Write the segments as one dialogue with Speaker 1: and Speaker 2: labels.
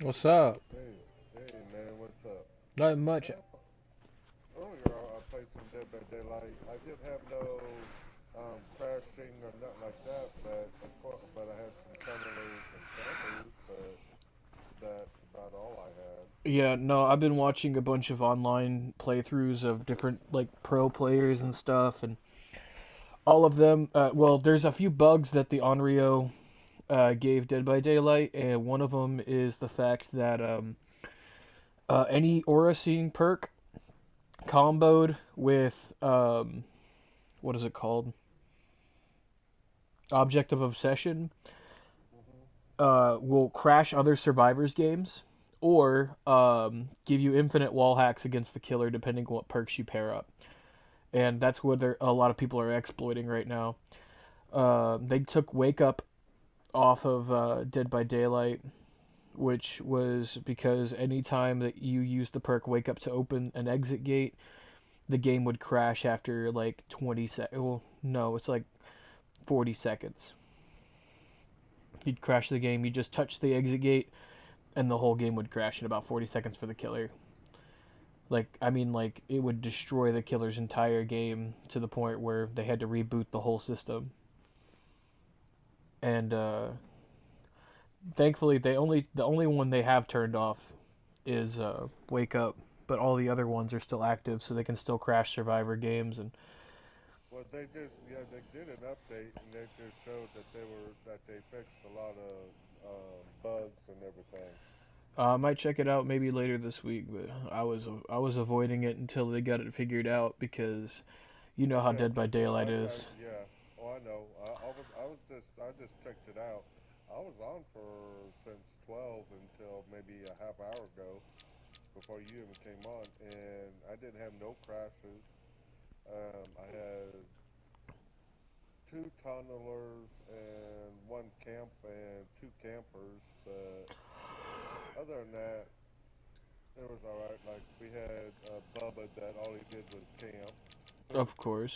Speaker 1: What's up?
Speaker 2: Hey, hey man, what's up?
Speaker 1: Not much.
Speaker 2: Man, earlier I played some Dead by Daylight. I didn't have no crashing or nothing like that, but I had some tunnelers and campers, but that's about all I had.
Speaker 1: Yeah, no, I've been watching a bunch of online playthroughs of different like pro players and stuff, and all of them. Well, there's a few bugs that the Onryo gave Dead by Daylight, and one of them is the fact that any aura seeing perk comboed with what is it called? Object of Obsession
Speaker 2: Mhm.
Speaker 1: will crash other survivors games or give you infinite wall hacks against the killer depending on what perks you pair up. And that's what a lot of people are exploiting right now. They took Wake Up off of Dead by Daylight, which was because anytime that you use the perk Wake Up to open an exit gate, the game would crash after like 20 seconds. Well, no, it's like 40 seconds. You'd crash the game, you just touch the exit gate, and the whole game would crash in about 40 seconds for the killer. Like it would destroy the killer's entire game to the point where they had to reboot the whole system. And thankfully, the only one they have turned off is Wake Up, but all the other ones are still active, so they can still crash Survivor games. And
Speaker 2: Well, they did an update and they just showed that they fixed a lot of bugs and everything.
Speaker 1: I might check it out maybe later this week, but I was avoiding it until they got it figured out because you know
Speaker 2: Oh
Speaker 1: how
Speaker 2: yeah,
Speaker 1: Dead by Daylight is.
Speaker 2: yeah. Oh, I know. I just checked it out. I was on for since 12 until maybe a half hour ago before you even came on, and I didn't have no crashes. I had two tunnelers and one camp and two campers, but other than that, it was all right. Like we had Bubba that all he did was camp.
Speaker 1: Of course.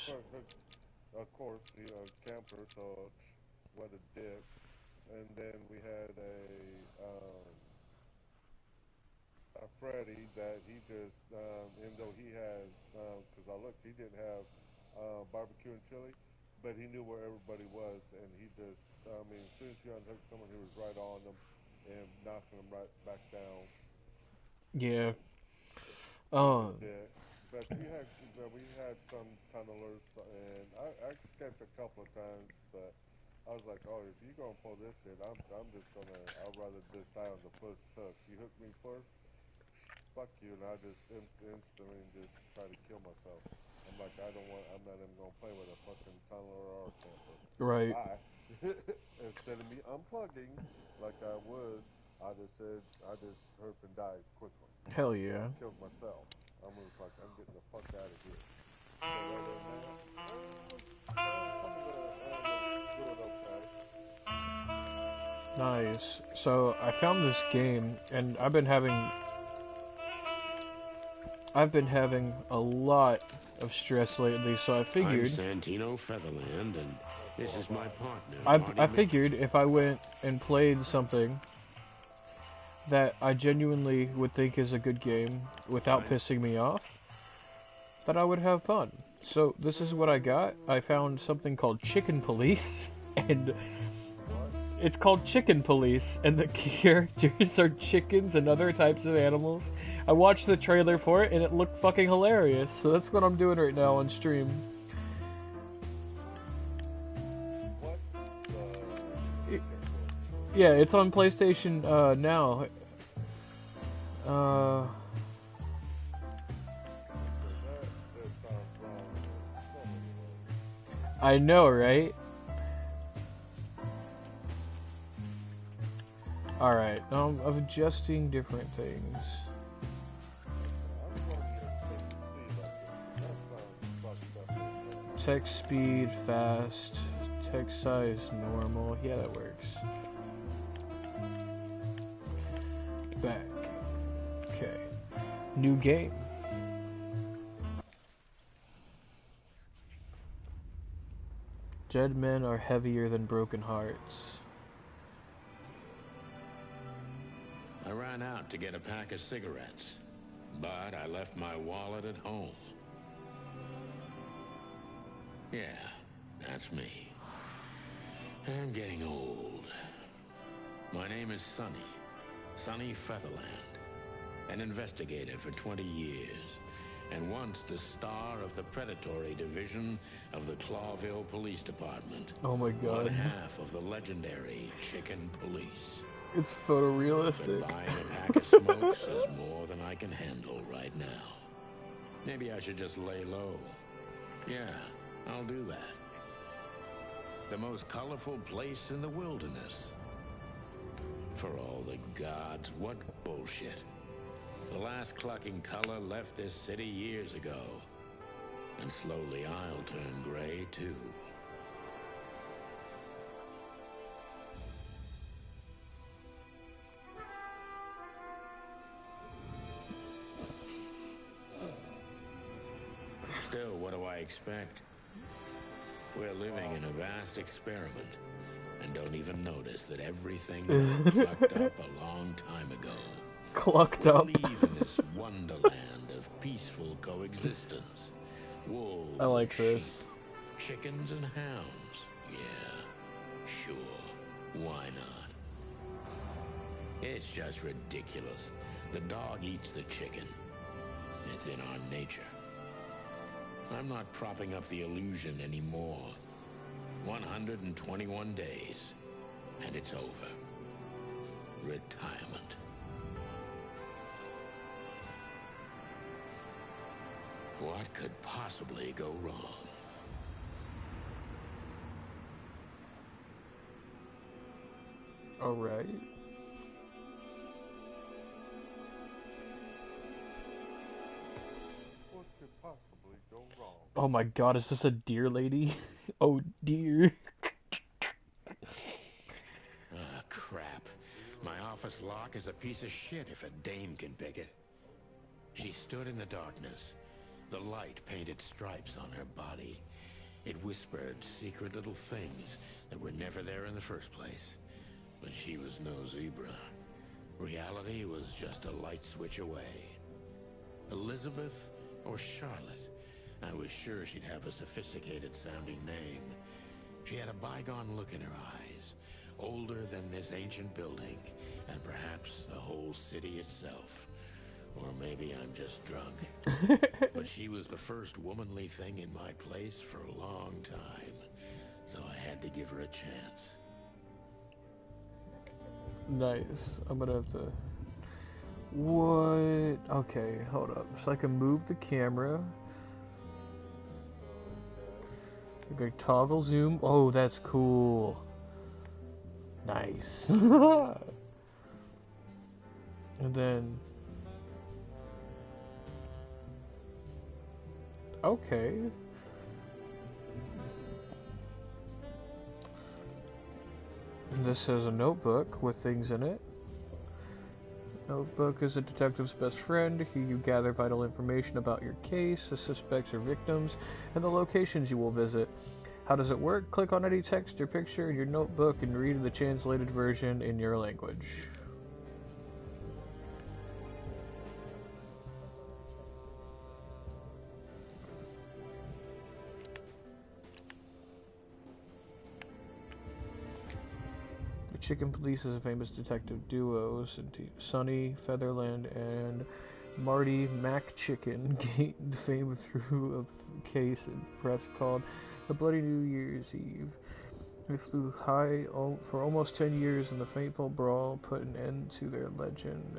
Speaker 2: Of course, camper, so what a dick. And then we had a Freddy that he just, even though he has, because I looked, he didn't have barbecue and chili, but he knew where everybody was, and he just, I mean, as soon as you unhooked someone, he was right on them and knocking them right back down.
Speaker 1: Yeah.
Speaker 2: What a
Speaker 1: Um.
Speaker 2: dick. We had some tunnelers, and I escaped a couple of times, but I was like, oh, if you're gonna pull this shit, I'm just gonna, I'd rather just die on the first hook. You hook me first, fuck you, and I just instantly just try to kill myself. I'm like, I'm not even gonna play with a fucking tunneler or a camper.
Speaker 1: Right.
Speaker 2: Bye. Instead of me unplugging like I would, I just hurt and died quickly.
Speaker 1: Hell yeah.
Speaker 2: Killed myself. I was like, I'm getting the fuck out of here. But other than that, some of the was doing okay.
Speaker 1: Nice. So I found this game, and I've been having a lot of stress lately. So I
Speaker 3: I'm
Speaker 1: figured
Speaker 3: Santino Featherland, and this
Speaker 2: So
Speaker 3: is
Speaker 2: am
Speaker 3: my
Speaker 2: I.
Speaker 3: partner,
Speaker 1: I
Speaker 3: Marty
Speaker 1: I
Speaker 3: Miller.
Speaker 1: figured if I went and played something that I genuinely would think is a good game without
Speaker 3: I'm
Speaker 1: pissing me off, that I would have fun. So this is what I got. I found something called Chicken Police, and
Speaker 2: What?
Speaker 1: it's called Chicken Police, and the characters are chickens and other types of animals. I watched the trailer for it, and it looked fucking hilarious. So that's what I'm doing right now on stream.
Speaker 2: What the
Speaker 1: It,
Speaker 2: chicken police?
Speaker 1: yeah, it's on PlayStation now. Uh,
Speaker 2: Okay, that just sounds wrong in so many ways.
Speaker 1: I know, right? All right, I'm adjusting different things.
Speaker 2: Okay, I'm going to see about this because that sounds fucked up as hell.
Speaker 1: Text speed fast, text size normal. Yeah, that works. Back. Okay. New game. Dead men are heavier than broken hearts.
Speaker 3: I ran out to get a pack of cigarettes, but I left my wallet at home. Yeah, that's me. I'm getting old. My name is Sonny Featherland, an investigator for 20 years, and once the star of the predatory division of the Clawville Police Department.
Speaker 1: Oh my god.
Speaker 3: One half of the legendary Chicken Police.
Speaker 1: It's photorealistic.
Speaker 3: But buying a pack of smokes is more than I can handle right now. Maybe I should just lay low. Yeah, I'll do that. The most colorful place in the wilderness. For all the gods, what bullshit. The last clucking color left this city years ago. And slowly I'll turn gray too. Still, what do I expect? We're living in a vast experiment, and don't even notice that everything got clucked up a long time ago.
Speaker 1: Clucked up.
Speaker 3: We live in this wonderland of peaceful coexistence. Wolves
Speaker 1: I like
Speaker 3: and
Speaker 1: this.
Speaker 3: sheep, chickens and hounds. Yeah, sure. Why not? It's just ridiculous. The dog eats the chicken. It's in our nature. I'm not propping up the illusion anymore. 121 days, and it's over. Retirement. What could possibly go wrong?
Speaker 1: All right.
Speaker 2: What could possibly go wrong?
Speaker 1: Oh my god, is this a deer lady? Oh dear.
Speaker 3: Ah, crap. My office lock is a piece of shit if a dame can pick it. She stood in the darkness. The light painted stripes on her body. It whispered secret little things that were never there in the first place. But she was no zebra. Reality was just a light switch away. Elizabeth or Charlotte? I was sure she'd have a sophisticated sounding name. She had a bygone look in her eyes, older than this ancient building, and perhaps the whole city itself. Or maybe I'm just drunk. But she was the first womanly thing in my place for a long time, so I had to give her a chance.
Speaker 1: Nice. I'm gonna have to... What? Okay, hold up. So I can move the camera. I can toggle zoom. Oh, that's cool. Nice. And then... Okay. And this has a notebook with things in it. Notebook is a detective's best friend. Here you gather vital information about your case, the suspects or victims, and the locations you will visit. How does it work? Click on any text or picture in your notebook and read the translated version in your language. Chicken Police is a famous detective duo. Sonny Featherland and Marty McChicken gained fame through a case in press called The Bloody New Year's Eve. They flew high for almost 10 years, and the fateful brawl put an end to their legend.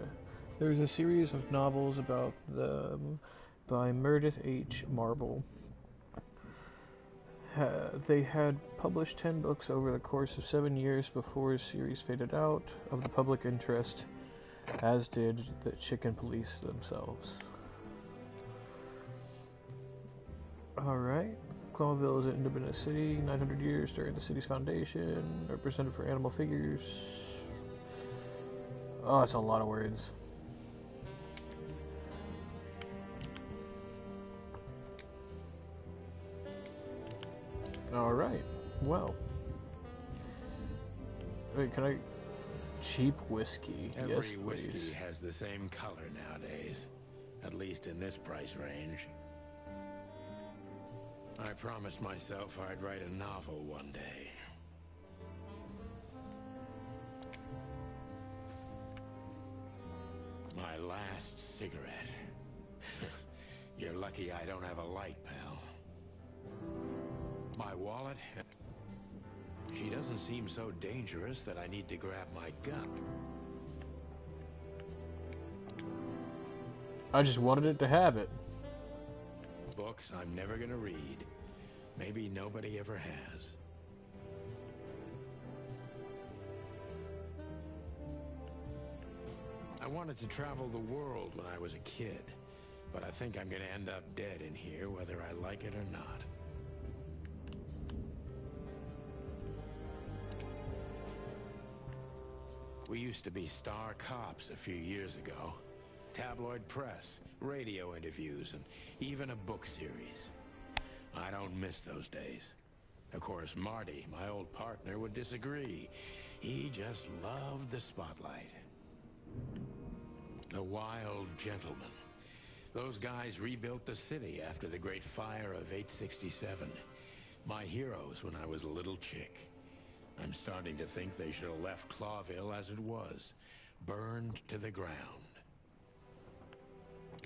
Speaker 1: There is a series of novels about them by Meredith H. Marble. They had published 10 books over the course of 7 years before the series faded out of the public interest, as did the Chicken Police themselves. Alright. Clawville is an independent city, 900 years during the city's foundation, represented for animal figures. Oh, it's a lot of words. Alright, well. Wait, can I cheap whiskey.
Speaker 3: Every
Speaker 1: Yes,
Speaker 3: whiskey
Speaker 1: please.
Speaker 3: has the same color nowadays, at least in this price range. I promised myself I'd write a novel one day. My last cigarette. You're lucky I don't have a light, pal. My wallet. She doesn't seem so dangerous that I need to grab my gun.
Speaker 1: I just wanted it to have it.
Speaker 3: Books I'm never gonna read. Maybe nobody ever has. I wanted to travel the world when I was a kid, but I think I'm gonna end up dead in here whether I like it or not. We used to be star cops a few years ago. Tabloid press, radio interviews, and even a book series. I don't miss those days. Of course, Marty, my old partner, would disagree. He just loved the spotlight. The Wild Gentlemen. Those guys rebuilt the city after the Great Fire of 867. My heroes when I was a little chick. I'm starting to think they should have left Clawville as it was, burned to the ground.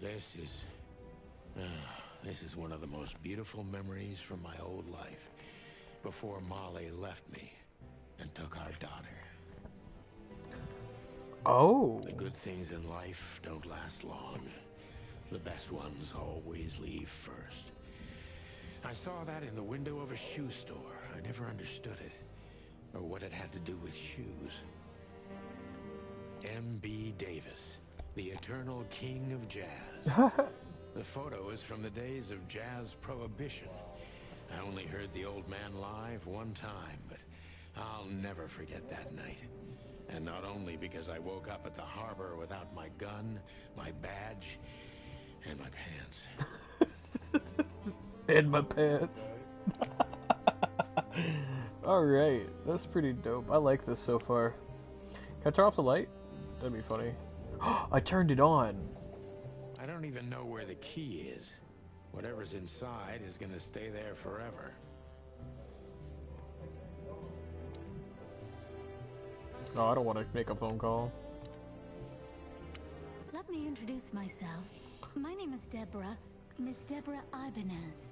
Speaker 3: This is one of the most beautiful memories from my old life, before Molly left me and took our daughter.
Speaker 1: Oh.
Speaker 3: The good things in life don't last long. The best ones always leave first. I saw that in the window of a shoe store. I never understood it, or what it had to do with shoes. M.B. Davis, the eternal king of jazz. The photo is from the days of jazz prohibition. I only heard the old man live one time, but I'll never forget that night. And not only because I woke up at the harbor without my gun, my badge, and my pants.
Speaker 1: And my pants. Alright, that's pretty dope. I like this so far. Can I turn off the light? That'd be funny. I turned it on.
Speaker 3: I don't even know where the key is. Whatever's inside is gonna stay there forever.
Speaker 1: No, I don't want to make a phone call.
Speaker 4: Let me introduce myself. My name is Deborah, Miss Deborah Ibanez.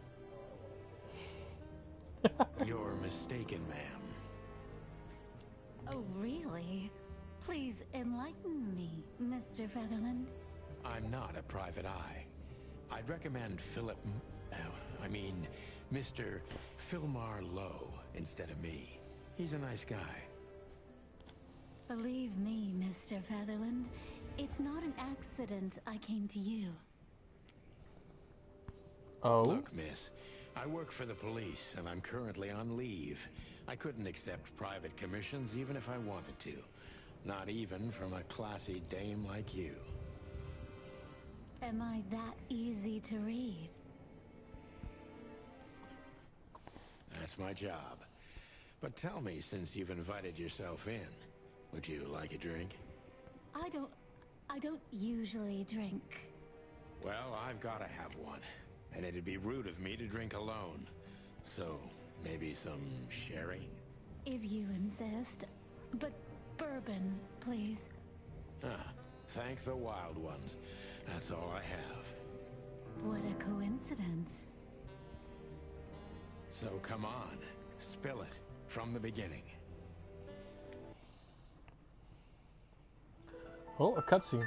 Speaker 3: You're mistaken, ma'am.
Speaker 4: Oh, really? Please enlighten me, Mr. Featherland.
Speaker 3: I'm not a private eye. I'd recommend Mr. Philmar Lowe instead of me. He's a nice guy.
Speaker 4: Believe me, Mr. Featherland, it's not an accident I came to you.
Speaker 1: Oh?
Speaker 3: Look, miss, I work for the police, and I'm currently on leave. I couldn't accept private commissions even if I wanted to. Not even from a classy dame like you.
Speaker 4: Am I that easy to read?
Speaker 3: That's my job. But tell me, since you've invited yourself in, would you like a drink?
Speaker 4: I don't usually drink.
Speaker 3: Well, I've gotta have one. And it'd be rude of me to drink alone. So, maybe some sherry?
Speaker 4: If you insist. But bourbon, please.
Speaker 3: Ah, thank the wild ones. That's all I have.
Speaker 4: What a coincidence.
Speaker 3: So come on, spill it from the beginning.
Speaker 1: Oh, a cutscene.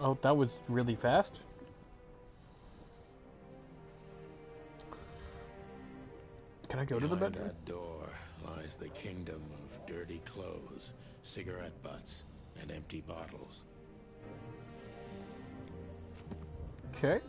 Speaker 1: Oh, that was really fast. Can I go to the
Speaker 3: Behind
Speaker 1: bedroom?
Speaker 3: that door lies the kingdom of dirty clothes, cigarette butts, and empty bottles.
Speaker 1: Okay.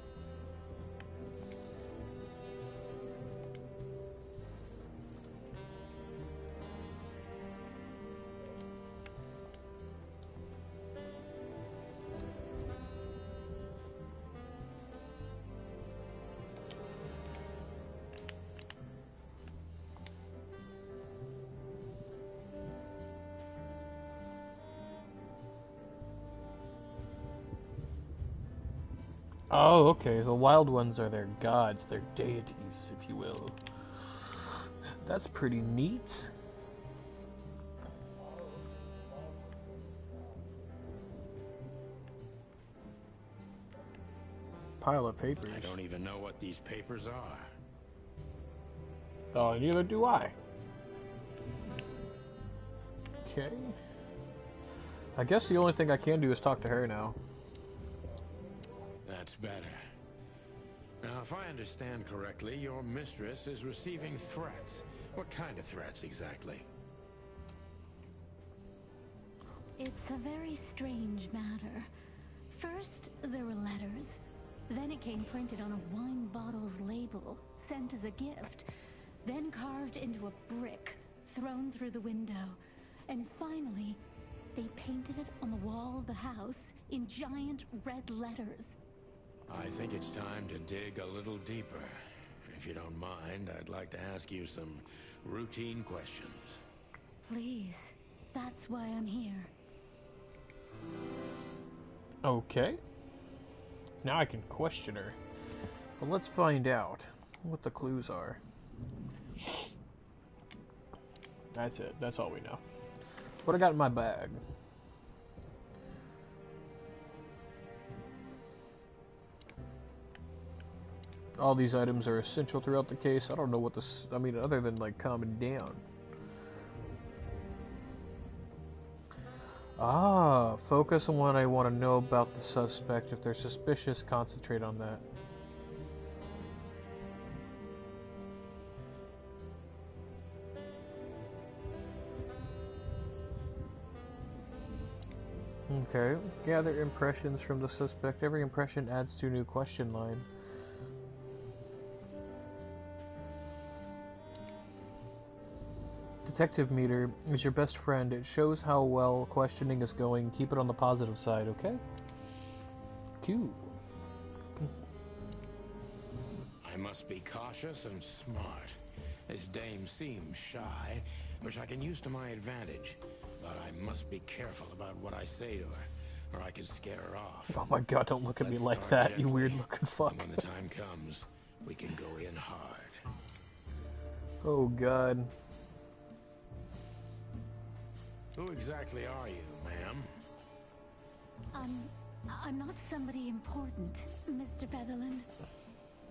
Speaker 1: Oh, okay. The wild ones are their gods, their deities, if you will. That's pretty neat. Pile of papers.
Speaker 3: I don't even know what these papers are.
Speaker 1: Oh, neither do I. Okay. I guess the only thing I can do is talk to her now.
Speaker 3: That's better. Now, if I understand correctly, your mistress is receiving threats. What kind of threats, exactly?
Speaker 4: It's a very strange matter. First, there were letters. Then it came printed on a wine bottle's label, sent as a gift. Then carved into a brick, thrown through the window. And finally, they painted it on the wall of the house in giant red letters.
Speaker 3: I think it's time to dig a little deeper. If you don't mind, I'd like to ask you some routine questions.
Speaker 4: Please, that's why I'm here.
Speaker 1: Okay. Now I can question her. But let's find out what the clues are. That's it. That's all we know. What I got in my bag? All these items are essential throughout the case. I don't know what this... I mean, other than, like, calming down. Ah, focus on what I want to know about the suspect. If they're suspicious, concentrate on that. Okay, gather impressions from the suspect. Every impression adds to a new question line. Detective meter is your best friend. It shows how well questioning is going. Keep it on the positive side, okay? Cool.
Speaker 3: I must be cautious and smart. This dame seems shy, which I can use to my advantage. But I must be careful about what I say to her, or I could scare her off.
Speaker 1: Oh my god, don't look at me
Speaker 3: Let's
Speaker 1: like
Speaker 3: start
Speaker 1: that,
Speaker 3: gently,
Speaker 1: you weird looking fuck.
Speaker 3: And when the time comes, we can go in hard.
Speaker 1: Oh god.
Speaker 3: Who exactly are you, ma'am?
Speaker 4: I'm not somebody important, Mr. Featherland.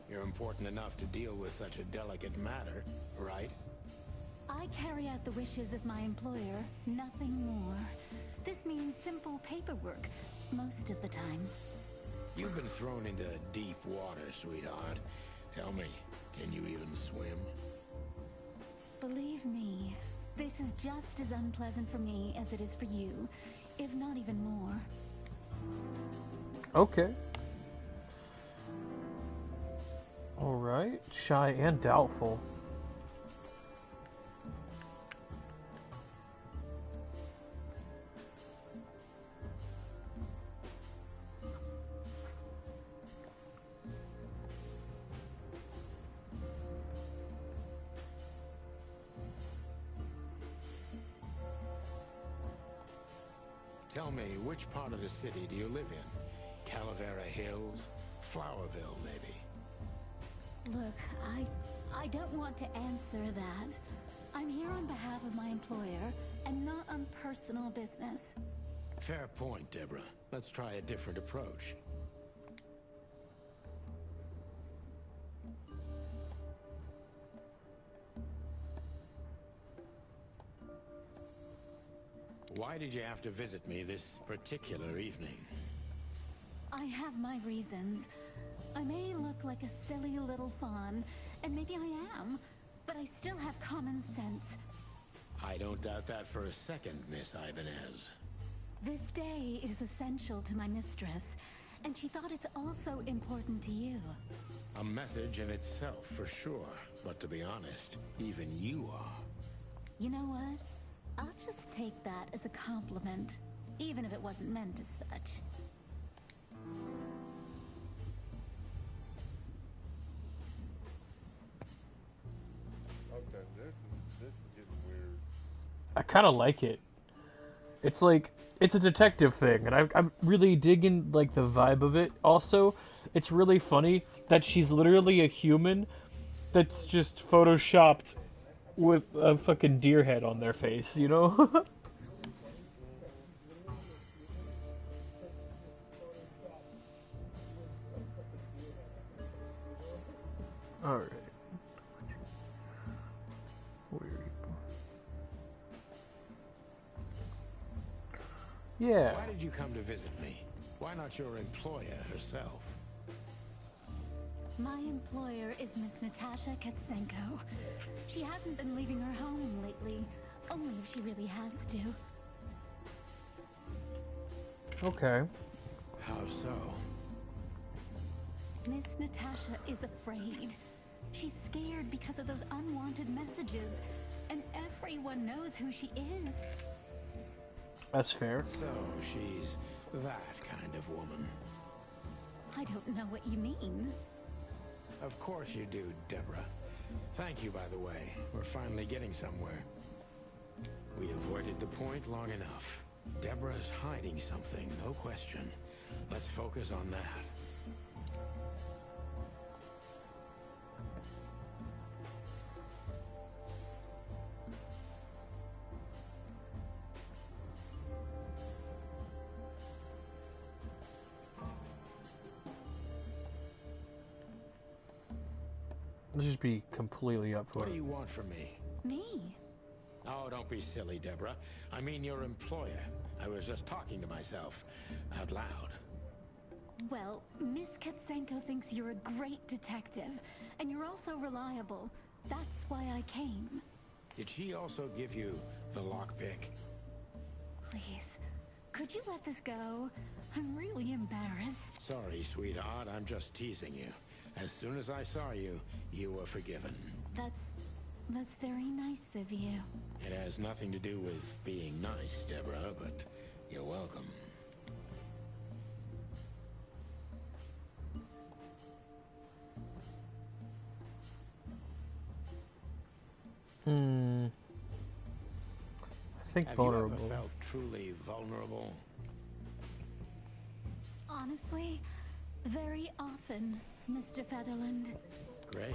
Speaker 3: You're important enough to deal with such a delicate matter, right?
Speaker 4: I carry out the wishes of my employer, nothing more. This means simple paperwork, most of the time.
Speaker 3: You've been thrown into deep water, sweetheart. Tell me, can you even swim?
Speaker 4: Believe me, this is just as unpleasant for me as it is for you, if not even more.
Speaker 1: Okay. Alright. Shy and doubtful.
Speaker 3: Tell me, which part of the city do you live in? Calavera Hills? Flowerville, maybe?
Speaker 4: Look, I don't want to answer that. I'm here on behalf of my employer, and not on personal business.
Speaker 3: Fair point, Deborah. Let's try a different approach. Why did you have to visit me this particular evening?
Speaker 4: I have my reasons. I may look like a silly little fawn, and maybe I am, but I still have common sense.
Speaker 3: I don't doubt that for a second, Miss Ibanez.
Speaker 4: This day is essential to my mistress, and she thought it's also important to you.
Speaker 3: A message in itself, for sure. But to be honest, even you are.
Speaker 4: You know what? I'll just take that as a compliment, even if it wasn't meant as such.
Speaker 2: Okay, this is getting weird.
Speaker 1: I kind of like it. It's like, it's a detective thing, and I'm really digging, like, the vibe of it. Also, it's really funny that she's literally a human that's just photoshopped with a fucking deer head on their face, you know? Alright. Yeah.
Speaker 3: Why did you come to visit me? Why not your employer herself?
Speaker 4: My employer is Miss Natasha Katsenko. She hasn't been leaving her home lately, only if she really has to.
Speaker 1: Okay.
Speaker 3: How so?
Speaker 4: Miss Natasha is afraid. She's scared because of those unwanted messages, and everyone knows who she is.
Speaker 1: That's fair.
Speaker 3: So she's that kind of woman.
Speaker 4: I don't know what you mean.
Speaker 3: Of course you do, Deborah. Thank you, by the way. We're finally getting somewhere. We avoided the point long enough. Deborah's hiding something, no question. Let's focus on that.
Speaker 1: Let's just be completely up for
Speaker 3: What
Speaker 1: it.
Speaker 3: do you want from me?
Speaker 4: Me?
Speaker 3: Oh, don't be silly, Deborah. I mean your employer. I was just talking to myself out loud.
Speaker 4: Well, Miss Katsenko thinks you're a great detective, and you're also reliable. That's why I came.
Speaker 3: Did she also give you the lockpick?
Speaker 4: Please, could you let this go? I'm really embarrassed.
Speaker 3: Sorry, sweetheart. I'm just teasing you. As soon as I saw you, you were forgiven.
Speaker 4: That's very nice of you.
Speaker 3: It has nothing to do with being nice, Deborah, but you're welcome.
Speaker 1: I think
Speaker 3: Have
Speaker 1: vulnerable.
Speaker 3: you ever felt truly vulnerable?
Speaker 4: Honestly, very often, Mr. Featherland.
Speaker 3: Great,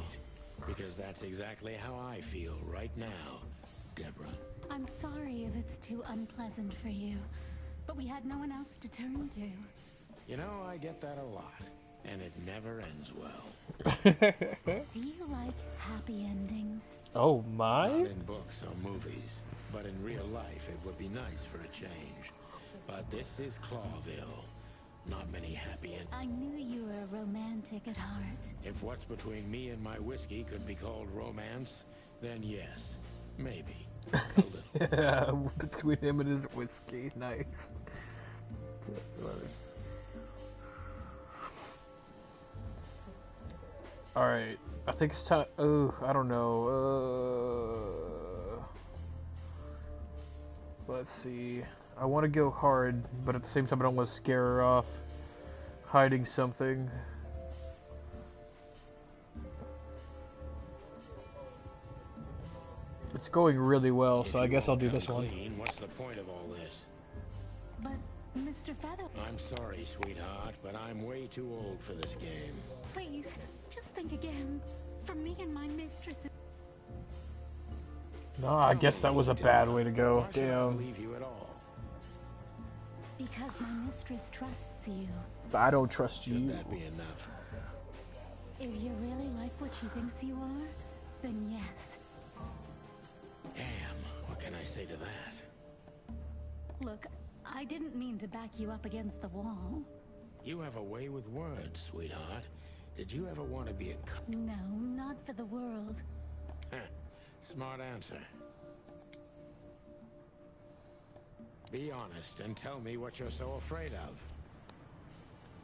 Speaker 3: because that's exactly how I feel right now, Deborah.
Speaker 4: I'm sorry if it's too unpleasant for you, but we had no one else to turn to.
Speaker 3: You know, I get that a lot, and it never ends well.
Speaker 4: Do you like happy endings?
Speaker 1: Oh my?
Speaker 3: Not in books or movies, but in real life it would be nice for a change. But this is Clawville. Not many happy endings.
Speaker 4: I knew you were a romantic at heart.
Speaker 3: If what's between me and my whiskey could be called romance, then yes, maybe. A little.
Speaker 1: Yeah, between him and his whiskey, nice. Alright, I think it's time. Oh, I don't know. Let's see. I want to go hard, but at the same time, I don't want to scare her off hiding something. It's going really well, so I guess I'll do this one.
Speaker 3: Clean, what's the point of all this?
Speaker 4: But, Mr. Feather...
Speaker 3: I'm sorry, sweetheart, but I'm way too old for this game.
Speaker 4: Please, just think again. For me and my mistress...
Speaker 1: No, I guess that was a bad way to go.
Speaker 3: Why should I
Speaker 1: Damn.
Speaker 3: believe you at all?
Speaker 4: Because my mistress trusts you.
Speaker 1: I don't trust
Speaker 3: Should
Speaker 1: you.
Speaker 3: that be enough?
Speaker 4: If you really like what she thinks you are, then yes.
Speaker 3: Damn, what can I say to that?
Speaker 4: Look, I didn't mean to back you up against the wall.
Speaker 3: You have a way with words, sweetheart. Did you ever want to be a
Speaker 4: No, not for the world.
Speaker 3: Smart answer. Be honest and tell me what you're so afraid of.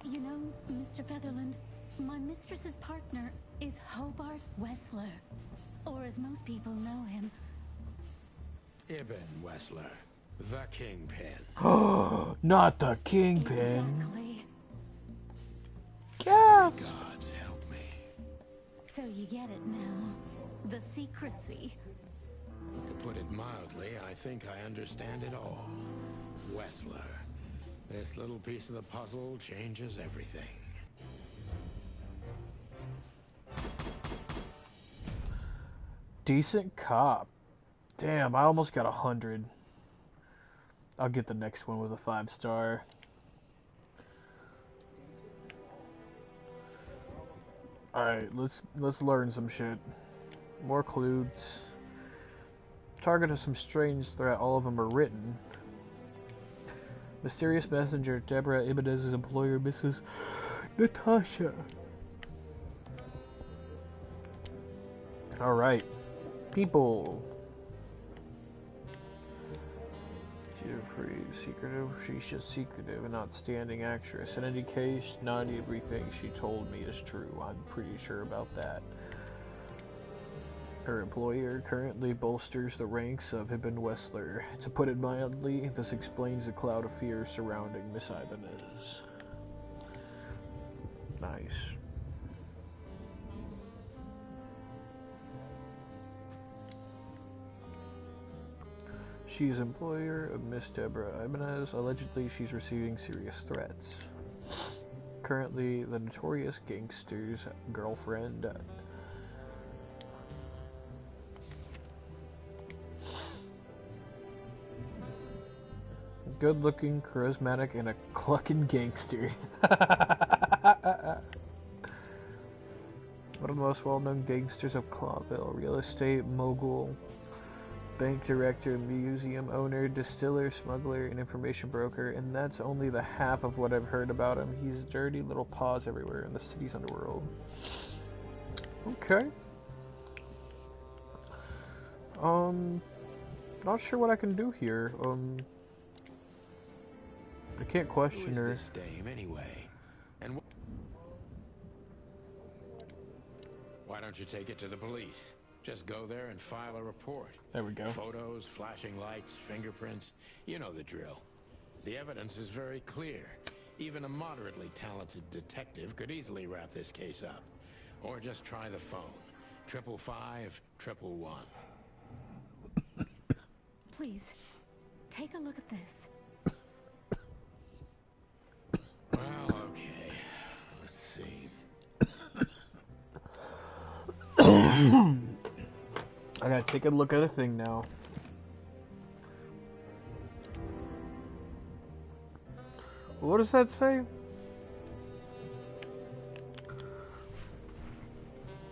Speaker 4: You know, Mr. Featherland, my mistress's partner is Hobart Wessler. Or as most people know him,
Speaker 3: Ibn Wessler, the Kingpin.
Speaker 1: Not the Kingpin.
Speaker 4: exactly.
Speaker 1: Yes.
Speaker 3: Gods help me.
Speaker 4: So you get it now. The secrecy.
Speaker 3: To put it mildly, I think I understand it all. Wessler. This little piece of the puzzle changes everything.
Speaker 1: Decent cop. Damn, I almost got 100. I'll get the next one with a 5-star. Alright, let's learn some shit. More clues. Target of some strange threat, all of them are written. Mysterious messenger, Deborah Ibanez's employer, Mrs. Natasha. Alright. People. Jeffrey, secretive. She's just secretive, an outstanding actress. In any case, not everything she told me is true. I'm pretty sure about that. Her employer currently bolsters the ranks of Ibn Wessler. To put it mildly, this explains the cloud of fear surrounding Miss Ibanez. Nice. She's employer of Miss Deborah Ibanez. Allegedly, she's receiving serious threats. Currently, the notorious gangster's girlfriend. Good-looking, charismatic, and a clucking gangster. One of the most well-known gangsters of Clawville. Real estate mogul, bank director, museum owner, distiller, smuggler, and information broker. And that's only the half of what I've heard about him. He's dirty little paws everywhere in the city's underworld. Okay. Not sure what I can do here. I can't question her.
Speaker 3: Who is this dame anyway? And why don't you take it to the police? Just go there and file a report.
Speaker 1: There we go.
Speaker 3: Photos, flashing lights, fingerprints. You know the drill. The evidence is very clear. Even a moderately talented detective could easily wrap this case up. Or just try the phone. 555-111.
Speaker 4: Please, take a look at this.
Speaker 3: Well, okay. Let's see.
Speaker 1: I gotta take a look at a thing now. What does that say?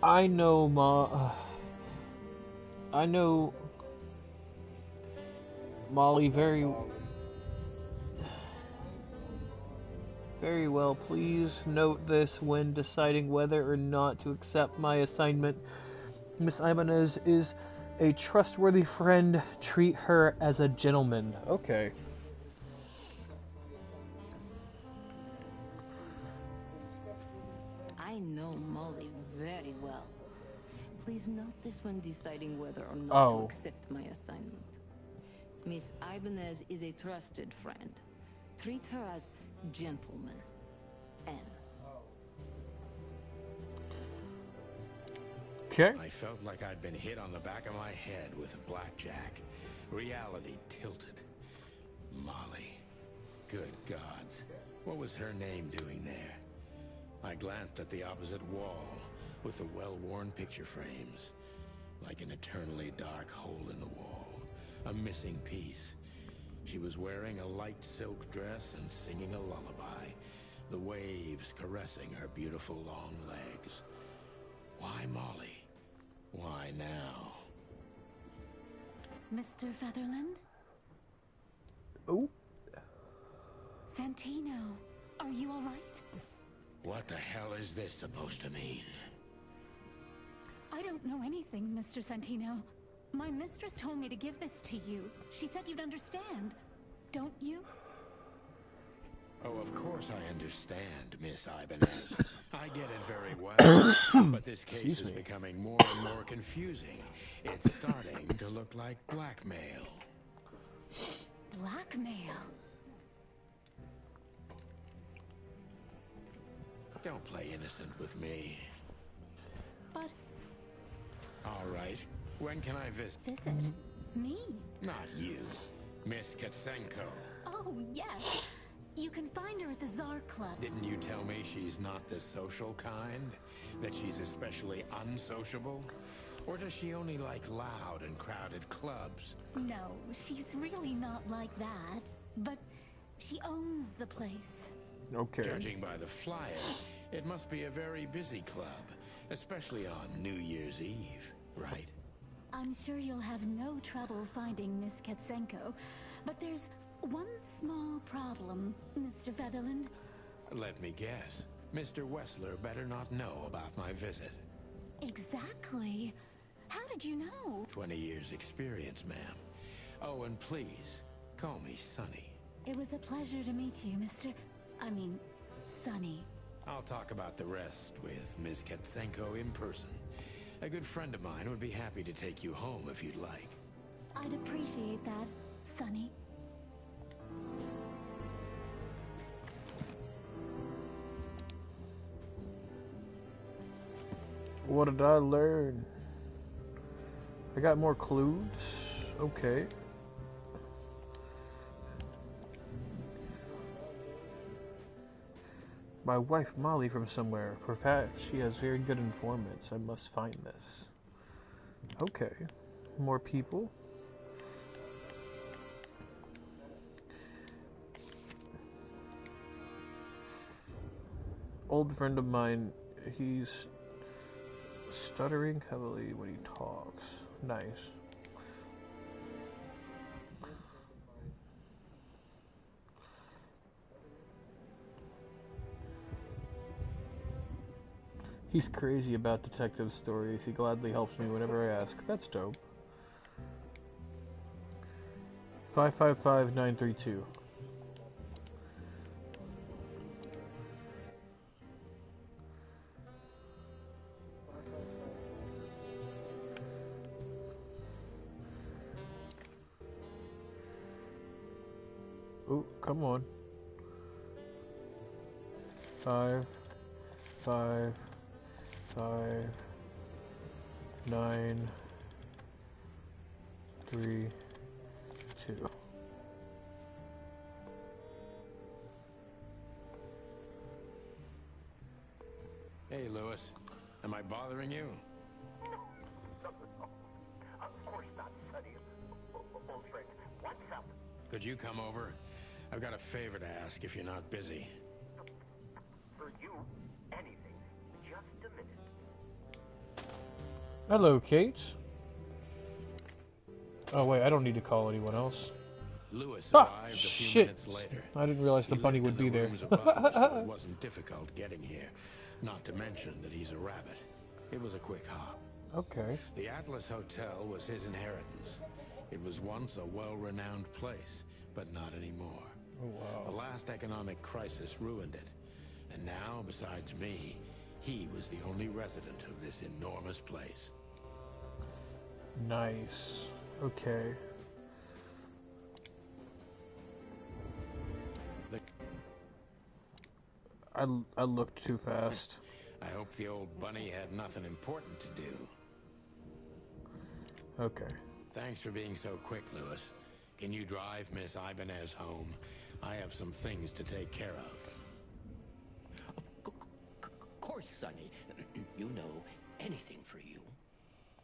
Speaker 1: I know Molly very well. Please note this when deciding whether or not to accept my assignment. Miss Ibanez is a trustworthy friend. Treat her as a gentleman. Okay.
Speaker 5: I know Molly very well. Please note this when deciding whether or not to accept my assignment. Miss Ibanez is a trusted friend. Treat her as gentleman. N.
Speaker 1: Okay.
Speaker 3: I felt like I'd been hit on the back of my head with a blackjack. Reality tilted. Molly. Good gods. What was her name doing there? I glanced at the opposite wall with the well-worn picture frames. Like an eternally dark hole in the wall. A missing piece. She was wearing a light silk dress and singing a lullaby. The waves caressing her beautiful long legs. Why Molly? Why now?
Speaker 4: Mr. Featherland?
Speaker 1: Oh.
Speaker 4: Santino, are you all right?
Speaker 3: What the hell is this supposed to mean?
Speaker 4: I don't know anything, Mr. Santino. My mistress told me to give this to you. She said you'd understand. Don't you?
Speaker 3: Oh, of course I understand, Miss Ibanez. I get it very well. But this case is becoming more and more confusing. It's starting to look like blackmail.
Speaker 4: Blackmail?
Speaker 3: Don't play innocent with me.
Speaker 4: But...
Speaker 3: All right. When can I visit?
Speaker 4: Visit? Me?
Speaker 3: Not you. Miss Katsenko.
Speaker 4: Oh, yes. You can find her at the Tsar Club.
Speaker 3: Didn't you tell me she's not the social kind? That she's especially unsociable? Or does she only like loud and crowded clubs?
Speaker 4: No, she's really not like that. But she owns the place.
Speaker 1: Okay.
Speaker 3: Judging by the flyer, it must be a very busy club, especially on New Year's Eve, right?
Speaker 4: I'm sure you'll have no trouble finding Miss Katsenko, but there's one small problem, Mr. Featherland.
Speaker 3: Let me guess. Mr. Wessler better not know about my visit.
Speaker 4: Exactly. How did you know?
Speaker 3: 20 years experience, ma'am. Oh, and please, call me Sonny.
Speaker 4: It was a pleasure to meet you, Sonny.
Speaker 3: I'll talk about the rest with Ms. Katsenko in person. A good friend of mine would be happy to take you home if you'd like.
Speaker 4: I'd appreciate that, Sonny.
Speaker 1: What did I learn? I got more clues. Okay. My wife Molly from somewhere. For fact, she has very good informants. I must find this. Okay. More people. Old friend of mine, he's stuttering heavily when he talks. Nice. He's crazy about detective stories. He gladly helps me whenever I ask. That's dope. 555932. Oh, come on. 5, 5, 5, 9, 3, 2.
Speaker 3: Hey, Lewis. Am I bothering you?
Speaker 6: No, of course not, Sonny. Old friend, what's up?
Speaker 3: Could you come over? I've got a favor to ask if you're not busy.
Speaker 6: For you, anything. Just a minute.
Speaker 1: Hello, Kate. Oh, wait, I don't need to call anyone else.
Speaker 3: Lewis
Speaker 1: Ah,
Speaker 3: arrived a few
Speaker 1: shit.
Speaker 3: minutes later.
Speaker 1: I didn't realize the
Speaker 3: He
Speaker 1: bunny
Speaker 3: lived
Speaker 1: would
Speaker 3: in
Speaker 1: be
Speaker 3: the
Speaker 1: there.
Speaker 3: rooms above, so it wasn't difficult getting here. Not to mention that he's a rabbit. It was a quick hop.
Speaker 1: Okay.
Speaker 3: The Atlas Hotel was his inheritance. It was once a well-renowned place, but not anymore.
Speaker 1: Oh, wow.
Speaker 3: The last economic crisis ruined it. And now, besides me, he was the only resident of this enormous place.
Speaker 1: Nice. Okay. I looked too fast.
Speaker 3: I hope the old bunny had nothing important to do.
Speaker 1: Okay.
Speaker 3: Thanks for being so quick, Lewis. Can you drive Miss Ibanez home? I have some things to take care of.
Speaker 6: Of course, Sonny. You know, anything for you.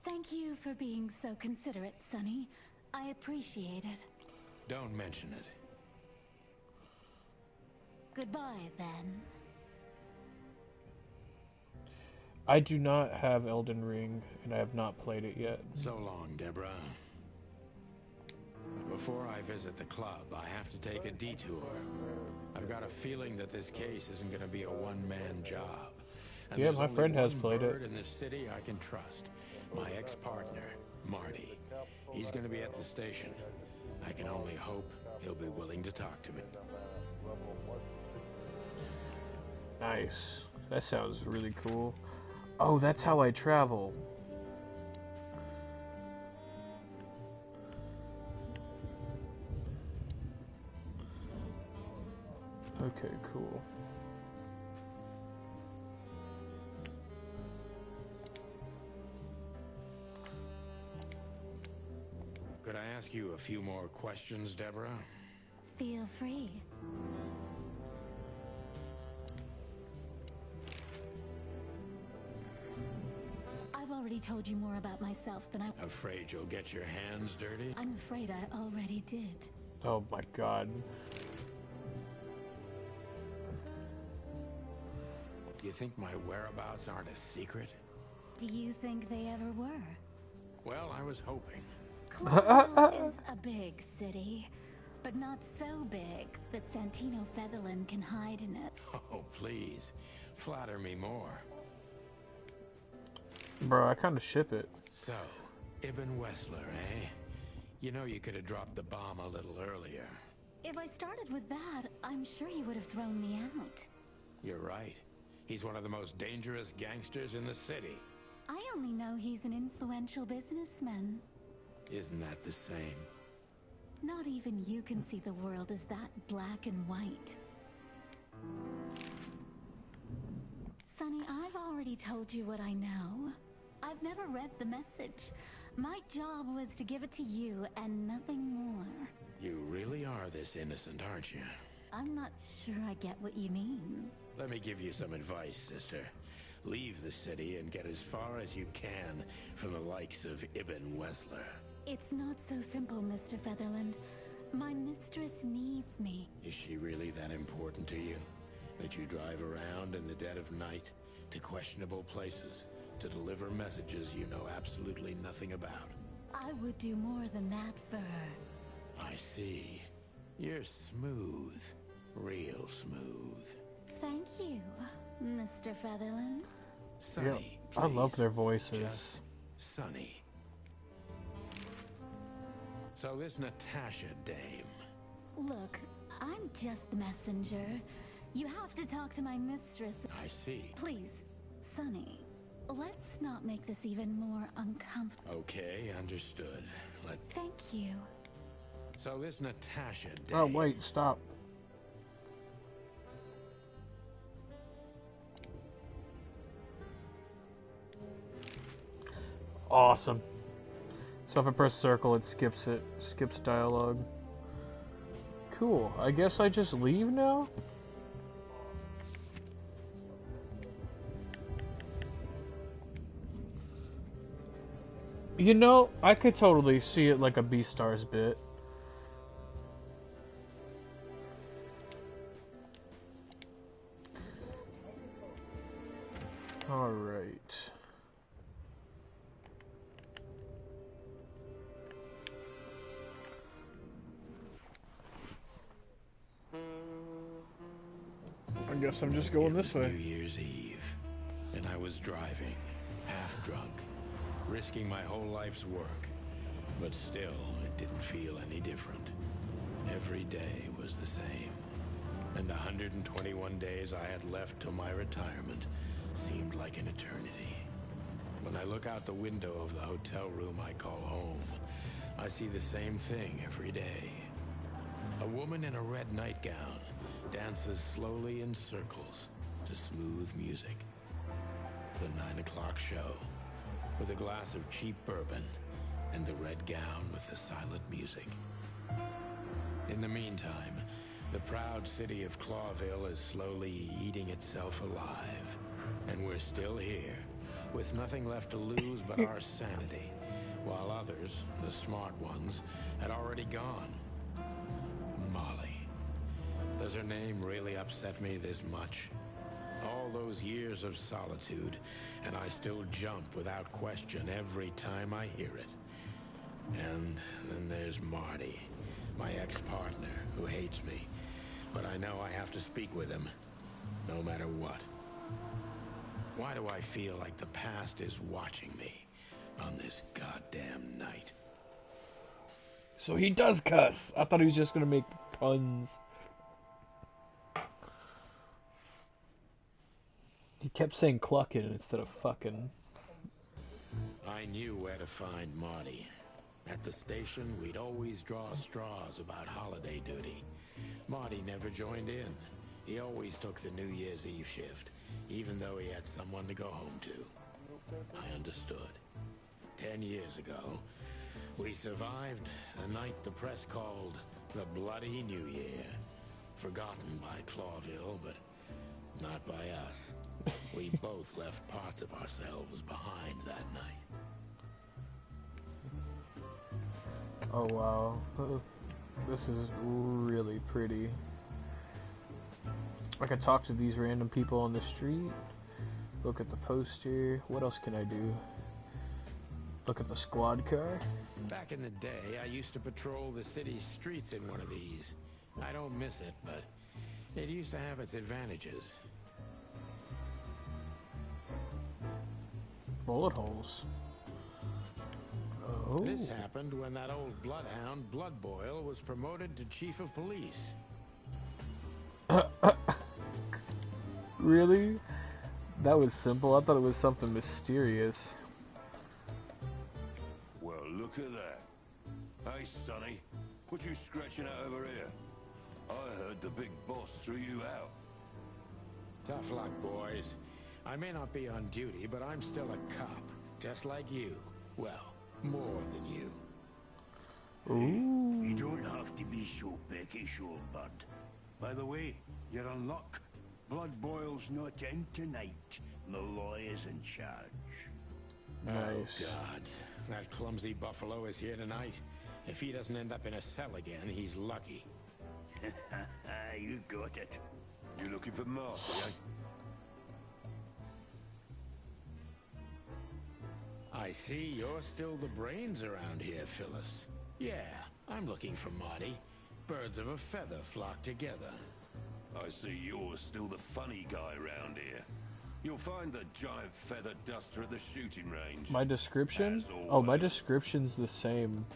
Speaker 4: Thank you for being so considerate, Sonny. I appreciate it.
Speaker 3: Don't mention it.
Speaker 4: Goodbye, then.
Speaker 1: I do not have Elden Ring, and I have not played it yet.
Speaker 3: So long, Deborah. Before I visit the club, I have to take a detour. I've got a feeling that this case isn't going to be a one-man job. And
Speaker 1: Yeah,
Speaker 3: there's
Speaker 1: my
Speaker 3: only
Speaker 1: friend has
Speaker 3: one
Speaker 1: played it.
Speaker 3: bird in this city I can trust. My ex-partner, Marty. He's going to be at the station. I can only hope he'll be willing to talk to me.
Speaker 1: Nice. That sounds really cool. Oh, that's how I travel. Okay, cool.
Speaker 3: Could I ask you a few more questions, Deborah?
Speaker 4: Feel free. I've I've already told you more about myself than I...
Speaker 3: Afraid you'll get your hands dirty?
Speaker 4: I'm afraid I already did.
Speaker 1: Oh my god.
Speaker 3: Do you think my whereabouts aren't a secret?
Speaker 4: Do you think they ever were?
Speaker 3: Well, I was hoping.
Speaker 4: Clarksville is a big city, but not so big that Santino Featherland can hide in it.
Speaker 3: Oh, please. Flatter me more.
Speaker 1: Bro, I kind of ship it.
Speaker 3: So, Ibn Wessler, eh? You know you could have dropped the bomb a little earlier.
Speaker 4: If I started with that, I'm sure you would have thrown me out.
Speaker 3: You're right. He's one of the most dangerous gangsters in the city.
Speaker 4: I only know he's an influential businessman.
Speaker 3: Isn't that the same?
Speaker 4: Not even you can see the world as that black and white. Sonny, I've already told you what I know. I've never read the message. My job was to give it to you and nothing more.
Speaker 3: You really are this innocent, aren't you?
Speaker 4: I'm not sure I get what you mean.
Speaker 3: Let me give you some advice, sister. Leave the city and get as far as you can from the likes of Ibn Wessler.
Speaker 4: It's not so simple, Mr. Featherland. My mistress needs me.
Speaker 3: Is she really that important to you? That you drive around in the dead of night to questionable places to deliver messages you know absolutely nothing about?
Speaker 4: I would do more than that for her.
Speaker 3: I see. You're smooth. Real smooth.
Speaker 4: Thank you, Mr. Featherland.
Speaker 3: Sonny,
Speaker 1: I love
Speaker 3: please.
Speaker 1: their voices.
Speaker 3: Just Sonny. So this Natasha dame.
Speaker 4: Look, I'm just the messenger. You have to talk to my mistress.
Speaker 3: I see.
Speaker 4: Please, Sonny, let's not make this even more uncomfortable.
Speaker 3: Okay, understood.
Speaker 4: Thank you.
Speaker 3: So this Natasha dame.
Speaker 1: Oh, wait, stop. Awesome. So if I press circle, it skips dialogue. Cool. I guess I just leave now? You know, I could totally see it like a Beastars bit. Alright. I guess I'm just going this way.
Speaker 3: New Year's Eve, and I was driving, half drunk, risking my whole life's work. But still, it didn't feel any different. Every day was the same. And the 121 days I had left till my retirement seemed like an eternity. When I look out the window of the hotel room I call home, I see the same thing every day. A woman in a red nightgown dances slowly in circles to smooth music. The 9 o'clock show, with a glass of cheap bourbon and the red gown with the silent music. In the meantime, the proud city of Clawville is slowly eating itself alive. And we're still here, with nothing left to lose but our sanity, while others, the smart ones, had already gone. Molly. Does her name really upset me this much? All those years of solitude, and I still jump without question every time I hear it. And then there's Marty, my ex-partner, who hates me. But I know I have to speak with him, no matter what. Why do I feel like the past is watching me on this goddamn night?
Speaker 1: So he does cuss. I thought he was just gonna make puns. He kept saying clucking instead of fucking.
Speaker 3: I knew where to find Marty. At the station, we'd always draw straws about holiday duty. Marty never joined in. He always took the New Year's Eve shift, even though he had someone to go home to. I understood. 10 years ago, we survived the night the press called the Bloody New Year. Forgotten by Clawville, but not by us. We both left parts of ourselves behind that night.
Speaker 1: Oh wow, this is really pretty. I can talk to these random people on the street. Look at the poster. What else can I do? Look at the squad car.
Speaker 3: Back in the day, I used to patrol the city's streets in one of these. I don't miss it, but it used to have its advantages.
Speaker 1: Bullet holes. Oh.
Speaker 3: This happened when that old bloodhound, Blood Boil, was promoted to chief of police.
Speaker 1: Really? That was simple. I thought it was something mysterious.
Speaker 7: Well, look at that. Hey, Sonny, what you scratching out over here? I heard the big boss threw you out.
Speaker 3: Tough luck, boys. I may not be on duty, but I'm still a cop, just like you. Well, more than you.
Speaker 1: Ooh.
Speaker 6: You don't have to be so peckish, old bud. By the way, you're in luck. Blood Boil's not in tonight. Malloy is in charge.
Speaker 1: Nice.
Speaker 3: Oh, God. That clumsy buffalo is here tonight. If he doesn't end up in a cell again, he's lucky.
Speaker 6: You got it.
Speaker 7: You looking for Marty, eh?
Speaker 3: I see you're still the brains around here, Phyllis. Yeah, I'm looking for Marty. Birds of a feather flock together.
Speaker 7: I see you're still the funny guy round here. You'll find the giant feather duster at the shooting range.
Speaker 1: My description?
Speaker 7: As
Speaker 1: Oh, my
Speaker 7: always.
Speaker 1: description's the same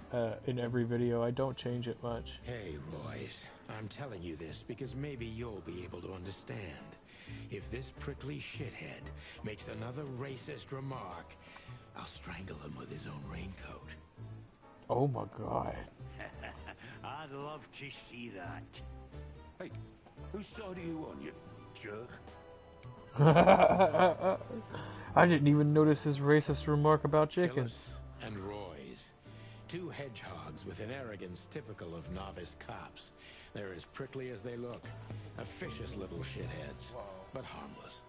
Speaker 1: in every video. I don't change it much.
Speaker 3: Hey, Royce, I'm telling you this because maybe you'll be able to understand. If this prickly shithead makes another racist remark, I'll strangle him with his own raincoat.
Speaker 1: Oh my god.
Speaker 6: I'd love to see that.
Speaker 7: Hey, whose side are you on, you jerk?
Speaker 1: I didn't even notice his racist remark about chickens.
Speaker 3: Phyllis and Royce, two hedgehogs with an arrogance typical of novice cops. They're as prickly as they look, officious little shitheads, but harmless.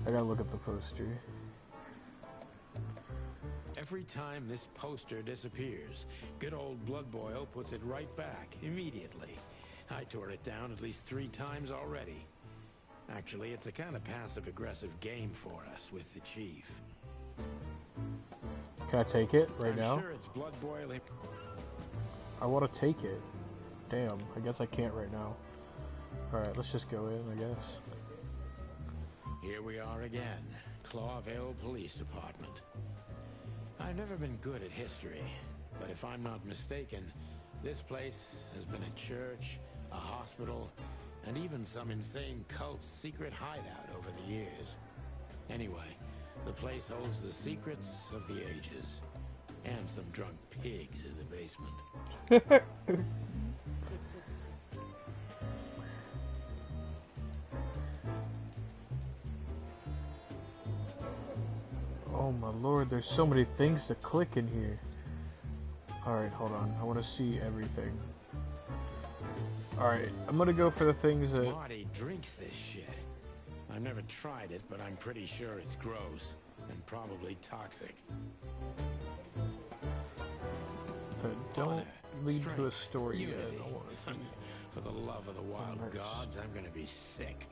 Speaker 1: I gotta look at the poster.
Speaker 3: Every time this poster disappears, good old Blood Boil puts it right back immediately. I tore it down at least 3 times already. Actually, it's a kind of passive-aggressive game for us with the chief.
Speaker 1: Can I take it right now?
Speaker 3: I'm sure it's Blood Boiling.
Speaker 1: I want to take it. Damn, I guess I can't right now. Alright, let's just go in, I guess.
Speaker 3: Here we are again, Clawville Police Department. I've never been good at history, but if I'm not mistaken, this place has been a church, a hospital, and even some insane cult's secret hideout over the years. Anyway, the place holds the secrets of the ages, and some drunk pigs in the basement.
Speaker 1: Oh my lord, there's so many things to click in here. Alright, hold on. I want to see everything. Alright, I'm gonna go for the things that...
Speaker 3: Marty drinks this shit. I've never tried it, but I'm pretty sure it's gross and probably toxic.
Speaker 1: don't
Speaker 3: Honor,
Speaker 1: lead to a
Speaker 3: strength,
Speaker 1: story yet.
Speaker 3: unity.
Speaker 1: I want to see.
Speaker 3: For the love of the wild
Speaker 1: Nice.
Speaker 3: gods, I'm gonna be sick.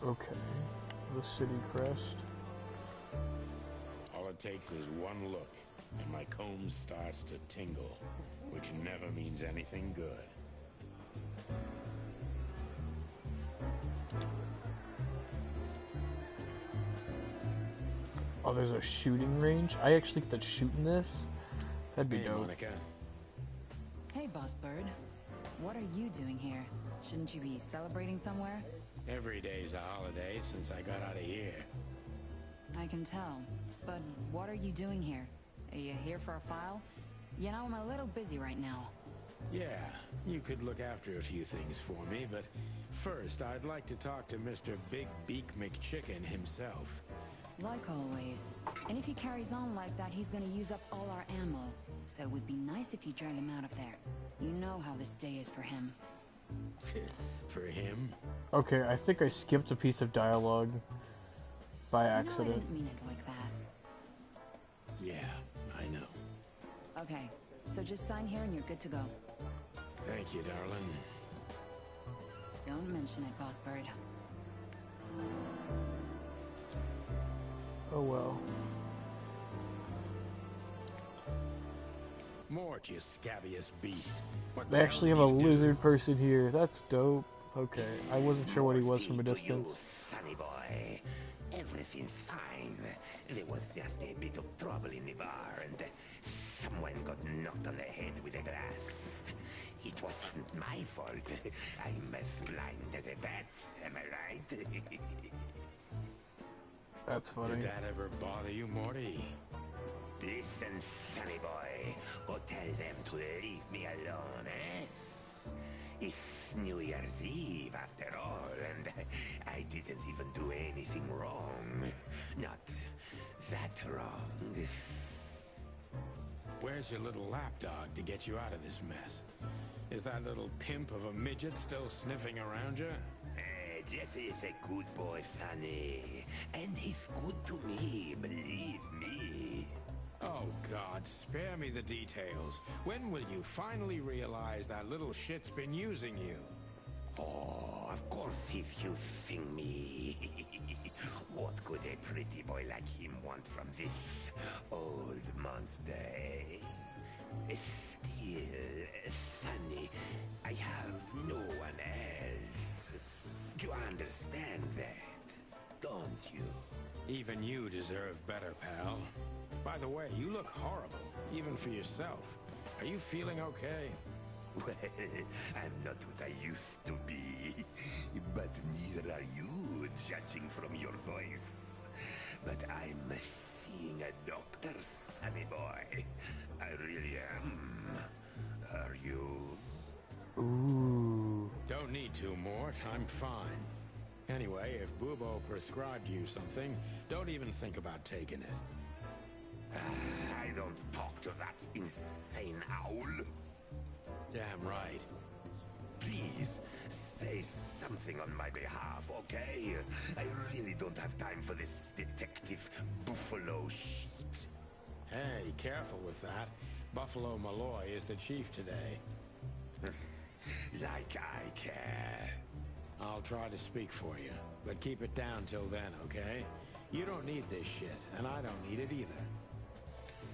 Speaker 1: Okay. The city crest.
Speaker 3: All it takes is one look, and my comb starts to tingle, which never means anything good.
Speaker 1: Oh, there's a shooting range? I actually could shoot in this? That'd be
Speaker 3: Hey,
Speaker 1: dope.
Speaker 3: Monica.
Speaker 8: Hey, Boss Bird. What are you doing here? Shouldn't you be celebrating somewhere?
Speaker 3: Every day's a holiday since I got out of here.
Speaker 8: I can tell. But what are you doing here? Are you here for a file? You know, I'm a little busy right now.
Speaker 3: Yeah, you could look after a few things for me, but first I'd like to talk to Mr. Big Beak McChicken himself.
Speaker 8: Like always. And if he carries on like that, he's gonna use up all our ammo. So it would be nice if you drag him out of there. You know how this day is for him.
Speaker 3: For him?
Speaker 1: Okay, I think I skipped a piece of dialogue by
Speaker 8: No, I
Speaker 1: accident.
Speaker 8: didn't mean it like that.
Speaker 3: Yeah, I know.
Speaker 8: Okay, so just sign here and you're good to go.
Speaker 3: Thank you, darling.
Speaker 8: Don't mention it, Boss Bird.
Speaker 1: Oh well.
Speaker 3: Mort, you scabbiest beast. What
Speaker 1: They
Speaker 3: the
Speaker 1: actually
Speaker 3: hell
Speaker 1: have a
Speaker 3: did you do?
Speaker 1: lizard person here. That's dope. Okay, I wasn't sure what he was from a
Speaker 9: Morty to
Speaker 1: distance.
Speaker 9: you, sonny boy. Everything's fine. There was just a bit of trouble in the bar, and someone got knocked on the head with a glass. It wasn't my fault. I'm as blind as a bat, am I right?
Speaker 1: That's funny.
Speaker 3: Did that ever bother you, Morty?
Speaker 9: Listen, sonny boy. Go tell them to leave me alone, eh? It's New Year's Eve, after all, and I didn't even do anything wrong. Not that wrong.
Speaker 3: Where's your little lapdog to get you out of this mess? Is that little pimp of a midget still sniffing around you?
Speaker 9: Jeff is a good boy, Sonny. And he's good to me, believe me.
Speaker 3: Oh, God, spare me the details. When will you finally realize that little shit's been using you?
Speaker 9: Oh, of course he's using me. What could a pretty boy like him want from this old monster, eh? Still, Sonny, I have no one else. You understand that, don't you?
Speaker 3: Even you deserve better, pal. By the way, you look horrible, even for yourself. Are you feeling okay?
Speaker 9: Well, I'm not what I used to be, but neither are you, judging from your voice. But I'm seeing a doctor, sonny boy. I really am. Are you?
Speaker 1: Ooh.
Speaker 3: Don't need to, Mort. I'm fine. Anyway, if Bubo prescribed you something, don't even think about taking it.
Speaker 9: I don't talk to that insane owl.
Speaker 3: Damn right.
Speaker 9: Please, say something on my behalf, okay? I really don't have time for this detective buffalo shit.
Speaker 3: Hey, careful with that. Buffalo Malloy is the chief today.
Speaker 9: Like I care.
Speaker 3: I'll try to speak for you, but keep it down till then, okay? You don't need this shit, and I don't need it either.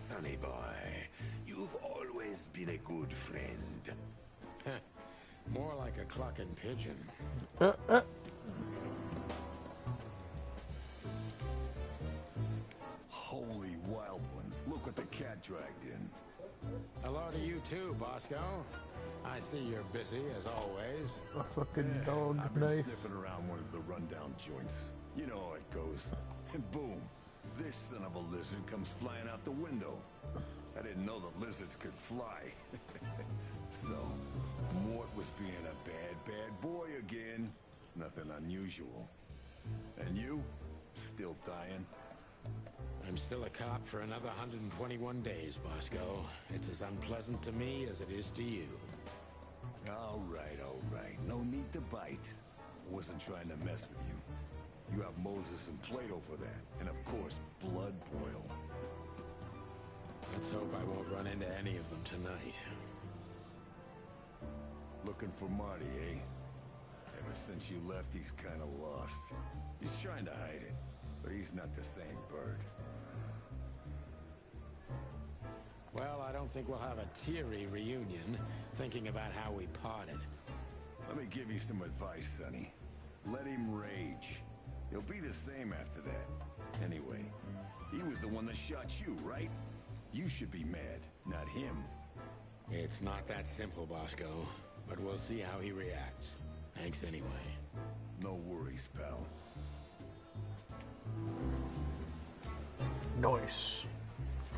Speaker 9: Sonny boy, you've always been a good friend.
Speaker 3: More like a clucking pigeon.
Speaker 6: Holy wild ones, look what the cat dragged in.
Speaker 3: Hello to you too, Bosco. I see you're busy, as always.
Speaker 1: A fucking dog
Speaker 6: I've been
Speaker 1: knife.
Speaker 6: sniffing around one of the rundown joints. You know how it goes. And boom, this son of a lizard comes flying out the window. I didn't know that lizards could fly. So, Mort was being a bad boy again. Nothing unusual. And you? Still dying?
Speaker 3: I'm still a cop for another 121 days, Bosco. It's as unpleasant to me as it is to you.
Speaker 6: All right. No need to bite. Wasn't trying to mess with you. You have Moses and Plato for that. And of course, Blood Boil.
Speaker 3: Let's hope I won't run into any of them tonight.
Speaker 6: Looking for Marty, eh? Ever since you left, he's kinda lost. He's trying to hide it, but he's not the same bird.
Speaker 3: Well, I don't think we'll have a teary reunion, thinking about how we parted.
Speaker 6: Let me give you some advice, Sonny. Let him rage. He'll be the same after that. Anyway, he was the one that shot you, right? You should be mad, not him.
Speaker 3: It's not that simple, Bosco, but we'll see how he reacts. Thanks anyway.
Speaker 6: No worries, pal.
Speaker 1: Nice.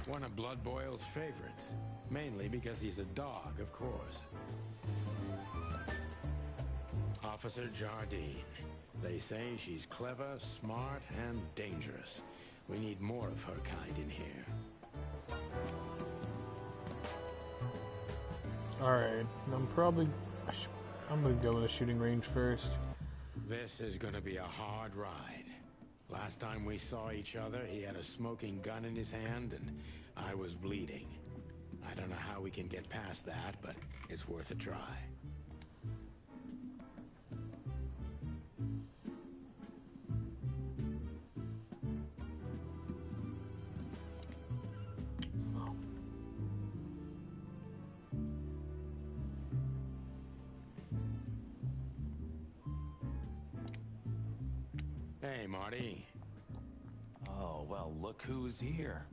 Speaker 3: One of Blood Boil's favorites. Mainly because he's a dog, of course. Officer Jardine. They say she's clever, smart, and dangerous. We need more of her kind in here.
Speaker 1: Alright, I'm probably... I'm gonna go with a shooting range first.
Speaker 3: This is gonna be a hard ride. Last time we saw each other, he had a smoking gun in his hand, and I was bleeding. I don't know how we can get past that, but it's worth a try. Hey, Marty.
Speaker 10: Oh, well, look who's here.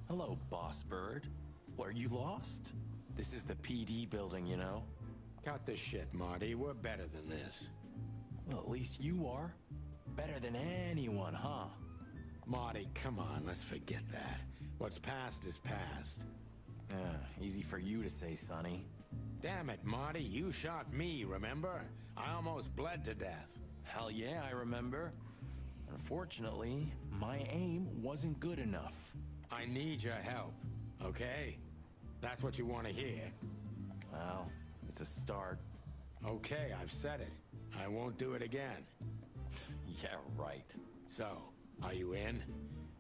Speaker 10: Hello, Boss Bird. What, are you lost? This is the PD building, you know?
Speaker 3: Cut the shit, Marty. We're better than this.
Speaker 10: Well, at least you are. Better than anyone, huh?
Speaker 3: Marty, come on, let's forget that. What's past is past.
Speaker 10: Easy for you to say, Sonny.
Speaker 3: Damn it, Marty, you shot me, remember? I almost bled to death.
Speaker 10: Hell yeah, I remember. Unfortunately, my aim wasn't good enough.
Speaker 3: I need your help, okay? That's what you want to hear.
Speaker 10: Well, it's a start.
Speaker 3: Okay, I've said it. I won't do it again.
Speaker 10: Yeah, right.
Speaker 3: So, are you in?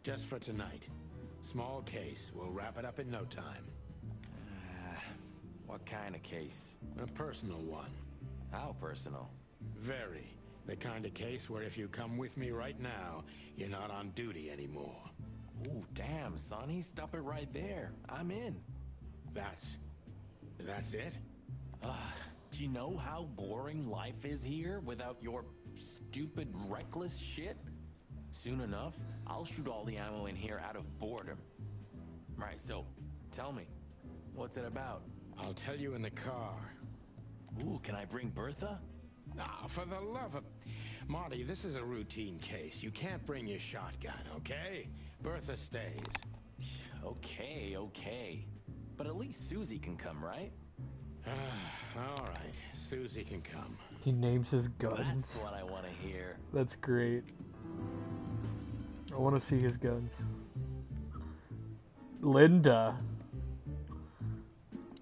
Speaker 3: Just for tonight. Small case. We'll wrap it up in no time.
Speaker 10: What kind of case?
Speaker 3: A personal one.
Speaker 10: How personal?
Speaker 3: Very. The kind of case where if you come with me right now, you're not on duty anymore.
Speaker 10: Ooh, damn, Sonny. Stop it right there. I'm in.
Speaker 3: That's it?
Speaker 10: Do you know how boring life is here without your stupid, reckless shit? Soon enough, I'll shoot all the ammo in here out of boredom. Right, so, tell me, what's it about?
Speaker 3: I'll tell you in the car.
Speaker 10: Ooh, can I bring Bertha?
Speaker 3: Ah, for the love of... Marty, this is a routine case. You can't bring your shotgun, okay? Bertha stays.
Speaker 10: Okay. But at least Susie can come, right?
Speaker 3: All right, Susie can come.
Speaker 1: He names his guns.
Speaker 10: That's what I want to hear.
Speaker 1: That's great. I want to see his guns. Linda.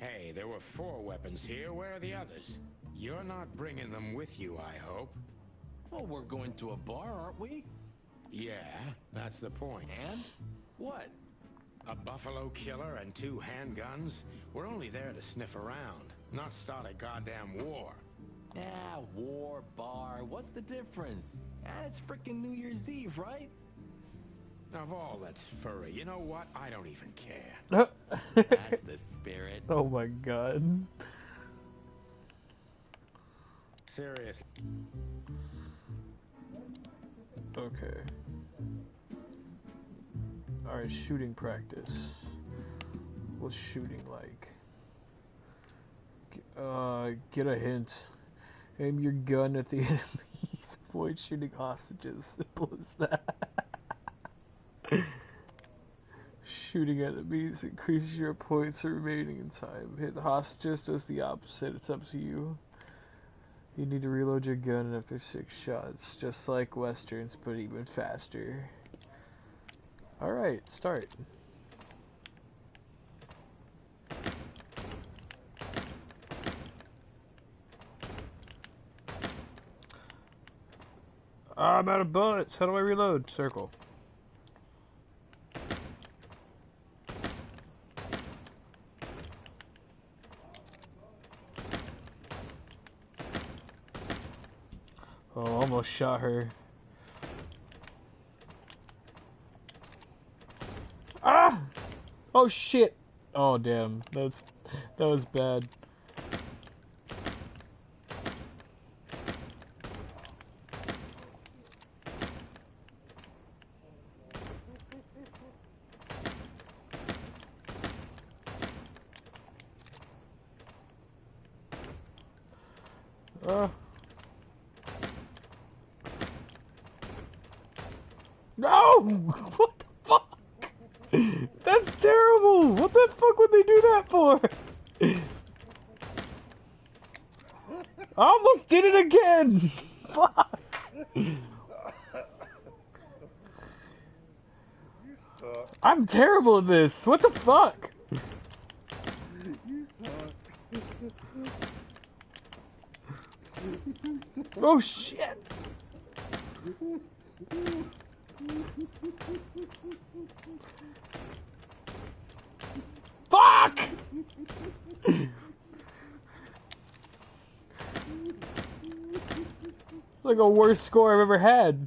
Speaker 3: Hey, there were 4 weapons here. Where are the others? You're not bringing them with you, I hope.
Speaker 10: Well, we're going to a bar, aren't we?
Speaker 3: Yeah, that's the point.
Speaker 10: And? What?
Speaker 3: A buffalo killer and 2 handguns? We're only there to sniff around, not start a goddamn war.
Speaker 10: War, bar, what's the difference? It's frickin' New Year's Eve, right?
Speaker 3: Of all that's furry, you know what? I don't even care.
Speaker 10: That's the spirit.
Speaker 1: Oh my god.
Speaker 3: Seriously.
Speaker 1: Okay. Alright, shooting practice. What's shooting like? Get a hint. Aim your gun at the enemies. Avoid shooting hostages. Simple as that. Shooting enemies increases your points remaining in time. Hit hostages does the opposite. It's up to you. You need to reload your gun after 6 shots, just like westerns, but even faster. Alright, start. I'm out of bullets. How do I reload? Circle. Oh, almost shot her. Ah! Oh shit! Oh damn, that was bad. No! What the fuck? That's terrible! What the fuck would they do that for? I almost did it again! Fuck! I'm terrible at this! What the fuck?
Speaker 2: You suck.
Speaker 1: Oh shit! Fuck! Like a worst score I've ever had.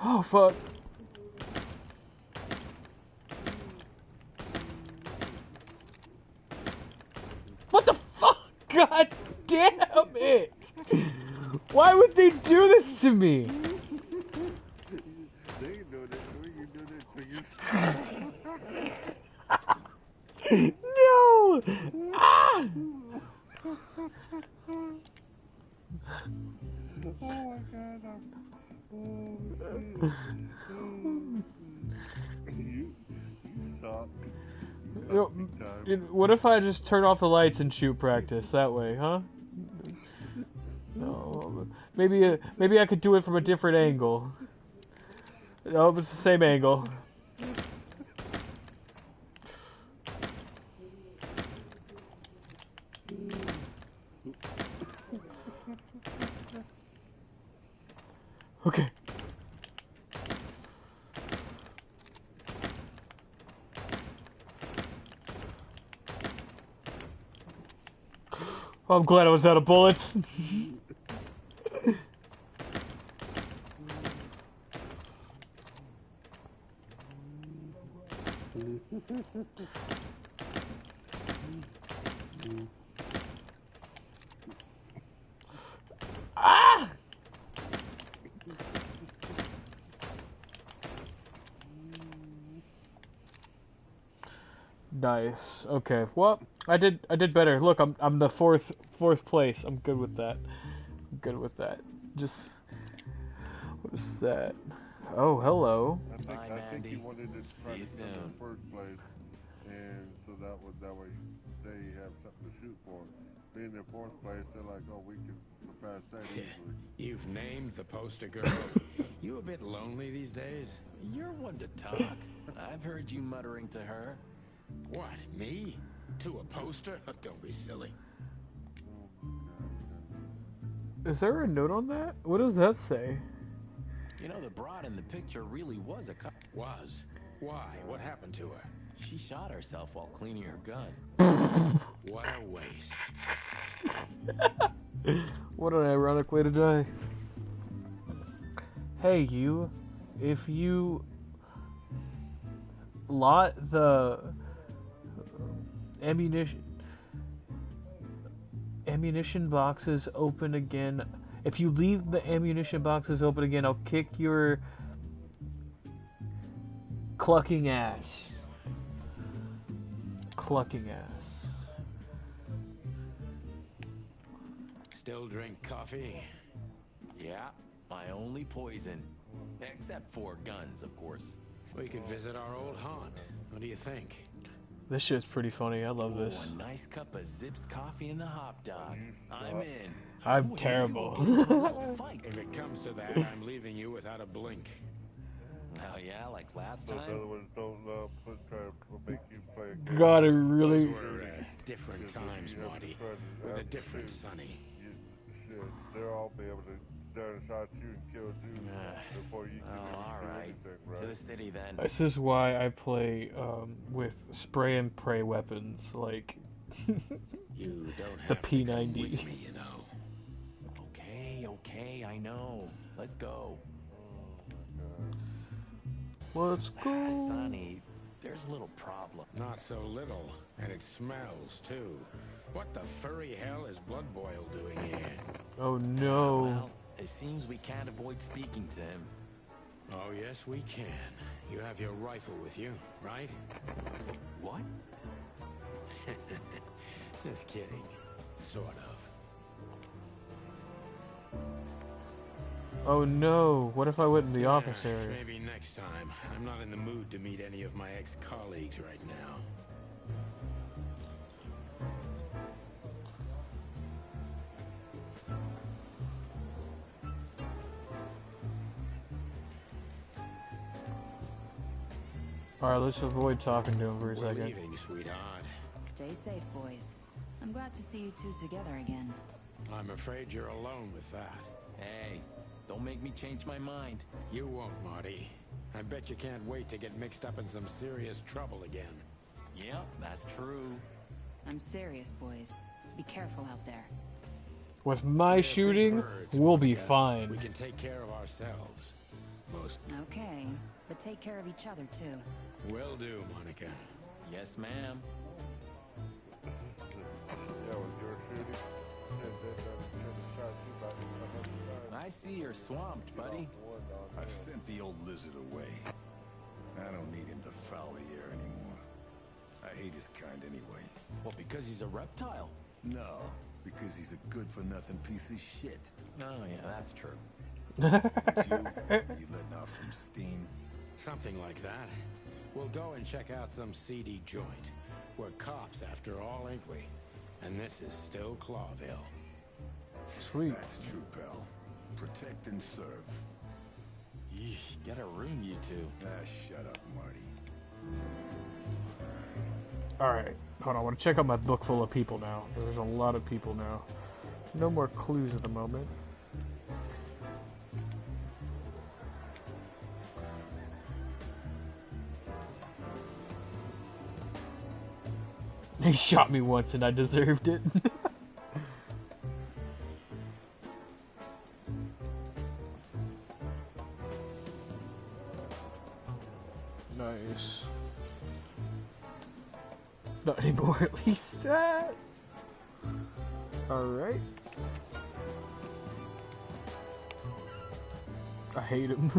Speaker 1: Oh fuck. What the fuck? God damn it! Why would they do this to me?
Speaker 2: They can do this. We can do this for you.
Speaker 1: No! Ah!
Speaker 2: Oh my god. You suck.
Speaker 1: What if I just turn off the lights and shoot practice that way, huh? No, maybe I could do it from a different angle. Oh, it's the same angle. Okay. Oh, I'm glad I was out of bullets. Ah! Nice. Okay. Well, I did better. Look, I'm the fourth place. I'm good with that. I'm good with that. Just what is that? Oh, hello.
Speaker 2: I think he wanted to practice in the first place, and so that way they have something to shoot for. Being in fourth place, they're like, oh, we can surpass that easily.
Speaker 3: You've named the poster girl. You a bit lonely these days?
Speaker 10: You're one to talk. I've heard you muttering to her.
Speaker 3: What, me? To a poster? Don't be silly.
Speaker 1: Is there a note on that? What does that say?
Speaker 10: You know, the broad in the picture really was a cop.
Speaker 3: Was? Why? What happened to her?
Speaker 10: She shot herself while cleaning her gun.
Speaker 3: What a waste.
Speaker 1: What an ironic way to die. Hey, you. If you lot the ammunition boxes open again. If you leave the ammunition boxes open again, I'll kick your clucking ass. Clucking ass.
Speaker 3: Still drink coffee?
Speaker 10: Yeah, my only poison. Except for guns, of course.
Speaker 3: We could visit our old haunt. What do you think?
Speaker 1: This shit's pretty funny. I love this.
Speaker 10: A nice cup of Zips coffee in the hop dog. I'm in.
Speaker 1: I'm terrible.
Speaker 3: If it comes to that, I'm leaving you without a blink.
Speaker 10: Oh yeah, like last
Speaker 2: Those
Speaker 10: time?
Speaker 2: other ones don't try to make you play a game.
Speaker 1: God, it really...
Speaker 3: Those were different times, Marty. With a different Sonny.
Speaker 2: They'll all be able to shot you and killed you before you can do
Speaker 10: alright.
Speaker 2: anything, right?
Speaker 10: To the city then.
Speaker 1: This is why I play with spray and pray weapons, like
Speaker 3: You don't
Speaker 1: the
Speaker 3: have to
Speaker 1: P90.
Speaker 3: come with me, you know.
Speaker 10: Okay, I know. Let's go.
Speaker 1: Let's go.
Speaker 10: Sonny, there's a little problem.
Speaker 3: Not so little, and it smells too. What the furry hell is Blood Boil doing here?
Speaker 1: Oh no.
Speaker 10: Well, it seems we can't avoid speaking to him.
Speaker 3: Oh yes, we can. You have your rifle with you, right?
Speaker 10: What?
Speaker 3: Just kidding. Sort of.
Speaker 1: Oh no. What if I went in the office area?
Speaker 3: Maybe next time. I'm not in the mood to meet any of my ex-colleagues right now.
Speaker 1: Alright, let's avoid talking to him for a
Speaker 3: We're
Speaker 1: second.
Speaker 3: leaving, sweetheart.
Speaker 8: Stay safe, boys. I'm glad to see you two together again.
Speaker 3: I'm afraid you're alone with that.
Speaker 10: Hey, don't make me change my mind.
Speaker 3: You won't, Marty. I bet you can't wait to get mixed up in some serious trouble again.
Speaker 10: Yep, that's true.
Speaker 8: I'm serious, boys. Be careful out there.
Speaker 1: With my
Speaker 3: We're
Speaker 1: shooting,
Speaker 3: big birds,
Speaker 1: we'll be
Speaker 3: Monica.
Speaker 1: fine.
Speaker 3: We can take care of ourselves. Most
Speaker 8: Okay, but take care of each other, too.
Speaker 3: will do, Monica.
Speaker 10: Yes, ma'am.
Speaker 2: Yeah, with your shooting. Should've shot you about 100 times.
Speaker 10: I see you're swamped, buddy.
Speaker 2: One on
Speaker 6: I've
Speaker 2: him.
Speaker 6: sent the old lizard away. I don't need him to foul the air anymore. I hate his kind anyway.
Speaker 10: Well, because he's a reptile.
Speaker 6: No, because he's a good-for-nothing piece of shit.
Speaker 10: Oh, yeah, that's true.
Speaker 6: But you letting off some steam?
Speaker 3: Something like that. We'll go and check out some seedy joint. We're cops after all, ain't we? And this is still Clawville.
Speaker 1: Sweet.
Speaker 6: That's true, pal. Protect and serve.
Speaker 10: Yeesh, get a room, you two.
Speaker 6: Ah, shut up, Marty.
Speaker 1: Alright, hold on. I want to check out my book full of people now. There's a lot of people now. No more clues at the moment. He shot me once and I deserved it. Nice. Not anymore, at least. Alright. I hate him.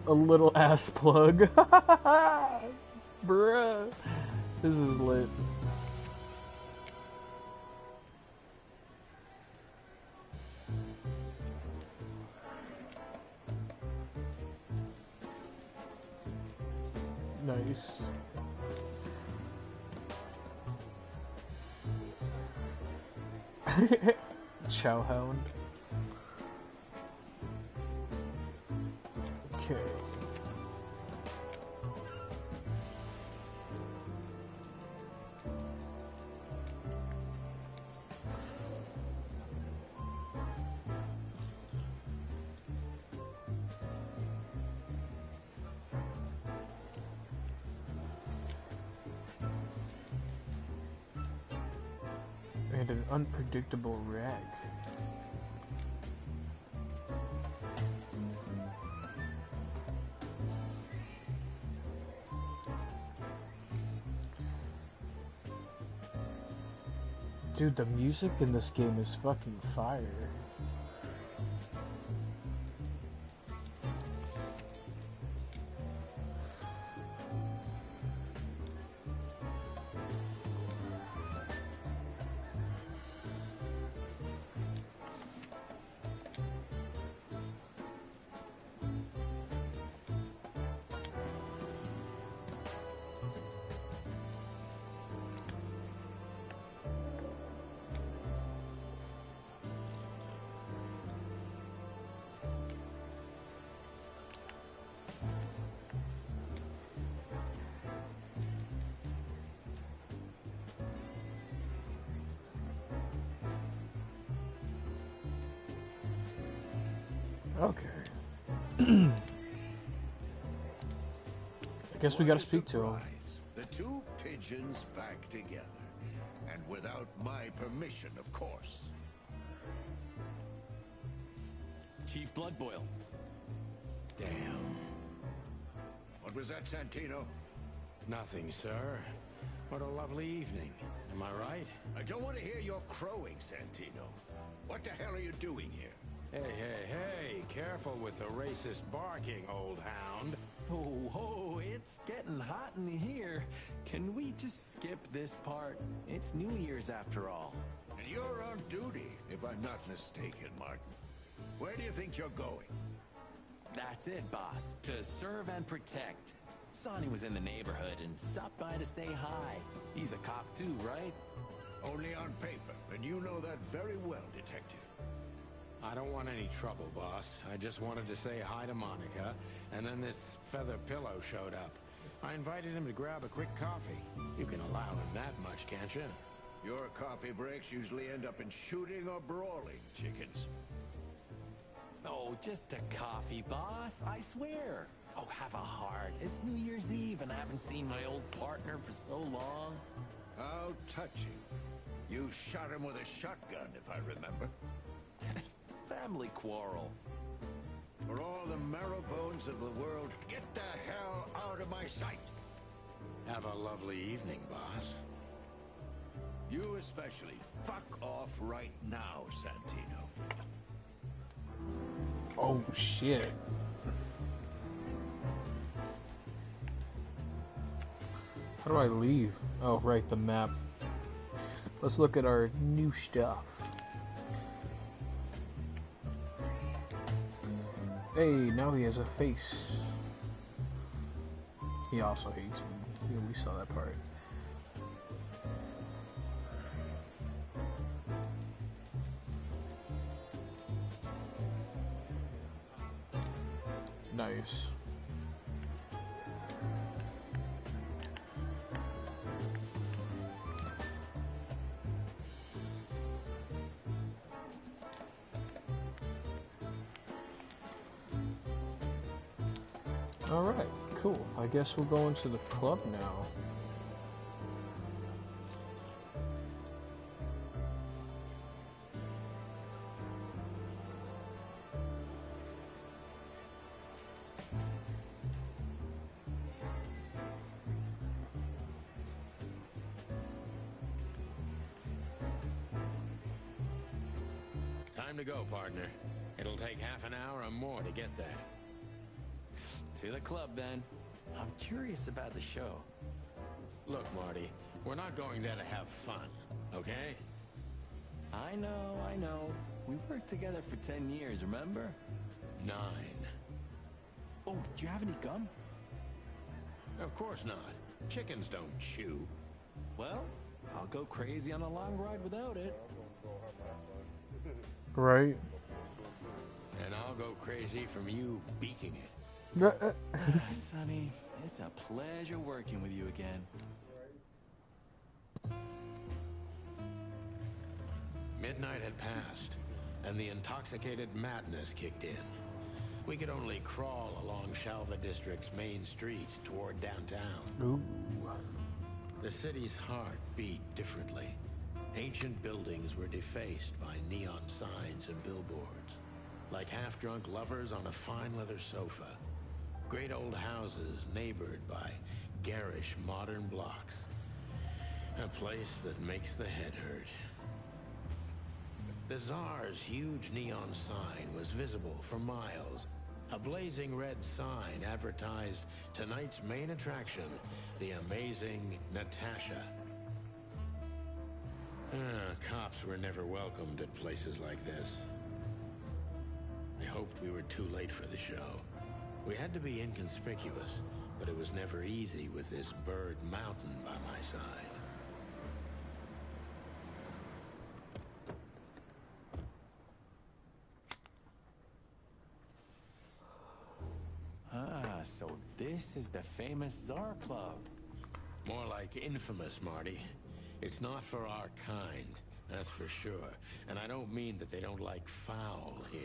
Speaker 1: A little ass plug. Bruh. This is lit. Nice. Chowhound. Okay. And an unpredictable rag. Dude, the music in this game is fucking fire. Okay. I guess we gotta speak to him.
Speaker 9: The two pigeons back together. And without my permission, of course.
Speaker 10: Chief Bloodboil.
Speaker 3: Damn.
Speaker 9: What was that, Santino?
Speaker 3: Nothing, sir. What a lovely evening. Am I right?
Speaker 9: I don't want to hear your crowing, Santino. What the hell are you doing here?
Speaker 3: Hey, hey, hey, careful with the racist barking, old hound.
Speaker 10: Oh, it's getting hot in here. Can we just skip this part? It's New Year's after all.
Speaker 9: And you're on duty, if I'm not mistaken, Martin. Where do you think you're going?
Speaker 10: That's it, boss. To serve and protect. Sonny was in the neighborhood and stopped by to say hi. He's a cop too, right?
Speaker 9: Only on paper, and you know that very well, Detective.
Speaker 3: I don't want any trouble, boss. I just wanted to say hi to Monica, and then this feather pillow showed up. I invited him to grab a quick coffee. You can allow him that much, can't you?
Speaker 7: Your coffee breaks usually end up in shooting or brawling, chickens.
Speaker 10: Oh, just a coffee, boss. I swear. Oh, have a heart. It's New Year's Eve, and I haven't seen my old partner for so long.
Speaker 7: How touching. You shot him with a shotgun, if I remember.
Speaker 10: Family quarrel.
Speaker 7: For all the marrow bones of the world, get the hell out of my sight!
Speaker 3: Have a lovely evening, boss.
Speaker 7: You especially. Fuck off right now, Santino.
Speaker 1: Oh, shit. How do I leave? Oh, right, the map. Let's look at our new stuff. Hey, now he has a face. He also hates me. Yeah, we saw that part. Nice. Alright, cool. I guess we'll go into the club now.
Speaker 3: Time to go, partner. It'll take half an hour or more to get there.
Speaker 10: To the club, then. I'm curious about the show.
Speaker 3: Look, Marty, we're not going there to have fun, okay?
Speaker 10: I know. We worked together for 10 years, remember?
Speaker 3: 9.
Speaker 10: Oh, do you have any gum?
Speaker 3: Of course not. Chickens don't chew.
Speaker 10: Well, I'll go crazy on a long ride without it.
Speaker 1: Right.
Speaker 3: And I'll go crazy from you beaking it.
Speaker 10: Sonny, it's a pleasure working with you again.
Speaker 3: Midnight had passed, and the intoxicated madness kicked in. We could only crawl along Shalva District's main street toward downtown.
Speaker 1: Ooh.
Speaker 3: The city's heart beat differently. Ancient buildings were defaced by neon signs and billboards, like half-drunk lovers on a fine leather sofa. Great old houses neighbored by garish modern blocks. A place that makes the head hurt. The Tsar's huge neon sign was visible for miles. A blazing red sign advertised tonight's main attraction, the amazing Natasha. Cops were never welcomed at places like this. I hoped we were too late for the show. We had to be inconspicuous, but it was never easy with this bird mountain by my side.
Speaker 10: So this is the famous Tsar Club.
Speaker 3: More like infamous, Marty. It's not for our kind, that's for sure. And I don't mean that they don't like fowl here.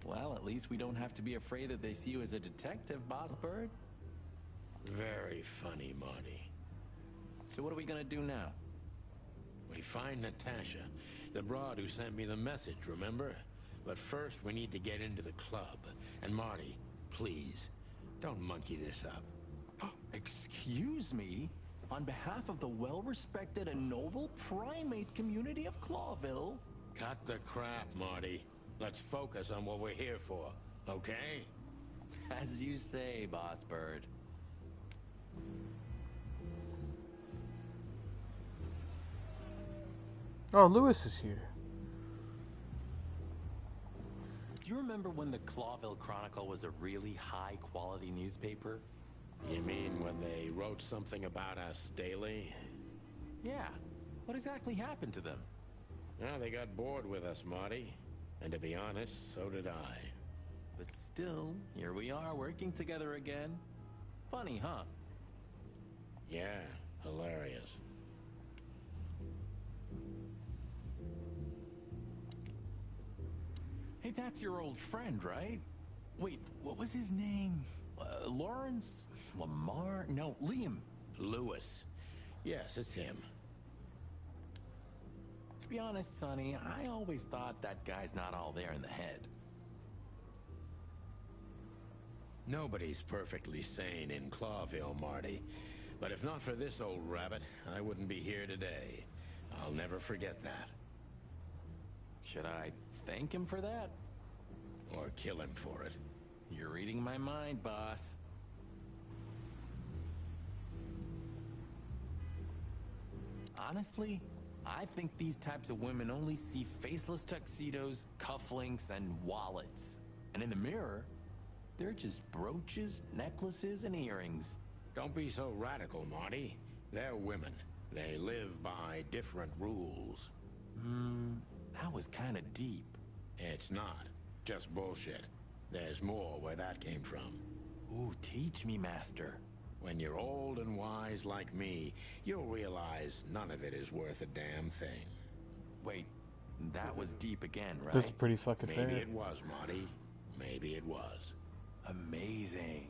Speaker 10: Well, at least we don't have to be afraid that they see you as a detective, Boss Bird.
Speaker 3: Very funny, Marty.
Speaker 10: So what are we gonna do now?
Speaker 3: We find Natasha, the broad who sent me the message, remember? But first we need to get into the club. And Marty, please, don't monkey this up.
Speaker 10: Excuse me? On behalf of the well-respected and noble primate community of Clawville?
Speaker 3: Cut the crap, Marty. Let's focus on what we're here for, okay?
Speaker 10: As you say, Boss Bird.
Speaker 1: Oh, Lewis is here.
Speaker 10: Do you remember when the Clawville Chronicle was a really high-quality newspaper?
Speaker 3: You mean when they wrote something about us daily?
Speaker 10: Yeah. What exactly happened to them?
Speaker 3: Well, they got bored with us, Marty. And to be honest, so did I.
Speaker 10: But still, here we are working together again. Funny, huh?
Speaker 3: Yeah, hilarious.
Speaker 10: Hey, that's your old friend, right? Wait, what was his name? Lawrence? Lamar? No, Liam.
Speaker 3: Lewis. Yes, it's him.
Speaker 10: To be honest, Sonny, I always thought that guy's not all there in the head.
Speaker 3: Nobody's perfectly sane in Clawville, Marty. But if not for this old rabbit, I wouldn't be here today. I'll never forget that.
Speaker 10: Should I thank him for that?
Speaker 3: Or kill him for it.
Speaker 10: You're reading my mind, boss. Honestly, I think these types of women only see faceless tuxedos, cufflinks, and wallets. And in the mirror, they're just brooches, necklaces, and earrings.
Speaker 3: Don't be so radical, Marty. They're women. They live by different rules.
Speaker 10: That was kind of deep.
Speaker 3: It's not. Just bullshit. There's more where that came from.
Speaker 10: Ooh, teach me, master.
Speaker 3: When you're old and wise like me, you'll realize none of it is worth a damn thing.
Speaker 10: Wait, that was deep again, right?
Speaker 1: That's pretty fucking fair.
Speaker 3: Maybe it was, Marty. Maybe it was.
Speaker 10: Amazing.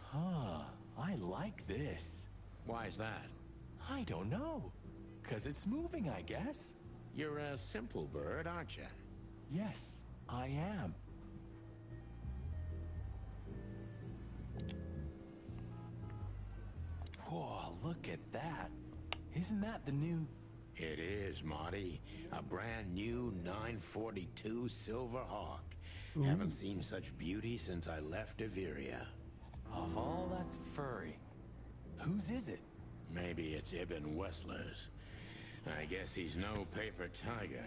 Speaker 10: Huh, I like this.
Speaker 3: Why is that?
Speaker 10: I don't know. 'Cause it's moving, I guess.
Speaker 3: You're a simple bird, aren't you?
Speaker 10: Yes, I am. Whoa, look at that. Isn't that the new...
Speaker 3: It is, Marty. A brand new 942 Silver Hawk. Haven't seen such beauty since I left Iveria.
Speaker 10: Of all that's furry, whose is it?
Speaker 3: Maybe it's Ibn Wessler's. I guess he's no paper tiger.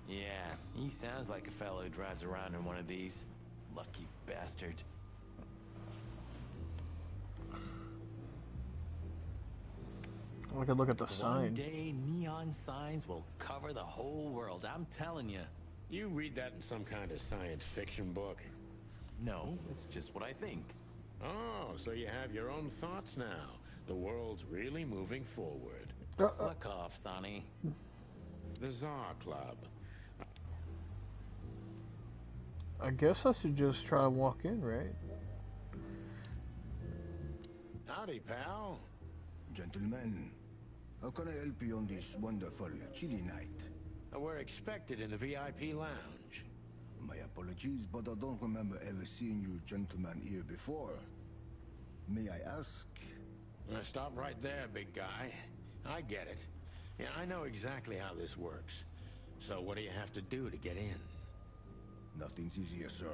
Speaker 10: Yeah, he sounds like a fellow who drives around in one of these. Lucky bastard.
Speaker 1: I could look at the
Speaker 10: One
Speaker 1: sign.
Speaker 10: day, neon signs will cover the whole world, I'm telling you.
Speaker 3: You read that in some kind of science fiction book?
Speaker 10: No, it's just what I think.
Speaker 3: Oh, so you have your own thoughts now. The world's really moving forward.
Speaker 10: Fuck off, Sonny.
Speaker 3: The Czar Club.
Speaker 1: I guess I should just try and walk in, right?
Speaker 3: Howdy, pal.
Speaker 6: Gentlemen, how can I help you on this wonderful, chilly night?
Speaker 3: We're expected in the VIP lounge.
Speaker 6: My apologies, but I don't remember ever seeing you gentlemen here before. May I ask?
Speaker 3: Stop right there, big guy. I get it. Yeah, I know exactly how this works. So what do you have to do to get in?
Speaker 6: Nothing's easier, sir.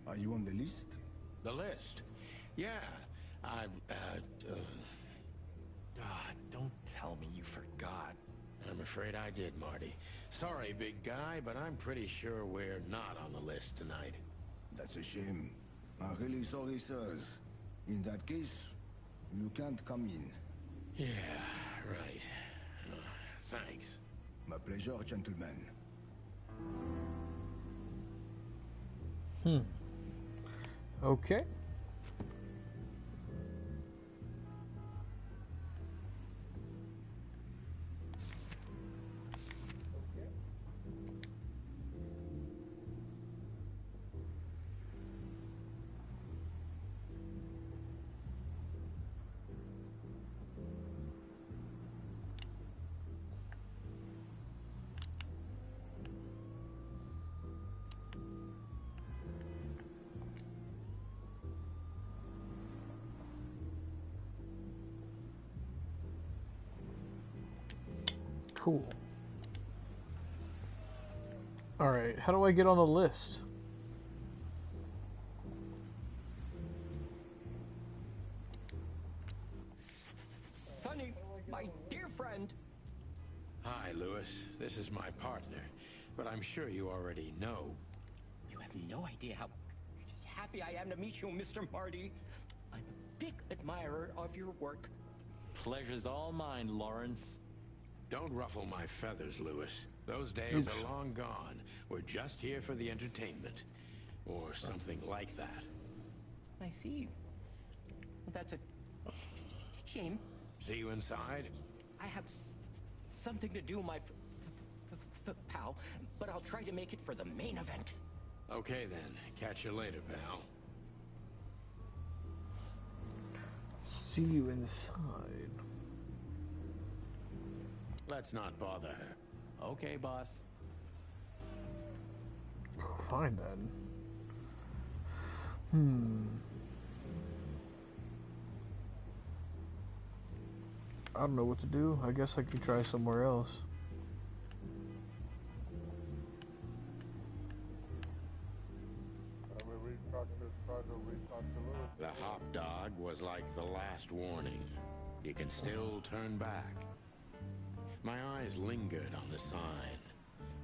Speaker 6: Are you on the list?
Speaker 3: The list? Yeah,
Speaker 10: Don't tell me you forgot.
Speaker 3: I'm afraid I did, Marty. Sorry, big guy, but I'm pretty sure we're not on the list tonight.
Speaker 6: That's a shame. I'm really sorry, sirs. In that case, you can't come in.
Speaker 3: Yeah, right. Thanks.
Speaker 6: My pleasure, gentlemen.
Speaker 1: Okay. Cool. Alright, how do I get on the list?
Speaker 11: Sonny, my dear friend.
Speaker 3: Hi, Lewis. This is my partner. but I'm sure you already know.
Speaker 11: You have no idea how happy I am to meet you, Mr. Marty. I'm a big admirer of your work.
Speaker 10: Pleasure's all mine, Lawrence.
Speaker 3: Don't ruffle my feathers, Lewis. Those days are long gone. We're just here for the entertainment. Or something like that.
Speaker 11: I see. That's a shame.
Speaker 3: See you inside?
Speaker 11: I have something to do, my pal, but I'll try to make it for the main event.
Speaker 3: Okay then. Catch you later, pal.
Speaker 1: See you inside.
Speaker 3: Let's not bother her.
Speaker 10: Okay, boss.
Speaker 1: Fine then. I don't know what to do. I guess I could try somewhere else.
Speaker 3: The hop dog was like the last warning. You can still turn back. My eyes lingered on the sign.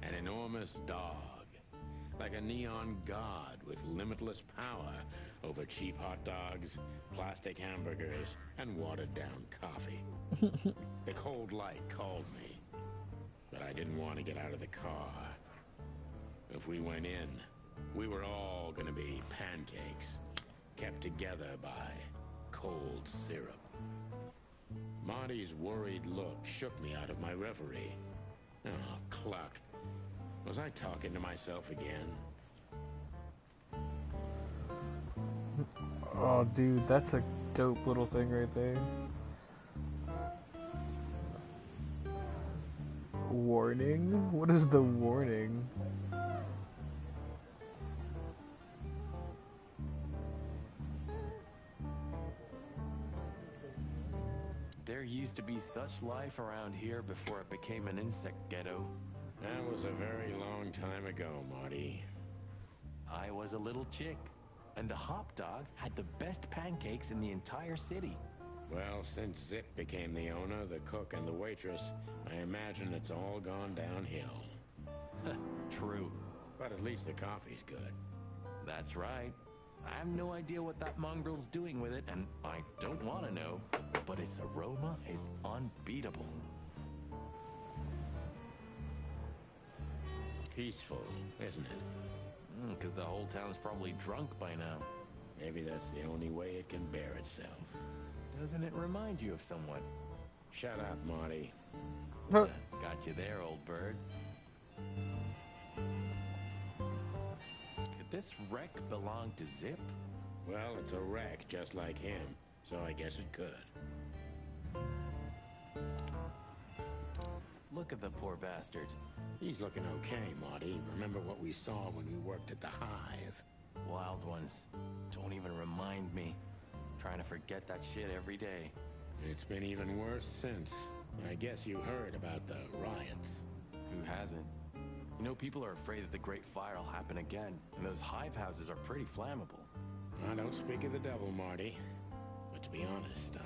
Speaker 3: An enormous dog. Like a neon god with limitless power over cheap hot dogs, plastic hamburgers, and watered-down coffee. The cold light called me, but I didn't want to get out of the car. If we went in, we were all gonna be pancakes, kept together by cold syrup. Marty's worried look shook me out of my reverie. Oh, cluck. Was I talking to myself again?
Speaker 1: Oh, dude, that's a dope little thing right there. Warning? What is the warning?
Speaker 10: There used to be such life around here before it became an insect ghetto.
Speaker 3: That was a very long time ago, Marty.
Speaker 10: I was a little chick, and the hop dog had the best pancakes in the entire city.
Speaker 3: Well, since Zip became the owner, the cook, and the waitress, I imagine it's all gone downhill.
Speaker 10: True.
Speaker 3: But at least the coffee's good.
Speaker 10: That's right. I have no idea what that mongrel's doing with it, and I don't want to know, but its aroma is unbeatable.
Speaker 3: Peaceful, isn't it?
Speaker 10: Because the whole town's probably drunk by now.
Speaker 3: Maybe that's the only way it can bear itself.
Speaker 10: Doesn't it remind you of someone?
Speaker 3: Shut up, Marty.
Speaker 10: Got you there, old bird. Could this wreck belong to Zip?
Speaker 3: Well, it's a wreck just like him, so I guess it could.
Speaker 10: Look at the poor bastard.
Speaker 3: He's looking okay, Marty. Remember what we saw when we worked at the hive?
Speaker 10: Wild ones. Don't even remind me. Trying to forget that shit every day.
Speaker 3: It's been even worse since. I guess you heard about the riots.
Speaker 10: Who hasn't? You know, people are afraid that the Great Fire will happen again, and those hive houses are pretty flammable.
Speaker 3: I don't speak of the devil, Marty. But to be honest,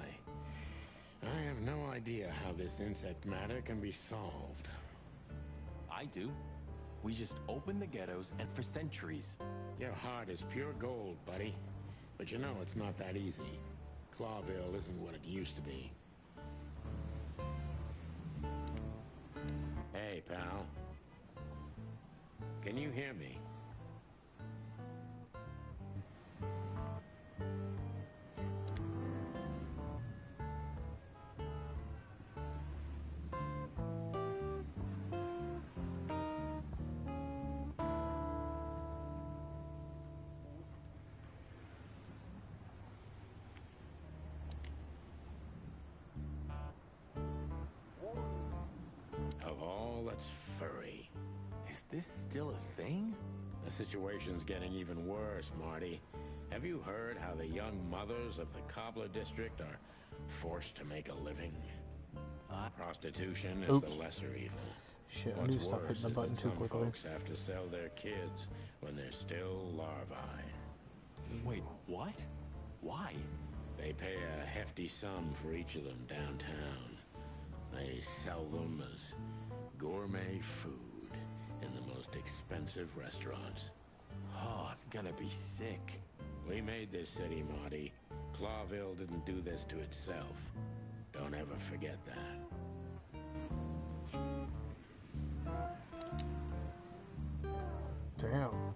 Speaker 3: I have no idea how this insect matter can be solved.
Speaker 10: I do. We just open the ghettos, and for centuries.
Speaker 3: Your heart is pure gold, buddy. But you know it's not that easy. Clawville isn't what it used to be. Hey, pal. Can you hear me? Of all that's furry.
Speaker 10: Is this still a thing?
Speaker 3: The situation's getting even worse, Marty. Have you heard how the young mothers of the Cobbler District are forced to make a living? Prostitution is the lesser evil.
Speaker 1: Shit, I
Speaker 3: What's
Speaker 1: need to stop
Speaker 3: worse
Speaker 1: hitting the
Speaker 3: is
Speaker 1: button
Speaker 3: that
Speaker 1: too
Speaker 3: some
Speaker 1: quickly.
Speaker 3: folks have to sell their kids when they're still larvae.
Speaker 10: Wait, what? Why?
Speaker 3: They pay a hefty sum for each of them downtown. They sell them as gourmet food in the most expensive restaurants.
Speaker 10: Oh, I'm gonna be sick.
Speaker 3: We made this city, Marty. Clawville didn't do this to itself. Don't ever forget that.
Speaker 1: Damn.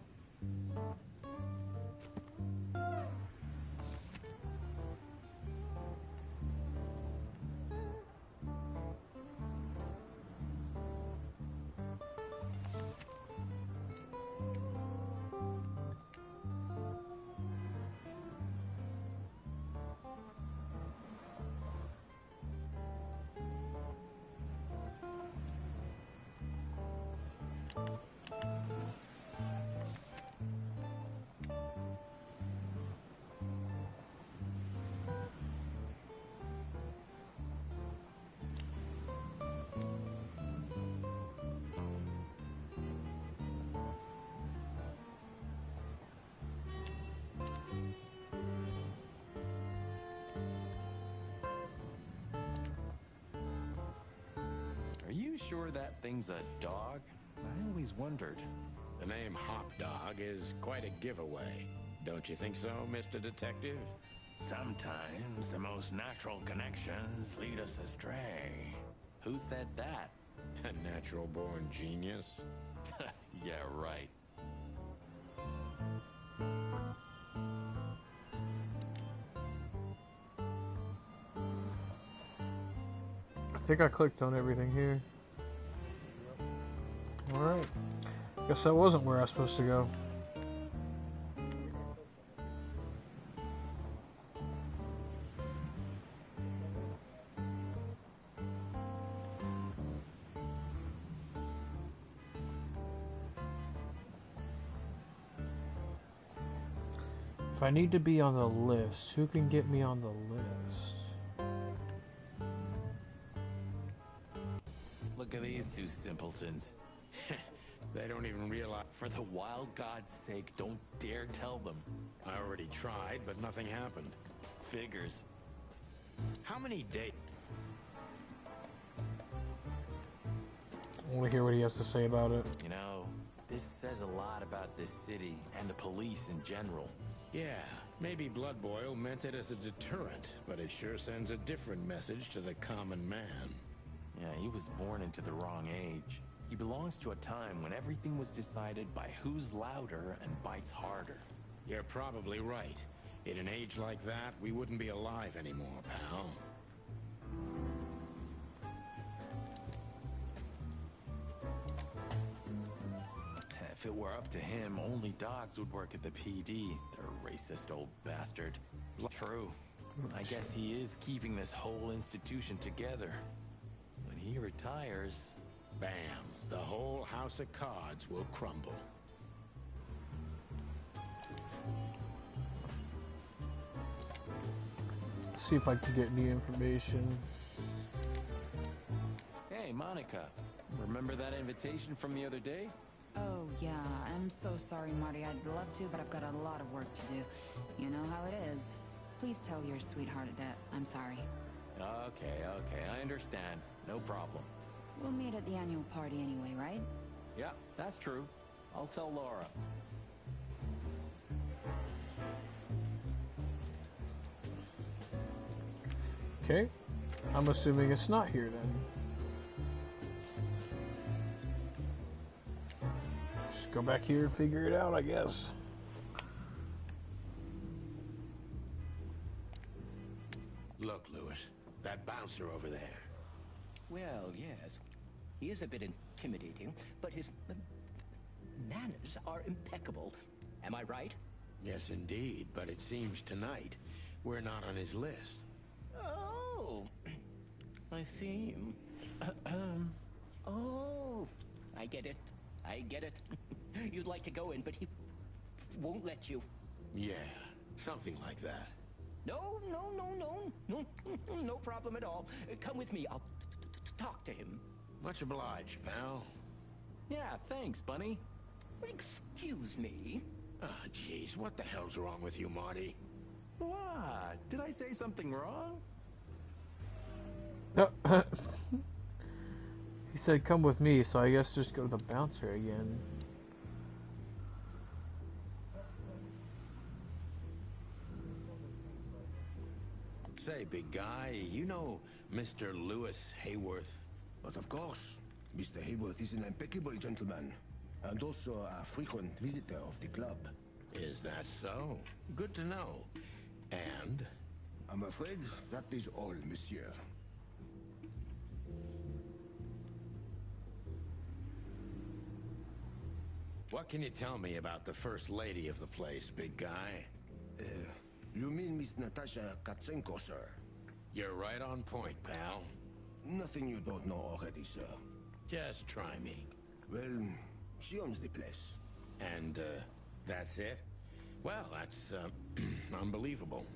Speaker 10: Are you sure that thing's a dog? I always wondered.
Speaker 3: The name Hop Dog is quite a giveaway. Don't you think so, Mr. Detective?
Speaker 7: Sometimes the most natural connections lead us astray.
Speaker 10: Who said that?
Speaker 3: A natural-born genius?
Speaker 10: Yeah, right.
Speaker 1: I think I clicked on everything here. Alright. Guess that wasn't where I was supposed to go. If I need to be on the list, who can get me on the list?
Speaker 10: Look at these two simpletons.
Speaker 3: They don't even realize.
Speaker 10: For the wild God's sake, don't dare tell them.
Speaker 3: I already tried, but nothing happened.
Speaker 10: Figures.
Speaker 3: How many days?
Speaker 1: I want to hear what he has to say about it.
Speaker 10: You know, this says a lot about this city and the police in general.
Speaker 3: Yeah, maybe Blood Boil meant it as a deterrent, but it sure sends a different message to the common man.
Speaker 10: Yeah, he was born into the wrong age. He belongs to a time when everything was decided by who's louder and bites harder.
Speaker 3: You're probably right. In an age like that, we wouldn't be alive anymore, pal.
Speaker 10: If it were up to him, only dogs would work at the PD. The racist old bastard. True. I guess he is keeping this whole institution together. When he retires...
Speaker 3: Bam. The whole house of cards will crumble.
Speaker 1: Let's see if I can get any information.
Speaker 10: Hey, Monica. Remember that invitation from the other day?
Speaker 8: Oh, yeah. I'm so sorry, Marty. I'd love to, but I've got a lot of work to do. You know how it is. Please tell your sweetheart that I'm sorry.
Speaker 10: Okay, I understand. No problem.
Speaker 8: We'll meet at the annual party anyway, right?
Speaker 10: Yeah, that's true. I'll tell Laura.
Speaker 1: Okay. I'm assuming it's not here then. Just go back here and figure it out, I guess.
Speaker 3: Look, Lewis, that bouncer over there.
Speaker 11: Well, yes. He is a bit intimidating, but his manners are impeccable. Am I right?
Speaker 3: Yes, indeed, but it seems tonight we're not on his list.
Speaker 11: Oh, I see. Oh, I get it. I get it. You'd like to go in, but he won't let you.
Speaker 3: Yeah, something like that.
Speaker 11: No, no problem at all. Come with me. I'll talk to him.
Speaker 3: Much obliged, pal.
Speaker 10: Yeah, thanks, Bunny.
Speaker 11: Excuse me.
Speaker 3: Ah, jeez, what the hell's wrong with you, Marty?
Speaker 10: What? Did I say something wrong?
Speaker 1: He said come with me, so I guess just go to the bouncer again.
Speaker 3: Say, big guy, you know Mr. Lewis Hayworth?
Speaker 12: But of course, Mr. Hayworth is an impeccable gentleman, and also a frequent visitor of the club.
Speaker 3: Is that so? Good to know. And?
Speaker 12: I'm afraid that is all, monsieur.
Speaker 3: What can you tell me about the first lady of the place, big guy?
Speaker 12: You mean Miss Natasha Katsenko, sir?
Speaker 3: You're right on point, pal.
Speaker 12: Nothing you don't know already, sir.
Speaker 3: Just try me.
Speaker 12: Well, she owns the place.
Speaker 3: And, that's it? Well, that's, unbelievable.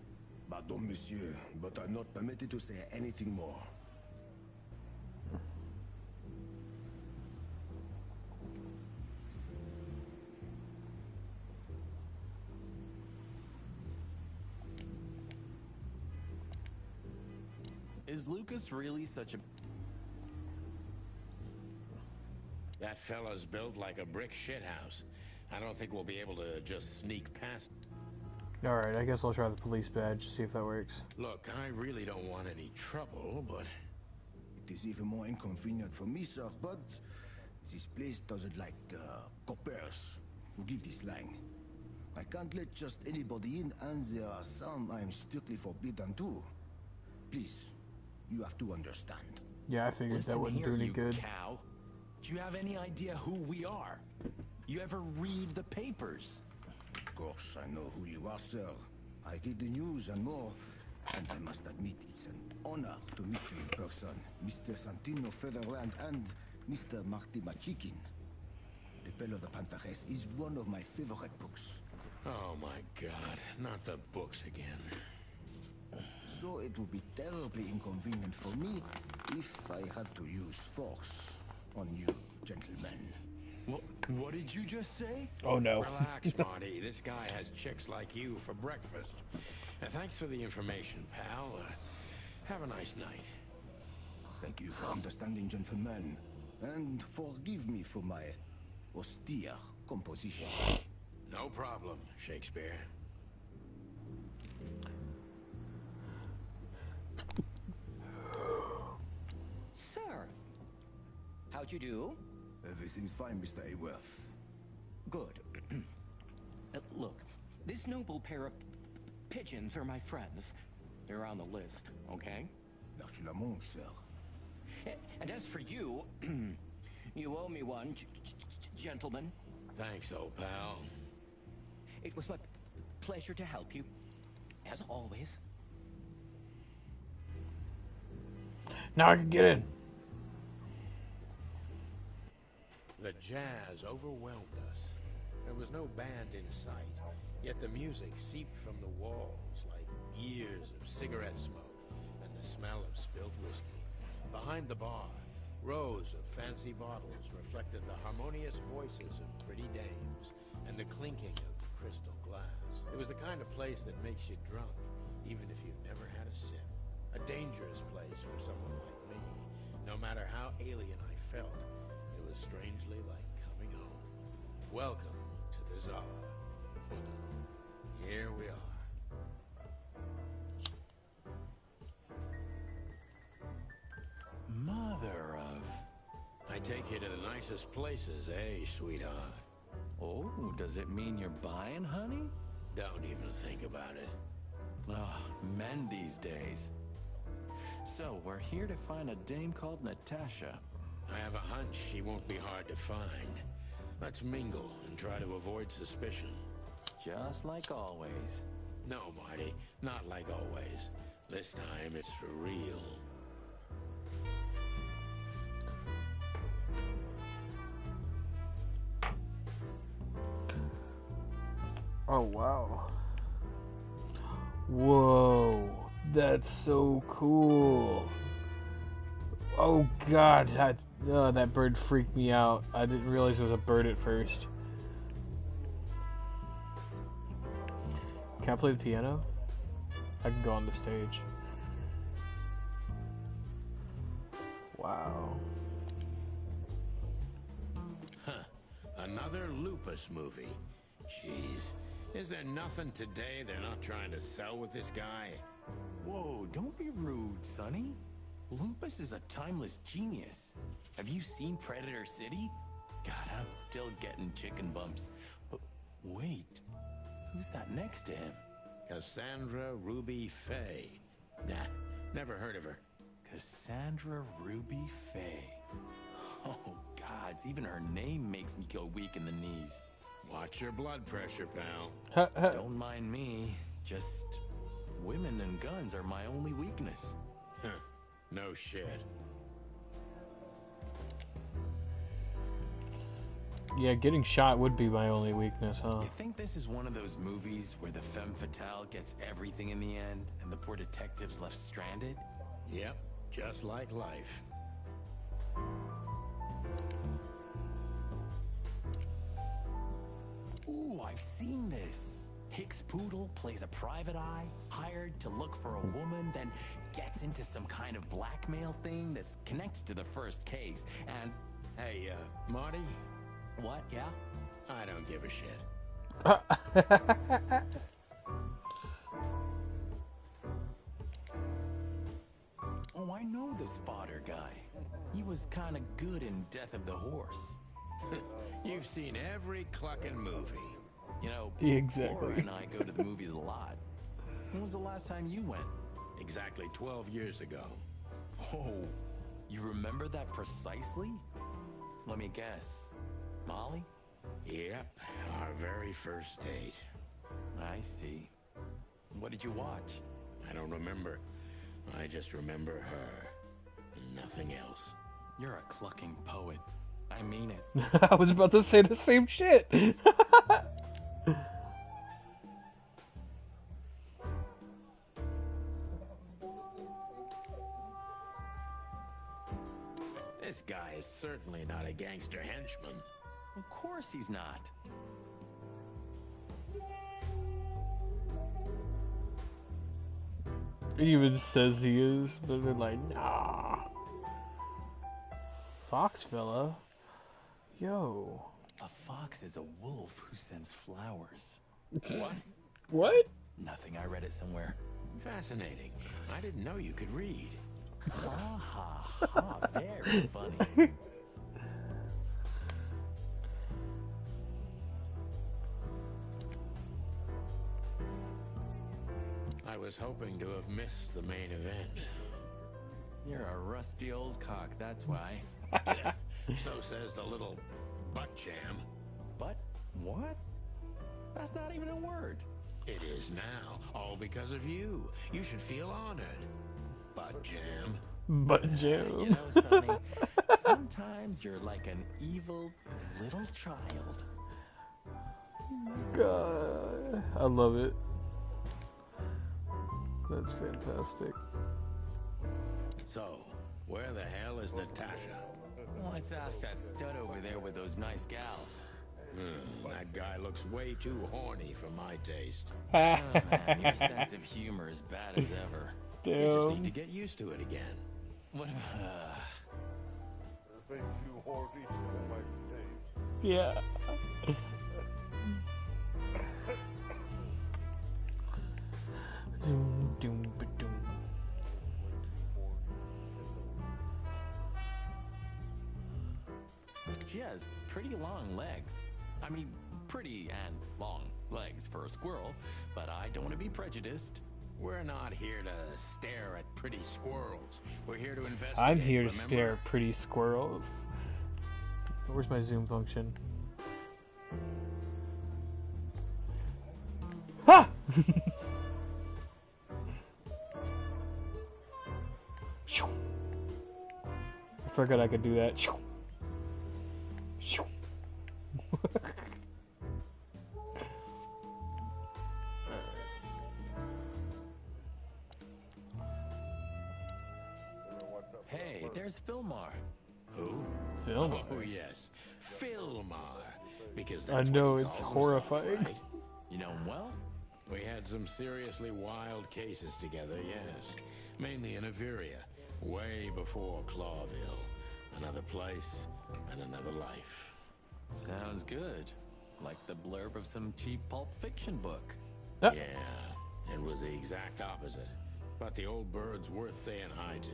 Speaker 12: Pardon, monsieur, but I'm not permitted to say anything more.
Speaker 10: Is Lucas really such a...
Speaker 3: That fella's built like a brick shithouse. I don't think we'll be able to just sneak past.
Speaker 1: Alright, I guess I'll try the police badge, see if that works.
Speaker 3: Look, I really don't want any trouble, but...
Speaker 12: It is even more inconvenient for me, sir, but this place doesn't like, coppers. Forgive this slang. I can't let just anybody in, and there are some I'm strictly forbidden to. Please, you have to understand.
Speaker 1: Yeah, I figured that wouldn't do any good.
Speaker 10: Cow. Do you have any idea who we are? You ever read the papers?
Speaker 12: Of course, I know who you are, sir. I read the news and more, and I must admit it's an honor to meet you in person, Mr. Santino Featherland and Mr. Marty Machikin. The Bell of the Pantheress is one of my favorite books.
Speaker 3: Oh my god, not the books again.
Speaker 12: So it would be terribly inconvenient for me if I had to use force on you, gentlemen.
Speaker 10: What did you just say?
Speaker 1: Oh no.
Speaker 3: Relax, Marty. This guy has chicks like you for breakfast. Thanks for the information, pal. Have a nice night.
Speaker 12: Thank you for understanding, gentlemen. And forgive me for my austere composition.
Speaker 3: No problem, Shakespeare.
Speaker 11: Sir, how'd you do?
Speaker 12: Everything's fine, Mr. Hayworth.
Speaker 11: Good. Look, this noble pair of pigeons are my friends. They're on the list, okay?
Speaker 12: L'archulamont, sir.
Speaker 11: And as for you, you owe me one, gentlemen.
Speaker 3: Thanks, old pal.
Speaker 11: It was my pleasure to help you, as always.
Speaker 1: Now I can get in.
Speaker 3: The jazz overwhelmed us. There was no band in sight, yet the music seeped from the walls like years of cigarette smoke and the smell of spilled whiskey. Behind the bar, rows of fancy bottles reflected the harmonious voices of pretty dames and the clinking of crystal glass. It was the kind of place that makes you drunk, even if you've never had a sip. A dangerous place for someone like me. No matter how alien I felt, it was strangely like coming home. Welcome to the Czar. Here we are.
Speaker 10: Mother of...
Speaker 3: I take you to the nicest places, eh, sweetheart?
Speaker 10: Oh, does it mean you're buying, honey?
Speaker 3: Don't even think about it.
Speaker 10: Oh, men these days. So, we're here to find a dame called Natasha.
Speaker 3: I have a hunch she won't be hard to find. Let's mingle and try to avoid suspicion.
Speaker 10: Just like always.
Speaker 3: No, Marty, not like always. This time it's for real.
Speaker 1: Oh wow. Whoa. That's so cool. Oh god, that bird freaked me out. I didn't realize it was a bird at first. Can I play the piano? I can go on the stage. Wow.
Speaker 3: Another Lupus movie. Jeez. Is there nothing today they're not trying to sell with this guy?
Speaker 10: Whoa, don't be rude, Sonny. Lupus is a timeless genius. Have you seen Predator City? God, I'm still getting chicken bumps. But wait, who's that next to him?
Speaker 3: Cassandra Ruby Faye. Nah, never heard of her.
Speaker 10: Cassandra Ruby Faye. Oh, gods, even her name makes me go weak in the knees.
Speaker 3: Watch your blood pressure, pal.
Speaker 10: Don't mind me. Just women and guns are my only weakness.
Speaker 3: No shit.
Speaker 1: Yeah, getting shot would be my only weakness, huh?
Speaker 10: You think this is one of those movies where the femme fatale gets everything in the end and the poor detective's left stranded?
Speaker 3: Yep, just like life.
Speaker 10: Ooh, I've seen this. Hicks Poodle plays a private eye, hired to look for a woman, then gets into some kind of blackmail thing that's connected to the first case, and...
Speaker 3: Hey, Marty?
Speaker 10: What, yeah?
Speaker 3: I don't give a shit.
Speaker 10: Oh, I know this fodder guy. He was kind of good in Death of the Horse.
Speaker 3: You've seen every clucking movie.
Speaker 10: You know,
Speaker 1: exactly.
Speaker 10: Laura and I go to the movies a lot. When was the last time you went?
Speaker 3: Exactly 12 years ago.
Speaker 10: Oh, you remember that precisely? Let me guess. Molly?
Speaker 3: Yep, our very first date.
Speaker 10: I see. What did you watch?
Speaker 3: I don't remember. I just remember her. And nothing else.
Speaker 10: You're a clucking poet. I mean it.
Speaker 1: I was about to say the same shit.
Speaker 3: This guy is certainly not a gangster henchman.
Speaker 10: Of course he's not.
Speaker 1: He even says he is, but they're like, nah. Fox fella? Yo.
Speaker 10: A fox is a wolf who sends flowers.
Speaker 3: What?
Speaker 1: What?
Speaker 10: Nothing, I read it somewhere.
Speaker 3: Fascinating. I didn't know you could read.
Speaker 10: Ha ha ha, very funny.
Speaker 3: I was hoping to have missed the main event.
Speaker 10: You're a rusty old cock, that's why.
Speaker 3: So says the little butt jam.
Speaker 10: But what? That's not even a word.
Speaker 3: It is now, all because of you. You should feel honored. Butt jam.
Speaker 1: Butt jam.
Speaker 10: You know, Sonny, sometimes you're like an evil little child.
Speaker 1: God, I love it. That's fantastic.
Speaker 3: So, where the hell is Natasha?
Speaker 10: Let's ask that stud over there with those nice gals.
Speaker 3: That guy looks way too horny for my taste.
Speaker 10: Oh, man, your sense of humor is bad as ever.
Speaker 3: You just need to get used to it again.
Speaker 10: What if...
Speaker 2: It makes you horny for my taste.
Speaker 1: Yeah. Doom, doom, ba-doom.
Speaker 10: She has pretty long legs. I mean, pretty and long legs for a squirrel, but I don't want to be prejudiced.
Speaker 3: We're not here to stare at pretty squirrels. We're here to investigate.
Speaker 1: I'm here to
Speaker 3: remember?
Speaker 1: stare at pretty squirrels. Where's my zoom function? Ha! I forgot I could do that.
Speaker 10: Hey, there's Filmar.
Speaker 3: Who?
Speaker 1: Filmar?
Speaker 3: Oh, yes. Filmar. Because
Speaker 1: I
Speaker 3: that's
Speaker 1: know,
Speaker 3: what he
Speaker 1: it's
Speaker 3: calls
Speaker 1: horrifying.
Speaker 3: himself, right?
Speaker 10: You know him well?
Speaker 3: We had some seriously wild cases together, yes. Mainly in Averia, way before Clawville. Another place and another life.
Speaker 10: Sounds good. Like the blurb of some cheap Pulp Fiction book.
Speaker 1: Yep.
Speaker 3: Yeah, it was the exact opposite. But the old bird's worth saying hi to.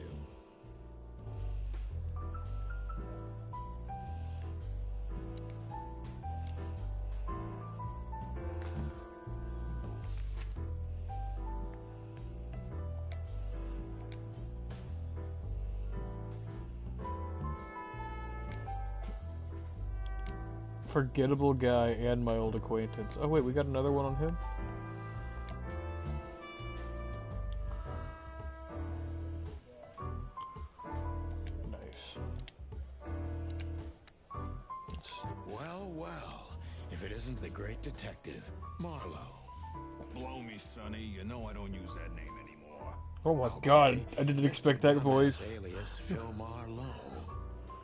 Speaker 1: Forgettable guy and my old acquaintance. Oh wait, we got another one on him? Nice.
Speaker 3: Well, well, if it isn't the great detective, Marlowe.
Speaker 6: Blow me, Sonny. You know I don't use that name anymore.
Speaker 1: Oh my god, I didn't expect that voice.
Speaker 3: Alias Phil Marlowe.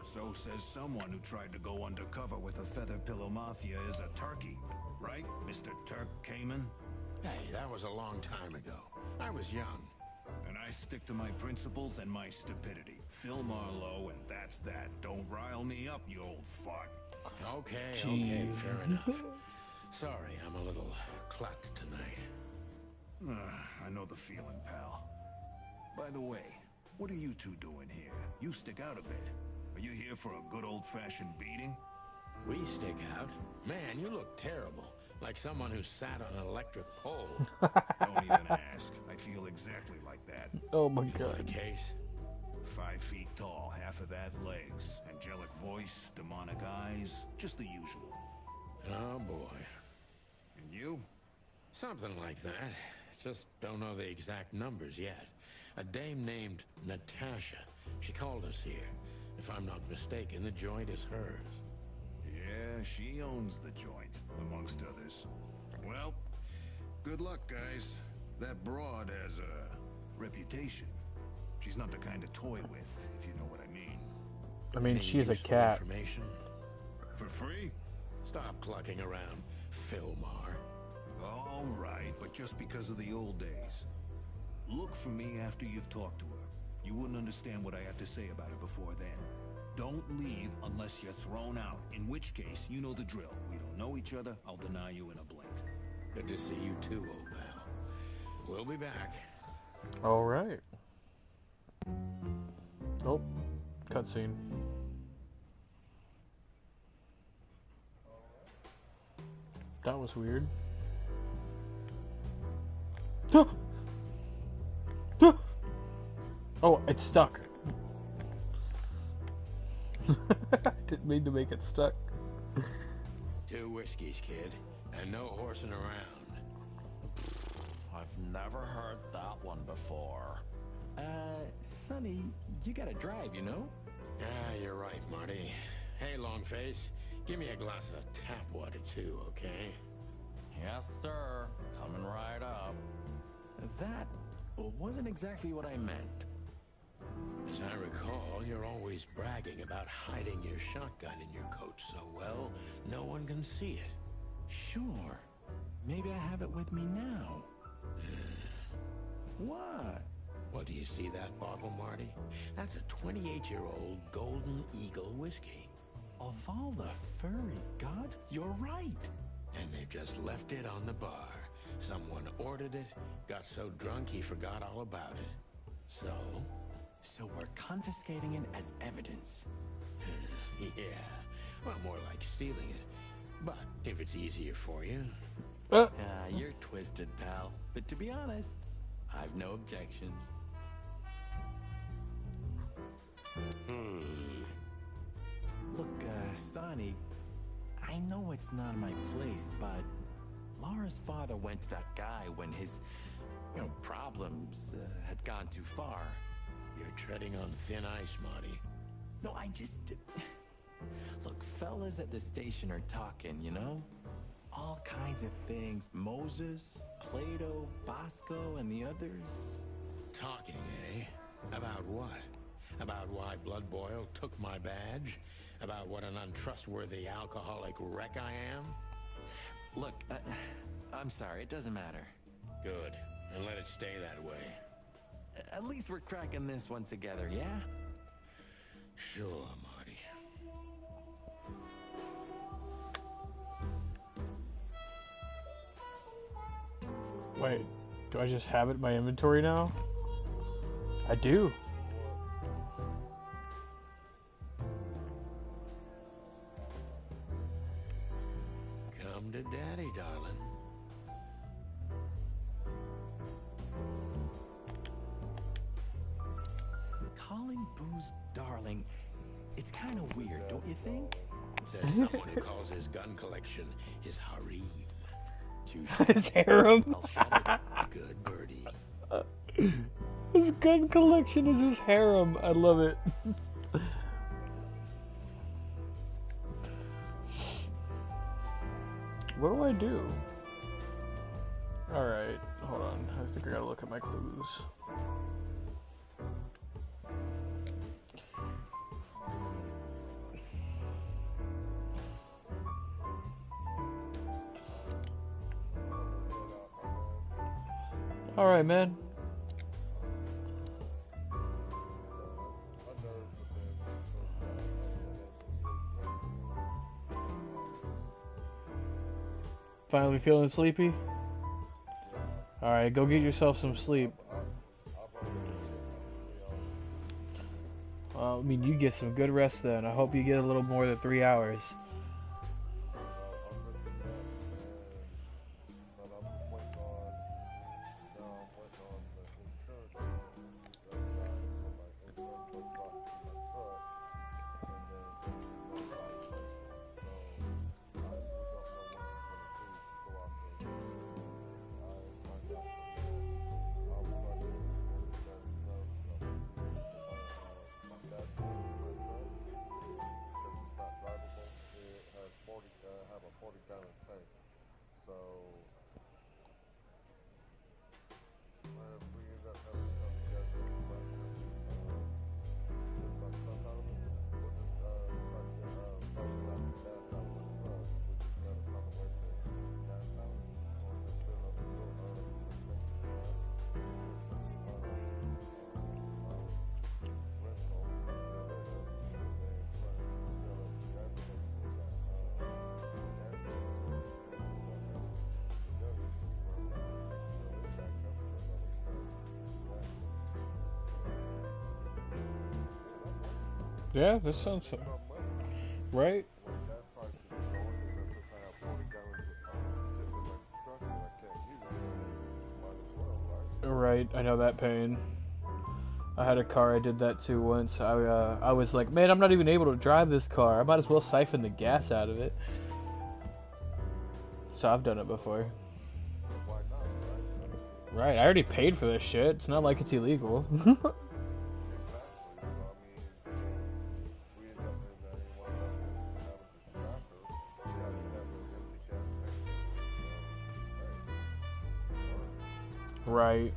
Speaker 6: So says someone who tried to go undercover with the Feather Pillow Mafia is a turkey. Right, Mr. Turk Cayman?
Speaker 3: Hey, that was a long time ago. I was young.
Speaker 6: And I stick to my principles and my stupidity. Phil Marlowe, and that's that. Don't rile me up, you old fart.
Speaker 3: Okay,
Speaker 1: Jeez.
Speaker 3: fair enough. Sorry, I'm a little clucked tonight.
Speaker 6: I know the feeling, pal. By the way, what are you two doing here? You stick out a bit. Are you here for a good old-fashioned beating?
Speaker 3: We stick out? Man, you look terrible. Like someone who sat on an electric pole.
Speaker 6: Don't even ask. I feel exactly like that.
Speaker 1: Oh my
Speaker 3: You
Speaker 1: god.
Speaker 3: got a case?
Speaker 6: 5 feet tall, half of that legs. Angelic voice, demonic eyes. Just the usual.
Speaker 3: Oh boy.
Speaker 6: And you?
Speaker 3: Something like that. Just don't know the exact numbers yet. A dame named Natasha. She called us here. If I'm not mistaken, the joint is hers.
Speaker 6: Yeah, she owns the joint, amongst others. Well, good luck, guys. That broad has a reputation. She's not the kind to toy with, if you know what I mean.
Speaker 1: I mean,
Speaker 3: Any
Speaker 1: she is a
Speaker 3: useful
Speaker 1: cat.
Speaker 3: Information?
Speaker 6: For free?
Speaker 3: Stop clucking around, Philmar.
Speaker 6: All right, but just because of the old days. Look for me after you've talked to her. You wouldn't understand what I have to say about her before then. Don't leave unless you're thrown out, in which case, you know the drill. We don't know each other, I'll deny you in a blink.
Speaker 3: Good to see you too, old pal. We'll be back.
Speaker 1: Alright. Oh, cutscene. That was weird. Oh, it's stuck. Didn't mean to make it stuck.
Speaker 3: 2 whiskeys, kid, and no horsing around.
Speaker 10: I've never heard that one before. Sonny, you gotta drive, you know?
Speaker 3: Yeah, you're right, Marty. Hey, Longface, give me a glass of tap water too, okay?
Speaker 10: Yes, sir. Coming right up. That wasn't exactly what I meant.
Speaker 3: As I recall, you're always bragging about hiding your shotgun in your coat so well, no one can see it.
Speaker 10: Sure. Maybe I have it with me now. What?
Speaker 3: Well, do you see that bottle, Marty? That's a 28-year-old Golden Eagle whiskey.
Speaker 10: Of all the furry gods, you're right.
Speaker 3: And they've just left it on the bar. Someone ordered it, got so drunk he forgot all about it.
Speaker 10: So we're confiscating it as evidence.
Speaker 3: Yeah, well, more like stealing it. But if it's easier for you.
Speaker 10: You're twisted, pal. But to be honest, I've no objections. Look, Sonny, I know it's not my place, but Laura's father went to that guy when his, problems had gone too far.
Speaker 3: You're treading on thin ice, Marty.
Speaker 10: No, I just... Look, fellas at the station are talking, you know? All kinds of things. Moses, Plato, Bosco, and the others.
Speaker 3: Talking, eh? About what? About why Blood Boil took my badge? About what an untrustworthy alcoholic wreck I am?
Speaker 10: Look, I'm sorry, it doesn't matter.
Speaker 3: Good, and let it stay that way.
Speaker 10: At least we're cracking this one together, yeah?
Speaker 3: Sure, Marty.
Speaker 1: Wait, do I just have it in my inventory now? I do.
Speaker 3: Come to daddy, darling.
Speaker 10: Calling booze darling, it's kind of weird, don't you think?
Speaker 3: Says someone who calls his gun collection his harem.
Speaker 1: His harem?
Speaker 3: I'll shut it. Good birdie.
Speaker 1: His gun collection is his harem. I love it. What do I do? Alright, hold on. I think I gotta look at my clues. Alright, man. Finally feeling sleepy? Alright, go get yourself some sleep. I mean, you get some good rest then. I hope you get a little more than 3 hours. Yeah, this sounds so. Right? Right, I know that pain. I had a car, I did that too once. I was like, man, I'm not even able to drive this car. I might as well siphon the gas out of it. So I've done it before. Right, I already paid for this shit. It's not like it's illegal. Right.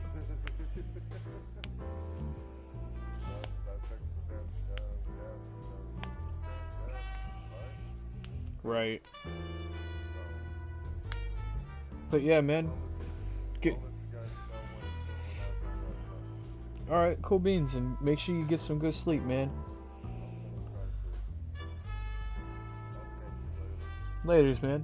Speaker 1: Right. But yeah, man. Alright, cool beans, and make sure you get some good sleep, man. Laters, man.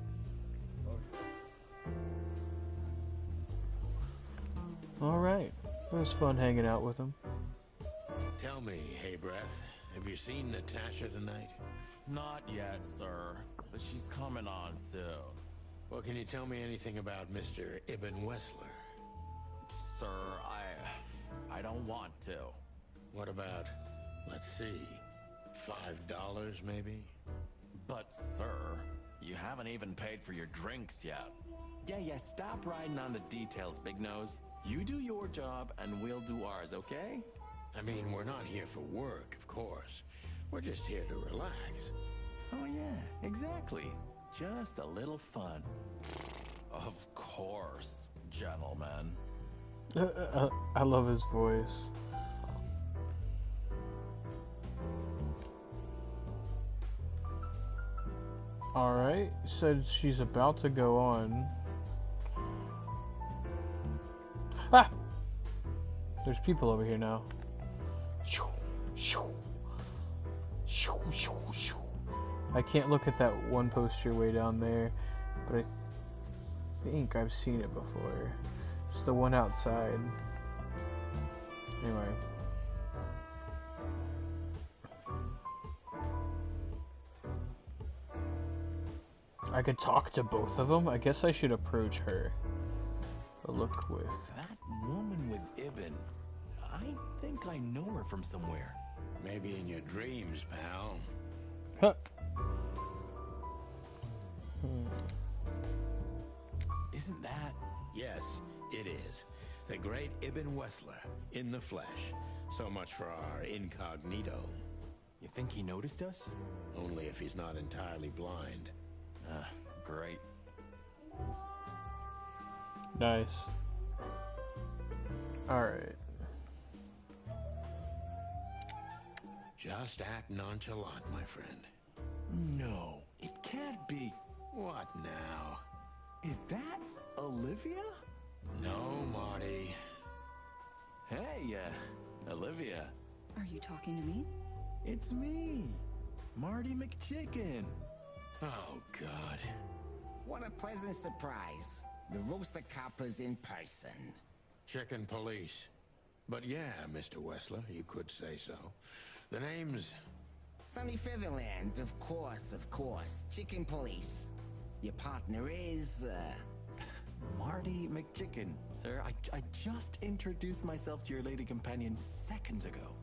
Speaker 1: Alright. It was fun hanging out with him.
Speaker 3: Tell me, hey Breath, have you seen Natasha tonight?
Speaker 10: Not yet, sir. But she's coming on soon.
Speaker 3: Well, can you tell me anything about Mr. Ibn Wessler?
Speaker 10: Sir, I don't want to.
Speaker 3: What about, let's see, $5 maybe?
Speaker 10: But, sir, you haven't even paid for your drinks yet. Yeah, stop riding on the details, Big Nose. You do your job, and we'll do ours, okay?
Speaker 3: I mean, we're not here for work, of course. We're just here to relax.
Speaker 10: Oh, yeah, exactly. Just a little fun. Of course, gentlemen.
Speaker 1: I love his voice. Alright, said she's about to go on. Ah! There's people over here now. I can't look at that one poster way down there, but I think I've seen it before. It's the one outside. Anyway. I could talk to both of them. I guess I should approach her. Look with
Speaker 10: that woman with Ibn. I think I know her from somewhere.
Speaker 3: Maybe in your dreams, pal.
Speaker 1: Huh.
Speaker 10: Isn't that?
Speaker 3: Yes, it is. The great Ibn Wessler, in the flesh. So much for our incognito.
Speaker 10: You think he noticed us?
Speaker 3: Only if he's not entirely blind.
Speaker 10: Great.
Speaker 1: Nice. Alright.
Speaker 3: Just act nonchalant, my friend.
Speaker 10: No, it can't be.
Speaker 3: What now?
Speaker 10: Is that Olivia?
Speaker 3: No, Marty.
Speaker 10: Hey, Olivia.
Speaker 13: Are you talking to me?
Speaker 10: It's me, Marty McChicken.
Speaker 3: Oh, God.
Speaker 11: What a pleasant surprise. The Rooster Copper's in person.
Speaker 3: Chicken police. But yeah, Mr. Wessler, you could say so. The name's...
Speaker 11: Sunny Featherland, of course, of course. Chicken police. Your partner is,
Speaker 10: Marty McChicken. Sir, I just introduced myself to your lady companion seconds ago.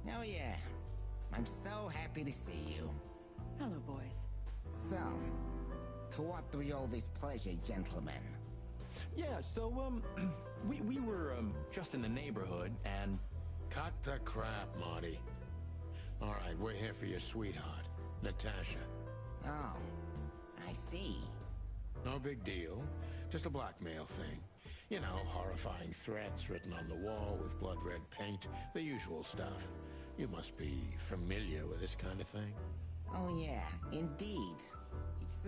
Speaker 11: Oh, yeah. I'm so happy to see you.
Speaker 13: Hello, boys.
Speaker 11: So, to what do we owe this pleasure, gentlemen?
Speaker 10: Yeah, so, we were, just in the neighborhood, and...
Speaker 3: Cut the crap, Marty. All right, we're here for your sweetheart, Natasha.
Speaker 11: Oh, I see.
Speaker 3: No big deal. Just a blackmail thing. You know, horrifying threats written on the wall with blood-red paint. The usual stuff. You must be familiar with this kind of thing.
Speaker 11: Oh, yeah, indeed. It's,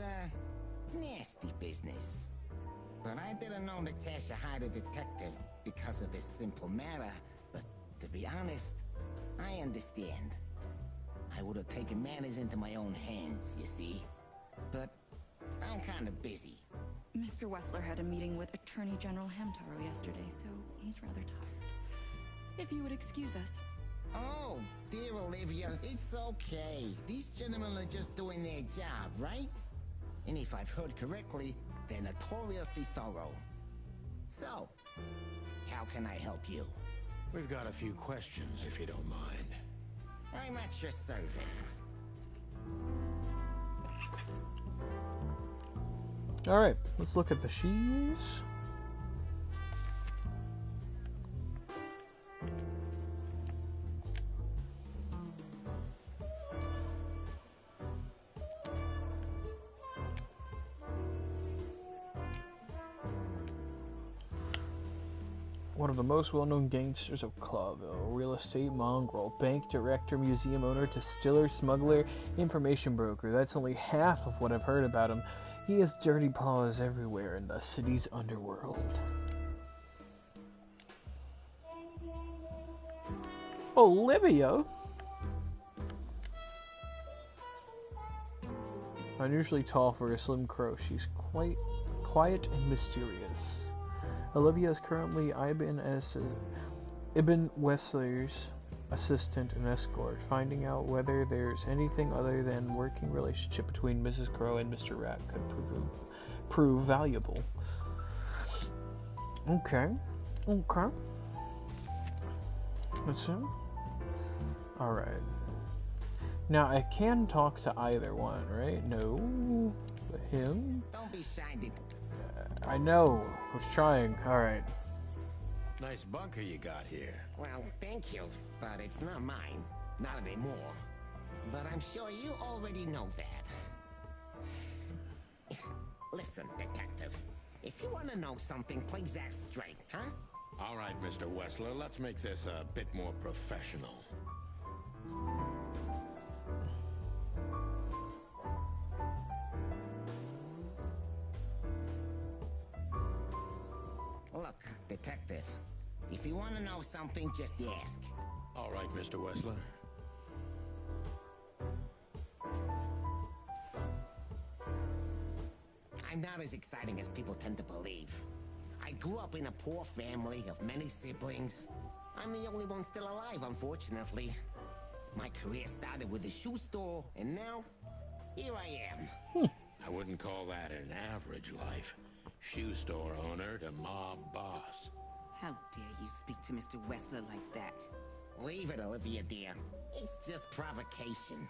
Speaker 11: nasty business. But I didn't know Natasha hired a detective because of this simple matter. But to be honest, I understand. I would have taken matters into my own hands, you see. But I'm kind of busy.
Speaker 13: Mr. Wessler had a meeting with Attorney General Hamtaro yesterday, so he's rather tired. If you would excuse us.
Speaker 11: Oh, dear Olivia, it's okay. These gentlemen are just doing their job, right? And if I've heard correctly, they're notoriously thorough. So, how can I help you?
Speaker 3: We've got a few questions, if you don't mind.
Speaker 11: I'm at your service.
Speaker 1: Alright, let's look at the sheaves. One of the most well-known gangsters of Clawville, real estate mongrel, bank director, museum owner, distiller, smuggler, information broker. That's only half of what I've heard about him. He has dirty paws everywhere in the city's underworld. Olivia? Unusually tall for a slim crow, she's quite quiet and mysterious. Olivia is currently Ibn Wessler's assistant and escort, finding out whether there's anything other than working relationship between Mrs. Crow and Mr. Rat could prove valuable. Okay. That's it. Alright. Now, I can talk to either one, right? No. Him?
Speaker 11: Don't be shy.
Speaker 1: I know. I was trying. Alright.
Speaker 3: Nice bunker you got here.
Speaker 11: Well, thank you, but it's not mine. Not anymore. But I'm sure you already know that. Listen, detective. If you want to know something, play Zack straight, huh?
Speaker 3: All right, Mr. Wessler, let's make this a bit more professional.
Speaker 11: Look, detective. If you want to know something, just ask.
Speaker 3: All right, Mr. Wessler.
Speaker 11: I'm not as exciting as people tend to believe. I grew up in a poor family of many siblings. I'm the only one still alive, unfortunately. My career started with a shoe store, and now, here I am.
Speaker 3: I wouldn't call that an average life. Shoe store owner to mob boss.
Speaker 5: How dare you speak to Mr. Wessler like that?
Speaker 11: Leave it, Olivia, dear. It's just provocation.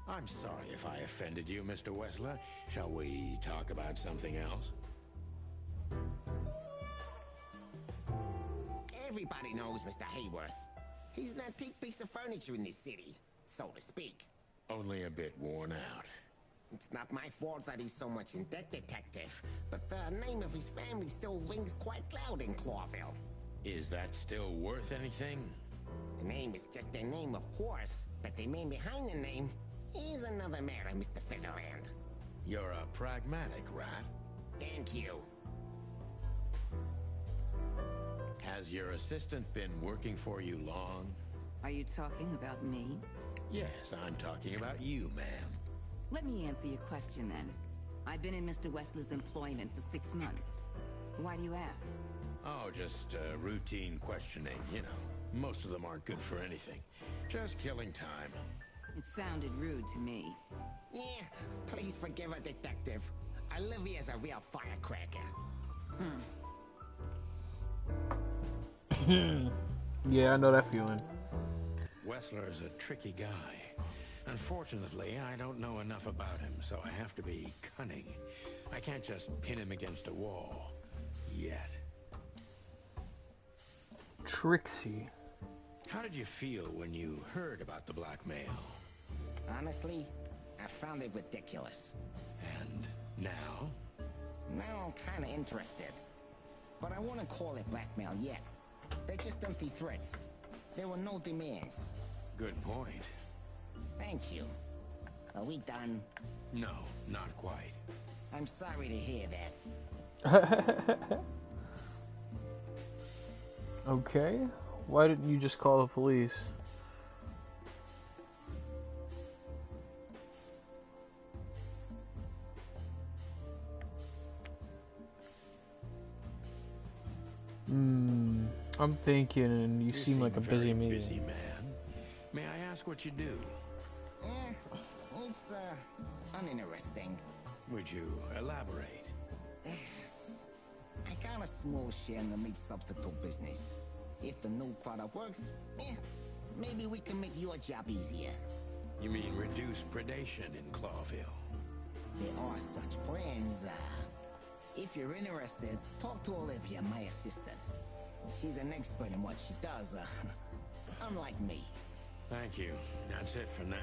Speaker 3: I'm sorry if I offended you, Mr. Wessler. Shall we talk about something else?
Speaker 11: Everybody knows Mr. Hayworth. He's an antique piece of furniture in this city, so to speak.
Speaker 3: Only a bit worn out.
Speaker 11: It's not my fault that he's so much in debt, Detective, but the name of his family still rings quite loud in Clawville.
Speaker 3: Is that still worth anything?
Speaker 11: The name is just their name, of course, but the man behind the name is another matter, Mr. Featherland.
Speaker 3: You're a pragmatic rat.
Speaker 11: Thank you.
Speaker 3: Has your assistant been working for you long?
Speaker 5: Are you talking about me?
Speaker 3: Yes, I'm talking about you, ma'am.
Speaker 5: Let me answer your question then. I've been in Mr. Wessler's employment for 6 months. Why do you ask?
Speaker 3: Oh, just routine questioning, you know. Most of them aren't good for anything. Just killing time.
Speaker 5: It sounded rude to me.
Speaker 11: Yeah, please forgive her, Detective. Olivia's a real firecracker.
Speaker 1: Yeah, I know that feeling.
Speaker 3: Wessler is a tricky guy. Unfortunately, I don't know enough about him, so I have to be cunning. I can't just pin him against a wall. Yet.
Speaker 1: Trixie.
Speaker 3: How did you feel when you heard about the blackmail?
Speaker 11: Honestly, I found it ridiculous.
Speaker 3: And now?
Speaker 11: Now I'm kinda interested. But I wouldn't call it blackmail yet. They're just empty threats. There were no demands.
Speaker 3: Good point.
Speaker 11: Thank you. Are we done?
Speaker 3: No, not quite.
Speaker 11: I'm sorry to hear that.
Speaker 1: Okay. Why didn't you just call the police? I'm thinking, and you seem like a busy man.
Speaker 3: Busy man. May I ask what you do?
Speaker 11: It's uninteresting.
Speaker 3: Would you elaborate?
Speaker 11: I got a small share in the meat substitute business. If the new product works, maybe we can make your job easier.
Speaker 3: You mean reduce predation in Clawville?
Speaker 11: There are such plans. If you're interested, talk to Olivia, my assistant. She's an expert in what she does, unlike me.
Speaker 3: Thank you. That's it for now.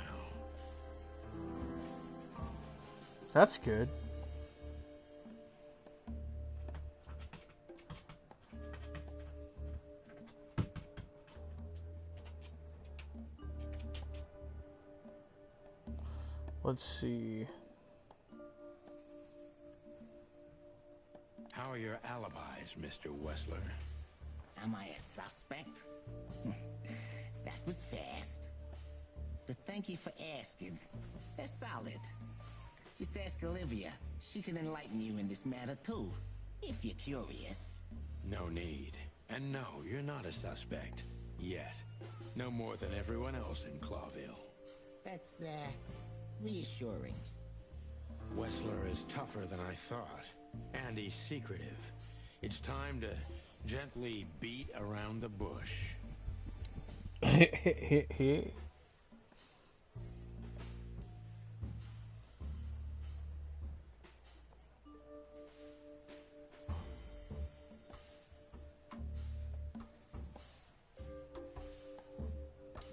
Speaker 1: That's good. Let's see.
Speaker 3: How are your alibis, Mr. Wessler?
Speaker 11: Am I a suspect? That was fast. But thank you for asking. They're solid. Just ask Olivia. She can enlighten you in this matter too, if you're curious.
Speaker 3: No need. And no, you're not a suspect. Yet. No more than everyone else in Clawville.
Speaker 11: That's, reassuring.
Speaker 3: Wessler is tougher than I thought. And he's secretive. It's time to gently beat around the bush.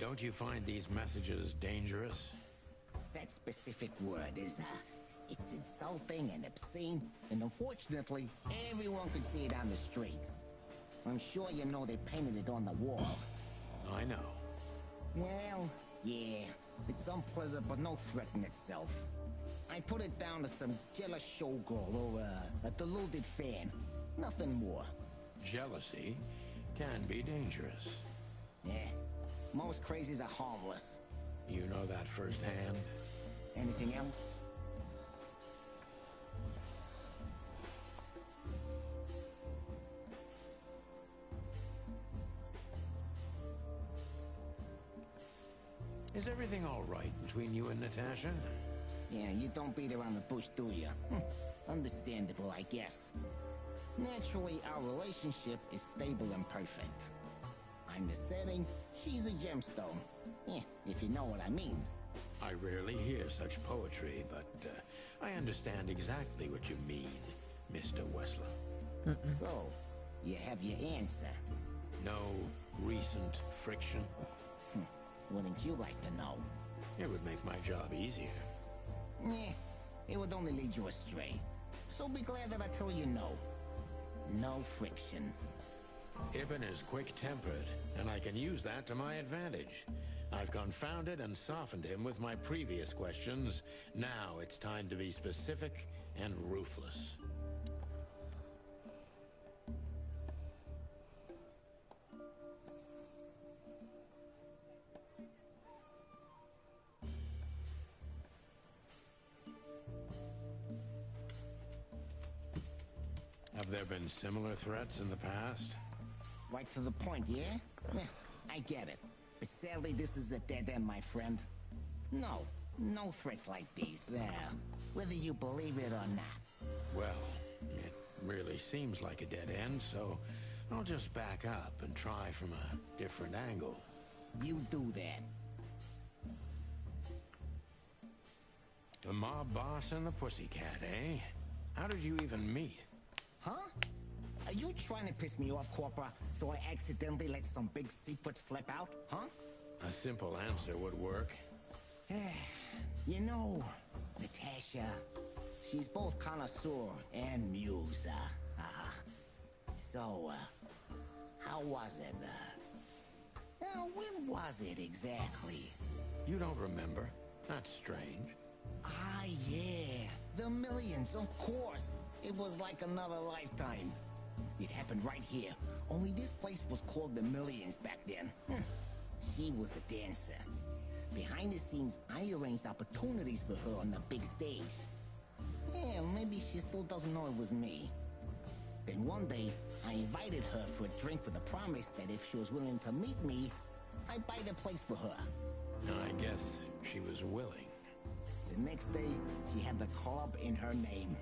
Speaker 3: Don't you find these messages dangerous?
Speaker 11: That specific word is, it's insulting and obscene, and unfortunately, everyone can see it on the street. I'm sure you know they painted it on the wall.
Speaker 3: I know.
Speaker 11: Well, yeah, it's unpleasant but no threat in itself. I put it down to some jealous showgirl or a deluded fan. Nothing more.
Speaker 3: Jealousy can be dangerous.
Speaker 11: Yeah, most crazies are harmless.
Speaker 3: You know that firsthand?
Speaker 11: Anything else?
Speaker 3: Is everything all right between you and Natasha?
Speaker 11: Yeah, you don't beat around the bush, do you? Understandable, I guess. Naturally, our relationship is stable and perfect. I'm the setting, she's the gemstone. Yeah, if you know what I mean.
Speaker 3: I rarely hear such poetry, but I understand exactly what you mean, Mr. Wessler.
Speaker 11: So, you have your answer.
Speaker 3: No recent friction?
Speaker 11: Wouldn't you like to know?
Speaker 3: It would make my job easier.
Speaker 11: Yeah, it would only lead you astray. So be glad that I tell you no. No friction.
Speaker 3: Ibn is quick-tempered, and I can use that to my advantage. I've confounded and softened him with my previous questions. Now it's time to be specific and ruthless. Have there been similar threats in the past?
Speaker 11: Right to the point, yeah? I get it. But sadly, this is a dead end, my friend. No threats like these, whether you believe it or not.
Speaker 3: Well, it really seems like a dead end, so I'll just back up and try from a different angle.
Speaker 11: You do that.
Speaker 3: The mob boss and the pussycat, eh? How did you even meet?
Speaker 11: Huh? Are you trying to piss me off, Corpora, so I accidentally let some big secret slip out, huh?
Speaker 3: A simple answer would work.
Speaker 11: You know, Natasha, she's both connoisseur and muse, So, how was it, when was it exactly?
Speaker 3: You don't remember? That's strange.
Speaker 11: Ah, yeah, the millions, of course. It was like another lifetime. It happened right here, only this place was called the Millions back then. She was a dancer. Behind the scenes, I arranged opportunities for her on the big stage. Yeah, maybe she still doesn't know it was me. Then one day, I invited her for a drink with a promise that if she was willing to meet me, I'd buy the place for her.
Speaker 3: I guess she was willing.
Speaker 11: The next day, she had the club in her name.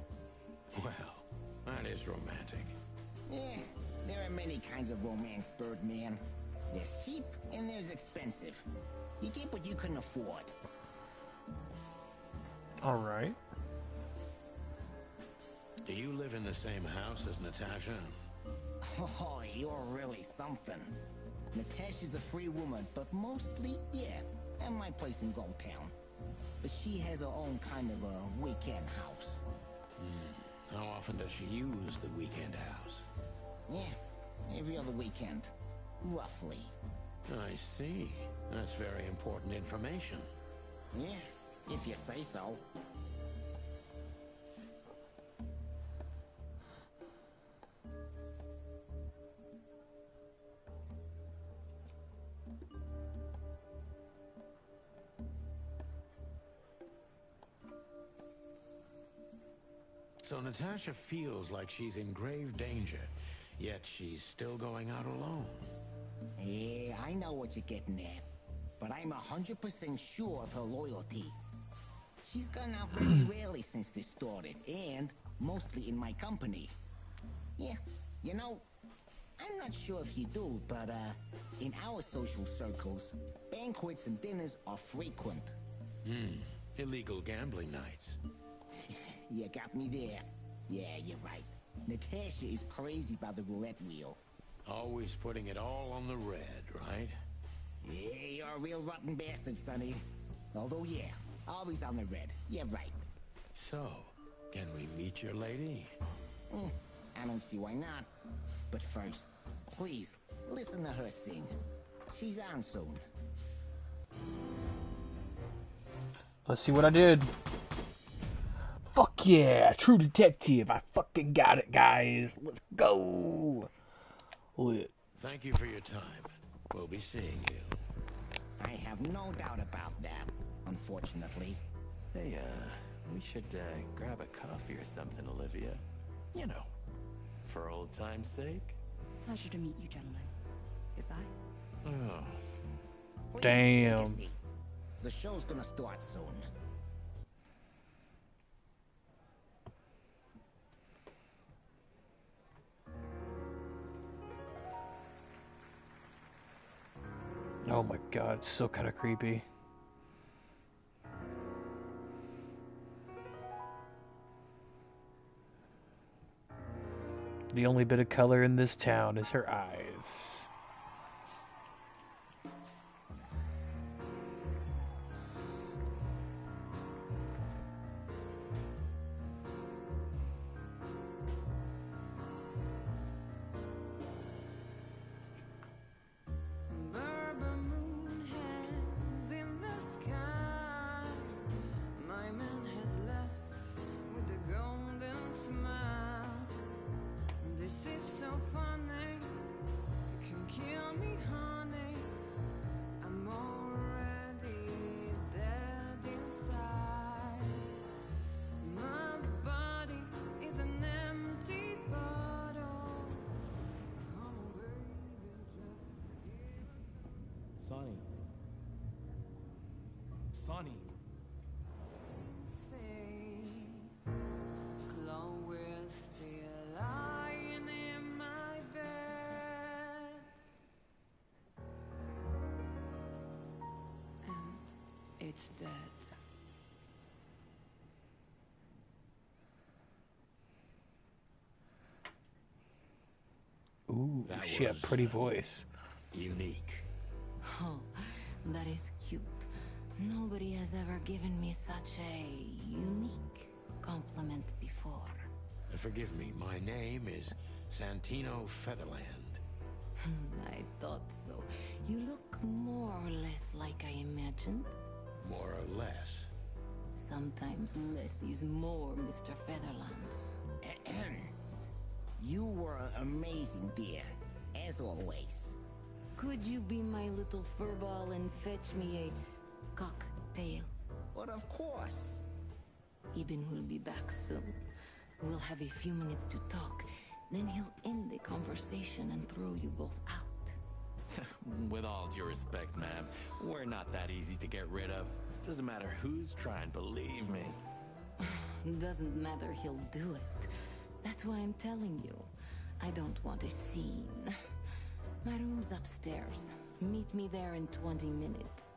Speaker 3: Well, that is romantic.
Speaker 11: Yeah, there are many kinds of romance, Birdman. There's cheap and there's expensive. You get what you can afford.
Speaker 1: All right.
Speaker 3: Do you live in the same house as Natasha?
Speaker 11: Oh, you're really something. Natasha's a free woman, but mostly, yeah, at my place in Gold Town. But she has her own kind of a weekend house.
Speaker 3: How often does she use the weekend house?
Speaker 11: Yeah, every other weekend. Roughly.
Speaker 3: I see. That's very important information.
Speaker 11: Yeah, if you say so.
Speaker 3: So Natasha feels like she's in grave danger, yet she's still going out alone.
Speaker 11: Yeah, I know what you're getting at. But I'm 100% sure of her loyalty. She's gone out very rarely since this started, and mostly in my company. Yeah, you know, I'm not sure if you do, but in our social circles, banquets and dinners are frequent.
Speaker 3: Illegal gambling nights.
Speaker 11: You got me there. Yeah, you're right. Natasha is crazy about the roulette wheel.
Speaker 3: Always putting it all on the red, right?
Speaker 11: Yeah, you're a real rotten bastard, Sonny. Although, yeah, always on the red. Yeah, right.
Speaker 3: So, can we meet your lady?
Speaker 11: I don't see why not. But first, please, listen to her sing. She's on soon.
Speaker 1: Let's see what I did. Fuck yeah, True Detective. I fucking got it, guys. Let's go. Lit.
Speaker 3: Thank you for your time. We'll be seeing you.
Speaker 11: I have no doubt about that, unfortunately.
Speaker 10: Hey, we should grab a coffee or something, Olivia. You know, for old time's sake.
Speaker 13: Pleasure to meet you, gentlemen. Goodbye.
Speaker 10: Oh.
Speaker 11: Please,
Speaker 1: damn.
Speaker 11: take a seat. The show's gonna start soon.
Speaker 1: Oh my god, it's so kind of creepy. The only bit of color in this town is her eyes.
Speaker 10: Sonny. Sonny.
Speaker 5: Chloe's still lying in my bed. And it's dead.
Speaker 1: Ooh, she had a pretty voice.
Speaker 3: Unique.
Speaker 5: Oh, that is cute. Nobody has ever given me such a unique compliment before.
Speaker 3: Forgive me, my name is Santino Featherland.
Speaker 5: I thought so. You look more or less like I imagined.
Speaker 3: More or less.
Speaker 5: Sometimes less is more, Mr. Featherland.
Speaker 11: You were amazing, dear. As always.
Speaker 5: Could you be my little furball and fetch me a cocktail?
Speaker 11: But of course.
Speaker 5: Eben will be back soon. We'll have a few minutes to talk. Then he'll end the conversation and throw you both out.
Speaker 10: With all due respect, ma'am, we're not that easy to get rid of. Doesn't matter who's trying, believe me.
Speaker 5: Doesn't matter, he'll do it. That's why I'm telling you. I don't want a scene. My room's upstairs. Meet me there in 20 minutes.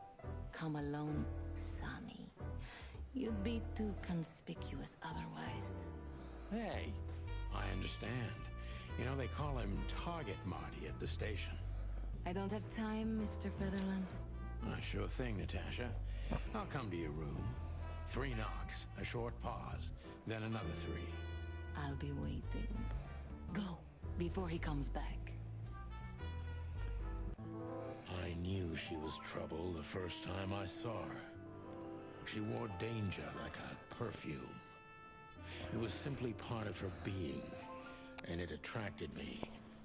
Speaker 5: Come alone, Sonny. You'd be too conspicuous otherwise.
Speaker 10: Hey.
Speaker 3: I understand. You know, they call him Target Marty at the station.
Speaker 5: I don't have time, Mr. Featherland.
Speaker 3: Sure thing, Natasha. I'll come to your room. 3 knocks, a short pause, then another 3.
Speaker 5: I'll be waiting. Go, before he comes back.
Speaker 3: I knew she was trouble the first time I saw her. She wore danger like a perfume. It was simply part of her being, and it attracted me,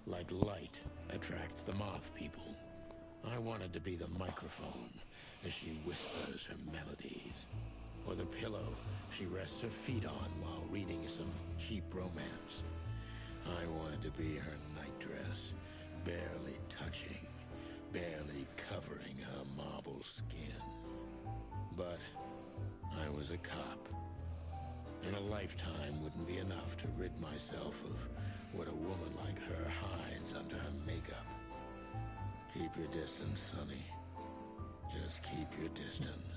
Speaker 3: like light attracts the moth people. I wanted to be the microphone as she whispers her melodies, or the pillow she rests her feet on while reading some cheap romance. I wanted to be her nightdress, barely touching, barely covering her marble skin. But I was a cop, and a lifetime wouldn't be enough to rid myself of what a woman like her hides under her makeup. Keep your distance, Sonny. Just keep your distance.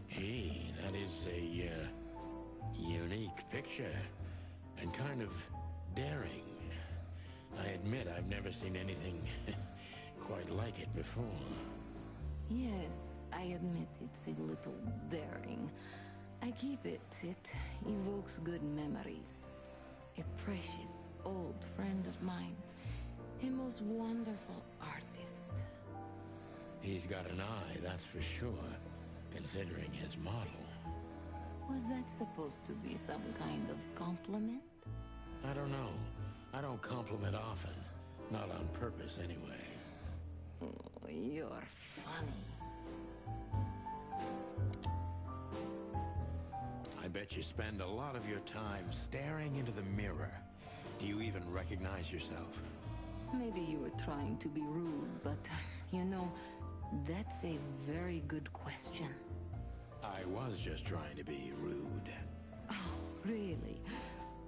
Speaker 3: Gee, that is a unique picture, and kind of daring. I admit I've never seen anything quite like it before.
Speaker 5: Yes, I admit it's a little daring. I keep it. It evokes good memories. A precious old friend of mine. A most wonderful artist.
Speaker 3: He's got an eye, that's for sure, considering his model.
Speaker 5: Was that supposed to be some kind of compliment?
Speaker 3: I don't know. I don't compliment often. Not on purpose, anyway.
Speaker 5: Oh, you're funny.
Speaker 3: bet you spend a lot of your time staring into the mirror. Do you even recognize yourself?
Speaker 5: Maybe you were trying to be rude, but, you know, that's a very good question.
Speaker 3: I was just trying to be rude.
Speaker 5: Oh, really?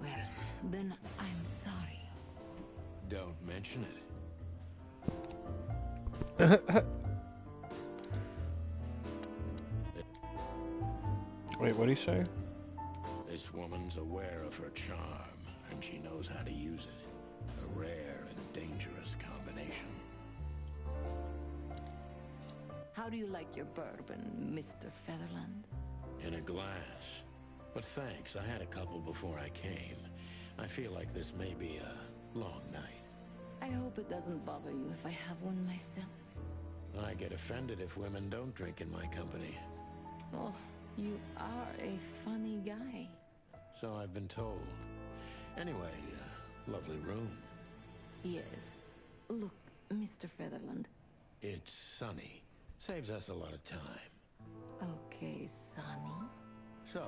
Speaker 5: Well, then I'm sorry.
Speaker 3: Don't mention it.
Speaker 1: Wait, what'd he say?
Speaker 3: This woman's aware of her charm, and she knows how to use it. A rare and dangerous combination.
Speaker 5: How do you like your bourbon, Mr. Featherland?
Speaker 3: In a glass. But thanks, I had a couple before I came. I feel like this may be a long night.
Speaker 5: I hope it doesn't bother you if I have one myself.
Speaker 3: I get offended if women don't drink in my company.
Speaker 5: Oh, you are a funny guy.
Speaker 3: So I've been told. Anyway, lovely room.
Speaker 5: Yes. Look, Mr. Featherland.
Speaker 3: It's sunny. Saves us a lot of time.
Speaker 5: Okay, Sonny.
Speaker 3: So,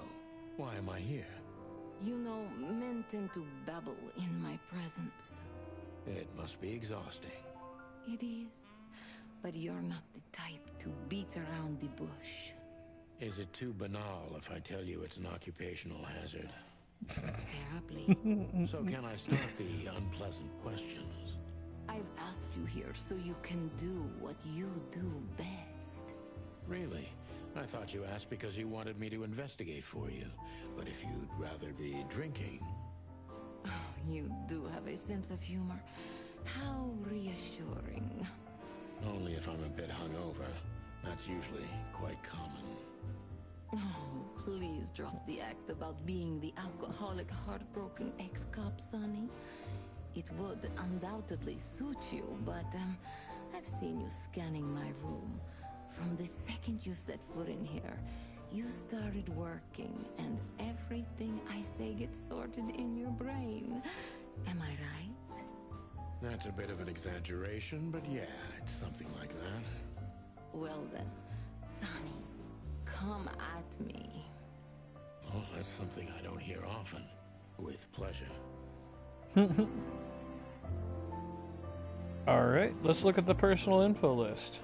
Speaker 3: why am I here?
Speaker 5: You know, men tend to babble in my presence.
Speaker 3: It must be exhausting.
Speaker 5: It is. But you're not the type to beat around the bush.
Speaker 3: Is it too banal if I tell you it's an occupational hazard?
Speaker 5: Terribly.
Speaker 3: So can I start the unpleasant questions?
Speaker 5: I've asked you here so you can do what you do best.
Speaker 3: Really? I thought you asked because you wanted me to investigate for you. But if you'd rather be drinking...
Speaker 5: Oh, you do have a sense of humor. How reassuring.
Speaker 3: Only if I'm a bit hungover. That's usually quite common.
Speaker 5: Oh, please drop the act about being the alcoholic, heartbroken ex-cop, Sonny. It would undoubtedly suit you, but I've seen you scanning my room. From the second you set foot in here, you started working, and everything I say gets sorted in your brain. Am I right?
Speaker 3: That's a bit of an exaggeration, but yeah, it's something like that.
Speaker 5: Well then, Sonny, come at me.
Speaker 3: Oh, that's something I don't hear often. With pleasure.
Speaker 1: Alright, let's look at the personal info list.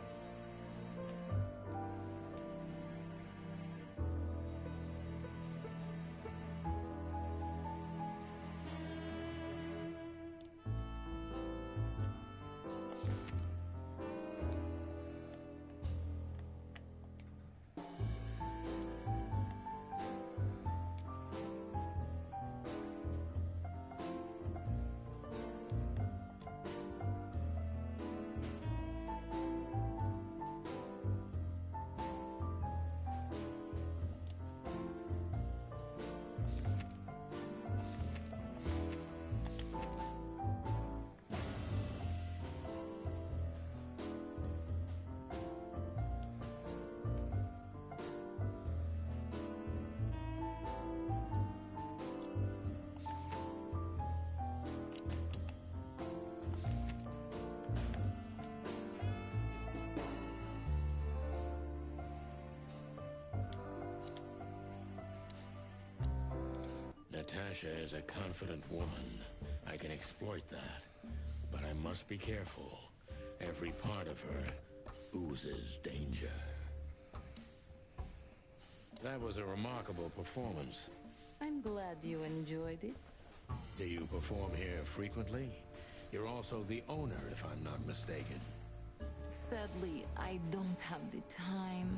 Speaker 3: Natasha is a confident woman. I can exploit that. But I must be careful. Every part of her oozes danger. That was a remarkable performance.
Speaker 5: I'm glad you enjoyed it.
Speaker 3: Do you perform here frequently? You're also the owner, if I'm not mistaken.
Speaker 5: Sadly, I don't have the time,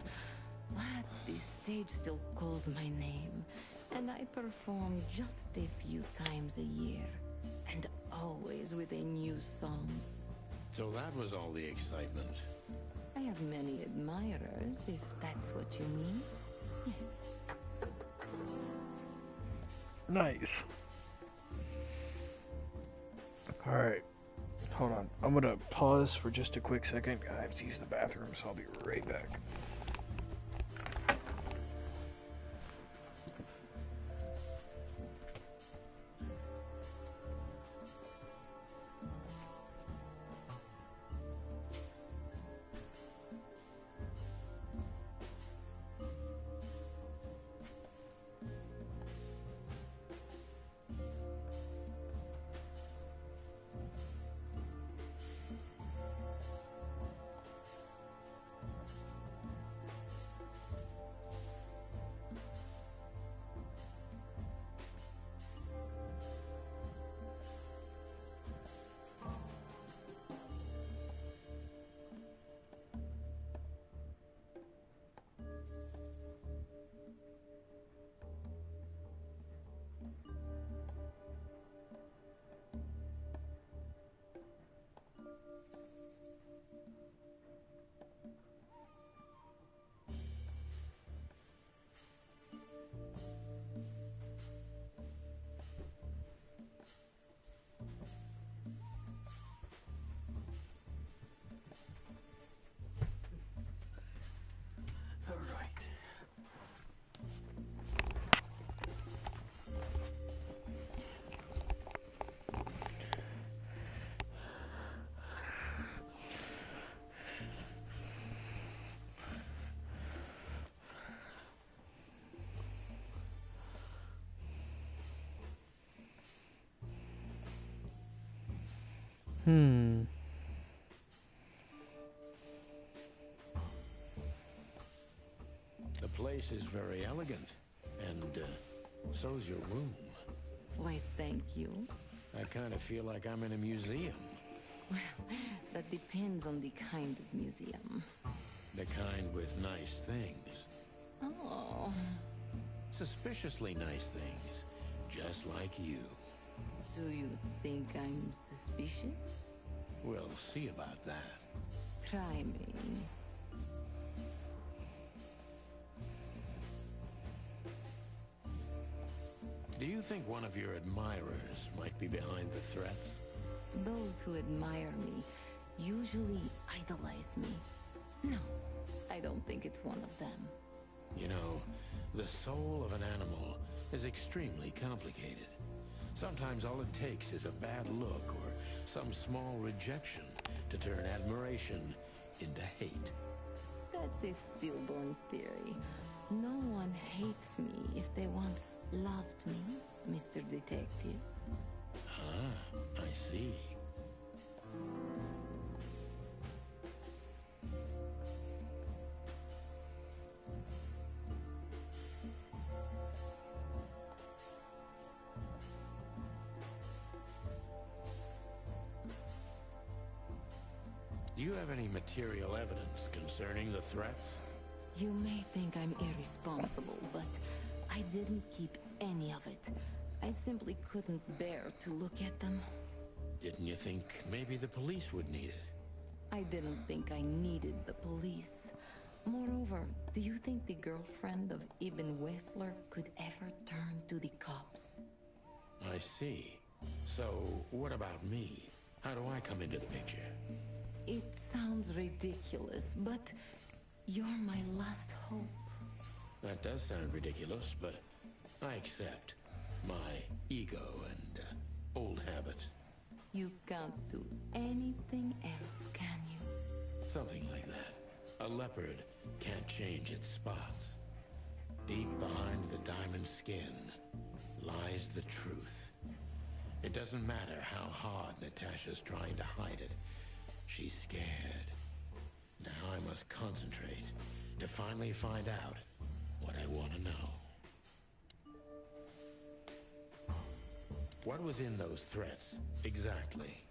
Speaker 5: but the stage still calls my name, and I perform just a few times a year, and always with a new song.
Speaker 3: So that was all the excitement.
Speaker 5: I have many admirers, if that's what you mean. Yes.
Speaker 1: Nice. Alright. Hold on. I'm gonna pause for just a quick second. I have to use the bathroom, so I'll be right back.
Speaker 3: The place is very elegant, and so's your room.
Speaker 5: Why, thank you.
Speaker 3: I kind of feel like I'm in a museum.
Speaker 5: Well, that depends on the kind of museum.
Speaker 3: The kind with nice things.
Speaker 5: Oh.
Speaker 3: Suspiciously nice things, just like you.
Speaker 5: Do you think I'm suspicious?
Speaker 3: We'll see about that.
Speaker 5: Try me.
Speaker 3: Do you think one of your admirers might be behind the threats?
Speaker 5: Those who admire me usually idolize me. No, I don't think it's one of them.
Speaker 3: You know, the soul of an animal is extremely complicated. Sometimes all it takes is a bad look or some small rejection to turn admiration into hate.
Speaker 5: That's a stillborn theory. No one hates me if they once loved me, Mr. Detective.
Speaker 3: Ah, I see. Do you have any material evidence concerning the threats?
Speaker 5: You may think I'm irresponsible, but I didn't keep any of it. I simply couldn't bear to look at them.
Speaker 3: Didn't you think maybe the police would need it?
Speaker 5: I didn't think I needed the police. Moreover, do you think the girlfriend of Ibn Whistler could ever turn to the cops?
Speaker 3: I see. So, what about me? How do I come into the picture?
Speaker 5: It sounds ridiculous, but you're my last hope.
Speaker 3: That does sound ridiculous, but I accept my ego and old habits.
Speaker 5: You can't do anything else, can you?
Speaker 3: Something like that. A leopard can't change its spots. Deep behind the diamond skin lies the truth. It doesn't matter how hard Natasha's trying to hide it. She's scared. Now I must concentrate to finally find out what I want to know. What was in those threats, exactly?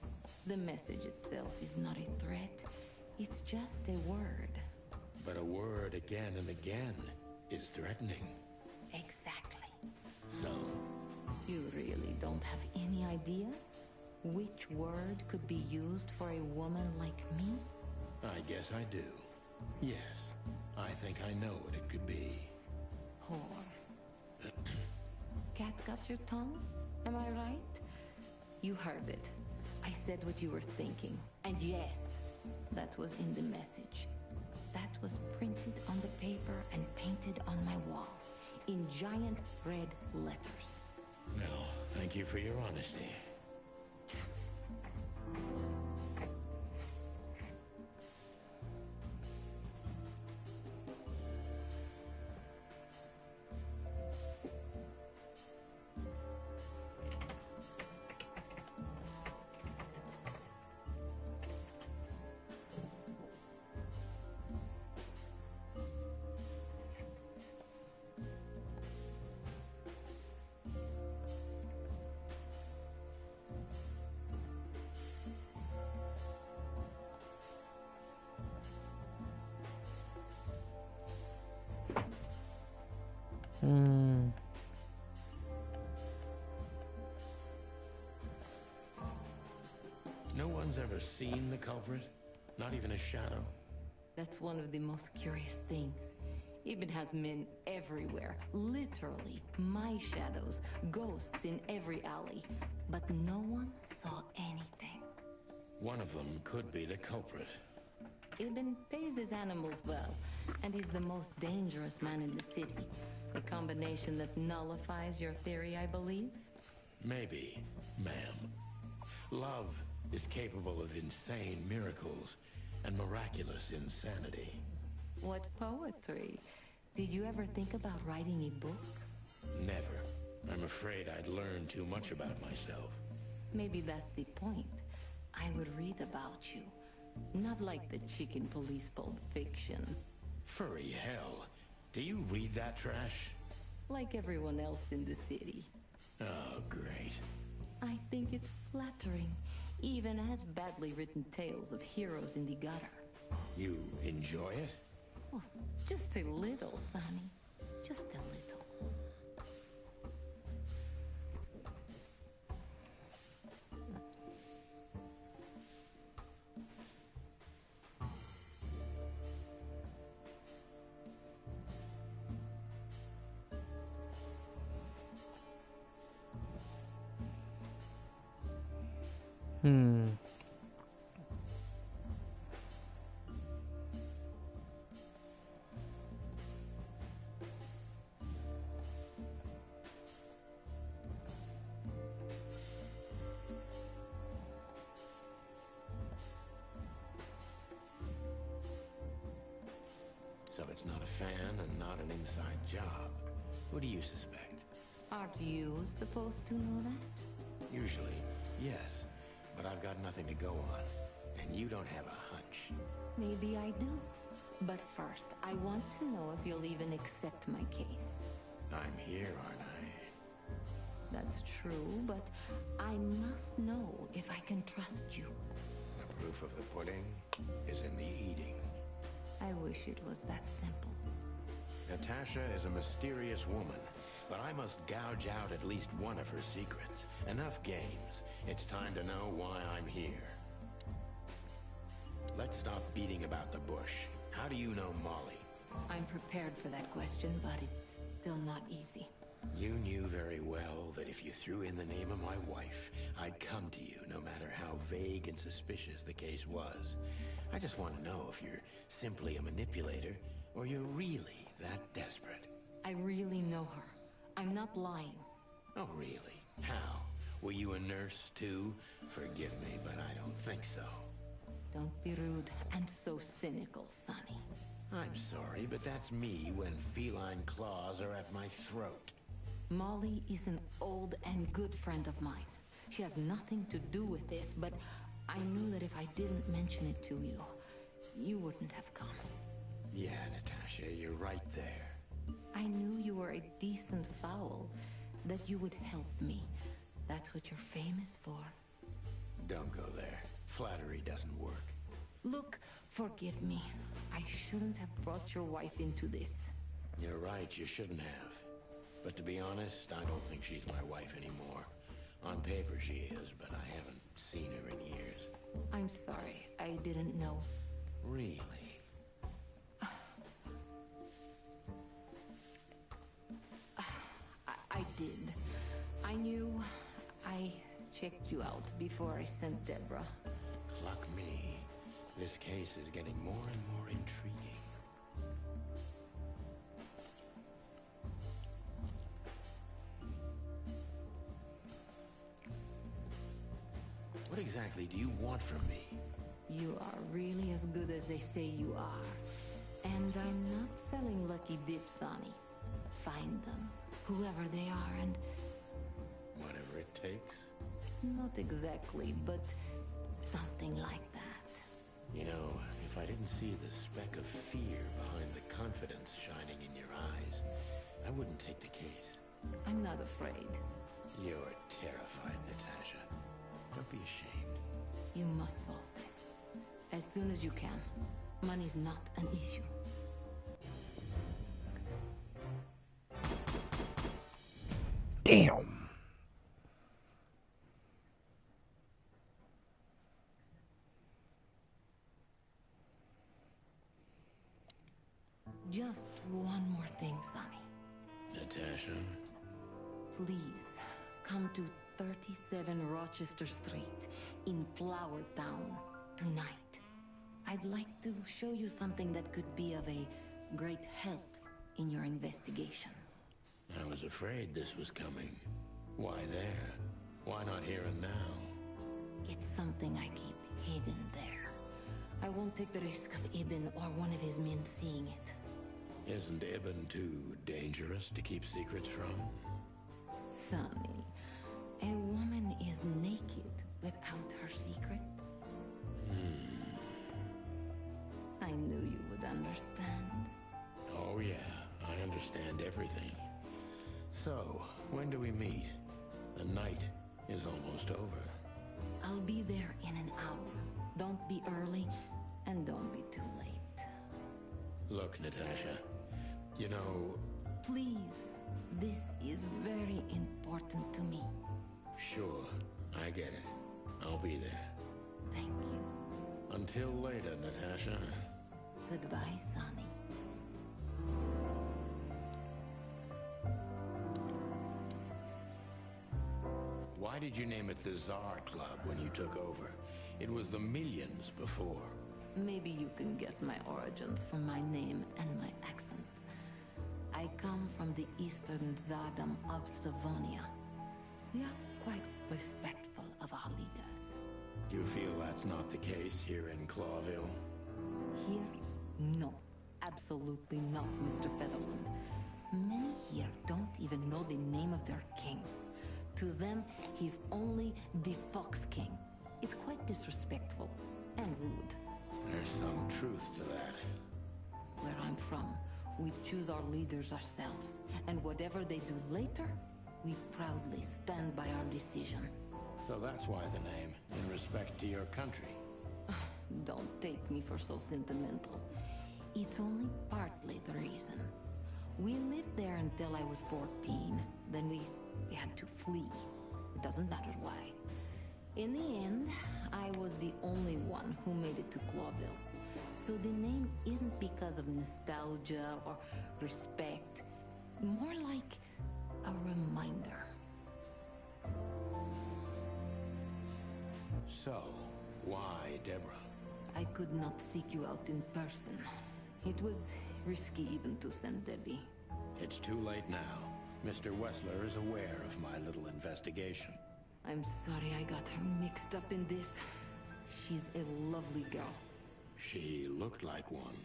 Speaker 5: The message itself is not a threat. It's just a word.
Speaker 3: But a word again and again is threatening.
Speaker 5: Exactly.
Speaker 3: So?
Speaker 5: You really don't have any idea which word could be used for a woman like me?
Speaker 3: I guess I do. Yes, I think I know what it could be.
Speaker 5: Whore. Cat got your tongue? Am I right? You heard it. I said what you were thinking. And yes, that was in the message. That was printed on the paper and painted on my wall in giant red letters.
Speaker 3: Well, thank you for your honesty. No one's ever seen the culprit? Not even a shadow?
Speaker 5: That's one of the most curious things. Ibn has men everywhere. Literally, my shadows, ghosts in every alley. But no one saw anything.
Speaker 3: One of them could be the culprit.
Speaker 5: Ibn pays his animals well, and he's the most dangerous man in the city. A combination that nullifies your theory, I believe?
Speaker 3: Maybe, ma'am. Love is capable of insane miracles and miraculous insanity.
Speaker 5: What poetry. Did you ever think about writing a book?
Speaker 3: Never. I'm afraid I'd learn too much about myself.
Speaker 5: Maybe that's the point. I would read about you. Not like the chicken police Pulp Fiction.
Speaker 3: Furry hell. Do you read that trash?
Speaker 5: Like everyone else in the city.
Speaker 3: Oh, great.
Speaker 5: I think it's flattering. Even as badly written tales of heroes in the gutter.
Speaker 3: You enjoy it?
Speaker 5: Well, just a little, Sonny. Just a little.
Speaker 3: So it's not a fan and not an inside job. Who do you suspect?
Speaker 5: Aren't you supposed to know that?
Speaker 3: Usually, yes. But I've got nothing to go on. And you don't have a hunch.
Speaker 5: Maybe I do. But first, I want to know if you'll even accept my case.
Speaker 3: I'm here, aren't I?
Speaker 5: That's true, but I must know if I can trust you.
Speaker 3: The proof of the pudding is in the eating.
Speaker 5: I wish it was that simple.
Speaker 3: Natasha is a mysterious woman, but I must gouge out at least one of her secrets. Enough games. It's time to know why I'm here. Let's stop beating about the bush. How do you know Molly?
Speaker 5: I'm prepared for that question, but it's still not easy.
Speaker 3: You knew very well that if you threw in the name of my wife, I'd come to you no matter how vague and suspicious the case was. I just want to know if you're simply a manipulator or you're really that desperate.
Speaker 5: I really know her. I'm not lying.
Speaker 3: Oh, really? How? Were you a nurse, too? Forgive me, but I don't think so.
Speaker 5: Don't be rude and so cynical, Sonny.
Speaker 3: I'm sorry, but that's me when feline claws are at my throat.
Speaker 5: Molly is an old and good friend of mine. She has nothing to do with this, but I knew that if I didn't mention it to you, you wouldn't have come.
Speaker 3: Yeah, Natasha, you're right there.
Speaker 5: I knew you were a decent fowl, that you would help me. That's what you're famous for.
Speaker 3: Don't go there. Flattery doesn't work.
Speaker 5: Look, forgive me. I shouldn't have brought your wife into this.
Speaker 3: You're right, you shouldn't have. But to be honest, I don't think she's my wife anymore. On paper she is, but I haven't seen her in years.
Speaker 5: I'm sorry, I didn't know.
Speaker 3: Really?
Speaker 5: I did. I knew. I checked you out before I sent Deborah.
Speaker 3: Luck me. This case is getting more and more intriguing. What exactly do you want from me?
Speaker 5: You are really as good as they say you are. And I'm not selling lucky dips, Sonny. Find them, whoever they are, and...
Speaker 3: Whatever it takes?
Speaker 5: Not exactly, but something like that.
Speaker 3: You know, if I didn't see the speck of fear behind the confidence shining in your eyes, I wouldn't take the case.
Speaker 5: I'm not afraid.
Speaker 3: You're terrified, Natasha. Don't be ashamed.
Speaker 5: You must solve this. As soon as you can. Money's not an issue.
Speaker 1: Damn.
Speaker 5: Just one more thing, Sonny.
Speaker 3: Natasha?
Speaker 5: Please, come to 37 Rochester Street in Flower Town tonight. I'd like to show you something that could be of a great help in your investigation.
Speaker 3: I was afraid this was coming. Why there? Why not here and now?
Speaker 5: It's something I keep hidden there. I won't take the risk of Ibn or one of his men seeing it.
Speaker 3: Isn't Ibn too dangerous to keep secrets from?
Speaker 5: Sonny, a woman is naked without her secrets. knew you would understand.
Speaker 3: Oh yeah, I understand everything. So, when do we meet? The night is almost over.
Speaker 5: I'll be there in an hour. Don't be early, and don't be too late.
Speaker 3: Look, Natasha, you know...
Speaker 5: Please, this is very important to me.
Speaker 3: Sure, I get it. I'll be there.
Speaker 5: Thank you.
Speaker 3: Until later, Natasha.
Speaker 5: Goodbye, Sonny.
Speaker 3: Why did you name it the Tsar Club when you took over? It was the Millions before.
Speaker 5: Maybe you can guess my origins from my name and my accent. I come from the eastern Tsardom of Slavonia. We are quite respectful of our leaders.
Speaker 3: You feel that's not the case here in Clawville?
Speaker 5: Here? No. Absolutely not, Mr. Featherland. Many here don't even know the name of their king. To them, he's only the Fox King. It's quite disrespectful and rude.
Speaker 3: There's some truth to that.
Speaker 5: Where I'm from, we choose our leaders ourselves. And whatever they do later, we proudly stand by our decision.
Speaker 3: So that's why the name, in respect to your country.
Speaker 5: Don't take me for so sentimental. It's only partly the reason. We lived there until I was 14. Then we had to flee. It doesn't matter why. In the end, I was the only one who made it to Clawville. So the name isn't because of nostalgia or respect. More like a reminder.
Speaker 3: So, why Deborah?
Speaker 5: I could not seek you out in person. It was risky even to send Debbie.
Speaker 3: It's too late now. Mr. Wessler is aware of my little investigation.
Speaker 5: I'm sorry I got her mixed up in this. She's a lovely girl.
Speaker 3: She looked like one.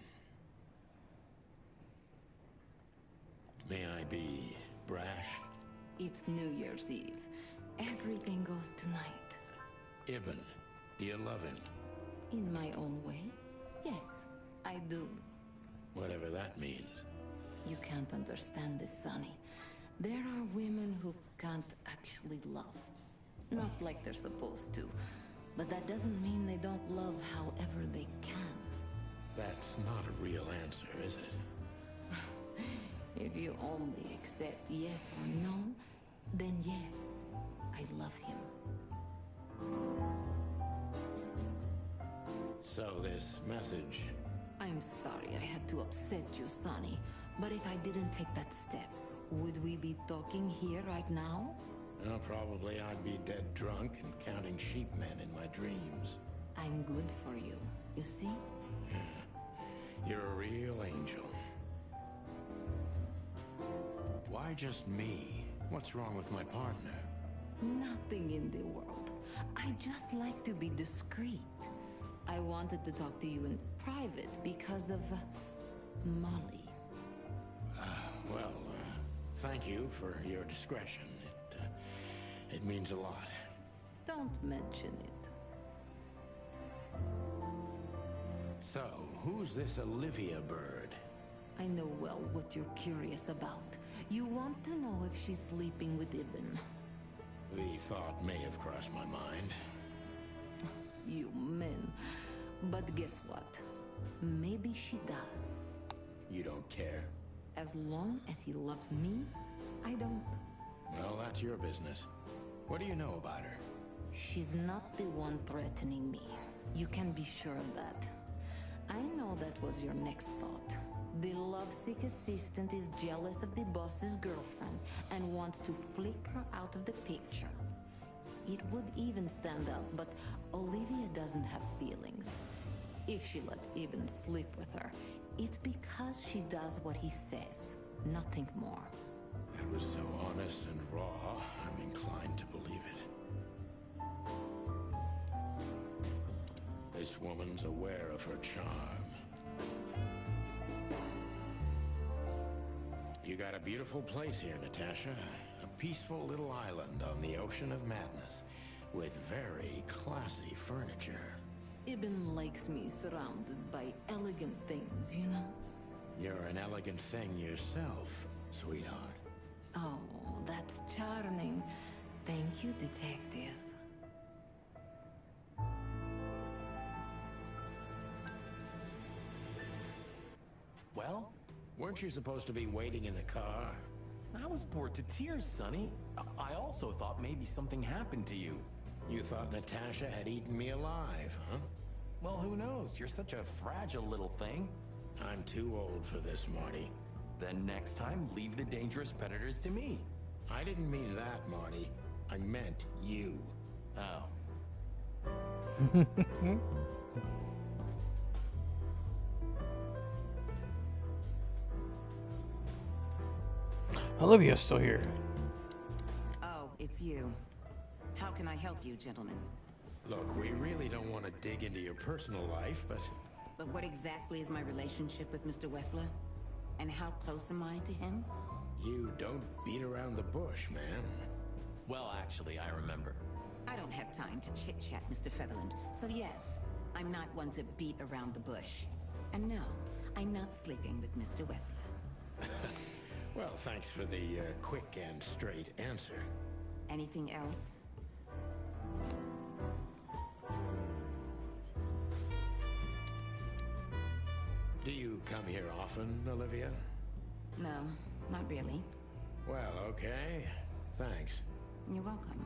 Speaker 3: May I be brash?
Speaker 5: It's New Year's Eve. Everything goes tonight.
Speaker 3: Ibn, do you love him?
Speaker 5: In my own way, yes, I do.
Speaker 3: Whatever that means.
Speaker 5: You can't understand this, Sonny. There are women who can't actually love. Not like they're supposed to. But that doesn't mean they don't love however they can.
Speaker 3: That's not a real answer, is it?
Speaker 5: If you only accept yes or no, then yes, I love him.
Speaker 3: So this message...
Speaker 5: I'm sorry I had to upset you, Sonny. But if I didn't take that step, would we be talking here right now?
Speaker 3: Well, probably I'd be dead drunk and counting sheepmen in my dreams.
Speaker 5: I'm good for you, you see?
Speaker 3: Yeah. You're a real angel. Why just me? What's wrong with my partner?
Speaker 5: Nothing in the world. I just like to be discreet. I wanted to talk to you in private because of Molly.
Speaker 3: Thank you for your discretion. It means a lot.
Speaker 5: Don't mention it.
Speaker 3: So, who's this Olivia bird?
Speaker 5: I know well what you're curious about. You want to know if she's sleeping with Ibn.
Speaker 3: The thought may have crossed my mind.
Speaker 5: You men. But guess what? Maybe she does.
Speaker 3: You don't care?
Speaker 5: As long as he loves me, I don't.
Speaker 3: Well, that's your business. What do you know about her?
Speaker 5: She's not the one threatening me. You can be sure of that. I know that was your next thought. The lovesick assistant is jealous of the boss's girlfriend and wants to flick her out of the picture. It would even stand up, but Olivia doesn't have feelings. If she let Ibn sleep with her, it's because she does what he says, nothing more.
Speaker 3: That was so honest and raw, I'm inclined to believe it. This woman's aware of her charm. You got a beautiful place here, Natasha. A peaceful little island on the ocean of madness, with very classy furniture.
Speaker 5: Ibn likes me surrounded by elegant things, you know?
Speaker 3: You're an elegant thing yourself, sweetheart.
Speaker 5: Oh, that's charming. Thank you, detective.
Speaker 10: Well?
Speaker 3: Weren't you supposed to be waiting in the car?
Speaker 10: I was bored to tears, Sonny. I also thought maybe something happened to you.
Speaker 3: You thought Natasha had eaten me alive, huh?
Speaker 10: Well, who knows? You're such a fragile little thing.
Speaker 3: I'm too old for this, Marty.
Speaker 10: Then next time, leave the dangerous predators to me.
Speaker 3: I didn't mean that, Marty. I meant you.
Speaker 10: Oh.
Speaker 1: Olivia's still here.
Speaker 14: Oh, it's you. How can I help you, gentlemen?
Speaker 3: Look, we really don't want to dig into your personal life, but...
Speaker 14: But what exactly is my relationship with Mr. Wessler? And how close am I to him?
Speaker 3: You don't beat around the bush, ma'am.
Speaker 10: Well, actually, I remember.
Speaker 14: I don't have time to chit-chat, Mr. Featherland. So yes, I'm not one to beat around the bush. And no, I'm not sleeping with Mr. Wessler.
Speaker 3: Well, thanks for the quick and straight answer.
Speaker 14: Anything else?
Speaker 3: Do you come here often, Olivia?
Speaker 14: No, not really.
Speaker 3: Well, okay. Thanks.
Speaker 14: You're welcome.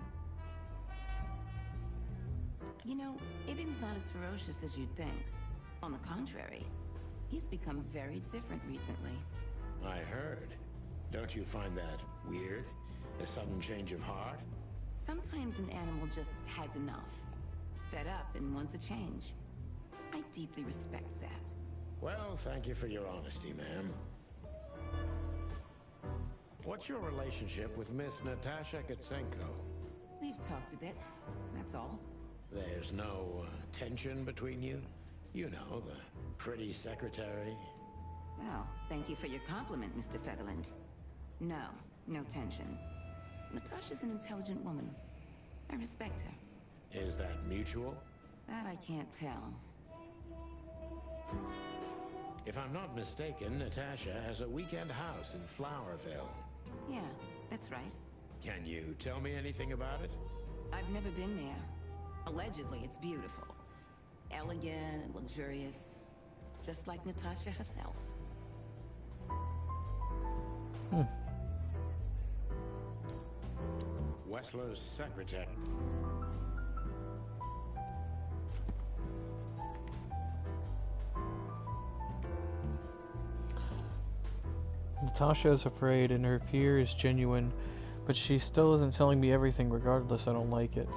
Speaker 14: You know, Ibn's not as ferocious as you'd think. On the contrary, he's become very different recently.
Speaker 3: I heard. Don't you find that weird? A sudden change of heart?
Speaker 14: Sometimes an animal just has enough. Fed up and wants a change. I deeply respect that.
Speaker 3: Well, thank you for your honesty, ma'am. What's your relationship with Miss Natasha Kutsenko?
Speaker 14: We've talked a bit, that's all.
Speaker 3: There's no tension between you? You know, the pretty secretary.
Speaker 14: Well, thank you for your compliment, Mr. Featherland. No, no tension. Natasha's an intelligent woman. I respect her.
Speaker 3: Is that mutual?
Speaker 14: That I can't tell.
Speaker 3: If I'm not mistaken, Natasha has a weekend house in Flowerville.
Speaker 14: Yeah, that's right.
Speaker 3: Can you tell me anything about it?
Speaker 14: I've never been there. Allegedly, it's beautiful. Elegant and luxurious. Just like Natasha herself.
Speaker 3: Wessler's secretary.
Speaker 1: Natasha is afraid and her fear is genuine, but she still isn't telling me everything. Regardless, I don't like it.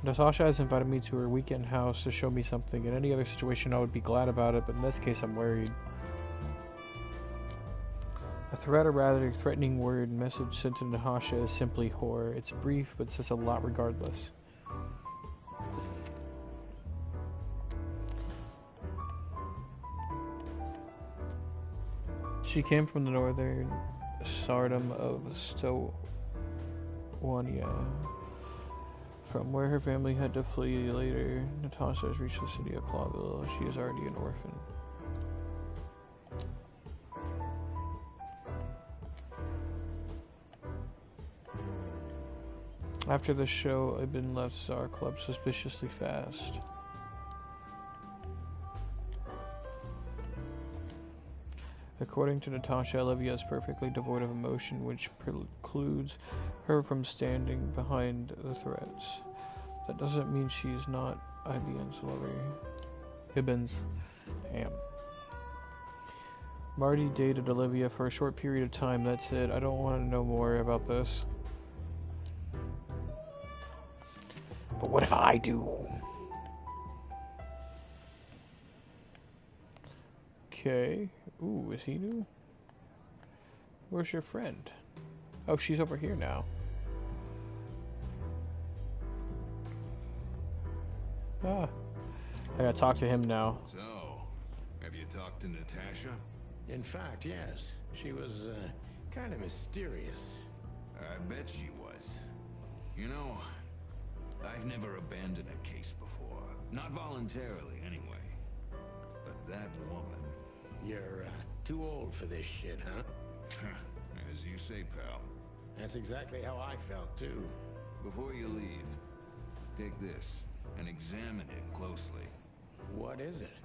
Speaker 1: Natasha has invited me to her weekend house to show me something. In any other situation I would be glad about it, but in this case I'm worried. A threat, or rather threatening word message sent to Natasha is simply horror. It's brief, but says a lot regardless. She came from the northern Tsardom of Stowania, from where her family had to flee later. Natasha has reached the city of Clawville. She is already an orphan. After the show, Ibn left Tsar Club suspiciously fast. According to Natasha, Olivia is perfectly devoid of emotion, which precludes her from standing behind the threats. That doesn't mean she is not IBN's lover. Ibn's ham. Marty dated Olivia for a short period of time, that's it. I don't want to know more about this. But what if I do? Okay. Ooh, is he new? Where's your friend? Oh, she's over here now. Ah. I gotta talk to him now.
Speaker 6: So, have you talked to Natasha?
Speaker 3: In fact, yes. She was, kind of mysterious.
Speaker 6: I bet she was. You know,
Speaker 7: I've never abandoned a case before. Not voluntarily, anyway. But that woman...
Speaker 3: You're, too old for this shit, huh?
Speaker 7: As you say, pal.
Speaker 3: That's exactly how I felt, too.
Speaker 7: Before you leave, take this and examine it closely.
Speaker 3: What is it?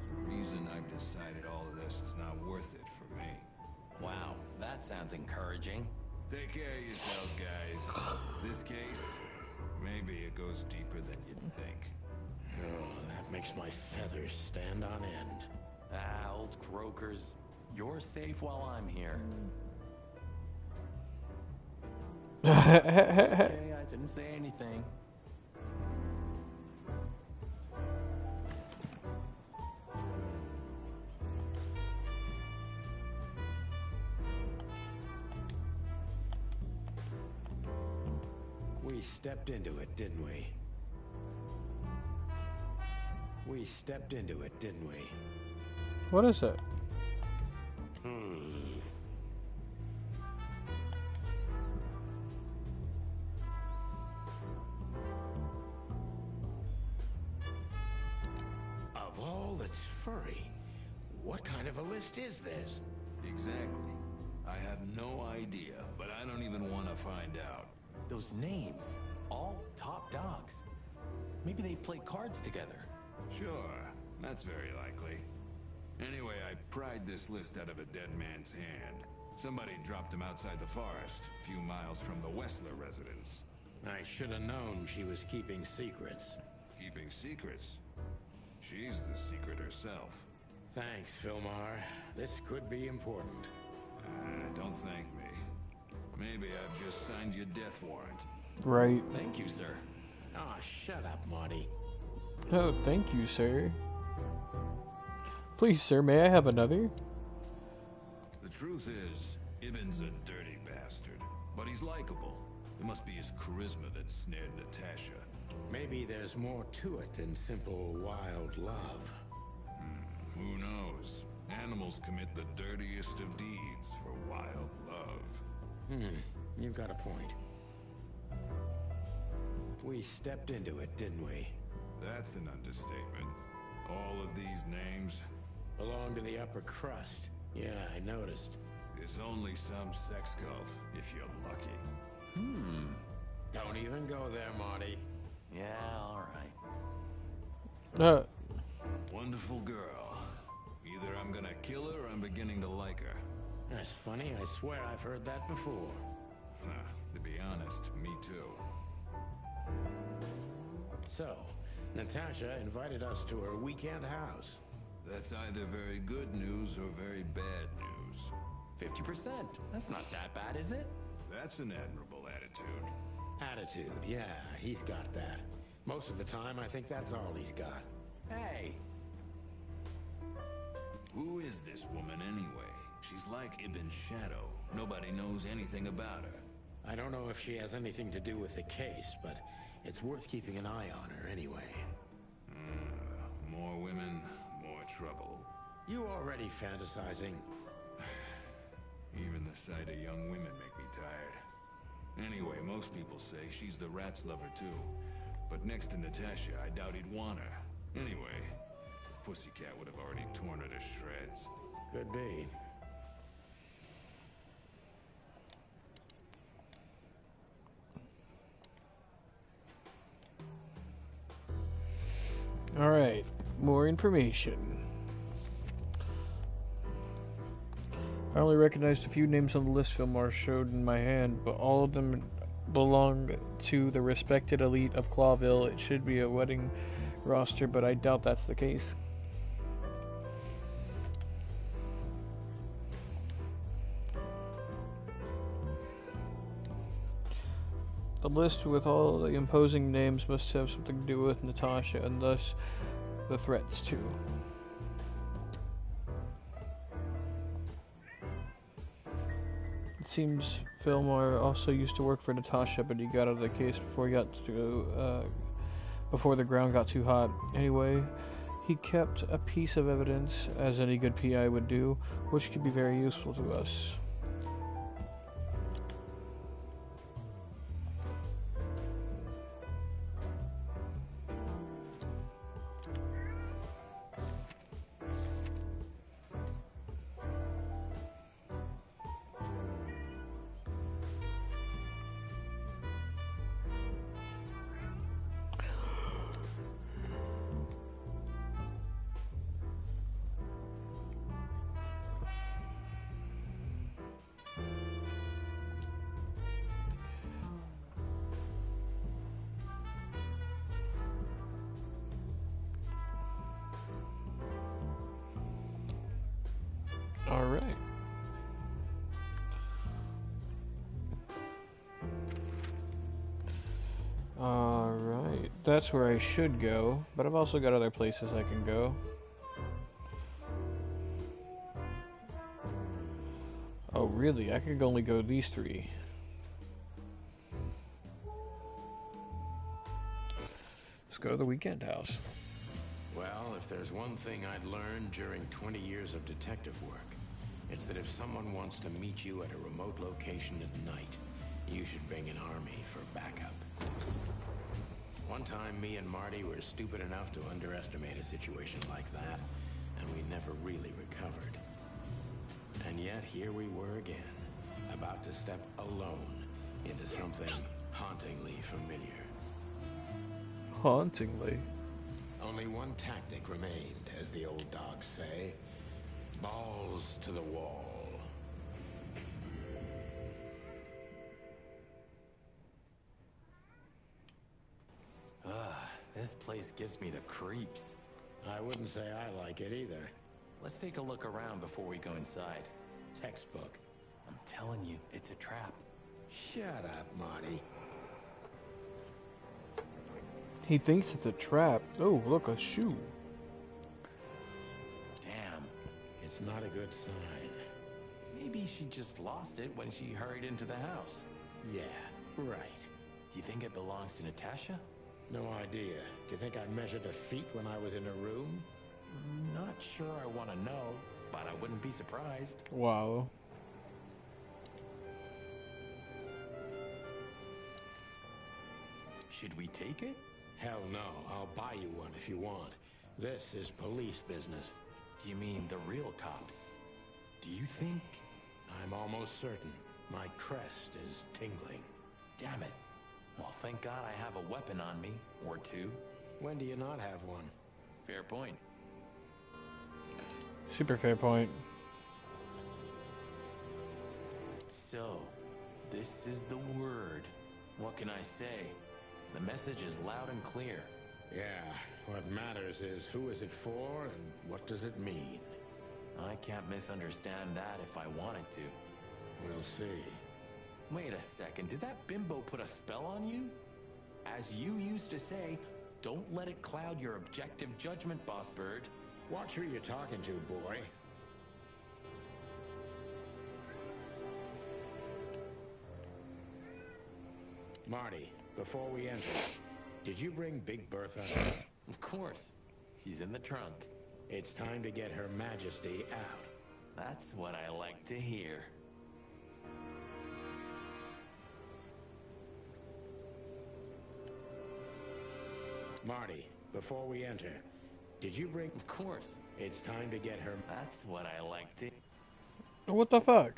Speaker 7: The reason I've decided all of this is not worth it for me.
Speaker 10: Wow, that sounds encouraging.
Speaker 7: Take care of yourselves, guys. This case, maybe it goes deeper than you'd think.
Speaker 3: Oh, that makes my feathers stand on end.
Speaker 10: Ah, old croakers. You're safe while I'm here. Okay, I didn't say anything.
Speaker 3: We stepped into it, didn't we? We stepped into it, didn't we?
Speaker 1: What is it?
Speaker 3: Of all that's furry, what kind of a list is this?
Speaker 7: Exactly. I have no idea, but I don't even want to find out.
Speaker 10: Those names, all top dogs. Maybe they play cards together.
Speaker 7: Sure, that's very likely. Anyway, I pried this list out of a dead man's hand. Somebody dropped him outside the forest, a few miles from the Wessler residence.
Speaker 3: I should have known she was keeping secrets.
Speaker 7: Keeping secrets? She's the secret herself.
Speaker 3: Thanks, Filmar. This could be important.
Speaker 7: Don't thank me. Maybe I've just signed your death warrant.
Speaker 1: Right.
Speaker 10: Thank you, sir.
Speaker 3: Oh, shut up, Marty.
Speaker 1: Oh, thank you, sir. Please, sir, may I have another?
Speaker 7: The truth is, Ibn's a dirty bastard, but he's likable. It must be his charisma that snared Natasha.
Speaker 3: Maybe there's more to it than simple wild love.
Speaker 7: Who knows? Animals commit the dirtiest of deeds for wild love.
Speaker 3: You've got a point. We stepped into it, didn't we?
Speaker 7: That's an understatement. All of these names
Speaker 3: belong to the upper crust. Yeah, I noticed.
Speaker 7: It's only some sex cult, if you're lucky.
Speaker 3: Don't even go there, Marty.
Speaker 10: Yeah, all right.
Speaker 7: Wonderful girl. Either I'm gonna kill her or I'm beginning to like her.
Speaker 3: That's funny. I swear I've heard that before.
Speaker 7: To be honest, me too.
Speaker 3: So, Natasha invited us to her weekend house.
Speaker 7: That's either very good news or very bad news.
Speaker 10: 50%. That's not that bad, is it?
Speaker 7: That's an admirable attitude.
Speaker 3: Attitude, yeah, he's got that. Most of the time, I think that's all he's got. Hey!
Speaker 7: Who is this woman anyway? She's like Ibn's shadow. Nobody knows anything about her.
Speaker 3: I don't know if she has anything to do with the case, but it's worth keeping an eye on her anyway.
Speaker 7: More women, more trouble.
Speaker 3: You already fantasizing.
Speaker 7: Even the sight of young women make me tired. Anyway, most people say she's the rat's lover too. But next to Natasha, I doubt he'd want her. Anyway, the pussycat would have already torn her to shreds.
Speaker 3: Could be.
Speaker 1: Alright, more information. I only recognized a few names on the list Filmar showed in my hand, but all of them belong to the respected elite of Clawville. It should be a wedding roster, but I doubt that's the case. The list with all the imposing names must have something to do with Natasha, and thus the threats too. It seems Filmar also used to work for Natasha, but he got out of the case before the ground got too hot. Anyway, he kept a piece of evidence, as any good PI would do, which could be very useful to us. Alright. Alright. That's where I should go, but I've also got other places I can go. Oh, really? I could only go these three. Let's go to the weekend house.
Speaker 3: Well, if there's one thing I'd learned during 20 years of detective work, it's that if someone wants to meet you at a remote location at night, you should bring an army for backup. One time, me and Marty were stupid enough to underestimate a situation like that, and we never really recovered. And yet, here we were again, about to step alone into something hauntingly familiar.
Speaker 1: Hauntingly?
Speaker 3: Only one tactic remained, as the old dogs say. Balls to the wall.
Speaker 10: This place gives me the creeps.
Speaker 3: I wouldn't say I like it either.
Speaker 10: Let's take a look around before we go inside.
Speaker 3: Textbook.
Speaker 10: I'm telling you, it's a trap.
Speaker 3: Shut up, Marty.
Speaker 1: He thinks it's a trap. Oh, look, a shoe.
Speaker 10: Damn.
Speaker 3: It's not a good sign.
Speaker 10: Maybe she just lost it when she hurried into the house.
Speaker 3: Yeah, right.
Speaker 10: Do you think it belongs to Natasha?
Speaker 3: No idea. Do you think I measured her feet when I was in her room?
Speaker 10: Not sure I want to know, but I wouldn't be surprised.
Speaker 1: Wow.
Speaker 10: Should we take it?
Speaker 3: Hell no. I'll buy you one if you want. This is police business.
Speaker 10: Do you mean the real cops? Do you think...
Speaker 3: I'm almost certain. My crest is tingling.
Speaker 10: Damn it. Well, thank God I have a weapon on me. Or two.
Speaker 3: When do you not have one?
Speaker 10: Fair point.
Speaker 1: Super fair point.
Speaker 10: So, this is the word. What can I say? The message is loud and clear.
Speaker 3: Yeah, what matters is who is it for and what does it mean?
Speaker 10: I can't misunderstand that if I wanted to.
Speaker 3: We'll see.
Speaker 10: Wait a second, did that bimbo put a spell on you? As you used to say, don't let it cloud your objective judgment, Boss Bird.
Speaker 3: Watch who you're talking to, boy. Marty, before we enter, did you bring Big Bertha?
Speaker 10: Of course. She's in the trunk.
Speaker 3: It's time to get Her Majesty out.
Speaker 10: That's what I like to hear.
Speaker 3: Marty, before we enter, did you bring...
Speaker 10: Of course.
Speaker 3: It's time to get her...
Speaker 10: That's what I like to...
Speaker 1: What the fuck?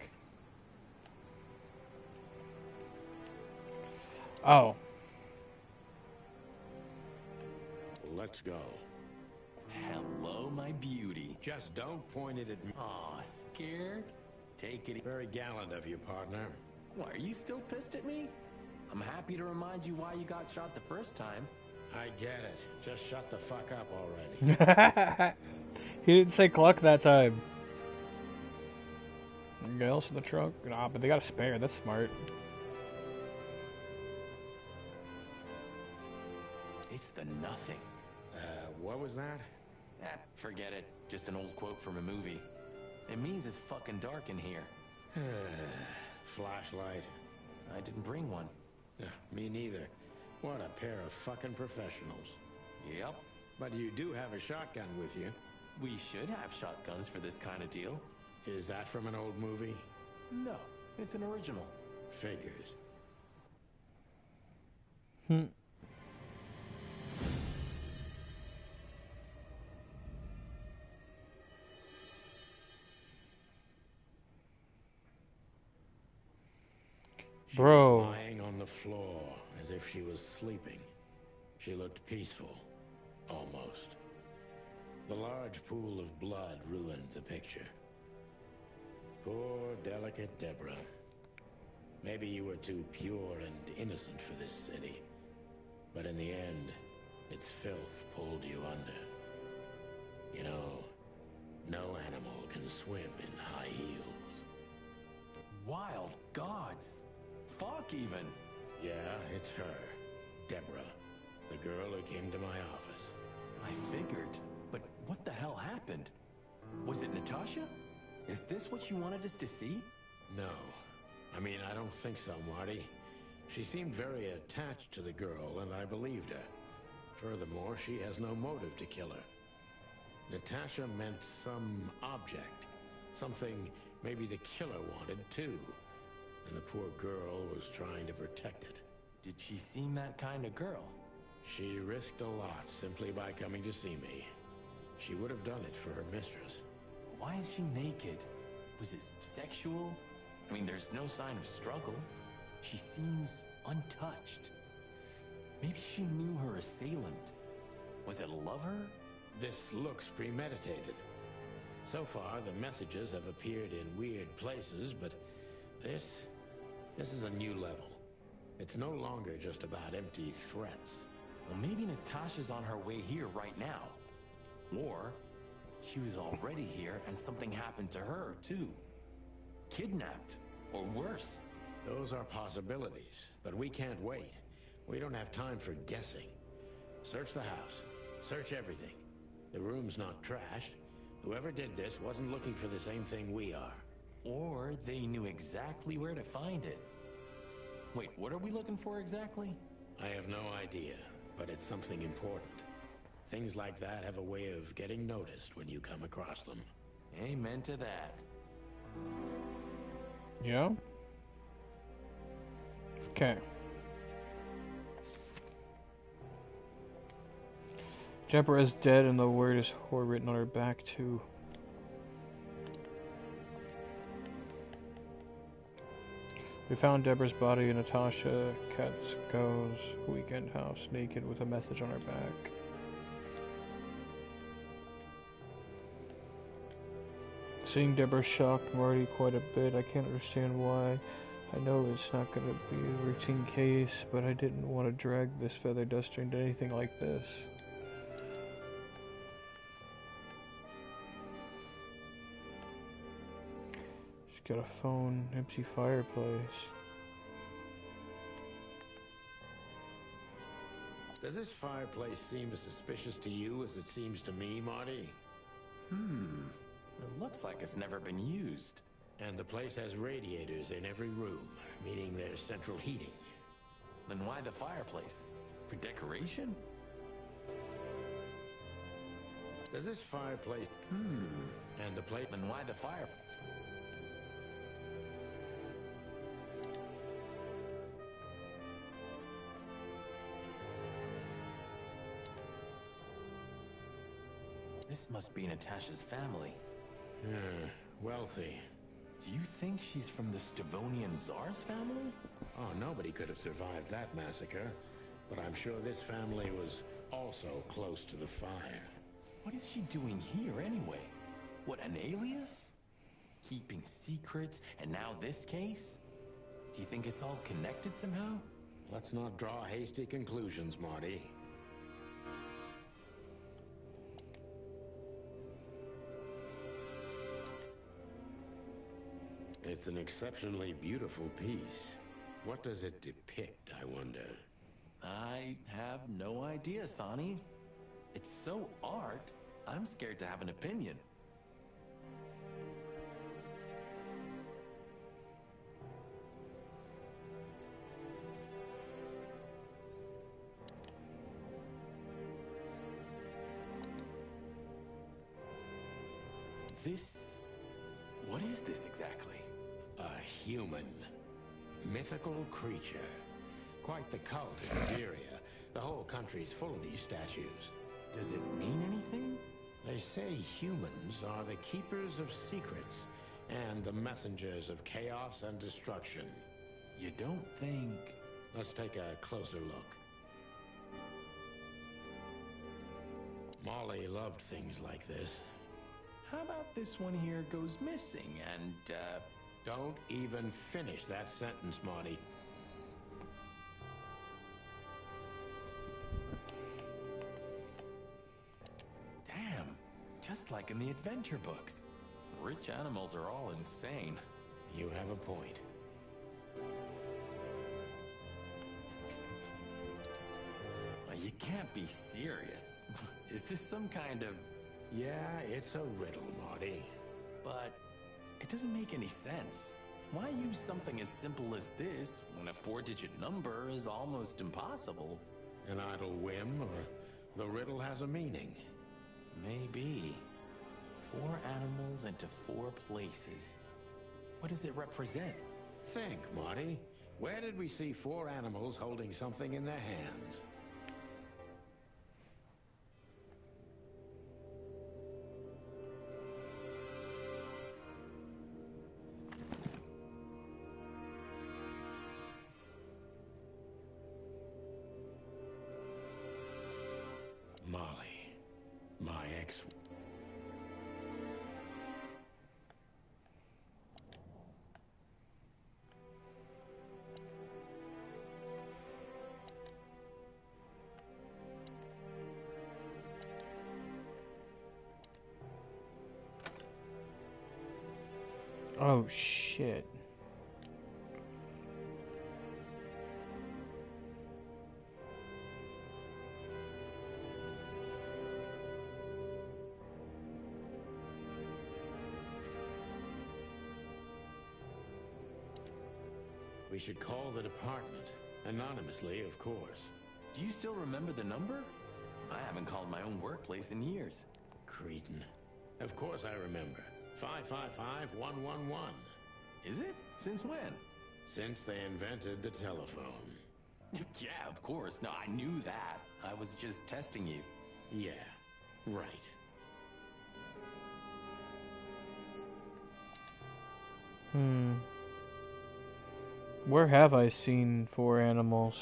Speaker 1: Oh.
Speaker 3: Let's go.
Speaker 10: Hello, my beauty.
Speaker 3: Just don't point it at me.
Speaker 10: Aw, scared? Take it...
Speaker 3: Very gallant of you, partner.
Speaker 10: Why, are you still pissed at me? I'm happy to remind you why you got shot the first time.
Speaker 3: I get it. Just shut the fuck up already.
Speaker 1: He didn't say cluck that time. Anything else in the trunk? Nah, but they got a spare. That's smart.
Speaker 10: It's the nothing.
Speaker 3: What was that?
Speaker 10: Forget it. Just an old quote from a movie. It means it's fucking dark in here.
Speaker 3: Flashlight.
Speaker 10: I didn't bring one.
Speaker 3: Me neither. What a pair of fucking professionals.
Speaker 10: Yep.
Speaker 3: But you do have a shotgun with you.
Speaker 10: We should have shotguns for this kind of deal.
Speaker 3: Is that from an old movie?
Speaker 10: No, it's an original.
Speaker 3: Figures. She
Speaker 1: Bro.
Speaker 3: was lying on the floor as if she was sleeping. She looked peaceful. Almost. The large pool of blood ruined the picture. Poor, delicate Deborah. Maybe you were too pure and innocent for this city. But in the end, its filth pulled you under. You know, no animal can swim in high heels.
Speaker 10: Wild gods. Fuck even.
Speaker 3: Yeah, it's her. Deborah. The girl who came to my office.
Speaker 10: I figured. But what the hell happened? Was it Natasha? Is this what you wanted us to see?
Speaker 3: No. I mean, I don't think so, Marty. She seemed very attached to the girl, and I believed her. Furthermore, she has no motive to kill her. Natasha meant some object. Something maybe the killer wanted, too. And the poor girl was trying to protect it.
Speaker 10: Did she seem that kind of girl?
Speaker 3: She risked a lot simply by coming to see me. She would have done it for her mistress.
Speaker 10: Why is she naked? Was it sexual? I mean, there's no sign of struggle. She seems untouched. Maybe she knew her assailant. Was it a lover?
Speaker 3: This looks premeditated. So far, the messages have appeared in weird places, but this is a new level. It's no longer just about empty threats.
Speaker 10: Well, maybe Natasha's on her way here right now. Or she was already here and something happened to her, too. Kidnapped, or worse.
Speaker 3: Those are possibilities, but we can't wait. We don't have time for guessing. Search the house. Search everything. The room's not trashed. Whoever did this wasn't looking for the same thing we are.
Speaker 10: Or they knew exactly where to find it. Wait, what are we looking for exactly?
Speaker 3: I have no idea, but it's something important. Things like that have a way of getting noticed when you come across them.
Speaker 10: Amen to that.
Speaker 1: Yeah? Okay. Deborah is dead and the word is whore written on her back too. We found Deborah's body in Natasha Katsko's weekend house, naked with a message on her back. Seeing Deborah shocked Marty quite a bit. I can't understand why. I know it's not going to be a routine case, but I didn't want to drag this feather duster into anything like this. She's got a phone, empty fireplace.
Speaker 3: Does this fireplace seem as suspicious to you as it seems to me, Marty?
Speaker 10: It looks like it's never been used.
Speaker 3: And the place has radiators in every room, meaning there's central heating.
Speaker 10: Then why the fireplace? For decoration?
Speaker 3: Does this fireplace... And the place...
Speaker 10: Then why the fire... This must be Natasha's family.
Speaker 3: Wealthy.
Speaker 10: Do you think she's from the Stavonian Tsar's family?
Speaker 3: Oh, nobody could have survived that massacre. But I'm sure this family was also close to the fire.
Speaker 10: What is she doing here anyway? What, an alias? Keeping secrets, and now this case? Do you think it's all connected somehow?
Speaker 3: Let's not draw hasty conclusions, Marty. It's an exceptionally beautiful piece. What does it depict, I wonder?
Speaker 10: I have no idea, Sonny. It's so art, I'm scared to have an opinion. What is this exactly?
Speaker 3: A human. Mythical creature. Quite the cult in Nigeria. The whole country's full of these statues.
Speaker 10: Does it mean anything?
Speaker 3: They say humans are the keepers of secrets and the messengers of chaos and destruction.
Speaker 10: You don't think...
Speaker 3: Let's take a closer look. Molly loved things like this.
Speaker 10: How about this one here goes missing and,
Speaker 3: Don't even finish that sentence, Marty.
Speaker 10: Damn, just like in the adventure books. Rich animals are all insane.
Speaker 3: You have a point.
Speaker 10: You can't be serious. Is this some kind of...
Speaker 3: Yeah, it's a riddle, Marty.
Speaker 10: But it doesn't make any sense. Why use something as simple as this when a 4-digit number is almost impossible?
Speaker 3: An idle whim, or the riddle has a meaning?
Speaker 10: Maybe. 4 animals into 4 places. What does it represent?
Speaker 3: Think, Marty. Where did we see 4 animals holding something in their hands? Molly, my ex...
Speaker 1: Oh shit.
Speaker 3: We should call the department. Anonymously, of course.
Speaker 10: Do you still remember the number? I haven't called my own workplace in years.
Speaker 3: Cretin. Of course I remember. 555-111.
Speaker 10: Is it? Since when?
Speaker 3: Since they invented the telephone.
Speaker 10: Yeah, of course. No, I knew that. I was just testing you.
Speaker 3: Yeah, right.
Speaker 1: Where have I seen 4 animals?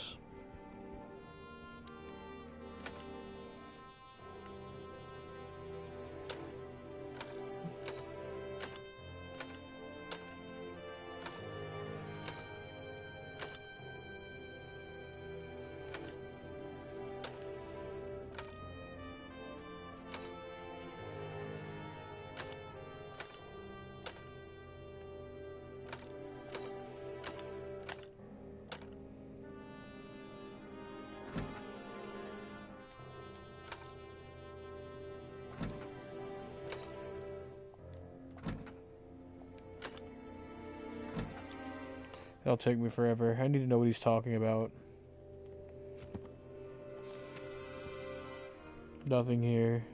Speaker 1: It'll take me forever. I need to know what he's talking about. Nothing here.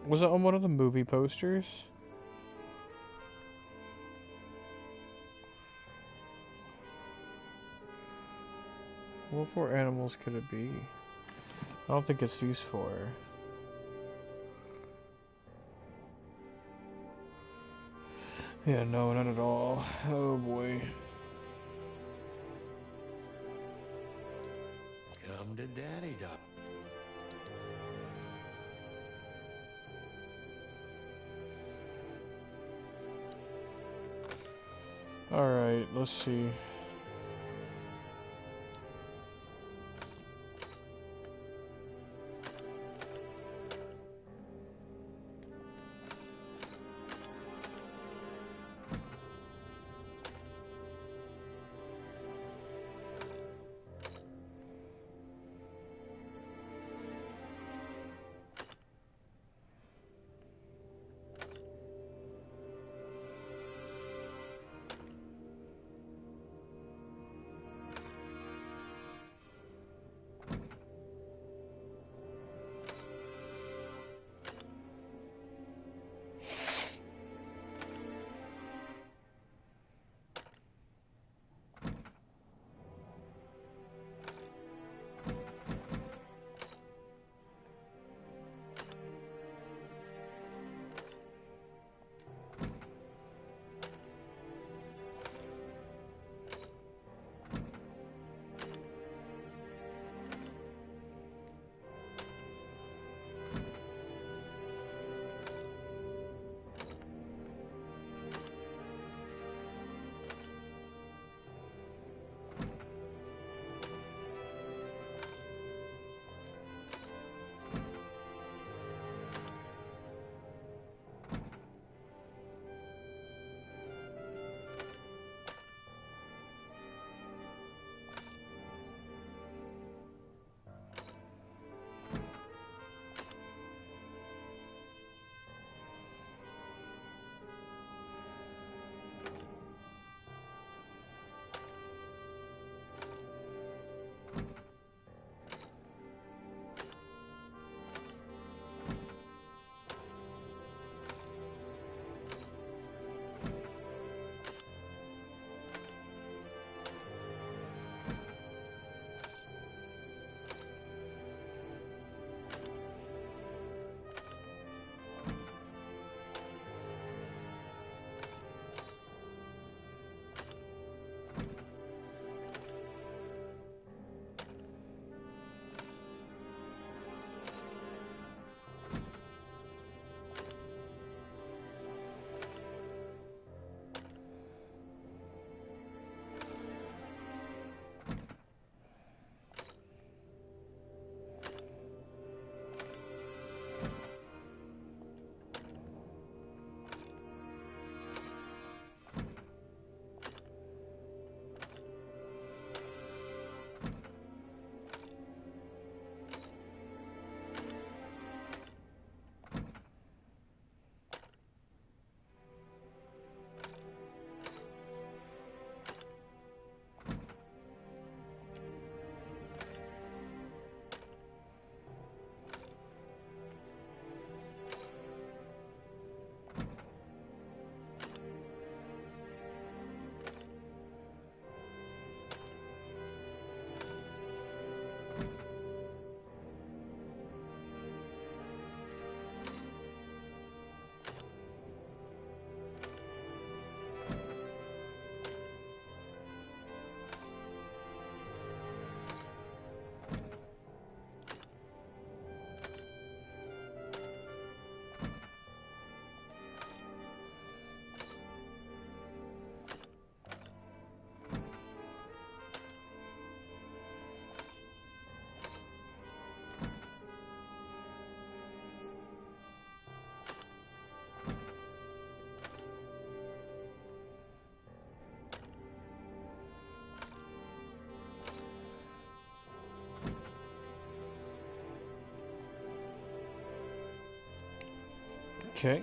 Speaker 1: Was it on one of the movie posters? What 4 animals could it be? I don't think it's these 4. Yeah, no, not at all. Oh boy.
Speaker 3: Come to Daddy, Doc.
Speaker 1: Alright, let's see. Okay.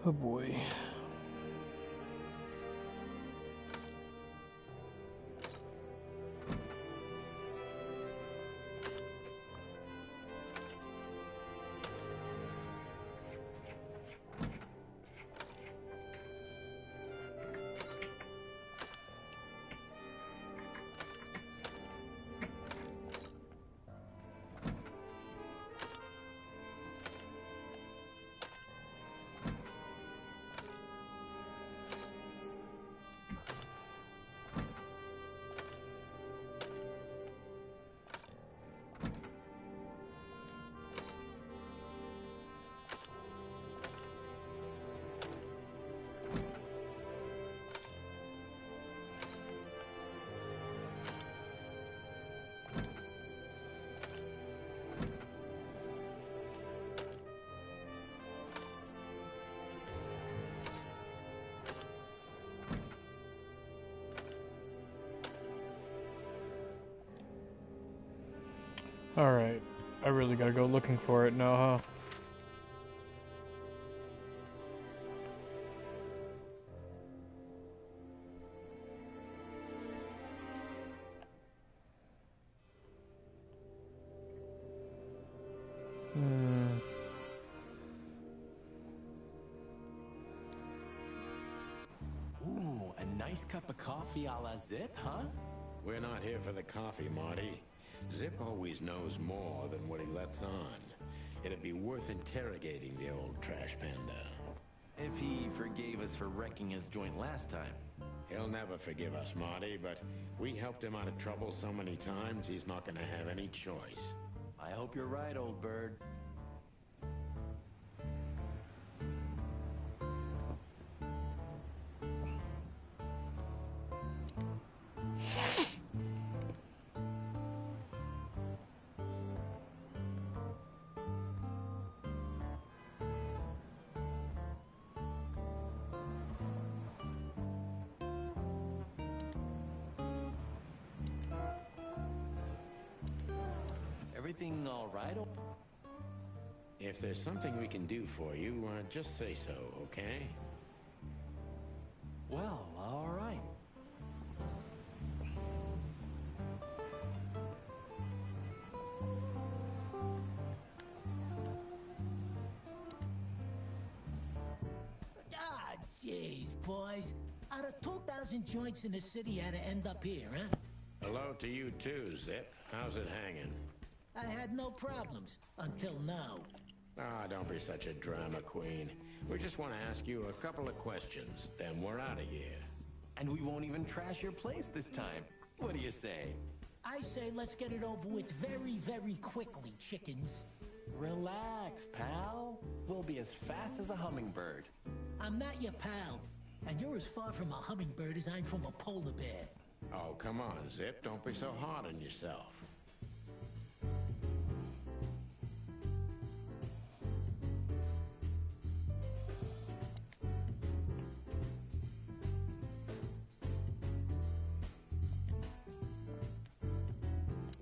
Speaker 1: Oh boy. Alright, I really gotta go looking for it now, huh?
Speaker 10: Ooh, a nice cup of coffee a la Zip, huh?
Speaker 3: We're not here for the coffee, Marty. Zip always knows more than what he lets on. It'd be worth interrogating the old trash panda.
Speaker 10: If he forgave us for wrecking his joint last time.
Speaker 3: He'll never forgive us, Marty, but we helped him out of trouble so many times, he's not gonna have any choice.
Speaker 10: I hope you're right, old bird. Everything all right?
Speaker 3: If there's something we can do for you, just say so, okay?
Speaker 10: Well, all right.
Speaker 15: Ah, jeez, boys. Out of 2,000 joints in the city, how'd it end up here, huh?
Speaker 3: Hello to you too, Zip. How's it hanging?
Speaker 15: I had no problems, until now.
Speaker 3: Ah, don't be such a drama queen. We just want to ask you a couple of questions, then we're out of here.
Speaker 10: And we won't even trash your place this time. What do you say?
Speaker 15: I say let's get it over with very, very quickly, chickens.
Speaker 10: Relax, pal. We'll be as fast as a hummingbird.
Speaker 15: I'm not your pal, and you're as far from a hummingbird as I'm from a polar bear.
Speaker 3: Oh, come on, Zip. Don't be so hard on yourself.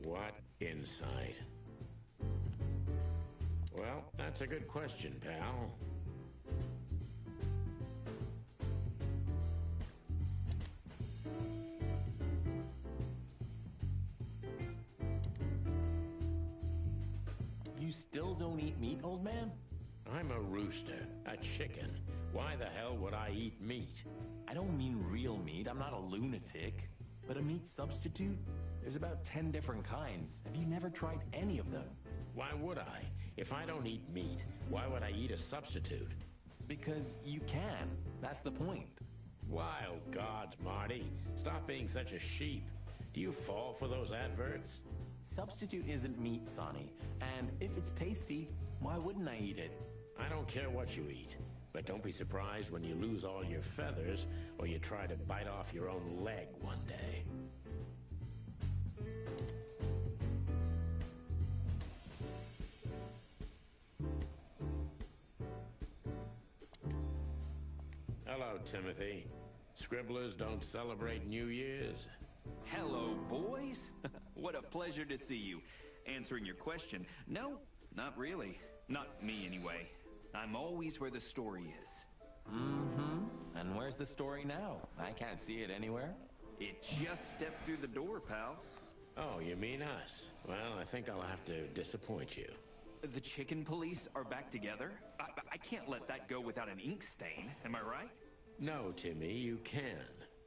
Speaker 3: What insight? That's a good question, pal.
Speaker 10: You still don't eat meat, old man?
Speaker 3: I'm a rooster, a chicken. Why the hell would I eat meat?
Speaker 10: I don't mean real meat. I'm not a lunatic. But a meat substitute? There's about 10 different kinds. Have you never tried any of them?
Speaker 3: Why would I? If I don't eat meat, why would I eat a substitute?
Speaker 10: Because you can. That's the point.
Speaker 3: Wild gods, Marty. Stop being such a sheep. Do you fall for those adverts?
Speaker 10: Substitute isn't meat, Sonny. And if it's tasty, why wouldn't I eat it?
Speaker 3: I don't care what you eat. But don't be surprised when you lose all your feathers or you try to bite off your own leg one day. Hello, Timothy. Scribblers don't celebrate New Year's.
Speaker 16: Hello, boys. What a pleasure to see you. Answering your question, no, not really. Not me, anyway. I'm always where the story is.
Speaker 10: Mm-hmm. And where's the story now? I can't see it anywhere.
Speaker 16: It just stepped through the door, pal.
Speaker 3: Oh, you mean us? Well, I think I'll have to disappoint you.
Speaker 16: The chicken police are back together? I can't let that go without an ink stain, am I right?
Speaker 3: No, Timmy, you can.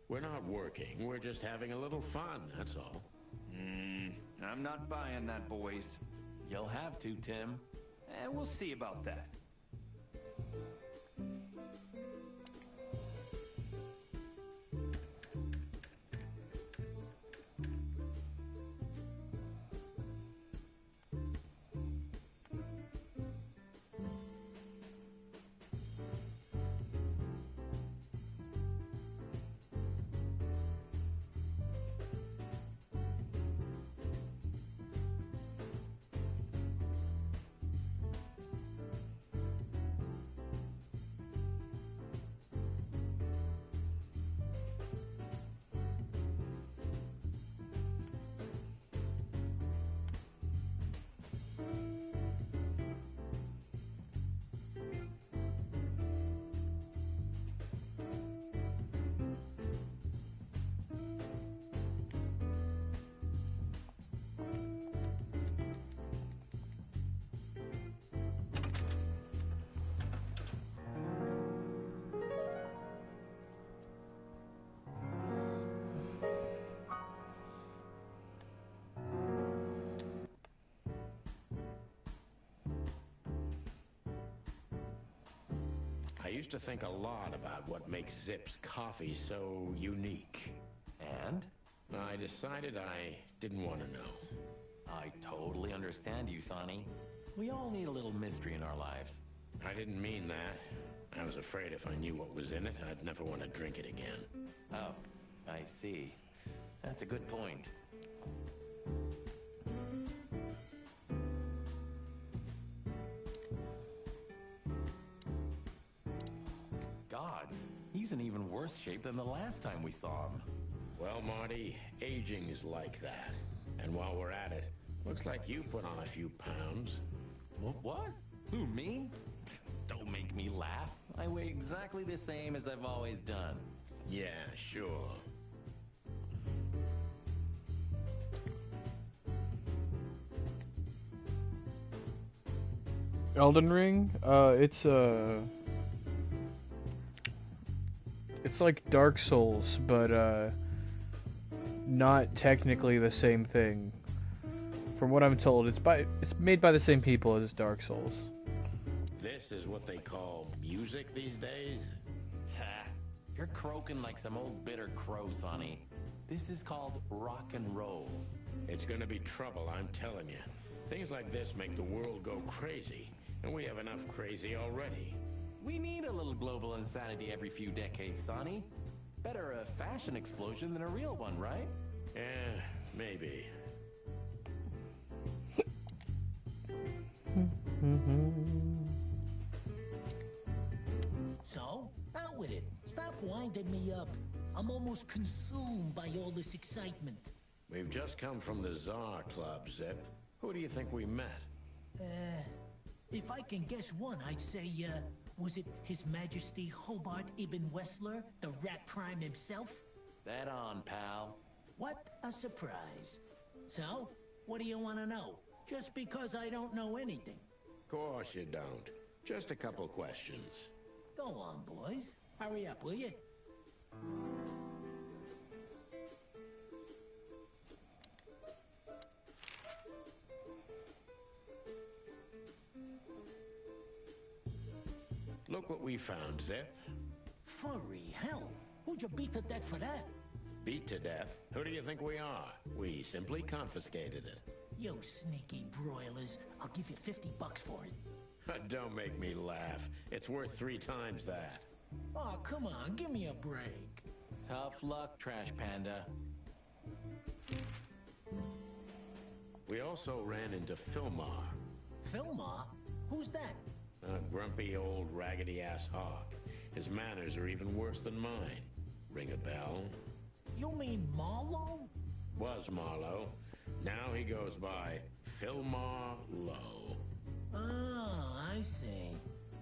Speaker 3: We're not working. We're just having a little fun, that's all.
Speaker 16: I'm not buying that, boys.
Speaker 10: You'll have to, Tim.
Speaker 16: We'll see about that.
Speaker 3: I used to think a lot about what makes Zip's coffee so unique.
Speaker 10: And?
Speaker 3: I decided I didn't want to know.
Speaker 10: I totally understand you, Sonny. We all need a little mystery in our lives.
Speaker 3: I didn't mean that. I was afraid if I knew what was in it, I'd never want to drink it again.
Speaker 10: Oh, I see. That's a good point. Gods, he's in even worse shape than the last time we saw him.
Speaker 3: Well, Marty, aging is like that. And while we're at it, looks like you put on a few pounds.
Speaker 10: What? Who, me? Don't make me laugh. I weigh exactly the same as I've always done.
Speaker 3: Yeah, sure.
Speaker 1: Elden Ring, it's like Dark Souls, but not technically the same thing. From what I'm told, it's made by the same people as Dark Souls.
Speaker 3: This is what they call music these days?
Speaker 10: Ha! You're croaking like some old bitter crow, Sonny. This is called rock and roll.
Speaker 3: It's gonna be trouble, I'm telling you. Things like this make the world go crazy, and we have enough crazy already.
Speaker 10: We need a little global insanity every few decades, Sonny. Better a fashion explosion than a real one, right?
Speaker 3: Yeah, maybe.
Speaker 15: So, out with it. Stop winding me up. I'm almost consumed by all this excitement.
Speaker 3: We've just come from the Tsar Club, Zip. Who do you think we met?
Speaker 15: If I can guess one, I'd say, was it His Majesty Hobart Ibn Wessler, the Rat Prime himself?
Speaker 10: That on, pal.
Speaker 15: What a surprise. So, what do you want to know? Just because I don't know anything.
Speaker 3: Of course you don't. Just a couple questions.
Speaker 15: Go on, boys. Hurry up, will you?
Speaker 3: Look what we found, Zip.
Speaker 15: Furry hell. Who'd you beat to death for that?
Speaker 3: Beat to death? Who do you think we are? We simply confiscated it.
Speaker 15: You sneaky broilers. I'll give you $50 for it.
Speaker 3: Don't make me laugh. It's worth 3 times that.
Speaker 15: Oh, come on. Give me a break.
Speaker 10: Tough luck, Trash Panda.
Speaker 3: We also ran into Filmar.
Speaker 15: Filmar? Who's that?
Speaker 3: A grumpy old raggedy-ass hawk. His manners are even worse than mine. Ring a bell?
Speaker 15: You mean Marlowe?
Speaker 3: Was Marlowe. Now he goes by Filmar Lowe.
Speaker 15: Oh, I see.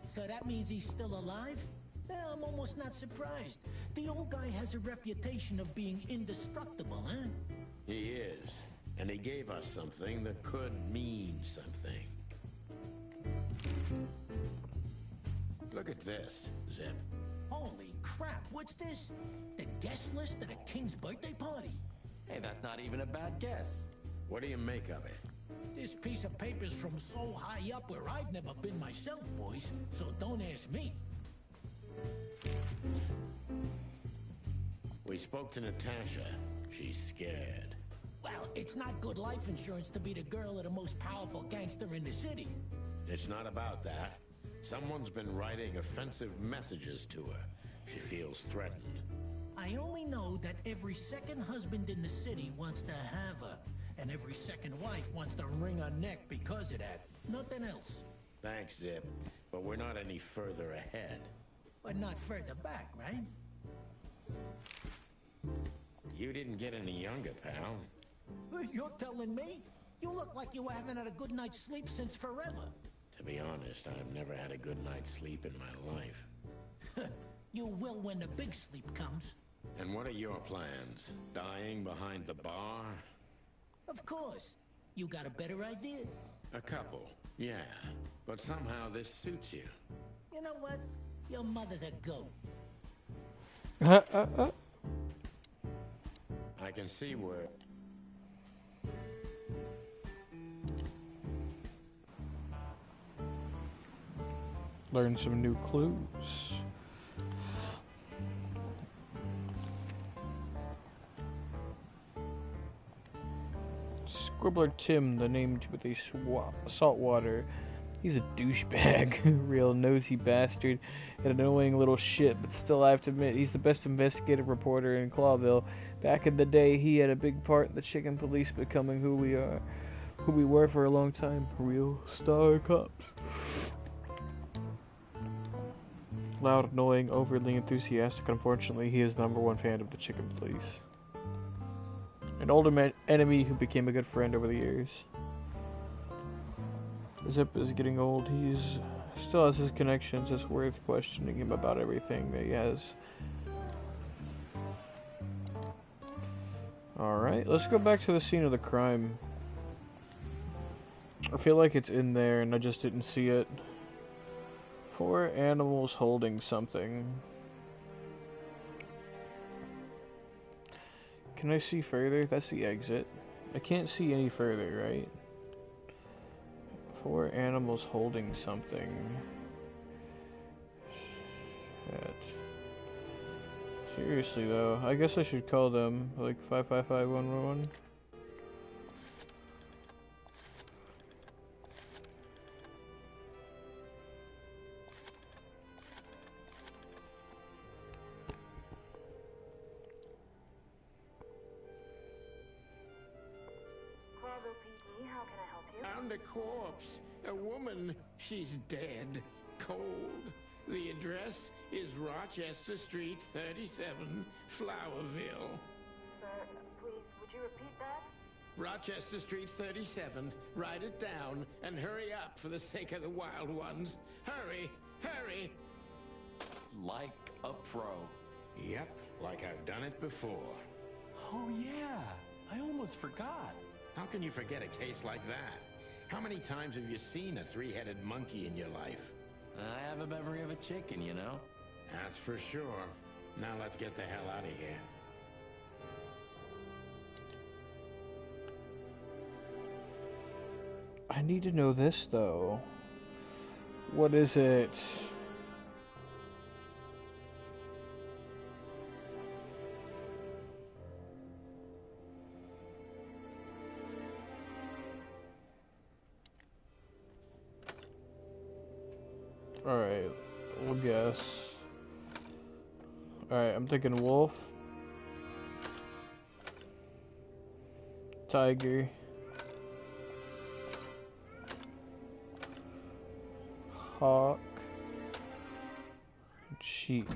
Speaker 15: So that means he's still alive? Yeah, I'm almost not surprised. The old guy has a reputation of being indestructible, huh?
Speaker 3: He is. And he gave us something that could mean something. Look at this, Zip.
Speaker 15: Holy crap, what's this? The guest list at a king's birthday party?
Speaker 10: Hey, that's not even a bad guess.
Speaker 3: What do you make of it?
Speaker 15: This piece of paper's from so high up where I've never been myself, boys, so don't ask me.
Speaker 3: We spoke to Natasha. She's scared.
Speaker 15: Well, it's not good life insurance to be the girl of the most powerful gangster in the city.
Speaker 3: It's not about that. Someone's been writing offensive messages to her. She feels threatened.
Speaker 15: I only know that every second husband in the city wants to have her, and every second wife wants to wring her neck because of that. Nothing else.
Speaker 3: Thanks, Zip, but we're not any further ahead.
Speaker 15: But not further back, right?
Speaker 3: You didn't get any younger, pal.
Speaker 15: You're telling me? You look like you haven't had a good night's sleep since forever.
Speaker 3: To be honest, I've never had a good night's sleep in my life.
Speaker 15: You will when the big sleep comes.
Speaker 3: And what are your plans? Dying behind the bar?
Speaker 15: Of course. You got a better idea?
Speaker 3: A couple, yeah. But somehow this suits you.
Speaker 15: You know what? Your mother's a goat.
Speaker 3: I can see where...
Speaker 1: Learn some new clues. Scribbler Tim, the name Timothy Saltwater. He's a douchebag, real nosy bastard, and an annoying little shit, but still I have to admit, he's the best investigative reporter in Clawville. Back in the day, he had a big part in the chicken police becoming who we were for a long time. Real star cops. Loud, annoying, overly enthusiastic. Unfortunately, he is the #1 fan of the chicken police. An older enemy who became a good friend over the years. Zip is getting old. He's still has his connections. It's worth questioning him about everything that he has. Alright, let's go back to the scene of the crime. I feel like it's in there and I just didn't see it. 4 animals holding something. Can I see further? That's the exit. I can't see any further, right? 4 animals holding something. Shit. Seriously though, I guess I should call them like 555-111.
Speaker 3: Found a corpse. A woman. She's dead. Cold. The address is Rochester Street, 37, Flowerville.
Speaker 17: Sir, please, would you repeat that?
Speaker 3: Rochester Street 37. Write it down and hurry up for the sake of the wild ones. Hurry! Hurry!
Speaker 10: Like a pro.
Speaker 3: Yep, like I've done it before.
Speaker 10: Oh yeah, I almost forgot.
Speaker 3: How can you forget a case like that? How many times have you seen a three-headed monkey in your life?
Speaker 10: I have a memory of a chicken, you know?
Speaker 3: That's for sure. Now let's get the hell out of here.
Speaker 1: I need to know this, though. What is it? Alright, we'll guess. Alright, I'm thinking wolf. Tiger. Hawk. Sheep.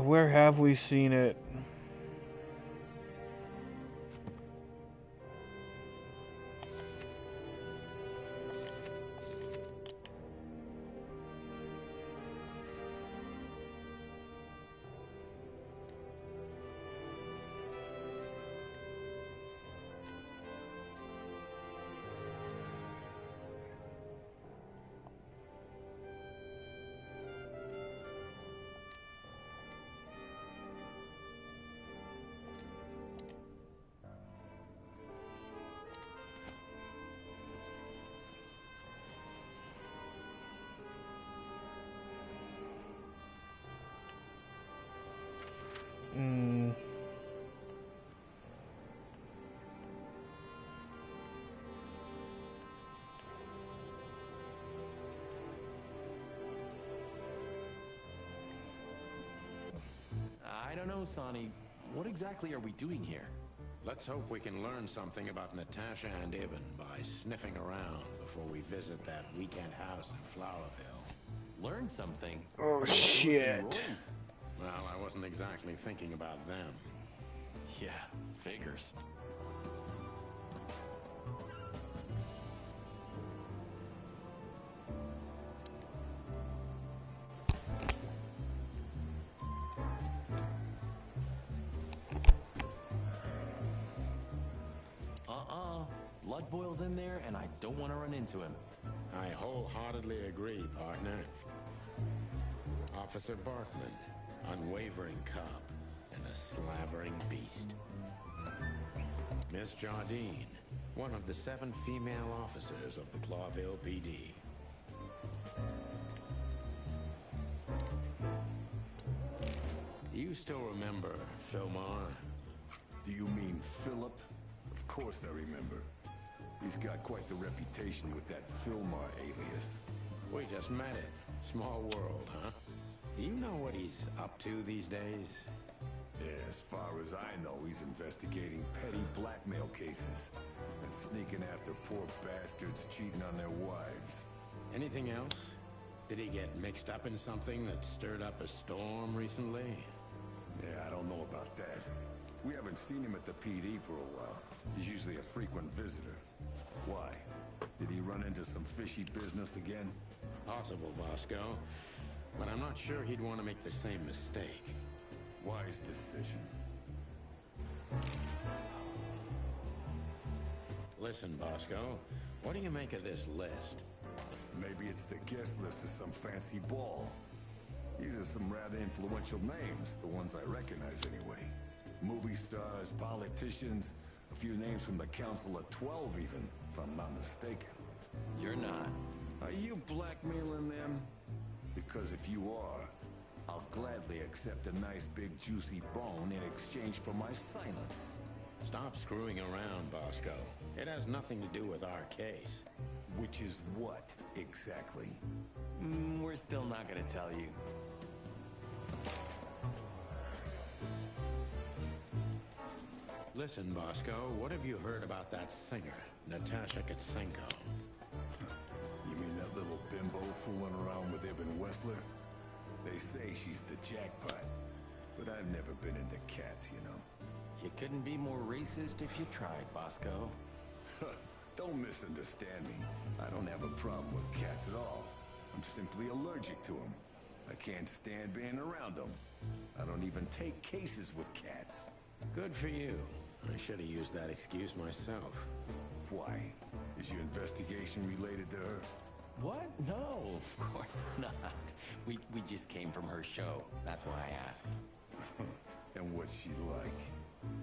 Speaker 1: Where have we seen it?
Speaker 10: I don't know, Sonny. What exactly are we doing here?
Speaker 3: Let's hope we can learn something about Natasha and Ibn by sniffing around before we visit that weekend house in Flowerville.
Speaker 10: Learn something?
Speaker 1: Oh, shit.
Speaker 3: Well, I wasn't exactly thinking about them.
Speaker 10: Yeah, figures. Blood boils in there, and I don't want to run into him.
Speaker 3: I wholeheartedly agree, partner. Officer Barkman, unwavering cop, and a slavering beast. Miss Jardine, one of the 7 female officers of the Clawville PD. You still remember Philmar?
Speaker 6: Do you mean Philip? Of course I remember. He's got quite the reputation with that Philmar alias.
Speaker 3: We just met him. Small world, huh? Do you know what he's up to these days?
Speaker 6: Yeah, as far as I know, he's investigating petty blackmail cases and sneaking after poor bastards cheating on their wives.
Speaker 3: Anything else? Did he get mixed up in something that stirred up a storm recently?
Speaker 6: Yeah, I don't know about that. We haven't seen him at the PD for a while. He's usually a frequent visitor. Why? Did he run into some fishy business again?
Speaker 3: Possible, Bosco. But I'm not sure he'd want to make the same mistake.
Speaker 6: Wise decision.
Speaker 3: Listen, Bosco, what do you make of this list?
Speaker 6: Maybe it's the guest list of some fancy ball. These are some rather influential names, the ones I recognize anyway. Movie stars, politicians, a few names from the Council of 12 even, if I'm not mistaken.
Speaker 10: You're not.
Speaker 6: Are you blackmailing them? Because if you are, I'll gladly accept a nice big juicy bone in exchange for my silence.
Speaker 3: Stop screwing around, Bosco. It has nothing to do with our case.
Speaker 6: Which is what, exactly?
Speaker 10: We're still not gonna tell you.
Speaker 3: Listen, Bosco, what have you heard about that singer, Natasha Katsenko?
Speaker 6: You mean that little bimbo fooling around with Ibn Wessler? They say she's the jackpot, but I've never been into cats, you know.
Speaker 10: You couldn't be more racist if you tried, Bosco.
Speaker 6: Don't misunderstand me. I don't have a problem with cats at all. I'm simply allergic to them. I can't stand being around them. I don't even take cases with cats.
Speaker 3: Good for you. I should have used that excuse myself.
Speaker 6: Why? Is your investigation related to her?
Speaker 10: What? No, of course not. We just came from her show. That's why I asked.
Speaker 6: And what's she like?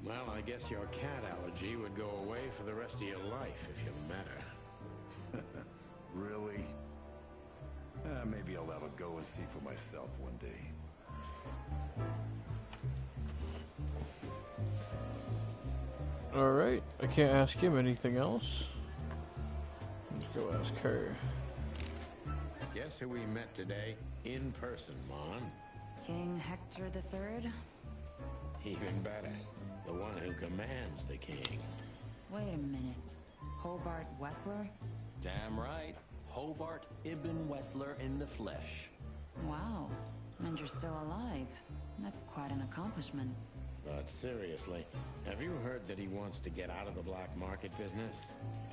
Speaker 3: Well, I guess your cat allergy would go away for the rest of your life if you met her.
Speaker 6: Really? Maybe I'll have a go and see for myself one day.
Speaker 1: Alright, I can't ask him anything else. Let's go ask her.
Speaker 3: Guess who we met today in person, Mon?
Speaker 8: King Hector III?
Speaker 3: Even better. The one who commands the king.
Speaker 8: Wait a minute. Hobart Wessler?
Speaker 10: Damn right. Hobart Ibn Wessler in the flesh.
Speaker 8: Wow. And you're still alive. That's quite an accomplishment.
Speaker 3: But seriously, have you heard that he wants to get out of the black market business?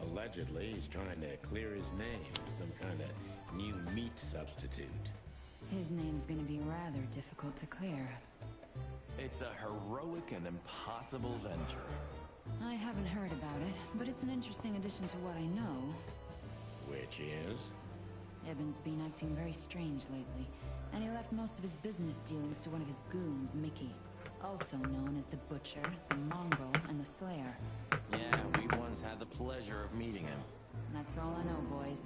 Speaker 3: Allegedly, he's trying to clear his name with some kind of new meat substitute.
Speaker 8: His name's gonna be rather difficult to clear.
Speaker 10: It's a heroic and impossible venture.
Speaker 8: I haven't heard about it, but it's an interesting addition to what I know.
Speaker 3: Which is?
Speaker 8: Ibn's been acting very strange lately, and he left most of his business dealings to one of his goons, Mickey. Also known as the Butcher, the Mongrel, and the Slayer.
Speaker 10: Yeah, we once had the pleasure of meeting him.
Speaker 8: That's all I know, boys.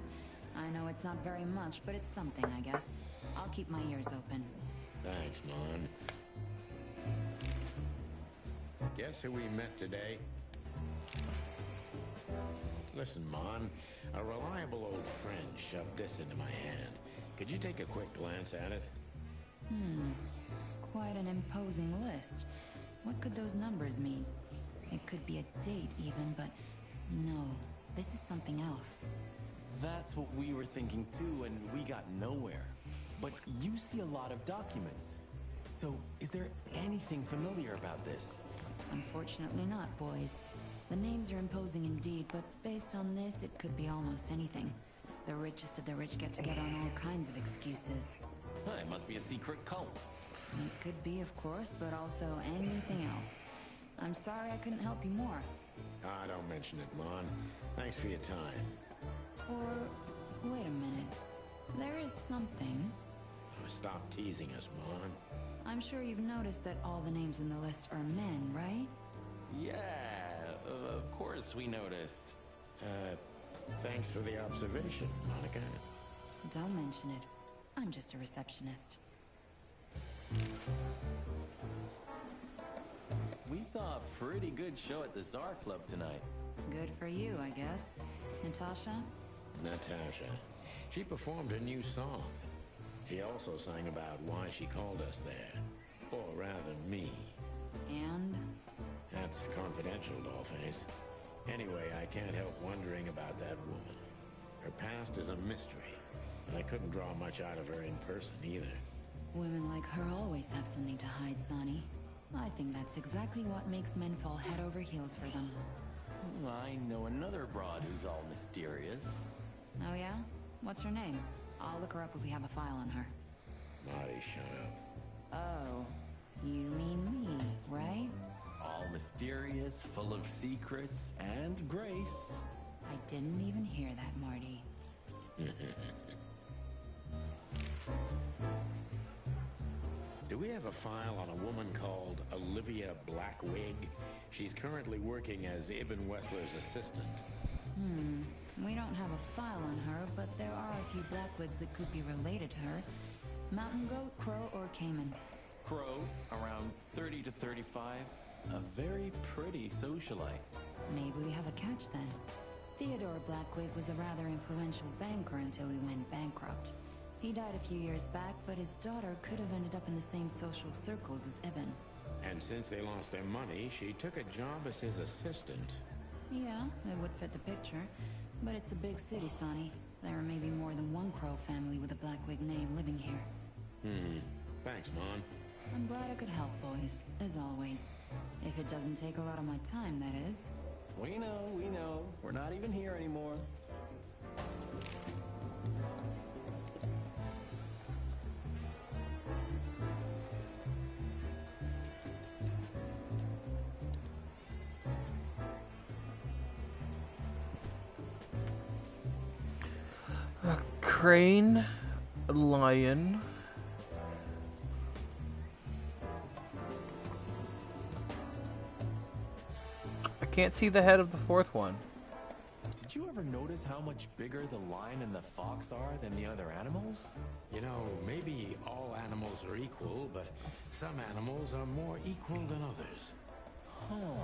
Speaker 8: I know it's not very much, but it's something, I guess. I'll keep my ears open.
Speaker 3: Thanks, Mon. Guess who we met today? Listen, Mon, a reliable old friend shoved this into my hand. Could you take a quick glance at it?
Speaker 8: Quite an imposing list. What could those numbers mean? It could be a date even, but no, this is something else.
Speaker 10: That's what we were thinking too, and we got nowhere. But you see a lot of documents. So, is there anything familiar about this?
Speaker 8: Unfortunately not, boys. The names are imposing indeed, but based on this, it could be almost anything. The richest of the rich get together on all kinds of excuses.
Speaker 10: It must be a secret cult.
Speaker 8: It could be, of course, but also anything else. I'm sorry I couldn't help you more.
Speaker 3: Ah, don't mention it, Mon. Thanks for your time.
Speaker 8: Or, wait a minute. There is something.
Speaker 3: Stop teasing us, Mon.
Speaker 8: I'm sure you've noticed that all the names in the list are men, right?
Speaker 10: Yeah, of course we noticed.
Speaker 3: Thanks for the observation, Monica.
Speaker 8: Don't mention it. I'm just a receptionist.
Speaker 10: We saw a pretty good show at the Czar Club tonight.
Speaker 8: Good for you, I guess. Natasha?
Speaker 3: Natasha. She performed her new song. She also sang about why she called us there. Or rather, me.
Speaker 8: And?
Speaker 3: That's confidential, Dollface. Anyway, I can't help wondering about that woman. Her past is a mystery, and I couldn't draw much out of her in person either.
Speaker 8: Women like her always have something to hide, Sonny. I think that's exactly what makes men fall head over heels for them.
Speaker 10: I know another broad who's all mysterious.
Speaker 8: Oh yeah? What's her name? I'll look her up if we have a file on her.
Speaker 3: Marty, shut up.
Speaker 8: Oh, you mean me, right?
Speaker 10: All mysterious, full of secrets, and grace.
Speaker 8: I didn't even hear that, Marty.
Speaker 3: Do we have a file on a woman called Olivia Blackwig? She's currently working as Ibn Wessler's assistant.
Speaker 8: We don't have a file on her, but there are a few Blackwigs that could be related to her. Mountain goat, crow, or caiman?
Speaker 10: Crow, around 30 to 35. A very pretty socialite.
Speaker 8: Maybe we have a catch then. Theodore Blackwig was a rather influential banker until he went bankrupt. He died a few years back, but his daughter could have ended up in the same social circles as Ibn.
Speaker 3: And since they lost their money, she took a job as his assistant.
Speaker 8: Yeah, it would fit the picture. But it's a big city, Sonny. There may be more than one Crow family with a Blackwig name living here.
Speaker 3: Thanks, Mon.
Speaker 8: I'm glad I could help, boys, as always. If it doesn't take a lot of my time, that is.
Speaker 10: We know, we know. We're not even here anymore.
Speaker 1: A crane, a lion. I can't see the head of the fourth one.
Speaker 10: Did you ever notice how much bigger the lion and the fox are than the other animals?
Speaker 3: You know, maybe all animals are equal, but some animals are more equal than others.
Speaker 10: Huh.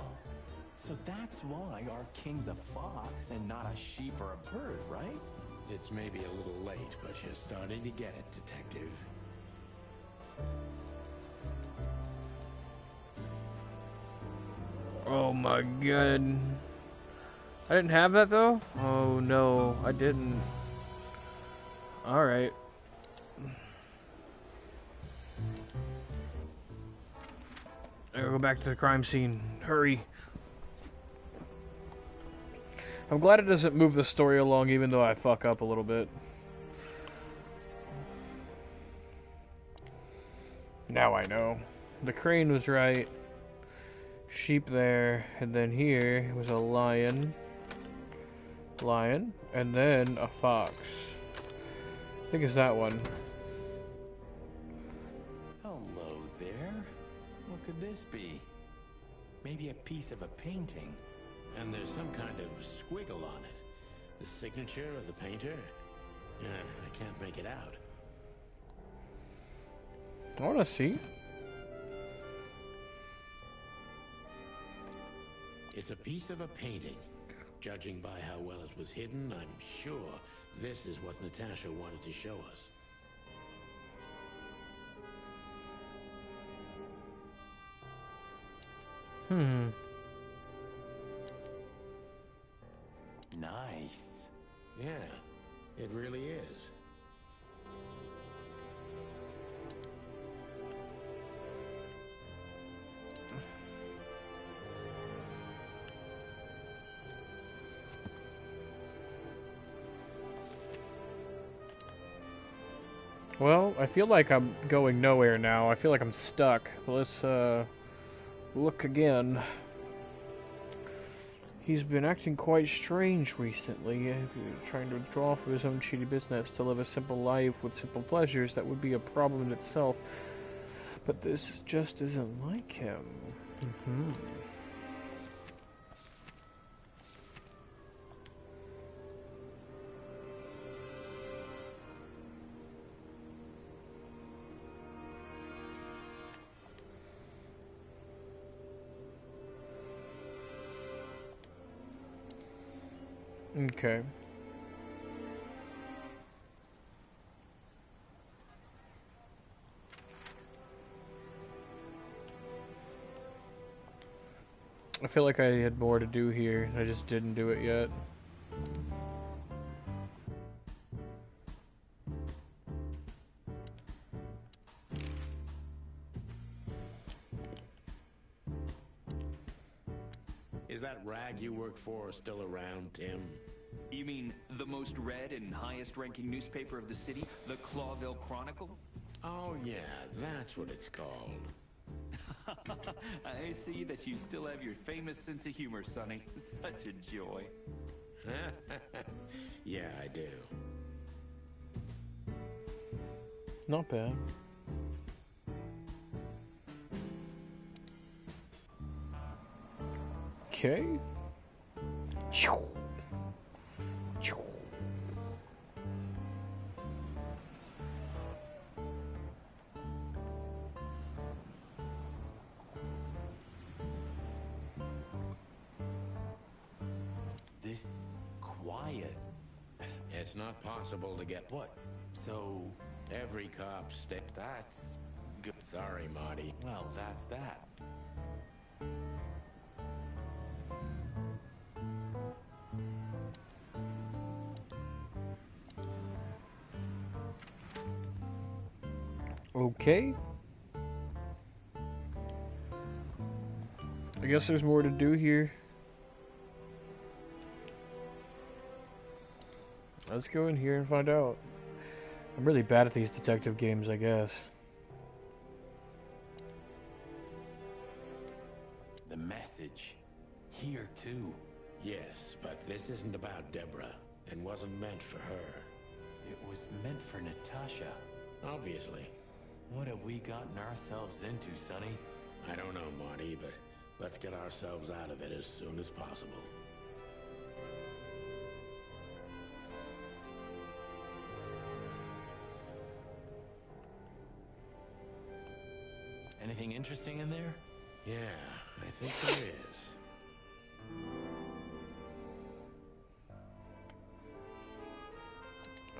Speaker 10: So that's why our king's a fox and not a sheep or a bird, right?
Speaker 3: It's maybe a little late, but you're starting to get it, Detective.
Speaker 1: Oh my god. I didn't have that though? Oh no, I didn't. Alright. I gotta go back to the crime scene. Hurry. I'm glad it doesn't move the story along even though I fuck up a little bit. Now I know. The crane was right. Sheep there, and then here was a lion. Lion, and then a fox. I think it's that one.
Speaker 10: Hello there. What could this be? Maybe a piece of a painting.
Speaker 3: And there's some kind of squiggle on it. The signature of the painter? Yeah, I can't make it out.
Speaker 1: I wanna see.
Speaker 3: It's a piece of a painting. Judging by how well it was hidden, I'm sure this is what Natasha wanted to show us.
Speaker 10: Nice.
Speaker 3: Yeah, it really is.
Speaker 1: Well, I feel like I'm going nowhere now. I feel like I'm stuck. Let's, look again. He's been acting quite strange recently, trying to withdraw from his own shitty business to live a simple life with simple pleasures. That would be a problem in itself. But this just isn't like him. Okay. I feel like I had more to do here, I just didn't do it yet.
Speaker 3: Is that rag you work for still around, Tim?
Speaker 16: You mean the most read and highest-ranking newspaper of the city, the Clawville Chronicle?
Speaker 3: Oh yeah, that's what it's called.
Speaker 16: I see that you still have your famous sense of humor, Sonny. Such a joy.
Speaker 3: Yeah, I do.
Speaker 1: Not bad. Okay.
Speaker 10: This quiet.
Speaker 3: It's not possible to get what?
Speaker 10: So
Speaker 3: Every cop step.
Speaker 10: that's Good.
Speaker 3: Sorry, Marty.
Speaker 10: Well, that's that.
Speaker 1: Okay. I guess there's more to do here. Let's go in here and find out. I'm really bad at these detective games, I guess.
Speaker 10: The message. Here, too.
Speaker 3: Yes, but this isn't about Deborah, and wasn't meant for her.
Speaker 10: It was meant for Natasha.
Speaker 3: Obviously.
Speaker 10: What have we gotten ourselves into, Sonny?
Speaker 3: I don't know, Marty, but let's get ourselves out of it as soon as possible.
Speaker 10: Anything interesting in there?
Speaker 3: Yeah, I think there is.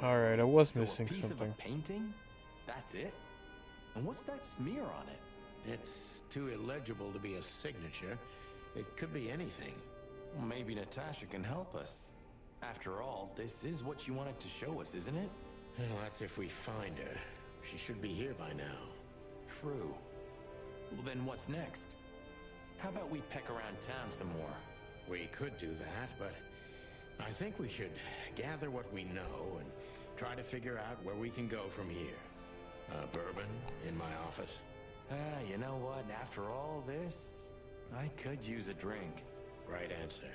Speaker 1: Alright, I was
Speaker 10: So
Speaker 1: missing
Speaker 10: a piece
Speaker 1: something.
Speaker 10: of a painting? That's it? And what's that smear on it?
Speaker 3: It's too illegible to be a signature. It could be anything.
Speaker 10: Well, maybe Natasha can help us. After all, this is what you wanted to show us, isn't it?
Speaker 3: Well, that's if we find her. She should be here by now.
Speaker 10: True. Well, then what's next? How about we peck around town some more?
Speaker 3: We could do that, but I think we should gather what we know and try to figure out where we can go from here. Bourbon in my office.
Speaker 10: You know what? After all this, I could use a drink.
Speaker 3: Right answer.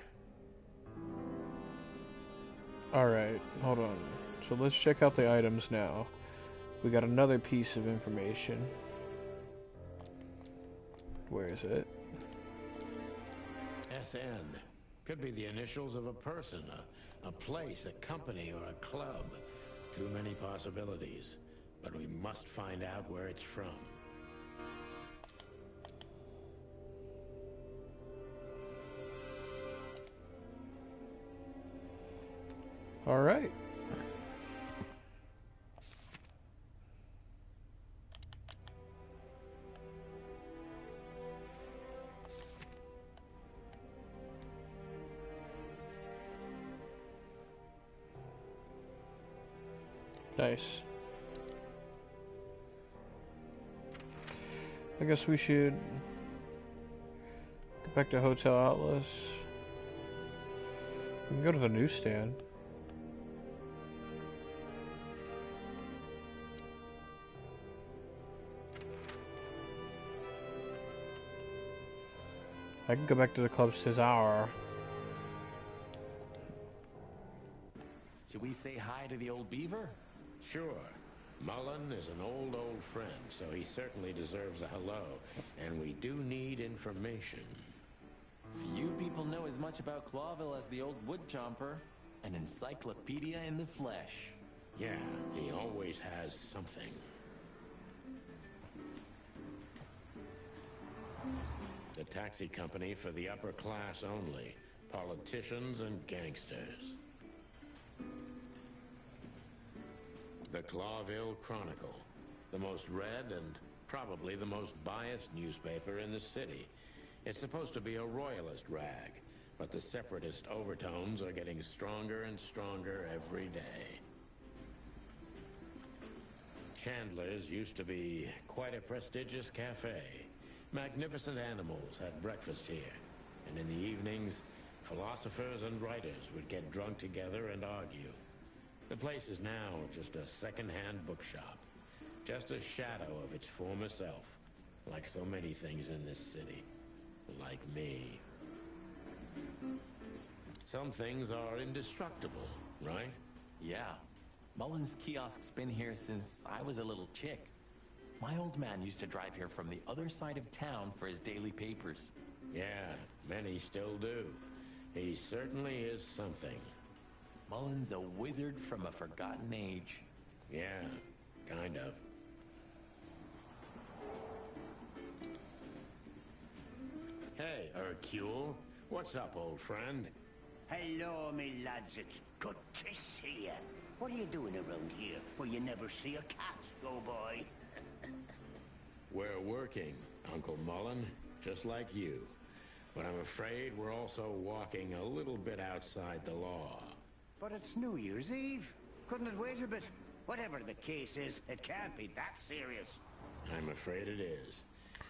Speaker 1: Alright, hold on. So let's check out the items now. We got another piece of information. Where is it?
Speaker 3: SN. Could be the initials of a person, a place, a company, or a club. Too many possibilities. But we must find out where it's from.
Speaker 1: Alright. Nice. I guess we should get back to Hotel Atlas. We can go to the newsstand. I can go back to the Club Cesar.
Speaker 10: Should we say hi to the old beaver?
Speaker 3: Sure. Mullen is an old friend, so he certainly deserves a hello. And we do need information.
Speaker 10: Few people know as much about Clawville as the old wood chomper. An encyclopedia in the flesh.
Speaker 3: Yeah, he always has something. The taxi company for the upper class only. Politicians and gangsters. The Clawville Chronicle. The most read and probably the most biased newspaper in the city. It's supposed to be a royalist rag, but the separatist overtones are getting stronger and stronger every day. Chandler's used to be quite a prestigious cafe. Magnificent animals had breakfast here, and in the evenings, philosophers and writers would get drunk together and argue. The place is now just a second-hand bookshop, just a shadow of its former self, like so many things in this city, like me. Some things are indestructible, right?
Speaker 10: Yeah. Mullen's kiosk's been here since I was a little chick. My old man used to drive here from the other side of town for his daily papers.
Speaker 3: Yeah, many still do. He certainly is something.
Speaker 10: Mullen's a wizard from a forgotten age.
Speaker 3: Yeah, kind of. Hey, Hercule. What's up, old friend?
Speaker 9: Hello, me lads. It's good to see you. What are you doing around here where you never see a cat, go boy?
Speaker 3: We're working, Uncle Mullen, just like you. But I'm afraid we're also walking a little bit outside the law.
Speaker 17: But it's New Year's Eve. Couldn't it wait a bit? Whatever the case is, it can't be that serious.
Speaker 3: I'm afraid it is.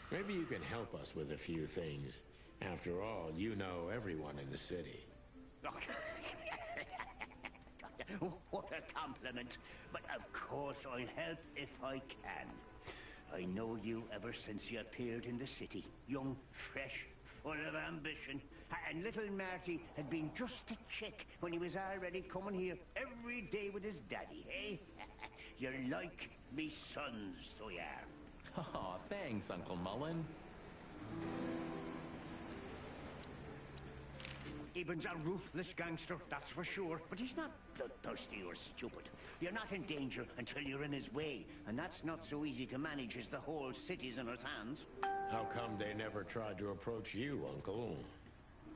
Speaker 3: Maybe you can help us with a few things. After all, you know everyone in the city.
Speaker 17: What a compliment. But of course I'll help if I can. I know you ever since you appeared in the city. Young, fresh, full of ambition. And little Marty had been just a chick when he was already coming here every day with his daddy, eh? You're like me sons, so you are.
Speaker 10: Oh, thanks, Uncle Mullen.
Speaker 17: Eben's a ruthless gangster, that's for sure. But he's not bloodthirsty or stupid. You're not in danger until you're in his way. And that's not so easy to manage as the whole city's in his hands.
Speaker 3: How come they never tried to approach you, Uncle?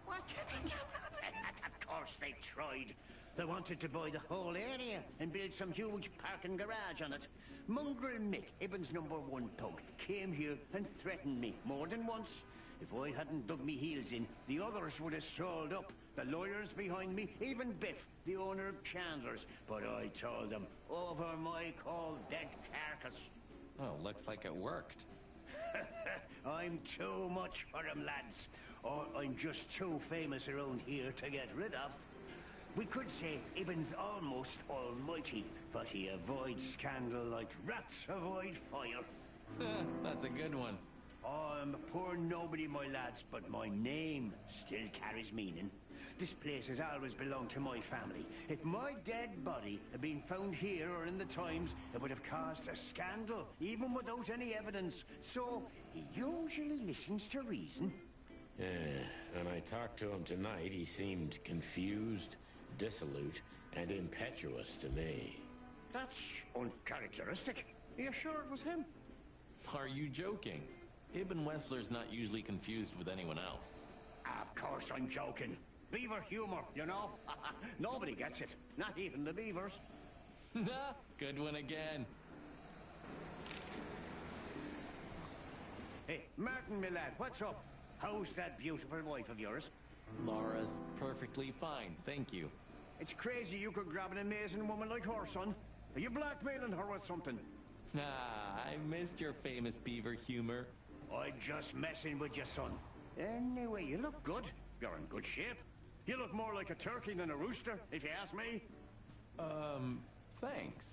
Speaker 17: What? Of course they tried. They wanted to buy the whole area and build some huge parking garage on it. Mongrel Mick, Ibben's #1 pug, came here and threatened me more than once. If I hadn't dug me heels in, the others would have sold up. The lawyers behind me, even Biff, the owner of Chandler's. But I told them, over my cold dead carcass.
Speaker 10: Oh, looks like it worked.
Speaker 17: I'm too much for them, lads. Or I'm just too famous around here to get rid of. We could say Ibben's almost almighty, but he avoids scandal like rats avoid fire.
Speaker 10: That's a good one.
Speaker 17: I'm a poor nobody, my lads, but my name still carries meaning. This place has always belonged to my family. If my dead body had been found here or in the Times, it would have caused a scandal, even without any evidence. So, he usually listens to reason.
Speaker 3: Yeah, when I talked to him tonight, he seemed confused, dissolute, and impetuous to me.
Speaker 17: That's uncharacteristic. Are you sure it was him?
Speaker 10: Are you joking? Ibn Wessler's not usually confused with anyone else.
Speaker 17: Of course I'm joking. Beaver humor, you know? Nobody gets it. Not even the beavers.
Speaker 10: Good one again.
Speaker 17: Hey, Martin, my lad, what's up? How's that beautiful wife of yours?
Speaker 10: Laura's perfectly fine, thank you.
Speaker 17: It's crazy you could grab an amazing woman like her, son. Are you blackmailing her with something?
Speaker 10: I missed your famous beaver humor.
Speaker 17: I'm just messing with you, son. Anyway, you look good. You're in good shape. You look more like a turkey than a rooster, if you ask me.
Speaker 10: Thanks.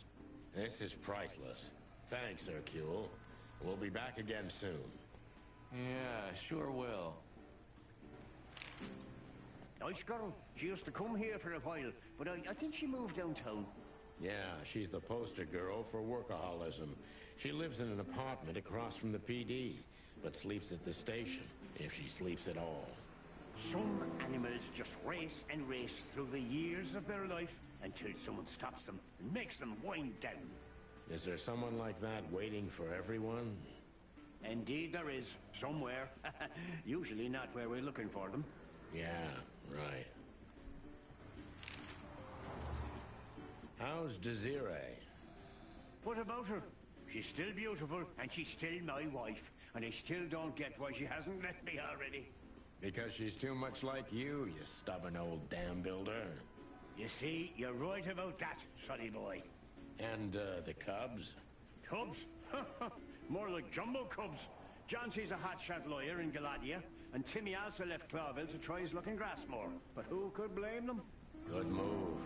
Speaker 3: This is priceless. Thanks, Hercule. We'll be back again soon.
Speaker 10: Yeah, sure will.
Speaker 17: Nice girl. She used to come here for a while, but I think she moved downtown.
Speaker 3: Yeah, she's the poster girl for workaholism. She lives in an apartment across from the PD, but sleeps at the station, if she sleeps at all.
Speaker 17: Some animals just race and race through the years of their life until someone stops them and makes them wind down.
Speaker 3: Is there someone like that waiting for everyone?
Speaker 17: Indeed there is, somewhere. Usually not where we're looking for them.
Speaker 3: Yeah, right. How's Desiree?
Speaker 17: What about her? She's still beautiful, and she's still my wife. And I still don't get why she hasn't left me already.
Speaker 3: Because she's too much like you stubborn old dam builder.
Speaker 17: You see, you're right about that, sonny boy.
Speaker 3: And, the cubs?
Speaker 17: Cubs? More like jumbo cubs. Johnson's a hotshot lawyer in Galadia, and Timmy also left Clawville to try his luck in Grassmore. But who could blame them?
Speaker 3: Good move.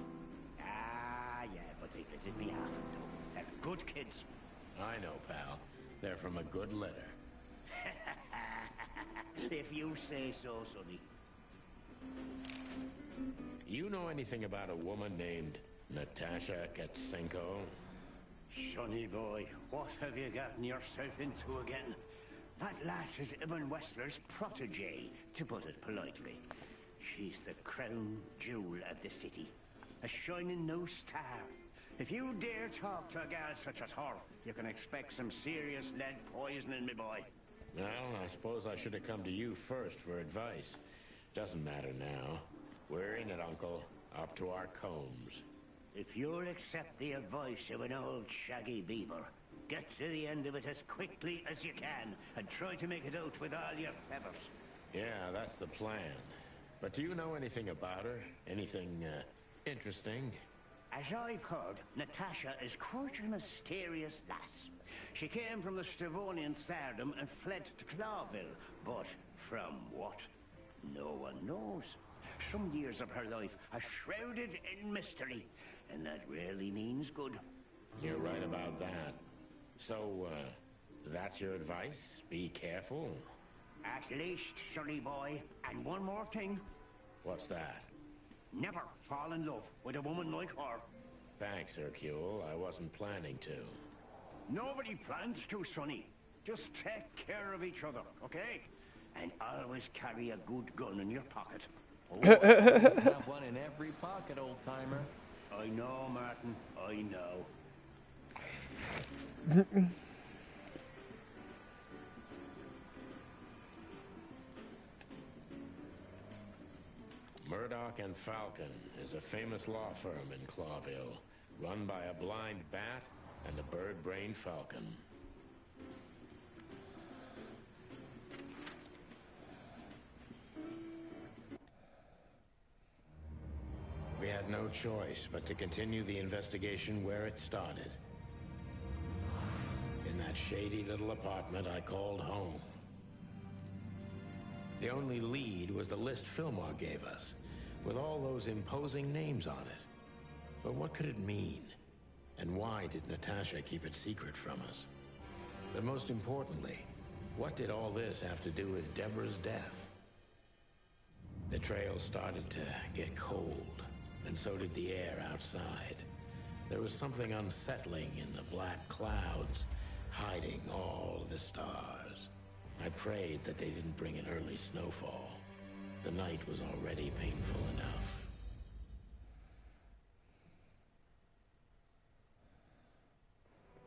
Speaker 17: Ah, yeah, but they visit me often, though. They're good kids.
Speaker 3: I know, pal. They're from a good litter.
Speaker 17: If you say so, sonny.
Speaker 3: You know anything about a woman named Natasha Katsenko?
Speaker 17: Sonny boy, what have you gotten yourself into again? That lass is Ibn Wessler's protege, to put it politely. She's the crown jewel of the city. A shining new star. If you dare talk to a gal such as her, you can expect some serious lead poisoning, me boy.
Speaker 3: Well, I suppose I should have come to you first for advice. Doesn't matter now. We're in it, Uncle. Up to our combs.
Speaker 17: If you'll accept the advice of an old shaggy beaver, Get to the end of it as quickly as you can, and try to make it out with all your feathers.
Speaker 3: Yeah, that's the plan. But do you know anything about her? Anything, interesting?
Speaker 17: As I've heard, Natasha is quite a mysterious lass. She came from the Stravonian Tsardom and fled to Clawville, but from what? No one knows. Some years of her life are shrouded in mystery, and that rarely means good.
Speaker 3: You're right about that. So, that's your advice? Be careful?
Speaker 17: At least, sonny boy. And one more thing.
Speaker 3: What's that?
Speaker 17: Never fall in love with a woman like her.
Speaker 3: Thanks, Hercule. I wasn't planning to.
Speaker 17: Nobody plans to, sonny. Just take care of each other, okay? And always carry a good gun in your pocket.
Speaker 10: Oh, always have one in every pocket, old-timer.
Speaker 17: I know, Martin. I know.
Speaker 3: Murdoch and Falcon is a famous law firm in Clawville, run by a blind bat and a bird-brained falcon. We had no choice but to continue the investigation where it started. In that shady little apartment I called home. The only lead was the list Fillmore gave us, with all those imposing names on it. But what could it mean? And why did Natasha keep it secret from us? But most importantly, what did all this have to do with Deborah's death? The trail started to get cold, and so did the air outside. There was something unsettling in the black clouds, hiding all the stars. I prayed that they didn't bring an early snowfall. The night was already painful enough.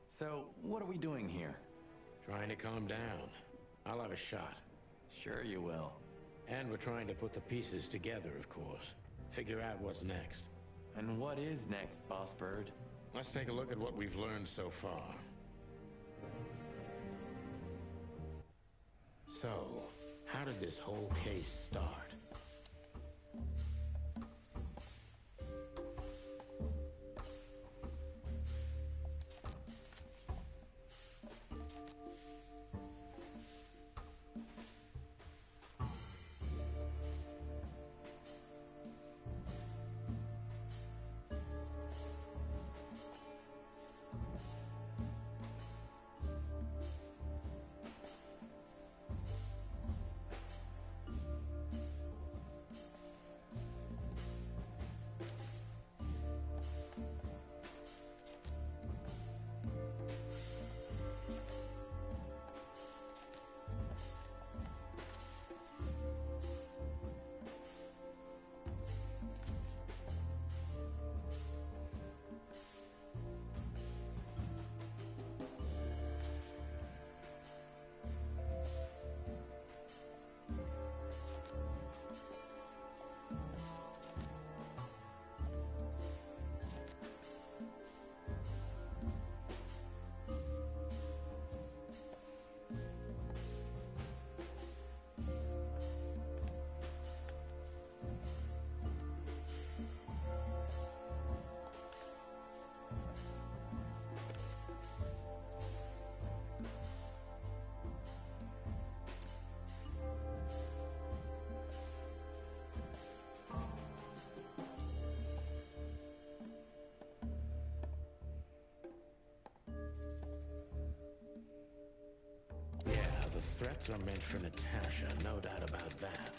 Speaker 10: So, what are we doing here?
Speaker 3: Trying to calm down. I'll have a shot.
Speaker 10: Sure you will.
Speaker 3: And we're trying to put the pieces together, of course. Figure out what's next.
Speaker 10: And what is next, Boss Bird?
Speaker 3: Let's take a look at what we've learned so far. So, how did this whole case start? The threats are meant for Natasha, no doubt about that.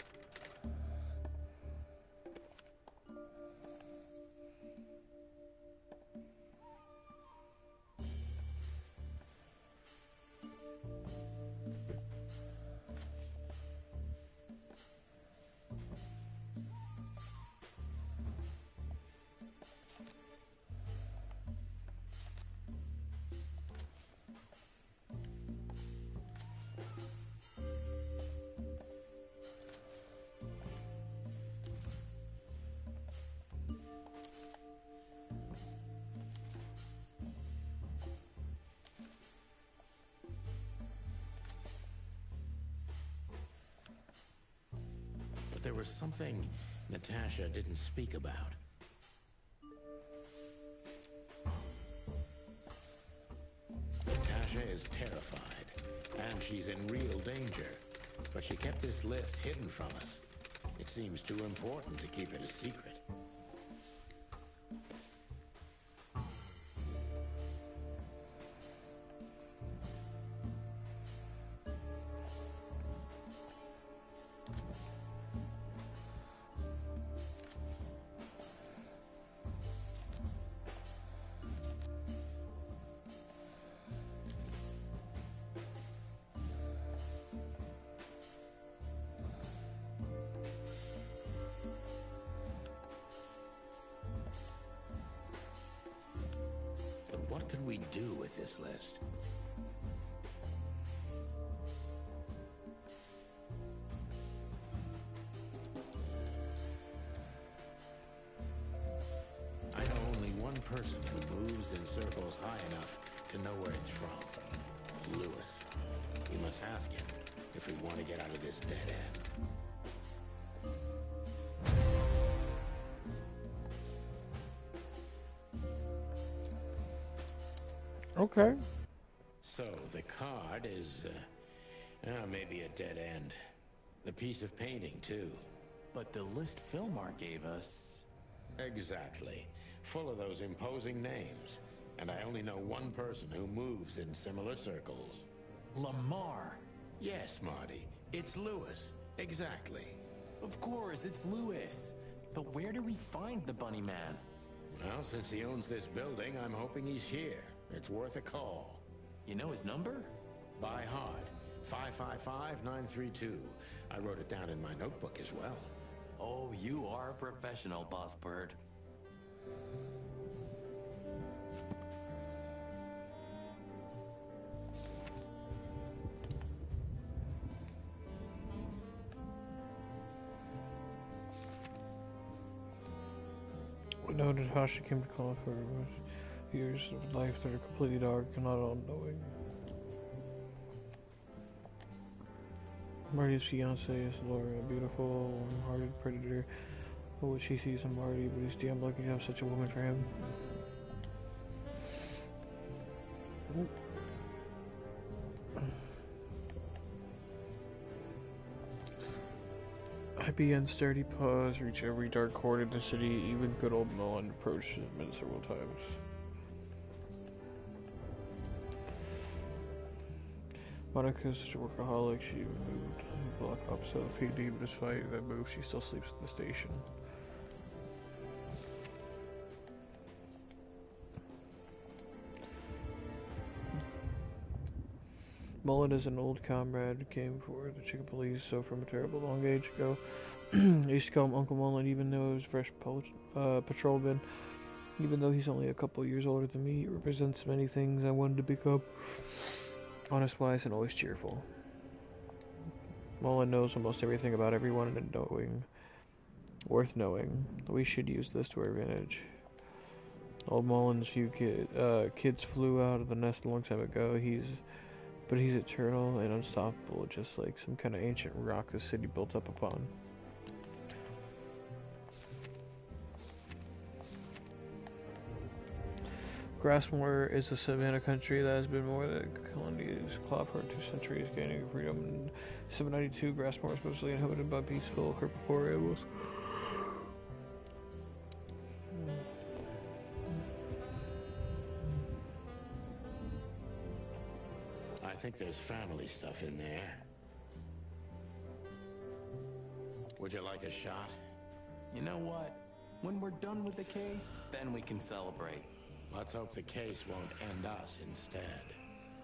Speaker 3: there was something Natasha didn't speak about. Natasha is terrified, and she's in real danger. But she kept this list hidden from us. It seems too important to keep it a secret. What could we do with this list? I know only one person who moves in circles high enough to know where it's from. Lewis. We must ask him if we want to get out of this dead end.
Speaker 1: Okay.
Speaker 3: So, the card is, maybe a dead end. The piece of painting, too.
Speaker 10: But the list Philmar gave us...
Speaker 3: Exactly. Full of those imposing names. And I only know one person who moves in similar circles.
Speaker 10: Lamar!
Speaker 3: Yes, Marty. It's Lewis. Exactly.
Speaker 10: Of course, it's Lewis. But where do we find the Bunny Man?
Speaker 3: Well, since he owns this building, I'm hoping he's here. It's worth a call.
Speaker 10: You know his number?
Speaker 3: By heart. 555-932. I wrote it down in my notebook as well.
Speaker 10: Oh, you are a professional, Boss Bird.
Speaker 1: We noted how she came to call for years of life that are completely dark and not all knowing. Marty's fiance is Laura, a beautiful, warm-hearted predator. Oh, what she sees in Marty, but he's damn lucky to have such a woman for him. IBN's sturdy paws reach every dark corner of the city. Even good old Mullen approached him several times. Monica is such a workaholic. She moved the block opposite of the PD, but despite that move, she still sleeps at the station. Mullen is an old comrade who came for the chicken police, so from a terrible long age ago. I used to call him Uncle Mullen, even though he was a fresh patrolman. Even though he's only a couple years older than me, he represents many things I wanted to become. Honest, wise, and always cheerful. Mullen knows almost everything about everyone and worth knowing. We should use this to our advantage. Old Mullen's few kids flew out of the nest a long time ago. But he's eternal and unstoppable, just like some kind of ancient rock the city built up upon. Grassmore is a savanna country that has been more than Columbia's claw for 2 centuries, gaining freedom. In 792, Grassmore is mostly inhabited by peaceful herbivore animals.
Speaker 3: I think there's family stuff in there. Would you like a shot?
Speaker 10: You know what? When we're done with the case, then we can celebrate.
Speaker 3: Let's hope the case won't end us instead.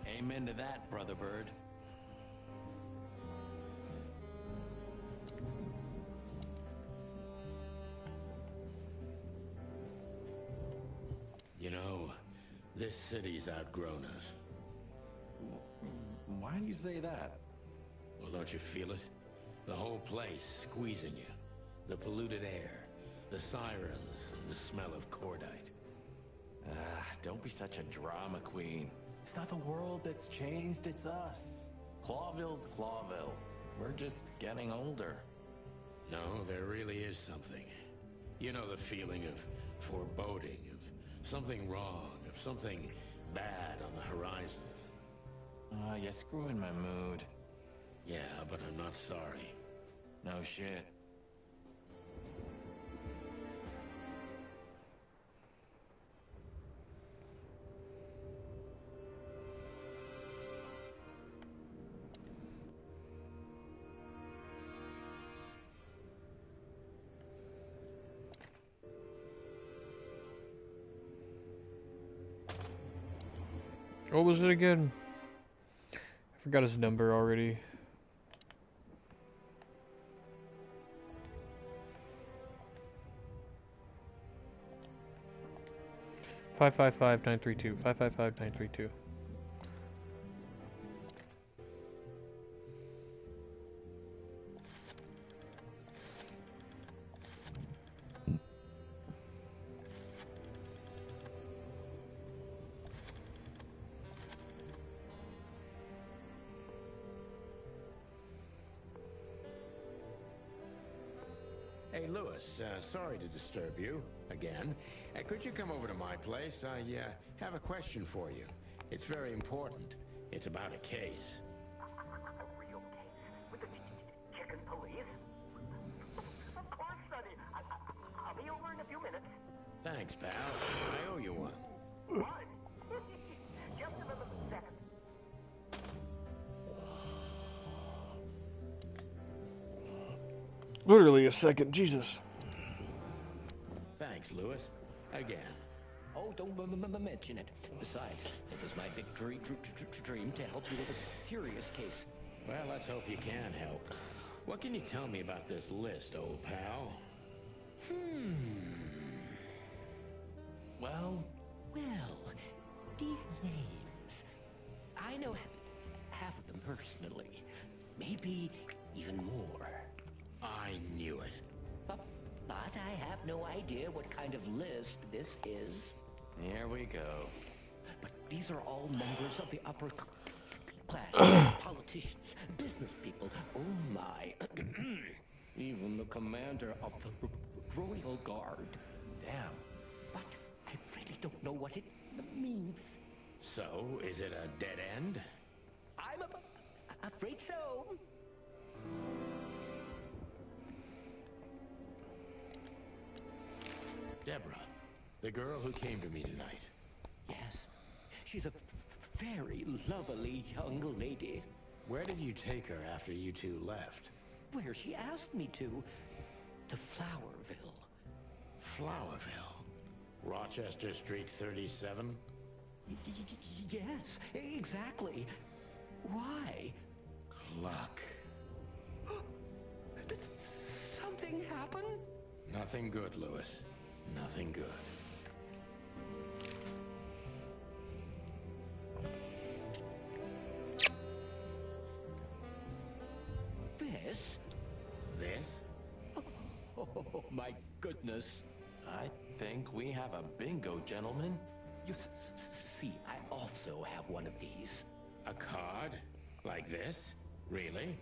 Speaker 10: Amen to that, Brother Bird.
Speaker 3: You know, this city's outgrown us.
Speaker 10: Why do you say that?
Speaker 3: Well, don't you feel it? The whole place squeezing you. The polluted air, the sirens, and the smell of cordite.
Speaker 10: Don't be such a drama queen. It's not the world that's changed, it's us. Clawville's Clawville. We're just getting older.
Speaker 3: No, there really is something. You know the feeling of foreboding, of something wrong, of something bad on the horizon.
Speaker 10: You're screwing my mood.
Speaker 3: Yeah, but I'm not sorry.
Speaker 10: No shit.
Speaker 1: What was it again? I forgot his number already. Five 932. 555-932.
Speaker 3: Hey, Lewis, sorry to disturb you again. Could you come over to my place? I have a question for you. It's very important. It's about a case.
Speaker 18: A real case? With the chicken police? Of course, Sonny. I'll be over in a few minutes.
Speaker 3: Thanks, pal. I owe you one.
Speaker 18: One? Just another second.
Speaker 1: Literally a second, Jesus.
Speaker 3: Thanks, Lewis. Again.
Speaker 19: Oh, don't mention it. Besides, it was my big dream to help you with a serious case.
Speaker 3: Well, let's hope you can help. What can you tell me about this list, old pal?
Speaker 19: Well, these names. I know half of them personally. Maybe even more.
Speaker 3: I knew it.
Speaker 19: But I have no idea what kind of list this is.
Speaker 10: Here we go.
Speaker 19: But these are all members of the upper class. Politicians, business people. Oh my. Even the commander of the Royal Guard.
Speaker 10: Damn.
Speaker 19: But I really don't know what it means.
Speaker 3: So, is it a dead end?
Speaker 19: I'm afraid so.
Speaker 3: Deborah, the girl who came to me tonight.
Speaker 19: Yes, she's a very lovely young lady.
Speaker 3: Where did you take her after you two left?
Speaker 19: Where she asked me to Flowerville.
Speaker 3: Flowerville? Rochester Street 37?
Speaker 19: Yes, exactly. Why?
Speaker 3: Luck.
Speaker 19: Did something happen?
Speaker 3: Nothing good, Lewis. Nothing good.
Speaker 19: This?
Speaker 3: This?
Speaker 19: Oh, my goodness.
Speaker 10: I think we have a bingo, gentlemen.
Speaker 19: You see, I also have one of these.
Speaker 3: A card? Like this? Really?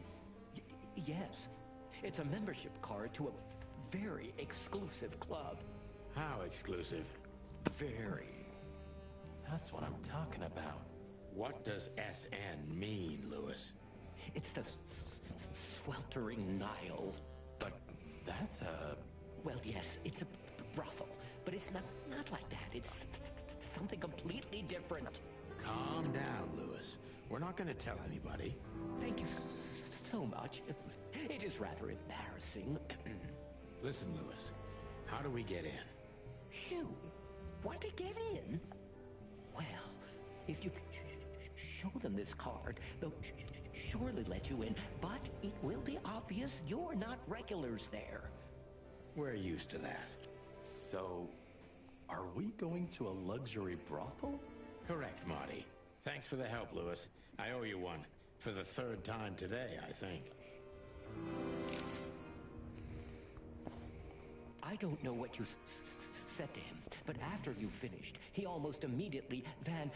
Speaker 19: Yes. It's a membership card to a very exclusive club.
Speaker 3: How exclusive?
Speaker 19: Very.
Speaker 10: That's what I'm talking about.
Speaker 3: What does SN mean, Lewis?
Speaker 19: It's the sweltering Nile.
Speaker 10: But that's a...
Speaker 19: Well, yes, it's a brothel. But it's not like that. It's something completely different.
Speaker 3: Calm down, Lewis. We're not going to tell anybody.
Speaker 19: Thank you so much. It is rather embarrassing.
Speaker 3: Listen, Lewis. How do we get in?
Speaker 19: You want to get in? Well, if you show them this card, they'll surely let you in, but it will be obvious you're not regulars there.
Speaker 3: We're used to that.
Speaker 10: So, are we going to a luxury brothel?
Speaker 3: Correct, Marty. Thanks for the help, Lewis. I owe you one. For the third time today, I think.
Speaker 19: I don't know what you said to him, but after you finished, he almost immediately Van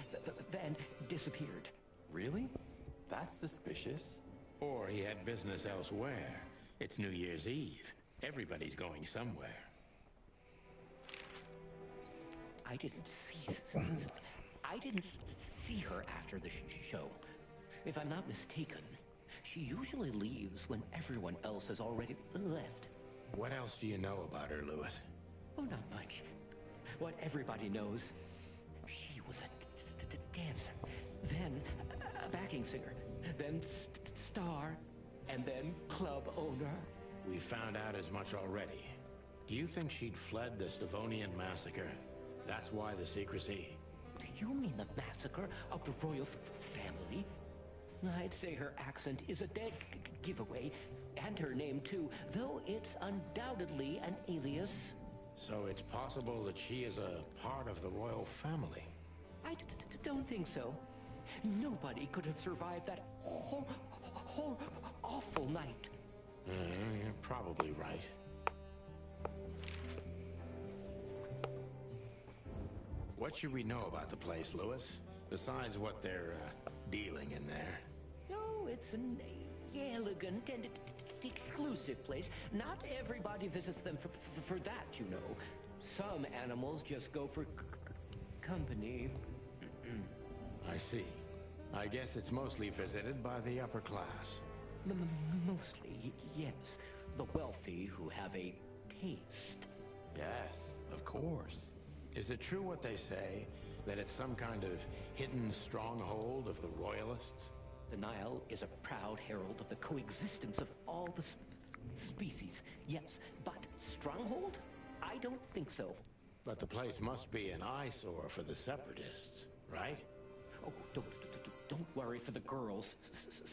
Speaker 19: disappeared.
Speaker 10: Really? That's suspicious.
Speaker 3: Or he had business elsewhere. It's New Year's Eve. Everybody's going somewhere.
Speaker 19: I didn't see her after the show. If I'm not mistaken, she usually leaves when everyone else has already left.
Speaker 3: What else do you know about her, Lewis?
Speaker 19: Oh, not much. What everybody knows, she was a dancer, then a backing singer, then star, and then club owner.
Speaker 3: We found out as much already. Do you think she'd fled the Stavonian massacre? That's why the secrecy.
Speaker 19: Do you mean the massacre of the royal family? I'd say her accent is a dead giveaway, and her name too, though it's undoubtedly an alias.
Speaker 3: So it's possible that she is a part of the royal family?
Speaker 19: I don't think so. Nobody could have survived that whole awful night.
Speaker 3: You're probably right. What should we know about the place, Lewis? Besides what they're dealing in there?
Speaker 19: No, it's an elegant and exclusive place. Not everybody visits them for that, you know. Some animals just go for company.
Speaker 3: I see. I guess it's mostly visited by the upper class.
Speaker 19: Mostly, yes. The wealthy who have a taste.
Speaker 3: Yes, of course. Is it true what they say, that it's some kind of hidden stronghold of the royalists?
Speaker 19: The Nile is a proud herald of the coexistence of all the species. Yes, but stronghold? I don't think so.
Speaker 3: But the place must be an eyesore for the separatists, right?
Speaker 19: Oh, don't worry for the girls,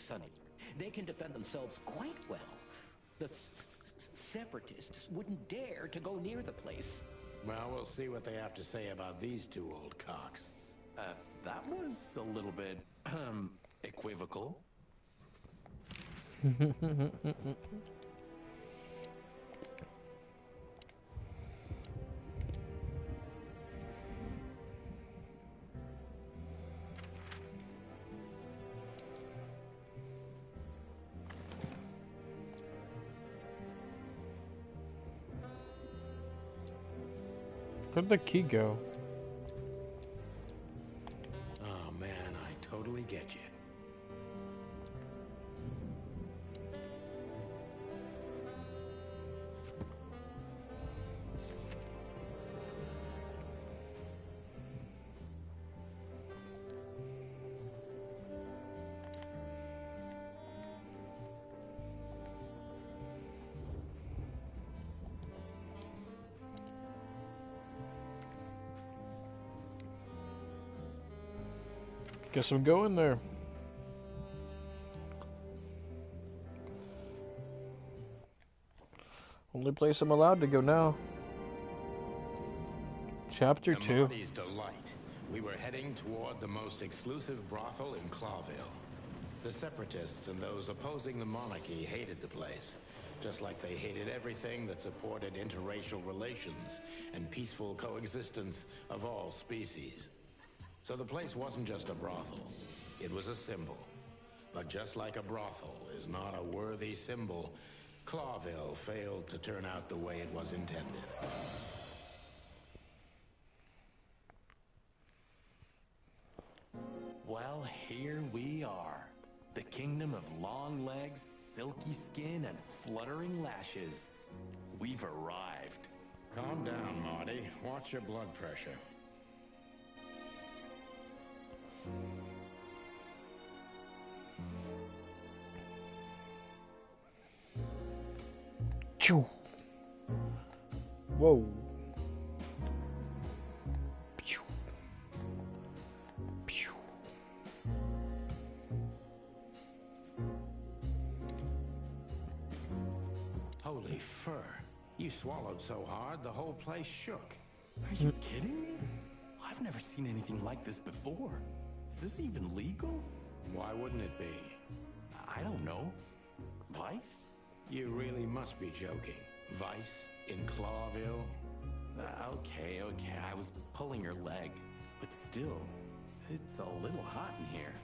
Speaker 19: Sonny. They can defend themselves quite well. The separatists wouldn't dare to go near the place.
Speaker 3: Well, we'll see what they have to say about these two old cocks.
Speaker 10: That was a little bit, equivocal.
Speaker 1: Where'd the key go?
Speaker 3: Oh man, I totally get you.
Speaker 1: Guess I'm going there. Only place I'm allowed to go now. Chapter 2.
Speaker 3: Marty's delight. We were heading toward the most exclusive brothel in Clawville. The separatists and those opposing the monarchy hated the place, just like they hated everything that supported interracial relations and peaceful coexistence of all species. So the place wasn't just a brothel, it was a symbol. But just like a brothel is not a worthy symbol, Clawville failed to turn out the way it was intended.
Speaker 10: Well, here we are. The kingdom of long legs, silky skin, and fluttering lashes. We've arrived.
Speaker 3: Calm down, Marty. Watch your blood pressure.
Speaker 1: Choo. Whoa. Pew. Pew.
Speaker 3: Holy fur. You swallowed so hard, the whole place shook.
Speaker 10: Are you kidding me? I've never seen anything like this before. Is this even legal?
Speaker 3: Why wouldn't it be?
Speaker 10: I don't know. Vice?
Speaker 3: You really must be joking. Vice in Clawville?
Speaker 10: Okay. I was pulling your leg. But still, it's a little hot in here.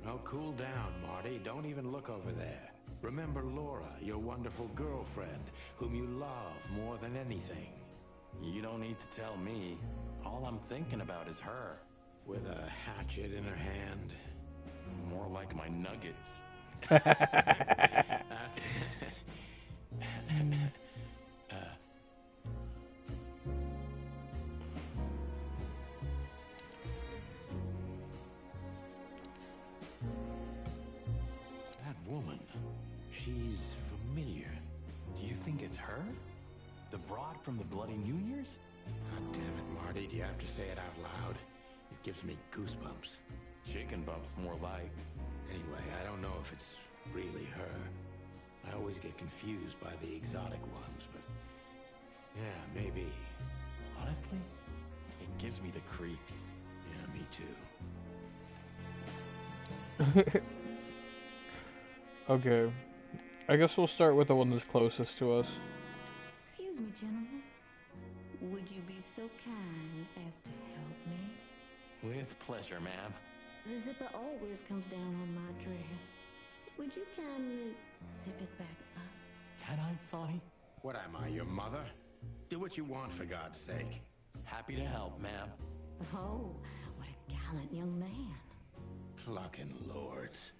Speaker 3: Oh, cool down, Marty. Don't even look over there. Remember Laura, your wonderful girlfriend, whom you love more than anything.
Speaker 10: You don't need to tell me. All I'm thinking about is her.
Speaker 3: With a hatchet in her hand.
Speaker 10: More like my nuggets.
Speaker 3: That's... That woman, she's familiar.
Speaker 10: Do you think it's her? The broad from the Bloody New Year's?
Speaker 3: God damn it, Marty, do you have to say it out loud? It gives me goosebumps.
Speaker 10: Chicken bumps more like.
Speaker 3: Anyway, I don't know if it's really her. I always get confused by the exotic ones, but yeah, maybe.
Speaker 10: Honestly, it gives me the creeps.
Speaker 3: Yeah, me too.
Speaker 1: Okay. I guess we'll start with the one that's closest to us.
Speaker 5: Excuse me, gentlemen. Would you be so kind as to help me?
Speaker 10: With pleasure, ma'am.
Speaker 5: The zipper always comes down on my dress. Would you kindly zip it back up?
Speaker 10: Can I, Sonny?
Speaker 3: What am I, your mother? Do what you want, for God's sake.
Speaker 10: Happy to help, ma'am.
Speaker 5: Oh, what a gallant young man.
Speaker 3: Clucking lords.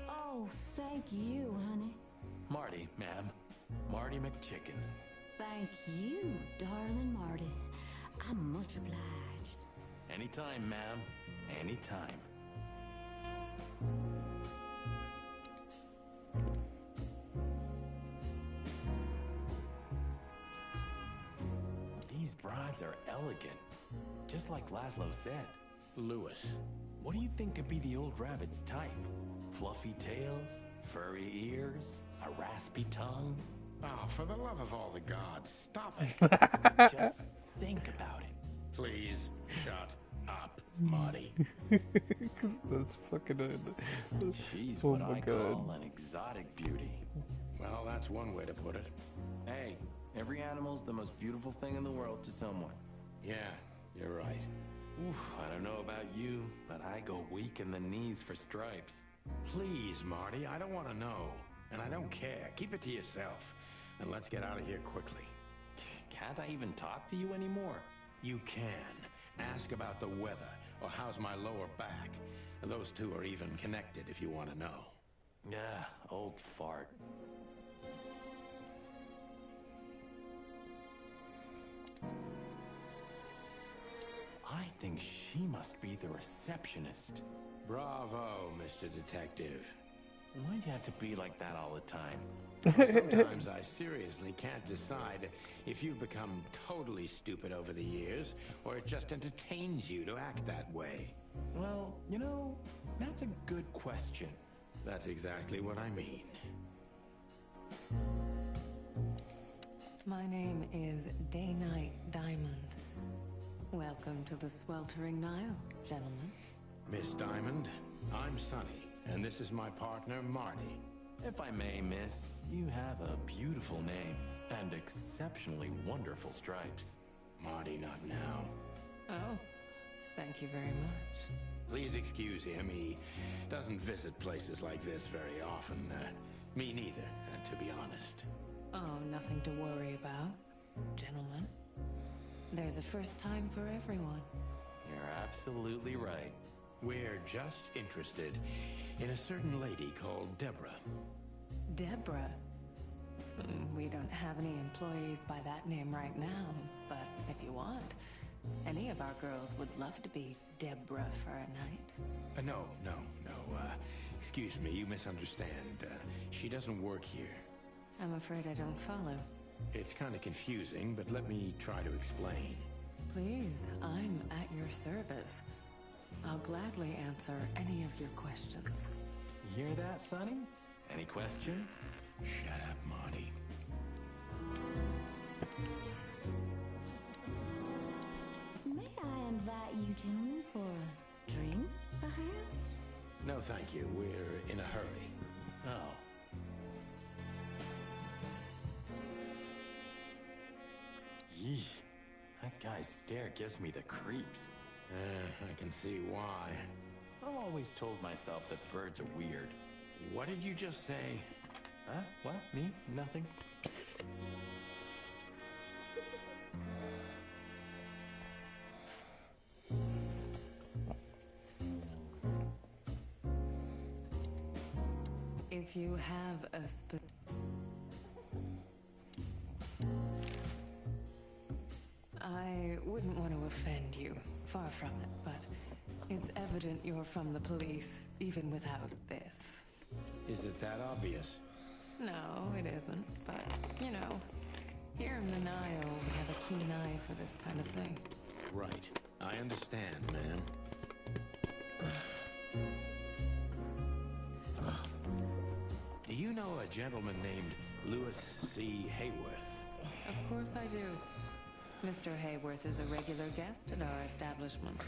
Speaker 5: Oh, thank you, honey.
Speaker 10: Marty, ma'am. Marty McChicken.
Speaker 5: Thank you, darling Marty. I'm much obliged.
Speaker 10: Anytime, ma'am. Anytime. These brides are elegant. Just like Laszlo said.
Speaker 3: Lewis.
Speaker 10: What do you think could be the old rabbit's type? Fluffy tails? Furry ears? A raspy tongue?
Speaker 3: Oh, for the love of all the gods, stop it.
Speaker 10: Just think about it.
Speaker 3: Please, shut up, Marty.
Speaker 1: That's fucking...
Speaker 10: She's
Speaker 1: oh
Speaker 10: what
Speaker 1: my
Speaker 10: I
Speaker 1: God.
Speaker 10: call an exotic beauty.
Speaker 3: Well, that's one way to put it.
Speaker 10: Hey, every animal's the most beautiful thing in the world to someone.
Speaker 3: Yeah, you're right.
Speaker 10: Oof, I don't know about you, but I go weak in the knees for stripes.
Speaker 3: Please, Marty, I don't want to know. And I don't care. Keep it to yourself. And let's get out of here quickly.
Speaker 10: Can't I even talk to you anymore?
Speaker 3: You can. Ask about the weather, or how's my lower back. Those two are even connected if you want to know.
Speaker 10: Yeah, old fart. I think she must be the receptionist.
Speaker 3: Bravo, Mr. Detective.
Speaker 10: Why'd you have to be like that all the time?
Speaker 3: Well, sometimes I seriously can't decide if you've become totally stupid over the years, or it just entertains you to act that way.
Speaker 10: Well, you know, that's a good question.
Speaker 3: That's exactly what I mean.
Speaker 20: My name is Day-Night Diamond. Welcome to the sweltering Nile, gentlemen.
Speaker 3: Miss Diamond, I'm Sonny, and this is my partner, Marty.
Speaker 10: If I may, miss, you have a beautiful name and exceptionally wonderful stripes.
Speaker 3: Marty, not now.
Speaker 20: Oh, thank you very much.
Speaker 3: Please excuse him. He doesn't visit places like this very often. Me neither, to be honest.
Speaker 20: Oh, nothing to worry about, gentlemen. There's a first time for everyone.
Speaker 10: You're absolutely right.
Speaker 3: We're just interested in a certain lady called Deborah.
Speaker 20: Deborah? We don't have any employees by that name right now, but if you want, any of our girls would love to be Deborah for a night.
Speaker 3: No. Excuse me, you misunderstand. She doesn't work here.
Speaker 20: I'm afraid I don't follow.
Speaker 3: It's kind of confusing, but let me try to explain.
Speaker 20: Please, I'm at your service. I'll gladly answer any of your questions.
Speaker 10: You hear that, Sonny? Any questions?
Speaker 3: Shut up, Marty.
Speaker 5: May I invite you gentlemen for a drink, perhaps?
Speaker 3: No, thank you. We're in a hurry.
Speaker 10: Oh. Yee. That guy's stare gives me the creeps.
Speaker 3: I can see why.
Speaker 10: I've always told myself that birds are weird.
Speaker 3: What did you just say?
Speaker 10: Huh? What? Me? Nothing?
Speaker 20: If you have a I wouldn't want to offend you, far from it, but it's evident you're from the police, even without this.
Speaker 3: Is it that obvious?
Speaker 20: No, it isn't, but, you know, here in the Nile, we have a keen eye for this kind of thing.
Speaker 3: Right. I understand, ma'am. Do you know a gentleman named Louis C. Hayworth?
Speaker 20: Of course I do. Mr. Hayworth is a regular guest at our establishment.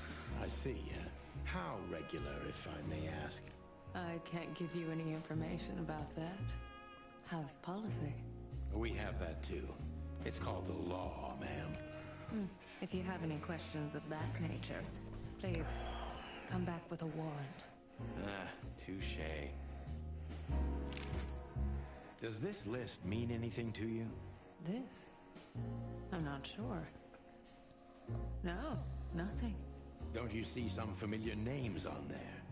Speaker 3: I see. How regular, if I may ask?
Speaker 20: I can't give you any information about that. House policy.
Speaker 3: We have that too. It's called the law, ma'am.
Speaker 20: If you have any questions of that nature, please come back with a warrant.
Speaker 10: Touche.
Speaker 3: Does this list mean anything to you?
Speaker 20: This? I'm not sure. No, nothing.
Speaker 3: Don't you see some familiar names on there?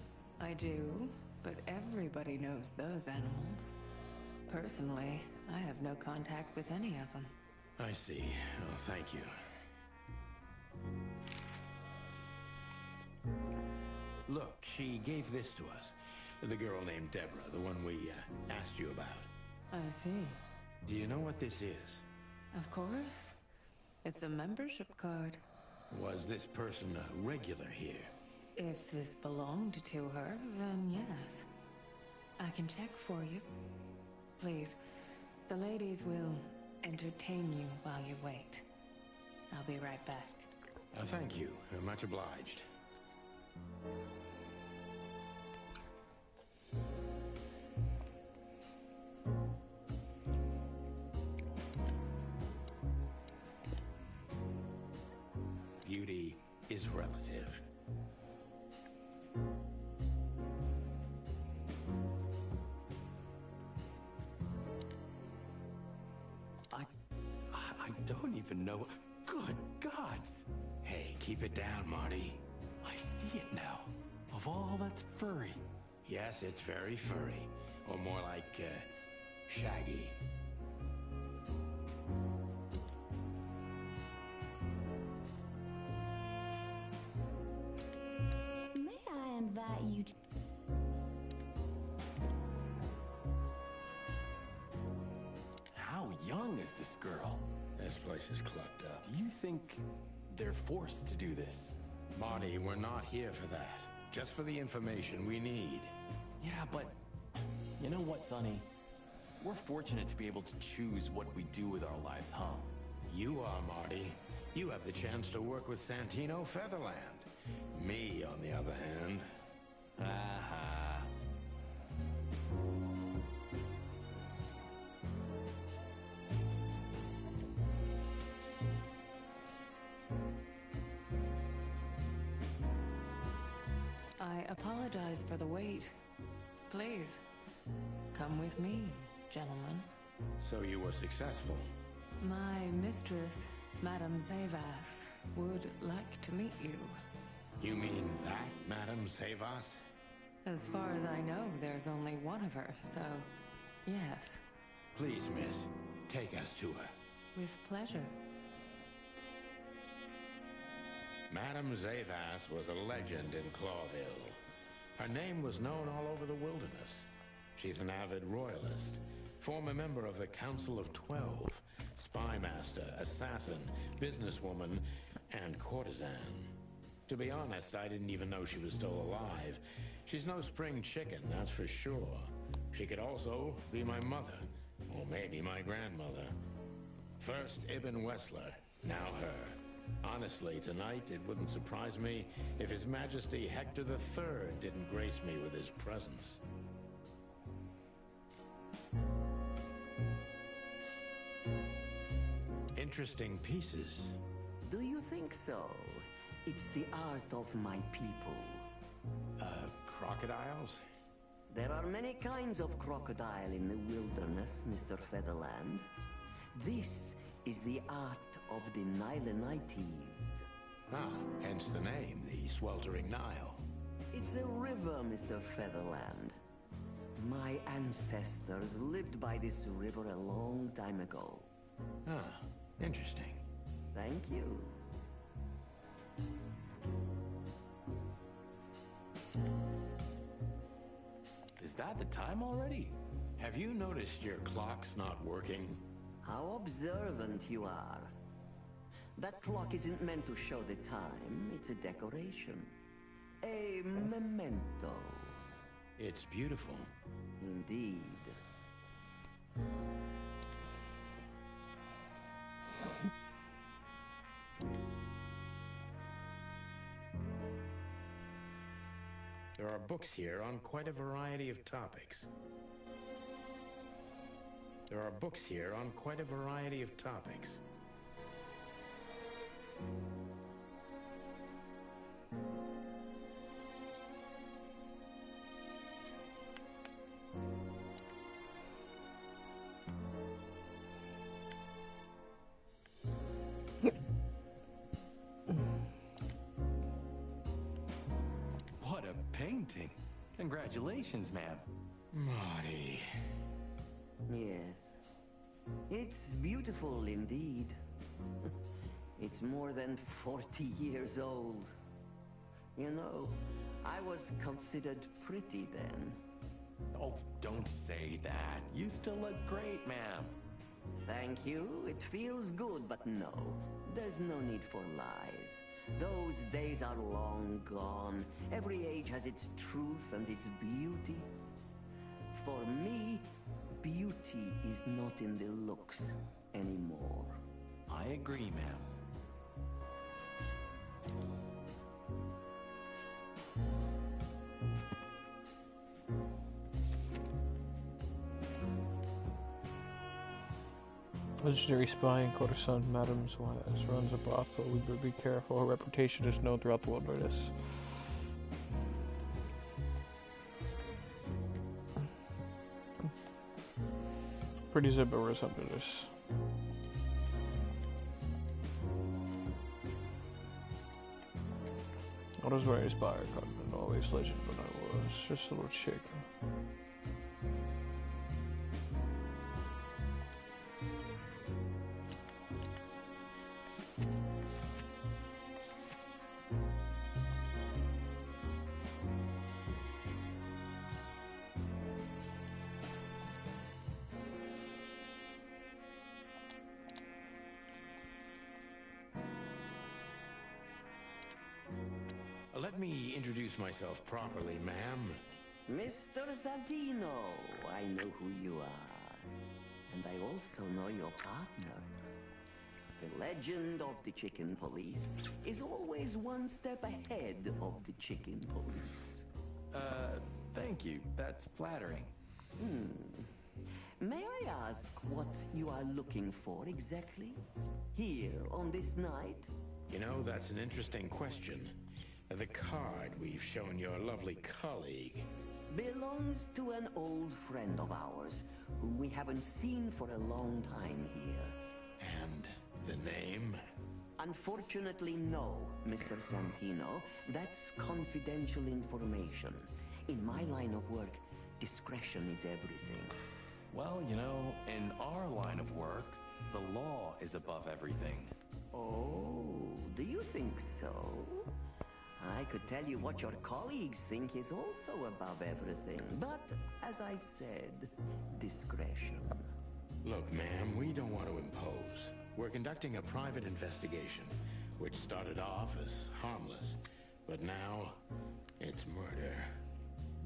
Speaker 20: I do, but everybody knows those animals. Personally, I have no contact with any of them.
Speaker 3: I see. Oh, thank you. Look, she gave this to us. The girl named Deborah, the one we asked you about.
Speaker 20: I see.
Speaker 3: Do you know what this is?
Speaker 20: Of course. It's a membership card.
Speaker 3: Was this person a regular here?
Speaker 20: If this belonged to her, then yes. I can check for you. Please, the ladies will entertain you while you wait. I'll be right back.
Speaker 3: Thank you. Much obliged. Beauty is relative.
Speaker 10: I don't even know. Good gods!
Speaker 3: Hey, keep it down, Marty.
Speaker 10: I see it now. Of all that's furry.
Speaker 3: Yes, it's very furry. Or more like, shaggy.
Speaker 4: May I invite you to...
Speaker 10: How young is this girl?
Speaker 3: This place is clubbed up.
Speaker 10: Do you think they're forced to do this?
Speaker 3: Marty, we're not here for that. Just for the information we need.
Speaker 10: Yeah, but you know what, Sonny? We're fortunate to be able to choose what we do with our lives, huh?
Speaker 3: You are, Marty. You have the chance to work with Santino Featherland. Me, on the other hand...
Speaker 10: Aha.
Speaker 20: I apologize for the wait. Please, come with me, gentlemen.
Speaker 3: So you were successful?
Speaker 20: My mistress, Madame Zavas, would like to meet you.
Speaker 3: You mean that, Madame Zavas?
Speaker 20: As far as I know, there's only one of her, so yes.
Speaker 3: Please, miss, take us to her.
Speaker 20: With pleasure.
Speaker 3: Madame Zavas was a legend in Clawville. Her name was known all over the wilderness. She's an avid royalist, former member of the Council of 12, spy master, assassin, businesswoman, and courtesan. To be honest, I didn't even know she was still alive. She's no spring chicken, that's for sure. She could also be my mother, or maybe my grandmother. First Ibn Wessler, now her. Honestly, tonight it wouldn't surprise me if His Majesty Hector III didn't grace me with his presence. Interesting pieces.
Speaker 21: Do you think so? It's the art of my people.
Speaker 3: Crocodiles?
Speaker 21: There are many kinds of crocodile in the wilderness, Mr. Featherland. This is the art of the Nilenites.
Speaker 3: Ah, hence the name, the Sweltering Nile.
Speaker 21: It's a river, Mr. Featherland. My ancestors lived by this river a long time ago.
Speaker 3: Ah, interesting.
Speaker 21: Thank you.
Speaker 10: Is that the time already?
Speaker 3: Have you noticed your clock's not working?
Speaker 21: How observant you are. That clock isn't meant to show the time, it's a decoration. A memento.
Speaker 3: It's beautiful.
Speaker 21: Indeed.
Speaker 3: There are books here on quite a variety of topics. There are books here on quite a variety of topics.
Speaker 10: What a painting. Congratulations, ma'am.
Speaker 3: Marty.
Speaker 21: Yes. It's beautiful indeed. It's more than 40 years old. You know, I was considered pretty then.
Speaker 10: Oh, don't say that. You still look great, ma'am.
Speaker 21: Thank you. It feels good, but no. There's no need for lies. Those days are long gone. Every age has its truth and its beauty. For me, beauty is not in the looks anymore.
Speaker 10: I agree, ma'am.
Speaker 1: Legendary spy and courtesan Madame Suarez runs a brothel. We better be careful. Her reputation is known throughout the wilderness. Pretty zebras under this. I was very inspired, and always legend when I was just a little chick.
Speaker 3: Let me introduce myself properly, ma'am.
Speaker 21: Mr. Santino, I know who you are. And I also know your partner. The legend of the chicken police is always one step ahead of the chicken police.
Speaker 10: Thank you. That's flattering.
Speaker 21: May I ask what you are looking for exactly? Here on this night?
Speaker 3: You know, that's an interesting question. The card we've shown your lovely colleague
Speaker 21: belongs to an old friend of ours, whom we haven't seen for a long time here.
Speaker 3: And the name?
Speaker 21: Unfortunately, no, Mr. Santino. That's confidential information. In my line of work, discretion is everything.
Speaker 10: Well, you know, in our line of work, the law is above everything.
Speaker 21: Oh, do you think so? I could tell you what your colleagues think is also above everything, but, as I said, discretion.
Speaker 3: Look, ma'am, we don't want to impose. We're conducting a private investigation, which started off as harmless, but now it's murder.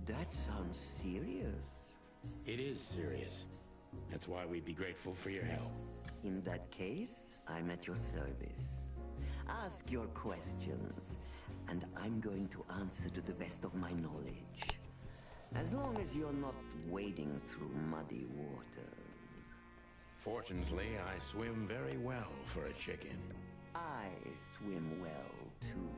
Speaker 21: That sounds serious.
Speaker 3: It is serious. That's why we'd be grateful for your help.
Speaker 21: In that case, I'm at your service. Ask your questions, and I'm going to answer to the best of my knowledge. As long as you're not wading through muddy waters.
Speaker 3: Fortunately, I swim very well for a chicken.
Speaker 21: I swim well, too.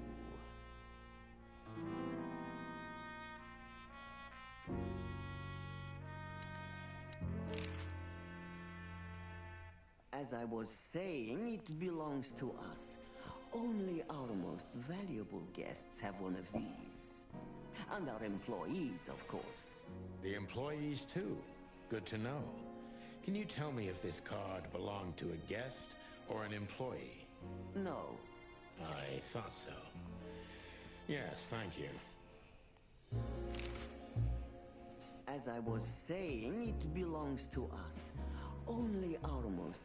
Speaker 21: As I was saying, it belongs to us. Only our most valuable guests have one of these. And our employees, of course.
Speaker 3: The employees, too. Good to know. Can you tell me if this card belonged to a guest or an employee?
Speaker 21: No.
Speaker 3: I thought so. Yes, thank you.
Speaker 21: As I was saying, it belongs to us. Only our most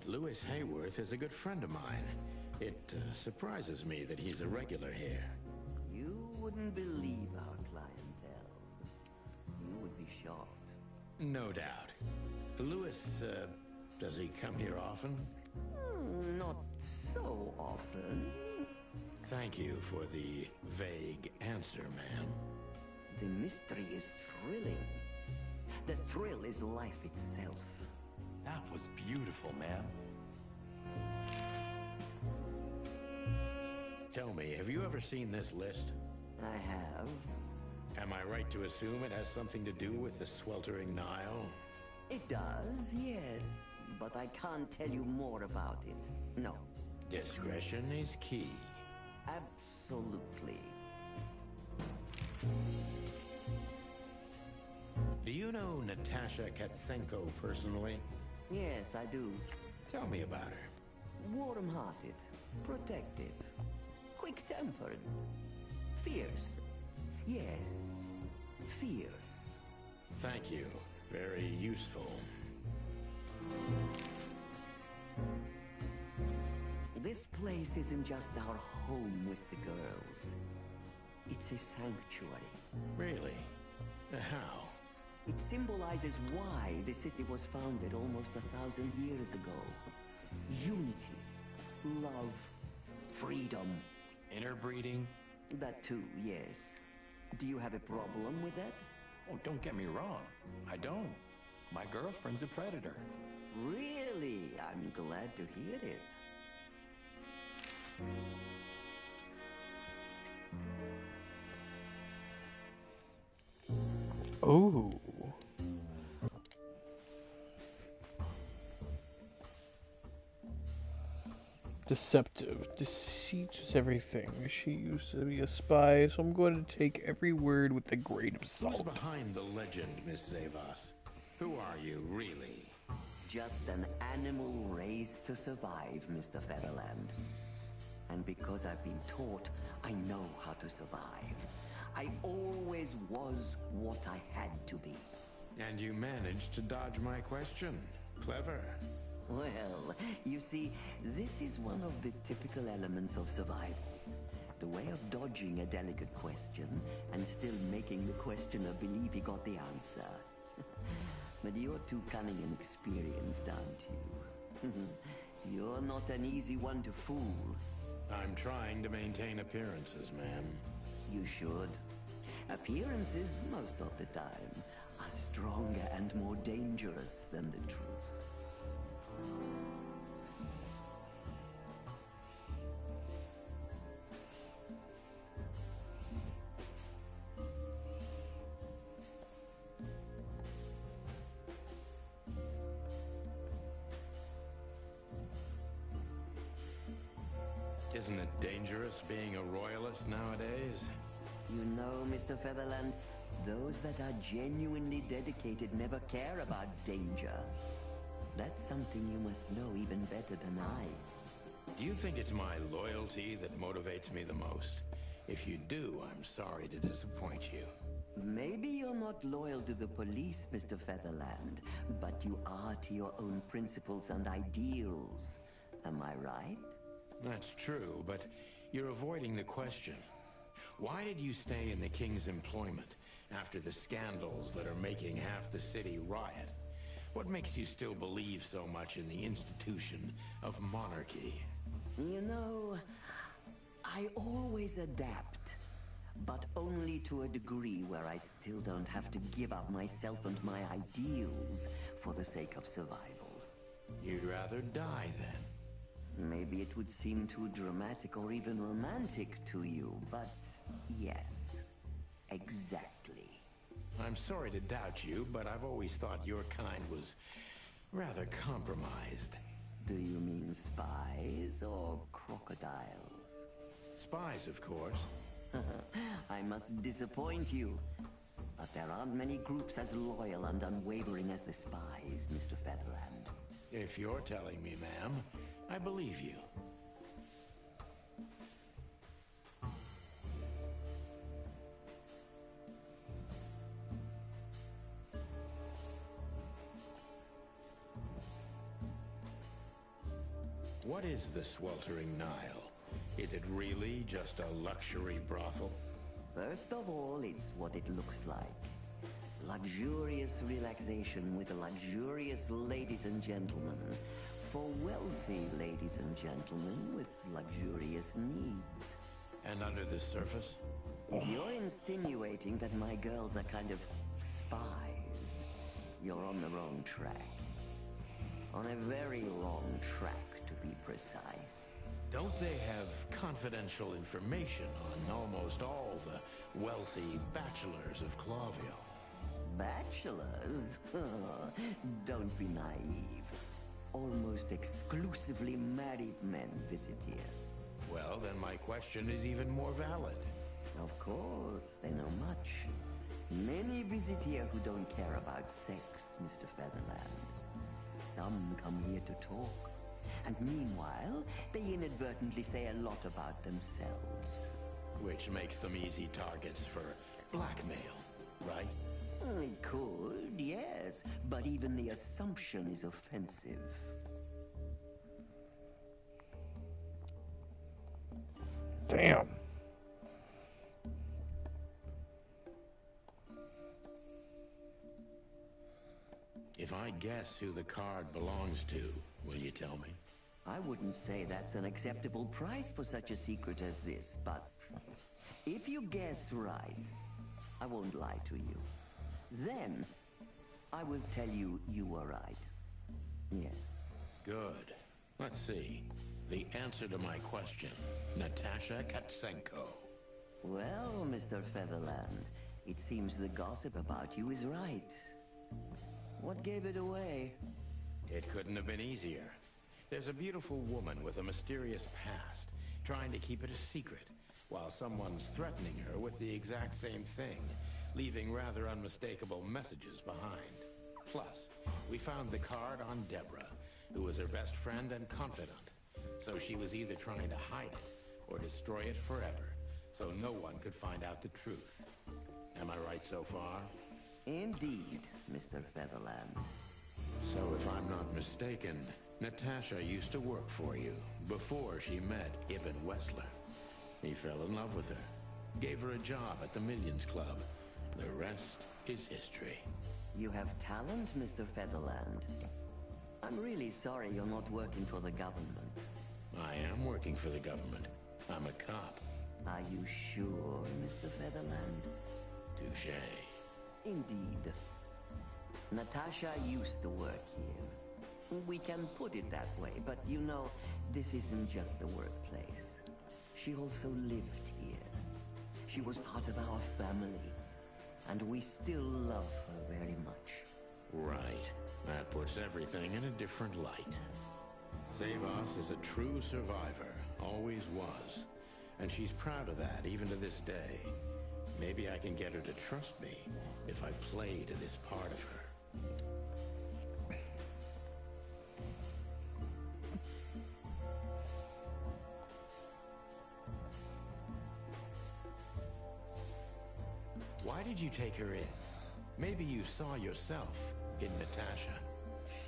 Speaker 3: Lewis Hayworth is a good friend of mine. It surprises me that he's a regular here.
Speaker 21: You wouldn't believe our clientele. You would be shocked.
Speaker 3: No doubt. Lewis, does he come here often?
Speaker 21: Not so often.
Speaker 3: Thank you for the vague answer, ma'am.
Speaker 21: The mystery is thrilling. The thrill is life itself.
Speaker 10: That was beautiful, ma'am.
Speaker 3: Tell me, have you ever seen this list?
Speaker 21: I have.
Speaker 3: Am I right to assume it has something to do with the sweltering Nile?
Speaker 21: It does, yes. But I can't tell you more about it. No.
Speaker 3: Discretion is key.
Speaker 21: Absolutely.
Speaker 3: Do you know Natasha Katsenko personally?
Speaker 21: Yes, I do.
Speaker 3: Tell me about her.
Speaker 21: Warm-hearted, protective, quick-tempered, fierce. Yes, fierce.
Speaker 3: Thank you. Very useful.
Speaker 21: This place isn't just our home with the girls. It's a sanctuary.
Speaker 3: Really? How?
Speaker 21: It symbolizes why the city was founded almost 1,000 years ago. Unity, love, freedom.
Speaker 10: Interbreeding?
Speaker 21: That too, yes. Do you have a problem with that?
Speaker 10: Oh, don't get me wrong. I don't. My girlfriend's a predator.
Speaker 21: Really? I'm glad to hear it.
Speaker 1: Oh. Deceptive. Deceit is everything. She used to be a spy, so I'm going to take every word with a grain of salt.
Speaker 3: Who's behind the legend, Miss Zavas? Who are you, really?
Speaker 21: Just an animal raised to survive, Mr. Featherland. And because I've been taught, I know how to survive. I always was what I had to be.
Speaker 3: And you managed to dodge my question. Clever.
Speaker 21: Well, you see, this is one of the typical elements of survival. The way of dodging a delicate question and still making the questioner believe he got the answer. But you're too cunning and experienced, aren't you? You're not an easy one to fool.
Speaker 3: I'm trying to maintain appearances, ma'am.
Speaker 21: You should. Appearances, most of the time, are stronger and more dangerous than the truth.
Speaker 3: Isn't it dangerous being a royalist nowadays?
Speaker 21: You know, Mr. Featherland, those that are genuinely dedicated never care about danger. That's something you must know even better than I.
Speaker 3: Do you think it's my loyalty that motivates me the most? If you do, I'm sorry to disappoint you.
Speaker 21: Maybe you're not loyal to the police, Mr. Featherland, but you are to your own principles and ideals. Am I right?
Speaker 3: That's true, but you're avoiding the question. Why did you stay in the king's employment after the scandals that are making half the city riot? What makes you still believe so much in the institution of monarchy?
Speaker 21: You know, I always adapt, but only to a degree where I still don't have to give up myself and my ideals for the sake of survival.
Speaker 3: You'd rather die then?
Speaker 21: Maybe it would seem too dramatic or even romantic to you, but yes, exactly.
Speaker 3: I'm sorry to doubt you, but I've always thought your kind was rather compromised.
Speaker 21: Do you mean spies or crocodiles?
Speaker 3: Spies, of course.
Speaker 21: I must disappoint you, but there aren't many groups as loyal and unwavering as the spies, Mr. Featherland.
Speaker 3: If you're telling me, ma'am, I believe you. What is the sweltering Nile? Is it really just a luxury brothel?
Speaker 21: First of all, it's what it looks like. Luxurious relaxation with luxurious ladies and gentlemen. For wealthy ladies and gentlemen with luxurious needs.
Speaker 3: And under the surface?
Speaker 21: If you're insinuating that my girls are kind of spies, you're on the wrong track. On a very wrong track, to be precise.
Speaker 3: Don't they have confidential information on almost all the wealthy bachelors of Clawville?
Speaker 21: Bachelors? Don't be naive. Almost exclusively married men visit here.
Speaker 3: Well, then my question is even more valid.
Speaker 21: Of course, they know much. Many visit here who don't care about sex, Mr. Featherland. Some come here to talk. And meanwhile, they inadvertently say a lot about themselves.
Speaker 3: Which makes them easy targets for blackmail, right?
Speaker 21: It could, yes. But even the assumption is offensive.
Speaker 1: Damn.
Speaker 3: If I guess who the card belongs to, will you tell me?
Speaker 21: I wouldn't say that's an acceptable price for such a secret as this, but if you guess right, I won't lie to you. Then, I will tell you you were right. Yes.
Speaker 3: Good. Let's see. The answer to my question. Natasha Katsenko.
Speaker 21: Well, Mr. Featherland, it seems the gossip about you is right. What gave it away?
Speaker 3: It couldn't have been easier. There's a beautiful woman with a mysterious past, trying to keep it a secret, while someone's threatening her with the exact same thing, leaving rather unmistakable messages behind. Plus, we found the card on Deborah, who was her best friend and confidant. So she was either trying to hide it, or destroy it forever, so no one could find out the truth. Am I right so far?
Speaker 21: Indeed, Mr. Featherland.
Speaker 3: So if I'm not mistaken, Natasha used to work for you before she met Ibn Wessler. He fell in love with her, gave her a job at the Millions Club. The rest is history.
Speaker 21: You have talent, Mr. Featherland. I'm really sorry you're not working for the government.
Speaker 3: I am working for the government. I'm a cop.
Speaker 21: Are you sure, Mr. Featherland?
Speaker 3: Touché.
Speaker 21: Indeed. Natasha used to work here. We can put it that way, but you know, this isn't just a workplace. She also lived here. She was part of our family, and we still love her very much.
Speaker 3: Right. That puts everything in a different light. Savas is a true survivor, always was. And she's proud of that, even to this day. Maybe I can get her to trust me if I play to this part of her. Why did you take her in? Maybe you saw yourself in Natasha.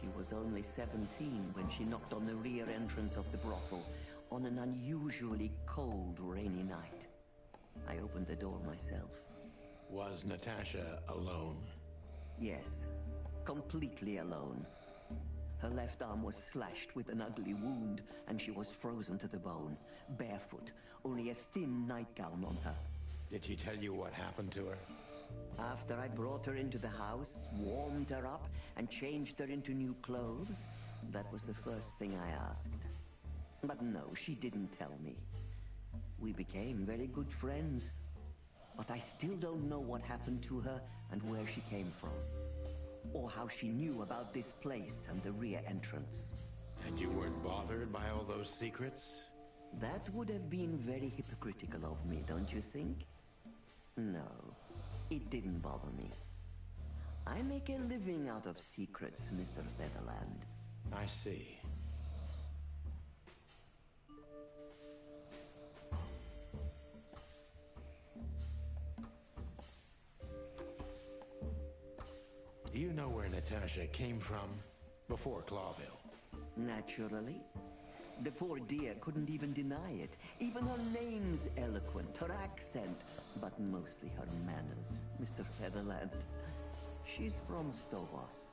Speaker 21: She was only 17 when she knocked on the rear entrance of the brothel on an unusually cold, rainy night. I opened the door myself.
Speaker 3: Was Natasha alone?
Speaker 21: Yes, completely alone. Her left arm was slashed with an ugly wound, and she was frozen to the bone, barefoot, only a thin nightgown on her.
Speaker 3: Did she tell you what happened to her?
Speaker 21: After I brought her into the house, warmed her up, and changed her into new clothes, that was the first thing I asked. But no, she didn't tell me. We became very good friends, but I still don't know what happened to her and where she came from, or how she knew about this place and the rear entrance.
Speaker 3: And you weren't bothered by all those secrets?
Speaker 21: That would have been very hypocritical of me, don't you think? No, it didn't bother me. I make a living out of secrets, Mr. Featherland.
Speaker 3: I see. Do you know where Natasha came from before Clawville?
Speaker 21: Naturally. The poor dear couldn't even deny it. Even her name's eloquent, her accent, but mostly her manners, Mr. Featherland. She's from Stovos,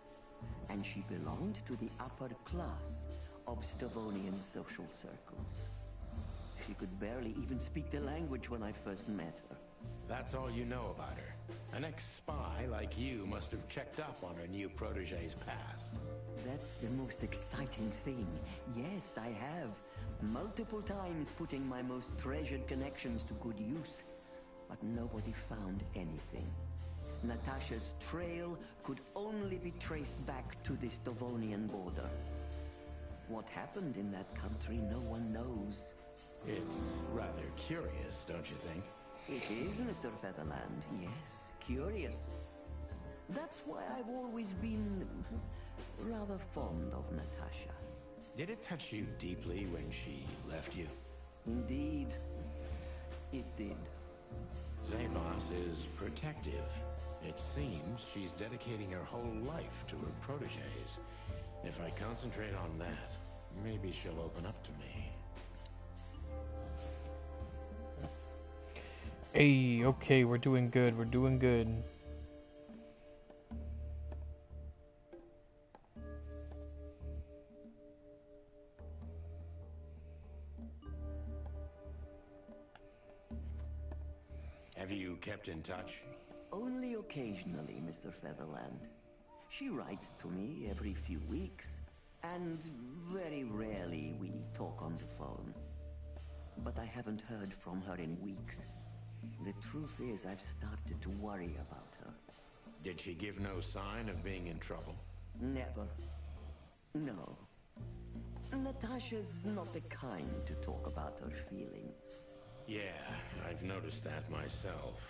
Speaker 21: and she belonged to the upper class of Stovonian social circles. She could barely even speak the language when I first met her.
Speaker 3: That's all you know about her. An ex-spy like you must have checked up on her new protege's past.
Speaker 21: That's the most exciting thing. Yes, I have. Multiple times putting my most treasured connections to good use. But nobody found anything. Natasha's trail could only be traced back to the Stovonian border. What happened in that country, no one knows.
Speaker 3: It's rather curious, don't you think?
Speaker 21: It is, Mr. Featherland, yes. Curious. That's why I've always been rather fond of Natasha.
Speaker 3: Did it touch you deeply when she left you?
Speaker 21: Indeed, it did.
Speaker 3: Zavos is protective. It seems she's dedicating her whole life to her proteges. If I concentrate on that, maybe she'll open up to me.
Speaker 1: Hey, okay, we're doing good, we're doing good.
Speaker 3: Have you kept in touch?
Speaker 21: Only occasionally, Mr. Featherland. She writes to me every few weeks, and very rarely we talk on the phone. But I haven't heard from her in weeks. The truth is, I've started to worry about her.
Speaker 3: Did she give no sign of being in trouble?
Speaker 21: Never. No. Natasha's not the kind to talk about her feelings.
Speaker 3: Yeah, I've noticed that myself.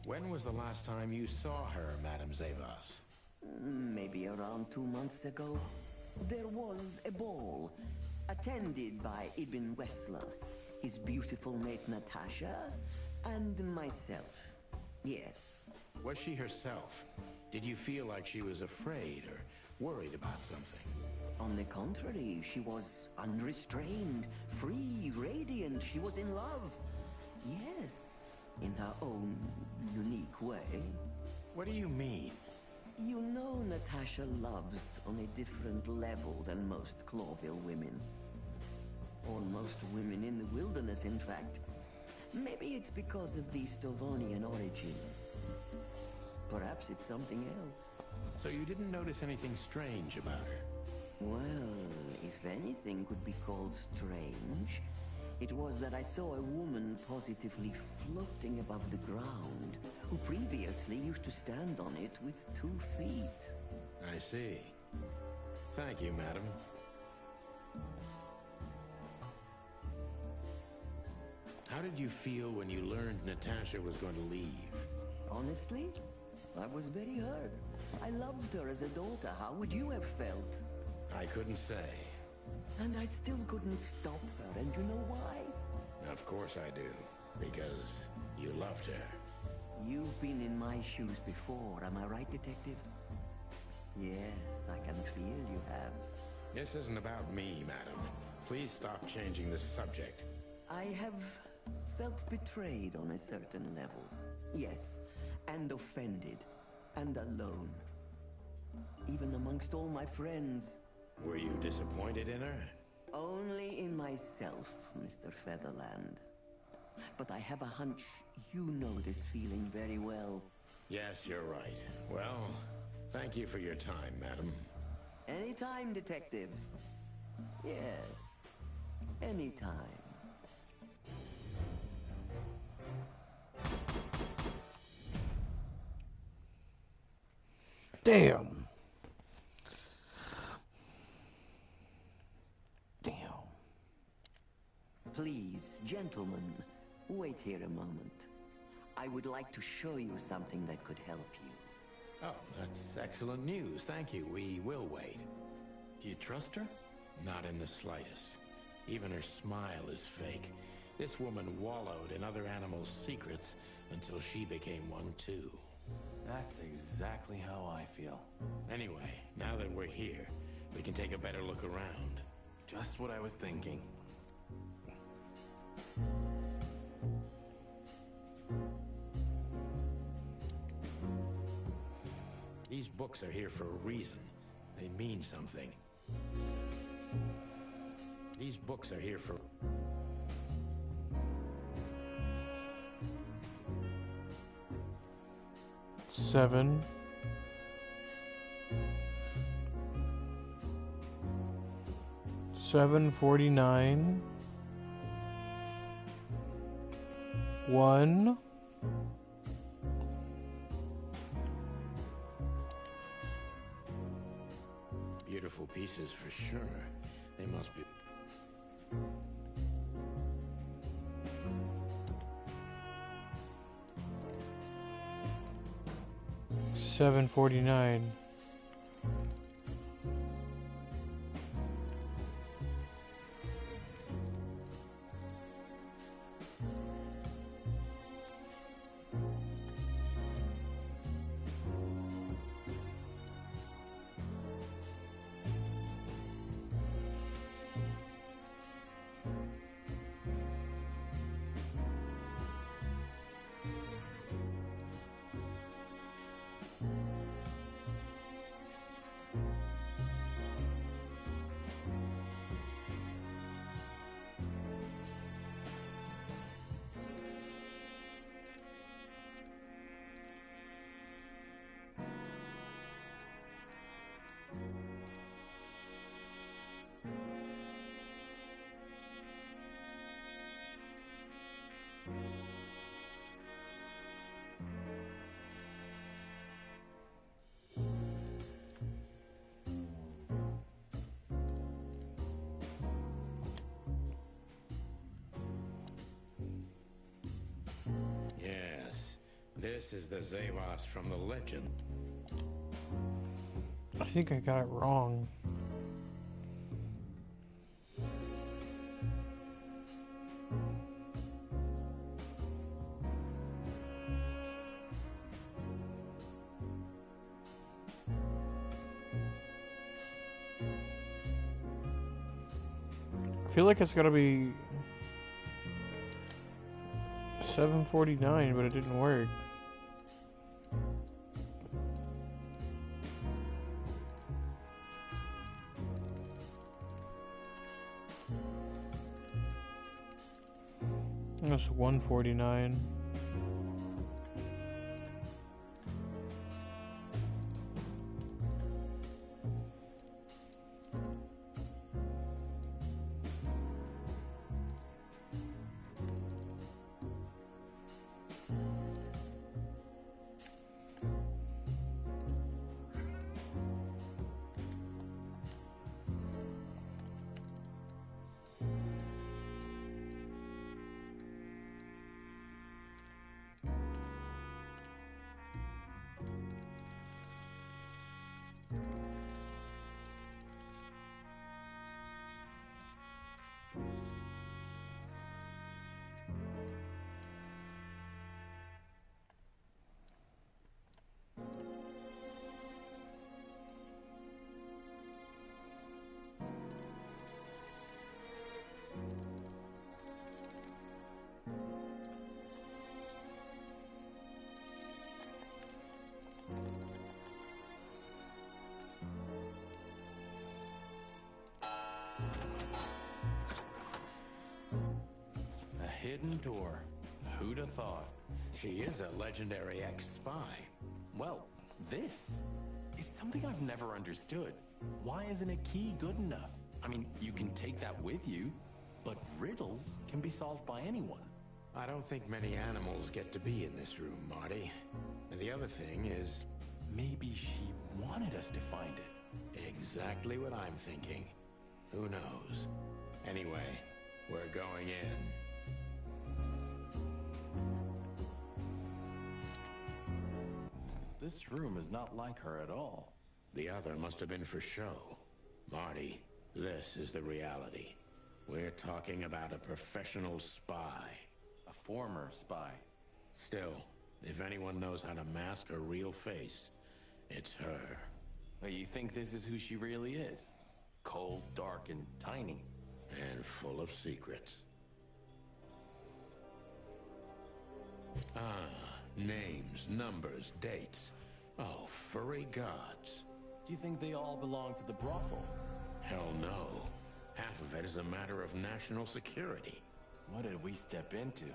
Speaker 3: When was the last time you saw her, Madame Zavos?
Speaker 21: Maybe around 2 months ago. There was a ball, attended by Ibn Wessler, his beautiful mate Natasha, and myself. Yes.
Speaker 3: Was she herself? Did you feel like she was afraid or worried about something?
Speaker 21: On the contrary, she was unrestrained, free, radiant. She was in love. Yes, in her own unique way.
Speaker 3: What do you mean?
Speaker 21: You know Natasha loves on a different level than most Clawville women. Or most women in the wilderness, in fact. Maybe it's because of the Stovonian origins. Perhaps it's something else.
Speaker 3: So you didn't notice anything strange about her?
Speaker 21: Well, if anything could be called strange, it was that I saw a woman positively floating above the ground, who previously used to stand on it with 2 feet.
Speaker 3: I see. Thank you, madam. How did you feel when you learned Natasha was going to leave?
Speaker 21: Honestly, I was very hurt. I loved her as a daughter. How would you have felt?
Speaker 3: I couldn't say.
Speaker 21: And I still couldn't stop her, and you know why?
Speaker 3: Of course I do. Because you loved her.
Speaker 21: You've been in my shoes before, am I right, Detective? Yes, I can feel you have.
Speaker 3: This isn't about me, madam. please stop changing the subject.
Speaker 21: I have felt betrayed on a certain level. Yes, and offended, and alone. Even amongst all my friends.
Speaker 3: Were you disappointed in her?
Speaker 21: Only in myself, Mr. Featherland. But I have a hunch you know this feeling very well.
Speaker 3: Yes, you're right. Well, thank you for your time, madam.
Speaker 21: Anytime, Detective. Yes, anytime.
Speaker 1: Damn.
Speaker 21: Please, gentlemen, wait here a moment. I would like to show you something that could help you.
Speaker 3: Oh, that's excellent news. Thank you. We will wait.
Speaker 10: Do you trust her?
Speaker 3: Not in the slightest. Even her smile is fake. This woman wallowed in other animals' secrets until she became one too.
Speaker 10: That's exactly how I feel.
Speaker 3: Anyway, now that we're here, we can take a better look around.
Speaker 10: Just what I was thinking.
Speaker 3: These books are here for a reason. They mean something. These books are here for...
Speaker 1: Seven. $7.49. 1.
Speaker 3: Beautiful pieces for sure. They must be...
Speaker 1: $7.49.
Speaker 3: This is the Zavos from the legend.
Speaker 1: I think I got it wrong. I feel like it's gotta be 7.49, but it didn't work. That's 1.49.
Speaker 10: A hidden door. Who'd have thought?
Speaker 3: She is a legendary ex-spy.
Speaker 10: Well, this is something I've never understood. Why isn't a key good enough? I mean, you can take that with you, but riddles can be solved by anyone.
Speaker 3: I don't think many animals get to be in this room, Marty. And the other thing is...
Speaker 10: Maybe she wanted us to find it.
Speaker 3: Exactly what I'm thinking. Who knows? Anyway, we're going in.
Speaker 10: This room is not like her at all.
Speaker 3: The other must have been for show. Marty, this is the reality. We're talking about a professional spy.
Speaker 10: A former spy.
Speaker 3: Still, if anyone knows how to mask her real face, it's her.
Speaker 10: But you think this is who she really is? Cold, dark, and tiny.
Speaker 3: And full of secrets. Names, numbers, dates. Oh, furry gods.
Speaker 10: Do you think they all belong to the brothel?
Speaker 3: Hell no. Half of it is a matter of national security.
Speaker 10: What did we step into?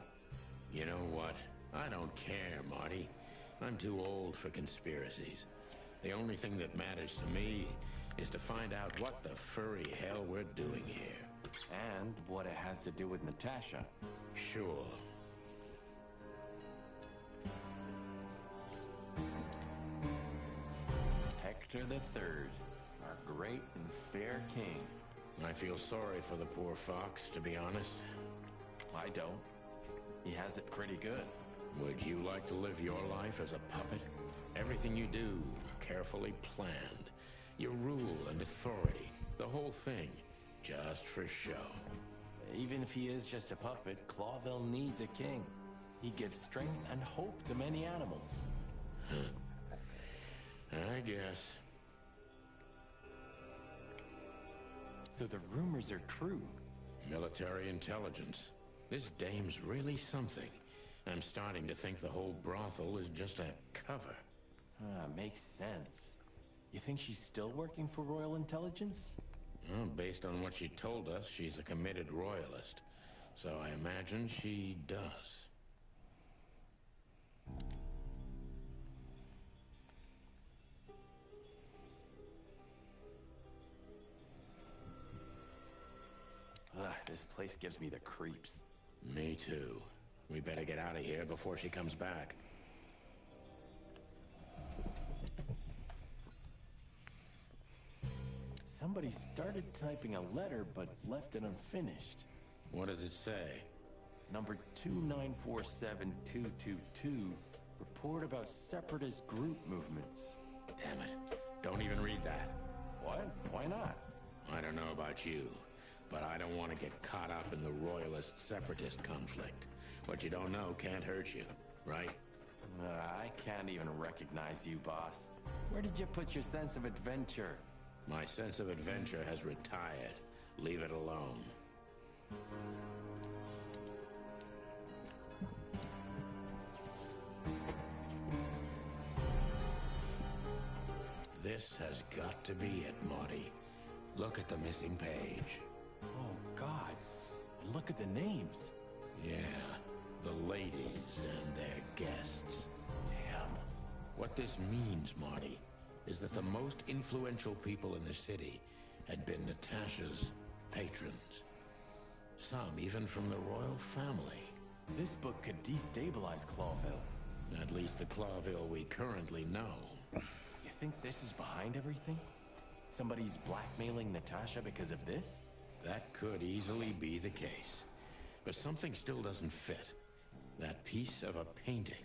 Speaker 3: You know what? I don't care, Marty. I'm too old for conspiracies. The only thing that matters to me is to find out what the furry hell we're doing here.
Speaker 10: And what it has to do with Natasha.
Speaker 3: Sure.
Speaker 10: Hector III, our great and fair king.
Speaker 3: I feel sorry for the poor fox, to be honest.
Speaker 10: I don't. He has it pretty good.
Speaker 3: Would you like to live your life as a puppet? Everything you do, carefully planned. Your rule and authority, the whole thing, just for show.
Speaker 10: Even if he is just a puppet, Clawville needs a king. He gives strength and hope to many animals.
Speaker 3: I guess.
Speaker 10: So the rumors are true.
Speaker 3: Military intelligence. This dame's really something. I'm starting to think the whole brothel is just a cover.
Speaker 10: Makes sense. You think she's still working for Royal Intelligence?
Speaker 3: Well, based on what she told us, she's a committed royalist. So I imagine she does.
Speaker 10: This place gives me the creeps.
Speaker 3: Me too. We better get out of here before she comes back.
Speaker 10: Somebody started typing a letter, but left it unfinished.
Speaker 3: What does it say?
Speaker 10: Number 2947222. Report about separatist group movements.
Speaker 3: Damn it. Don't even read that.
Speaker 10: What? Why not?
Speaker 3: I don't know about you, but I don't want to get caught up in the royalist-separatist conflict. What you don't know can't hurt you, right?
Speaker 10: I can't even recognize you, boss. Where did you put your sense of adventure?
Speaker 3: My sense of adventure has retired. Leave it alone. This has got to be it, Marty. Look at the missing page.
Speaker 10: Oh, gods. And look at the names.
Speaker 3: Yeah, the ladies and their guests.
Speaker 10: Damn.
Speaker 3: What this means, Marty, is that the most influential people in the city had been Natasha's patrons. Some even from the royal family.
Speaker 10: This book could destabilize Clawville.
Speaker 3: At least the Clawville we currently know.
Speaker 10: You think this is behind everything? Somebody's blackmailing Natasha because of this?
Speaker 3: That could easily be the case. But something still doesn't fit. That piece of a painting.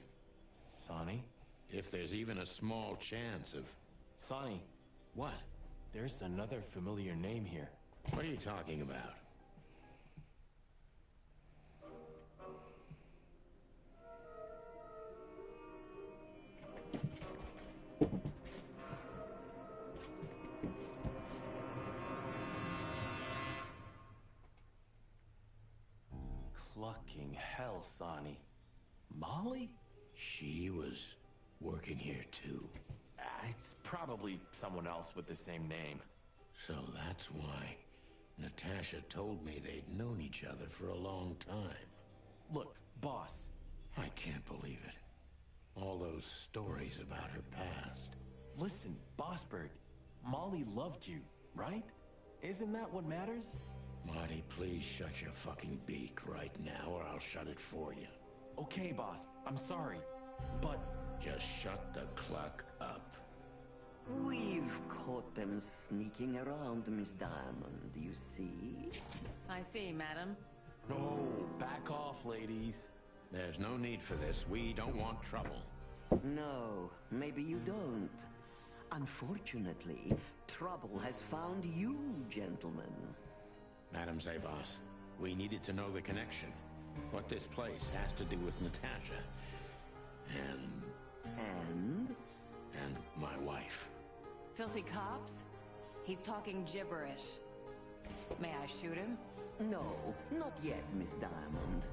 Speaker 10: Sonny?
Speaker 3: If there's even a small chance of...
Speaker 10: Sonny.
Speaker 3: What?
Speaker 10: There's another familiar name here.
Speaker 3: What are you talking about?
Speaker 10: Clucking hell, Sonny. Molly?
Speaker 3: She was working here too.
Speaker 10: it's probably someone else with the same name.
Speaker 3: So that's why Natasha told me they'd known each other for a long time.
Speaker 10: Look, boss.
Speaker 3: I can't believe it. All those stories about her past.
Speaker 10: Listen, Boss Bird, Molly loved you, right? Isn't that what matters?
Speaker 3: Marty, please shut your fucking beak right now or I'll shut it for you.
Speaker 10: Okay, boss. I'm sorry, but...
Speaker 3: Just shut the cluck up.
Speaker 21: We've caught them sneaking around, Miss Diamond, you see?
Speaker 20: I see, madam.
Speaker 10: No, back off, ladies.
Speaker 3: There's no need for this. We don't want trouble.
Speaker 21: No, maybe you don't. Unfortunately, trouble has found you, gentlemen.
Speaker 3: Madam Zabos, we needed to know the connection. What this place has to do with Natasha. And my wife.
Speaker 20: Filthy cops? He's talking gibberish. May I shoot him?
Speaker 21: No, not yet, Miss Diamond.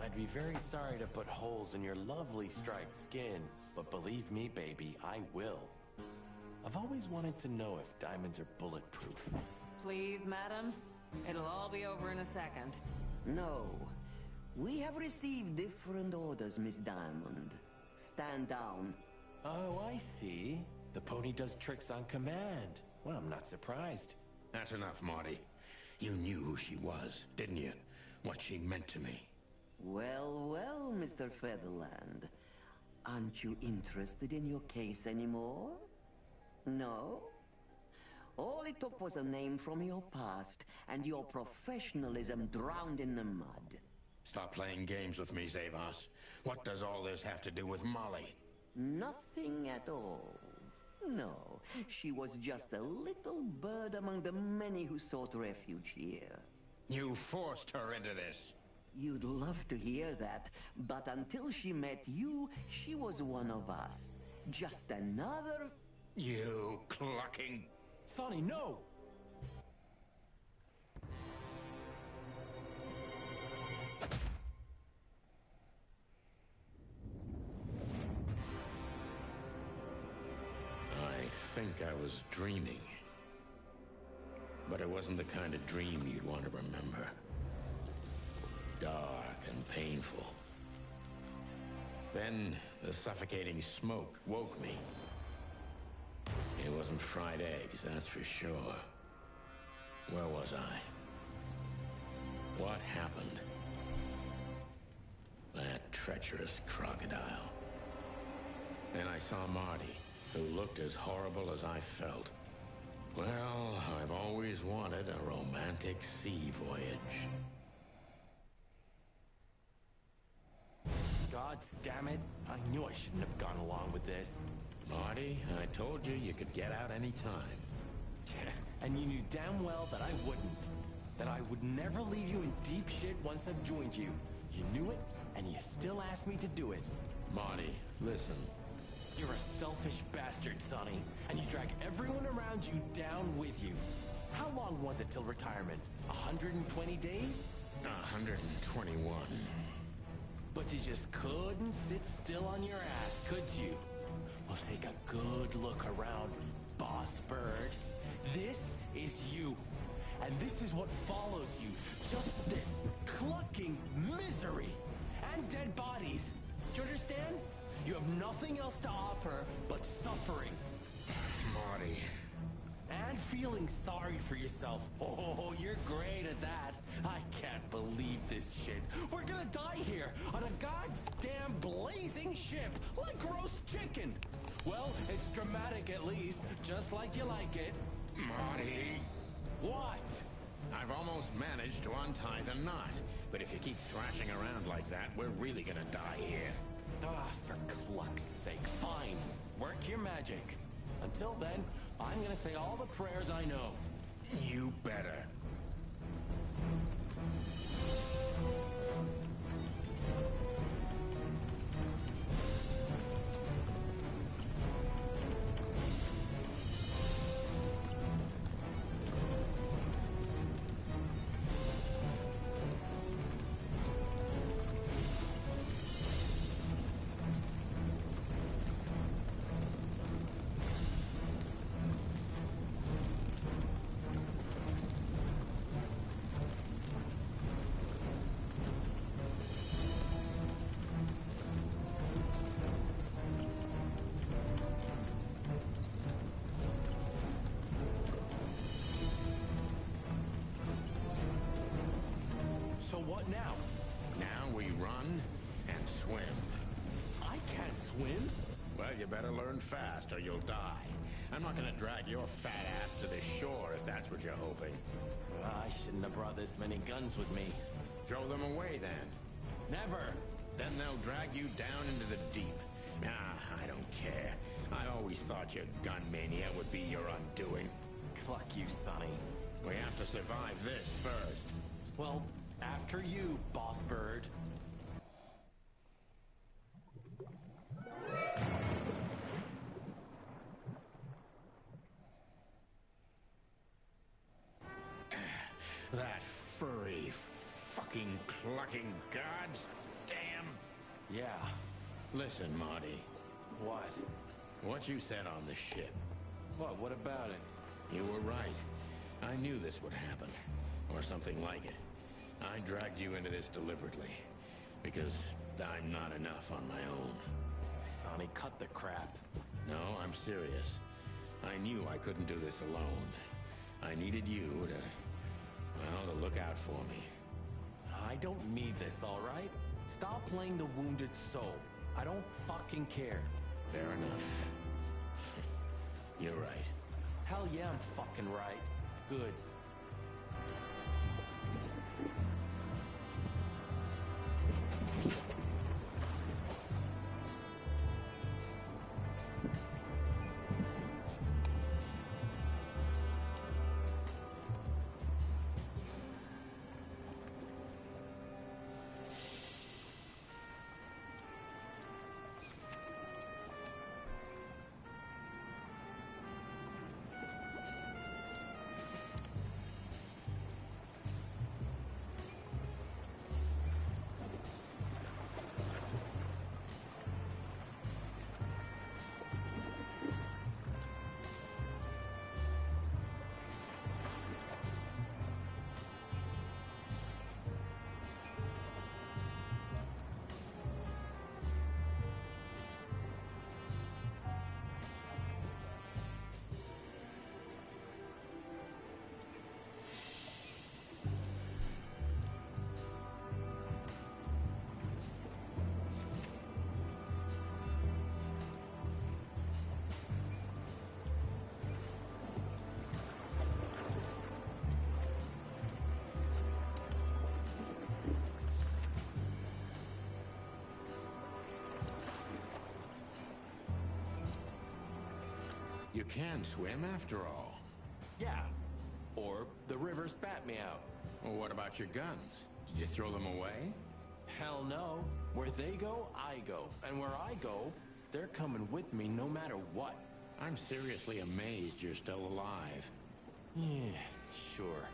Speaker 10: I'd be very sorry to put holes in your lovely striped skin, but believe me, baby, I will. I've always wanted to know if diamonds are bulletproof.
Speaker 20: Please, madam. It'll all be over in a second.
Speaker 21: No. We have received different orders, Miss Diamond. Stand down.
Speaker 10: Oh, I see. The pony does tricks on command. Well, I'm not surprised.
Speaker 3: That's enough, Marty. You knew who she was, didn't you? What she meant to me.
Speaker 21: Well, well, Mr. Featherland. Aren't you interested in your case anymore? No? All it took was a name from your past, and your professionalism drowned in the mud.
Speaker 3: Stop playing games with me, Zavos. What does all this have to do with Molly?
Speaker 21: Nothing at all. No, she was just a little bird among the many who sought refuge here.
Speaker 3: You forced her into this.
Speaker 21: You'd love to hear that, but until she met you, she was one of us. Just another...
Speaker 3: You clucking...
Speaker 10: Sonny, no!
Speaker 3: I think I was dreaming. But it wasn't the kind of dream you'd want to remember. Dark and painful. Then the suffocating smoke woke me. It wasn't fried eggs, that's for sure. Where was I? What happened? That treacherous crocodile. Then I saw Marty, who looked as horrible as I felt. Well, I've always wanted a romantic sea voyage.
Speaker 10: Gods damn it. I knew I shouldn't have gone along with this.
Speaker 3: Marty, I told you you could get out any time.
Speaker 10: Yeah, and you knew damn well that I wouldn't. That I would never leave you in deep shit once I've joined you. You knew it, and you still asked me to do it.
Speaker 3: Marty, listen.
Speaker 10: You're a selfish bastard, Sonny, and you drag everyone around you down with you. How long was it till retirement? 120 days?
Speaker 3: 121.
Speaker 10: But you just couldn't sit still on your ass, could you? Well, take a good look around, Boss Bird. This is you. And this is what follows you. Just this clucking misery. And dead bodies. Do you understand? You have nothing else to offer but suffering.
Speaker 3: Marty.
Speaker 10: And feeling sorry for yourself. Oh, you're great at that. I can't believe this shit. We're gonna die here on a goddamn blazing ship like roast chicken. Well, it's dramatic at least, just like you like it.
Speaker 3: Marty.
Speaker 10: What?
Speaker 3: I've almost managed to untie the knot. But if you keep thrashing around like that, we're really gonna die here.
Speaker 10: Ah, for cluck's sake. Fine. Work your magic. Until then, I'm gonna say all the prayers I know.
Speaker 3: You better. run and swim.
Speaker 10: I can't swim?
Speaker 3: Well, you better learn fast or you'll die. I'm not gonna drag your fat ass to the shore if that's what you're hoping.
Speaker 10: I shouldn't have brought this many guns with me.
Speaker 3: Throw them away then.
Speaker 10: Never.
Speaker 3: Then they'll drag you down into the deep. I don't care. I always thought your gun mania would be your undoing.
Speaker 10: Cluck you, Sonny.
Speaker 3: We have to survive this first.
Speaker 10: Well, after you, boss bird.
Speaker 3: That furry, fucking clucking gods. Damn.
Speaker 10: Yeah.
Speaker 3: Listen, Marty.
Speaker 10: What?
Speaker 3: What you said on the ship.
Speaker 10: What about it?
Speaker 3: You were right. I knew this would happen. Or something like it. I dragged you into this deliberately. Because I'm not enough on my own.
Speaker 10: Sonny, cut the crap.
Speaker 3: No, I'm serious. I knew I couldn't do this alone. I needed you to look out for me.
Speaker 10: I don't need this, all right? Stop playing the wounded soul. I don't fucking care.
Speaker 3: Fair enough. You're right.
Speaker 10: Hell yeah, I'm fucking right. Good.
Speaker 3: You can swim after all.
Speaker 10: Yeah. Or the river spat me out.
Speaker 3: Well, what about your guns? Did you throw them away?
Speaker 10: Hell no. Where they go, I go. And where I go, they're coming with me no matter what.
Speaker 3: I'm seriously amazed you're still alive.
Speaker 10: Yeah, sure.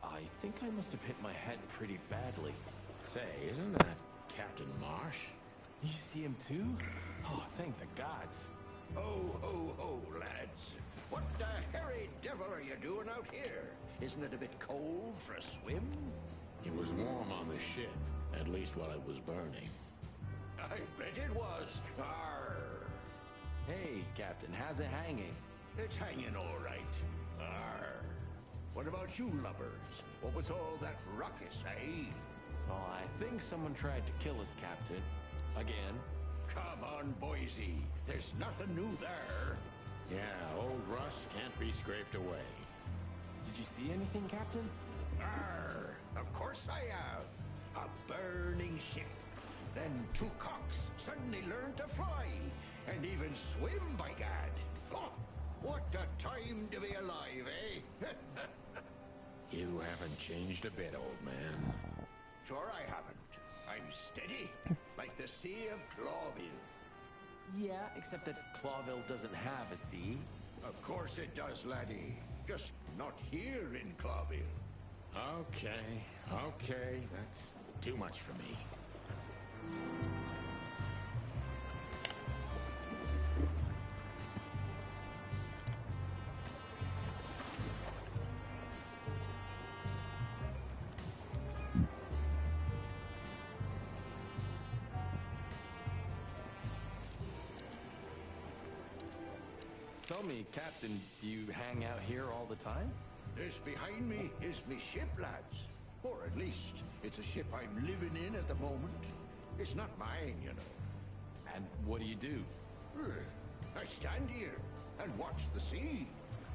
Speaker 10: I think I must have hit my head pretty badly.
Speaker 3: Say, isn't that Captain Marsh?
Speaker 10: You see him too? Oh, thank the gods.
Speaker 9: Ho, ho, ho, lads. What the hairy devil are you doing out here? Isn't it a bit cold for a swim?
Speaker 3: It was warm on the ship, at least while it was burning.
Speaker 9: I bet it was. Arr.
Speaker 10: Hey, Captain, how's it hanging?
Speaker 9: It's hanging all right. Arr. What about you lubbers? What was all that ruckus, eh?
Speaker 10: Oh, I think someone tried to kill us, Captain. Again.
Speaker 9: Come on, Boise. There's nothing new there.
Speaker 3: Yeah, old rust can't be scraped away.
Speaker 10: Did you see anything, Captain?
Speaker 9: Arr, of course I have. A burning ship. Then two cocks suddenly learned to fly. And even swim, by gad. Oh, what a time to be alive, eh?
Speaker 3: You haven't changed a bit, old man.
Speaker 9: Sure I haven't. I'm steady, like the Sea of Clawville.
Speaker 10: Yeah, except that Clawville doesn't have a sea.
Speaker 9: Of course it does, laddie. Just not here in Clawville.
Speaker 3: Okay, that's too much for me.
Speaker 10: Tell me, Captain, do you hang out here all the time?
Speaker 9: This behind me is me ship, lads.
Speaker 12: Or at least, it's a ship I'm living in at the moment. It's not mine, you know.
Speaker 10: And what do you do?
Speaker 12: I stand here and watch the sea.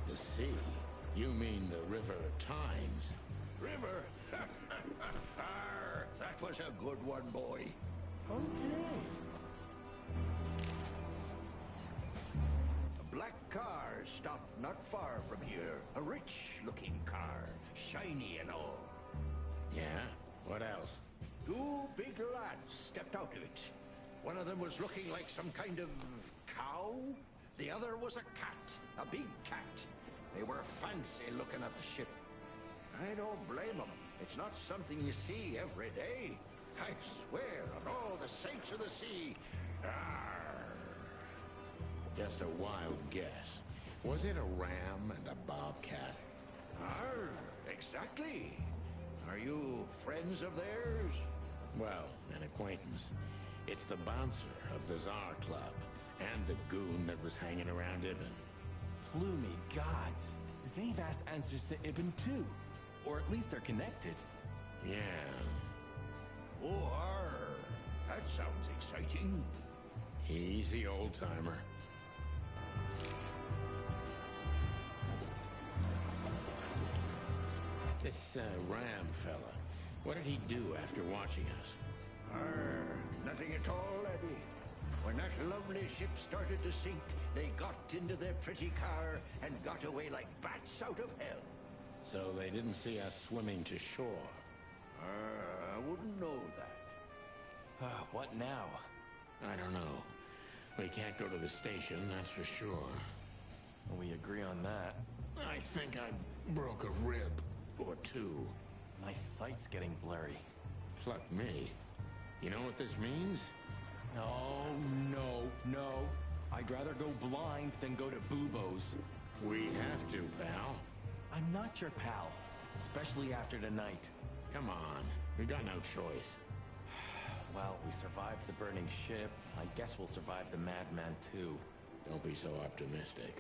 Speaker 3: The sea? You mean the River Times?
Speaker 12: River? Arr, that was a good one, boy.
Speaker 15: Okay.
Speaker 12: A black car stopped not far from here. A rich-looking car, shiny and all.
Speaker 3: Yeah? What else?
Speaker 12: Two big lads stepped out of it. One of them was looking like some kind of cow. The other was a cat, a big cat. They were fancy looking at the ship. I don't blame them. It's not something you see every day. I swear on all the saints of the sea. Arr.
Speaker 3: Just a wild guess. Was it a ram and a bobcat?
Speaker 12: Arr, exactly. Are you friends of theirs?
Speaker 3: Well, an acquaintance. It's the bouncer of the Tsar Club, and the goon that was hanging around Ibn.
Speaker 10: Plumey gods. Zavas answers to Ibn too. Or at least they're connected.
Speaker 3: Yeah.
Speaker 12: Oh, that sounds exciting.
Speaker 3: Easy, old-timer. This Ram fella, what did he do after watching us?
Speaker 12: Nothing at all, laddie. When that lovely ship started to sink, they got into their pretty car and got away like bats out of hell.
Speaker 3: So they didn't see us swimming to shore?
Speaker 12: I wouldn't know that.
Speaker 10: What now?
Speaker 3: I don't know. We can't go to the station, that's for sure.
Speaker 10: We agree on that.
Speaker 3: I think I broke a rib or two.
Speaker 10: My sight's getting blurry.
Speaker 3: Pluck me. You know what this means?
Speaker 10: Oh, no. I'd rather go blind than go to Bubo's.
Speaker 3: We have to, pal.
Speaker 10: I'm not your pal, especially after tonight.
Speaker 3: Come on, we got no choice.
Speaker 10: Well, we survived the burning ship. I guess we'll survive the madman too.
Speaker 3: Don't be so optimistic.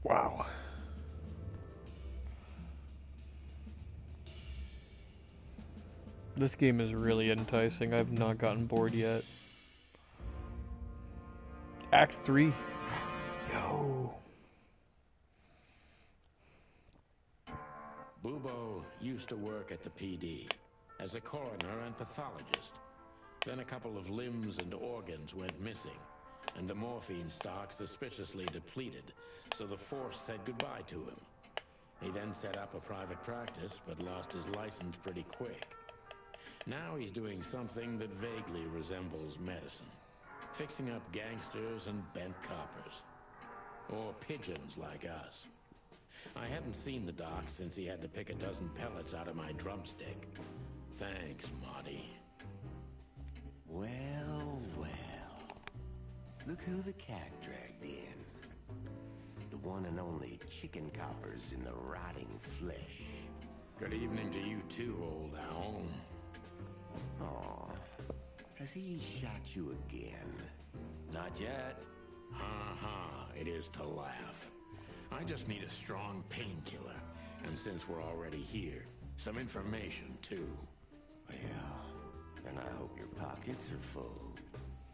Speaker 3: Wow. This game is really enticing. I've not gotten bored yet. Act 3. Yo. Bubo used to work at the PD as a coroner and pathologist. Then a couple of limbs and organs went missing, and the morphine stock suspiciously depleted, so the force said goodbye to him. He then set up a private practice, but lost his license pretty quick. Now he's doing something that vaguely resembles medicine, fixing up gangsters and bent coppers. Or pigeons like us. I hadn't seen the doc since he had to pick a dozen pellets out of my drumstick. Thanks, Marty.
Speaker 9: Well, well. Look who the cat dragged in. The one and only chicken coppers in the rotting flesh.
Speaker 3: Good evening to you too, old owl.
Speaker 9: Aw. Has he shot you again?
Speaker 10: Not yet.
Speaker 3: Ha ha, it is to laugh. I just need a strong painkiller. And since we're already here, some information too.
Speaker 9: Well, then I hope your pockets are full.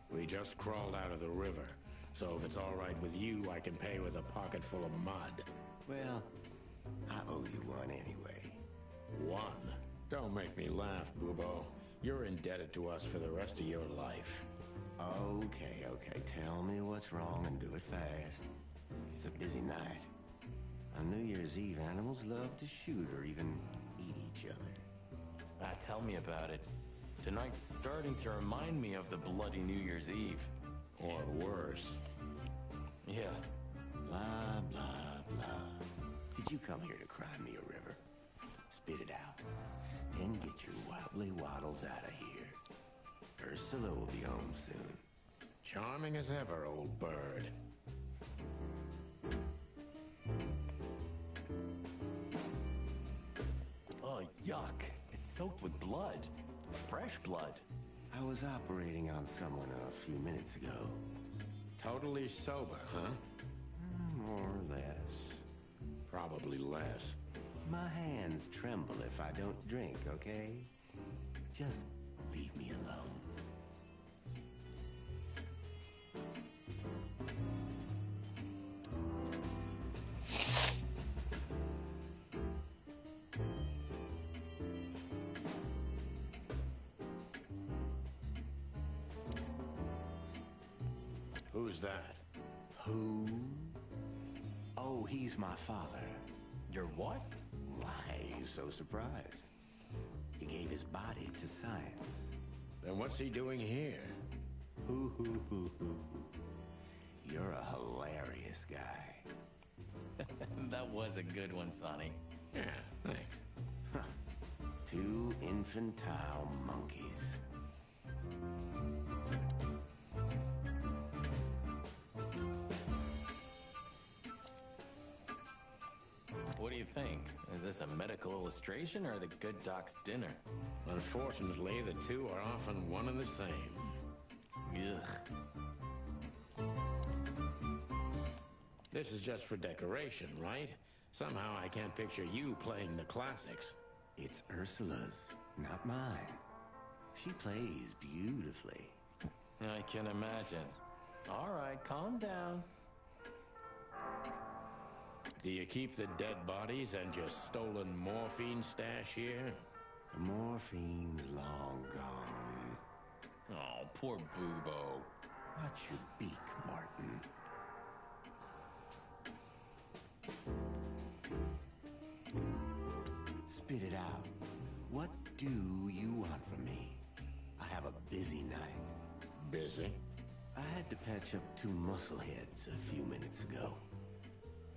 Speaker 3: We just crawled out of the river, so if it's all right with you, I can pay with a pocket full of mud.
Speaker 9: Well, I owe you one anyway.
Speaker 3: One? Don't make me laugh, Bubo. You're indebted to us for the rest of your life.
Speaker 9: Okay, tell me what's wrong and do it fast. It's a busy night.
Speaker 2: On New Year's Eve, animals love to shoot or even eat each other.
Speaker 10: Tell me about it. Tonight's starting to remind me of the bloody New Year's Eve.
Speaker 3: Or worse.
Speaker 10: Yeah.
Speaker 2: Blah, blah, blah. Did you come here to cry me a river? Spit it out. Then get your wobbly waddles out of here. Ursula will be home soon.
Speaker 3: Charming as ever, old bird.
Speaker 10: Oh, yuck. It's soaked with blood. Fresh blood.
Speaker 2: I was operating on someone a few minutes ago.
Speaker 3: Totally sober, huh?
Speaker 2: More or less.
Speaker 3: Probably less.
Speaker 2: My hands tremble if I don't drink, okay? Just leave me alone.
Speaker 3: Who's that?
Speaker 2: Who? Oh, he's my father.
Speaker 10: Your what?
Speaker 2: Why are you so surprised? He gave his body to science.
Speaker 3: Then what's he doing here?
Speaker 2: Hoo. You're a hilarious guy.
Speaker 10: That was a good one, Sonny.
Speaker 3: Yeah, thanks.
Speaker 2: Huh. Two infantile monkeys.
Speaker 10: What do you think? Is this a medical illustration or the good doc's dinner?
Speaker 3: Unfortunately, the two are often one and the same.
Speaker 10: Ugh.
Speaker 3: This is just for decoration, right? Somehow I can't picture you playing the classics.
Speaker 2: It's Ursula's, not mine. She plays beautifully.
Speaker 10: I can imagine. All right, calm down.
Speaker 3: Do you keep the dead bodies and your stolen morphine stash here?
Speaker 2: The morphine's long gone.
Speaker 10: Oh, poor Boobo.
Speaker 2: Watch your beak, Martin. Spit it out. What do you want from me? I have a busy night.
Speaker 3: Busy?
Speaker 2: I had to patch up two muscleheads a few minutes ago.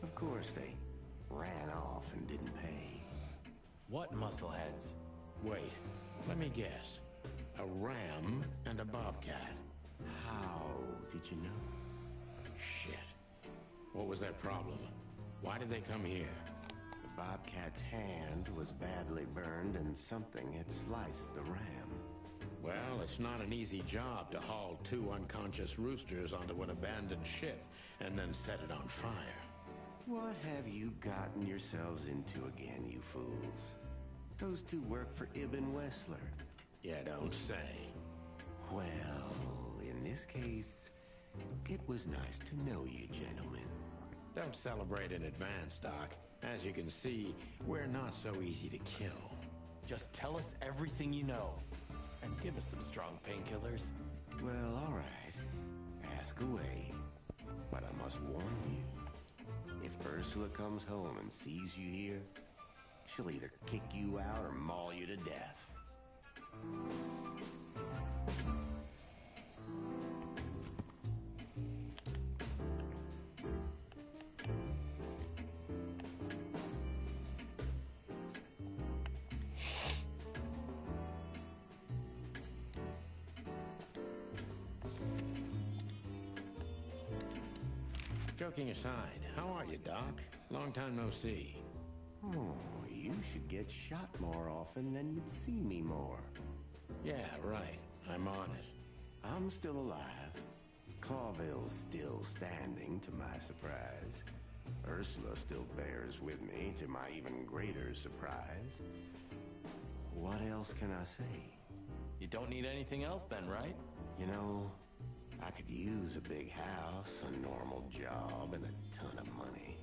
Speaker 2: Of course, they ran off and didn't pay.
Speaker 10: What muscleheads?
Speaker 3: Wait, let me guess. A ram and a bobcat.
Speaker 2: How did you know?
Speaker 3: Shit. What was their problem? Why did they come here?
Speaker 2: The bobcat's hand was badly burned and something had sliced the ram.
Speaker 3: Well, it's not an easy job to haul two unconscious roosters onto an abandoned ship and then set it on fire.
Speaker 2: What have you gotten yourselves into again, you fools? Those two work for Ibn Wessler.
Speaker 3: You don't say.
Speaker 2: Well, in this case, it was nice to know you, gentlemen.
Speaker 3: Don't celebrate in advance, Doc. As you can see, we're not so easy to kill.
Speaker 10: Just tell us everything you know. And give us some strong painkillers.
Speaker 2: Well, all right. Ask away. But I must warn you. If Ursula comes home and sees you here, she'll either kick you out or maul you to death.
Speaker 3: Joking aside, how are you, Doc? Long time no see.
Speaker 2: Oh, you should get shot more often, then you'd see me more.
Speaker 3: Yeah, right. I'm on it.
Speaker 2: I'm still alive. Clawville's still standing, to my surprise. Ursula still bears with me, to my even greater surprise. What else can I say?
Speaker 10: You don't need anything else then, right?
Speaker 2: You know, I could use a big house, a normal job, and a ton of money.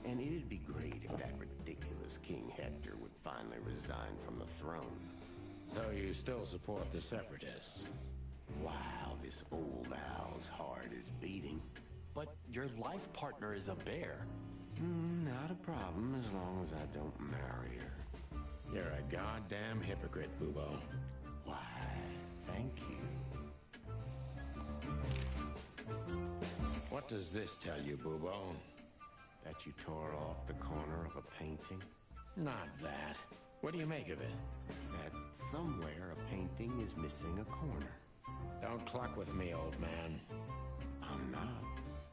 Speaker 2: And it'd be great if that ridiculous King Hector would finally resign from the throne.
Speaker 3: So you still support the Separatists?
Speaker 2: Wow, this old owl's heart is beating.
Speaker 10: But your life partner is a bear.
Speaker 2: Not a problem as long as I don't marry her.
Speaker 3: You're a goddamn hypocrite, Bubo.
Speaker 2: Why, thank you.
Speaker 3: What does this tell you, Bubo?
Speaker 2: That you tore off the corner of a painting?
Speaker 3: Not that. What do you make of it?
Speaker 2: That somewhere a painting is missing a corner.
Speaker 3: Don't cluck with me, old man.
Speaker 2: I'm not.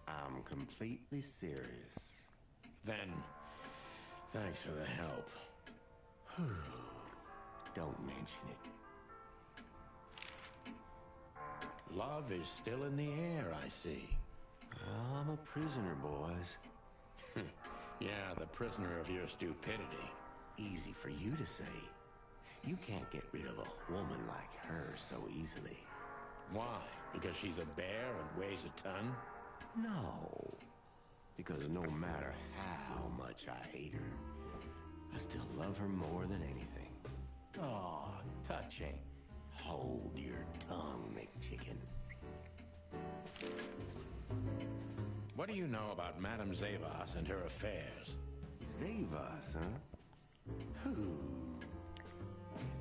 Speaker 2: I'm completely serious.
Speaker 3: Then, thanks for the help.
Speaker 2: Don't mention it.
Speaker 3: Love is still in the air, I see.
Speaker 2: I'm a prisoner, boys.
Speaker 3: Yeah, the prisoner of your stupidity.
Speaker 2: Easy for you to say. You can't get rid of a woman like her so easily.
Speaker 3: Why? Because she's a bear and weighs a ton?
Speaker 2: No. Because no matter how much I hate her, I still love her more than anything.
Speaker 10: Aw, touching.
Speaker 2: Hold your tongue, McChicken.
Speaker 3: What do you know about Madame Zavas and her affairs?
Speaker 2: Zavas, huh?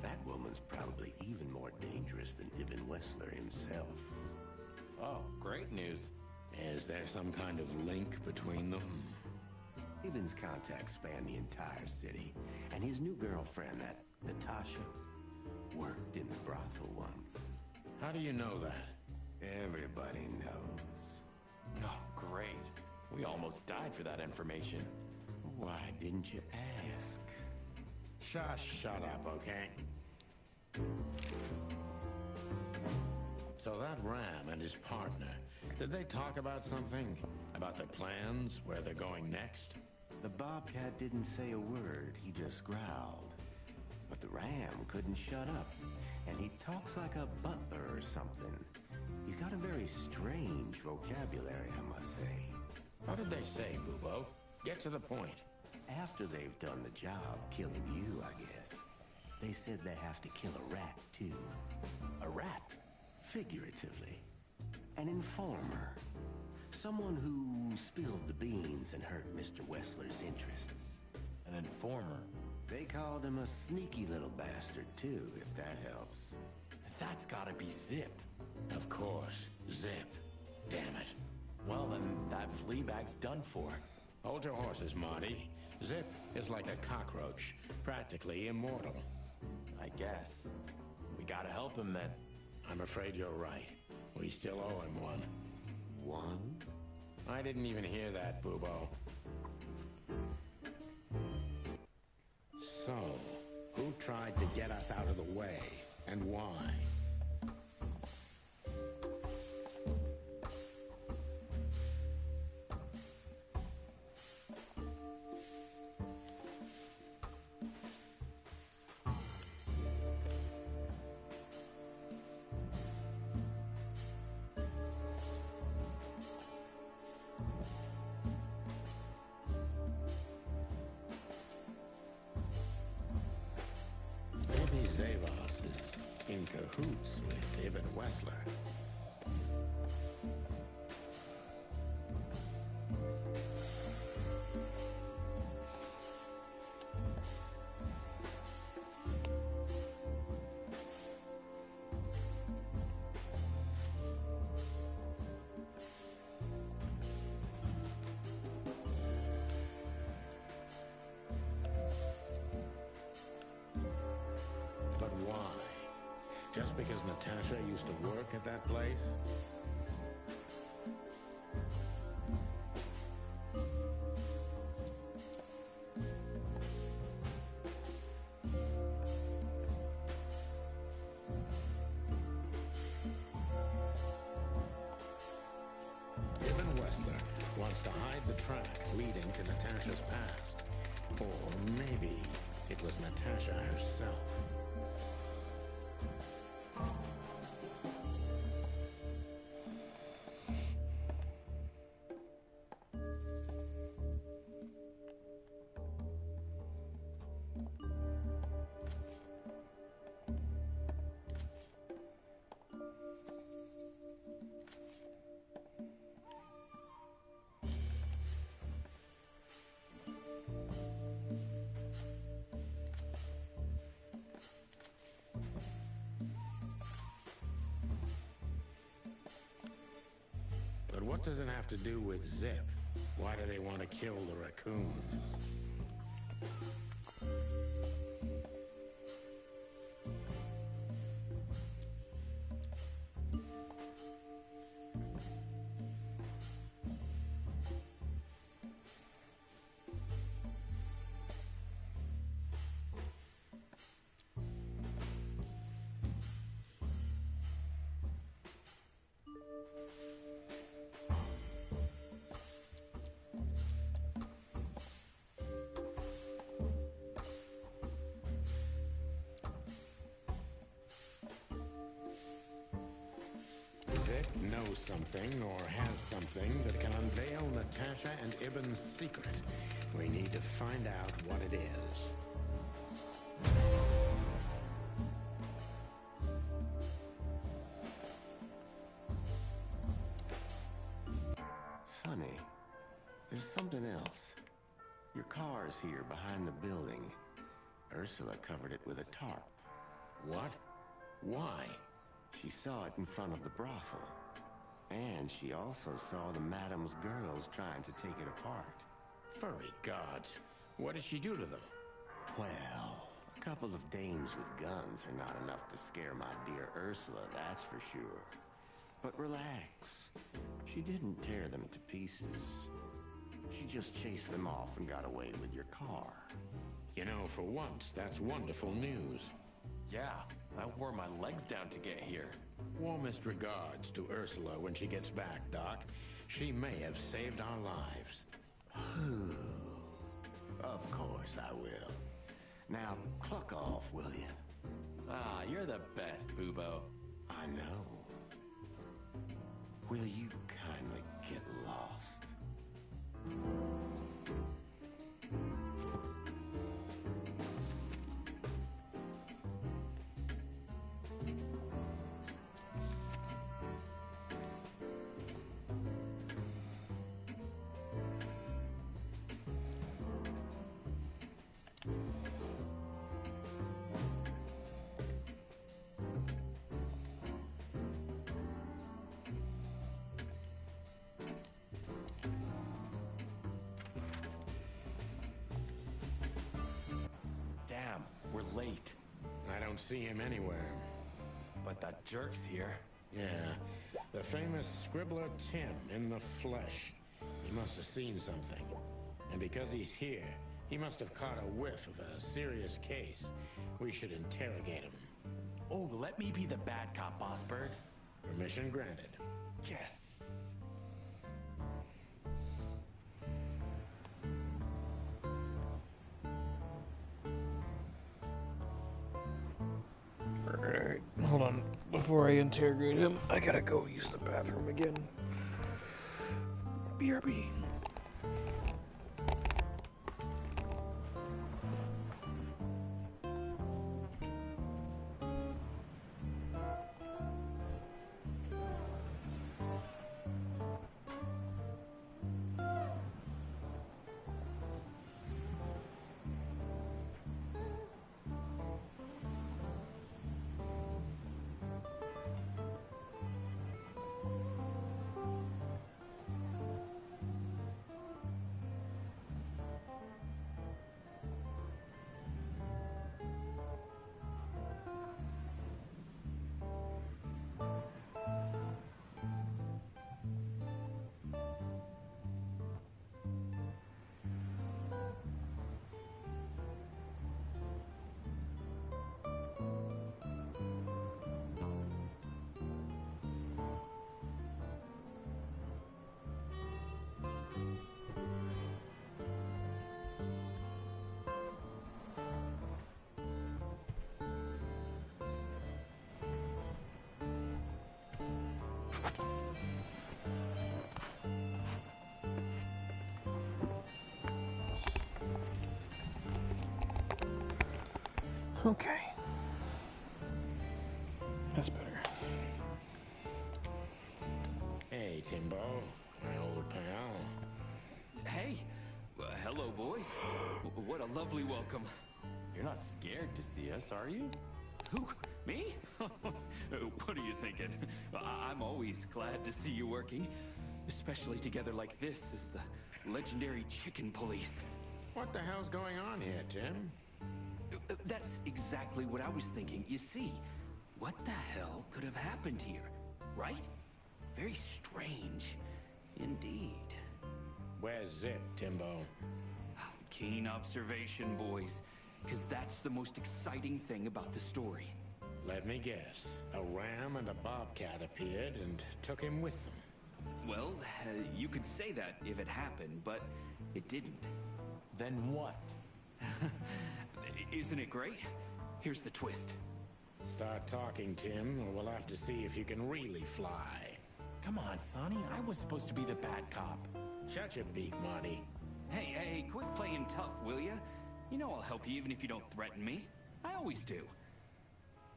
Speaker 2: That woman's probably even more dangerous than Ibn Wessler himself.
Speaker 10: Oh, great news.
Speaker 3: Is there some kind of link between them?
Speaker 2: Ibn's contacts span the entire city, and his new girlfriend, that Natasha, worked in the brothel once.
Speaker 3: How do you know that?
Speaker 2: Everybody knows.
Speaker 10: Oh, great. We almost died for that information.
Speaker 2: Why didn't you ask?
Speaker 3: Shut up, okay? So that Ram and his partner, did they talk about something? About their plans, where they're going next?
Speaker 2: The Bobcat didn't say a word, he just growled. But the Ram couldn't shut up, and he talks like a butler or something. He's got a very strange vocabulary, I must say.
Speaker 3: What did they say, Bubo? Get to the point.
Speaker 2: After they've done the job killing you, I guess, they said they have to kill a rat, too.
Speaker 10: A rat?
Speaker 2: Figuratively. An informer. Someone who spilled the beans and hurt Mr. Wessler's interests.
Speaker 10: An informer?
Speaker 2: They called him a sneaky little bastard, too, if that helps.
Speaker 10: That's gotta be Zip.
Speaker 3: Of course. Zip. Damn it.
Speaker 10: Well, then that flea bag's done for.
Speaker 3: Hold your horses, Marty. Zip is like a cockroach, practically immortal.
Speaker 10: I guess. We gotta help him then.
Speaker 3: I'm afraid you're right. We still owe him one.
Speaker 2: One?
Speaker 3: I didn't even hear that, Bubo. So, who tried to get us out of the way, and why? Maybe Zavas is in cahoots with Ibn Wessler. But why? Just because Natasha used to work at that place? Ibn Wessler wants to hide the tracks leading to Natasha's past. Or maybe it was Natasha herself. what does it have to do with Zip? Why do they want to kill the raccoon? Zip knows something or has something that can unveil Natasha and Ibn's secret. We need to find out what it is.
Speaker 2: Sonny, there's something else. Your car's here behind the building. Ursula covered it with a tarp.
Speaker 3: What? Why?
Speaker 2: She saw it in front of the brothel. And she also saw the madam's girls trying to take it apart.
Speaker 3: Furry gods. What did she do to them?
Speaker 2: Well, a couple of dames with guns are not enough to scare my dear Ursula, that's for sure. But relax. She didn't tear them to pieces. She just chased them off and got away with your car.
Speaker 3: You know, for once, that's wonderful news.
Speaker 10: Yeah, I wore my legs down to get here.
Speaker 3: Warmest regards to Ursula when she gets back, Doc. She may have saved our lives.
Speaker 2: Of course I will. Now, cluck off, will you?
Speaker 10: Ah, you're the best, Boobo.
Speaker 2: I know. Will you kindly get lost?
Speaker 10: Damn, we're late.
Speaker 3: I don't see him anywhere.
Speaker 10: But that jerk's here.
Speaker 3: Yeah, the famous scribbler Tim in the flesh. He must have seen something. And because he's here, he must have caught a whiff of a serious case. We should interrogate him.
Speaker 10: Oh, let me be the bad cop, Boss Bird.
Speaker 3: Permission granted.
Speaker 10: Yes.
Speaker 1: Alright, hold on. Before I interrogate him, I gotta go use the bathroom again. BRB. Okay. That's better.
Speaker 3: Hey, Timbo, my old pal.
Speaker 16: Hey! Hello, boys. What a lovely welcome.
Speaker 10: You're not scared to see us, are you?
Speaker 16: Who? Me? What are you thinking? I'm always glad to see you working. Especially together like this as the legendary chicken police.
Speaker 3: What the hell's going on here, Tim?
Speaker 16: That's exactly what I was thinking. You see, what the hell could have happened here, right? Very strange, indeed.
Speaker 3: Where's Zip, Timbo?
Speaker 16: Keen observation, boys, because that's the most exciting thing about the story.
Speaker 3: Let me guess. A ram and a bobcat appeared and took him with them.
Speaker 16: Well, you could say that if it happened, but it didn't.
Speaker 10: Then what?
Speaker 16: Isn't it great? Here's the twist.
Speaker 3: Start talking, Tim, or we'll have to see if you can really fly.
Speaker 10: Come on, Sonny. I was supposed to be the bad cop.
Speaker 3: Shut your beak, Marty.
Speaker 16: Hey, quit playing tough, will ya? You know I'll help you even if you don't threaten me. I always do.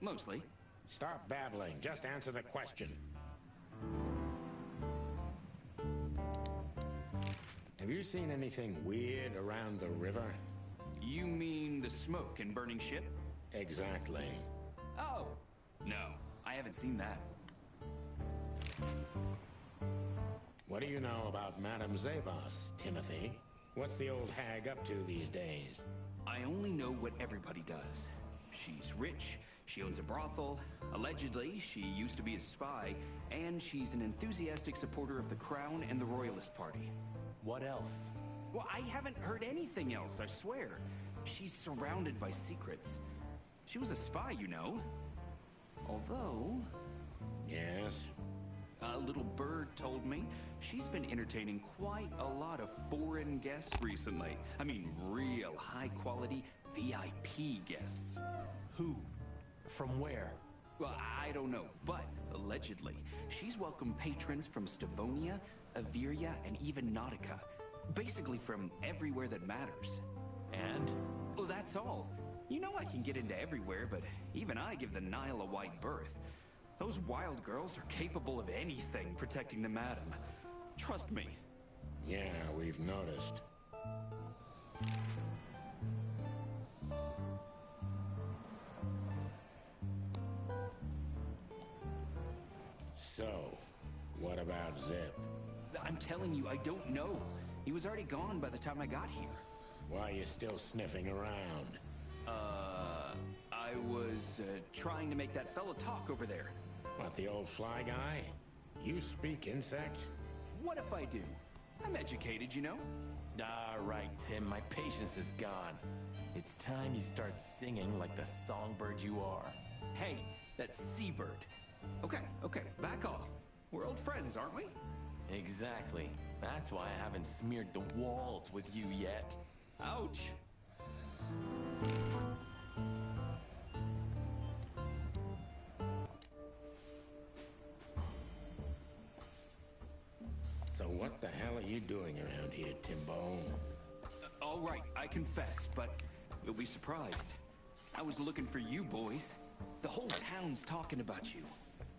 Speaker 16: Mostly.
Speaker 3: Stop babbling. Just answer the question. Have you seen anything weird around the river?
Speaker 16: You mean the smoke and burning ship?
Speaker 3: Exactly.
Speaker 16: Oh, no. I haven't seen that.
Speaker 3: What do you know about Madame Zavas, Timothy? What's the old hag up to these days?
Speaker 16: I only know what everybody does. She's rich, she owns a brothel, allegedly she used to be a spy, and she's an enthusiastic supporter of the Crown and the Royalist Party.
Speaker 10: What else?
Speaker 16: Well, I haven't heard anything else, I swear. She's surrounded by secrets. She was a spy, you know. Although...
Speaker 3: Yes?
Speaker 16: A little bird told me she's been entertaining quite a lot of foreign guests recently. I mean, real high-quality VIP guests.
Speaker 10: Who? From where?
Speaker 16: Well, I don't know, but allegedly, she's welcomed patrons from Stavonia, Averia, and even Nautica. Basically from everywhere that matters.
Speaker 10: And?
Speaker 16: Well, that's all. You know I can get into everywhere, but even I give the Nile a wide berth. Those wild girls are capable of anything protecting the madam. Trust me.
Speaker 3: Yeah, we've noticed. So, what about Zip?
Speaker 16: I'm telling you, I don't know. He was already gone by the time I got here.
Speaker 3: Why are you still sniffing around?
Speaker 16: I was trying to make that fella talk over there.
Speaker 3: What, the old fly guy? You speak insect?
Speaker 16: What if I do? I'm educated, you know?
Speaker 10: All right, Tim, my patience is gone. It's time you start singing like the songbird you are.
Speaker 16: Hey, that's seabird. Okay, back off. We're old friends, aren't we?
Speaker 10: Exactly. That's why I haven't smeared the walls with you yet.
Speaker 16: Ouch.
Speaker 3: So what the hell are you doing around here, Timbo?
Speaker 16: All right, I confess, but you'll be surprised. I was looking for you boys. The whole town's talking about you.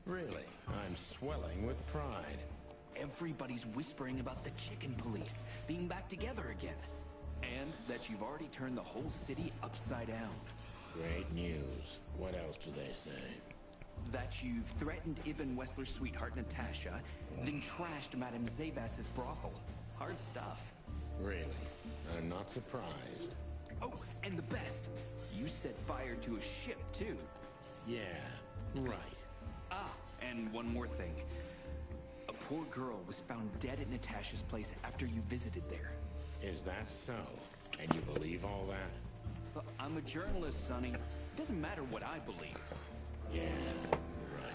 Speaker 3: Really? I'm swelling with pride.
Speaker 16: Everybody's whispering about the chicken police being back together again. And that you've already turned the whole city upside down.
Speaker 3: Great news. What else do they say?
Speaker 16: That you've threatened Ibn Wessler's sweetheart Natasha, then trashed Madame Zavas's brothel. Hard stuff.
Speaker 3: Really? I'm not surprised.
Speaker 16: Oh, and the best. You set fire to a ship, too.
Speaker 3: Yeah, right.
Speaker 16: Ah, and one more thing. A poor girl was found dead at Natasha's place after you visited there.
Speaker 3: Is that so? And you believe all that?
Speaker 16: I'm a journalist, Sonny. It doesn't matter what I believe.
Speaker 3: Yeah, right.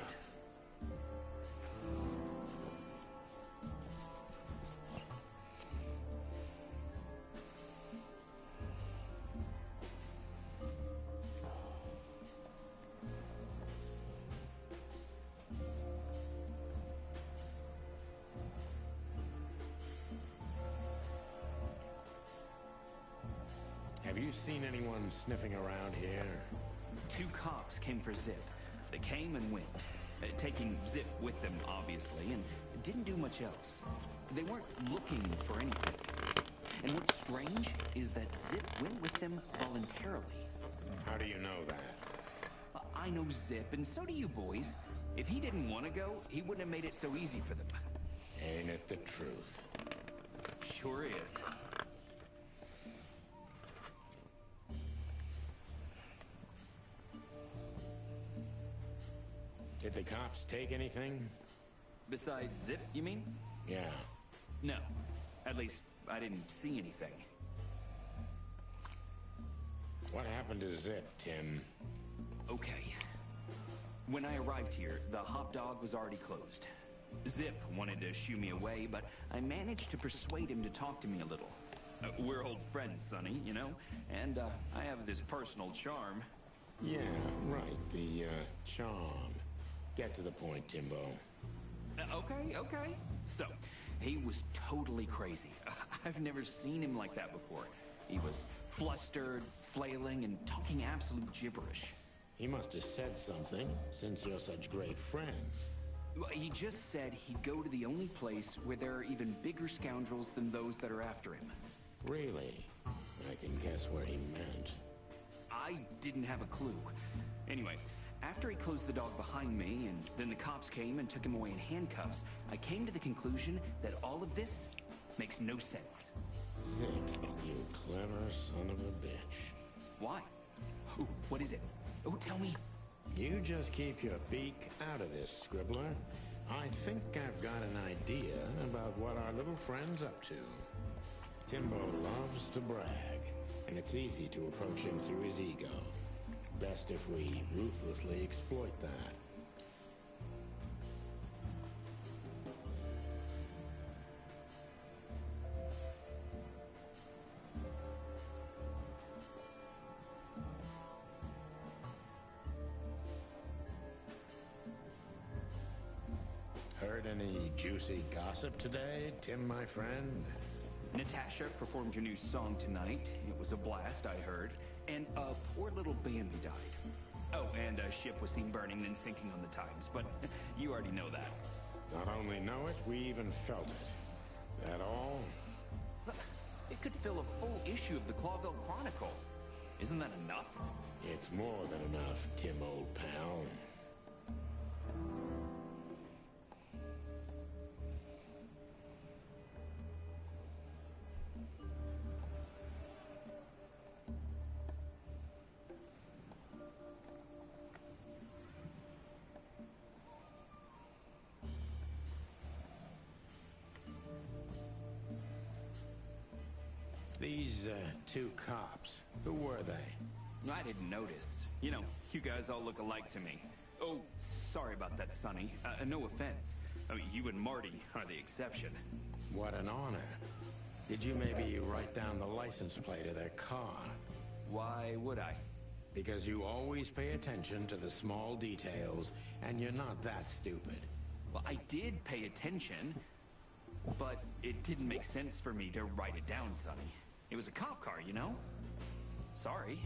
Speaker 3: Have you seen anyone sniffing around here?
Speaker 16: 2 cops came for Zip. They came and went, taking Zip with them, obviously, and didn't do much else. They weren't looking for anything. And what's strange is that Zip went with them voluntarily.
Speaker 3: How do you know that?
Speaker 16: I know Zip, and so do you boys. If he didn't want to go, he wouldn't have made it so easy for them.
Speaker 3: Ain't it the truth?
Speaker 16: Sure is.
Speaker 3: Did the cops take anything?
Speaker 16: Besides Zip, you mean?
Speaker 3: Yeah.
Speaker 16: No. At least, I didn't see anything.
Speaker 3: What happened to Zip, Tim?
Speaker 16: Okay. When I arrived here, the hot dog was already closed. Zip wanted to shoo me away, but I managed to persuade him to talk to me a little. We're old friends, Sonny, you know? And I have this personal charm.
Speaker 3: Yeah, right. The, charm. Get to the point, Timbo.
Speaker 16: Okay. So, he was totally crazy. I've never seen him like that before. He was flustered, flailing, and talking absolute gibberish.
Speaker 3: He must have said something, since you're such great friends.
Speaker 16: Well, he just said he'd go to the only place where there are even bigger scoundrels than those that are after him.
Speaker 3: Really? I can guess where he meant.
Speaker 16: I didn't have a clue. Anyway, after he closed the dog behind me, and then the cops came and took him away in handcuffs, I came to the conclusion that all of this makes no sense.
Speaker 3: Zip, you clever son of a bitch.
Speaker 16: Why? Ooh, what is it? Oh, tell me.
Speaker 3: You just keep your beak out of this, Scribbler. I think I've got an idea about what our little friend's up to. Timbo loves to brag, and it's easy to approach him through his ego. Best if we ruthlessly exploit that. Heard any juicy gossip today, Tim, my friend?
Speaker 16: Natasha performed your new song tonight. It was a blast, I heard. And a poor little Bambi died. Oh, and a ship was seen burning then sinking on the Times, but you already know that.
Speaker 3: Not only know it, we even felt it. That all?
Speaker 16: It could fill a full issue of the Clawville Chronicle. Isn't that enough?
Speaker 3: It's more than enough, Tim, old pal. These, two cops, who were they?
Speaker 16: I didn't notice. You know, you guys all look alike to me. Oh, sorry about that, Sonny. No offense. I mean, you and Marty are the exception.
Speaker 3: What an honor. Did you maybe write down the license plate of their car?
Speaker 16: Why would I?
Speaker 3: Because you always pay attention to the small details, and you're not that stupid.
Speaker 16: Well, I did pay attention, but it didn't make sense for me to write it down, Sonny. It was a cop car, you know? Sorry.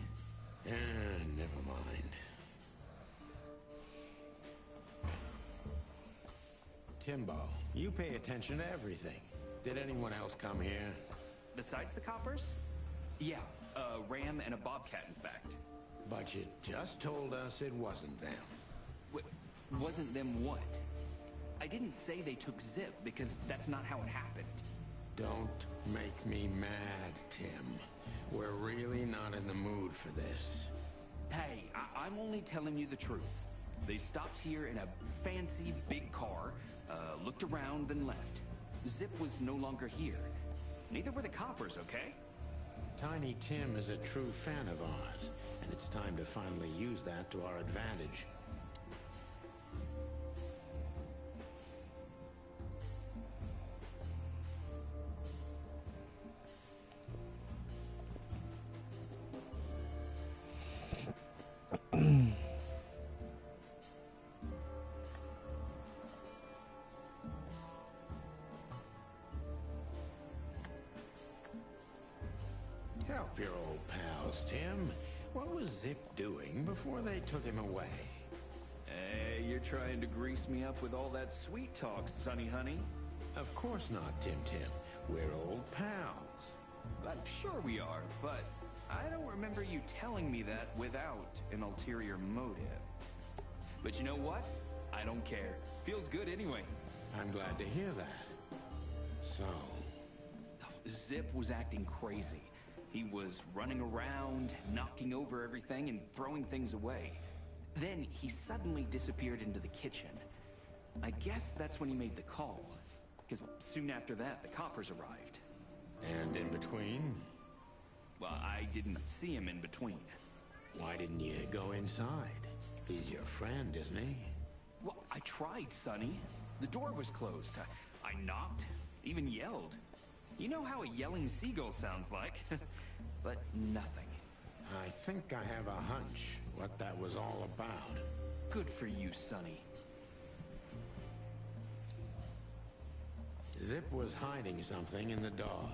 Speaker 3: Never mind. Timbo, you pay attention to everything. Did anyone else come here?
Speaker 16: Besides the coppers? Yeah, a ram and a bobcat, in fact.
Speaker 3: But you just told us it wasn't them.
Speaker 16: Wasn't them what? I didn't say they took Zip, because that's not how it happened.
Speaker 3: Don't make me mad, Tim. We're really not in the mood for this.
Speaker 16: Hey, I'm only telling you the truth. They stopped here in a fancy big car, looked around, then left. Zip was no longer here. Neither were the coppers, okay?
Speaker 3: Tiny Tim is a true fan of ours, and it's time to finally use that to our advantage. Help your old pals, Tim. What was Zip doing before they took him away?
Speaker 16: Hey, you're trying to grease me up with all that sweet talk, Sonny honey.
Speaker 3: Of course not, Tim. We're old pals.
Speaker 16: I'm sure we are, but I don't remember you telling me that without an ulterior motive. But you know what? I don't care. Feels good anyway.
Speaker 3: I'm glad to hear that. So?
Speaker 16: Zip was acting crazy. He was running around, knocking over everything and throwing things away. Then he suddenly disappeared into the kitchen. I guess that's when he made the call. Because soon after that, the coppers arrived.
Speaker 3: And in between?
Speaker 16: Well, I didn't see him in between.
Speaker 3: Why didn't you go inside? He's your friend, isn't he?
Speaker 16: Well, I tried, Sonny. The door was closed. I knocked, even yelled. You know how a yelling seagull sounds like. But nothing.
Speaker 3: I think I have a hunch what that was all about.
Speaker 16: Good for you, Sonny.
Speaker 3: Zip was hiding something in the dog,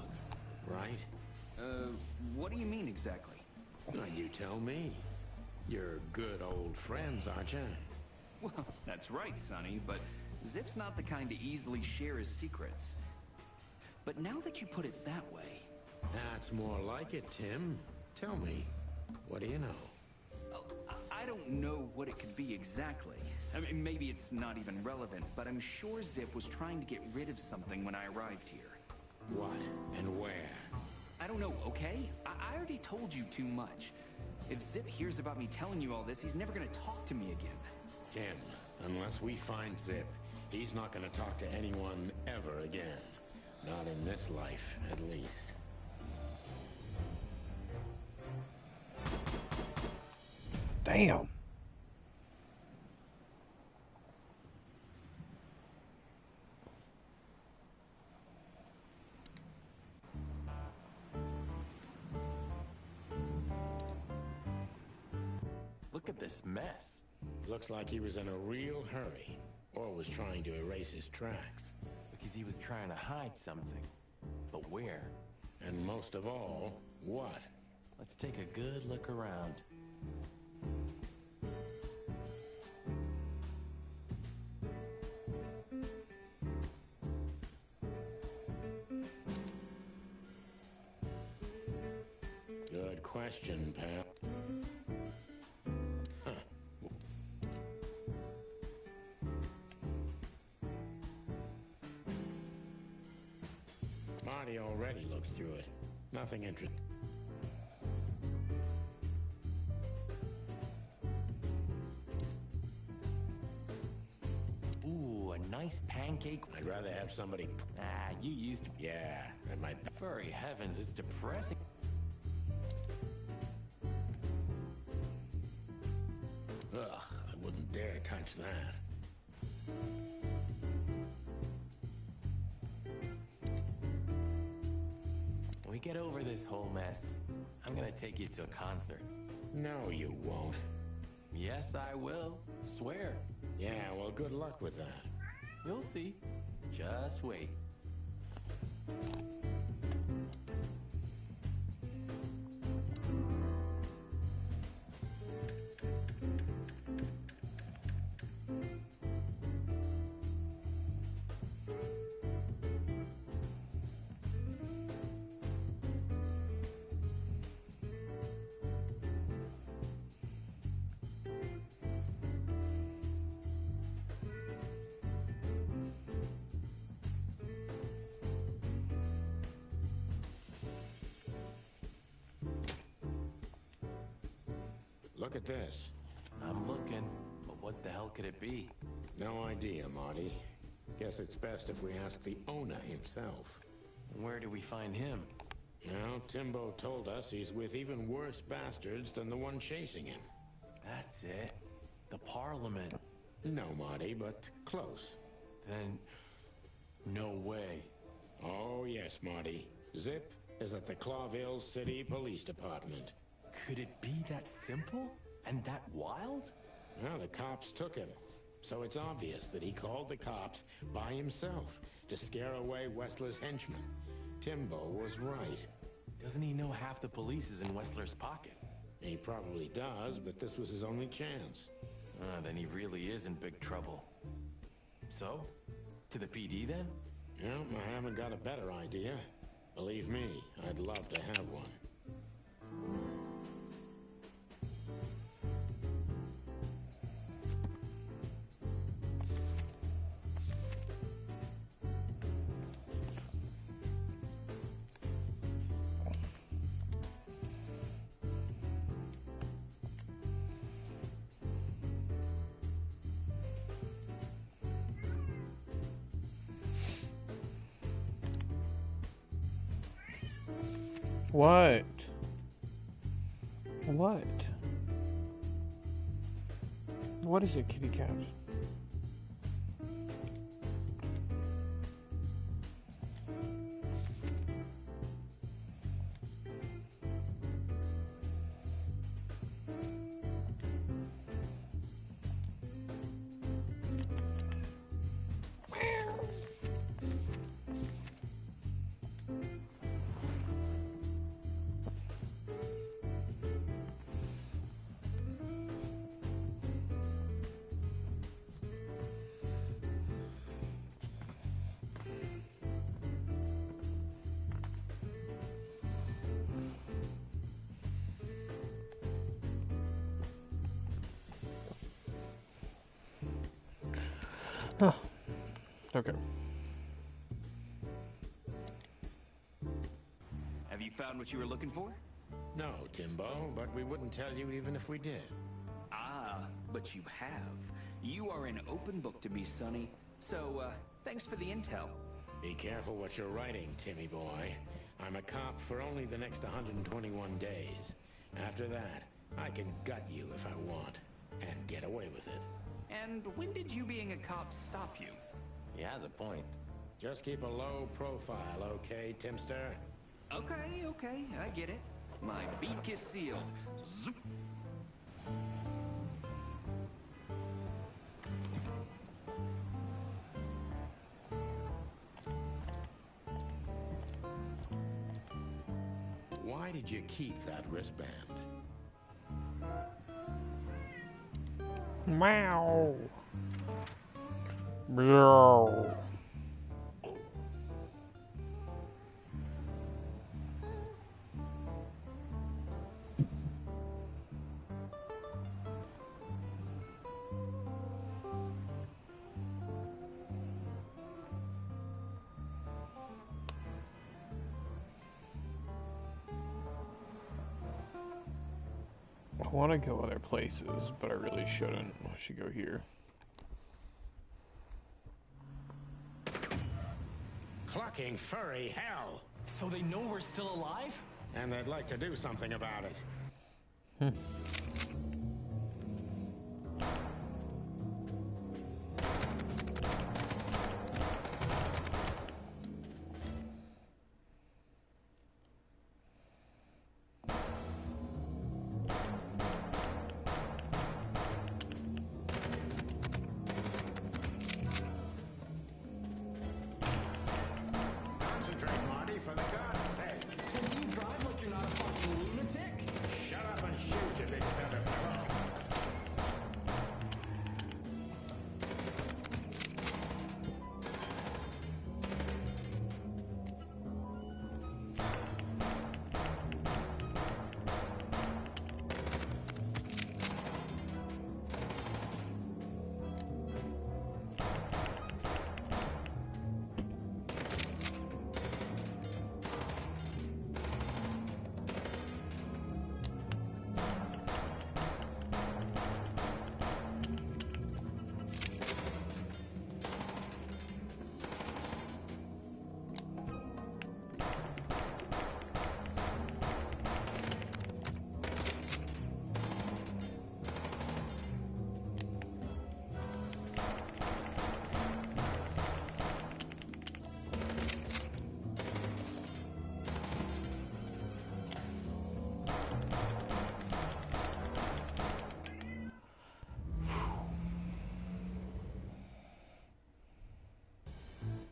Speaker 3: right?
Speaker 16: What do you mean exactly?
Speaker 3: Well, you tell me. You're good old friends, aren't you?
Speaker 16: Well, that's right, Sonny, but Zip's not the kind to easily share his secrets. But now that you put it that way...
Speaker 3: That's more like it, Tim. Tell me, what do you know?
Speaker 16: Oh, I don't know what it could be exactly. I mean, maybe it's not even relevant, but I'm sure Zip was trying to get rid of something when I arrived here.
Speaker 3: What and where?
Speaker 16: I don't know, okay? I already told you too much. If Zip hears about me telling you all this, he's never gonna talk to me again.
Speaker 3: Tim, unless we find Zip, he's not gonna talk to anyone ever again. Not in this life, at least.
Speaker 1: Damn.
Speaker 10: Look at this mess.
Speaker 3: Looks like he was in a real hurry, or was trying to erase his tracks.
Speaker 10: Because he was trying to hide something. But where?
Speaker 3: And most of all, what?
Speaker 10: Let's take a good look around.
Speaker 3: Good question, pal. Marty already looked through it. Nothing interesting.
Speaker 10: Ooh, a nice pancake.
Speaker 3: I'd rather have somebody...
Speaker 10: Ah, you used to...
Speaker 3: Yeah, that might...
Speaker 10: Furry heavens, it's depressing.
Speaker 3: Ugh, I wouldn't dare touch that.
Speaker 10: When we get over this whole mess, I'm gonna take you to a concert.
Speaker 3: No, you won't.
Speaker 10: Yes, I will. Swear.
Speaker 3: Yeah, well, good luck with that.
Speaker 10: You'll see. Just wait.
Speaker 3: Look at this.
Speaker 10: I'm looking, but what the hell could it be?
Speaker 3: No idea, Marty. Guess it's best if we ask the owner himself.
Speaker 10: Where do we find him?
Speaker 3: Well, Timbo told us he's with even worse bastards than the one chasing him.
Speaker 10: That's it. The Parliament.
Speaker 3: No, Marty, but close.
Speaker 10: Then... no way.
Speaker 3: Oh, yes, Marty. Zip is at the Clawville City Police Department.
Speaker 10: Could it be that simple? And that wild?
Speaker 3: Well, the cops took him. So it's obvious that he called the cops by himself to scare away Wessler's henchmen. Timbo was right.
Speaker 10: Doesn't he know half the police is in Wessler's pocket?
Speaker 3: He probably does, but this was his only chance.
Speaker 10: Then he really is in big trouble. So? To the PD then?
Speaker 3: Well, I haven't got a better idea. Believe me, I'd love to have one.
Speaker 1: What? What? What is it, kitty cat? Huh. Okay.
Speaker 16: Have you found what you were looking for?
Speaker 3: No, Timbo, but we wouldn't tell you even if we did.
Speaker 16: Ah, but you have. You are an open book to me, Sonny. So, thanks for the intel.
Speaker 3: Be careful what you're writing, Timmy boy. I'm a cop for only the next 121 days. After that, I can gut you if I want, and get away with it.
Speaker 16: And when did you being a cop stop you?
Speaker 10: He has a point.
Speaker 3: Just keep a low profile, okay, Timster?
Speaker 16: Okay, I get it. My beak is sealed. Zoop.
Speaker 3: Why did you keep that wristband?
Speaker 1: Meow. Meow. I want to go other places, but I really shouldn't. I should go here.
Speaker 3: Clucking furry hell!
Speaker 10: So they know we're still alive?
Speaker 3: And they'd like to do something about it. Concentrate, Marty, for the God's sake.
Speaker 10: Can you drive like you're not a fucking lunatic?
Speaker 3: Shut up and shoot, you big feather pillow.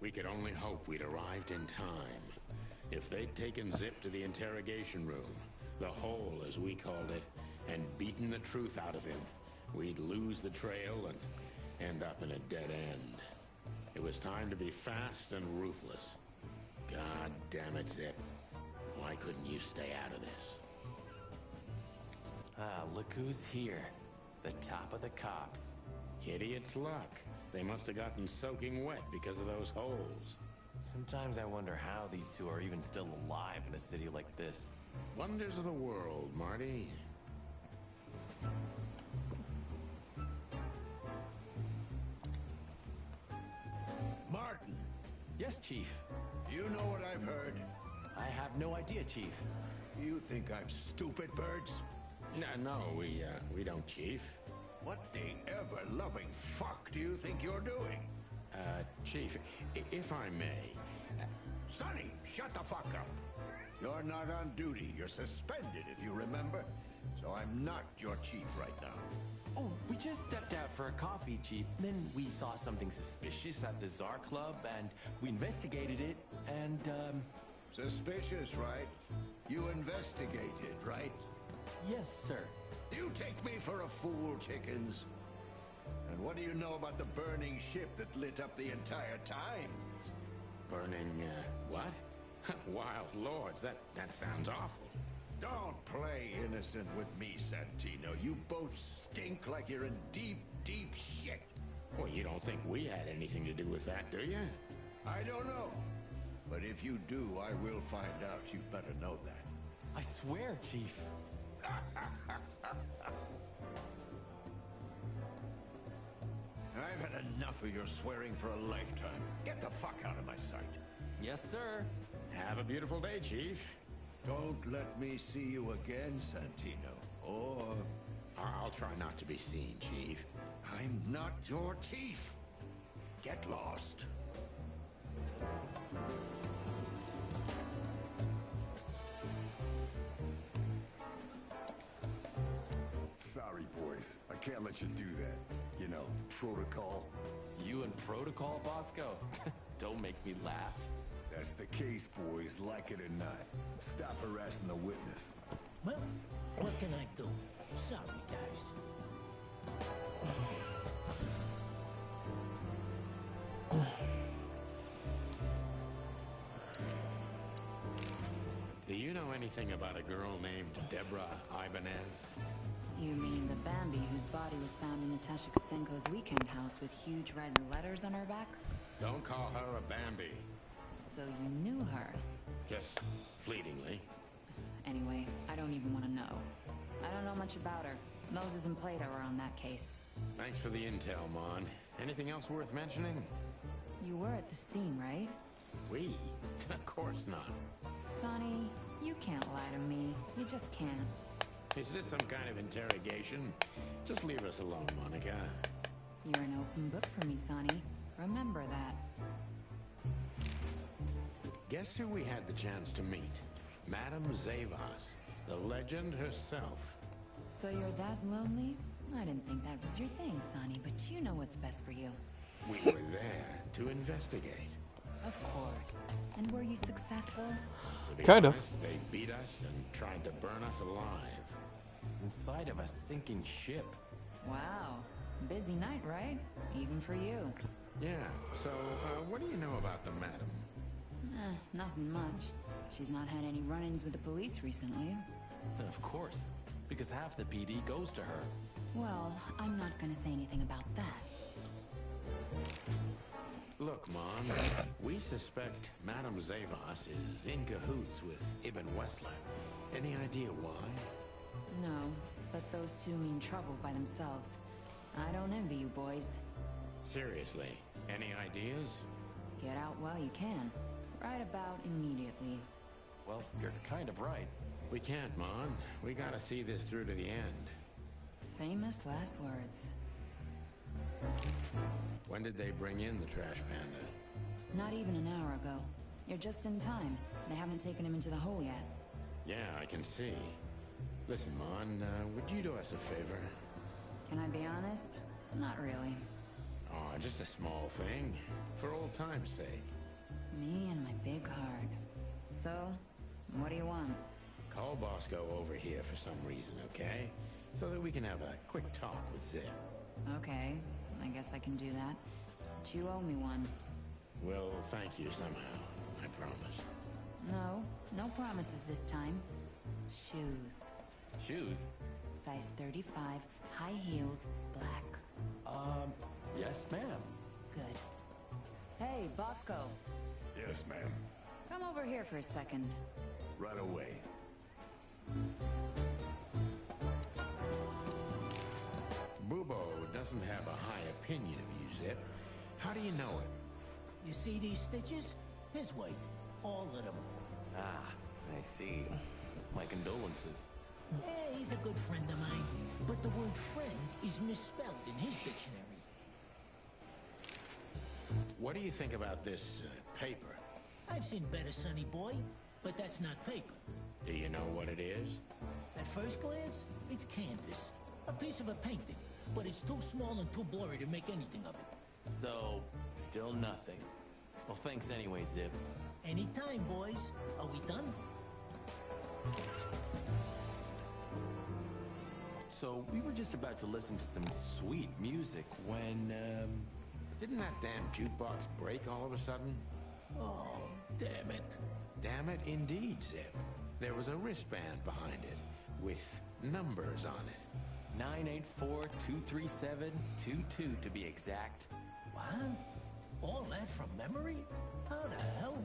Speaker 3: We could only hope we'd arrived in time. If they'd taken Zip to the interrogation room, the hole as we called it, and beaten the truth out of him, we'd lose the trail and end up in a dead end. It was time to be fast and ruthless. God damn it, Zip. Why couldn't you stay out of this?
Speaker 10: Ah, look who's here. The top of the cops.
Speaker 3: Idiot's luck. They must have gotten soaking wet because of those holes.
Speaker 10: Sometimes I wonder how these two are even still alive in a city like this.
Speaker 3: Wonders of the world, Marty.
Speaker 10: Martin! Yes, Chief.
Speaker 12: You know what I've heard?
Speaker 10: I have no idea, Chief.
Speaker 12: You think I'm stupid, birds?
Speaker 3: No, we don't, Chief.
Speaker 12: What the ever-loving fuck do you think you're doing?
Speaker 3: Chief, if I may...
Speaker 12: Sonny, shut the fuck up. You're not on duty. You're suspended, if you remember. So I'm not your chief right now.
Speaker 10: Oh, we just stepped out for a coffee, Chief. Then we saw something suspicious at the Czar Club, and we investigated it, and,
Speaker 12: Suspicious, right? You investigated, right?
Speaker 10: Yes, sir.
Speaker 12: You take me for a fool, chickens. And what do you know about the burning ship that lit up the entire Times?
Speaker 3: Burning, what? Wild lords, that sounds awful.
Speaker 12: Don't play innocent with me, Santino. You both stink like you're in deep, deep shit.
Speaker 3: Well, you don't think we had anything to do with that, do you?
Speaker 12: I don't know. But if you do, I will find out. You better know that.
Speaker 10: I swear, Chief.
Speaker 12: I've had enough of your swearing for a lifetime. Get the fuck out of my sight.
Speaker 10: Yes, sir.
Speaker 3: Have a beautiful day, Chief.
Speaker 12: Don't let me see you again, Santino. Or...
Speaker 3: I'll try not to be seen, Chief.
Speaker 12: I'm not your chief. Get lost.
Speaker 6: Sorry, boys. I can't let you do that. You know, protocol.
Speaker 10: You and protocol, Bosco? Don't make me laugh.
Speaker 6: That's the case, boys, like it or not. Stop harassing the witness.
Speaker 15: Well, what can I do? Sorry, guys.
Speaker 3: Do you know anything about a girl named Deborah Ibanez?
Speaker 8: You mean the Bambi whose body was found in Natasha Kutsenko's weekend house with huge red letters on her back?
Speaker 3: Don't call her a Bambi.
Speaker 8: So you knew her?
Speaker 3: Just fleetingly.
Speaker 8: Anyway, I don't even want to know. I don't know much about her. Moses and Plato are on that case.
Speaker 3: Thanks for the intel, Mon. Anything else worth mentioning?
Speaker 8: You were at the scene, right?
Speaker 3: We? Of course not.
Speaker 8: Sonny, you can't lie to me. You just can't.
Speaker 3: Is this some kind of interrogation? Just leave us alone, Monica.
Speaker 8: You're an open book for me, Sonny. Remember that.
Speaker 3: Guess who we had the chance to meet? Madame Zavas, the legend herself.
Speaker 8: So you're that lonely? I didn't think that was your thing, Sonny, but you know what's best for you.
Speaker 3: We were there to investigate.
Speaker 8: Of course. And were you successful?
Speaker 3: To be
Speaker 1: Kind of.
Speaker 3: honest, they beat us and tried to burn us alive.
Speaker 10: Inside of a sinking ship.
Speaker 8: Wow. Busy night, right? Even for you.
Speaker 3: Yeah, so what do you know about the madam?
Speaker 8: Nothing much. She's not had any run-ins with the police recently.
Speaker 10: Of course, because half the PD goes to her.
Speaker 8: Well, I'm not gonna say anything about that.
Speaker 3: Look, Mom, we suspect Madame Zavas is in cahoots with Ibn Wessler. Any idea why?
Speaker 8: No, but those two mean trouble by themselves. I don't envy you boys.
Speaker 3: Seriously, any ideas?
Speaker 8: Get out while you can. Right about immediately.
Speaker 10: Well, you're kind of right.
Speaker 3: We can't, Mon. We gotta see this through to the end.
Speaker 8: Famous last words.
Speaker 3: When did they bring in the trash panda?
Speaker 8: Not even an hour ago. You're just in time. They haven't taken him into the hole yet.
Speaker 3: Yeah, I can see. Listen, Mon, would you do us a favor?
Speaker 8: Can I be honest? Not really.
Speaker 3: Oh, just a small thing. For old time's sake.
Speaker 8: Me and my big heart. So, what do you want?
Speaker 3: Call Bosco over here for some reason, okay? So that we can have a quick talk with Zip.
Speaker 8: Okay, I guess I can do that. But you owe me one.
Speaker 3: We'll thank you somehow, I promise.
Speaker 8: No promises this time. Shoes.
Speaker 10: Shoes?
Speaker 8: Size 35, high heels, black.
Speaker 10: Yes, ma'am.
Speaker 8: Good. Hey, Bosco.
Speaker 6: Yes, ma'am.
Speaker 8: Come over here for a second.
Speaker 6: Right away.
Speaker 3: Bubo doesn't have a high opinion of you, Zip. How do you know it?
Speaker 15: You see these stitches? His weight. All of them.
Speaker 10: Ah, I see.
Speaker 16: My condolences.
Speaker 15: He's a good friend of mine, but the word friend is misspelled in his dictionary.
Speaker 3: What do you think about this paper?
Speaker 15: I've seen better, sonny boy, but that's not paper.
Speaker 3: Do you know what it is?
Speaker 15: At first glance, it's canvas. A piece of a painting, but it's too small and too blurry to make anything of it.
Speaker 16: So, still nothing. Well, thanks anyway, Zip.
Speaker 15: Anytime, boys. Are we done?
Speaker 16: So, we were just about to listen to some sweet music when,
Speaker 3: Didn't that damn jukebox break all of a sudden?
Speaker 15: Oh, damn it.
Speaker 3: Damn it, indeed, Zip. There was a wristband behind it, with numbers on it.
Speaker 16: 984-237-22 to be exact.
Speaker 15: What? All that from memory? How the hell?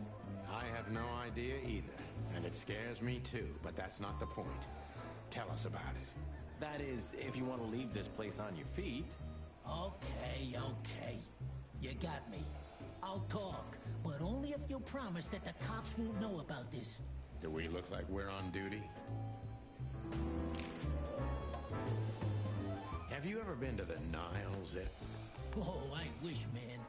Speaker 3: I have no idea either, and it scares me too, but that's not the point. Tell us about it.
Speaker 16: That is, if you want to leave this place on your feet.
Speaker 15: Okay. You got me. I'll talk, but only if you promise that the cops won't know about this.
Speaker 3: Do we look like we're on duty? Have you ever been to the Nile, Zip?
Speaker 15: Oh, I wish, man.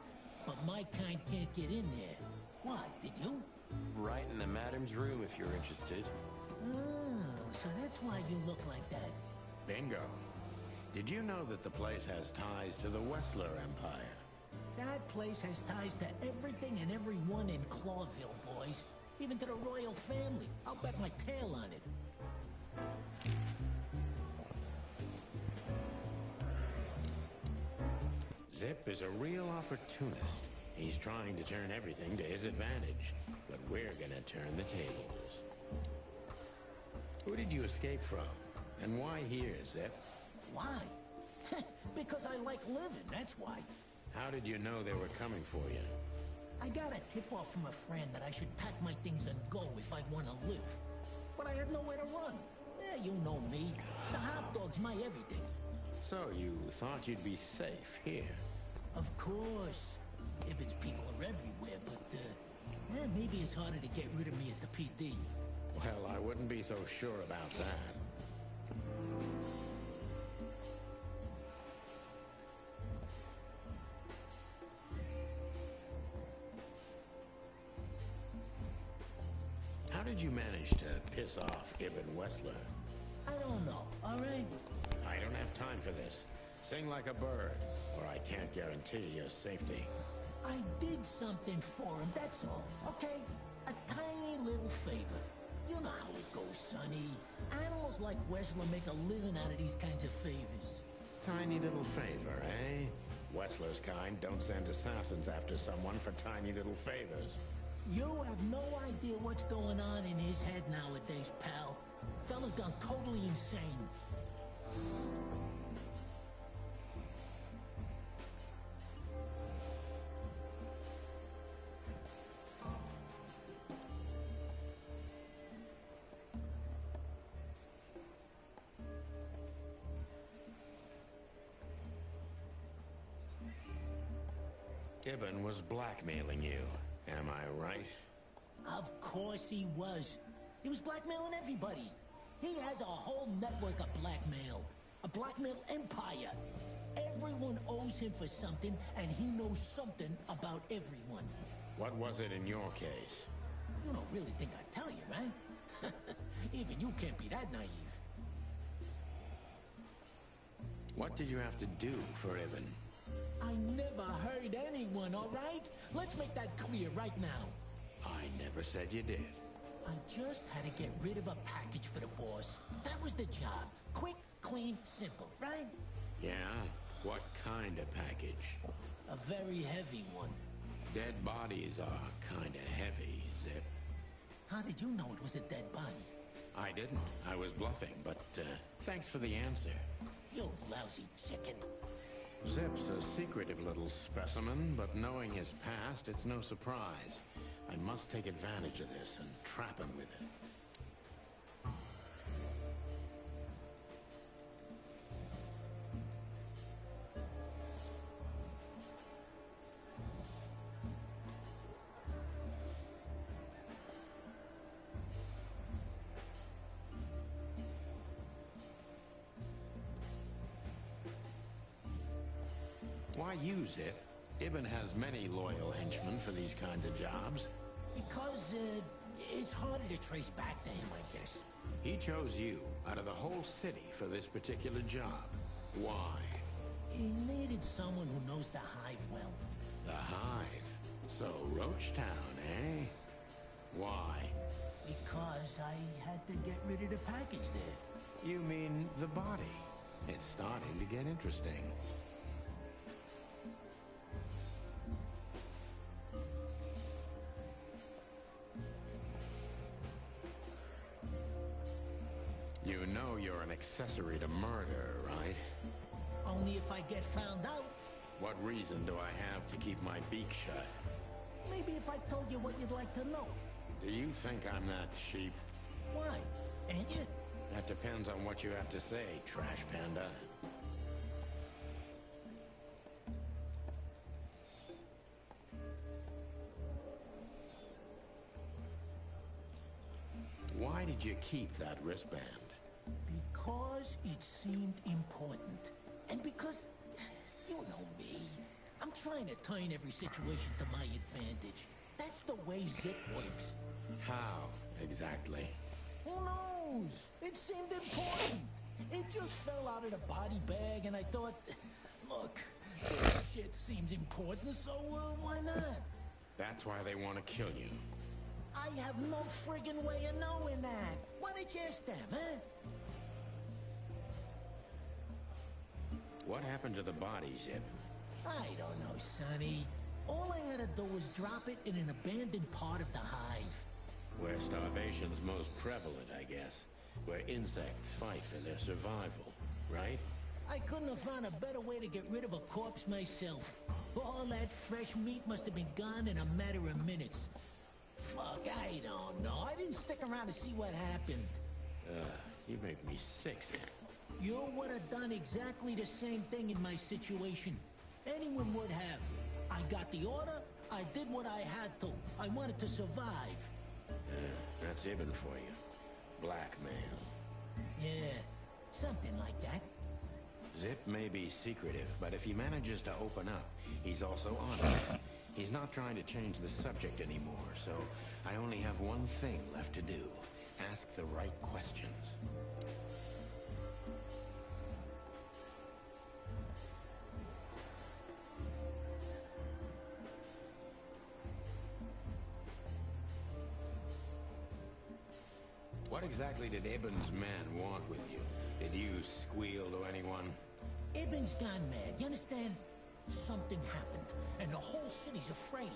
Speaker 15: But my kind can't get in there. Why, did you?
Speaker 16: Right in the madam's room if you're interested.
Speaker 15: Oh, so that's why you look like that.
Speaker 3: Bingo. Did you know that the place has ties to the Wessler Empire?
Speaker 15: That place has ties to everything and everyone in Clawville, boys. Even to the royal family. I'll bet my tail on it.
Speaker 3: Zip is a real opportunist. He's trying to turn everything to his advantage, but we're gonna turn the tables. Who did you escape from? And why here, Zip?
Speaker 15: Why? Because I like living, that's why.
Speaker 3: How did you know they were coming for you?
Speaker 15: I got a tip-off from a friend that I should pack my things and go if I want to live. But I had nowhere to run. You know me. The hot dog's my everything.
Speaker 3: So you thought you'd be safe here?
Speaker 15: Of course. Ibben's people are everywhere, but, maybe it's harder to get rid of me at the PD.
Speaker 3: Well, I wouldn't be so sure about that. How did you manage to piss off Ibn Wessler?
Speaker 15: I don't know, all right?
Speaker 3: I don't have time for this. Sing like a bird, or I can't guarantee your safety.
Speaker 15: I did something for him, that's all, okay? A tiny little favor. You know how it goes, Sonny. Animals like Wessler make a living out of these kinds of favors.
Speaker 3: Tiny little favor, eh? Wessler's kind don't send assassins after someone for tiny little favors.
Speaker 15: You have no idea what's going on in his head nowadays, pal. Fella's gone totally insane.
Speaker 3: Ibn was blackmailing you, am I right?
Speaker 15: Of course he was. He was blackmailing everybody. He has a whole network of blackmail. A blackmail empire. Everyone owes him for something, and he knows something about everyone.
Speaker 3: What was it in your case?
Speaker 15: You don't really think I'd tell you, right? Even you can't be that naive.
Speaker 3: What did you have to do for Ibn?
Speaker 15: I never hurt anyone, all right? Let's make that clear right now.
Speaker 3: I never said you did.
Speaker 15: I just had to get rid of a package for the boss. That was the job. Quick, clean, simple, right?
Speaker 3: Yeah? What kind of package?
Speaker 15: A very heavy one.
Speaker 3: Dead bodies are kinda heavy, Zip.
Speaker 15: How did you know it was a dead body?
Speaker 3: I didn't. I was bluffing, but thanks for the answer.
Speaker 15: You lousy chicken.
Speaker 3: Zip's a secretive little specimen, but knowing his past, it's no surprise. I must take advantage of this and trap him with it. Why use it? Ibn has many loyal henchmen for these kinds of jobs.
Speaker 15: Because, it's harder to trace back to him, I guess.
Speaker 3: He chose you out of the whole city for this particular job. Why?
Speaker 15: He needed someone who knows the Hive well.
Speaker 3: The Hive? So, Roachtown, eh? Why?
Speaker 15: Because I had to get rid of the package there.
Speaker 3: You mean the body? It's starting to get interesting. You know you're an accessory to murder, right?
Speaker 15: Only if I get found out.
Speaker 3: What reason do I have to keep my beak shut?
Speaker 15: Maybe if I told you what you'd like to know.
Speaker 3: Do you think I'm that cheap?
Speaker 15: Why? Ain't you?
Speaker 3: That depends on what you have to say, Trash Panda. Why did you keep that wristband?
Speaker 15: Because it seemed important. And because, you know me, I'm trying to turn every situation to my advantage. That's the way Zip works.
Speaker 3: How, exactly?
Speaker 15: Who knows? It seemed important. It just fell out of the body bag, and I thought, look, this shit seems important, so why not?
Speaker 3: That's why they want to kill you.
Speaker 15: I have no friggin' way of knowing that. Why don't you ask them, huh?
Speaker 3: What happened to the body, Zip?
Speaker 15: I don't know, Sonny. All I had to do was drop it in an abandoned part of the Hive.
Speaker 3: Where starvation's most prevalent, I guess. Where insects fight for their survival, right?
Speaker 15: I couldn't have found a better way to get rid of a corpse myself. All that fresh meat must have been gone in a matter of minutes. Fuck, I don't know. I didn't stick around to see what happened.
Speaker 3: You make me sick, Zip.
Speaker 15: You would have done exactly the same thing in my situation. Anyone would have. I got the order, I did what I had to. I wanted to survive.
Speaker 3: That's Ibn for you. Blackmail.
Speaker 15: Yeah, something like that.
Speaker 3: Zip may be secretive, but if he manages to open up, he's also honest. He's not trying to change the subject anymore, so I only have one thing left to do. Ask the right questions. What exactly did Ibn's man want with you? Did you squeal to anyone?
Speaker 15: Ibn's gone mad, you understand? Something happened, and the whole city's afraid.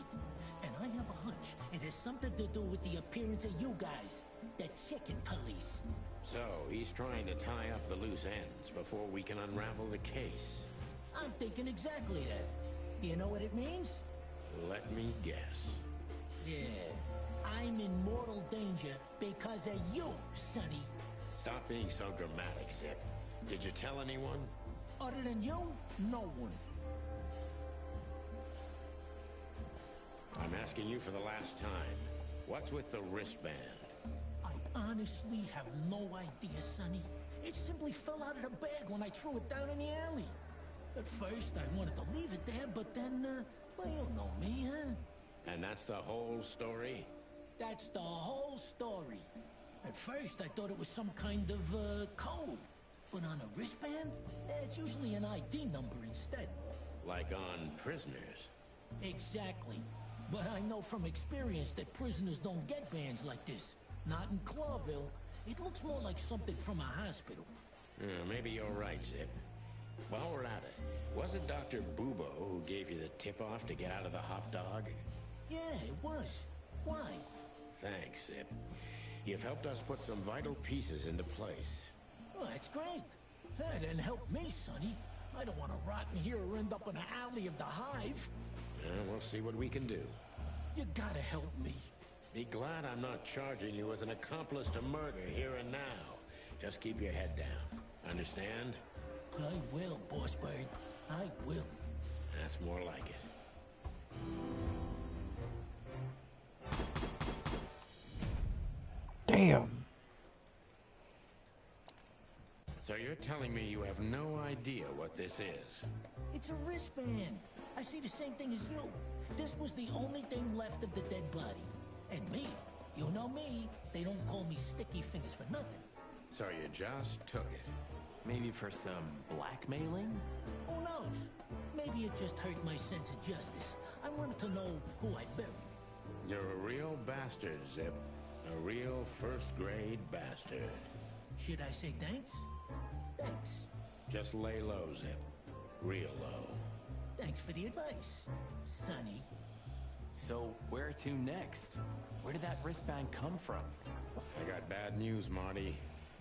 Speaker 15: And I have a hunch it has something to do with the appearance of you guys. The chicken police.
Speaker 3: So, he's trying to tie up the loose ends before we can unravel the case.
Speaker 15: I'm thinking exactly that. Do you know what it means?
Speaker 3: Let me guess.
Speaker 15: Yeah. I'm in mortal danger because of you, Sonny.
Speaker 3: Stop being so dramatic, Zip. Did you tell anyone?
Speaker 15: Other than you, no one.
Speaker 3: I'm asking you for the last time. What's with the wristband?
Speaker 15: I honestly have no idea, Sonny. It simply fell out of the bag when I threw it down in the alley. At first, I wanted to leave it there, but then, well, you know me, huh?
Speaker 3: And that's the whole story?
Speaker 15: That's the whole story. At first, I thought it was some kind of, code. But on a wristband, it's usually an ID number instead.
Speaker 3: Like on prisoners?
Speaker 15: Exactly. But I know from experience that prisoners don't get bands like this. Not in Clawville. It looks more like something from a hospital.
Speaker 3: Maybe you're right, Zip. While we're at it, was it Dr. Bubo who gave you the tip-off to get out of the hot dog?
Speaker 15: Yeah, it was. Why?
Speaker 3: Thanks, Zip. You've helped us put some vital pieces into place.
Speaker 15: Well, that's great. Then help me, Sonny. I don't want to rot in here or end up in the alley of the Hive.
Speaker 3: We'll see what we can do.
Speaker 15: You gotta help me.
Speaker 3: Be glad I'm not charging you as an accomplice to murder here and now. Just keep your head down. Understand?
Speaker 15: I will, Boss Bird. I will.
Speaker 3: That's more like it.
Speaker 1: Damn.
Speaker 3: So you're telling me you have no idea what this is?
Speaker 15: It's a wristband. I see the same thing as you. This was the only thing left of the dead body. And me, you know me, they don't call me Sticky Fingers for nothing.
Speaker 3: So you just took it.
Speaker 10: Maybe for some blackmailing?
Speaker 15: Who knows? Maybe it just hurt my sense of justice. I wanted to know who I buried.
Speaker 3: You're a real bastard, Zip. A real first-grade bastard.
Speaker 15: Should I say thanks? Thanks.
Speaker 3: Just lay low, Zip. Real low.
Speaker 15: Thanks for the advice, Sonny.
Speaker 10: So, where to next? Where did that wristband come from?
Speaker 3: I got bad news, Marty.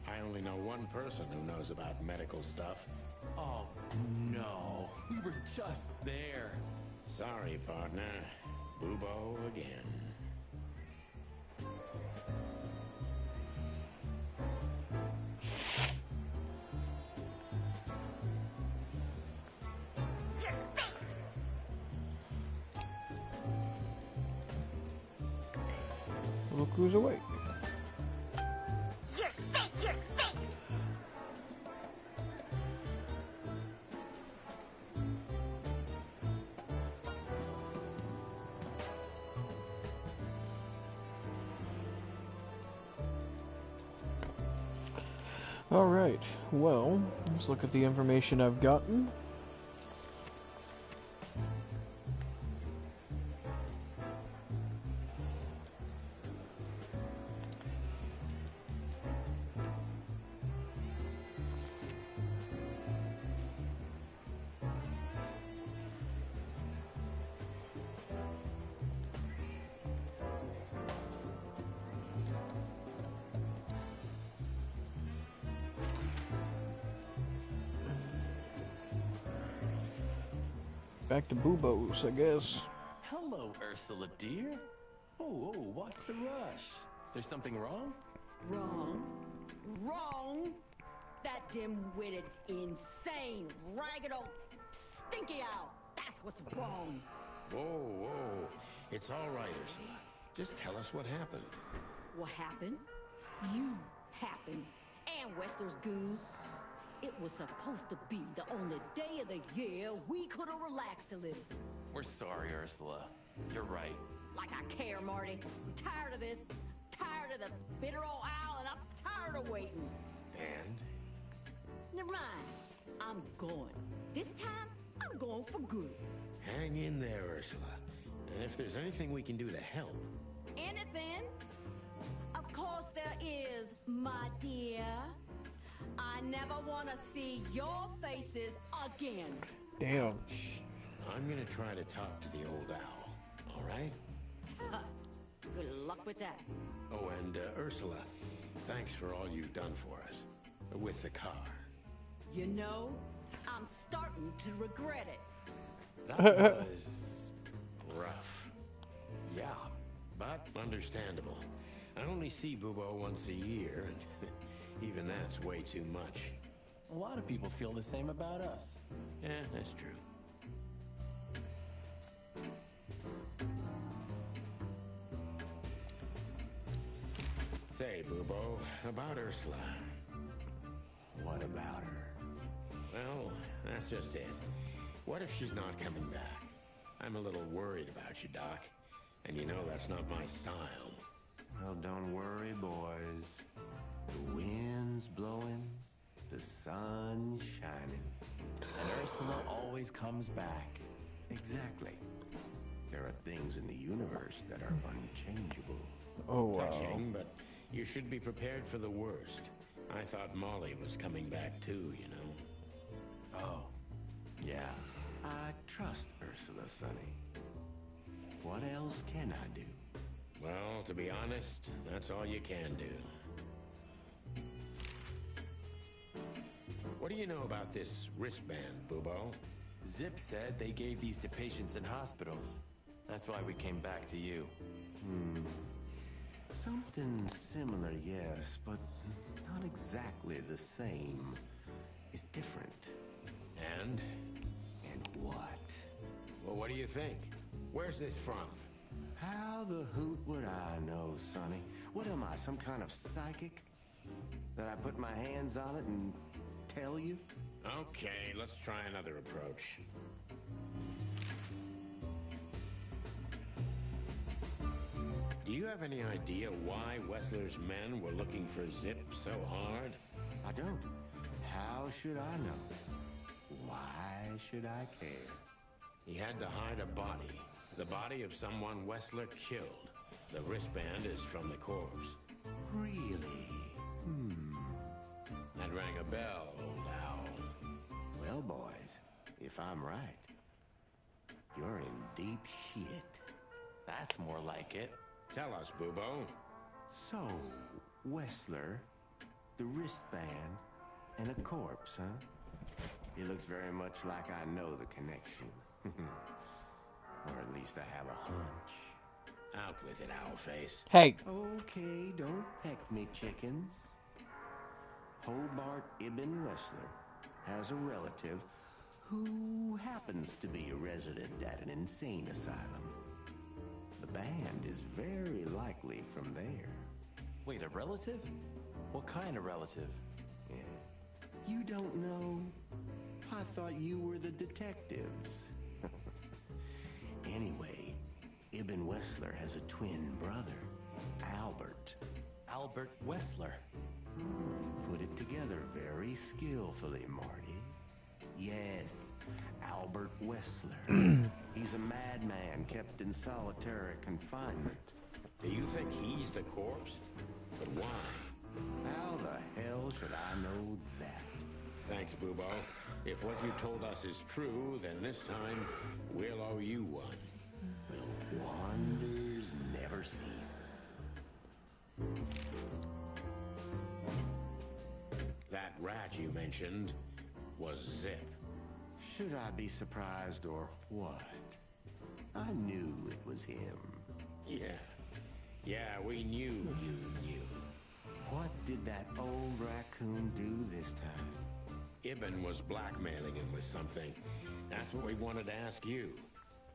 Speaker 3: I only know one person who knows about medical stuff.
Speaker 10: Oh, no. We were just there.
Speaker 3: Sorry, partner. Boobo again.
Speaker 1: Look who's awake. Alright, well, let's look at the information I've gotten. Back to Boobos, I guess.
Speaker 10: Hello, Ursula, dear. Oh, what's the rush? Is there something wrong?
Speaker 13: Wrong. Wrong. That dim-witted, insane, ragged old stinky owl. That's what's wrong.
Speaker 3: Whoa. It's all right, Ursula. Just tell us what happened.
Speaker 13: What happened? You happened. And Wester's goons. It was supposed to be the only day of the year we could have relaxed a little.
Speaker 10: We're sorry, Ursula. You're right.
Speaker 13: Like I care, Marty. I'm tired of this. Tired of the bitter old owl, and I'm tired of waiting.
Speaker 3: And?
Speaker 13: Never mind. I'm going. This time, I'm going for good.
Speaker 3: Hang in there, Ursula. And if there's anything we can do to help...
Speaker 13: Anything? Of course there is, my dear. I never want to see your faces again.
Speaker 1: Damn.
Speaker 3: I'm gonna try to talk to the old owl, all right?
Speaker 13: Good luck with that.
Speaker 3: Oh, and Ursula, thanks for all you've done for us. With the car.
Speaker 13: You know, I'm starting to regret it.
Speaker 3: That was... rough.
Speaker 10: Yeah.
Speaker 3: But understandable. I only see Boobo once a year, and even that's way too much.
Speaker 10: A lot of people feel the same about us.
Speaker 3: Yeah, that's true. Say, Boobo, about Ursula.
Speaker 2: What about her?
Speaker 3: Well, that's just it. What if she's not coming back? I'm a little worried about you, Doc. And you know that's not my style.
Speaker 2: Well, don't worry, boys. The wind's blowing, the sun's shining.
Speaker 10: And Ursula always comes back.
Speaker 2: Exactly. There are things in the universe that are unchangeable.
Speaker 1: Oh, wow.
Speaker 3: Touching, but you should be prepared for the worst. I thought Molly was coming back too, you know.
Speaker 10: Oh, yeah.
Speaker 2: I trust Ursula, Sonny. What else can I do?
Speaker 3: Well, to be honest, that's all you can do. What do you know about this wristband, Boobo?
Speaker 10: Zip said they gave these to patients in hospitals. That's why we came back to you.
Speaker 2: Something similar, yes, but not exactly the same. It's different.
Speaker 3: And?
Speaker 2: And what?
Speaker 3: Well, what do you think? Where's this from?
Speaker 2: How the hoot would I know, Sonny? What am I, some kind of psychic? That I put my hands on it and tell you?
Speaker 3: Okay, let's try another approach. Do you have any idea why Wessler's men were looking for Zip so hard?
Speaker 2: I don't. How should I know? Why should I care?
Speaker 3: He had to hide a body. The body of someone Wessler killed. The wristband is from the corpse.
Speaker 2: Really?
Speaker 3: That rang a bell, old owl.
Speaker 2: Well, boys, if I'm right, you're in deep shit.
Speaker 10: That's more like it.
Speaker 3: Tell us, Bubo.
Speaker 2: So, Wessler, the wristband, and a corpse, huh? It looks very much like I know the connection. Or at least I have a hunch.
Speaker 3: Out with it, Owlface.
Speaker 1: Hey.
Speaker 2: Okay, don't peck me, chickens. Hobart Ibn Wessler has a relative who happens to be a resident at an insane asylum. The band is very likely from there.
Speaker 10: Wait, a relative? What kind of relative?
Speaker 2: Yeah. You don't know? I thought you were the detectives. Anyway, Ibn Wessler has a twin brother, Albert.
Speaker 10: Albert Wessler.
Speaker 2: Put it together very skillfully, Marty. Yes, Albert Wessler. He's a madman kept in solitary confinement.
Speaker 3: Do you think he's the corpse? But why?
Speaker 2: How the hell should I know that?
Speaker 3: Thanks, Bubo. If what you told us is true, then this time we'll owe you one.
Speaker 2: The wonders never cease.
Speaker 3: That rat you mentioned was Zip.
Speaker 2: Should I be surprised or what? I knew it was him.
Speaker 3: Yeah, we knew you knew.
Speaker 2: What did that old raccoon do this time?
Speaker 3: Ibn was blackmailing him with something. That's what we wanted to ask you.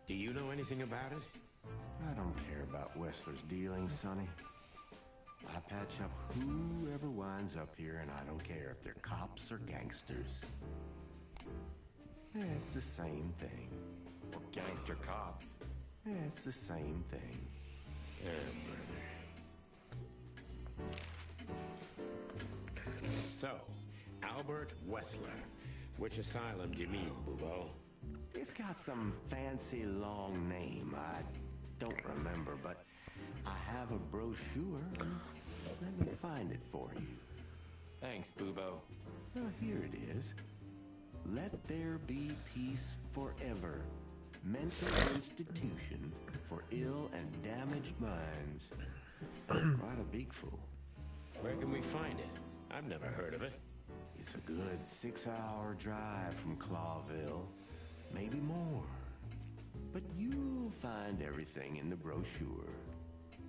Speaker 3: Do you know anything about it?
Speaker 2: I don't care about Wessler's dealings, Sonny. I patch up whoever winds up here, and I don't care if they're cops or gangsters. It's the same thing.
Speaker 10: Or gangster cops.
Speaker 2: It's the same thing.
Speaker 3: Brother. So, Albert Wessler. Which asylum do you mean, Bubo?
Speaker 2: It's got some fancy long name. I don't remember, but I have a brochure. Let me find it for you.
Speaker 10: Thanks, Bubo.
Speaker 2: Well, here it is. Let there be peace forever. Mental institution for ill and damaged minds. Quite a big fool.
Speaker 3: Where can we find it? I've never heard of it.
Speaker 2: It's a good 6-hour drive from Clawville. Maybe more. But you'll find everything in the brochure.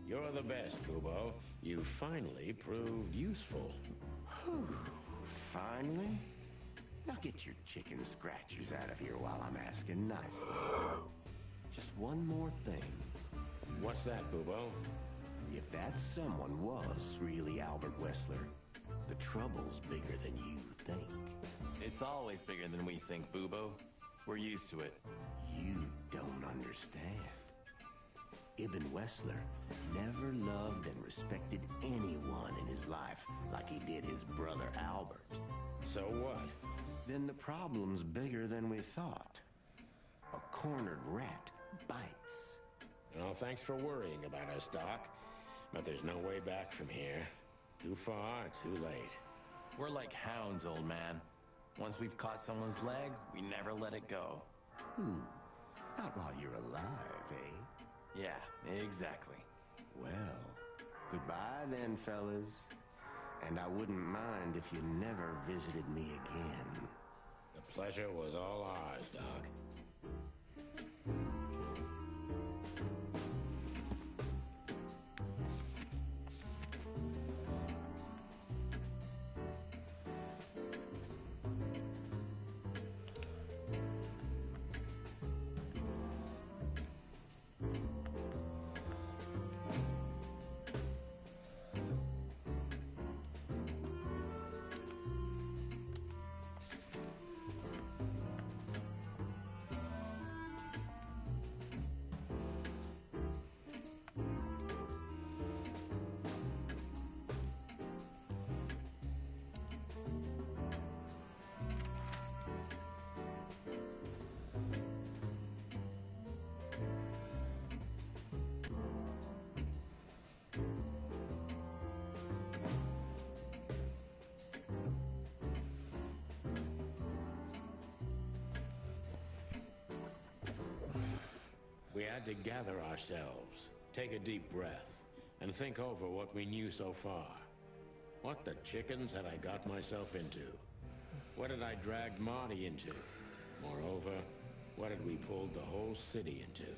Speaker 3: You're the best, Bubo. You finally proved useful.
Speaker 2: Whew. Finally? Now get your chicken scratchers out of here while I'm asking nicely. Just one more thing.
Speaker 3: What's that, Bubo?
Speaker 2: If that someone was really Albert Wessler, the trouble's bigger than you think.
Speaker 10: It's always bigger than we think, Bubo. We're used to it.
Speaker 2: You don't understand. Ibn Wessler never loved and respected anyone in his life like he did his brother Albert.
Speaker 3: So what?
Speaker 2: Then the problem's bigger than we thought. A cornered rat bites.
Speaker 3: Well, thanks for worrying about us, Doc. But there's no way back from here. Too far, too late.
Speaker 10: We're like hounds, old man. Once we've caught someone's leg, we never let it go.
Speaker 2: Not while you're alive, eh?
Speaker 10: Yeah, exactly.
Speaker 2: Well, goodbye then, fellas. And I wouldn't mind if you never visited me again.
Speaker 3: The pleasure was all ours, Doc. We had to gather ourselves, take a deep breath, and think over what we knew so far. What the chickens had I got myself into? What had I dragged Marty into? Moreover, what had we pulled the whole city into?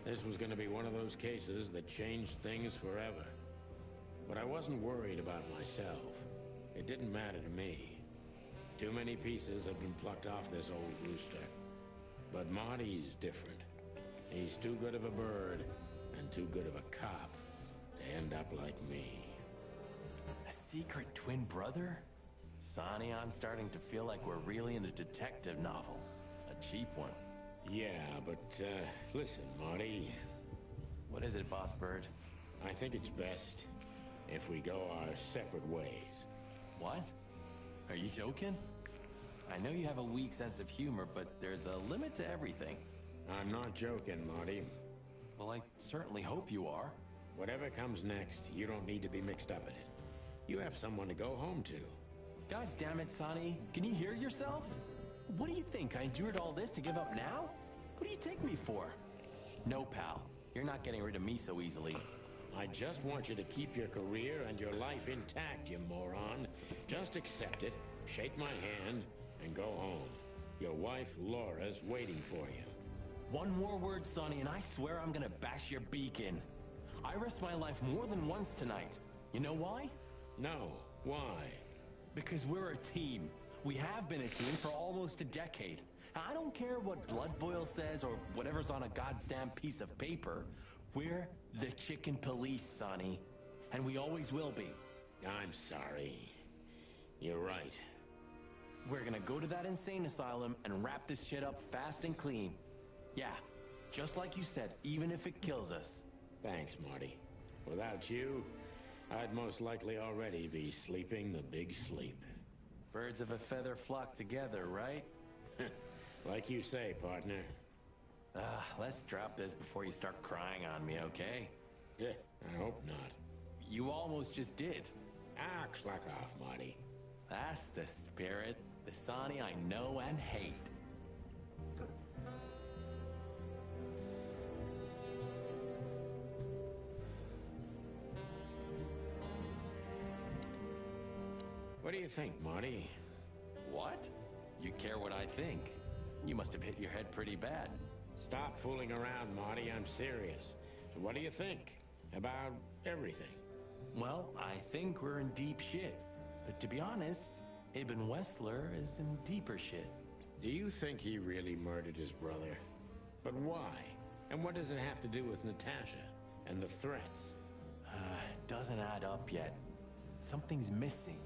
Speaker 3: This was going to be one of those cases that changed things forever. But I wasn't worried about myself. It didn't matter to me. Too many pieces had been plucked off this old rooster. But Marty's different. He's too good of a bird and too good of a cop to end up like me.
Speaker 10: A secret twin brother? Sonny, I'm starting to feel like we're really in a detective novel. A cheap one.
Speaker 3: Yeah, but, listen, Marty.
Speaker 10: What is it, Boss Bird?
Speaker 3: I think it's best if we go our separate ways.
Speaker 10: What? Are you joking? I know you have a weak sense of humor, but there's a limit to everything.
Speaker 3: I'm not joking, Marty.
Speaker 10: Well, I certainly hope you are.
Speaker 3: Whatever comes next, you don't need to be mixed up in it. You have someone to go home to.
Speaker 10: Gosh damn it, Sonny. Can you hear yourself? What do you think? I endured all this to give up now? What do you take me for? No, pal. You're not getting rid of me so easily.
Speaker 3: I just want you to keep your career and your life intact, you moron. Just accept it, shake my hand, and go home. Your wife, Laura's, waiting for you.
Speaker 10: One more word, Sonny, and I swear I'm gonna bash your beak in. I risked my life more than once tonight. You know why?
Speaker 3: No. Why?
Speaker 10: Because we're a team. We have been a team for almost a decade. I don't care what Blood Boil says or whatever's on a goddamn piece of paper. We're the Chicken Police, Sonny. And we always will be.
Speaker 3: I'm sorry. You're right.
Speaker 10: We're gonna go to that insane asylum and wrap this shit up fast and clean. Yeah, just like you said, even if it kills us.
Speaker 3: Thanks, Marty. Without you, I'd most likely already be sleeping the big sleep.
Speaker 10: Birds of a feather flock together, right?
Speaker 3: Like you say, partner.
Speaker 10: Let's drop this before you start crying on me, okay?
Speaker 3: I hope not.
Speaker 10: You almost just did.
Speaker 3: Clock off, Marty.
Speaker 10: That's the spirit, the Sonny I know and hate.
Speaker 3: What do you think, Marty?
Speaker 10: What? You care what I think? You must have hit your head pretty bad.
Speaker 3: Stop fooling around, Marty. I'm serious. So what do you think? About everything?
Speaker 10: Well, I think we're in deep shit. But to be honest, Ibn Wessler is in deeper shit.
Speaker 3: Do you think he really murdered his brother? But why? And what does it have to do with Natasha and the threats?
Speaker 10: Doesn't add up yet. Something's missing.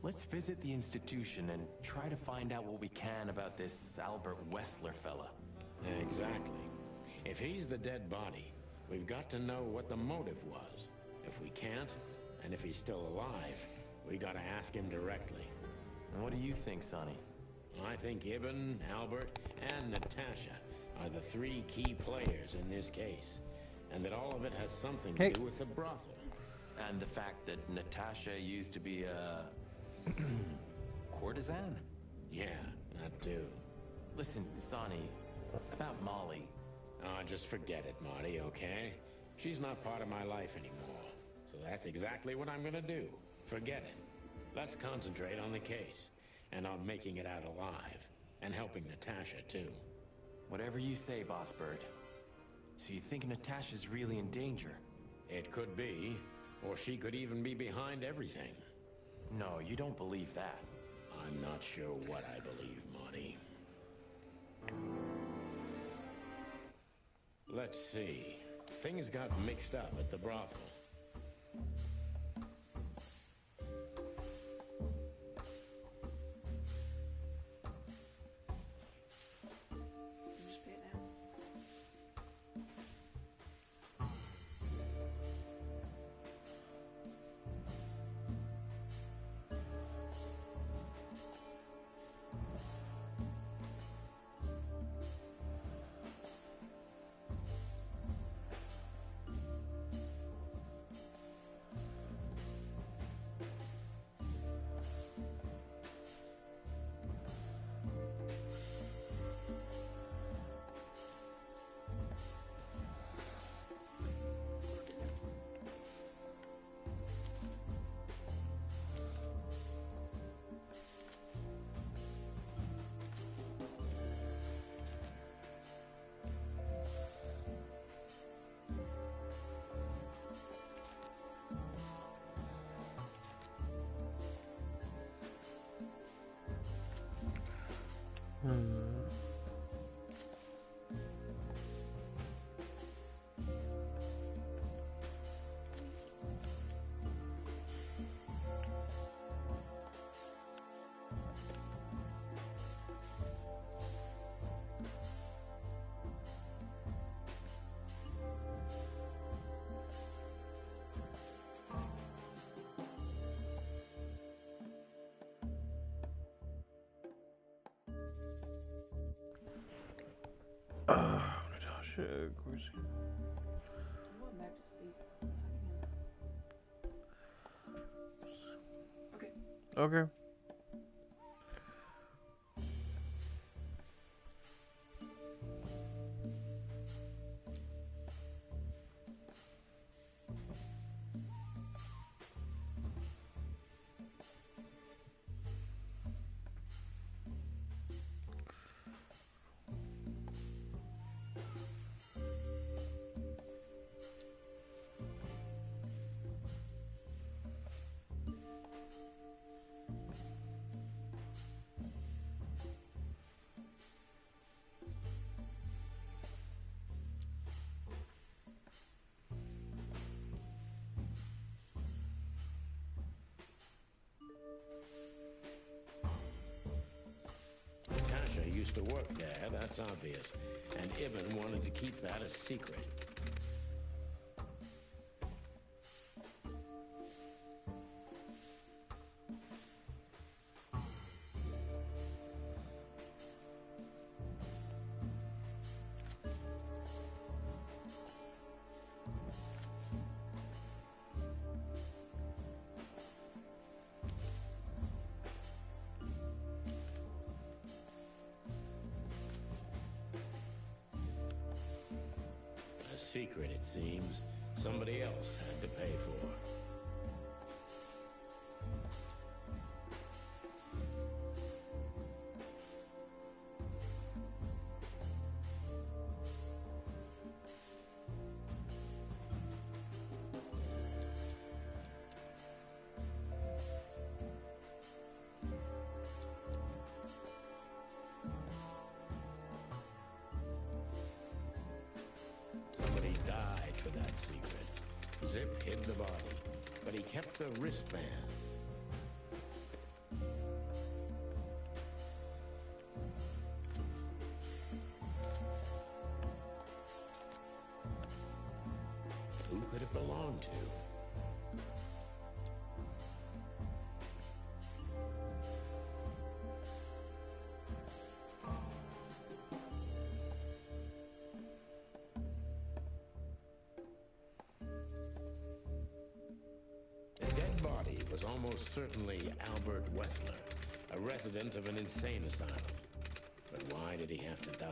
Speaker 10: Let's visit the institution and try to find out what we can about this Albert Wessler fella.
Speaker 3: Exactly. If he's the dead body, we've got to know what the motive was. If we can't, and if he's still alive, we gotta ask him directly.
Speaker 10: And what do you think, Sonny?
Speaker 3: I think Ibn, Albert, and Natasha are the three key players in this case, and that all of it has something to do with the brothel.
Speaker 10: And the fact that Natasha used to be a courtesan?
Speaker 3: Yeah, that too.
Speaker 10: Listen, Sonny, about Molly.
Speaker 3: Just forget it, Marty, okay? She's not part of my life anymore. So that's exactly what I'm gonna do. Forget it. Let's concentrate on the case, and on making it out alive, and helping Natasha, too.
Speaker 10: Whatever you say, Boss Bird. So you think Natasha's really in danger?
Speaker 3: It could be, or she could even be behind everything.
Speaker 10: No, you don't believe that.
Speaker 3: I'm not sure what I believe, Marty. Let's see. Things got mixed up at the brothel.
Speaker 1: Natasha, of course. Okay.
Speaker 3: Natasha used to work there, that's obvious. And Ibn wanted to keep that a secret. Secret, it seems. Somebody else had to pay for. Zip hid the body, but he kept the wristband. Who could it belong to? Was almost certainly Albert Wessler, a resident of an insane asylum. But why did he have to die?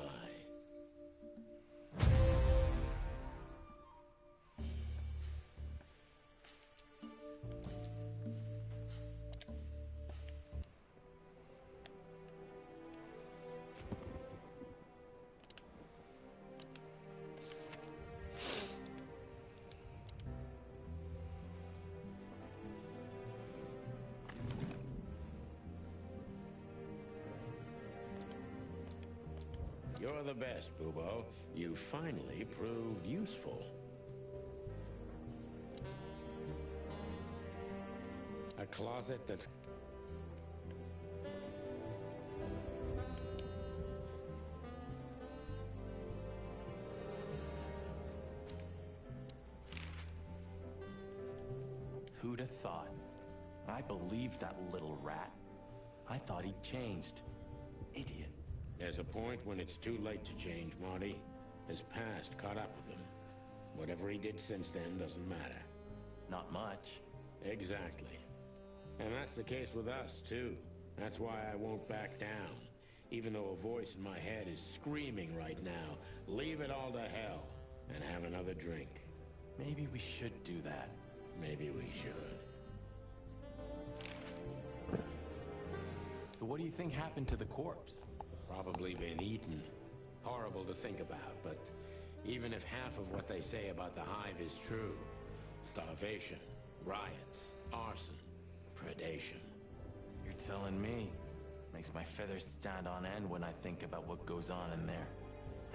Speaker 3: You're the best, Bubo. You finally proved useful. A closet that's...
Speaker 10: Who'd have thought? I believed that little rat. I thought he'd changed. Idiot.
Speaker 3: There's a point when it's too late to change, Marty. His past caught up with him. Whatever he did since then doesn't matter.
Speaker 10: Not much.
Speaker 3: Exactly. And that's the case with us, too. That's why I won't back down. Even though a voice in my head is screaming right now, leave it all to hell and have another drink.
Speaker 10: Maybe we should do that.
Speaker 3: Maybe we should.
Speaker 10: So what do you think happened to the corpse?
Speaker 3: Probably been eaten. Horrible to think about, but even if half of what they say about the hive is true, starvation, riots, arson, predation.
Speaker 10: You're telling me.
Speaker 16: Makes my feathers stand on end when I think about what goes on in there.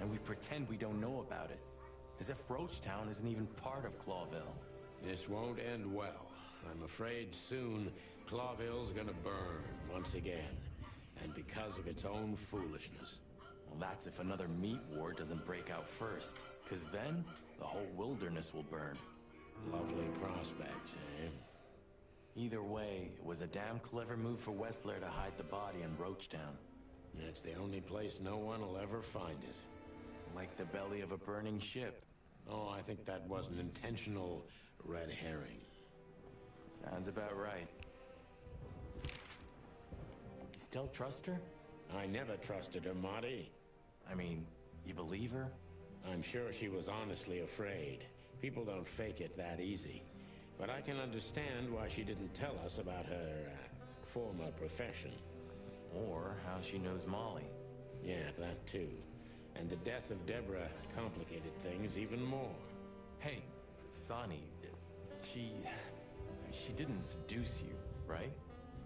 Speaker 16: And we pretend we don't know about it. As if Roachtown isn't even part of Clawville.
Speaker 3: This won't end well. I'm afraid soon Clawville's gonna burn once again. And because of its own foolishness.
Speaker 16: Well, that's if another meat war doesn't break out first. 'Cause then, the whole wilderness will burn.
Speaker 3: Lovely prospects, eh?
Speaker 16: Either way, it was a damn clever move for Westler to hide the body in Roachtown.
Speaker 3: It's the only place no one will ever find it.
Speaker 16: Like the belly of a burning ship.
Speaker 3: Oh, I think that was an intentional red herring.
Speaker 16: Sounds about right. You still trust her?
Speaker 3: I never trusted her, Marty.
Speaker 16: I mean, you believe her?
Speaker 3: I'm sure she was honestly afraid. People don't fake it that easy. But I can understand why she didn't tell us about her former profession.
Speaker 16: Or how she knows Molly.
Speaker 3: Yeah, that too. And the death of Deborah complicated things even more.
Speaker 16: Hey, Sonny, she didn't seduce you, right?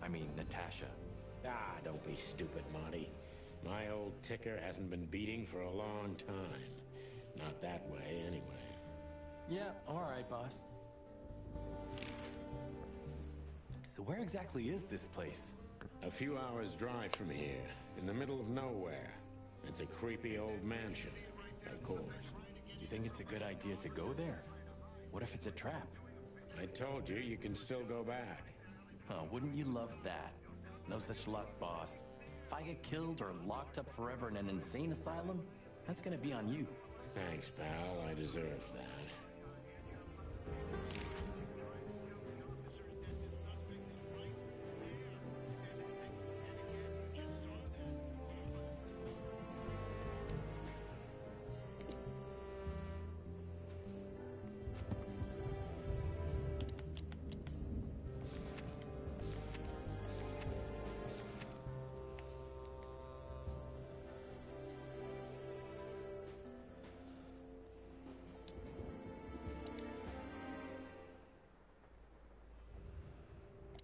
Speaker 16: I mean, Natasha.
Speaker 3: Ah, don't be stupid, Marty. My old ticker hasn't been beating for a long time. Not that way, anyway.
Speaker 16: Yeah, all right, boss. So where exactly is this place?
Speaker 3: A few hours' drive from here, in the middle of nowhere. It's a creepy old mansion, of course.
Speaker 16: You think it's a good idea to go there? What if it's a trap?
Speaker 3: I told you, you can still go back.
Speaker 16: Huh, wouldn't you love that? No such luck, boss. If I get killed or locked up forever in an insane asylum, that's gonna be on you.
Speaker 3: Thanks, pal. I deserve that.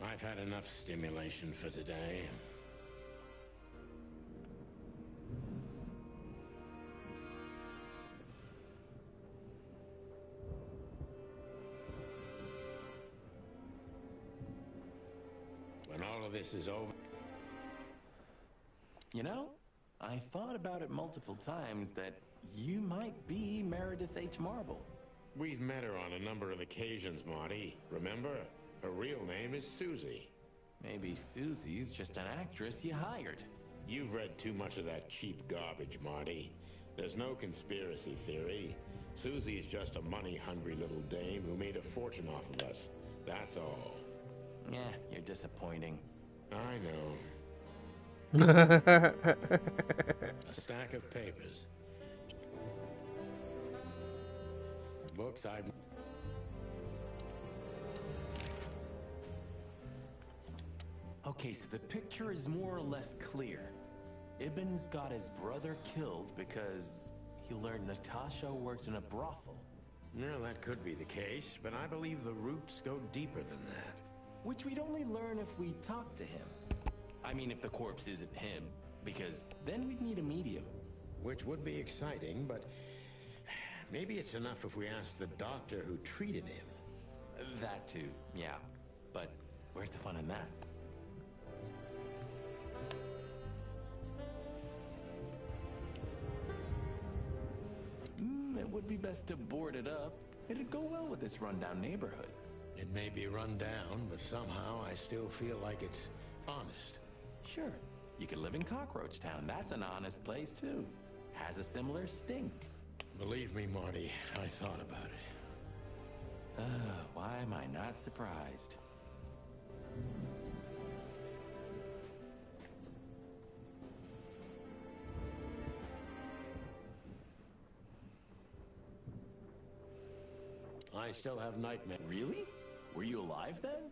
Speaker 3: I've had enough stimulation for today. When all of this is over...
Speaker 16: You know, I thought about it multiple times that you might be Meredith H. Marble.
Speaker 3: We've met her on a number of occasions, Marty. Remember? Her real name is Susie.
Speaker 16: Maybe Susie's just an actress you hired.
Speaker 3: You've read too much of that cheap garbage, Marty. There's no conspiracy theory. Susie's just a money-hungry little dame who made a fortune off of us. That's all.
Speaker 16: Yeah, you're disappointing.
Speaker 3: I know. A stack of papers. Books I've...
Speaker 16: Okay, so the picture is more or less clear. Ibn's got his brother killed because he learned Natasha worked in a brothel.
Speaker 3: No, that could be the case, but I believe the roots go deeper than that.
Speaker 16: Which we'd only learn if we talk to him. I mean, if the corpse isn't him, because then we'd need a medium.
Speaker 3: Which would be exciting, but maybe it's enough if we ask the doctor who treated him.
Speaker 16: That too, yeah. But where's the fun in that? It would be best to board it up. It'd go well with this rundown neighborhood.
Speaker 3: It may be run down, but somehow I still feel like it's honest.
Speaker 16: Sure. You could live in Cockroach Town. That's an honest place, too. Has a similar stink.
Speaker 3: Believe me, Marty, I thought about it.
Speaker 16: Why am I not surprised?
Speaker 3: I still have nightmares.
Speaker 16: Really? Were you alive then?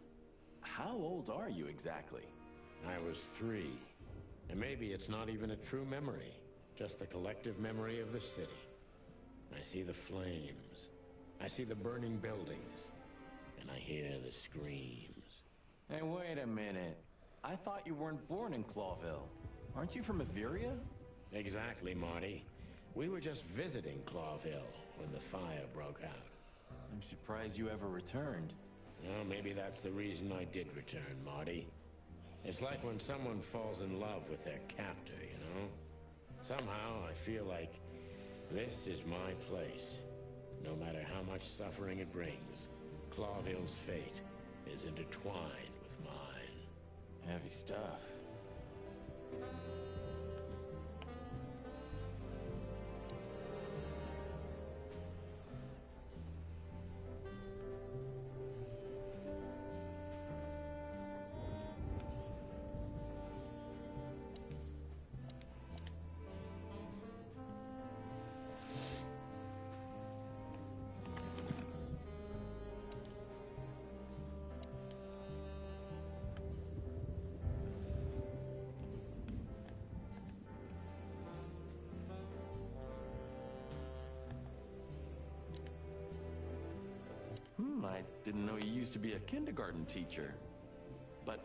Speaker 16: How old are you exactly?
Speaker 3: I was 3. And maybe it's not even a true memory. Just the collective memory of the city. I see the flames. I see the burning buildings. And I hear the screams.
Speaker 16: Hey, wait a minute.
Speaker 10: I thought you weren't born in Clawville. Aren't you from Averia?
Speaker 3: Exactly, Marty. We were just visiting Clawville when the fire broke out.
Speaker 10: I'm surprised you ever returned.
Speaker 3: Well, maybe that's the reason I did return, Marty. It's like when someone falls in love with their captor, you know? Somehow, I feel like this is my place. No matter how much suffering it brings, Clawville's fate is intertwined with mine.
Speaker 10: Heavy stuff. I didn't know you used to be a kindergarten teacher. But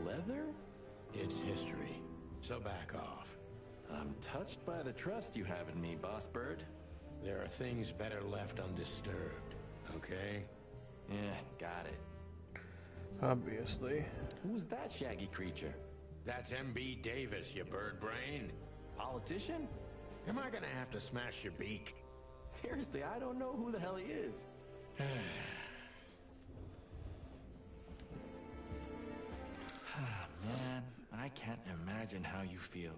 Speaker 10: leather?
Speaker 3: It's history, so back off.
Speaker 10: I'm touched by the trust you have in me, Boss Bird.
Speaker 3: There are things better left undisturbed, okay?
Speaker 10: Yeah, got it.
Speaker 1: Obviously.
Speaker 10: Who's that shaggy creature?
Speaker 3: That's M.B. Davis, you bird brain.
Speaker 10: Politician?
Speaker 3: Am I gonna have to smash your beak?
Speaker 10: Seriously, I don't know who the hell he is. Man, I can't imagine how you feel.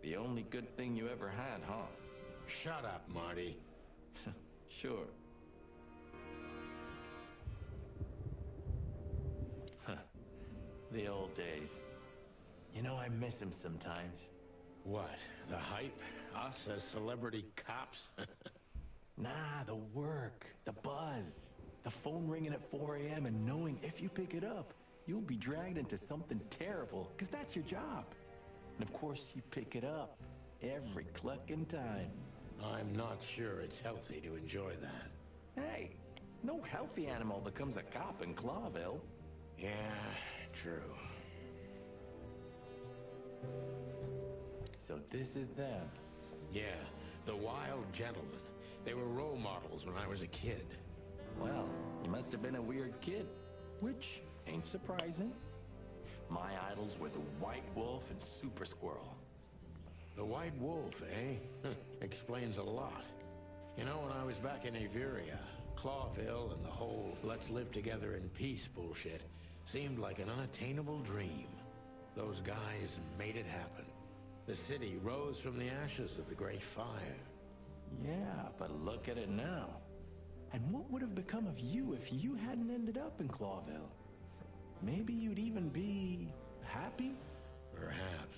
Speaker 10: The only good thing you ever had, huh?
Speaker 3: Shut up, Marty.
Speaker 10: Sure. The old days. You know, I miss him sometimes.
Speaker 3: What? The hype? Us as celebrity cops?
Speaker 10: Nah, the work, the buzz, the phone ringing at 4 a.m. and knowing if you pick it up, you'll be dragged into something terrible, because that's your job. And of course, you pick it up every clucking time.
Speaker 3: I'm not sure it's healthy to enjoy that.
Speaker 10: Hey, no healthy animal becomes a cop in Clawville.
Speaker 3: Yeah, true.
Speaker 10: So this is them.
Speaker 3: Yeah, the Wild Gentlemen. They were role models when I was a kid.
Speaker 10: Well, you must have been a weird kid, which ain't surprising. My idols were the White Wolf and Super Squirrel.
Speaker 3: The White Wolf, eh? Explains a lot. You know, when I was back in Averia, Clawville and the whole let's live together in peace bullshit seemed like an unattainable dream. Those guys made it happen. The city rose from the ashes of the Great Fire.
Speaker 10: Yeah, but look at it now. And what would have become of you if you hadn't ended up in Clawville? Maybe you'd even be happy?
Speaker 3: Perhaps.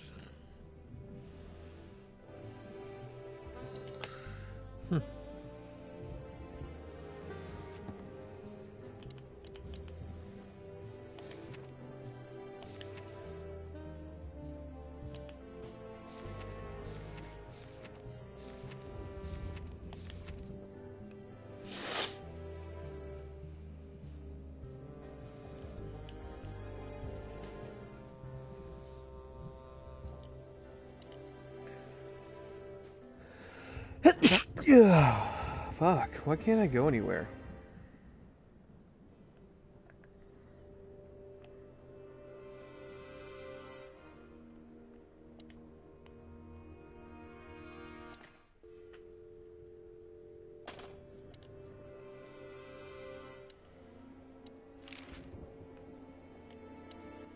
Speaker 1: Fuck, why can't I go anywhere?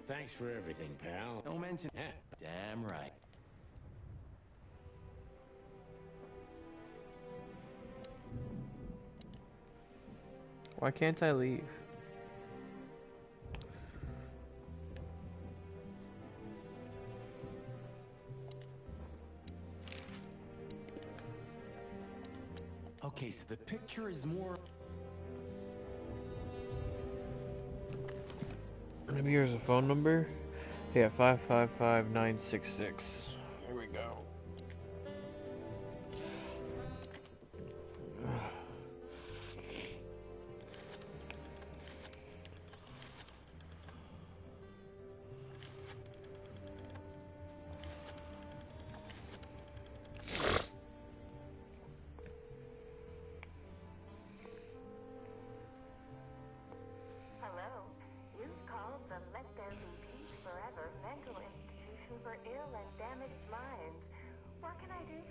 Speaker 3: Thanks for everything, pal.
Speaker 10: No mention. Damn right.
Speaker 1: Why can't I leave?
Speaker 10: Okay, so the picture is more...
Speaker 1: Maybe here's a phone number. Yeah, 555966. Here we go.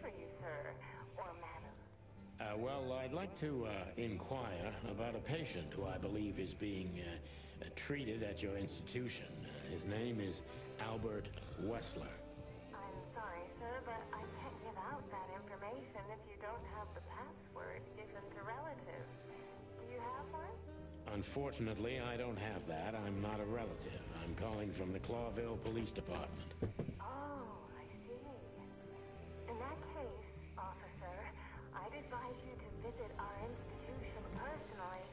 Speaker 18: for you, sir? Or madam?
Speaker 3: Well, I'd like to inquire about a patient who I believe is being treated at your institution. His name is Albert Wessler.
Speaker 18: I'm sorry, sir, but I can't give out that information if you don't have the password given to relatives. Do you have one?
Speaker 3: Unfortunately, I don't have that. I'm not a relative. I'm calling from the Clawville Police Department.
Speaker 18: Oh, I see. In that case, officer, I'd advise you to visit our institution personally.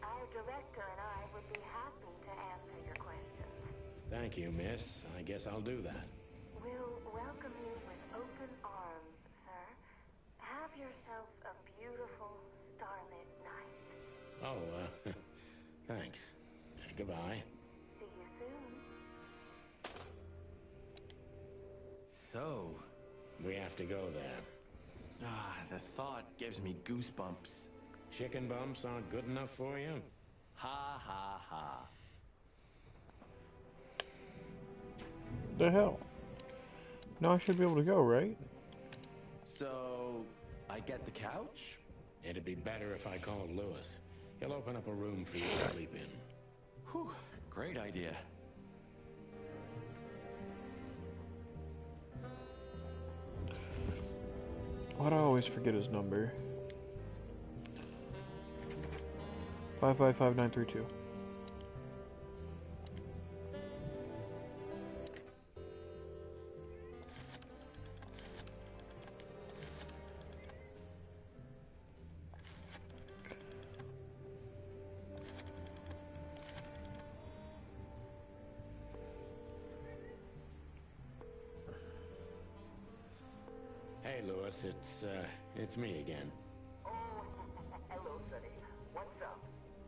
Speaker 18: Our director and I would be happy to answer your questions.
Speaker 3: Thank you, miss. I guess I'll do that.
Speaker 18: We'll welcome you with open arms, sir. Have yourself a beautiful, starlit night.
Speaker 3: Oh, thanks. Goodbye.
Speaker 18: See you soon.
Speaker 10: So,
Speaker 3: we have to go there.
Speaker 10: The thought gives me goosebumps.
Speaker 3: Chicken bumps aren't good enough for you?
Speaker 10: Ha ha ha.
Speaker 1: The hell? Now I should be able to go, right?
Speaker 10: So, I get the couch?
Speaker 3: It'd be better if I called Lewis. He'll open up a room for you to sleep in.
Speaker 10: Whew, great idea.
Speaker 1: Why do I always forget his number? 555932.
Speaker 3: Hey, Lewis, it's me again.
Speaker 18: Oh, hello, Sonny. What's up?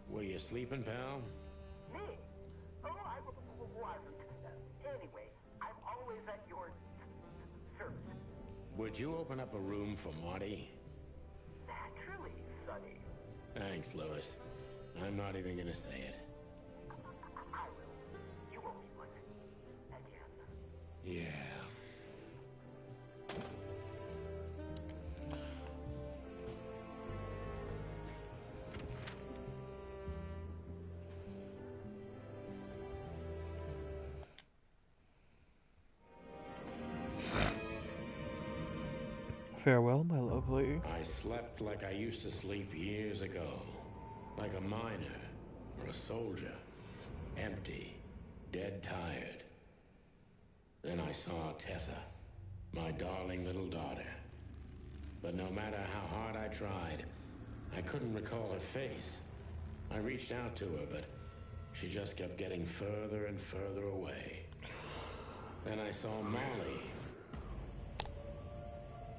Speaker 3: Were you sleeping, pal?
Speaker 18: Me? Oh, I wasn't. Anyway, I'm always at your service.
Speaker 3: Would you open up a room for Marty?
Speaker 18: Naturally, Sonny.
Speaker 3: Thanks, Lewis. I'm not even gonna say it.
Speaker 18: I will. You owe me one. Again.
Speaker 3: Yeah.
Speaker 1: Farewell, my lovely.
Speaker 3: I slept like I used to sleep years ago. Like a miner or a soldier. Empty. Dead tired. Then I saw Tessa. My darling little daughter. But no matter how hard I tried, I couldn't recall her face. I reached out to her, but she just kept getting further and further away. Then I saw Molly.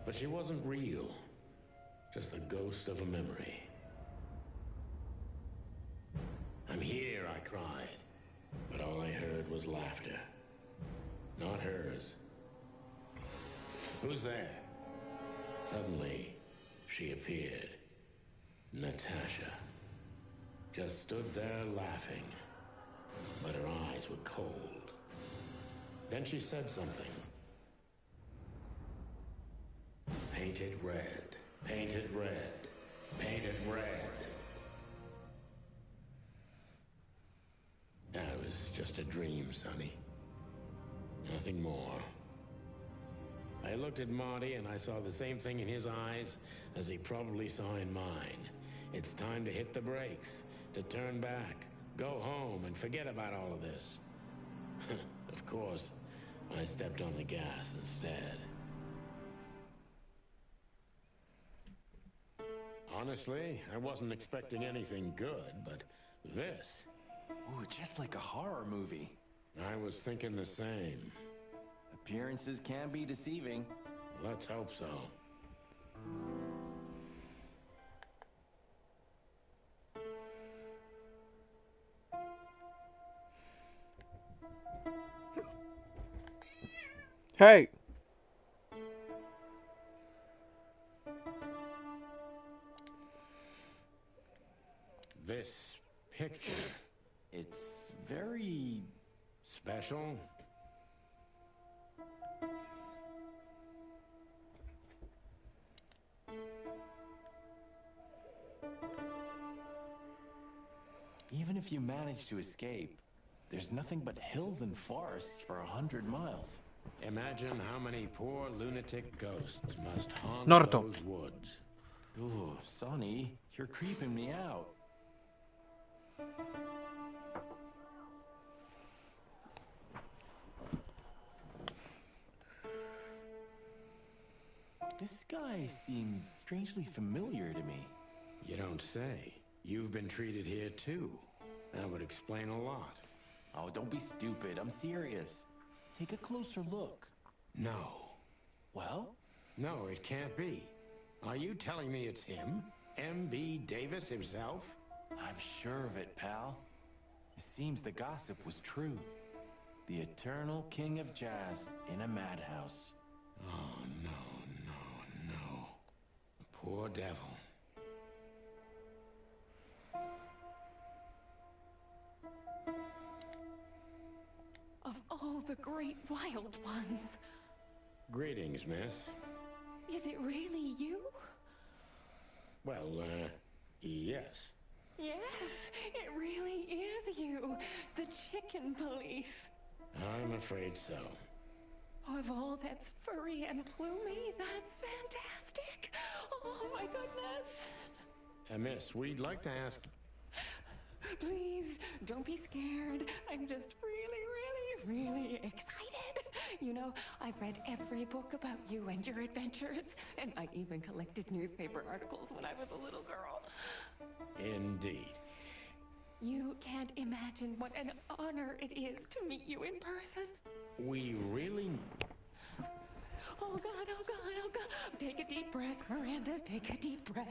Speaker 3: But she wasn't real. Just the ghost of a memory. I'm here, I cried. But all I heard was laughter. Not hers. Who's there? Suddenly, she appeared. Natasha. Just stood there laughing. But her eyes were cold. Then she said something. Painted red, painted red, painted red. That was just a dream, Sonny. Nothing more. I looked at Marty and I saw the same thing in his eyes as he probably saw in mine. It's time to hit the brakes, to turn back, go home and forget about all of this. Of course, I stepped on the gas instead. Honestly, I wasn't expecting anything good, but this...
Speaker 10: Ooh, just like a horror movie.
Speaker 3: I was thinking the same.
Speaker 10: Appearances can be deceiving.
Speaker 3: Let's hope so.
Speaker 1: Hey!
Speaker 3: This picture...
Speaker 10: It's very...
Speaker 3: special?
Speaker 10: Even if you manage to escape, there's nothing but hills and forests for 100 miles.
Speaker 3: Imagine how many poor lunatic ghosts must haunt
Speaker 1: Naruto.
Speaker 3: those woods.
Speaker 10: Ooh, Sonny, you're creeping me out. This guy seems strangely familiar to me.
Speaker 3: You don't say. You've been treated here too. That would explain a lot.
Speaker 10: Oh, don't be stupid. I'm serious. Take a closer look.
Speaker 3: No.
Speaker 10: Well?
Speaker 3: No, it can't be. Are you telling me it's him? M.B. Davis himself?
Speaker 10: I'm sure of it, pal. It seems the gossip was true. The eternal king of jazz in a madhouse.
Speaker 3: Oh, no. Poor devil.
Speaker 20: Of all the great wild ones.
Speaker 3: Greetings, miss.
Speaker 20: Is it really you?
Speaker 3: Well, yes.
Speaker 20: Yes, it really is you. The chicken police.
Speaker 3: I'm afraid so.
Speaker 20: Of all that's furry and plumey, that's fantastic. Oh my goodness.
Speaker 3: Miss, we'd like to ask...
Speaker 20: Please, don't be scared. I'm just really excited. You know, I've read every book about you and your adventures, and I even collected newspaper articles when I was a little girl.
Speaker 3: Indeed.
Speaker 20: You can't imagine what an honor it is to meet you in person.
Speaker 3: We really...
Speaker 20: Oh God. Take a deep breath, Miranda. Take a deep breath.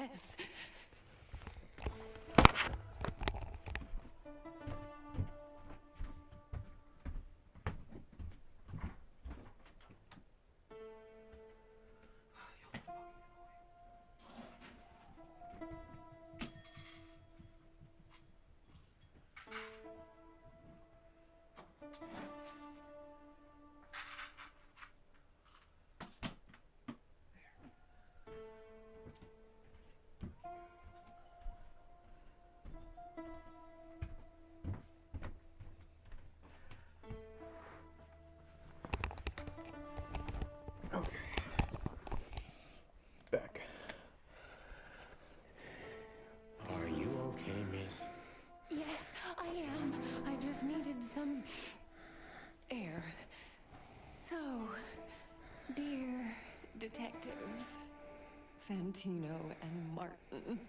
Speaker 1: Okay. Back.
Speaker 3: Are you okay, miss?
Speaker 20: Yes, I am. I just needed some air. So, dear detectives, Santino and Martin,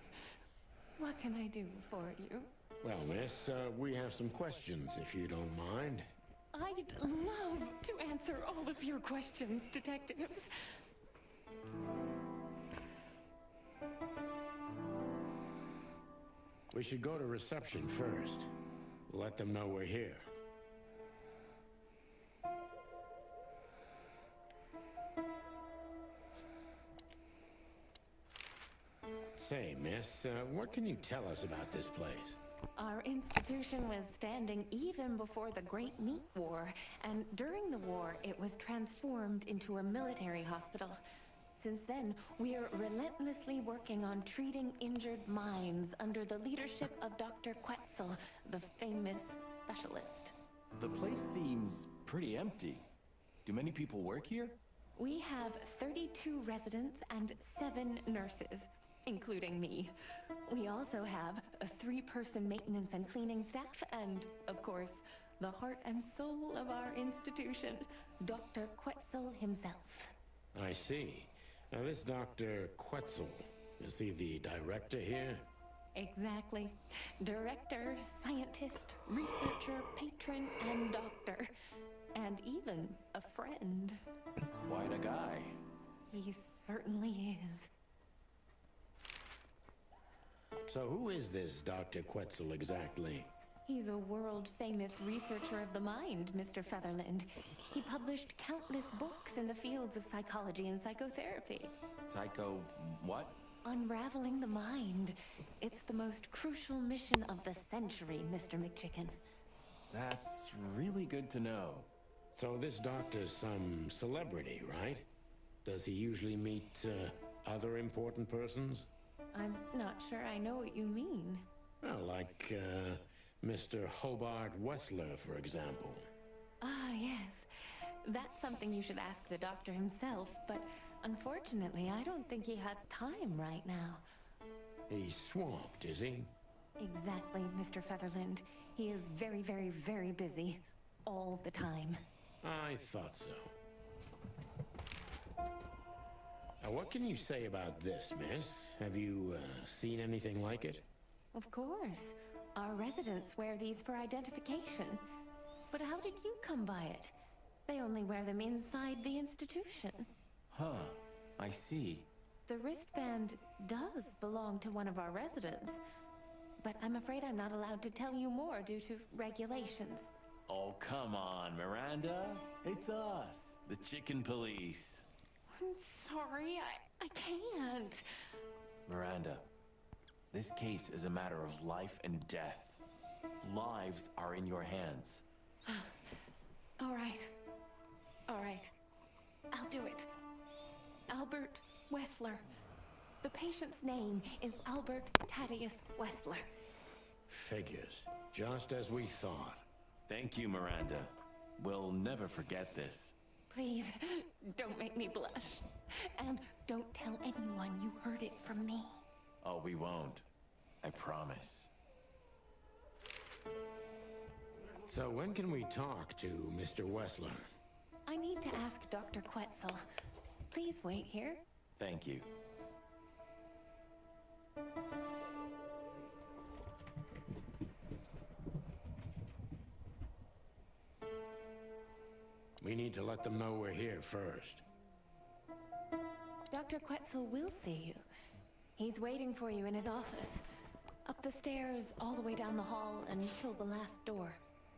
Speaker 20: what can I do for you?
Speaker 3: Well, miss, we have some questions, if you don't mind.
Speaker 20: I'd love to answer all of your questions, detectives.
Speaker 3: We should go to reception first. Let them know we're here. Say, miss, what can you tell us about this place?
Speaker 20: Our institution was standing even before the Great Meat War, and during the war, it was transformed into a military hospital. Since then, we are relentlessly working on treating injured minds under the leadership of Dr. Quetzal, the famous specialist.
Speaker 10: The place seems pretty empty. Do many people work here?
Speaker 20: We have 32 residents and 7 nurses, including me. We also have a 3-person maintenance and cleaning staff, and, of course, the heart and soul of our institution, Dr. Quetzal himself.
Speaker 3: I see. Now, this Dr. Quetzal, is he the director here?
Speaker 20: Exactly. Director, scientist, researcher, patron, and doctor. And even a friend.
Speaker 10: Quite a guy.
Speaker 20: He certainly is.
Speaker 3: So who is this Dr. Quetzal exactly?
Speaker 20: He's a world-famous researcher of the mind, Mr. Featherland. He published countless books in the fields of psychology and psychotherapy.
Speaker 10: Psycho... what?
Speaker 20: Unraveling the mind. It's the most crucial mission of the century, Mr. McChicken.
Speaker 10: That's really good to know.
Speaker 3: So this doctor's some celebrity, right? Does he usually meet, other important persons?
Speaker 20: I'm not sure I know what you mean.
Speaker 3: Well, like, Mr. Hobart Wessler, for example.
Speaker 20: Ah, yes. That's something you should ask the doctor himself, but unfortunately, I don't think he has time right now.
Speaker 3: He's swamped, is he?
Speaker 20: Exactly, Mr. Featherland. He is very, very, very busy. All the time.
Speaker 3: I thought so. Now, what can you say about this, miss? Have you seen anything like it?
Speaker 20: Of course. Our residents wear these for identification. But how did you come by it? They only wear them inside the institution.
Speaker 16: Huh. I see.
Speaker 20: The wristband does belong to one of our residents. But I'm afraid I'm not allowed to tell you more due to regulations.
Speaker 16: Oh, come on, Miranda. It's us, the chicken police.
Speaker 20: I'm sorry, I can't.
Speaker 16: Miranda, this case is a matter of life and death. Lives are in your hands.
Speaker 20: All right. All right. I'll do it. Albert Wessler. The patient's name is Albert Thaddeus Wessler.
Speaker 3: Figures. Just as we thought.
Speaker 16: Thank you, Miranda. We'll never forget this.
Speaker 20: Please, don't make me blush. And don't tell anyone you heard it from me.
Speaker 16: Oh, we won't. I promise.
Speaker 3: So when can we talk to Mr. Wessler?
Speaker 20: I need to ask Dr. Quetzal. Please wait here.
Speaker 16: Thank you.
Speaker 3: We need to let them know we're here first.
Speaker 20: Dr. Quetzal will see you. He's waiting for you in his office. Up the stairs, all the way down the hall, until the last door.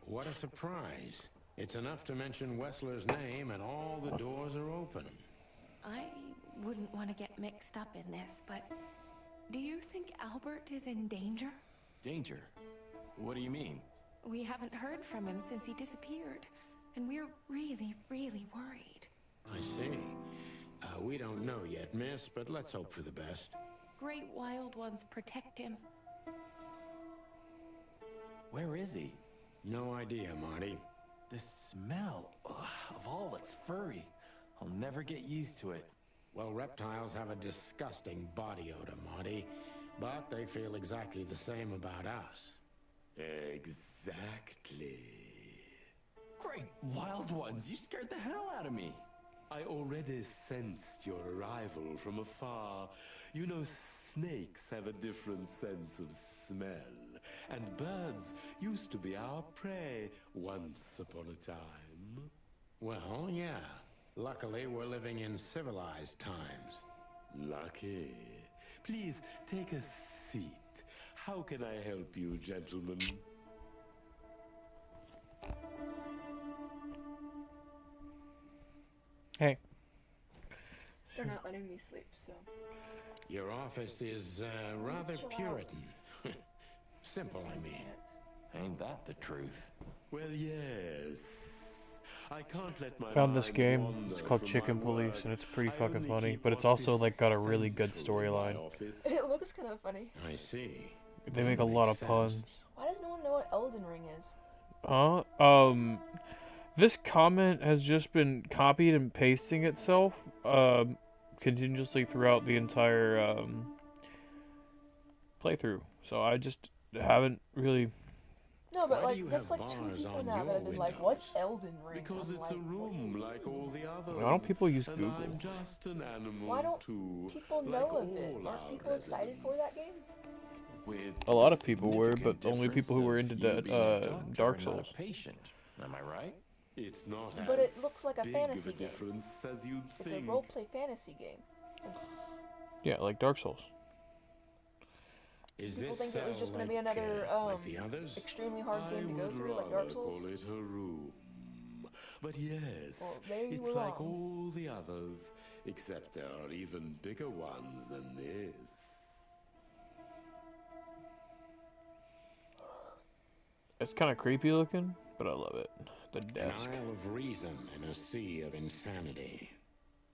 Speaker 3: What a surprise. It's enough to mention Wessler's name and all the doors are open.
Speaker 20: I wouldn't want to get mixed up in this, but do you think Albert is in danger?
Speaker 16: Danger? What do you mean?
Speaker 20: We haven't heard from him since he disappeared, and we're really, really worried.
Speaker 3: I see. We don't know yet, miss, but let's hope for the best.
Speaker 20: Great wild ones protect him.
Speaker 16: Where is he?
Speaker 3: No idea, Marty.
Speaker 16: The smell of all that's furry. I'll never get used to it.
Speaker 3: Well, reptiles have a disgusting body odor, Marty, but they feel exactly the same about us.
Speaker 16: Exactly. Great wild ones, you scared the hell out of me.
Speaker 11: I already sensed your arrival from afar. You know, snakes have a different sense of smell, and birds used to be our prey once upon a time.
Speaker 3: Well, yeah. Luckily, we're living in civilized times.
Speaker 11: Lucky. Please, take a seat. How can I help you, gentlemen?
Speaker 1: Hey.
Speaker 22: They're not letting me sleep, so...
Speaker 3: Your office is rather Puritan. Simple, I mean.
Speaker 16: Ain't that the truth?
Speaker 11: Well, yes. I can't let my
Speaker 1: Found this game. It's called Chicken Police, and it's pretty fucking funny. But it's also like got a really good storyline.
Speaker 22: It looks kind of funny.
Speaker 3: I see.
Speaker 1: They make a lot of puns.
Speaker 22: Why does no one know what Elden Ring is?
Speaker 1: This comment has just been copied and pasting itself, continuously throughout the entire, playthrough. So I just haven't really...
Speaker 22: No, but like, that's like 2 people now that have been like, what's Elden Ring?
Speaker 11: Because it's a room like all the others.
Speaker 1: Why don't people use Google?
Speaker 11: I'm just an animal
Speaker 22: Why don't
Speaker 11: too,
Speaker 22: people know of it? Aren't people excited for that game?
Speaker 1: A lot of people were, but only people who were into that, Dark Souls.
Speaker 16: Patient, am I right?
Speaker 11: It's not
Speaker 22: But
Speaker 11: as
Speaker 22: it looks like a
Speaker 11: big
Speaker 22: fantasy
Speaker 11: of a
Speaker 22: game.
Speaker 11: difference as you'd
Speaker 22: It's
Speaker 11: think.
Speaker 22: a roleplay fantasy game.
Speaker 1: Yeah, like Dark Souls.
Speaker 3: Is
Speaker 22: People
Speaker 3: this
Speaker 22: think it was just going to be
Speaker 3: like,
Speaker 22: another
Speaker 3: like the others?
Speaker 22: extremely hard game to go through, like
Speaker 11: rather
Speaker 22: Dark Souls.
Speaker 11: call it a room. But yes,
Speaker 22: Well, there you
Speaker 11: it's
Speaker 22: were
Speaker 11: like
Speaker 22: wrong.
Speaker 11: all the others, except there are even bigger ones than this.
Speaker 1: It's kind of creepy looking, but I love it. The
Speaker 3: An
Speaker 1: desk.
Speaker 3: isle of reason in a sea of insanity.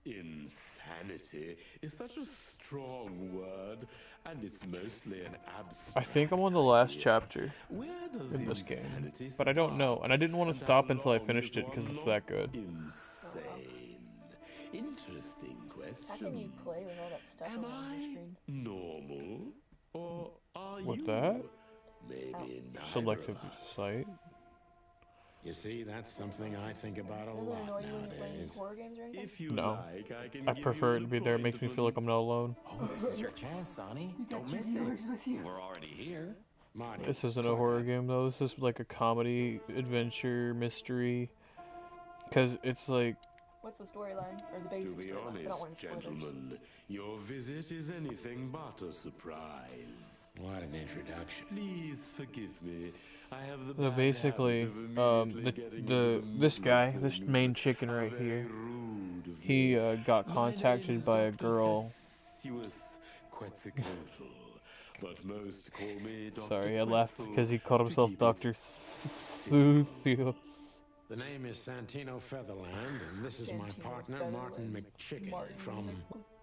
Speaker 11: Insanity is such a strong word. word, and it's mostly an abstract.
Speaker 1: I think I'm on the last chapter
Speaker 11: Where does
Speaker 1: in this game,
Speaker 11: insanity
Speaker 1: but I don't know, and I didn't want to
Speaker 11: and
Speaker 1: stop
Speaker 11: how
Speaker 1: until I
Speaker 11: long
Speaker 1: finished
Speaker 11: is
Speaker 1: it because
Speaker 11: one
Speaker 1: it's that
Speaker 11: not
Speaker 1: good.
Speaker 11: Insane. Interesting question.
Speaker 22: How can you play with all that stuff
Speaker 11: Am
Speaker 22: on
Speaker 11: I
Speaker 22: the screen?
Speaker 11: normal, or are
Speaker 1: What
Speaker 11: you?
Speaker 1: that?
Speaker 11: Maybe neither
Speaker 1: Selective
Speaker 11: of us.
Speaker 1: sight.
Speaker 3: You see, that's something I think about a
Speaker 22: Doesn't it
Speaker 3: lot
Speaker 22: annoy you when you're playing
Speaker 3: nowadays.
Speaker 22: horror games or anything?
Speaker 11: If you
Speaker 1: No.
Speaker 11: like, I can
Speaker 1: I
Speaker 11: give
Speaker 1: prefer
Speaker 11: you
Speaker 1: it to be there. It makes me feel like I'm not alone.
Speaker 10: Oh, this is your chance, Sonny. Don't miss it. We're already here.
Speaker 3: Marty,
Speaker 1: This isn't a horror game though. This is like a comedy, adventure, mystery. Cause it's like.
Speaker 22: What's the storyline or the
Speaker 11: To
Speaker 22: basic
Speaker 11: be
Speaker 22: storyline? I don't want
Speaker 11: honest,
Speaker 22: spoilers.
Speaker 11: gentlemen, your visit is anything but a surprise.
Speaker 3: What an introduction.
Speaker 11: Please forgive me. I have the
Speaker 1: So
Speaker 11: bad
Speaker 1: basically,
Speaker 11: habit of immediately getting into
Speaker 1: this guy,
Speaker 11: mood
Speaker 1: this
Speaker 11: for
Speaker 1: main
Speaker 11: things.
Speaker 1: chicken
Speaker 11: How
Speaker 1: right
Speaker 11: very
Speaker 1: here,
Speaker 11: rude of
Speaker 1: he
Speaker 11: me.
Speaker 1: got
Speaker 11: My name
Speaker 1: contacted
Speaker 11: is
Speaker 1: by a
Speaker 11: Dr.
Speaker 1: girl.
Speaker 11: Cecius Quetzalcoatl, but most call me Dr.
Speaker 1: Sorry, I laughed
Speaker 11: Quetzal
Speaker 1: because he called
Speaker 11: to
Speaker 1: himself
Speaker 11: keep it
Speaker 1: Dr.
Speaker 11: simple.
Speaker 1: Seuss.
Speaker 3: The name is Santino Featherland, and this is my
Speaker 22: Santino
Speaker 3: partner, Martin McChicken,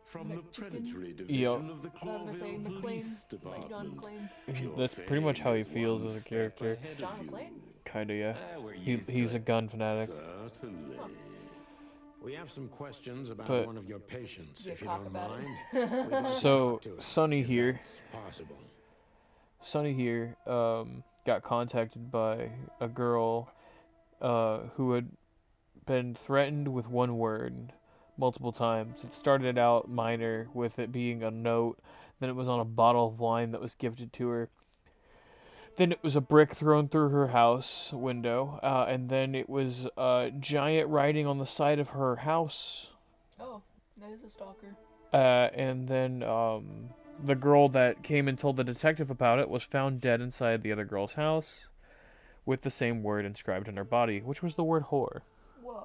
Speaker 11: From the predatory
Speaker 1: Yup.
Speaker 11: division of the
Speaker 22: I'm gonna say
Speaker 11: Clawville
Speaker 22: McClane,
Speaker 11: Police
Speaker 22: like John
Speaker 11: Department.
Speaker 22: McClane.
Speaker 11: Your
Speaker 1: That's pretty much
Speaker 11: fame
Speaker 1: how he
Speaker 11: is
Speaker 1: feels
Speaker 11: one
Speaker 1: as a
Speaker 11: step
Speaker 1: character.
Speaker 11: ahead of
Speaker 22: John
Speaker 11: you.
Speaker 22: McClane?
Speaker 1: Kinda, yeah.
Speaker 11: We're used to
Speaker 1: He's a
Speaker 11: it.
Speaker 1: gun fanatic.
Speaker 11: Certainly.
Speaker 3: We have some questions about
Speaker 1: But-
Speaker 3: one of your patients,
Speaker 22: Yeah,
Speaker 3: if you
Speaker 22: talk
Speaker 3: don't
Speaker 22: about it.
Speaker 3: mind. We'd like to
Speaker 1: So,
Speaker 3: talk to him,
Speaker 1: Sonny
Speaker 3: if
Speaker 1: here.
Speaker 3: that's possible.
Speaker 1: Sonny here got contacted by a girl who had been threatened with one word multiple times. It started out minor with it being a note, then it was on a bottle of wine that was gifted to her. Then it was a brick thrown through her house window, and then it was giant writing on the side of her house.
Speaker 22: Oh, that is a stalker.
Speaker 1: And then the girl that came and told the detective about it was found dead inside the other girl's house with the same word inscribed on her body, which was the word whore.
Speaker 22: Whoa.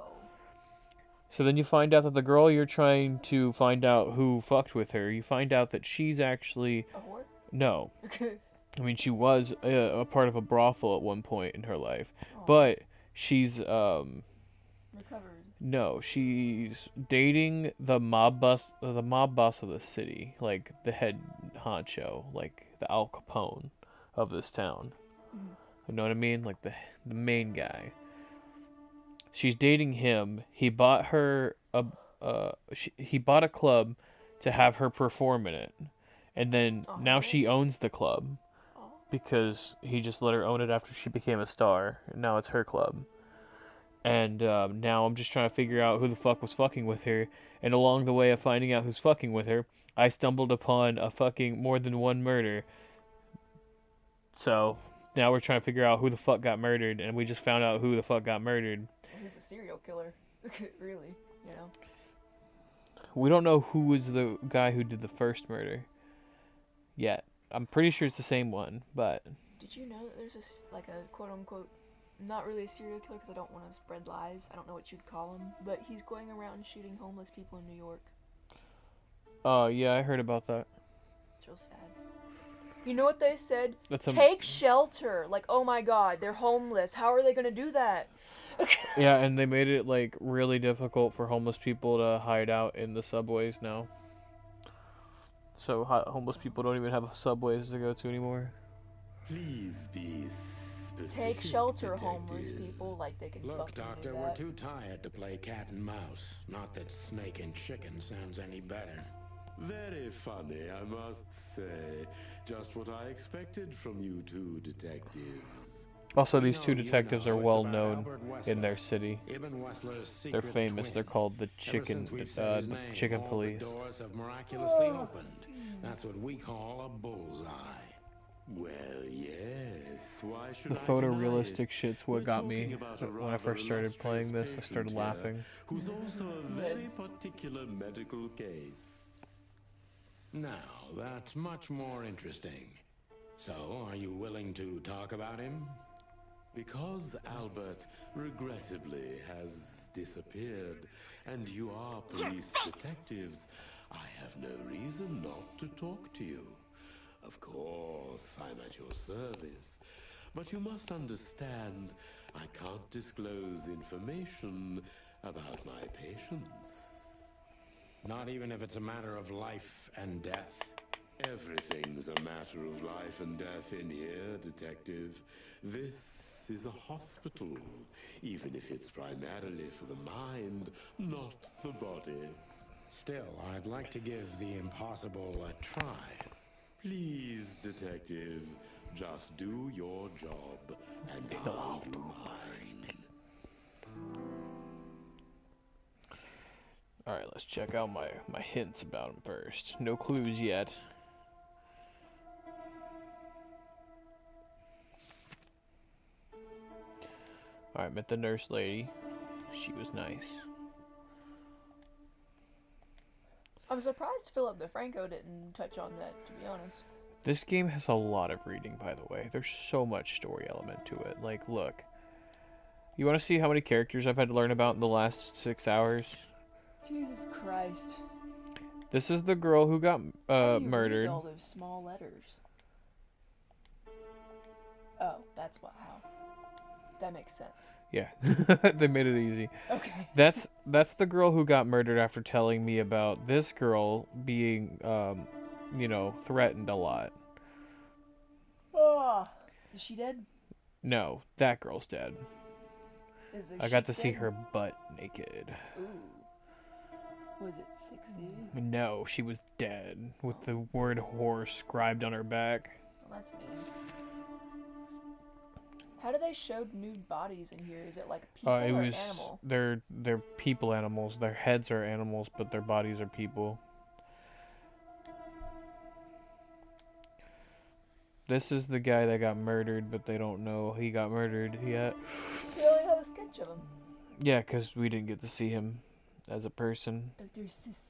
Speaker 1: So then you find out that the girl you're trying to find out who fucked with her, you find out that she's actually...
Speaker 22: A whore?
Speaker 1: No.
Speaker 22: Okay.
Speaker 1: I mean, she was a part of a brothel at one point in her life.
Speaker 22: Oh.
Speaker 1: But she's...
Speaker 22: Recovered.
Speaker 1: No, she's dating the mob boss of the city, like the head honcho, like the Al Capone of this town.
Speaker 22: Mhm.
Speaker 1: You know what I mean? Like the main guy. She's dating him. He bought her he bought a club to have her perform in it, and then now she owns the club because he just let her own it after she became a star. And now it's her club. And now I'm just trying to figure out who the fuck was fucking with her. And along the way of finding out who's fucking with her, I stumbled upon a fucking more than one murder. So now we're trying to figure out who the fuck got murdered, and we just found out who the fuck got murdered.
Speaker 22: He's a serial killer. Really, you know.
Speaker 1: We don't know who was the guy who did the first murder yet. I'm pretty sure it's the same one, but...
Speaker 22: Did you know that there's like a quote-unquote, not really a serial killer because I don't want to spread lies, I don't know what you'd call him, but he's going around shooting homeless people in New York.
Speaker 1: Yeah, I heard about that.
Speaker 22: It's real sad. You know what they said?
Speaker 1: That's
Speaker 22: Take shelter! Like, oh my god, they're homeless, how are they gonna do that?
Speaker 1: Yeah, and they made it, like, really difficult for homeless people to hide out in the subways now. So homeless people don't even have subways to go to anymore.
Speaker 11: Please be specific,
Speaker 22: Take shelter,
Speaker 11: detective.
Speaker 22: homeless people, like they can
Speaker 3: Look,
Speaker 22: fucking
Speaker 3: Doctor,
Speaker 22: do
Speaker 3: we're
Speaker 22: that.
Speaker 3: too tired to play cat and mouse. Not that snake and chicken sounds any better.
Speaker 11: Very funny, I must say. Just what I expected from you two detectives.
Speaker 1: Also,
Speaker 3: We
Speaker 1: these
Speaker 3: know
Speaker 1: two
Speaker 3: you
Speaker 1: detectives
Speaker 3: know
Speaker 1: are
Speaker 3: it's
Speaker 1: well
Speaker 3: about
Speaker 1: known
Speaker 3: Albert
Speaker 1: in
Speaker 3: Wessler,
Speaker 1: their city.
Speaker 3: Ibn Wessler's
Speaker 1: They're
Speaker 3: secret
Speaker 1: famous.
Speaker 3: twin.
Speaker 1: They're called the
Speaker 3: Ever since we've said his name,
Speaker 1: chicken
Speaker 3: all
Speaker 1: police.
Speaker 3: the doors have miraculously opened. That's what we call a bullseye.
Speaker 11: Well, yes. Why should
Speaker 1: The
Speaker 11: I
Speaker 1: photorealistic
Speaker 11: deny it?
Speaker 1: shit's what
Speaker 11: We're
Speaker 1: got me
Speaker 11: talking about a
Speaker 1: when I
Speaker 11: rather
Speaker 1: first started playing this. I
Speaker 11: illustrious
Speaker 1: started
Speaker 11: patient here,
Speaker 1: laughing.
Speaker 11: Who's also a very particular medical case.
Speaker 3: Now, that's much more interesting. So, are you willing to talk about him?
Speaker 11: Because Albert, regrettably, has disappeared, and you are police detectives, I have no reason not to talk to you. Of course, I'm at your service, but you must understand, I can't disclose information about my patients.
Speaker 3: Not even if it's a matter of life and death?
Speaker 11: Everything's a matter of life and death in here, Detective. This is a hospital, even if it's primarily for the mind, not the body.
Speaker 3: Still, I'd like to give the impossible a try.
Speaker 11: Please, Detective, just do your job, and I'll do mine.
Speaker 1: Alright, let's check out my hints about him first. No clues yet. Alright, met the nurse lady. She was nice.
Speaker 22: I'm surprised Philip DeFranco didn't touch on that, to be honest.
Speaker 1: This game has a lot of reading, by the way. There's so much story element to it. Like, look. You want to see how many characters I've had to learn about in the last 6 hours?
Speaker 22: Jesus Christ.
Speaker 1: This is the girl who got
Speaker 22: How do you
Speaker 1: murdered.
Speaker 22: read all those small letters? Oh, that's how. That makes sense.
Speaker 1: Yeah, they made it easy.
Speaker 22: Okay.
Speaker 1: That's the girl who got murdered after telling me about this girl being, you know, threatened a lot.
Speaker 22: Oh, is she dead?
Speaker 1: No, that girl's dead. I got to see her butt naked.
Speaker 22: Ooh. Was it sexy?
Speaker 1: No, she was dead, with the word whore scribed on her back.
Speaker 22: Well, that's mean. How do they show nude bodies in here? Is it like people or animal?
Speaker 1: They're people animals. Their heads are animals, but their bodies are people. This is the guy that got murdered, but they don't know he got murdered yet.
Speaker 22: They only have a sketch of him.
Speaker 1: Yeah, because we didn't get to see him as a person.
Speaker 22: Dr.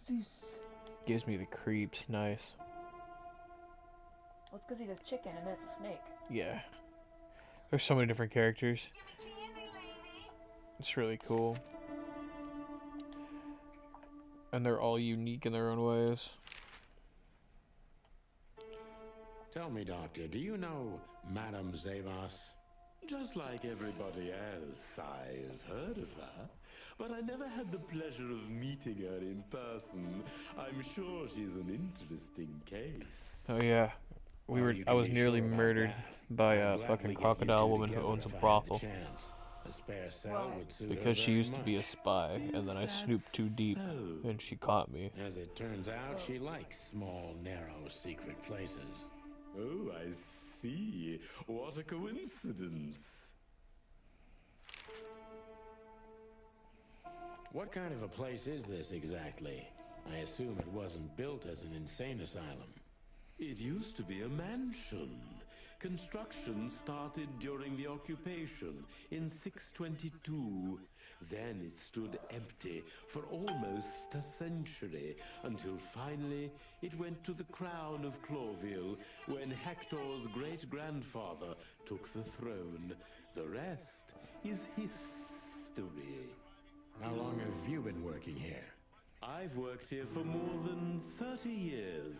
Speaker 22: Seuss.
Speaker 1: Gives me the creeps. Nice.
Speaker 22: Well, it's because he's a chicken and that's a snake.
Speaker 1: Yeah. There's so many different characters. It's really cool. And they're all unique in their own ways.
Speaker 3: Tell me, Doctor, do you know Madame Zavas?
Speaker 11: Just like everybody else, I've heard of her. But I never had the pleasure of meeting her in person. I'm sure she's an interesting case.
Speaker 1: Oh yeah. I was nearly murdered by a fucking crocodile woman who owns a brothel.
Speaker 3: A spare cell would suit her
Speaker 1: Because she
Speaker 3: very
Speaker 1: used to be a
Speaker 3: much.
Speaker 1: spy, and then I snooped too deep, and she caught me.
Speaker 3: As it turns out, she likes small, narrow, secret places.
Speaker 11: Oh, I see. What a coincidence.
Speaker 3: What kind of a place is this exactly? I assume it wasn't built as an insane asylum.
Speaker 11: It used to be a mansion. Construction started during the occupation in 622. Then it stood empty for almost a century, until finally it went to the crown of Cloville when Hector's great-grandfather took the throne. The rest is history.
Speaker 3: How long have you been working here?
Speaker 11: I've worked here for more than 30 years.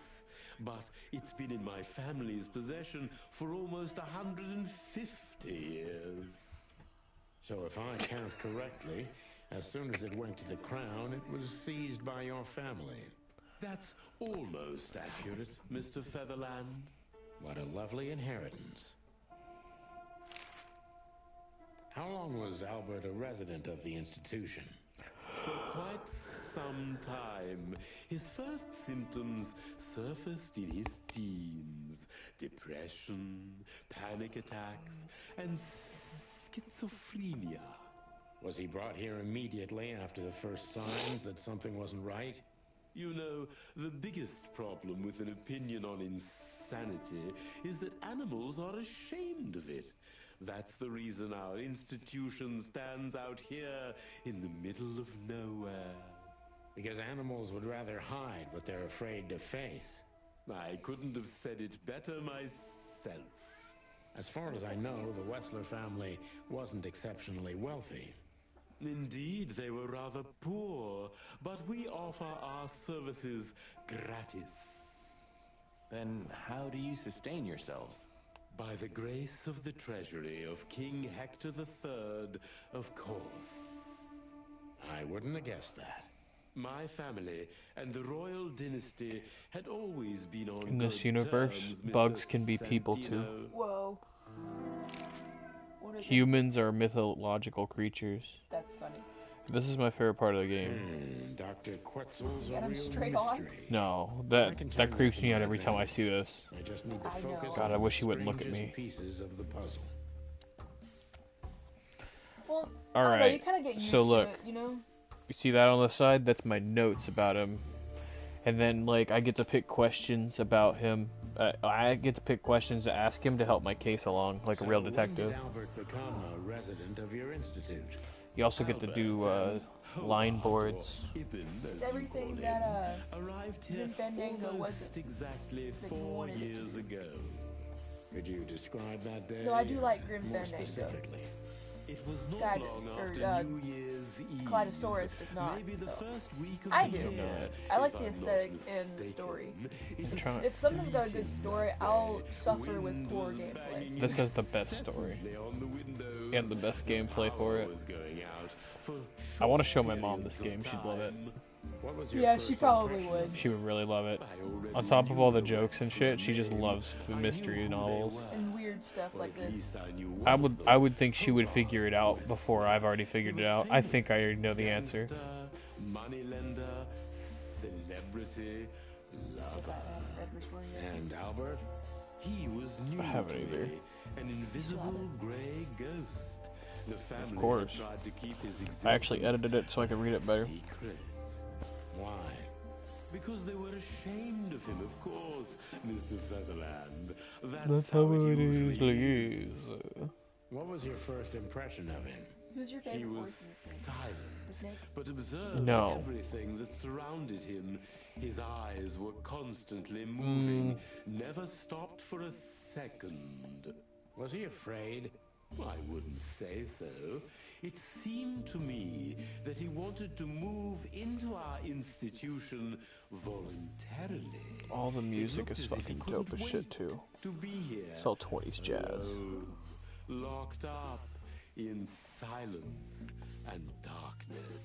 Speaker 11: But it's been in my family's possession for almost 150 years.
Speaker 3: So if I count correctly, as soon as it went to the crown, it was seized by your family.
Speaker 11: That's almost accurate, Mr. Featherland.
Speaker 3: What a lovely inheritance. How long was Albert a resident of the institution?
Speaker 11: For quite some time. His first symptoms surfaced in his teens. Depression, panic attacks, and schizophrenia.
Speaker 3: Was he brought here immediately after the first signs that something wasn't right?
Speaker 11: You know, the biggest problem with an opinion on insanity is that animals are ashamed of it. That's the reason our institution stands out here in the middle of nowhere.
Speaker 3: Because animals would rather hide what they're afraid to face.
Speaker 11: I couldn't have said it better myself.
Speaker 3: As far as I know, the Wessler family wasn't exceptionally wealthy.
Speaker 11: Indeed, they were rather poor, but we offer our services gratis.
Speaker 10: Then how do you sustain yourselves?
Speaker 11: By the grace of the treasury of King Hector III, of course.
Speaker 3: I wouldn't have guessed that.
Speaker 11: My family and the royal dynasty had always been on
Speaker 1: In this
Speaker 11: good
Speaker 1: universe,
Speaker 11: terms,
Speaker 1: bugs
Speaker 11: Mr.
Speaker 1: can be people too.
Speaker 11: Santino.
Speaker 22: Whoa.
Speaker 1: Humans are mythological creatures.
Speaker 22: That's funny.
Speaker 1: This is my favorite part of the game.
Speaker 3: Dr. Quetzal's
Speaker 22: Get
Speaker 3: a
Speaker 22: him
Speaker 3: real
Speaker 22: straight on.
Speaker 3: mystery.
Speaker 1: No,
Speaker 3: I can turn
Speaker 1: that creeps
Speaker 3: to
Speaker 1: me
Speaker 3: my
Speaker 1: out every time I see this.
Speaker 3: I just need to
Speaker 22: I
Speaker 3: focus
Speaker 22: know.
Speaker 1: God, I
Speaker 3: on
Speaker 1: wish
Speaker 3: the
Speaker 1: he wouldn't look at
Speaker 3: strangest
Speaker 1: me.
Speaker 3: pieces of the puzzle.
Speaker 22: Well,
Speaker 1: All
Speaker 22: I don't know,
Speaker 1: right.
Speaker 22: you kind of get used
Speaker 1: So look,
Speaker 22: to it, you know?
Speaker 1: you see that on the side? That's my notes about him. And then like I get to pick questions about him. I get to pick questions to ask him to help my case along, like a real detective.
Speaker 3: When did Albert become a resident of your institute?
Speaker 1: You also get to do line boards.
Speaker 22: It's everything that
Speaker 11: Arrived here
Speaker 22: Grim Fandango
Speaker 11: almost
Speaker 22: wasn't.
Speaker 11: exactly
Speaker 22: that you
Speaker 11: 4
Speaker 22: wanted it
Speaker 11: years
Speaker 22: to.
Speaker 11: ago.
Speaker 3: Could you describe that day?
Speaker 22: No, I do like Grim
Speaker 3: more
Speaker 22: Fandango.
Speaker 3: specifically?
Speaker 11: It was not
Speaker 22: Sky-
Speaker 11: long
Speaker 22: or,
Speaker 11: after New Year's Eve.
Speaker 22: Kaleidosauros does not.
Speaker 11: Maybe the
Speaker 22: so.
Speaker 11: first week of
Speaker 22: I
Speaker 11: the
Speaker 22: do.
Speaker 11: year.
Speaker 22: I like
Speaker 11: if
Speaker 22: the
Speaker 11: I'm not
Speaker 22: aesthetic and the
Speaker 11: mistaken.
Speaker 22: story.
Speaker 11: It
Speaker 1: trying
Speaker 11: was
Speaker 1: to-
Speaker 22: If something's got a good story, I'll suffer with
Speaker 11: wind
Speaker 22: poor
Speaker 11: was
Speaker 22: gameplay.
Speaker 11: banging
Speaker 1: This has the best story.
Speaker 11: incessantly on the windows.
Speaker 1: And the best gameplay for it.
Speaker 11: Power was going out for
Speaker 1: I want to show my
Speaker 11: short
Speaker 1: mom this
Speaker 11: periods
Speaker 1: game.
Speaker 11: of
Speaker 1: She'd love it.
Speaker 11: time.
Speaker 3: What was your
Speaker 22: Yeah,
Speaker 3: first
Speaker 22: she probably
Speaker 3: impression of
Speaker 22: would.
Speaker 1: She would really love it.
Speaker 11: I already
Speaker 1: On top of
Speaker 11: knew
Speaker 1: all the
Speaker 11: the
Speaker 1: jokes and shit, she just loves the
Speaker 11: I
Speaker 1: mystery
Speaker 11: knew who they
Speaker 1: novels.
Speaker 11: were.
Speaker 22: And weird stuff
Speaker 11: Or
Speaker 22: like
Speaker 11: at
Speaker 22: this.
Speaker 11: least I knew
Speaker 1: I
Speaker 11: one
Speaker 1: would
Speaker 11: of them.
Speaker 1: I would think she would figure it out before I've already figured it out. I think I already know the answer.
Speaker 11: Gangster, moneylender, celebrity,
Speaker 22: If
Speaker 11: lover.
Speaker 22: I haven't read her story yet.
Speaker 3: And Albert?
Speaker 11: He was new
Speaker 1: I haven't
Speaker 11: to
Speaker 1: either.
Speaker 11: me, an invisible gray ghost. The family
Speaker 1: course.
Speaker 11: had tried to keep his existence
Speaker 1: I actually edited it so I could read it better.
Speaker 11: secret.
Speaker 3: Why?
Speaker 11: Because they were ashamed of him, of course, Mr. Featherland.
Speaker 1: That's how it
Speaker 11: usually
Speaker 1: is.
Speaker 3: What was your first impression of him?
Speaker 22: Who's your
Speaker 11: He
Speaker 22: favorite
Speaker 11: was
Speaker 22: voice in this game?
Speaker 11: silent,
Speaker 22: Snake?
Speaker 11: but observed
Speaker 1: No.
Speaker 11: everything that surrounded him. His eyes were constantly moving, never stopped for a second.
Speaker 3: Was he afraid?
Speaker 11: I wouldn't say so. It seemed to me that he wanted to move into our institution voluntarily.
Speaker 1: All the music
Speaker 11: looked
Speaker 1: is
Speaker 11: as if he
Speaker 1: fucking
Speaker 11: couldn't
Speaker 1: dope as shit
Speaker 11: wait
Speaker 1: too.
Speaker 11: To be here.
Speaker 1: It's all 20s jazz.
Speaker 11: Alone, locked up in silence and darkness.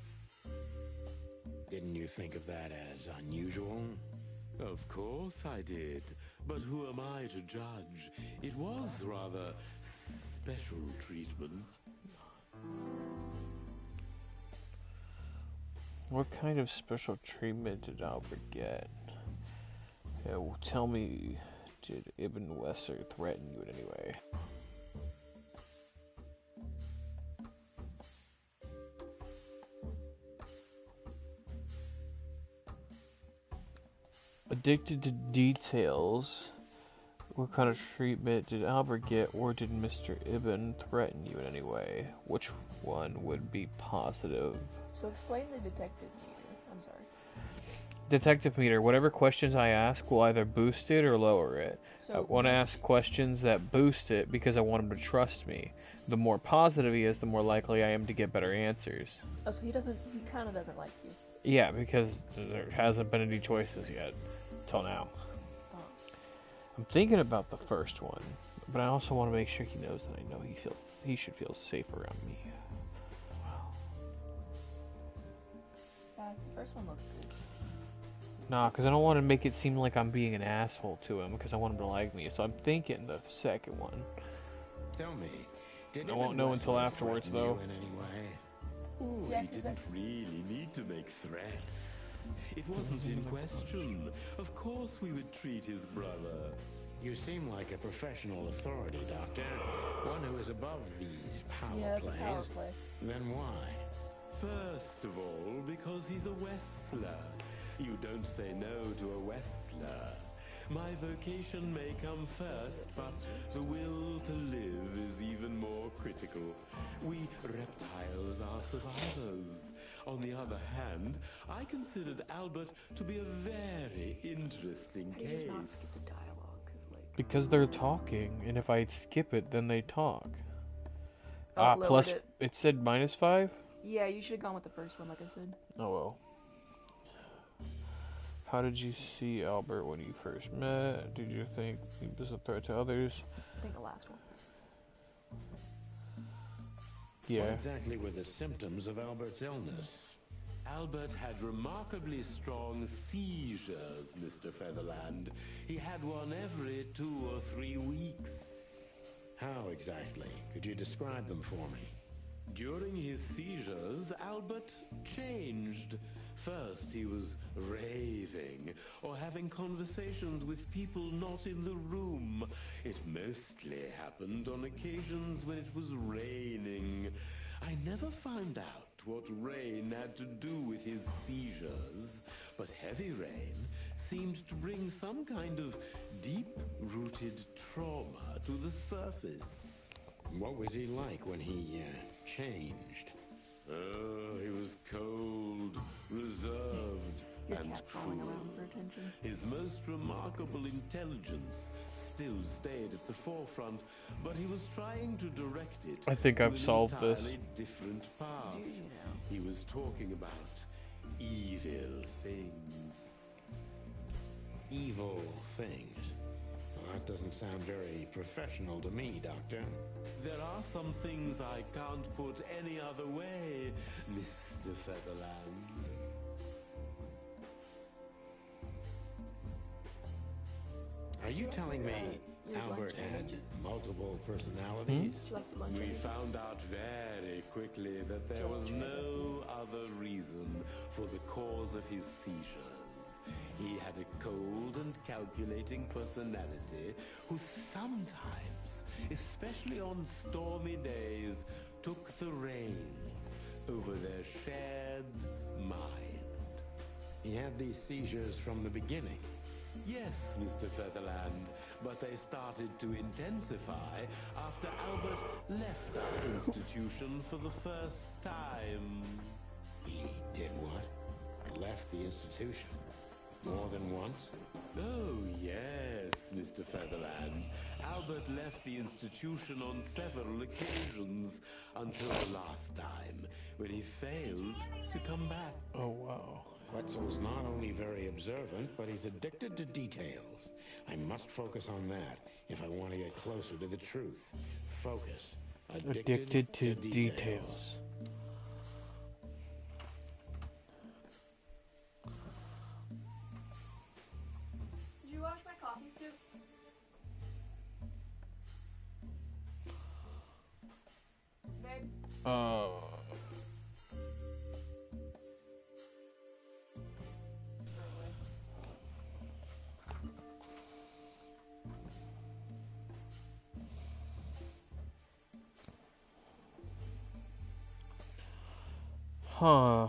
Speaker 3: Didn't you think of that as unusual?
Speaker 11: Of course I did, but who am I to judge? It was rather special treatment.
Speaker 1: What kind of special treatment did Albert get? Yeah, well, tell me, did Ibn Wesser threaten you in any way? Addicted to details. What kind of treatment did Albert get, or did Mr. Ibn threaten you in any way? Which one would be positive?
Speaker 22: So explain the detective meter. I'm sorry.
Speaker 1: Detective meter, whatever questions I ask will either boost it or lower it.
Speaker 22: So
Speaker 1: I want to ask questions that boost it because I want him to trust me. The more positive he is, the more likely I am to get better answers.
Speaker 22: Oh, so he kind of doesn't like you.
Speaker 1: Yeah, because there hasn't been any choices yet, till now. I'm thinking about the first one, but I also want to make sure he knows that I know he should feel safe around me.
Speaker 22: The first one looks good.
Speaker 1: Nah, because I don't want to make it seem like I'm being an asshole to him, because I want him to like me. So I'm thinking the second one.
Speaker 3: Tell me, did
Speaker 1: I won't know until afterwards, though.
Speaker 3: in any way?
Speaker 11: Oh,
Speaker 22: Yeah,
Speaker 11: he didn't really need to make threats. It wasn't in question. Of course we would treat his brother.
Speaker 3: You seem like a professional authority, Doctor. One who is above these power
Speaker 22: Yeah, it's a
Speaker 3: plays.
Speaker 22: power play.
Speaker 3: Then why?
Speaker 11: First of all, because he's a Westler. You don't say no to a Westler. My vocation may come first, but the will to live is even more critical. We reptiles are survivors. On the other hand, I considered Albert to be a very interesting
Speaker 22: He does
Speaker 11: case.
Speaker 22: not skip the dialogue,
Speaker 1: Because they're talking, and if I skip it, then they talk.
Speaker 22: Oh,
Speaker 1: Plus,
Speaker 22: lowered
Speaker 1: it said -5?
Speaker 22: Yeah, you should have gone with the first one, like I said.
Speaker 1: Oh well. How did you see Albert when you first met? Did you think he was a threat to others?
Speaker 22: I think the last one.
Speaker 1: Yeah.
Speaker 3: What exactly were the symptoms of Albert's illness?
Speaker 11: Albert had remarkably strong seizures, Mr. Featherland. He had one every 2 or 3 weeks.
Speaker 3: How exactly? Could you describe them for me?
Speaker 11: During his seizures, Albert changed. First, he was raving or having conversations with people not in the room. It mostly happened on occasions when it was raining. I never found out what rain had to do with his seizures, but heavy rain seemed to bring some kind of deep-rooted trauma to the surface.
Speaker 3: What was he like when he changed?
Speaker 11: Oh, he was cold, reserved, and cruel. His most remarkable intelligence still stayed at the forefront, but he was trying to direct it.
Speaker 1: I think I've solved this.
Speaker 11: To an entirely different path. He was talking about evil things.
Speaker 3: Evil things? Well, that doesn't sound very professional to me, Doctor.
Speaker 11: There are some things I can't put any other way, Mr. Featherland.
Speaker 3: Are you telling me Albert had multiple personalities?
Speaker 11: We found out very quickly that there was no other reason for the cause of his seizures. He had a cold and calculating personality who sometimes, especially on stormy days, took the reins over their shared mind.
Speaker 3: He had these seizures from the beginning.
Speaker 11: Yes, Mr. Featherland, but they started to intensify after Albert left our institution for the first time.
Speaker 3: He did what? Left the institution? More than once?
Speaker 11: Oh, yes, Mr. Featherland. Albert left the institution on several occasions until the last time, when he failed to come back.
Speaker 1: Oh, wow.
Speaker 3: Quetzal's not only very observant, but he's addicted to details. I must focus on that if I want to get closer to the truth. Focus.
Speaker 1: Addicted to details.
Speaker 22: Did you wash my coffee scoop? Babe?
Speaker 1: Huh.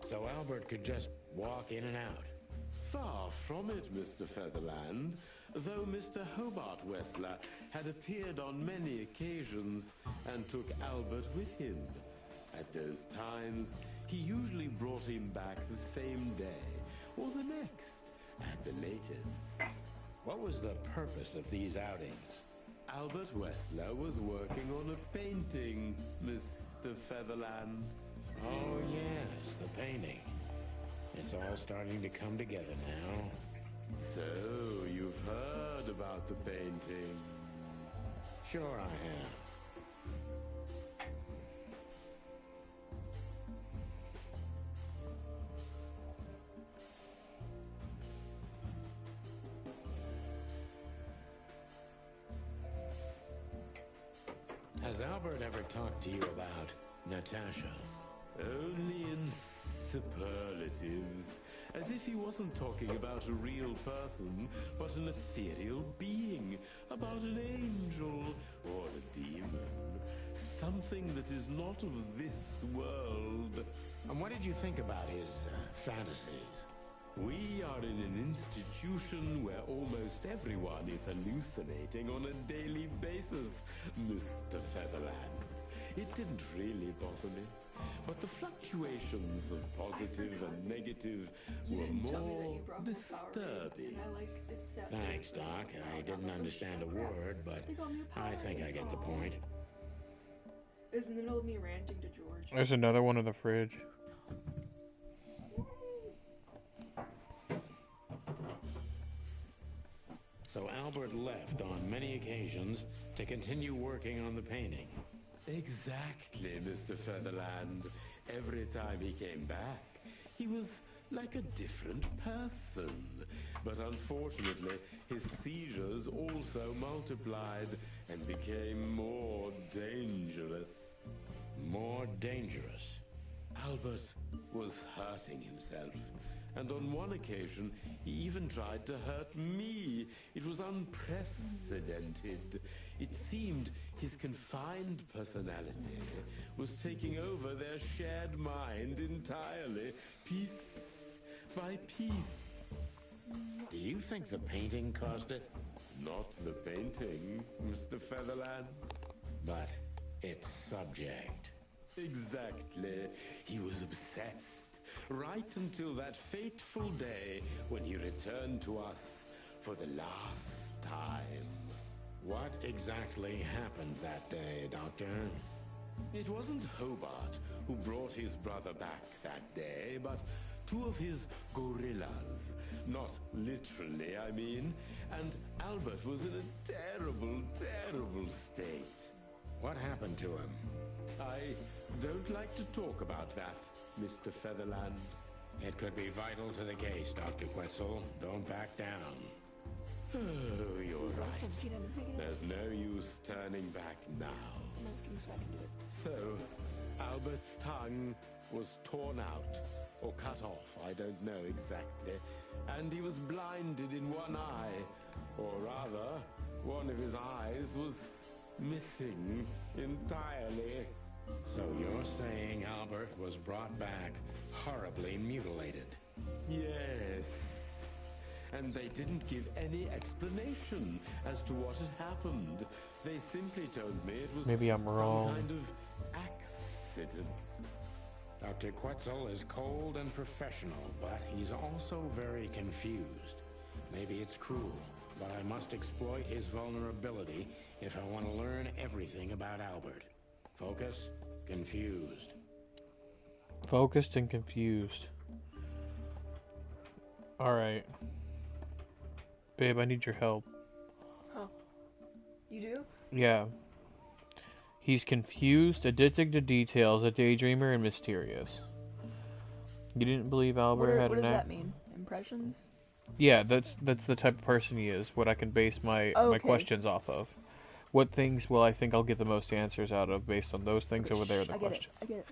Speaker 3: So Albert could just walk in and out.
Speaker 11: Far from it, Mr. Featherland. Though Mr. Hobart Wessler had appeared on many occasions and took Albert with him. At those times, he usually brought him back the same day, or the next, at the latest.
Speaker 3: What was the purpose of these outings?
Speaker 11: Albert Wessler was working on a painting, Mr. Featherland.
Speaker 3: Oh, yes, the painting. It's all starting to come together now.
Speaker 11: So, you've heard about the painting?
Speaker 3: Sure I have. Has Albert ever talked to you about Natasha?
Speaker 11: Only in superlatives. As if he wasn't talking about a real person, but an ethereal being. About an angel or a demon. Something that is not of this world.
Speaker 3: And what did you think about his fantasies?
Speaker 11: We are in an institution where almost everyone is hallucinating on a daily basis, Mr. Featherland. It didn't really bother me, but the fluctuations of positive and negative were more disturbing.
Speaker 3: Thanks, Doc. I didn't understand a word, but I think I get the point.
Speaker 22: It was in the middle of me ranting to George.
Speaker 1: There's another one in the fridge.
Speaker 3: so Albert left on many occasions to continue working on the painting.
Speaker 11: Exactly, Mr. Featherland. Every time he came back, he was like a different person. But unfortunately, his seizures also multiplied and became more dangerous.
Speaker 3: More dangerous?
Speaker 11: Albert was hurting himself. And on one occasion, he even tried to hurt me. It was unprecedented. It seemed his confined personality was taking over their shared mind entirely, piece by piece.
Speaker 3: Do you think the painting caused it?
Speaker 11: Not the painting, Mr. Featherland.
Speaker 3: But its subject.
Speaker 11: Exactly. He was obsessed. Right until that fateful day when he returned to us for the last time.
Speaker 3: What exactly happened that day, Doctor?
Speaker 11: It wasn't Hobart who brought his brother back that day, but two of his gorillas. Not literally, I mean. And Albert was in a terrible, terrible state.
Speaker 3: What happened to him?
Speaker 11: I don't like to talk about that, Mr. Featherland.
Speaker 3: It could be vital to the case, Dr. Quetzal. Don't back down.
Speaker 11: Oh, you're right. There's no use turning back now. So, Albert's tongue was torn out, or cut off, I don't know exactly, and he was blinded in one eye, or rather, one of his eyes was missing entirely.
Speaker 3: So you're saying Albert was brought back horribly mutilated?
Speaker 11: Yes. And they didn't give any explanation as to what had happened. They simply told me it was
Speaker 1: Maybe I'm wrong.
Speaker 11: some kind of accident.
Speaker 3: Dr. Quetzal is cold and professional, but he's also very confused. Maybe it's cruel, but I must exploit his vulnerability if I want to learn everything about Albert. Focus, confused.
Speaker 1: Focused and confused. Alright. Babe, I need your help.
Speaker 22: Oh. You do?
Speaker 1: Yeah. He's confused, addicted to details, a daydreamer, and mysterious. You didn't believe Albert had
Speaker 22: what
Speaker 1: an
Speaker 22: does that mean? Impressions?
Speaker 1: Yeah, that's the type of person he is. What I can base my questions off of. What things will I think I'll get the most answers out of based on those things over there in the question.
Speaker 22: I get it.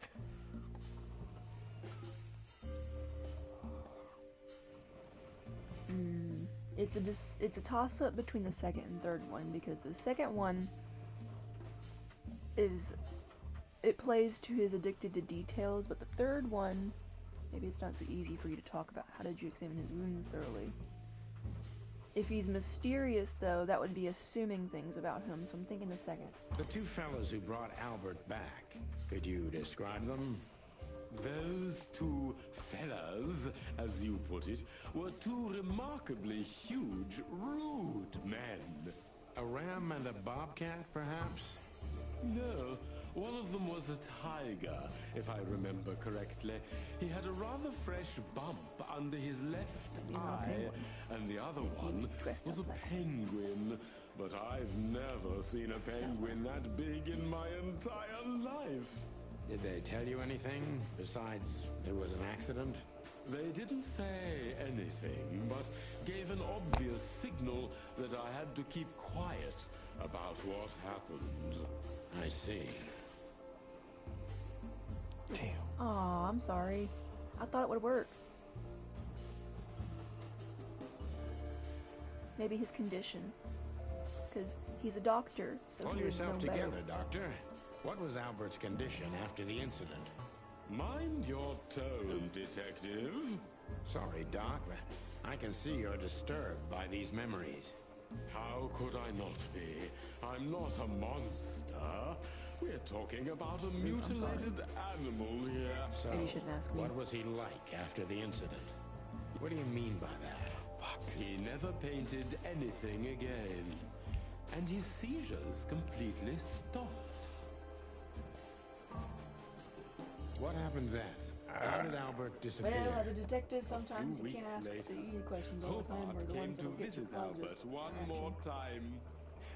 Speaker 22: It's a toss-up between the second and third one, because the second one it plays to his addicted to details, but the third one, maybe it's not so easy for you to talk about. How did you examine his wounds thoroughly? If he's mysterious, though, that would be assuming things about him, so I'm thinking the second.
Speaker 3: The two fellows who brought Albert back, could you describe them?
Speaker 11: Those two fellas, as you put it, were two remarkably huge, rude men.
Speaker 3: A ram and a bobcat, perhaps?
Speaker 11: No, one of them was a tiger, if I remember correctly. He had a rather fresh bump under his left eye, and the other one was a penguin. But I've never seen a penguin that big in my entire life.
Speaker 3: Did they tell you anything besides it was an accident?
Speaker 11: They didn't say anything, but gave an obvious signal that I had to keep quiet about what happened.
Speaker 3: I see.
Speaker 1: Damn.
Speaker 22: Aw, I'm sorry. I thought it would work. Maybe his condition. Because he's a doctor, so
Speaker 3: Pull
Speaker 22: he would
Speaker 3: yourself
Speaker 22: know
Speaker 3: together,
Speaker 22: better.
Speaker 3: Doctor. What was Albert's condition after the incident?
Speaker 11: Mind your tone, detective.
Speaker 3: Sorry, Doc, but I can see you're disturbed by these memories.
Speaker 11: How could I not be? I'm not a monster. We're talking about a mutilated animal here.
Speaker 3: So,
Speaker 22: Maybe you shouldn't ask me.
Speaker 3: what was he like after the incident? What do you mean by that?
Speaker 11: He never painted anything again. And his seizures completely stopped.
Speaker 3: What happened then? How did Albert disappear?
Speaker 22: Well, as a detective, sometimes you can't ask
Speaker 11: later,
Speaker 22: the easy questions all the time, or the
Speaker 11: Hobart
Speaker 22: ones
Speaker 11: came
Speaker 22: that
Speaker 11: to
Speaker 22: will get you
Speaker 11: visit
Speaker 22: positive
Speaker 11: Albert one
Speaker 22: reaction.
Speaker 11: more time.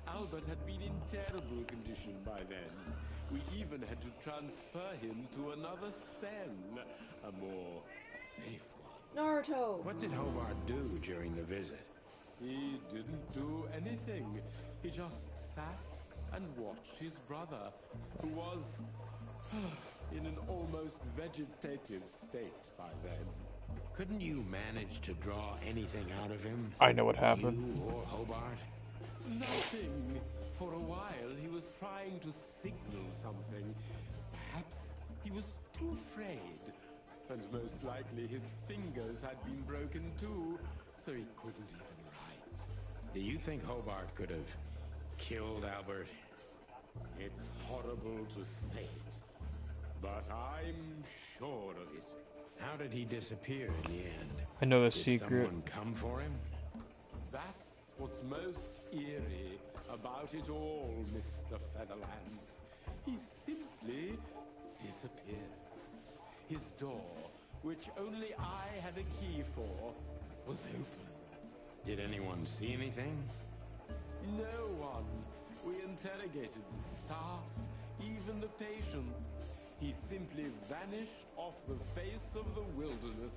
Speaker 11: Albert had been in terrible condition by then. We even had to transfer him to another cell, a more safe one.
Speaker 22: Naruto!
Speaker 3: What did Hobart do during the visit?
Speaker 11: He didn't do anything. He just sat and watched his brother, who was in an almost vegetative state by then.
Speaker 3: Couldn't you manage to draw anything out of him?
Speaker 1: I know what happened.
Speaker 3: You or Hobart?
Speaker 11: Nothing. For a while, he was trying to signal something. Perhaps he was too afraid. And most likely his fingers had been broken too, so he couldn't even write.
Speaker 3: Do you think Hobart could have killed Albert?
Speaker 11: It's horrible to say it, but I'm sure of it.
Speaker 3: How did he disappear in the end?
Speaker 1: I know the
Speaker 3: Did
Speaker 1: secret.
Speaker 3: someone come for him?
Speaker 11: That's what's most eerie about it all, Mr. Featherland. He simply disappeared. His door, which only I had a key for, was open.
Speaker 3: Did anyone see anything?
Speaker 11: No one. We interrogated the staff, even the patients. He simply vanished off the face of the wilderness.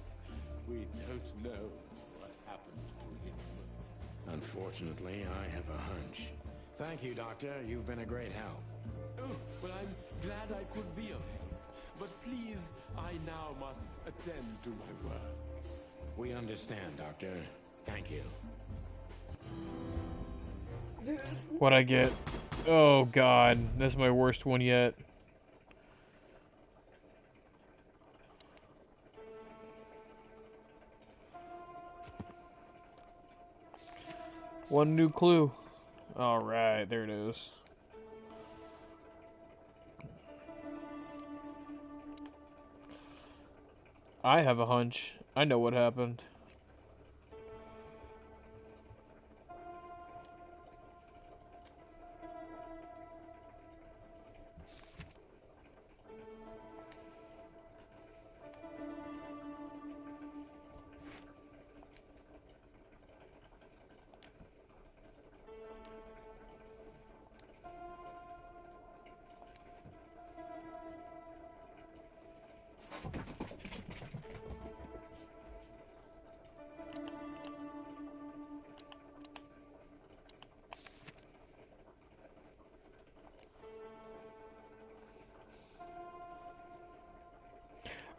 Speaker 11: We don't know what happened to him.
Speaker 3: Unfortunately, I have a hunch. Thank you, Doctor. You've been a great help.
Speaker 11: Oh, well, I'm glad I could be of help. But please, I now must attend to my work.
Speaker 3: We understand, Doctor. Thank you.
Speaker 1: What'd I get? Oh god, that's my worst one yet. One new clue. Alright, there it is. I have a hunch. I know what happened.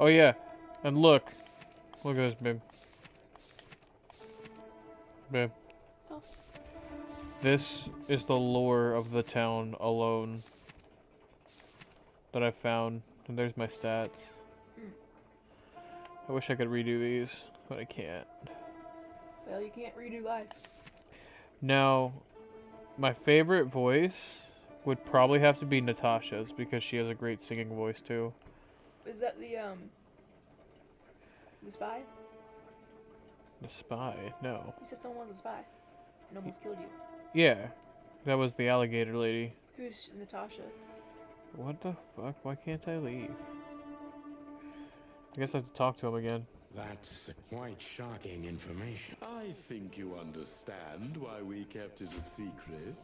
Speaker 1: Oh yeah, and look at this, babe. Babe.
Speaker 22: Oh.
Speaker 1: This is the lore of the town alone that I found, and there's my stats. I wish I could redo these, but I can't.
Speaker 22: Well, you can't redo life.
Speaker 1: Now, my favorite voice would probably have to be Natasha's, because she has a great singing voice too.
Speaker 22: Is that the spy?
Speaker 1: The spy? No.
Speaker 22: You said someone was a spy and almost killed you.
Speaker 1: Yeah, that was the alligator lady.
Speaker 22: Who's Natasha?
Speaker 1: What the fuck? Why can't I leave? I guess I have to talk to him again.
Speaker 3: That's quite shocking information.
Speaker 11: I think you understand why we kept it a secret.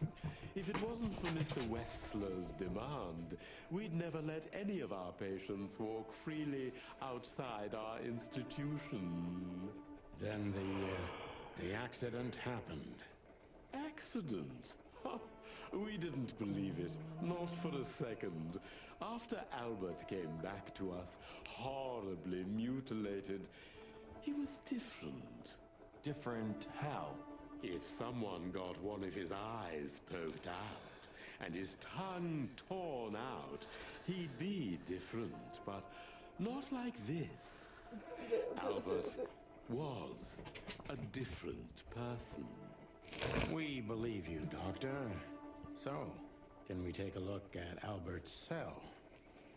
Speaker 11: If it wasn't for Mr. Wessler's demand, we'd never let any of our patients walk freely outside our institution.
Speaker 3: Then the accident happened.
Speaker 11: Accident? Ha! We didn't believe it, not for a second. After Albert came back to us, horribly mutilated, he was different.
Speaker 10: Different how?
Speaker 11: If someone got one of his eyes poked out, and his tongue torn out, he'd be different, but not like this. Albert was a different person.
Speaker 3: We believe you, Doctor. So, can we take a look at Albert's cell?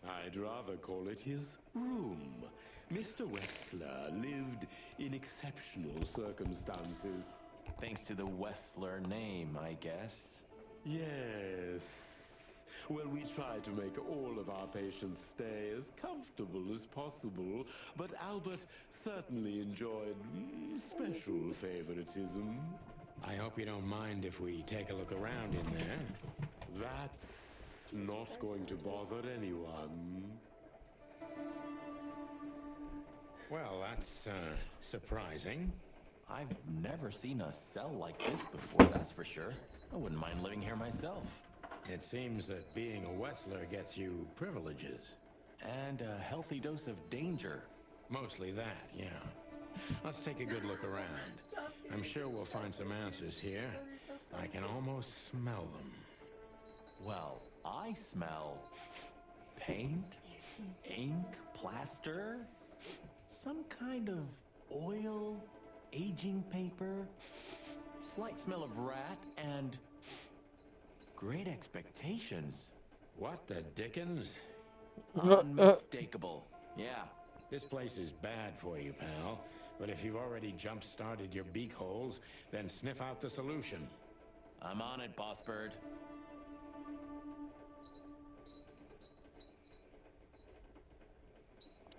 Speaker 11: I'd rather call it his room. Mr. Wessler lived in exceptional circumstances.
Speaker 10: Thanks to the Wessler name, I guess.
Speaker 11: Yes. Well, we try to make all of our patients stay as comfortable as possible, but Albert certainly enjoyed special favoritism.
Speaker 3: I hope you don't mind if we take a look around in there.
Speaker 11: That's not going to bother anyone.
Speaker 3: Well, that's surprising.
Speaker 10: I've never seen a cell like this before, that's for sure. I wouldn't mind living here myself.
Speaker 3: It seems that being a Wessler gets you privileges.
Speaker 10: And a healthy dose of danger.
Speaker 3: Mostly that, yeah. Let's take a good look around. I'm sure we'll find some answers here. I can almost smell them.
Speaker 10: Well, I smell paint, ink, plaster, some kind of oil, aging paper, slight smell of rat, and Great Expectations.
Speaker 3: What the dickens?
Speaker 10: Unmistakable. Yeah.
Speaker 3: This place is bad for you, pal. But if you've already jump-started your beak holes, then sniff out the solution.
Speaker 10: I'm on it, Boss Bird.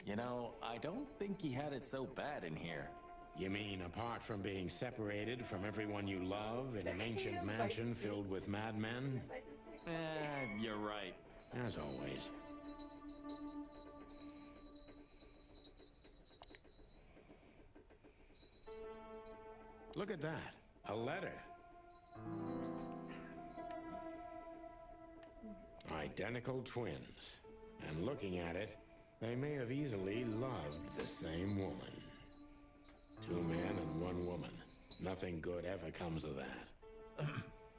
Speaker 10: You know, I don't think he had it so bad in here.
Speaker 3: You mean apart from being separated from everyone you love in an ancient mansion filled with madmen?
Speaker 10: You're right.
Speaker 3: As always. Look at that. A letter. Identical twins. And looking at it, they may have easily loved the same woman. 2 men and 1 woman. Nothing good ever comes of that.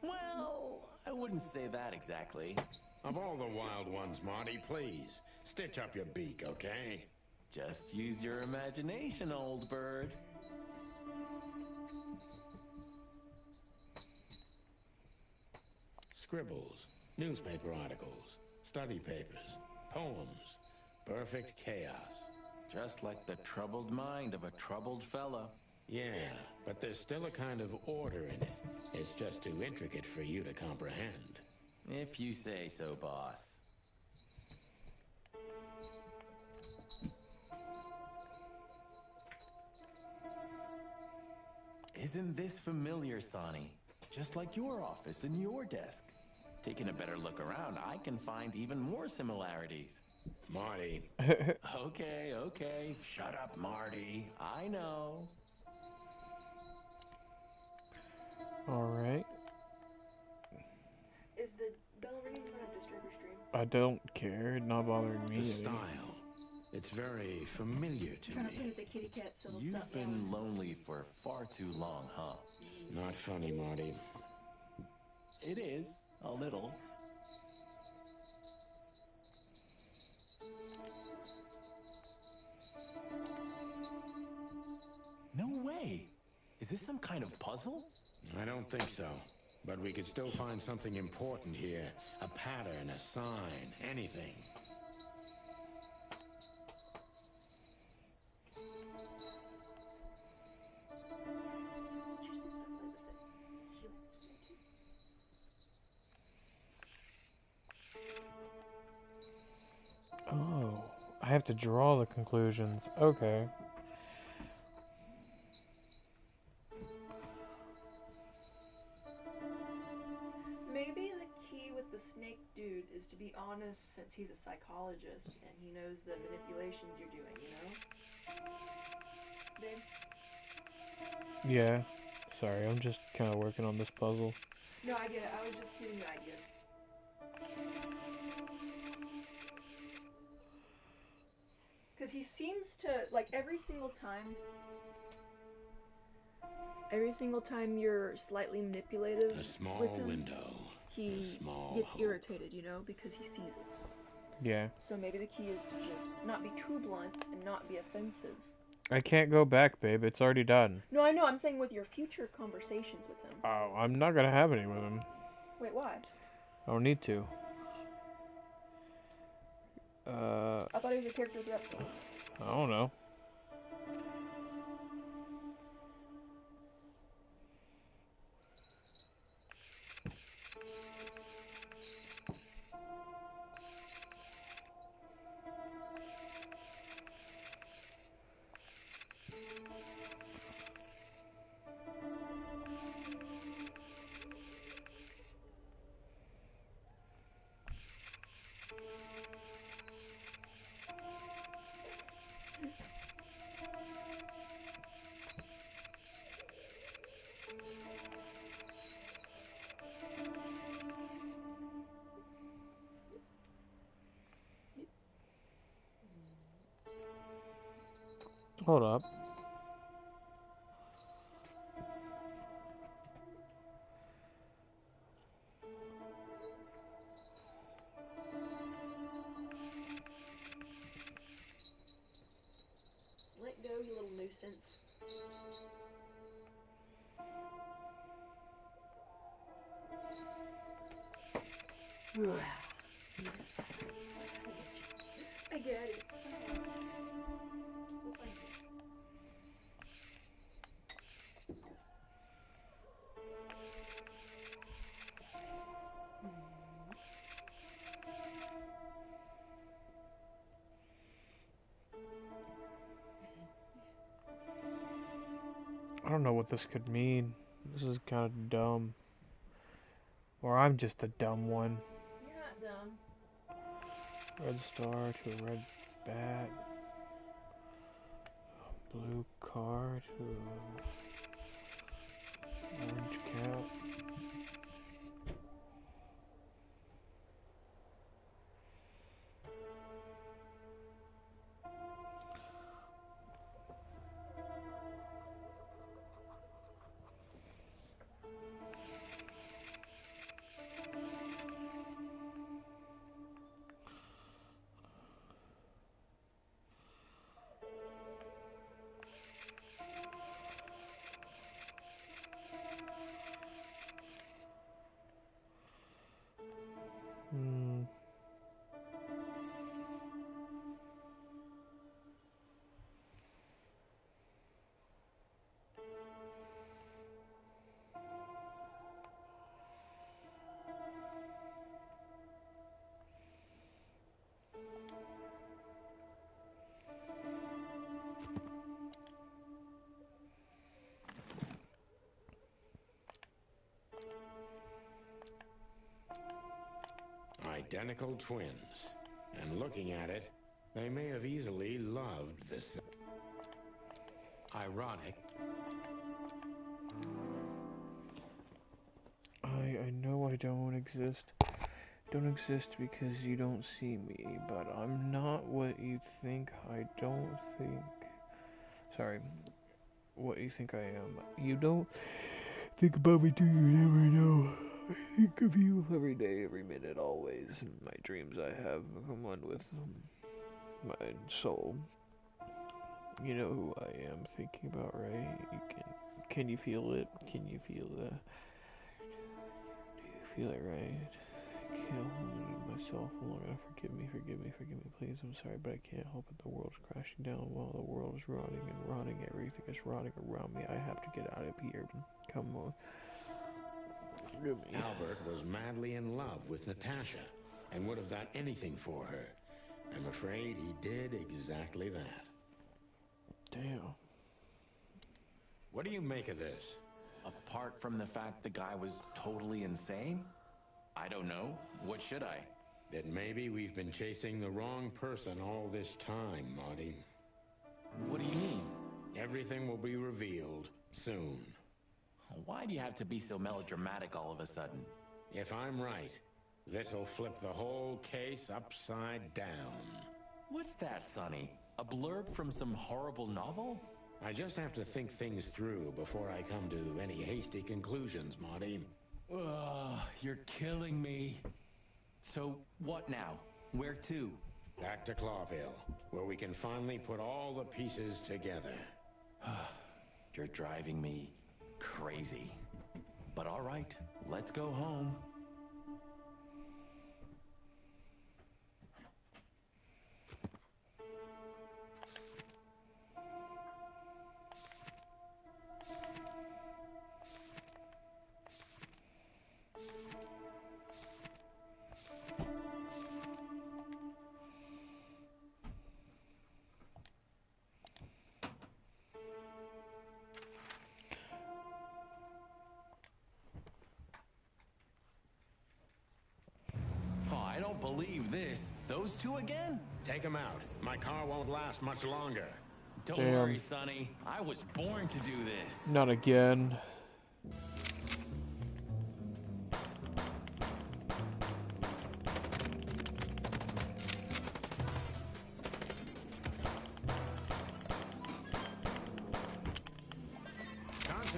Speaker 10: Well, I wouldn't say that exactly.
Speaker 3: Of all the wild ones, Marty, please, stitch up your beak, okay?
Speaker 10: Just use your imagination, old bird.
Speaker 3: Scribbles, newspaper articles, study papers, poems. Perfect chaos.
Speaker 10: Just like the troubled mind of a troubled fella.
Speaker 3: Yeah, but there's still a kind of order in it. It's just too intricate for you to comprehend.
Speaker 10: If you say so, boss. Isn't this familiar, Sonny? Just like your office and your desk. Taking a better look around, I can find even more similarities.
Speaker 3: Marty.
Speaker 10: Okay. Shut up, Marty. I know.
Speaker 1: Alright.
Speaker 22: Is the bell ringing trying to disturb your stream?
Speaker 1: I don't care. It's not bothering me.
Speaker 3: The style. It's very familiar to me.
Speaker 10: You've been lonely for far too long, huh?
Speaker 3: Not funny, Marty.
Speaker 10: It is, a little. No way! Is this some kind of puzzle?
Speaker 3: I don't think so. But we could still find something important here. A pattern, a sign, anything.
Speaker 1: Oh, I have to draw the conclusions. Okay.
Speaker 22: Maybe the key with the snake dude is to be honest, since he's a psychologist and he knows the manipulations you're doing, you know? Babe?
Speaker 1: Yeah. Sorry, I'm just kind of working on this puzzle.
Speaker 22: No, I get it. I was just giving you ideas. Because he seems to, like, every single time you're slightly manipulative
Speaker 3: A small
Speaker 22: with him,
Speaker 3: window.
Speaker 22: he
Speaker 3: small
Speaker 22: gets
Speaker 3: hope.
Speaker 22: irritated, you know, because he sees it.
Speaker 1: Yeah.
Speaker 22: So maybe the key is to just not be too blunt and not be offensive.
Speaker 1: I can't go back, babe. It's already done.
Speaker 22: No, I know. I'm saying with your future conversations with him.
Speaker 1: Oh, I'm not gonna have any with him.
Speaker 22: Wait, why?
Speaker 1: I don't need to.
Speaker 22: I thought he was a character throughout the game.
Speaker 1: I don't know. Hold up.
Speaker 22: Let go, you little nuisance. I get it.
Speaker 1: I don't know what this could mean. This is kind of dumb. Or I'm just a dumb one.
Speaker 22: You're not dumb.
Speaker 1: Red star to a red bat. Blue car to an orange cat.
Speaker 3: Identical twins. And looking at it, they may have easily loved this. Ironic.
Speaker 1: I know I don't exist. Don't exist because you don't see me, but I'm not what you think. I don't think. Sorry. What you think I am. You don't think about me, do you? Never know. I think of you every day, every minute, always. In my dreams I have come one with my soul. You know who I am thinking about, right? Can you feel it? Can you feel the... Do you feel it, right? I can't hold myself longer. Forgive me, please. I'm sorry, but I can't help it. The world's crashing down while the world is rotting and rotting. Everything is rotting around me. I have to get out of here. Come on.
Speaker 3: Albert was madly in love with Natasha and would have done anything for her. I'm afraid he did exactly that.
Speaker 1: Damn.
Speaker 3: What do you make of this?
Speaker 10: Apart from the fact the guy was totally insane? I don't know. What should I?
Speaker 3: That maybe we've been chasing the wrong person all this time, Marty.
Speaker 10: What do you mean?
Speaker 3: Everything will be revealed soon.
Speaker 10: Why do you have to be so melodramatic all of a sudden?
Speaker 3: If I'm right, this'll flip the whole case upside down.
Speaker 10: What's that, Sonny? A blurb from some horrible novel?
Speaker 3: I just have to think things through before I come to any hasty conclusions, Marty.
Speaker 10: Ugh, you're killing me. So, what now? Where to?
Speaker 3: Back to Clawville, where we can finally put all the pieces together.
Speaker 10: You're driving me crazy. But all right, let's go home. I don't believe this. Those two again?
Speaker 3: Take them out. My car won't last much longer.
Speaker 10: Don't
Speaker 1: Damn.
Speaker 10: worry, Sonny. I was born to do this.
Speaker 1: Not again.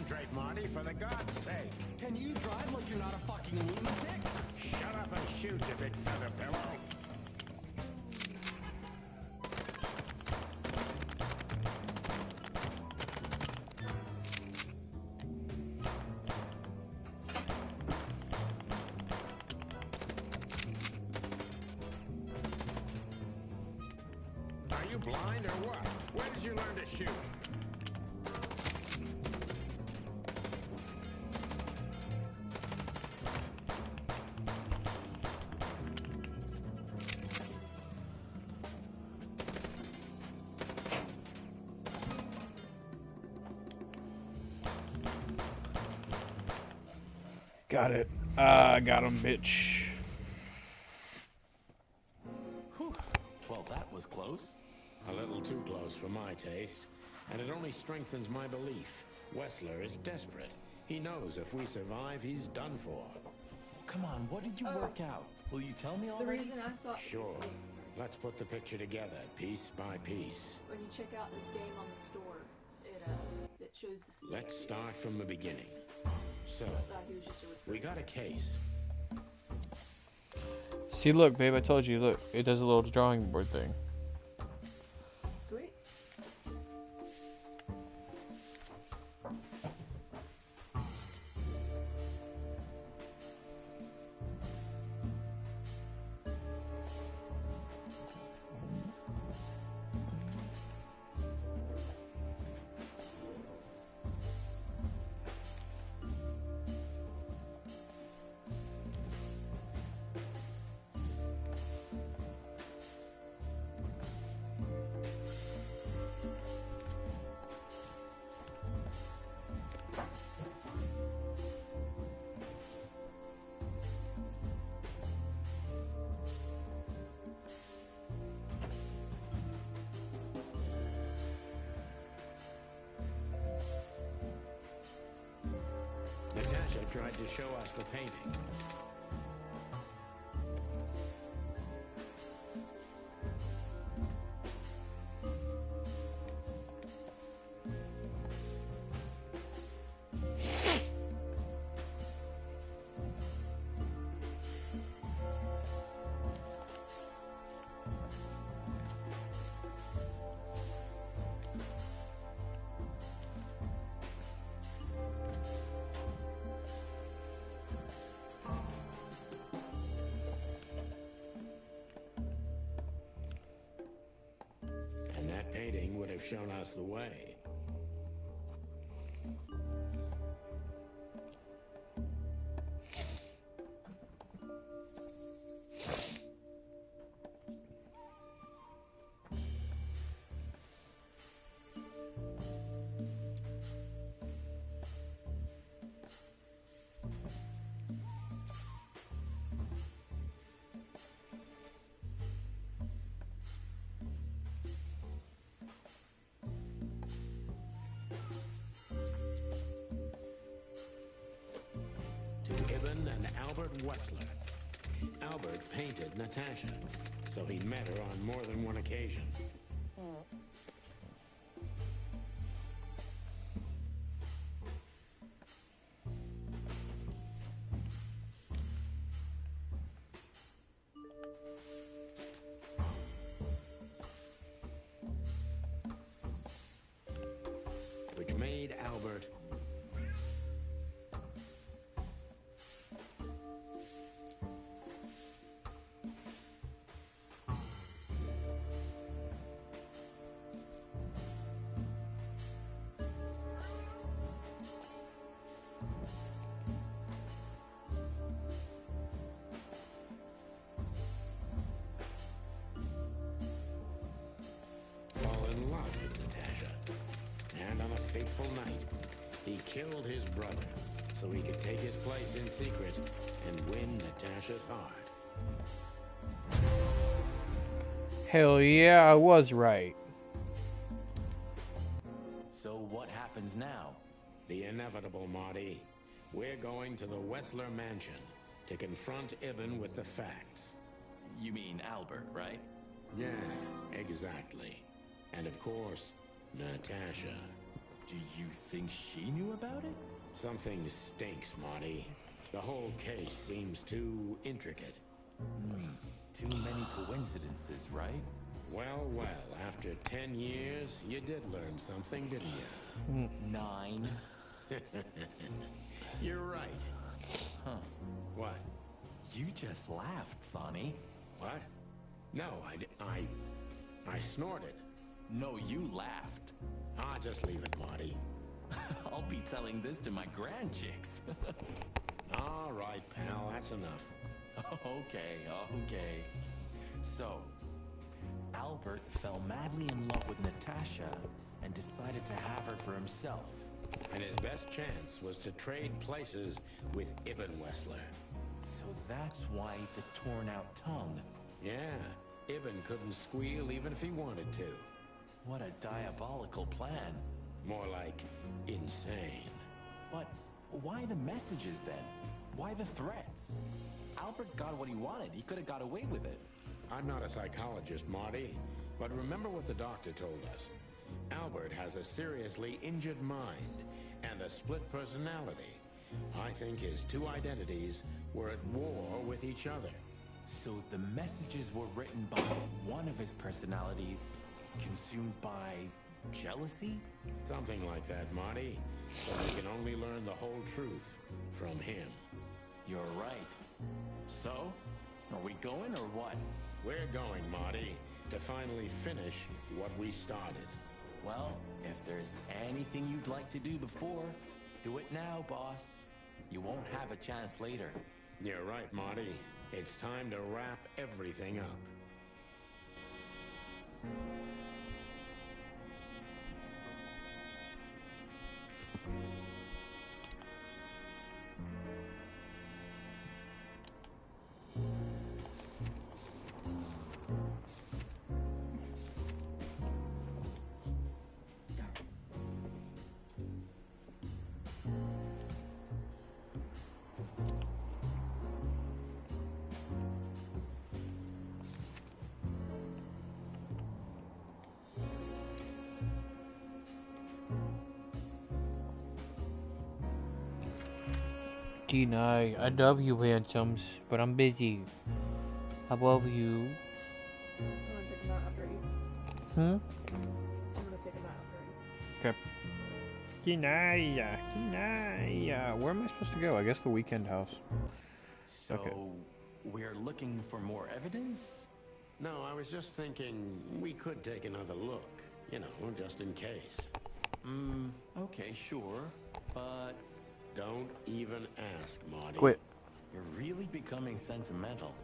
Speaker 3: Concentrate, Marty, for the God's sake.
Speaker 10: Can you drive like you're not a fucking lunatic?
Speaker 3: Shut up and shoot, you big feather pillow. Are you blind or what? Where did you learn to shoot?
Speaker 1: Got it. Got him, bitch.
Speaker 10: Whew. Well, that was close.
Speaker 3: A little too close for my taste. And it only strengthens my belief. Wessler is desperate. He knows if we survive, he's done for.
Speaker 10: Well, come on, what did you work out? Will you tell me
Speaker 22: The
Speaker 10: already?
Speaker 22: reason I thought
Speaker 3: Sure. Let's put the picture together, piece by piece.
Speaker 22: when you check out this game on the store, it shows the
Speaker 3: Let's start from the beginning. So,
Speaker 22: he was just a
Speaker 3: we got a case.
Speaker 1: See, look, babe, I told you, look, it does a little drawing board thing.
Speaker 22: Sweet.
Speaker 3: Natasha tried to show us the painting. And that painting would have shown us the way. To Ibn and Albert Wessler. Albert painted Natasha, so he met her on more than one occasion. Which made Albert fall in love with Natasha. And on a fateful night, he killed his brother so he could take his place in secret and win Natasha's heart.
Speaker 1: Hell yeah, I was right.
Speaker 10: So what happens now?
Speaker 3: The inevitable, Marty. We're going to the Wessler mansion to confront Ibn with the facts.
Speaker 10: You mean Albert, right?
Speaker 3: Yeah, exactly. And of course, Natasha.
Speaker 10: Do you think she knew about it?
Speaker 3: Something stinks, Marty. The whole case seems too intricate.
Speaker 10: Too many coincidences, right?
Speaker 3: Well, after 10 years, you did learn something, didn't you?
Speaker 10: 9.
Speaker 3: You're right.
Speaker 10: Huh.
Speaker 3: What?
Speaker 10: You just laughed, Sonny.
Speaker 3: What? No, I snorted.
Speaker 10: No, you laughed.
Speaker 3: Just leave it, Marty.
Speaker 10: I'll be telling this to my grandchicks.
Speaker 3: All right, pal, that's enough.
Speaker 10: Okay. So, Albert fell madly in love with Natasha and decided to have her for himself.
Speaker 3: And his best chance was to trade places with Ibn Wessler.
Speaker 10: So that's why the torn out tongue.
Speaker 3: Yeah, Ibn couldn't squeal even if he wanted to.
Speaker 10: What a diabolical plan.
Speaker 3: More like insane.
Speaker 10: But why the messages then? Why the threats? Albert got what he wanted. He could have got away with it.
Speaker 3: I'm not a psychologist, Marty, but remember what the doctor told us. Albert has a seriously injured mind and a split personality. I think his two identities were at war with each other.
Speaker 10: So the messages were written by one of his personalities, consumed by jealousy?
Speaker 3: Something like that, Marty. But we can only learn the whole truth from him.
Speaker 10: You're right. So, are we going or what?
Speaker 3: We're going, Marty, to finally finish what we started.
Speaker 10: Well, if there's anything you'd like to do before, do it now, boss. You won't have a chance later.
Speaker 3: You're right, Marty. It's time to wrap everything up.
Speaker 1: Gina, I love you, handsomes, but I'm busy. I love you.
Speaker 22: I'm gonna take him out after you.
Speaker 1: Hmm?
Speaker 22: I'm gonna take him out after you.
Speaker 1: Okay. Gina. Where am I supposed to go? I guess the weekend house.
Speaker 10: So,
Speaker 1: okay.
Speaker 10: We're looking for more evidence?
Speaker 3: No, I was just thinking we could take another look. You know, just in case.
Speaker 10: Okay, sure. But...
Speaker 3: Don't even ask, Marty.
Speaker 1: Quit.
Speaker 10: You're really becoming sentimental.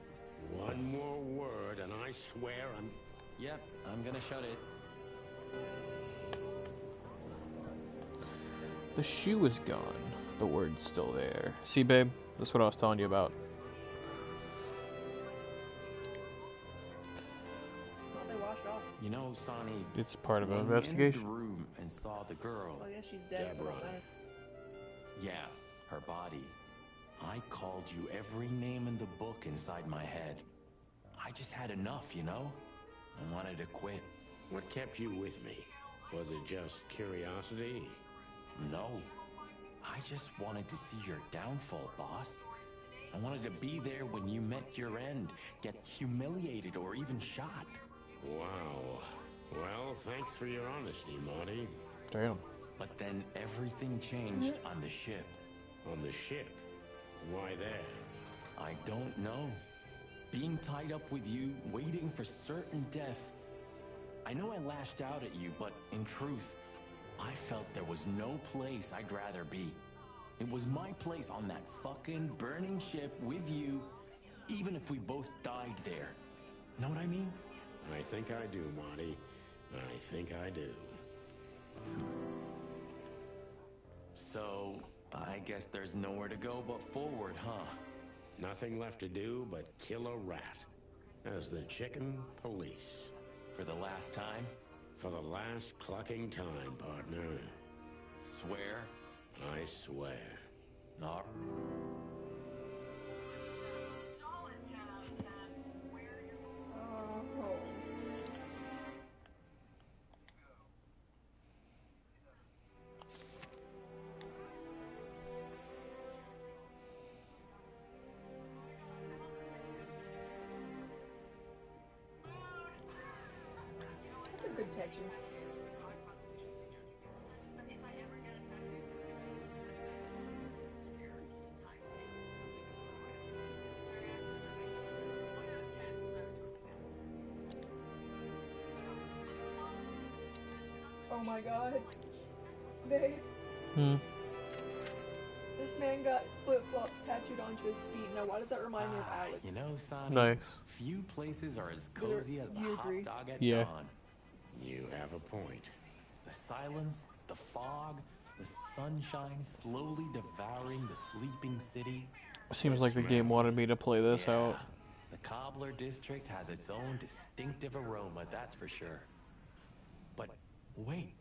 Speaker 3: One more word and I swear I'm...
Speaker 10: Yep, I'm gonna shut it.
Speaker 1: The shoe is gone. The word's still there. See, babe? That's what I was telling you about.
Speaker 22: Well, they washed off.
Speaker 10: You know, Sonny...
Speaker 1: It's part of an
Speaker 10: when we
Speaker 1: investigation.
Speaker 10: entered the room and saw the girl...
Speaker 22: Oh, yeah, she's dead, so it don't matter.
Speaker 10: Yeah, her body. I called you every name in the book inside my head. I just had enough, you know? I wanted to quit.
Speaker 3: What kept you with me? Was it just curiosity?
Speaker 10: No. I just wanted to see your downfall, boss. I wanted to be there when you met your end, get humiliated or even shot.
Speaker 3: Wow. Well, thanks for your honesty, Marty.
Speaker 1: Damn.
Speaker 10: But then everything changed on the ship.
Speaker 3: On the ship? Why there?
Speaker 10: I don't know. Being tied up with you, waiting for certain death. I know I lashed out at you, but in truth, I felt there was no place I'd rather be. It was my place on that fucking burning ship with you, even if we both died there. Know what I mean?
Speaker 3: I think I do, Marty. I think I do.
Speaker 10: So, I guess there's nowhere to go but forward, huh?
Speaker 3: Nothing left to do but kill a rat. As the chicken police.
Speaker 10: For the last time?
Speaker 3: For the last clucking time, partner.
Speaker 10: Swear?
Speaker 3: I swear.
Speaker 10: Not.
Speaker 22: protection. Oh my god. Babe. This man got flip-flops tattooed onto his feet. Now, why does that remind me of Alex?
Speaker 10: You know, Sonny,
Speaker 1: Nice.
Speaker 10: few places are as cozy as the hot dog at
Speaker 1: Yeah.
Speaker 10: dawn.
Speaker 3: You have a point.
Speaker 10: The silence, the fog, the sunshine slowly devouring the sleeping city.
Speaker 1: Seems like the game wanted me to play this out.
Speaker 10: The Cobbler District has its own distinctive aroma, that's for sure. But wait,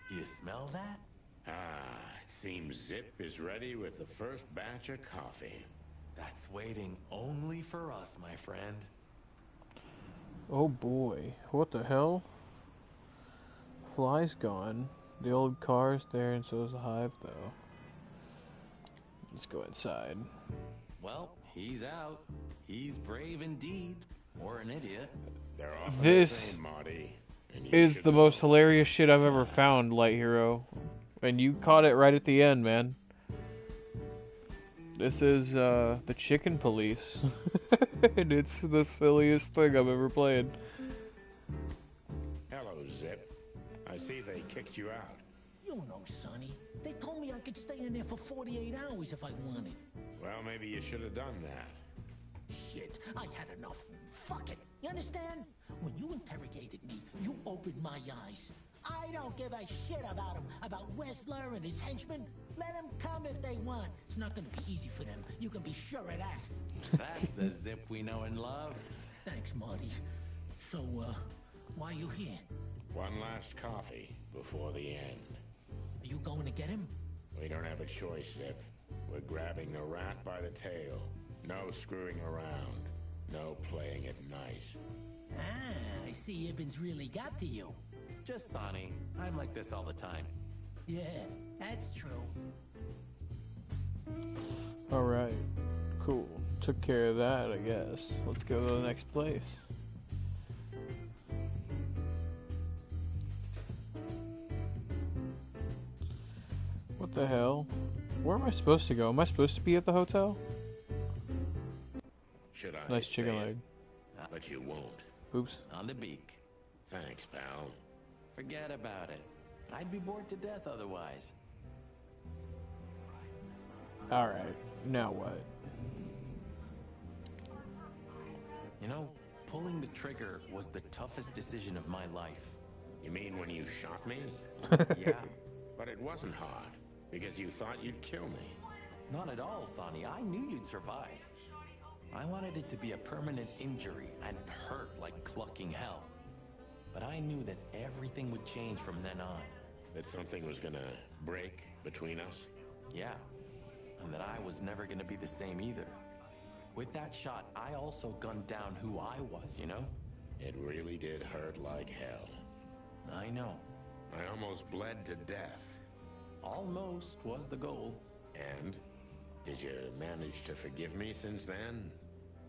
Speaker 10: do you smell that?
Speaker 3: It seems Zip is ready with the first batch of coffee.
Speaker 10: That's waiting only for us, my friend.
Speaker 1: Oh boy, what the hell? Fly's gone. The old car's there, and so is the hive, though. Let's go inside.
Speaker 10: Well, he's out. He's brave indeed, or an idiot.
Speaker 3: They're often
Speaker 1: This
Speaker 3: the same, Marty. And you
Speaker 1: is
Speaker 3: should
Speaker 1: the most hilarious shit I've ever found, Light Hero. And you caught it right at the end, man. This is, the Chicken Police. And it's the silliest thing I've ever played.
Speaker 3: Hello, Zip. I see they kicked you out.
Speaker 15: You know, Sonny. They told me I could stay in there for 48 hours if I wanted.
Speaker 3: Well, maybe you should have done that.
Speaker 15: Shit, I had enough. Fuck it. You understand? When you interrogated me, you opened my eyes. I don't give a shit about him, about Wessler and his henchmen. Let them come if they want. It's not gonna be easy for them. You can be sure of that.
Speaker 10: That's the Zip we know and love.
Speaker 15: Thanks, Marty. So, why are you here?
Speaker 3: One last coffee before the end.
Speaker 15: Are you going to get him?
Speaker 3: We don't have a choice, Zip. We're grabbing the rat by the tail. No screwing around. No playing it nice.
Speaker 15: Ah, I see Ibben's really got to you.
Speaker 10: Just Sonny. I'm like this all the time.
Speaker 15: Yeah, that's true.
Speaker 1: Alright, cool. Took care of that, I guess. Let's go to the next place. What the hell? Where am I supposed to go? Am I supposed to be at the hotel?
Speaker 3: Should I
Speaker 1: Nice chicken
Speaker 3: say
Speaker 1: leg.
Speaker 3: it? But you won't.
Speaker 1: Oops.
Speaker 10: On the beak.
Speaker 3: Thanks, pal.
Speaker 10: Forget about it. I'd be bored to death otherwise.
Speaker 1: Alright, now what?
Speaker 10: You know, pulling the trigger was the toughest decision of my life.
Speaker 3: You mean when you shot me?
Speaker 10: Yeah.
Speaker 3: But it wasn't hard, because you thought you'd kill me.
Speaker 10: Not at all, Sonny. I knew you'd survive. I wanted it to be a permanent injury and hurt like clucking hell. But I knew that everything would change from then on.
Speaker 3: That something was gonna break between us?
Speaker 10: Yeah. And that I was never gonna be the same either. With that shot, I also gunned down who I was, you know?
Speaker 3: It really did hurt like hell.
Speaker 10: I know.
Speaker 3: I almost bled to death.
Speaker 10: Almost was the goal.
Speaker 3: And? Did you manage to forgive me since then?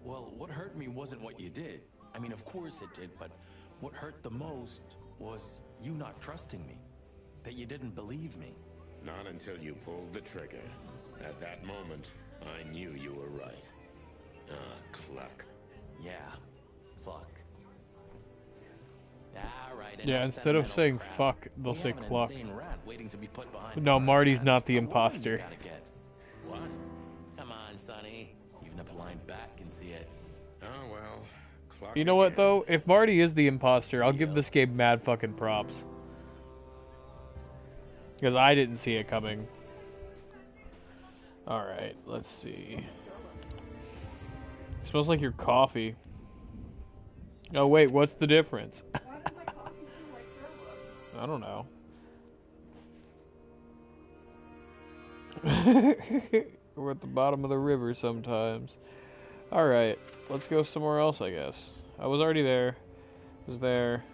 Speaker 10: Well, what hurt me wasn't what you did. I mean, of course it did, but what hurt the most was you not trusting me. That you didn't believe me.
Speaker 3: Not until you pulled the trigger. At that moment, I knew you were right. Cluck.
Speaker 10: Yeah, cluck. Alright,
Speaker 1: Yeah, instead of saying
Speaker 10: crap.
Speaker 1: fuck, they'll
Speaker 10: We
Speaker 1: say
Speaker 10: have an
Speaker 1: cluck.
Speaker 10: insane rat waiting to be put behind
Speaker 1: No,
Speaker 10: bars,
Speaker 1: Marty's
Speaker 10: man.
Speaker 1: not the
Speaker 10: A woman you
Speaker 1: imposter.
Speaker 10: gotta get. What? Come on, Sonny. Even a blind bat can see it.
Speaker 3: Oh, well. Cluck
Speaker 1: You know what,
Speaker 3: again.
Speaker 1: though? If Marty is the imposter, I'll give this game mad fucking props. Because I didn't see it coming. Alright, let's see. It smells like your coffee. Oh wait, what's the difference? I don't know. We're at the bottom of the river sometimes. Alright, let's go somewhere else, I guess. I was already there. Was there.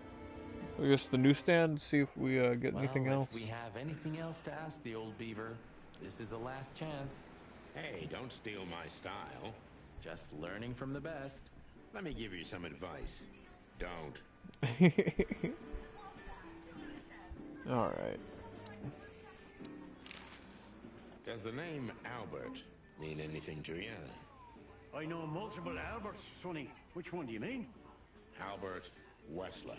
Speaker 1: I guess the newsstand, see if we get anything else.
Speaker 10: If we have anything else to ask the old beaver, this is the last chance.
Speaker 3: Hey, don't steal my style.
Speaker 10: Just learning from the best.
Speaker 3: Let me give you some advice. Don't.
Speaker 1: Alright.
Speaker 3: Does the name Albert mean anything to you?
Speaker 12: I know multiple Alberts, Sonny. Which one do you mean?
Speaker 3: Albert Wessler.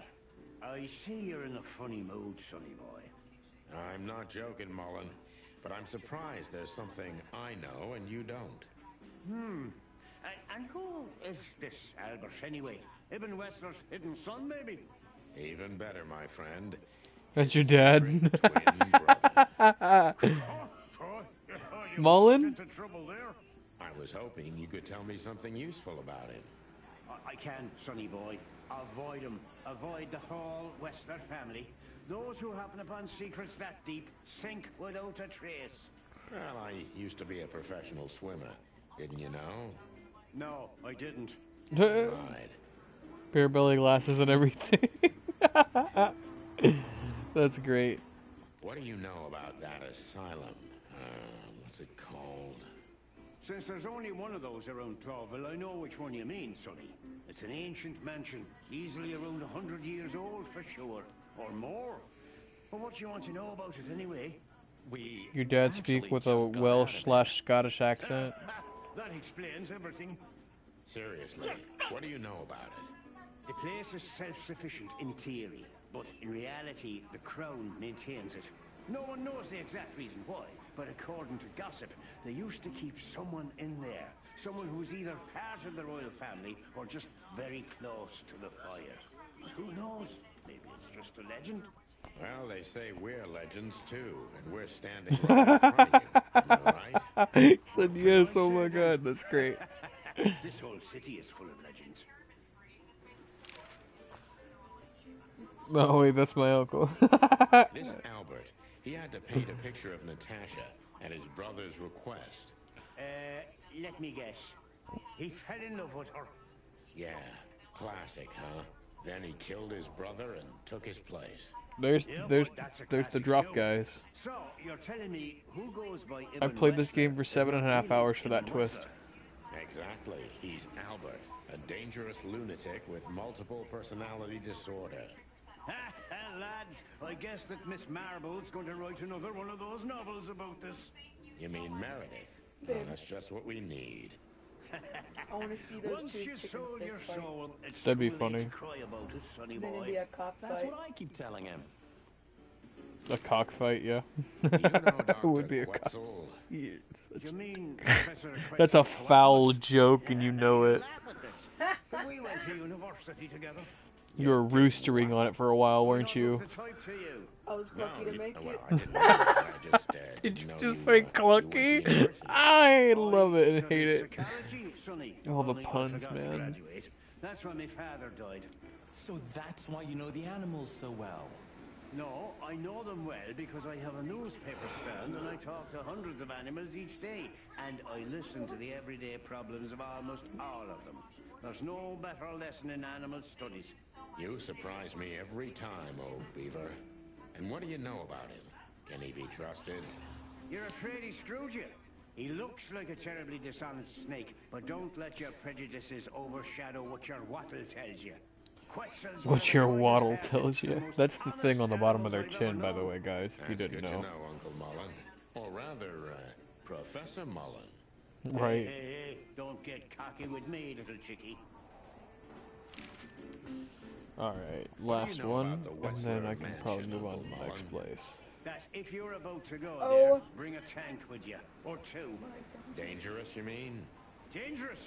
Speaker 12: I see you're in a funny mood, Sonny boy.
Speaker 3: I'm not joking, Mullen, but I'm surprised there's something I know and you don't.
Speaker 12: And who is this Albert, anyway? Ibn Wessler's hidden son, maybe?
Speaker 3: Even better, my friend.
Speaker 1: That's your dad. Mullen?
Speaker 12: Into trouble there.
Speaker 3: I was hoping you could tell me something useful about him.
Speaker 12: I can, Sonny boy. Avoid him. Avoid the whole Wessler family. Those who happen upon secrets that deep sink without a trace.
Speaker 3: Well, I used to be a professional swimmer. Didn't you know?
Speaker 12: No, I didn't.
Speaker 3: Right.
Speaker 1: Beer belly glasses and everything. That's great.
Speaker 3: What do you know about that asylum? What's it called?
Speaker 12: Since there's only one of those around Clawville, I know which one you mean, Sonny. It's an ancient mansion, easily around 100 years old for sure. Or more. Well, what do you want to know about it anyway?
Speaker 1: Your dad speak with a Welsh/Scottish accent.
Speaker 12: That explains everything.
Speaker 3: Seriously, what do you know about it?
Speaker 12: The place is self-sufficient in theory, but in reality, the Crown maintains it. No one knows the exact reason why, but according to gossip, they used to keep someone in there. Someone who was either part of the royal family or just very close to the fire. But who knows? Maybe it's just a legend.
Speaker 3: Well, they say we're legends too, and we're standing right in front of you. Am I right?
Speaker 1: He said yes, oh my god, that's great.
Speaker 12: This whole city is full of legends.
Speaker 1: No, wait, that's my uncle.
Speaker 3: This Albert, he had to paint a picture of Natasha at his brother's request.
Speaker 12: Let me guess. He fell in love with her.
Speaker 3: Yeah, classic, huh? Then he killed his brother and took his place.
Speaker 1: There's the drop, guys.
Speaker 12: So, you're telling me who goes by
Speaker 1: I played this game for 7.5 hours for that twist.
Speaker 3: Exactly. He's Albert, a dangerous lunatic with multiple personality disorder.
Speaker 12: Lads, I guess that Miss Marble's going to write another one of those novels about this.
Speaker 3: You mean Meredith? Oh, that's just what we need.
Speaker 22: I want to see those
Speaker 12: Once
Speaker 22: two
Speaker 12: you
Speaker 22: chickens
Speaker 12: sold your
Speaker 22: fist fight.
Speaker 12: soul, it's
Speaker 1: That'd be
Speaker 12: too late
Speaker 1: funny.
Speaker 12: to cry about it, sonny
Speaker 22: Then it'd
Speaker 12: boy.
Speaker 22: be a cockfight.
Speaker 10: That's what I keep telling him.
Speaker 1: A cockfight, yeah. It would be a cock.
Speaker 12: You mean Professor
Speaker 1: That's a
Speaker 12: Quetzalcoatl
Speaker 1: foul
Speaker 12: was-
Speaker 1: joke, and you know it.
Speaker 12: We went to university together.
Speaker 1: You were roostering on it for a while, weren't you?
Speaker 22: I was lucky to make it.
Speaker 3: I didn't know that. I just
Speaker 1: Did you
Speaker 3: know
Speaker 1: just
Speaker 3: you,
Speaker 1: say
Speaker 3: you
Speaker 1: clunky?
Speaker 3: went to university.
Speaker 1: I love it and hate it.
Speaker 12: Psychology, sonny.
Speaker 1: All the
Speaker 12: Only I
Speaker 1: puns,
Speaker 12: forgot to
Speaker 1: man.
Speaker 12: graduate. That's when my father died.
Speaker 10: So that's why you know the animals so well.
Speaker 12: No, I know them well because I have a newspaper stand and I talk to hundreds of animals each day. And I listen to the everyday problems of almost all of them. There's no better lesson in animal studies.
Speaker 3: You surprise me every time, old beaver. And what do you know about him? Can he be trusted?
Speaker 12: You're afraid he screwed you. He looks like a terribly dishonest snake, but don't let your prejudices overshadow what your wattle tells you. Quetzal's one
Speaker 1: What
Speaker 12: of
Speaker 1: your
Speaker 12: the
Speaker 1: waddle
Speaker 12: finest
Speaker 1: tells
Speaker 12: hearted,
Speaker 1: you.
Speaker 12: the most
Speaker 1: That's the thing on the bottom of their
Speaker 12: honest animals
Speaker 1: chin,
Speaker 12: I've
Speaker 1: by the
Speaker 12: ever
Speaker 1: way, guys, if you
Speaker 3: That's
Speaker 1: didn't
Speaker 3: good
Speaker 1: know.
Speaker 3: to know, Uncle Mullen. Or rather, Professor Mullen.
Speaker 1: Right.
Speaker 12: Hey, don't get cocky with me, little chickie.
Speaker 1: Alright,
Speaker 3: What do you
Speaker 1: last
Speaker 3: know
Speaker 1: one,
Speaker 3: about the
Speaker 1: and then
Speaker 3: Wessler
Speaker 1: I can probably
Speaker 3: mansion,
Speaker 1: move on to
Speaker 3: Uncle
Speaker 1: the next
Speaker 3: Mullen?
Speaker 1: place.
Speaker 12: That if you're about to go
Speaker 22: Oh.
Speaker 12: there, bring a tank with you. Or two.
Speaker 3: Dangerous, you mean?
Speaker 12: Dangerous?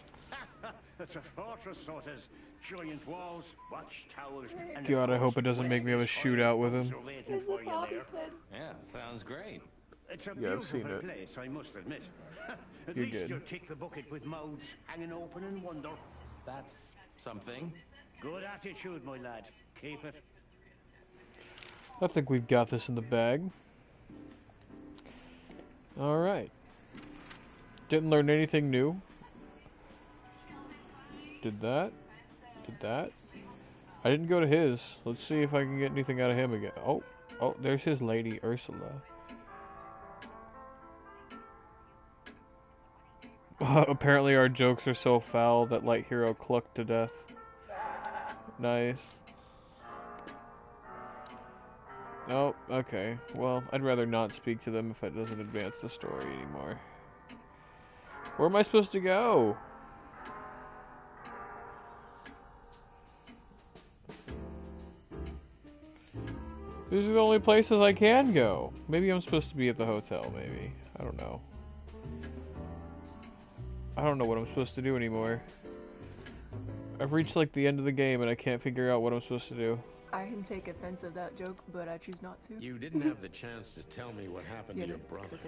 Speaker 12: It's a fortress, so it has giant walls, watchtowers, and
Speaker 1: God, I
Speaker 12: of course,
Speaker 1: hope it doesn't make me have a
Speaker 12: Westler's
Speaker 1: shootout with
Speaker 12: oil
Speaker 1: him.
Speaker 12: pumps are waiting for you there.
Speaker 10: Yeah, sounds great.
Speaker 12: It's a
Speaker 1: Yeah, I've
Speaker 12: beautiful
Speaker 1: seen it.
Speaker 12: place, I must admit. At
Speaker 1: You're
Speaker 12: least
Speaker 1: good.
Speaker 12: you'll kick the bucket with mouths hanging open in wonder.
Speaker 10: That's something.
Speaker 12: Good attitude, my lad. Keep it.
Speaker 1: I think we've got this in the bag. Alright. Didn't learn anything new. Did that. Did that. I didn't go to his. Let's see if I can get anything out of him again. Oh, there's his lady, Ursula. Apparently our jokes are so foul that Light Hero clucked to death. Nice. Oh, okay. Well, I'd rather not speak to them if it doesn't advance the story anymore. Where am I supposed to go? These are the only places I can go. Maybe I'm supposed to be at the hotel, maybe. I don't know. I don't know what I'm supposed to do anymore. I've reached like the end of the game and I can't figure out what I'm supposed to do.
Speaker 22: I can take offense of that joke, but I choose not to.
Speaker 3: You didn't have the chance to tell me what happened to your brother.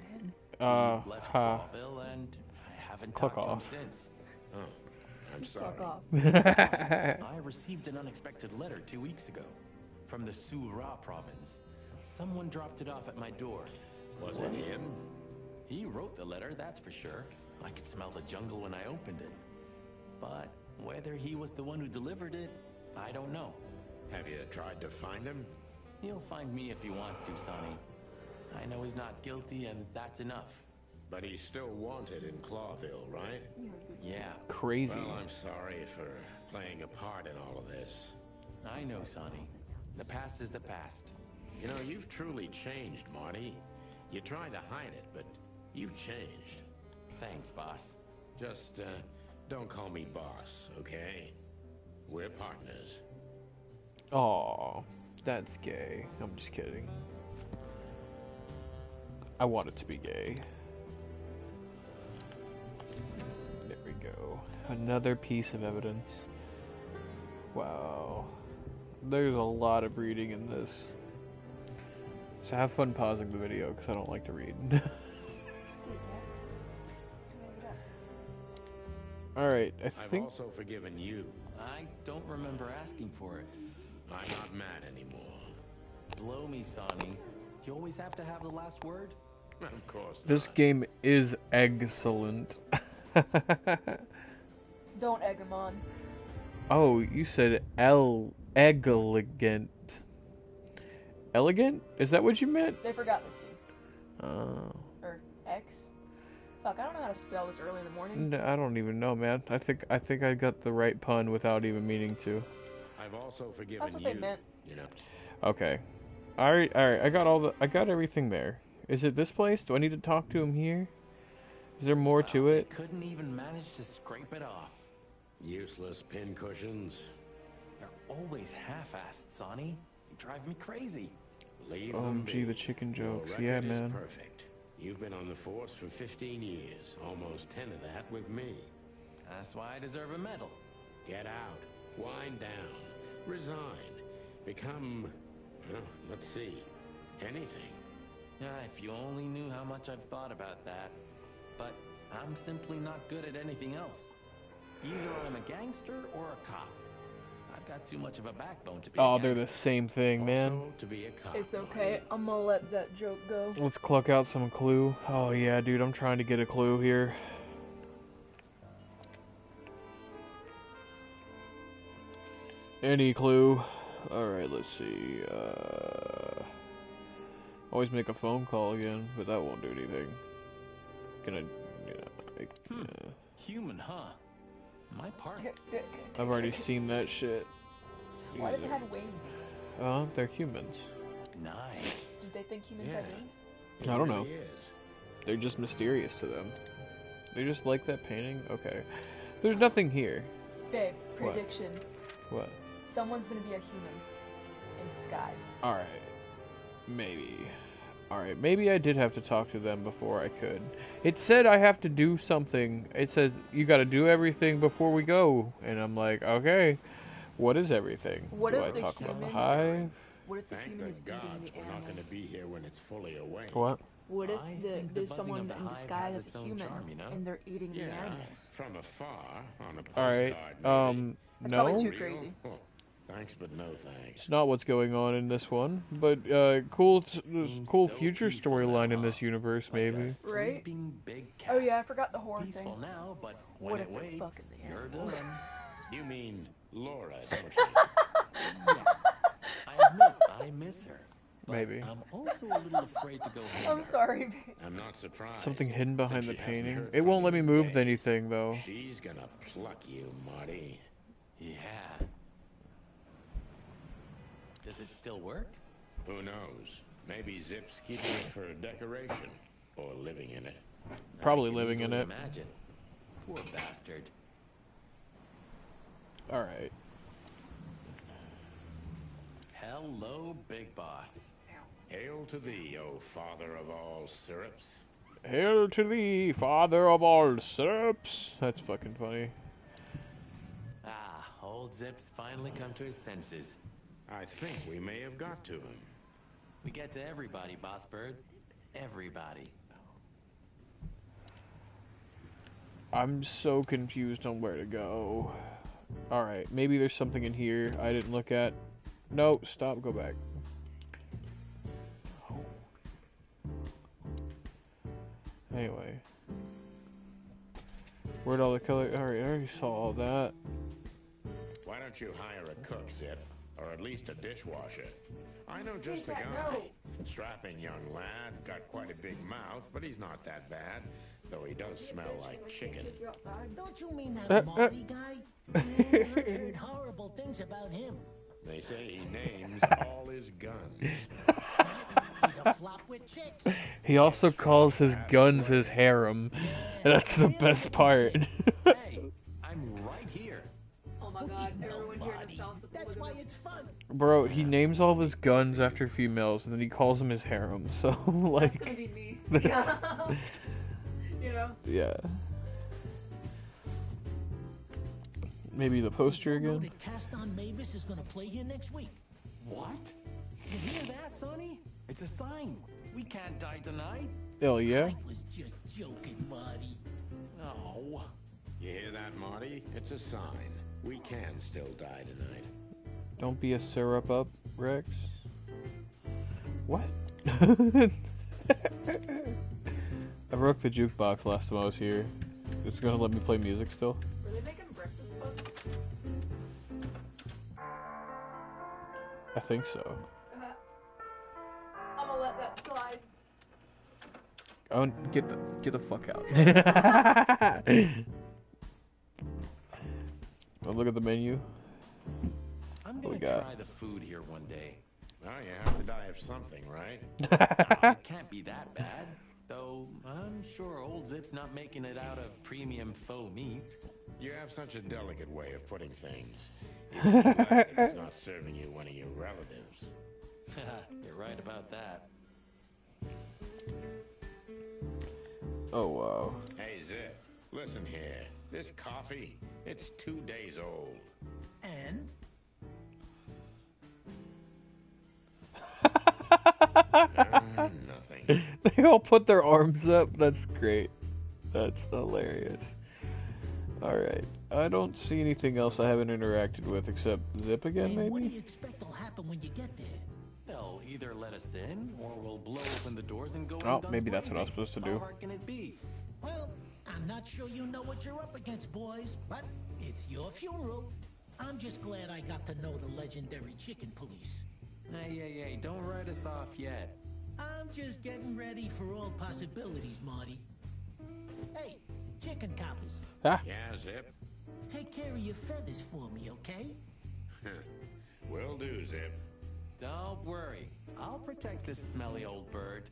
Speaker 10: He left Clawville and I haven't talked to him since.
Speaker 3: Oh, I'm sorry.
Speaker 22: Fuck off.
Speaker 10: I received an unexpected letter 2 weeks ago from the Sura province. Someone dropped it off at my door.
Speaker 3: Was it him?
Speaker 10: He wrote the letter, that's for sure. I could smell the jungle when I opened it. But whether he was the one who delivered it, I don't know.
Speaker 3: Have you tried to find him?
Speaker 10: He'll find me if he wants to, Sonny. I know he's not guilty, and that's enough.
Speaker 3: But he's still wanted in Clawville, right?
Speaker 10: Yeah.
Speaker 1: Crazy.
Speaker 3: Well, I'm sorry for playing a part in all of this.
Speaker 10: I know, Sonny. The past is the past.
Speaker 3: You know, you've truly changed, Marty. You tried to hide it, but you've changed.
Speaker 10: Thanks, boss.
Speaker 3: Just, don't call me boss, okay? We're partners.
Speaker 1: Aw, that's gay. I'm just kidding. I want it to be gay. There we go. Another piece of evidence. Wow. There's a lot of reading in this. So have fun pausing the video, because I don't like to read. Alright,
Speaker 3: I've also forgiven you.
Speaker 10: I don't remember asking for it.
Speaker 3: I'm not mad anymore.
Speaker 10: Blow me, Sonny. You always have to have the last word?
Speaker 3: Of course not.
Speaker 1: This game is excellent.
Speaker 22: Don't egg him on.
Speaker 1: Oh, you said elegant. Elegant? Is that what you meant?
Speaker 22: They forgot the C.
Speaker 1: Oh.
Speaker 22: Or X. Fuck, I don't know how to spell this early in the morning.
Speaker 1: I don't even know, man. I think I got the right pun without even meaning to.
Speaker 3: I've also forgiven
Speaker 22: That's what
Speaker 3: you.
Speaker 22: they meant.
Speaker 3: You know.
Speaker 1: Okay. Alright, I got everything there. Is it this place? Do I need to talk to him here? Is there more to it?
Speaker 10: Couldn't even manage to scrape it off.
Speaker 3: Useless pin cushions.
Speaker 10: They're always half-assed, Sonny. You drive me crazy.
Speaker 3: Leave them
Speaker 1: OMG,
Speaker 3: be.
Speaker 1: the chicken
Speaker 3: Your
Speaker 1: jokes.
Speaker 3: record
Speaker 1: Yeah,
Speaker 3: is
Speaker 1: man.
Speaker 3: Perfect. You've been on the force for 15 years, almost 10 of that with me.
Speaker 10: That's why I deserve a medal.
Speaker 3: Get out. Wind down. Resign. Become, well, let's see, anything.
Speaker 10: If you only knew how much I've thought about that. But I'm simply not good at anything else. Either I'm a gangster or a cop. I've got too much of a backbone to be
Speaker 1: Oh,
Speaker 10: a
Speaker 1: they're the same thing, man.
Speaker 3: Also, to be a cop,
Speaker 22: It's okay. I'm gonna let that joke go.
Speaker 1: Let's cluck out some clue. Oh yeah, dude, I'm trying to get a clue here. Any clue? Alright, let's see. Always make a phone call again, but that won't do anything. Gonna,
Speaker 10: Human, huh? My part.
Speaker 1: I've already seen that shit.
Speaker 22: Why does it have wings?
Speaker 1: They're humans.
Speaker 10: Nice.
Speaker 22: Did they think humans had wings?
Speaker 1: I don't know. They're just mysterious to them. They just like that painting? Okay. There's nothing here.
Speaker 22: Babe,
Speaker 1: What?
Speaker 22: prediction.
Speaker 1: What?
Speaker 22: Someone's gonna be a human in disguise.
Speaker 1: Alright. Maybe. Alright, maybe I did have to talk to them before I could. It said I have to do something. It says, you gotta do everything before we go. And I'm like, okay. What is everything?
Speaker 22: What
Speaker 1: do
Speaker 22: if
Speaker 1: I
Speaker 22: the
Speaker 1: talk about the
Speaker 22: humans-
Speaker 1: hive?
Speaker 22: What if the
Speaker 3: Thank
Speaker 22: human
Speaker 3: the
Speaker 22: is
Speaker 3: gods
Speaker 22: eating the
Speaker 3: we're not going
Speaker 22: animals?
Speaker 3: to be here when it's fully awake.
Speaker 1: What?
Speaker 22: What if
Speaker 10: I think the
Speaker 22: there's
Speaker 10: buzzing
Speaker 22: someone
Speaker 10: of the
Speaker 22: in
Speaker 10: hive
Speaker 22: disguise
Speaker 10: has
Speaker 22: as
Speaker 10: its
Speaker 22: a
Speaker 10: own
Speaker 22: human
Speaker 10: charm, you know?
Speaker 22: and they're eating the
Speaker 3: Yeah,
Speaker 22: animals?
Speaker 3: from afar, on a postcard,
Speaker 1: Alright,
Speaker 3: maybe.
Speaker 22: That's
Speaker 1: no.
Speaker 22: probably too crazy.
Speaker 3: Oh, thanks, but no thanks.
Speaker 1: It's not what's going on in this one, but cool
Speaker 10: so
Speaker 1: future
Speaker 10: peaceful
Speaker 1: storyline
Speaker 10: now,
Speaker 1: in this universe, maybe.
Speaker 10: A
Speaker 22: Right?
Speaker 10: sleeping big cat.
Speaker 22: Oh yeah, I forgot the horror
Speaker 10: Peaceful
Speaker 22: thing.
Speaker 10: now, but
Speaker 22: What
Speaker 10: when
Speaker 22: if
Speaker 10: it
Speaker 22: they're
Speaker 10: wakes,
Speaker 22: fucking the
Speaker 10: you're
Speaker 22: animals?
Speaker 10: done.
Speaker 3: You mean Laura, don't you?
Speaker 10: Yeah. I admit, I miss her. But
Speaker 1: Maybe.
Speaker 10: I'm also a little afraid to go home.
Speaker 22: I'm sorry, babe.
Speaker 3: I'm not surprised.
Speaker 1: Something hidden behind the
Speaker 3: since she hasn't
Speaker 1: painting.
Speaker 3: heard
Speaker 1: It
Speaker 3: from
Speaker 1: won't let
Speaker 3: you
Speaker 1: me
Speaker 3: in
Speaker 1: move
Speaker 3: days.
Speaker 1: anything, though.
Speaker 3: She's gonna pluck you, Marty.
Speaker 10: Yeah. Does it still work?
Speaker 3: Who knows? Maybe Zip's keeping it for decoration. Or living in it.
Speaker 1: Probably living in it.
Speaker 10: Imagine. Poor bastard.
Speaker 1: Alright.
Speaker 10: Hello, Big Boss.
Speaker 3: Hail to thee, O father of all syrups.
Speaker 1: Hail to thee, father of all syrups. That's fucking funny.
Speaker 10: Ah, old Zip's finally come to his senses.
Speaker 3: I think we may have got to him.
Speaker 10: We get to everybody, Boss Bird. Everybody.
Speaker 1: I'm so confused on where to go. Alright, maybe there's something in here I didn't look at. No, stop, go back. Anyway. Where'd all the color... Alright, I already saw all that.
Speaker 3: Why don't you hire a cook, Zip? Or at least a dishwasher? I know just the guy. Strapping young lad, got quite a big mouth, but he's not that bad. Though he does smell like chicken.
Speaker 15: Don't you mean that Marty guy? I heard horrible things about him.
Speaker 3: They say he names all his guns.
Speaker 15: He's a flop with chicks.
Speaker 1: He also calls his guns his harem. That's the best part.
Speaker 10: Hey, I'm right here.
Speaker 22: Oh my god, everyone here themselves.
Speaker 15: That's why it's fun.
Speaker 1: Bro, he names all of his guns after females, and then he calls them his harem. So, like...
Speaker 22: That's gonna be me. You know?
Speaker 1: Yeah. Maybe the poster again?
Speaker 15: That Caston Mavis is gonna play here next week.
Speaker 10: What? You hear that, Sonny? It's a sign. We can't die tonight.
Speaker 1: Hell yeah.
Speaker 15: I was just joking, Marty.
Speaker 10: Oh.
Speaker 3: You hear that, Marty? It's a sign. We can still die tonight.
Speaker 1: Don't be a syrup up, Rex. What? I broke the jukebox last time I was here. It's gonna let me play music still.
Speaker 22: Were they making breakfast bugs?
Speaker 1: I think so.
Speaker 22: I'm gonna let that slide.
Speaker 1: Oh, get the fuck out. Oh, look at the menu.
Speaker 10: I'm
Speaker 1: What we
Speaker 10: gonna
Speaker 1: got?
Speaker 10: try the food here one day.
Speaker 3: Well, you have to die of something, right?
Speaker 10: It can't be that bad. Though, I'm sure old Zip's not making it out of premium faux meat.
Speaker 3: You have such a delicate way of putting things. You can be glad that it's not serving you one of your relatives.
Speaker 10: You're right about that.
Speaker 1: Oh, wow.
Speaker 3: Hey, Zip, listen here. This coffee, it's 2 days old.
Speaker 15: And?
Speaker 3: Nothing.
Speaker 1: They all put their arms up. That's great. That's hilarious. Alright. I don't see anything else I haven't interacted with except Zip again,
Speaker 15: And what do
Speaker 1: maybe?
Speaker 15: you expect will happen when you get there?
Speaker 10: They'll either let us in, or we'll blow open the doors and go.
Speaker 1: Oh, maybe that's what I was supposed to do.
Speaker 10: How hard can it be?
Speaker 15: Well, I'm not sure you know what you're up against, boys, but it's your funeral. I'm just glad I got to know the legendary chicken police.
Speaker 10: Hey, don't write us off yet.
Speaker 15: I'm just getting ready for all possibilities, Marty. Hey, chicken coppers.
Speaker 1: Huh?
Speaker 3: Yeah, Zip.
Speaker 15: Take care of your feathers for me, okay?
Speaker 3: Will do, Zip.
Speaker 10: Don't worry. I'll protect this smelly old bird.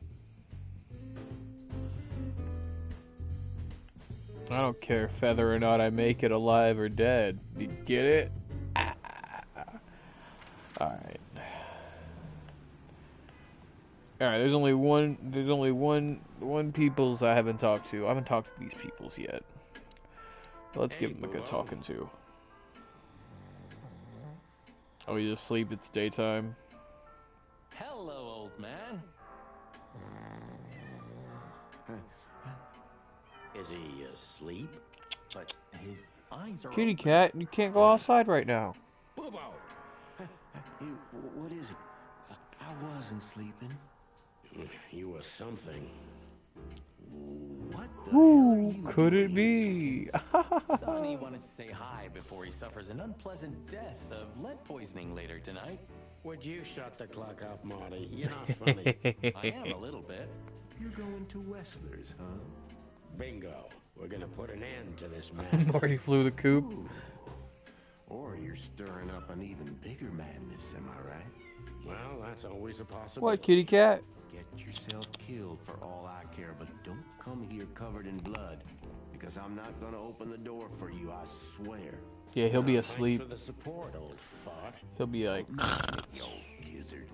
Speaker 1: I don't care feather or not I make it alive or dead. You get it? Alright. Alright, there's only one peoples I haven't talked to. I haven't talked to these peoples yet. Let's give them a good talking to. Oh, he's asleep, it's daytime.
Speaker 10: Hello, old man.
Speaker 3: Is he asleep?
Speaker 10: But his eyes are
Speaker 1: Kitty
Speaker 10: open.
Speaker 1: cat, you can't go outside right now.
Speaker 3: Boobo!
Speaker 2: Hey, what is it? I wasn't sleeping.
Speaker 3: You were something.
Speaker 2: What the
Speaker 1: Who could it be?
Speaker 10: Sonny wanted to say hi before he suffers an unpleasant death of lead poisoning later tonight.
Speaker 3: Would you shut the clock off, Marty? You're not funny.
Speaker 10: I am a little bit.
Speaker 2: You're going to Wessler's, huh?
Speaker 3: Bingo. We're gonna put an end to this man.
Speaker 1: Marty flew the coop.
Speaker 2: Or you're stirring up an even bigger madness, am I right?
Speaker 3: Well, that's always a possibility.
Speaker 1: What, kitty cat?
Speaker 2: Get yourself killed for all I care, but don't come here covered in blood, because I'm not gonna open the door for you, I swear.
Speaker 1: Yeah, he'll be asleep.
Speaker 3: Thanks for the support, old fart.
Speaker 1: He'll be like,
Speaker 2: you old gizzard.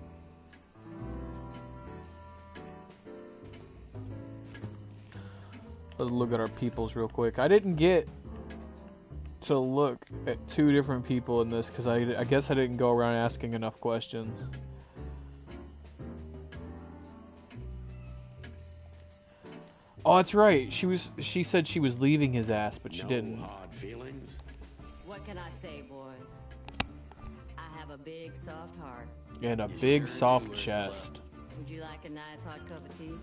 Speaker 1: let's look at our peoples real quick. I didn't get to look at 2 different people in this because I guess I didn't go around asking enough questions. Oh, that's right. She said she was leaving his ass, but she didn't.
Speaker 3: Hard feelings?
Speaker 5: What can I say, boys? I have a big, soft heart.
Speaker 1: And a big, soft chest.
Speaker 5: Would you like a nice hot cup of tea?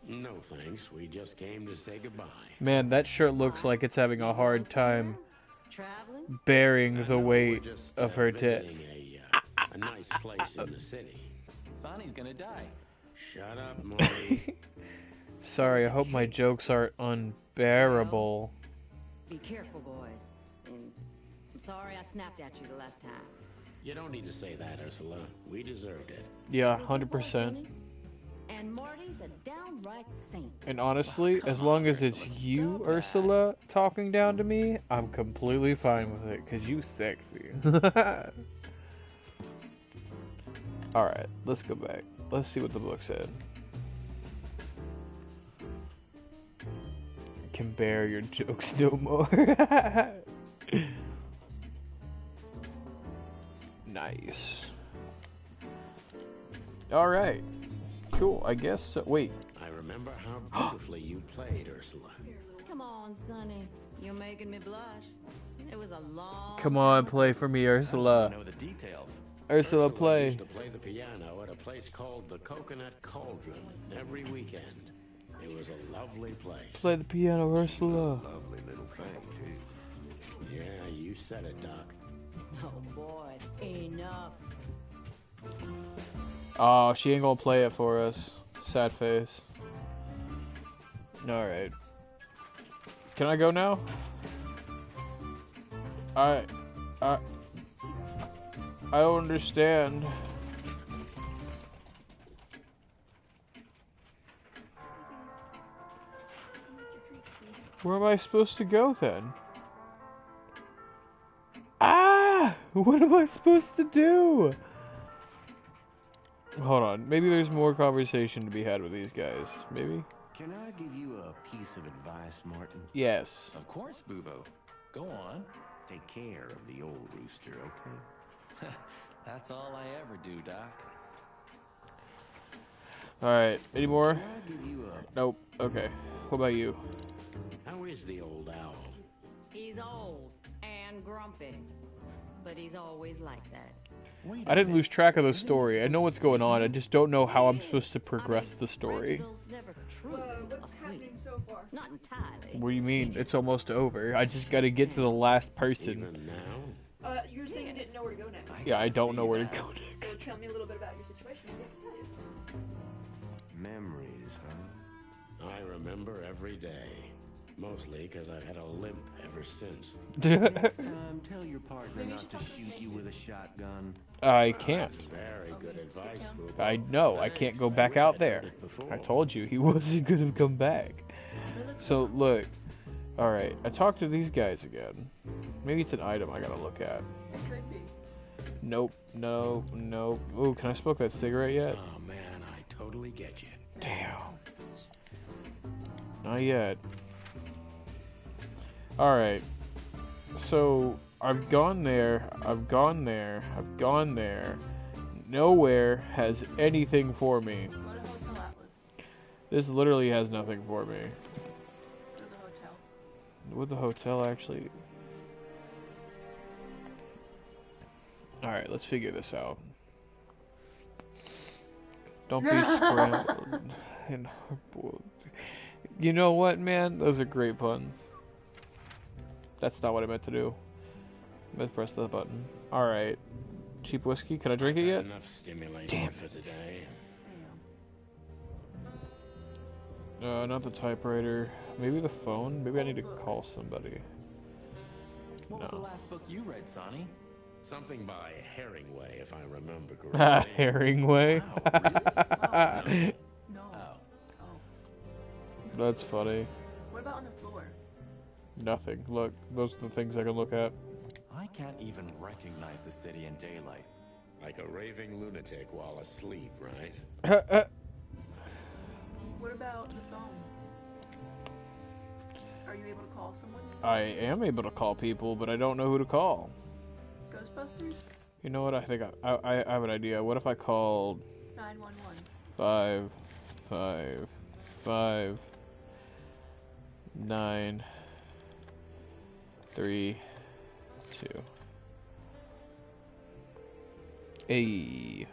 Speaker 3: No, thanks. We just came to say goodbye.
Speaker 1: Man, that shirt looks like it's having a hard time bearing the weight of her tit.
Speaker 3: A nice place in the city.
Speaker 10: Sonny's gonna die.
Speaker 3: Shut up, Marty.
Speaker 1: Sorry, I hope my jokes aren't unbearable.
Speaker 5: Be careful, boys. And I'm sorry I snapped at you the last time.
Speaker 3: You don't need to say that, Ursula. We deserved it.
Speaker 1: Yeah, 100%.
Speaker 5: And Marty's a downright saint.
Speaker 1: And honestly, as long as it's you, Ursula, talking down to me, I'm completely fine with it, because you sexy. Alright, let's go back. Let's see what the book said. Can bear your jokes no more. Nice. Alright. Cool, I guess so. Wait.
Speaker 3: I remember how beautifully you played, Ursula.
Speaker 5: Come on, Sonny. You're making me blush. It was a long
Speaker 1: Come on, play for me, Ursula.
Speaker 10: I know the details.
Speaker 1: Ursula, play.
Speaker 3: used to play the piano at a place called the Coconut Cauldron every weekend. It was a lovely place.
Speaker 1: Play the piano, Ursula.
Speaker 2: Lovely little thing, too.
Speaker 3: Yeah, you said it, Doc.
Speaker 5: Oh, boy. Enough.
Speaker 1: Oh, she ain't gonna play it for us. Sad face. Alright. Can I go now? I don't understand. Where am I supposed to go then? Ah! What am I supposed to do? Hold on. Maybe there's more conversation to be had with these guys. Maybe?
Speaker 2: Can I give you a piece of advice, Martin?
Speaker 1: Yes.
Speaker 10: Of course, Boobo. Go on.
Speaker 2: Take care of the old rooster, okay?
Speaker 10: That's all I ever do, Doc.
Speaker 1: Alright. Any more?
Speaker 2: Can I give you a...
Speaker 1: Nope. Okay. What about you?
Speaker 3: How is the old owl?
Speaker 5: He's old and grumpy, but he's always like that.
Speaker 1: I didn't lose track of the story. I know what's going on. I just don't know how I'm supposed to progress the story.
Speaker 5: Never truly asleep. Not entirely.
Speaker 1: What do you mean? It's almost over. I just gotta get to the last person.
Speaker 3: Even now?
Speaker 22: You were saying you didn't know where to go next.
Speaker 1: Yeah, I don't know where to go next.
Speaker 22: So tell me a little bit about your situation.
Speaker 2: Memories, huh?
Speaker 3: I remember every day. Mostly because I've had a limp ever since.
Speaker 2: Next time, tell your partner not to shoot you with a shotgun.
Speaker 1: I can't.
Speaker 3: Very good advice, Boobo.
Speaker 1: I know. I can't go back out there. I told you he wasn't gonna come back. So look. Alright, I talked to these guys again. Maybe it's an item I gotta look at. Nope. No. Nope. Ooh, can I smoke that cigarette yet?
Speaker 3: Oh man, I totally get you.
Speaker 1: Damn. Not yet. Alright. So, I've gone there. Nowhere has anything for me. This literally has nothing for me. Would the hotel actually... Alright, let's figure this out. Don't be scrambled. You know what, man? Those are great puns. That's not what I meant to do. I meant to press the button. Alright. Cheap whiskey. Can I drink it yet?
Speaker 3: Enough stimulation for today.
Speaker 1: Not the typewriter. Maybe the phone? Maybe I need to call somebody.
Speaker 10: What was the last book you read, Sonny?
Speaker 3: Something by Herringway, if I remember correctly.
Speaker 1: Herringway?
Speaker 10: Wow, really?
Speaker 22: No.
Speaker 10: Oh.
Speaker 1: That's funny.
Speaker 22: What about on the floor?
Speaker 1: Nothing. Look, those are the things I can look at.
Speaker 10: I can't even recognize the city in daylight.
Speaker 3: Like a raving lunatic while asleep, right?
Speaker 22: What about the phone? Are you able to call someone?
Speaker 1: I am able to call people, but I don't know who to call.
Speaker 22: Ghostbusters?
Speaker 1: You know what? I think I have an idea. What if I called
Speaker 22: 911.
Speaker 1: 555 9 3 2. Hey.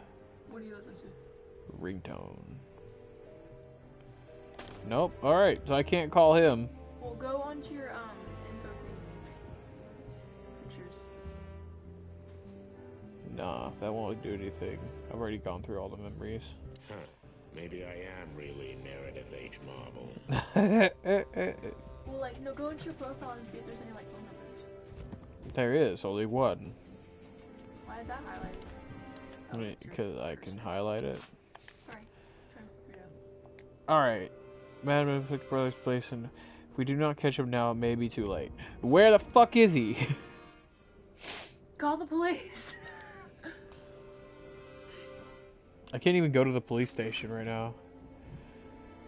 Speaker 22: What do you listen to?
Speaker 1: Ringtone. Nope. Alright, so I can't call him.
Speaker 22: Well, go onto your info pictures.
Speaker 1: Nah, that won't do anything. I've already gone through all the memories.
Speaker 3: Huh. Maybe I am really Meredith H. Marble.
Speaker 22: Well, like, no, go into your profile and see if there's any, like, phone numbers.
Speaker 1: There is only one.
Speaker 22: Why is that highlighted?
Speaker 1: Because I can highlight it.
Speaker 22: Sorry. Trying to figure it out.
Speaker 1: Alright. Madman Flick Brothers place, and if we do not catch him now, it may be too late. Where the fuck is he?
Speaker 22: Call the police!
Speaker 1: I can't even go to the police station right now.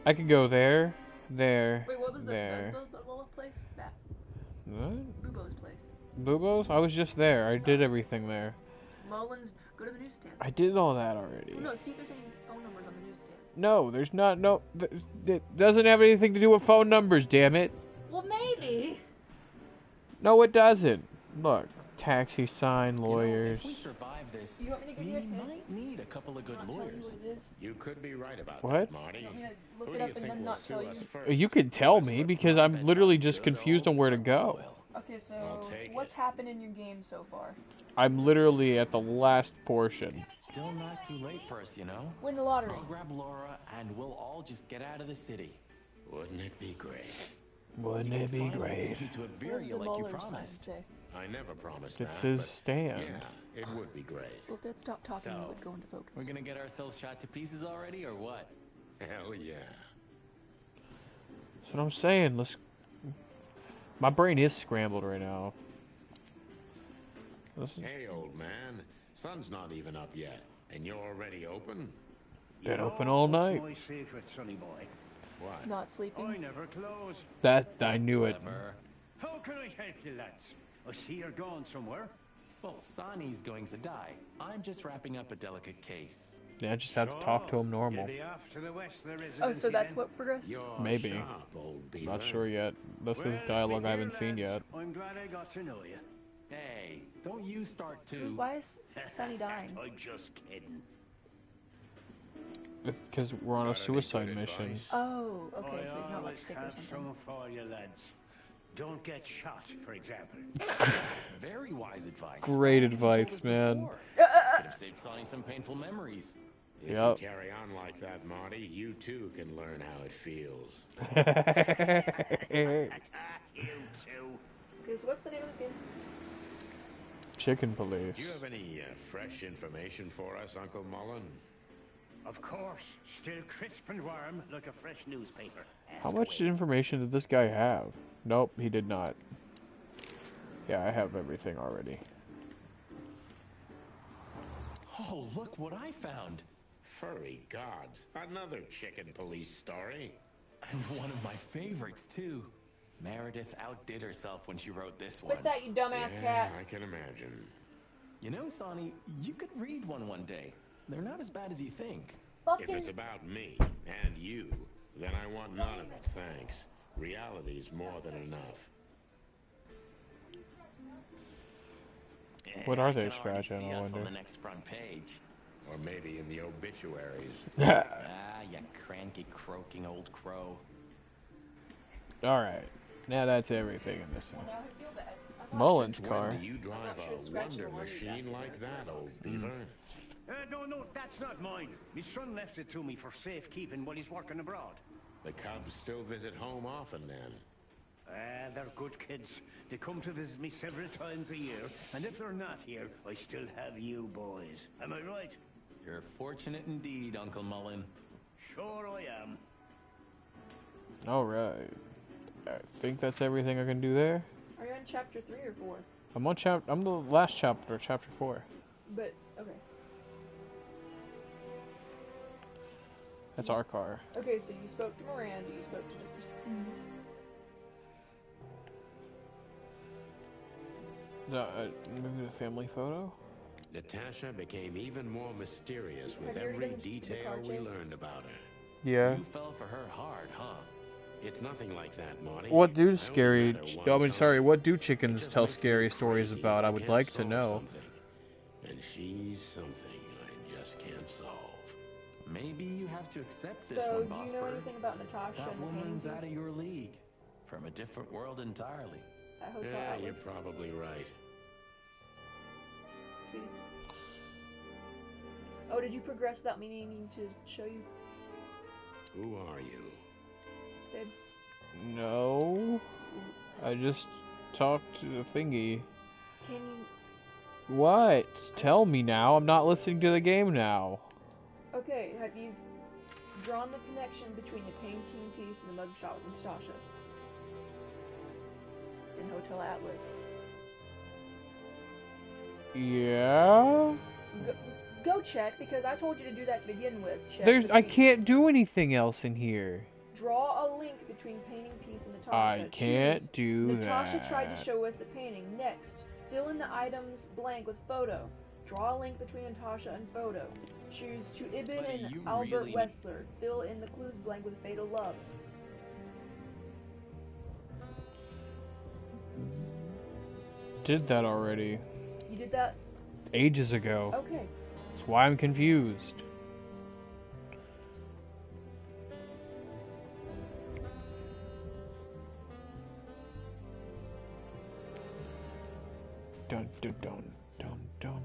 Speaker 1: I could go there, there,
Speaker 22: Wait, what was
Speaker 1: there.
Speaker 22: the place? That.
Speaker 1: What?
Speaker 22: Bubo's place.
Speaker 1: Bubo's? I was just there. I did everything there.
Speaker 22: Mullins, go to the newsstand.
Speaker 1: I did all that already.
Speaker 22: Well, no, see if there's any phone numbers on the newsstand.
Speaker 1: No, there's not. No, it doesn't have anything to do with phone numbers, damn it.
Speaker 22: Well, maybe.
Speaker 1: No, it doesn't. Look, taxi sign, lawyers.
Speaker 10: If we survive this,
Speaker 22: You want me to give
Speaker 10: we
Speaker 22: you a hint?
Speaker 10: might need a couple of good lawyers.
Speaker 3: You could be right about
Speaker 1: What?
Speaker 3: that, Marty.
Speaker 22: Want me to look
Speaker 3: Who
Speaker 22: it
Speaker 3: do
Speaker 22: up
Speaker 3: you
Speaker 22: and
Speaker 3: think
Speaker 22: then
Speaker 3: will
Speaker 22: not
Speaker 3: sue
Speaker 22: tell
Speaker 3: us
Speaker 22: you?
Speaker 3: first?
Speaker 1: You can tell me because I'm literally just confused on where to go.
Speaker 22: Okay, so
Speaker 3: take
Speaker 22: what's happened in your game so far?
Speaker 1: I'm literally at the last portion.
Speaker 10: It's still not too late for us, you know?
Speaker 22: Win the lottery.
Speaker 10: I'll grab Laura and we'll all just get out of the city.
Speaker 3: Wouldn't it be great?
Speaker 1: Wouldn't it be
Speaker 10: Finally
Speaker 1: great?
Speaker 10: take me to a
Speaker 22: What does
Speaker 10: Viria
Speaker 22: the
Speaker 10: like you
Speaker 22: Mueller sign
Speaker 10: promised.
Speaker 22: say?
Speaker 3: I never promised
Speaker 1: It
Speaker 3: that.
Speaker 1: says
Speaker 3: but
Speaker 1: stand.
Speaker 3: Yeah, it would be great.
Speaker 22: Well, let's stop talking and
Speaker 10: So,
Speaker 22: would go into focus.
Speaker 10: We're gonna get ourselves shot to pieces already, or what?
Speaker 3: Hell yeah.
Speaker 1: That's what I'm saying. Let's. My brain is scrambled right now. Listen.
Speaker 3: Hey, old man. Sun's not even up yet, and you're already open?
Speaker 1: Been open all night.
Speaker 17: What's my secret, sonny boy?
Speaker 3: What?
Speaker 22: Not sleeping.
Speaker 17: I never close.
Speaker 1: That I knew it.
Speaker 10: Clever.
Speaker 17: How can I help you, lads? I see you're going somewhere.
Speaker 10: Well, Sonny's going to die. I'm just wrapping up a delicate case.
Speaker 1: Yeah, I just have to talk to him normal.
Speaker 17: You'll be off to the Westler residency
Speaker 22: Oh, so that's
Speaker 17: then.
Speaker 22: what progressed?
Speaker 3: You're
Speaker 1: Maybe.
Speaker 3: sharp, old beaver.
Speaker 1: Not sure yet. This is dialogue I haven't seen yet.
Speaker 17: I'm glad I got to know you.
Speaker 10: Hey, don't you start too.
Speaker 22: Why is Sunny dying?
Speaker 17: I'm just kidding.
Speaker 1: Because we're on a
Speaker 3: Got any
Speaker 1: suicide
Speaker 3: good
Speaker 1: mission.
Speaker 3: advice?
Speaker 22: Oh, okay, so
Speaker 17: I
Speaker 22: he's not
Speaker 17: always
Speaker 22: like sick or
Speaker 17: have
Speaker 22: something.
Speaker 17: some for you, lads. Don't get shot, for example.
Speaker 10: That's very wise advice.
Speaker 1: Great
Speaker 10: You told
Speaker 1: advice,
Speaker 10: us
Speaker 1: man.
Speaker 10: before. Could have saved Sonny some painful memories.
Speaker 3: If
Speaker 1: Yep.
Speaker 3: you carry on like that, Marty, you too can learn how it feels.
Speaker 17: You too.
Speaker 22: Okay, so what's the name of the game?
Speaker 1: Chicken police.
Speaker 3: Do you have any fresh information for us, Uncle Mullen?
Speaker 17: Of course, still crisp and warm like a fresh newspaper. Ask
Speaker 1: How much
Speaker 17: away.
Speaker 1: information did this guy have? Nope, he did not. Yeah, I have everything already.
Speaker 10: Oh, look what I found.
Speaker 3: Furry gods. Another chicken police story.
Speaker 10: And one of my favorites, too. Meredith outdid herself when she wrote this one.
Speaker 22: Quit that, you dumbass
Speaker 3: Yeah,
Speaker 22: cat.
Speaker 3: I can imagine.
Speaker 10: You know, Sonny, you could read one day. They're not as bad as you think.
Speaker 3: If it's about me and you, then I want none of it, thanks. Reality's more than enough.
Speaker 1: What are they
Speaker 10: I can already
Speaker 1: scratching,
Speaker 10: see
Speaker 1: I
Speaker 10: us on
Speaker 1: wonder?
Speaker 10: the next front page.
Speaker 3: Or maybe in the obituaries.
Speaker 10: You cranky, croaking old crow.
Speaker 1: Alright, now that's everything in this one.
Speaker 22: Now I feel bad.
Speaker 1: Mullen's
Speaker 3: When
Speaker 1: car.
Speaker 3: do you drive a wonder machine like that, old beaver?
Speaker 17: No, that's not mine. My son left it to me for safekeeping while he's working abroad.
Speaker 3: The Cubs still visit home often then.
Speaker 17: They're good kids. They come to visit me several times a year, and if they're not here, I still have you boys. Am I right?
Speaker 10: You're fortunate indeed, Uncle Mullen.
Speaker 17: Sure I am.
Speaker 1: Alright. I think that's everything I can do there.
Speaker 22: Are you on chapter 3 or 4?
Speaker 1: I'm the last chapter, chapter 4.
Speaker 22: But, okay.
Speaker 1: That's our car.
Speaker 22: Okay, so you spoke to Miranda, you spoke to Christine.
Speaker 1: Maybe the family photo?
Speaker 3: Natasha became even more mysterious with every detail we learned about her.
Speaker 1: Yeah.
Speaker 3: You fell for her hard, huh? It's nothing like that, Marty.
Speaker 1: What do what do chickens tell scary stories about? I would like to know.
Speaker 3: And she's something I just can't solve.
Speaker 10: Maybe you have to accept this
Speaker 22: So,
Speaker 10: one,
Speaker 22: do
Speaker 10: Boss
Speaker 22: you know
Speaker 10: Bird.
Speaker 22: anything about Natasha
Speaker 10: That
Speaker 22: and the
Speaker 10: woman's
Speaker 22: paintings?
Speaker 10: out of your league. From a different world entirely.
Speaker 22: At Hotel
Speaker 3: Yeah,
Speaker 22: Atlas?
Speaker 3: you're probably right.
Speaker 22: Sweet. Oh, did you progress without me needing to show you?
Speaker 3: Who are you?
Speaker 22: Babe?
Speaker 1: No. I just talked to the thingy.
Speaker 22: Can you...
Speaker 1: What? Tell me now. I'm not listening to the game now.
Speaker 22: Okay, have you drawn the connection between the painting piece and the mugshot with Natasha? In Hotel Atlas.
Speaker 1: Yeah?
Speaker 22: Go check, because I told you to do that to begin with. Check
Speaker 1: I can't do anything else in here.
Speaker 22: Draw a link between painting piece and Natasha.
Speaker 1: I can't do
Speaker 22: Natasha
Speaker 1: that.
Speaker 22: tried to show us the painting. Next, fill in the items blank with photo. Draw a link between Natasha and photo. Choose to Ibn
Speaker 10: Buddy,
Speaker 22: and
Speaker 10: you
Speaker 22: Albert
Speaker 10: really-
Speaker 22: Wessler. Fill in the clues blank with fatal love.
Speaker 1: Did that already.
Speaker 22: You did that?
Speaker 1: Ages ago.
Speaker 22: Okay.
Speaker 1: That's why I'm confused. Dun dun dun dun dun.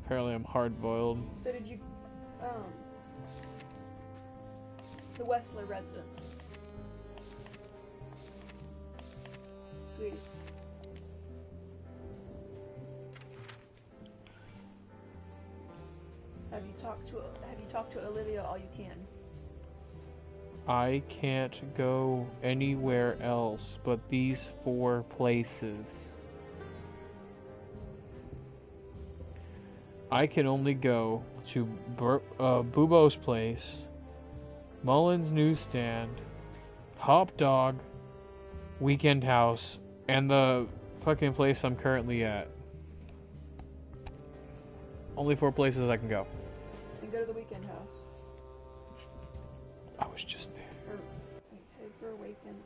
Speaker 1: Apparently I'm hard-boiled.
Speaker 22: So did you, the Wessler residence. Sweet. Have you talked to Olivia all you can?
Speaker 1: I can't go anywhere else but these 4 places. I can only go to Bubo's place, Mullen's newsstand, Hop Dog, Weekend House, and the fucking place I'm currently at. Only 4 places I can go.
Speaker 22: Then go to the Weekend House.
Speaker 1: I was just there.
Speaker 22: Or head for a weekend.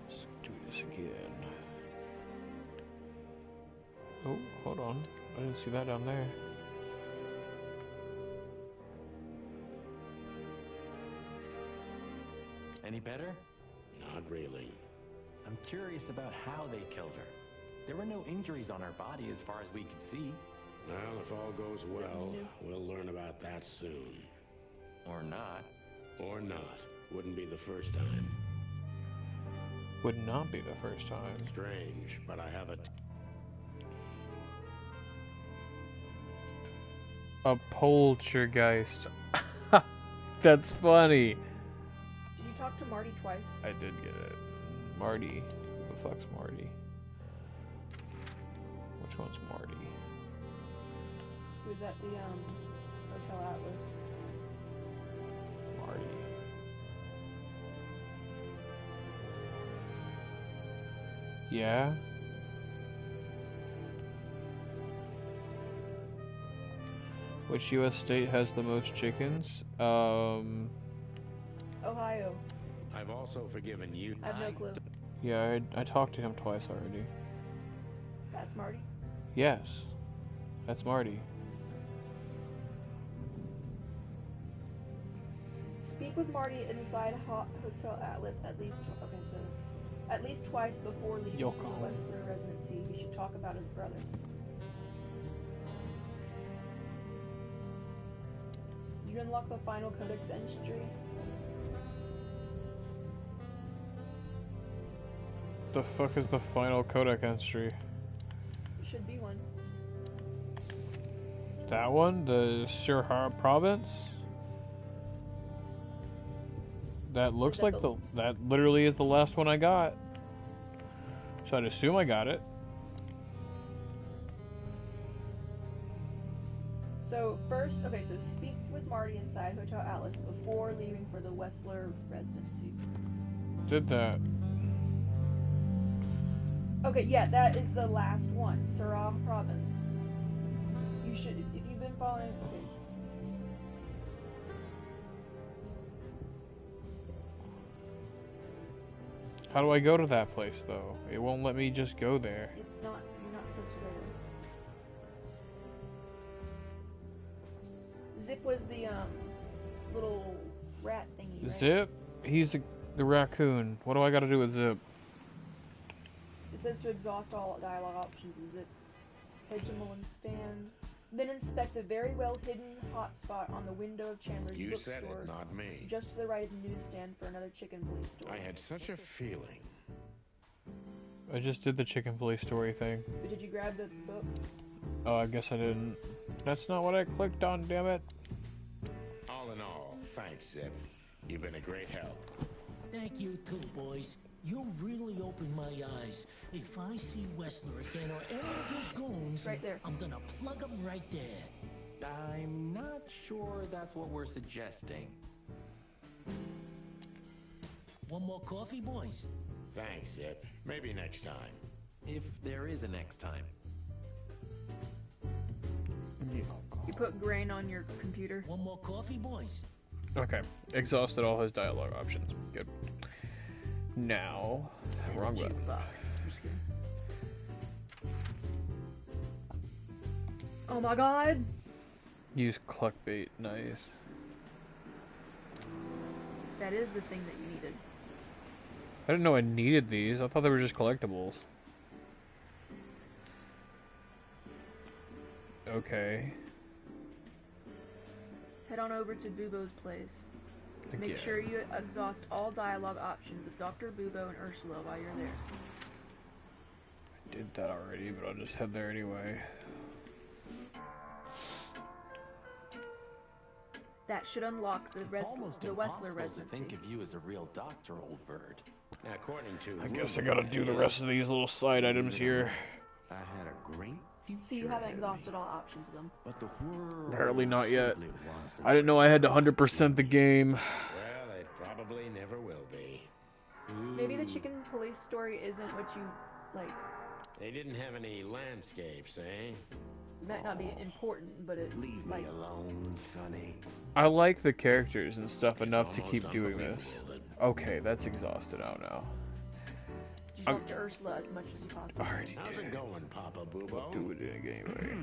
Speaker 1: Let's do this again. Oh, hold on. I didn't see that down there.
Speaker 10: Any better?
Speaker 3: Not really.
Speaker 10: I'm curious about how they killed her. There were no injuries on her body as far as we could see.
Speaker 3: Well, if all goes well, we'll learn about that soon.
Speaker 10: Or not.
Speaker 3: Or not. Wouldn't be the first time.
Speaker 1: Would not be the first time.
Speaker 3: Strange, but I have
Speaker 1: A poltergeist. That's funny.
Speaker 22: Did you talk to Marty twice?
Speaker 1: I did get it. Marty. Who the fuck's Marty? Which one's Marty?
Speaker 22: He was at the Hotel Atlas.
Speaker 1: Marty. Yeah? Which US state has the most chickens?
Speaker 22: Ohio.
Speaker 3: I've also forgiven you.
Speaker 22: I have no clue.
Speaker 1: Yeah, I talked to him twice already.
Speaker 22: That's Marty?
Speaker 1: Yes. That's Marty.
Speaker 22: Speak with Marty inside Hotel Atlas at least twice before leaving for the Westler residency. He should talk about his brother. Did you unlock the final codex entry?
Speaker 1: The fuck is the final codex entry?
Speaker 22: Should be one.
Speaker 1: That one? The Shirhar province? That looks like that literally is the last one I got. So I'd assume I got it.
Speaker 22: So first, okay, so speak with Marty inside Hotel Atlas before leaving for the Westler residency.
Speaker 1: Did that.
Speaker 22: Okay, yeah, that is the last one. Surah province. You should, if you've been following, okay.
Speaker 1: How do I go to that place, though? It won't let me just go there.
Speaker 22: It's not, you're not supposed to go there. Zip was the, little rat thingy, right?
Speaker 1: Zip? He's the raccoon. What do I gotta do with Zip?
Speaker 22: It says to exhaust all dialogue options in Zip. Head to Mullen's stand. Then inspect a very well hidden hotspot on the window of Chandler's
Speaker 3: You
Speaker 22: bookstore.
Speaker 3: said it, not me.
Speaker 22: Just to the right of the newsstand for another chicken police story.
Speaker 3: I had such a feeling.
Speaker 1: I just did the chicken police story thing.
Speaker 22: But did you grab the book?
Speaker 1: Oh, I guess I didn't. That's not what I clicked on, damn it.
Speaker 3: All in all, thanks, Zip. You've been a great help.
Speaker 15: Thank you too, boys. You really opened my eyes. If I see Westler again or any of his goons,
Speaker 22: right there.
Speaker 15: I'm gonna plug him right there.
Speaker 10: I'm not sure that's what we're suggesting.
Speaker 15: One more coffee, boys?
Speaker 3: Thanks, Zip. Maybe next time.
Speaker 10: If there is a next time.
Speaker 22: You put grain on your computer.
Speaker 15: One more coffee, boys?
Speaker 1: Okay. Exhausted all his dialogue options. Good. Now, wrong button.
Speaker 22: Oh my god!
Speaker 1: Use clickbait. Nice.
Speaker 22: That is the thing that you needed.
Speaker 1: I didn't know I needed these. I thought they were just collectibles. Okay.
Speaker 22: Head on over to Bubo's place. Make sure you exhaust all dialogue options with Dr. Bubo and Ursula while you're there.
Speaker 1: I did that already, but I'll just head there anyway.
Speaker 22: That should unlock the Westler residency.
Speaker 10: To think of you as a real doctor, old bird.
Speaker 3: Now, according to
Speaker 1: I guess I gotta do the rest of these little side items here.
Speaker 2: I had a great future.
Speaker 22: So you haven't exhausted all options of them.
Speaker 2: But the world
Speaker 1: Apparently not yet. I didn't know I had to 100% the game.
Speaker 3: Well, it probably never will be.
Speaker 22: Maybe the chicken police story isn't what you like.
Speaker 3: They didn't have any landscapes, eh?
Speaker 22: Might not be important, but it
Speaker 2: leave me alone, Sonny.
Speaker 1: I like the characters and stuff enough to keep doing this. Okay, that's exhausted out now.
Speaker 22: Just talk to Ursula as much as you possibly can.
Speaker 1: Alrighty.
Speaker 3: How's it going, Papa Bubo?
Speaker 1: Do it anyway.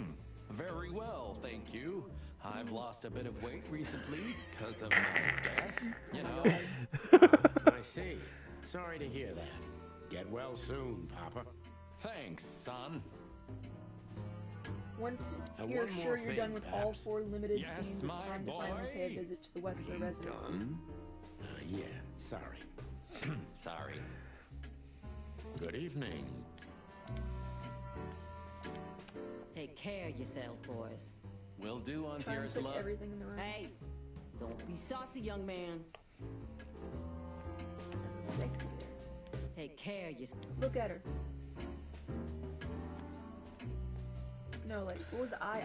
Speaker 10: Very well, thank you. I've lost a bit of weight recently because of my death, you know.
Speaker 3: I see. Sorry to hear that. Get well soon, Papa.
Speaker 10: Thanks, son.
Speaker 22: Once you're sure you're done with all 4 limited scenes, it's time to finally pay a visit to the Westler residency.
Speaker 3: Yeah, sorry.
Speaker 10: Sorry.
Speaker 3: Good evening.
Speaker 5: Take care of yourselves, boys.
Speaker 10: Will do, Auntie Ursula.
Speaker 22: Everything in the room.
Speaker 5: Hey, don't be saucy, young man.
Speaker 22: Sexy there.
Speaker 5: Take care of yourself.
Speaker 22: Look at her. No, like, what was the eye?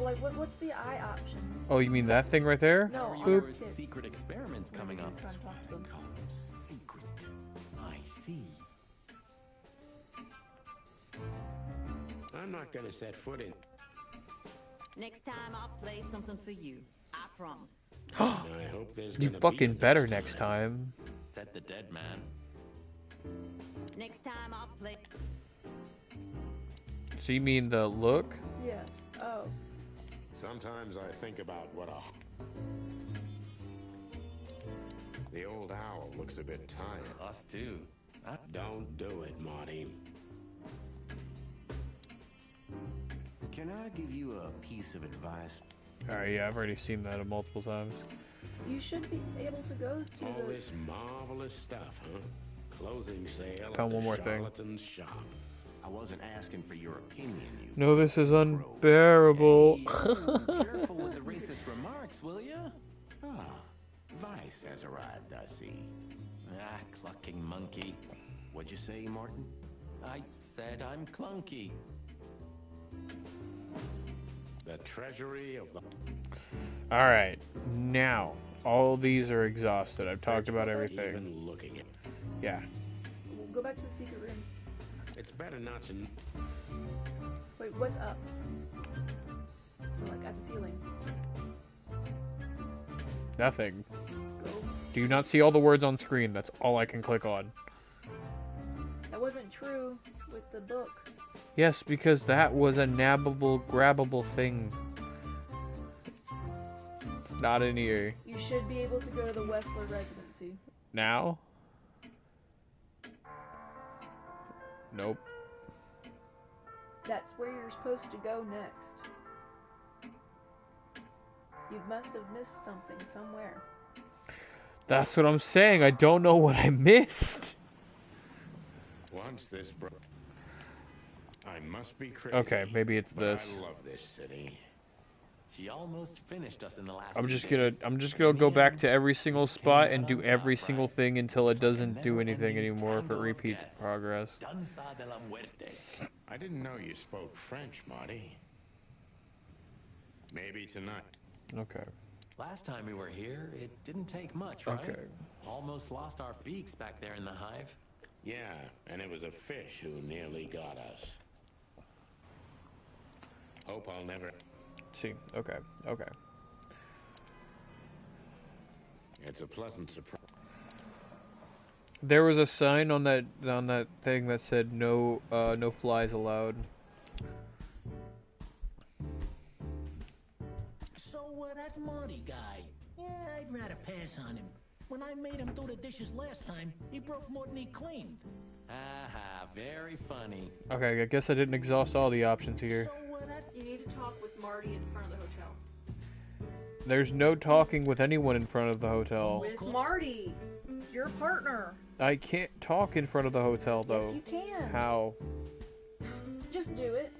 Speaker 22: Like, what's the eye option?
Speaker 1: Oh, you mean that thing right there?
Speaker 22: No,
Speaker 10: Your secret experiments coming up.
Speaker 22: Trying to talk to them.
Speaker 10: Secret. I see.
Speaker 3: I'm not gonna set foot in.
Speaker 5: Next time I'll play something for you. I promise.
Speaker 3: I hope there's
Speaker 1: You
Speaker 3: gonna
Speaker 1: fucking
Speaker 3: be
Speaker 1: better next time.
Speaker 10: Said the dead man.
Speaker 5: Next time I'll play.
Speaker 1: So you mean the look?
Speaker 22: Yeah. Oh.
Speaker 3: Sometimes I think about what a... The old owl looks a bit tired.
Speaker 10: Us too.
Speaker 3: Don't do it, Marty.
Speaker 2: Can I give you a piece of advice?
Speaker 1: Alright, yeah, I've already seen that multiple times.
Speaker 22: You should be able to go to
Speaker 3: All this marvelous stuff, huh? Closing sale
Speaker 1: Found
Speaker 3: at
Speaker 1: one
Speaker 3: the
Speaker 1: more thing.
Speaker 3: charlatan's shop.
Speaker 2: I wasn't asking for your opinion, you...
Speaker 1: No, this is unbearable.
Speaker 10: Careful with the racist remarks, will ya?
Speaker 2: Ah, Vice has arrived, I see.
Speaker 10: Ah, clucking monkey.
Speaker 2: What'd you say, Martin?
Speaker 10: I said I'm clunky.
Speaker 3: The treasury of the...
Speaker 1: Alright, now, all these are exhausted. I've talked about everything.
Speaker 3: Even looking at...
Speaker 1: Yeah.
Speaker 22: We'll go back to the secret room.
Speaker 3: It's better not to...
Speaker 22: Wait, what's up? Like at the ceiling.
Speaker 1: Nothing.
Speaker 22: Go.
Speaker 1: Do you not see all the words on screen? That's all I can click on.
Speaker 22: That wasn't true with the book.
Speaker 1: Yes, because that was a nabbable, grabbable thing. Not in here.
Speaker 22: You should be able to go to the Westler residency.
Speaker 1: Now? Nope.
Speaker 22: That's where you're supposed to go next. You must have missed something somewhere.
Speaker 1: That's what I'm saying. I don't know what I missed.
Speaker 3: Once this broke... I must be crazy.
Speaker 1: Okay, maybe it's this.
Speaker 3: I love this city.
Speaker 10: She almost finished us in the last
Speaker 1: I'm just gonna go back to every single spot and do every single thing until it doesn't do anything anymore if it repeats progress.
Speaker 3: I didn't know you spoke French, Marty. Maybe tonight.
Speaker 1: Okay.
Speaker 10: Last time we were here, it didn't take much, right?
Speaker 1: Okay.
Speaker 10: Almost lost our beaks back there in the hive.
Speaker 3: Yeah, and it was a fish who nearly got us. Hope I'll never...
Speaker 1: See, okay, okay.
Speaker 3: It's a pleasant surprise.
Speaker 1: There was a sign on that thing that said no no flies allowed.
Speaker 15: So that Marty guy, yeah, I'd rather pass on him. When I made him do the dishes last time, he broke more than he cleaned.
Speaker 10: Aha, very funny.
Speaker 1: Okay, I guess I didn't exhaust all the options here.
Speaker 22: You need to talk with Marty in front of the hotel.
Speaker 1: There's no talking with anyone in front of the hotel.
Speaker 22: With Marty, your partner.
Speaker 1: I can't talk in front of the hotel though.
Speaker 22: Yes, you can.
Speaker 1: How?
Speaker 22: Just do it.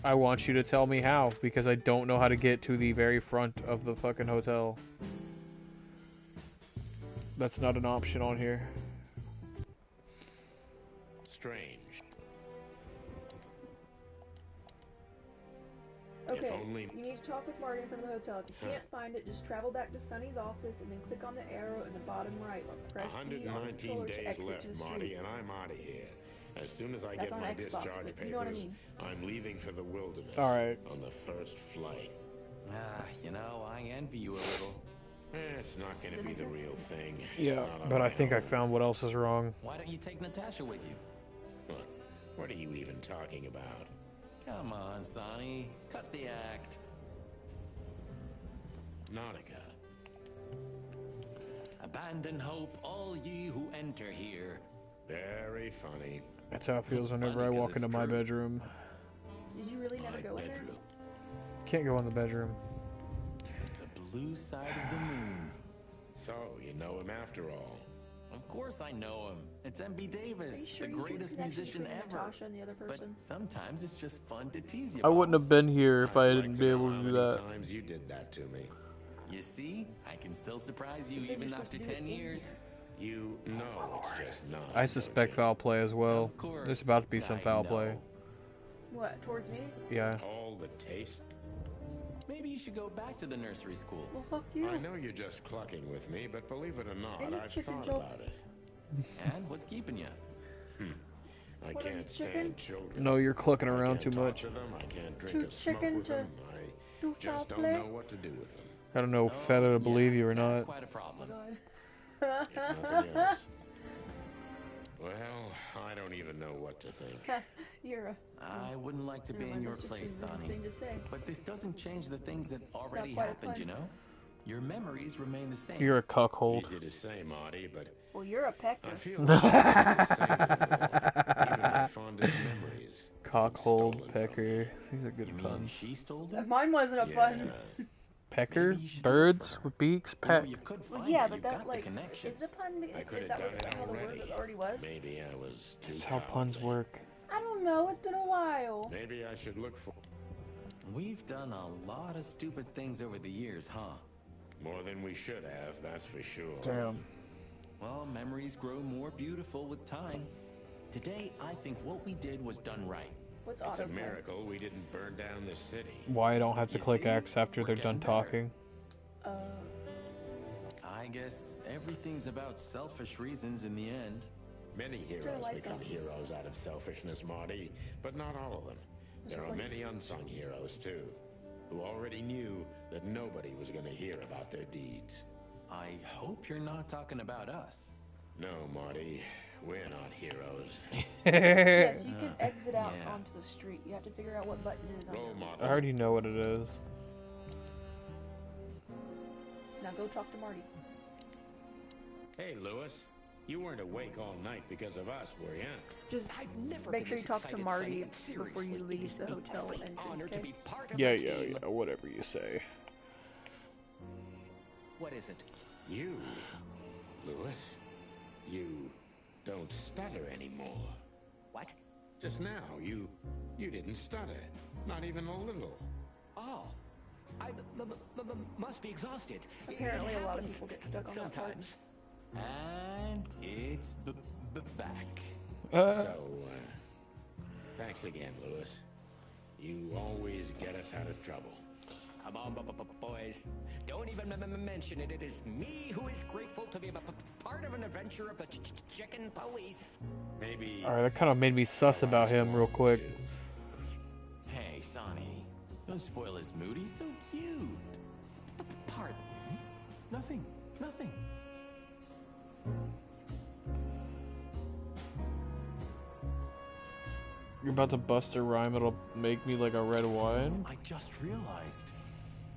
Speaker 1: I want you to tell me how, because I don't know how to get to the very front of the fucking hotel. That's not an option on here.
Speaker 3: Strange.
Speaker 22: Okay,
Speaker 3: If only...
Speaker 22: you need to talk with Marty in front of the hotel. If you can't find it, just travel back to Sunny's office and then click on the arrow in the bottom right. Press E on the
Speaker 3: 119
Speaker 22: controller to
Speaker 3: days
Speaker 22: exit
Speaker 3: left,
Speaker 22: to the
Speaker 3: Marty,
Speaker 22: street.
Speaker 3: and I'm out of here. As soon as I
Speaker 22: That's
Speaker 3: get
Speaker 22: on
Speaker 3: my
Speaker 22: Xbox,
Speaker 3: discharge
Speaker 22: but
Speaker 3: papers,
Speaker 22: you know what I mean.
Speaker 3: I'm leaving for the wilderness.
Speaker 1: All right.
Speaker 3: On the first flight.
Speaker 10: Ah, you know, I envy you a little.
Speaker 3: It's not going to be the real thing.
Speaker 1: Yeah,
Speaker 3: Not on
Speaker 1: but
Speaker 3: my
Speaker 1: I think I
Speaker 3: own.
Speaker 1: found what else is wrong.
Speaker 10: Why don't you take Natasha with you?
Speaker 3: What are you even talking about?
Speaker 10: Come on, Sonny. Cut the act.
Speaker 3: Nautica.
Speaker 10: Abandon hope, all ye who enter here.
Speaker 3: Very funny.
Speaker 1: That's how it feels whenever I walk into my bedroom.
Speaker 22: Did you really never go in there?
Speaker 1: Can't go in the bedroom.
Speaker 10: The blue side of the moon.
Speaker 3: So, you know him after all.
Speaker 10: Of course I know him. It's M.B. Davis,
Speaker 22: Sure
Speaker 10: the
Speaker 22: you
Speaker 10: greatest
Speaker 22: didn't actually
Speaker 10: musician
Speaker 22: bring
Speaker 10: ever.
Speaker 22: Natasha and the other
Speaker 10: But
Speaker 22: person?
Speaker 10: sometimes it's just fun to tease you.
Speaker 1: I wouldn't have been here if I
Speaker 3: I'd
Speaker 1: didn't
Speaker 3: like
Speaker 1: be
Speaker 3: to
Speaker 1: able
Speaker 3: know
Speaker 1: to
Speaker 3: how
Speaker 1: do
Speaker 3: many
Speaker 1: that.
Speaker 3: times you did that to me.
Speaker 10: You see, I can still surprise you
Speaker 22: You said
Speaker 10: even
Speaker 22: you're
Speaker 10: after
Speaker 22: supposed to do
Speaker 10: 10
Speaker 22: it in
Speaker 10: years.
Speaker 3: You know it's just not.
Speaker 1: I suspect foul play as well.
Speaker 10: Of course,
Speaker 1: There's about to be some
Speaker 10: I
Speaker 1: foul
Speaker 10: know.
Speaker 1: play.
Speaker 22: What, towards me?
Speaker 1: Yeah.
Speaker 3: All the taste.
Speaker 10: Maybe you should go back to the nursery school.
Speaker 22: Well, fuck you.
Speaker 3: I know you're just clucking with me, but believe it or not,
Speaker 22: Maybe
Speaker 3: I've
Speaker 22: chicken
Speaker 3: thought
Speaker 22: jokes.
Speaker 3: about it.
Speaker 10: And what's keeping you?
Speaker 3: I
Speaker 22: What are you,
Speaker 3: can't
Speaker 22: chicken?
Speaker 3: stand children.
Speaker 1: No, you're clucking
Speaker 3: I
Speaker 1: around
Speaker 3: can't
Speaker 1: too
Speaker 3: talk
Speaker 1: much.
Speaker 3: to them. I can't drink
Speaker 22: Too
Speaker 3: a smoke
Speaker 22: chicken
Speaker 3: with
Speaker 22: to
Speaker 3: them.
Speaker 22: do
Speaker 3: I just
Speaker 22: foul
Speaker 3: don't
Speaker 22: play?
Speaker 3: know what to do with them.
Speaker 1: I don't know
Speaker 10: Oh,
Speaker 1: whether to
Speaker 10: yeah,
Speaker 1: believe you or
Speaker 10: that's
Speaker 1: not.
Speaker 10: quite a problem.
Speaker 22: God.
Speaker 3: If nothing else. Well, I don't even know what to think.
Speaker 22: You're a...
Speaker 10: I wouldn't like to be in your place, Sonny. But this doesn't change the things that already happened, you know? Your memories remain the same.
Speaker 1: You're a cuckold.
Speaker 3: Easy to say, Marty, but...
Speaker 22: Well, you're a pecker.
Speaker 3: I feel like it's the same anymore. Even my fondest memories.
Speaker 1: Cockhold, pecker. These are good puns.
Speaker 10: She stole them?
Speaker 22: Mine wasn't a pun.
Speaker 1: Pecker? Birds with beaks? Peck.
Speaker 22: Well, yeah, but that's like... Is the pun...
Speaker 3: I could have
Speaker 22: that
Speaker 3: done
Speaker 22: was
Speaker 3: it
Speaker 22: how the word
Speaker 3: already.
Speaker 22: already was?
Speaker 3: Maybe I was too
Speaker 1: That's how puns work.
Speaker 22: I don't know. It's been a while.
Speaker 3: Maybe I should look for...
Speaker 10: We've done a lot of stupid things over the years, huh?
Speaker 3: More than we should have, that's for sure.
Speaker 1: Damn.
Speaker 10: Well, memories grow more beautiful with time. Today, I think what we did was done right.
Speaker 22: What's
Speaker 3: It's a
Speaker 22: autoplay?
Speaker 3: miracle we didn't burn down the city.
Speaker 1: Why I don't have to click X after they're done talking.
Speaker 10: I guess everything's about selfish reasons in the end.
Speaker 3: Many heroes become heroes out of selfishness, Marty, but not all of them. There are many unsung heroes, too, who already knew that nobody was going to hear about their deeds.
Speaker 10: I hope you're not talking about us.
Speaker 3: No, Marty, we're not heroes.
Speaker 22: Yes, you can exit out onto the street. You have to figure out what button it is on.
Speaker 3: Role models.
Speaker 1: I already know what it is.
Speaker 22: Now go talk to Marty.
Speaker 3: Hey, Lewis, you weren't awake all night because of us, were you?
Speaker 22: Just make sure you talk to Marty before you leave the hotel entrance, okay?
Speaker 1: Yeah, whatever you say.
Speaker 10: What is it?
Speaker 3: You, Lewis, you don't stutter anymore.
Speaker 10: What?
Speaker 3: Just now, you didn't stutter. Not even a little.
Speaker 16: Oh. I must be exhausted.
Speaker 22: Apparently, a lot of people get stuck on that part.
Speaker 16: Sometimes.
Speaker 10: And it's back.
Speaker 3: Thanks again, Lewis. You always get us out of trouble.
Speaker 16: Come on, boys. Don't even mention it. It is me who is grateful to be a part of an adventure of the chicken police.
Speaker 3: Maybe...
Speaker 1: Alright, that kind of made me sus about him real quick.
Speaker 10: Hey, Sonny. Don't spoil his mood. He's so cute. Pardon? Nothing.
Speaker 1: You're about to bust a rhyme, it'll make me like a red wine?
Speaker 10: I just realized.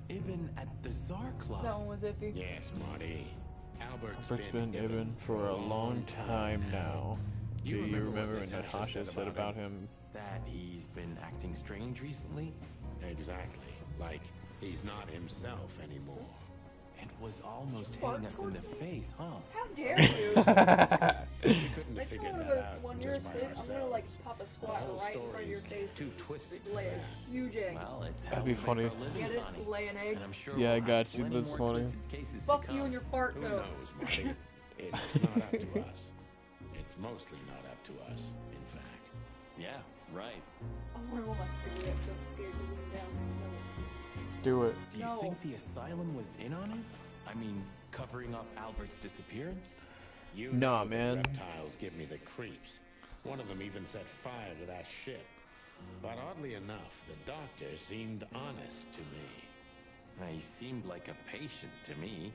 Speaker 10: Ibn at the Tsar Club.
Speaker 22: That one was iffy.
Speaker 3: Yes, Marty. Albert's
Speaker 1: been Ibn for a long time now. Do you remember when Natasha said about him?
Speaker 10: That he's been acting strange recently?
Speaker 3: Exactly. Like he's not himself anymore.
Speaker 10: And was almost hitting us in the face, huh?
Speaker 22: How dare you?
Speaker 3: We couldn't have
Speaker 22: Next
Speaker 3: figured
Speaker 22: time
Speaker 3: that out
Speaker 22: when you're
Speaker 3: just by
Speaker 22: sick, I'm gonna
Speaker 3: ourselves.
Speaker 22: like pop a squat
Speaker 3: The whole
Speaker 22: right in front of your
Speaker 3: story's
Speaker 22: face.
Speaker 3: too twisted.
Speaker 22: Lay a huge egg.
Speaker 10: Well, it's how
Speaker 1: That'd
Speaker 10: we
Speaker 1: be
Speaker 10: make
Speaker 1: funny.
Speaker 10: our living,
Speaker 22: Get it?
Speaker 10: Sonny.
Speaker 22: Lay an egg?
Speaker 10: And I'm sure
Speaker 1: Yeah, I
Speaker 10: we'll
Speaker 1: got
Speaker 10: have
Speaker 1: you.
Speaker 10: plenty
Speaker 1: That's
Speaker 10: more
Speaker 1: funny.
Speaker 10: twisted cases to
Speaker 22: Fuck
Speaker 10: come.
Speaker 22: you and your fart
Speaker 3: Who
Speaker 22: though.
Speaker 3: knows, Marty? It's not up to us. It's mostly not up to us, in fact.
Speaker 10: Yeah, right.
Speaker 22: I wonder what my cigarette so scared to lean down.
Speaker 1: Do it.
Speaker 10: Do you think the asylum was in on it? I mean, covering up Albert's disappearance?
Speaker 3: You
Speaker 1: Nah,
Speaker 3: know
Speaker 1: man.
Speaker 3: The reptiles give me the creeps. One of them even set fire to that ship. But oddly enough, the doctor seemed honest to me.
Speaker 10: He seemed like a patient to me.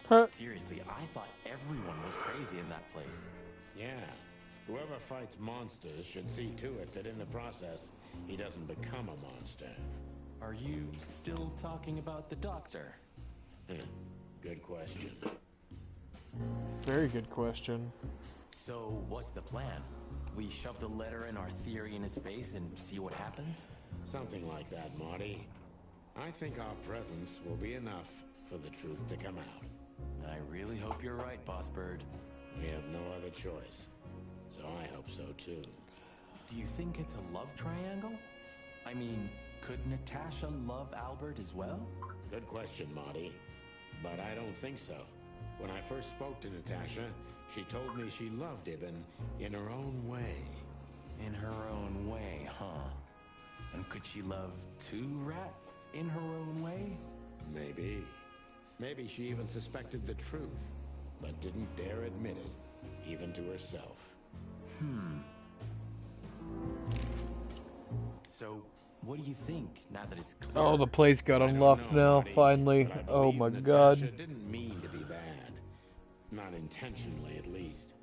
Speaker 1: Huh.
Speaker 10: Seriously, I thought everyone was crazy in that place.
Speaker 3: Yeah. Whoever fights monsters should see to it that in the process, he doesn't become a monster.
Speaker 10: Are you still talking about the doctor?
Speaker 3: Good question.
Speaker 1: Very good question.
Speaker 10: So, what's the plan? We shove the letter and our theory in his face and see what happens?
Speaker 3: Something like that, Marty. I think our presence will be enough for the truth to come out.
Speaker 10: I really hope you're right, Boss Bird.
Speaker 3: We have no other choice. So I hope so, too.
Speaker 10: Do you think it's a love triangle? I mean, could Natasha love Albert as well?
Speaker 3: Good question, Marty. But I don't think so. When I first spoke to Natasha, she told me she loved Ibn in her own way.
Speaker 10: In her own way, huh? And could she love two rats in her own way?
Speaker 3: Maybe. Maybe she even suspected the truth, but didn't dare admit it, even to herself.
Speaker 10: So, what do you think, now that it's clear?
Speaker 1: Oh, the place got unlocked now,
Speaker 3: Marty,
Speaker 1: finally.
Speaker 3: but I
Speaker 1: Oh
Speaker 3: believe
Speaker 1: my
Speaker 3: Natasha
Speaker 1: god.
Speaker 3: didn't mean to be bad. Not intentionally, at least.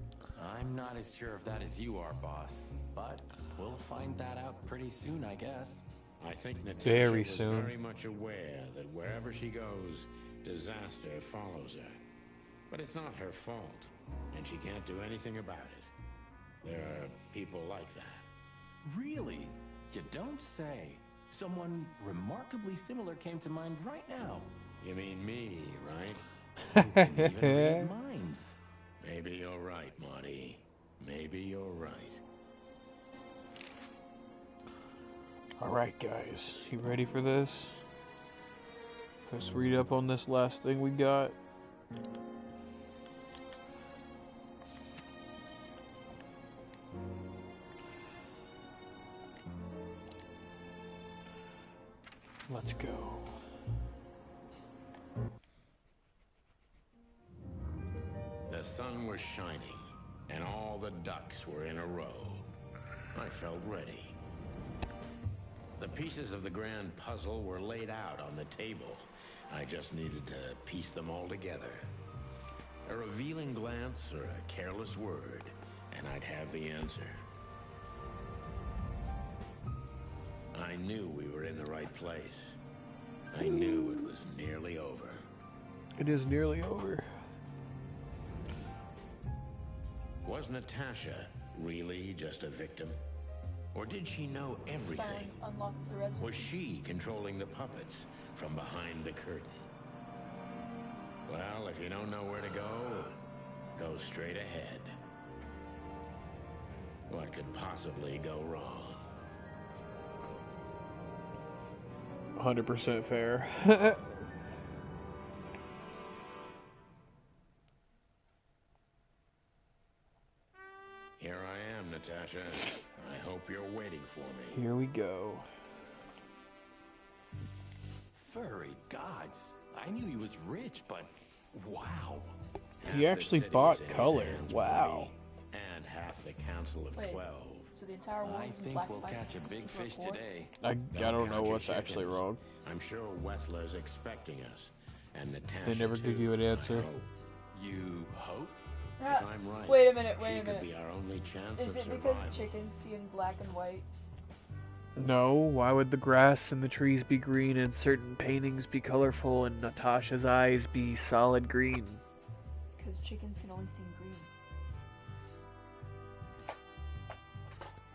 Speaker 10: I'm not as sure if that is you are, boss. But we'll find that out pretty soon, I guess.
Speaker 3: I think Natasha
Speaker 1: Very
Speaker 3: was
Speaker 1: soon.
Speaker 3: very much aware that wherever she goes, disaster follows her. But it's not her fault, and she can't do anything about it. There are people like that.
Speaker 10: Really? You don't say. Someone remarkably similar came to mind right now.
Speaker 3: You mean me, right?
Speaker 10: You can even read minds.
Speaker 3: Maybe you're right, Marty. Maybe you're right.
Speaker 1: Alright guys, you ready for this? Let's read up on this last thing we got. Let's go.
Speaker 3: The sun was shining, and all the ducks were in a row. I felt ready. The pieces of the grand puzzle were laid out on the table. I just needed to piece them all together. A revealing glance or a careless word, and I'd have the answer. I knew we were in the right place. I knew it was nearly over.
Speaker 1: It is nearly over.
Speaker 3: Was Natasha really just a victim? Or did she know everything?
Speaker 22: Unlock the red.
Speaker 3: Was she controlling the puppets from behind the curtain? Well, if you don't know where to go, go straight ahead. What could possibly go wrong?
Speaker 1: 100% fair.
Speaker 3: Here I am, Natasha. I hope you're waiting for me.
Speaker 1: Here we go.
Speaker 10: Furry gods. I knew he was rich, but wow.
Speaker 1: He actually bought color. Wow.
Speaker 3: And half the Council of 12.
Speaker 22: So the entire world
Speaker 10: I
Speaker 22: is in
Speaker 10: think
Speaker 22: black
Speaker 10: we'll
Speaker 22: and white.
Speaker 10: catch a big fish today.
Speaker 1: I don't know what's actually wrong.
Speaker 3: I'm sure Wessler's expecting us. And Natasha
Speaker 1: They never give you an answer.
Speaker 10: You hope?
Speaker 3: If I'm right,
Speaker 22: wait a minute,
Speaker 3: she could be our only chance
Speaker 22: Is
Speaker 3: of
Speaker 22: it
Speaker 3: survival.
Speaker 22: because chickens see in black and white?
Speaker 1: No, why would the grass and the trees be green and certain paintings be colorful and Natasha's eyes be solid green?
Speaker 22: Because chickens can only see green.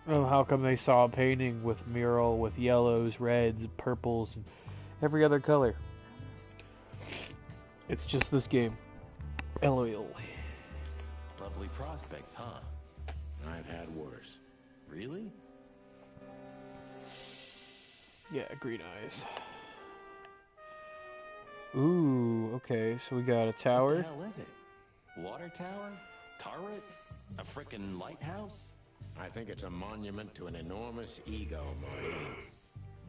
Speaker 1: Oh, how come they saw a painting with mural with yellows, reds, purples, and every other color? It's just this game. LOL.
Speaker 10: Lovely prospects, huh?
Speaker 3: I've had worse.
Speaker 10: Really?
Speaker 1: Yeah, green eyes. Ooh, okay, so we got a tower.
Speaker 10: What the hell is it? Water tower? Turret? A frickin' lighthouse?
Speaker 3: I think it's a monument to an enormous ego, Marty.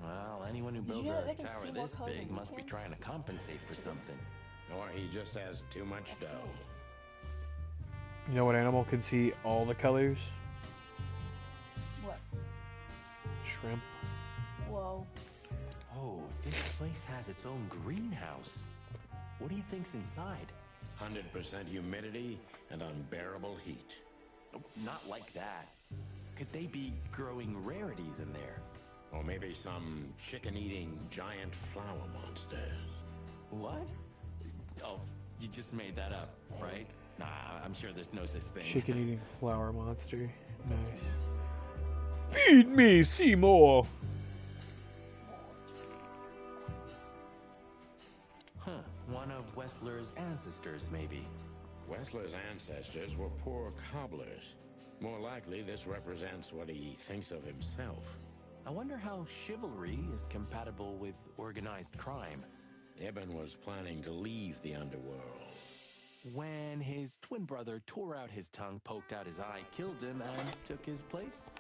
Speaker 10: Well, anyone who builds
Speaker 22: Yeah,
Speaker 10: a
Speaker 22: they can
Speaker 10: tower
Speaker 22: see more
Speaker 10: this
Speaker 22: color
Speaker 10: big
Speaker 22: than
Speaker 10: must be
Speaker 22: we
Speaker 10: trying to compensate for something.
Speaker 3: Or he just has too much dough.
Speaker 1: You know what animal can see all the colors?
Speaker 22: What?
Speaker 1: Shrimp.
Speaker 22: Whoa.
Speaker 10: Oh, this place has its own greenhouse. What do you think's inside?
Speaker 3: 100% humidity and unbearable heat.
Speaker 10: Oh, not like that. Could they be growing rarities in there?
Speaker 3: Or maybe some chicken-eating giant flower monsters.
Speaker 10: What? Oh, you just made that up, right? Nah, I'm sure there's no such thing.
Speaker 1: Chicken eating flower monster. Nice. Feed me, Seymour!
Speaker 10: Huh, one of Wessler's ancestors, maybe.
Speaker 3: Wessler's ancestors were poor cobblers. More likely, this represents what he thinks of himself.
Speaker 10: I wonder how chivalry is compatible with organized crime.
Speaker 3: Ibn was planning to leave the underworld.
Speaker 10: When his twin brother tore out his tongue, poked out his eye, killed him, and took his place?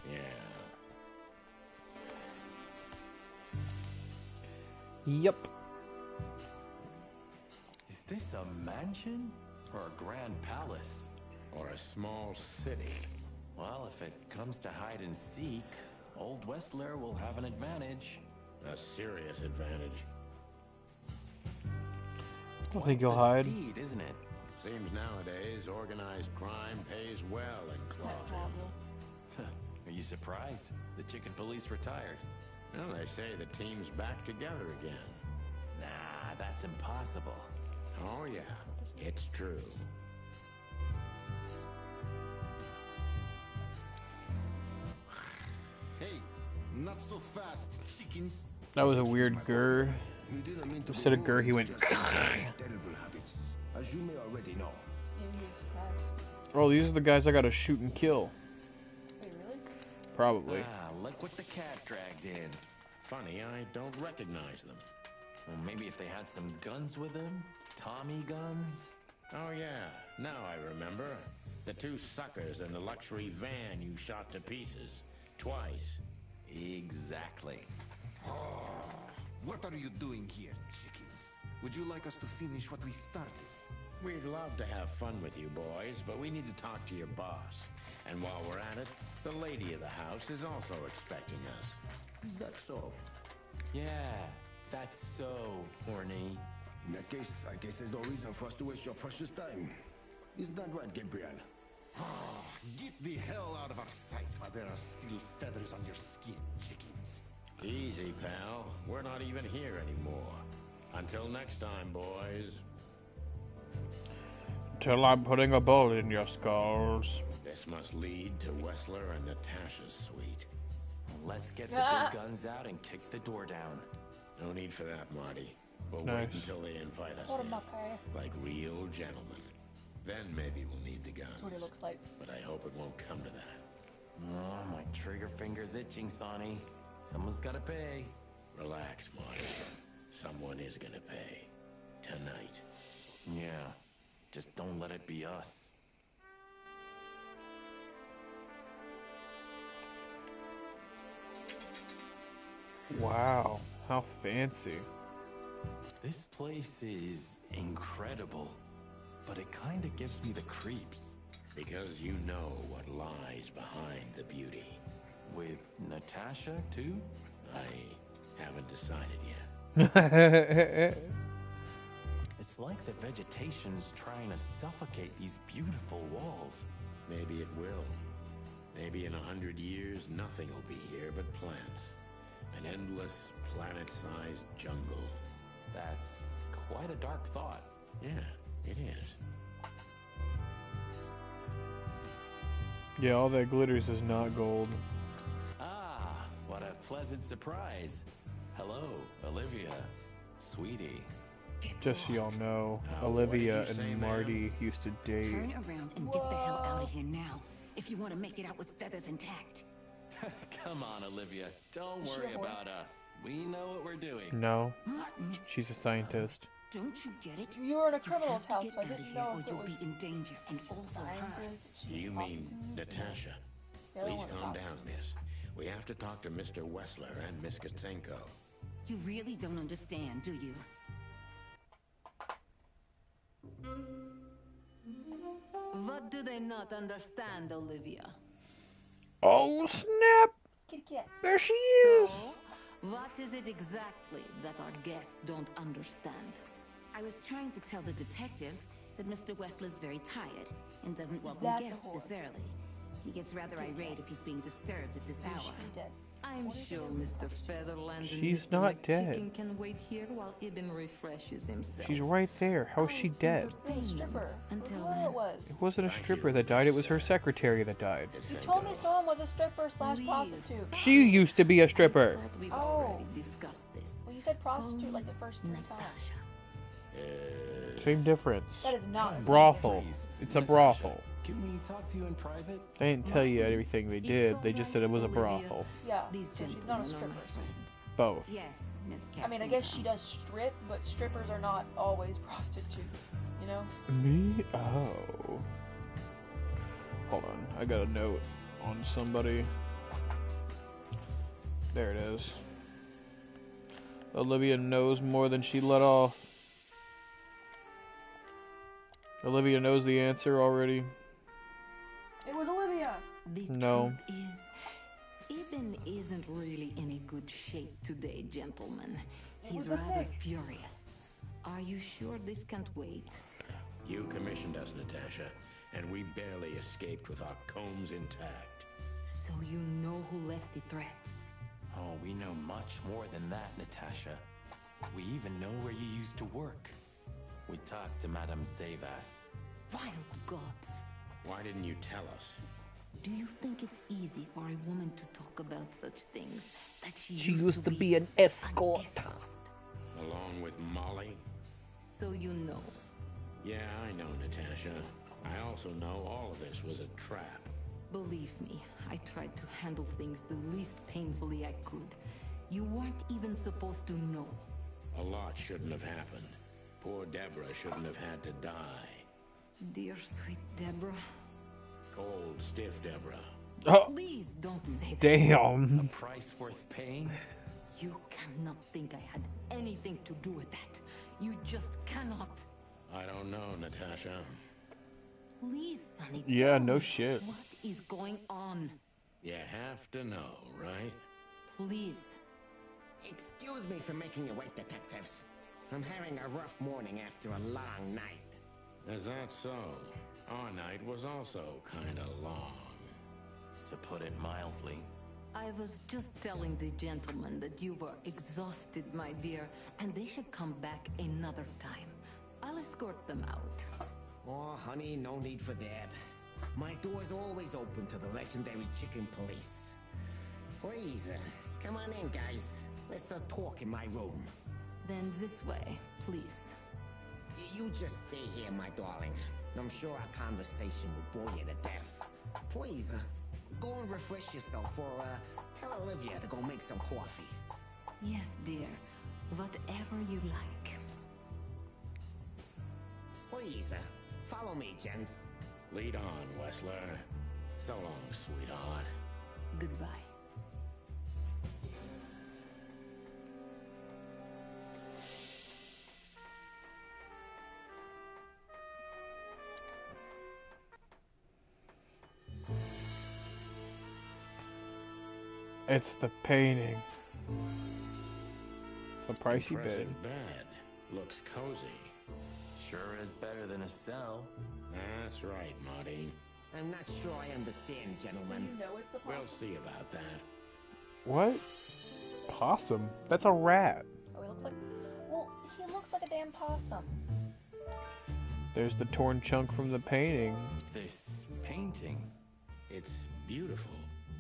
Speaker 3: Yeah.
Speaker 1: Yep.
Speaker 10: Is this a mansion? Or a grand palace?
Speaker 3: Or a small city?
Speaker 10: Well, if it comes to hide and seek, old Wessler will have an advantage.
Speaker 3: A serious advantage.
Speaker 1: I don't think you'll hide.
Speaker 10: Speed, isn't it?
Speaker 3: Seems nowadays organized crime pays well in Clawville.
Speaker 10: Are you surprised? The chicken police retired.
Speaker 3: Well, they say the team's back together again.
Speaker 10: Nah, that's impossible.
Speaker 3: Oh yeah, it's true.
Speaker 6: Hey, not so fast, chickens.
Speaker 1: That was a weird grr. Instead of grr, he went.
Speaker 2: Terrible habits, as you may already know.
Speaker 1: Oh, these are the guys I gotta shoot and kill.
Speaker 22: Wait, really?
Speaker 1: Probably.
Speaker 10: Ah, look what the cat dragged in.
Speaker 3: Funny, I don't recognize them.
Speaker 10: Well, maybe if they had some guns with them? Tommy guns?
Speaker 3: Oh yeah, now I remember. The two suckers in the luxury van you shot to pieces. Twice.
Speaker 10: Exactly.
Speaker 6: What are you doing here, chickens? Would you like us to finish what we started?
Speaker 3: We'd love to have fun with you boys, but we need to talk to your boss. And while we're at it, the lady of the house is also expecting us.
Speaker 2: Is that so?
Speaker 10: Yeah, that's so horny.
Speaker 2: In that case, I guess there's no reason for us to waste your precious time. Is that right, Gabriel?
Speaker 6: Get the hell out of our sight while there are still feathers on your skin, chickens.
Speaker 3: Easy, pal. We're not even here anymore. Until next time, boys.
Speaker 1: Till I'm putting a bullet in your skulls.
Speaker 3: This must lead to Wessler and Natasha's suite.
Speaker 10: Let's get the big guns out and kick the door down.
Speaker 3: No need for that, Marty. We'll
Speaker 1: Nice.
Speaker 3: wait until they invite us in, like real gentlemen. Then maybe we'll need the guns.
Speaker 22: That's what it looks like.
Speaker 3: But I hope it won't come to that.
Speaker 10: Oh, my trigger finger's itching, Sonny. Someone's gotta pay.
Speaker 3: Relax, Marty. Someone is gonna pay. Tonight.
Speaker 10: Yeah, just don't let it be us.
Speaker 1: Wow, how fancy.
Speaker 10: This place is incredible, but it kinda gives me the creeps.
Speaker 3: Because you know what lies behind the beauty.
Speaker 10: With Natasha, too?
Speaker 3: I haven't decided yet.
Speaker 10: It's like the vegetation's trying to suffocate these beautiful walls.
Speaker 3: Maybe it will. Maybe in 100 years, nothing will be here but plants. An endless, planet-sized jungle.
Speaker 10: That's quite a dark thought.
Speaker 3: Yeah, it is.
Speaker 1: Yeah, all that glitters is not gold.
Speaker 10: Ah, what a pleasant surprise. Hello, Olivia. Sweetie.
Speaker 1: Just so y'all know,
Speaker 3: what
Speaker 1: Olivia
Speaker 3: did you say,
Speaker 1: and
Speaker 3: ma'am?
Speaker 1: Marty used to date.
Speaker 13: Turn around and get the hell out of here now, if you want to make it out with feathers intact.
Speaker 10: Come on, Olivia. Don't worry about us. We know what we're doing.
Speaker 1: No,
Speaker 13: Martin,
Speaker 1: she's a scientist.
Speaker 13: don't you get it?
Speaker 22: You were in a criminal's
Speaker 13: have
Speaker 22: house,
Speaker 13: to
Speaker 22: so I
Speaker 13: get out of
Speaker 22: didn't
Speaker 13: here
Speaker 22: know
Speaker 13: or
Speaker 22: if it
Speaker 13: you'll
Speaker 22: was
Speaker 13: be in danger, and also her.
Speaker 22: scientist. She
Speaker 3: You
Speaker 22: was
Speaker 3: mean
Speaker 22: talking to me.
Speaker 3: Natasha?
Speaker 22: The other
Speaker 3: Please
Speaker 22: one was
Speaker 3: calm
Speaker 22: talking
Speaker 3: down,
Speaker 22: to me.
Speaker 3: miss. We have to talk to Mr. Wessler and Miss Katsenko.
Speaker 13: You really don't understand, do you? What do they not understand, Olivia?
Speaker 1: Oh snap!
Speaker 22: Kitty cat.
Speaker 1: There she is!
Speaker 13: So, what is it exactly that our guests don't understand? I was trying to tell the detectives that Mr. Wessler's very tired and doesn't welcome
Speaker 22: that the
Speaker 13: guests
Speaker 22: whore?
Speaker 13: this early. He gets rather irate if he's being disturbed at this hour.
Speaker 22: She's dead.
Speaker 13: I'm sure Mr. Featherland and
Speaker 1: She's
Speaker 13: Mr.
Speaker 1: not
Speaker 13: McChicken
Speaker 1: dead.
Speaker 13: can wait here while Ibn refreshes himself.
Speaker 1: She's right there. How's she dead?
Speaker 22: It was a
Speaker 13: Entertain them
Speaker 22: stripper.
Speaker 13: until
Speaker 22: Who
Speaker 13: then.
Speaker 22: it was?
Speaker 1: It wasn't a
Speaker 3: Thank
Speaker 1: stripper
Speaker 3: you,
Speaker 1: that died, it was her
Speaker 3: Miss,
Speaker 1: secretary that died.
Speaker 22: You told me someone was a stripper slash
Speaker 13: Please.
Speaker 22: prostitute.
Speaker 1: She used to be a stripper.
Speaker 13: I thought we've
Speaker 22: Oh.
Speaker 13: already discussed this.
Speaker 22: Well, you said prostitute like the first 3 times.
Speaker 13: Natasha.
Speaker 1: Same difference.
Speaker 22: That is not the same
Speaker 1: Brothel.
Speaker 10: Please,
Speaker 1: It's a
Speaker 10: Natasha,
Speaker 1: brothel.
Speaker 10: Can we talk to you in private?
Speaker 1: They didn't tell you everything they did, they just said it was a
Speaker 13: Olivia.
Speaker 1: brothel.
Speaker 22: Yeah,
Speaker 13: These
Speaker 22: so she's not a
Speaker 13: gentlemen are
Speaker 22: stripper.
Speaker 13: my friends.
Speaker 1: Both.
Speaker 13: Yes, Miss
Speaker 22: I mean, I guess she
Speaker 13: Katzenbaum.
Speaker 22: does strip, but strippers are not always prostitutes, you know?
Speaker 1: Me? Oh. Hold on, I got a note on somebody. There it is. Olivia knows more than she let off. Olivia knows the answer already.
Speaker 22: It was Olivia!
Speaker 13: The
Speaker 1: No.
Speaker 13: truth is, Ibn isn't really in a good shape today, gentlemen. He's
Speaker 22: was the
Speaker 13: rather
Speaker 22: thing.
Speaker 13: furious. Are you sure this can't wait?
Speaker 3: You commissioned us, Natasha, and we barely escaped with our combs intact.
Speaker 5: So you know who left the threats?
Speaker 10: Oh, we know much more than that, Natasha. We even know where you used to work. We talked to Madame Savas.
Speaker 5: Wild gods.
Speaker 3: Why didn't you tell us?
Speaker 5: Do you think it's easy for a woman to talk about such things that she
Speaker 1: used to be an escort.
Speaker 3: Along with Molly?
Speaker 5: So you know.
Speaker 3: Yeah, I know, Natasha. I also know all of this was a trap.
Speaker 5: Believe me, I tried to handle things the least painfully I could. You weren't even supposed to know.
Speaker 3: A lot shouldn't have happened. Poor Deborah shouldn't have had to die.
Speaker 5: Dear sweet Deborah.
Speaker 3: Cold, stiff Deborah.
Speaker 1: Oh.
Speaker 5: Please don't say that.
Speaker 1: Damn.
Speaker 10: A price worth paying?
Speaker 5: You cannot think I had anything to do with that. You just cannot.
Speaker 3: I don't know, Natasha.
Speaker 5: Please, Sonny.
Speaker 1: Yeah,
Speaker 5: tell
Speaker 1: no
Speaker 5: me
Speaker 1: shit.
Speaker 5: What is going on?
Speaker 3: You have to know, right?
Speaker 5: Please.
Speaker 17: Excuse me for making you wait, detectives. I'm having a rough morning after a long night.
Speaker 3: Is that so? Our night was also kinda long.
Speaker 10: To put it mildly.
Speaker 5: I was just telling the gentleman that you were exhausted, my dear, and they should come back another time. I'll escort them out.
Speaker 17: Oh, honey, no need for that. My door's always open to the legendary chicken police. Please, come on in, guys. Let's talk in my room.
Speaker 5: Then this way, please.
Speaker 17: You just stay here, my darling. I'm sure our conversation will bore you to death. Please, go and refresh yourself, or tell Olivia to go make some coffee.
Speaker 5: Yes, dear. Whatever you like.
Speaker 17: Please, follow me, gents.
Speaker 3: Lead on, Wessler. So long, sweetheart.
Speaker 5: Goodbye.
Speaker 1: It's the painting. The pricey bed.
Speaker 3: Impressive bed. Looks cozy.
Speaker 10: Sure is better than a cell.
Speaker 3: That's right, Marty.
Speaker 17: I'm not sure I understand, gentlemen.
Speaker 3: We'll see about that.
Speaker 1: What? Possum? That's a rat.
Speaker 22: Oh, he looks like... Well, he looks like a damn possum.
Speaker 1: There's the torn chunk from the painting.
Speaker 10: This painting.
Speaker 3: It's beautiful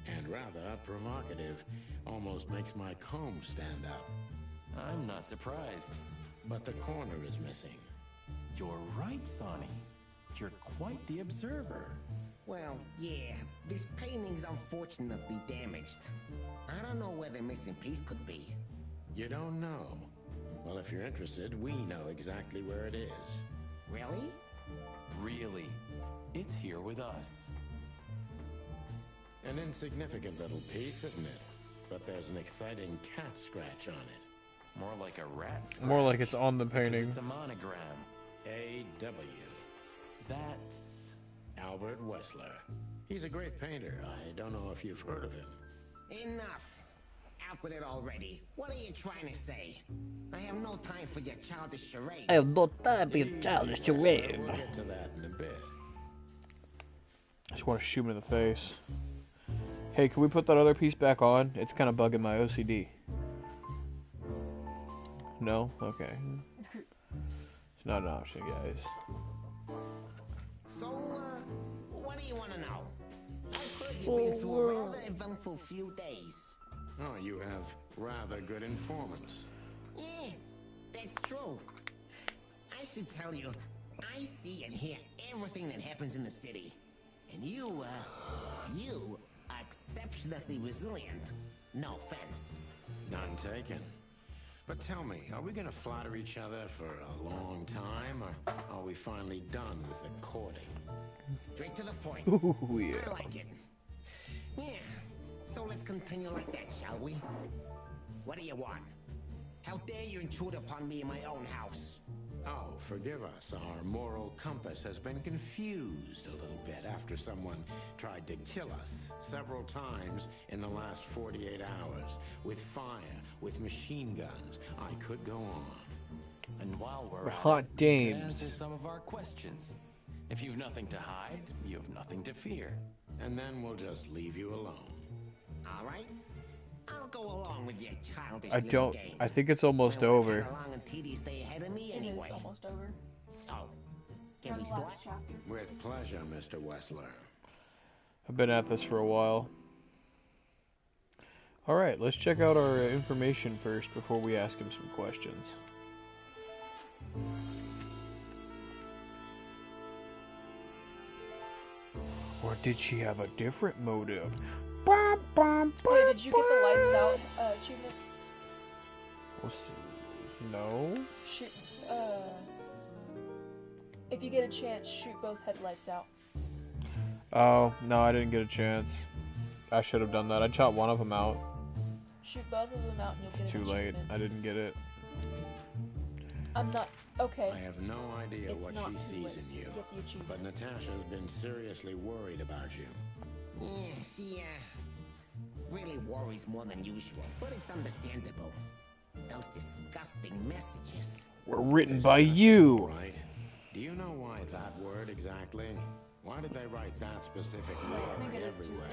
Speaker 3: and rather provocative. Almost makes my comb stand up.
Speaker 10: I'm not surprised.
Speaker 3: But the corner is missing.
Speaker 10: You're right, Sonny. You're quite the observer.
Speaker 17: Well, yeah, this painting's unfortunately damaged. I don't know where the missing piece could be.
Speaker 3: You don't know? Well, if you're interested, we know exactly where it is.
Speaker 17: Really?
Speaker 10: Really. It's here with us.
Speaker 3: An insignificant little piece, isn't it? But there's an exciting cat scratch on it.
Speaker 10: More like a rat scratch.
Speaker 1: More like it's on the painting.
Speaker 10: It's a monogram.
Speaker 3: A.W.
Speaker 10: That's
Speaker 3: Albert Wessler. He's a great painter. I don't know if you've heard of him.
Speaker 17: Enough. Out with it already. What are you trying to say? I have no time for your childish charades.
Speaker 1: I have no time for your childish charade.
Speaker 3: We'll get to that in a bit.
Speaker 1: I just want to shoot him in the face. Hey, can we put that other piece back on? It's kind of bugging my OCD. No? Okay. It's not an option, guys.
Speaker 17: So, what do you want to know? I've heard you've been through a rather eventful few days.
Speaker 3: Oh, you have rather good informants.
Speaker 17: Yeah, that's true. I should tell you, I see and hear everything that happens in the city. And you are exceptionally resilient. No offense.
Speaker 3: None taken. But tell me, are we gonna flatter each other for a long time, or are we finally done with the courting?
Speaker 17: Straight to the point.
Speaker 1: Ooh, yeah.
Speaker 17: I like it. Yeah, so let's continue like that, shall we? What do you want? How dare you intrude upon me in my own house?
Speaker 3: Oh, forgive us. Our moral compass has been confused a little bit after someone tried to kill us several times in the last 48 hours. With fire, with machine guns. I could go on.
Speaker 10: And while we're at
Speaker 1: hot
Speaker 10: it, you can
Speaker 1: dames.
Speaker 10: answer some of our questions. If you've nothing to hide, you have nothing to fear.
Speaker 3: And then we'll just leave you alone.
Speaker 17: All right. I'll go along with your childish
Speaker 1: I
Speaker 17: little
Speaker 1: don't.
Speaker 17: game.
Speaker 1: I think it's almost
Speaker 17: Well,
Speaker 1: over.
Speaker 17: how long and tedious they ahead of me anyway.
Speaker 22: It is almost over.
Speaker 17: So, can we start?
Speaker 3: With pleasure, Mr. Wessler.
Speaker 1: I've been at this for a while. Alright, let's check out our information first before we ask him some questions. Or did she have a different motive?
Speaker 22: Hey, did you get the lights out achievement?
Speaker 1: No.
Speaker 22: Shoot, if you get a chance, shoot both headlights out.
Speaker 1: Oh, no, I didn't get a chance. I should have done that. I shot one of them out.
Speaker 22: Shoot both of them out and you'll get
Speaker 1: It's
Speaker 22: an
Speaker 1: too late.
Speaker 22: achievement.
Speaker 1: I didn't get it.
Speaker 22: I'm not... Okay.
Speaker 3: I have no idea
Speaker 22: It's
Speaker 3: what
Speaker 22: not
Speaker 3: she
Speaker 22: too
Speaker 3: sees
Speaker 22: late.
Speaker 3: in you,
Speaker 22: Get the achievement.
Speaker 3: but Natasha's been seriously worried about you.
Speaker 17: Yeah, she, really worries more than usual, but it's understandable. Those disgusting messages.
Speaker 1: Were written by you.
Speaker 3: Right? Do you know why that word exactly? Why did they write that specific word everywhere?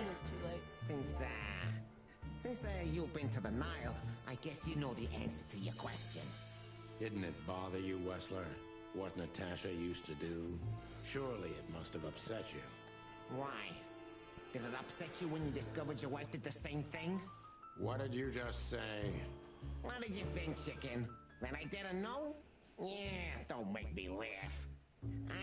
Speaker 17: Since you've been to the Nile, I guess you know the answer to your question.
Speaker 3: Didn't it bother you, Wessler? What Natasha used to do? Surely it must have upset you.
Speaker 17: Why? Did it upset you when you discovered your wife did the same thing?
Speaker 3: What did you just say?
Speaker 17: What did you think, chicken? That I didn't know? Yeah, don't make me laugh.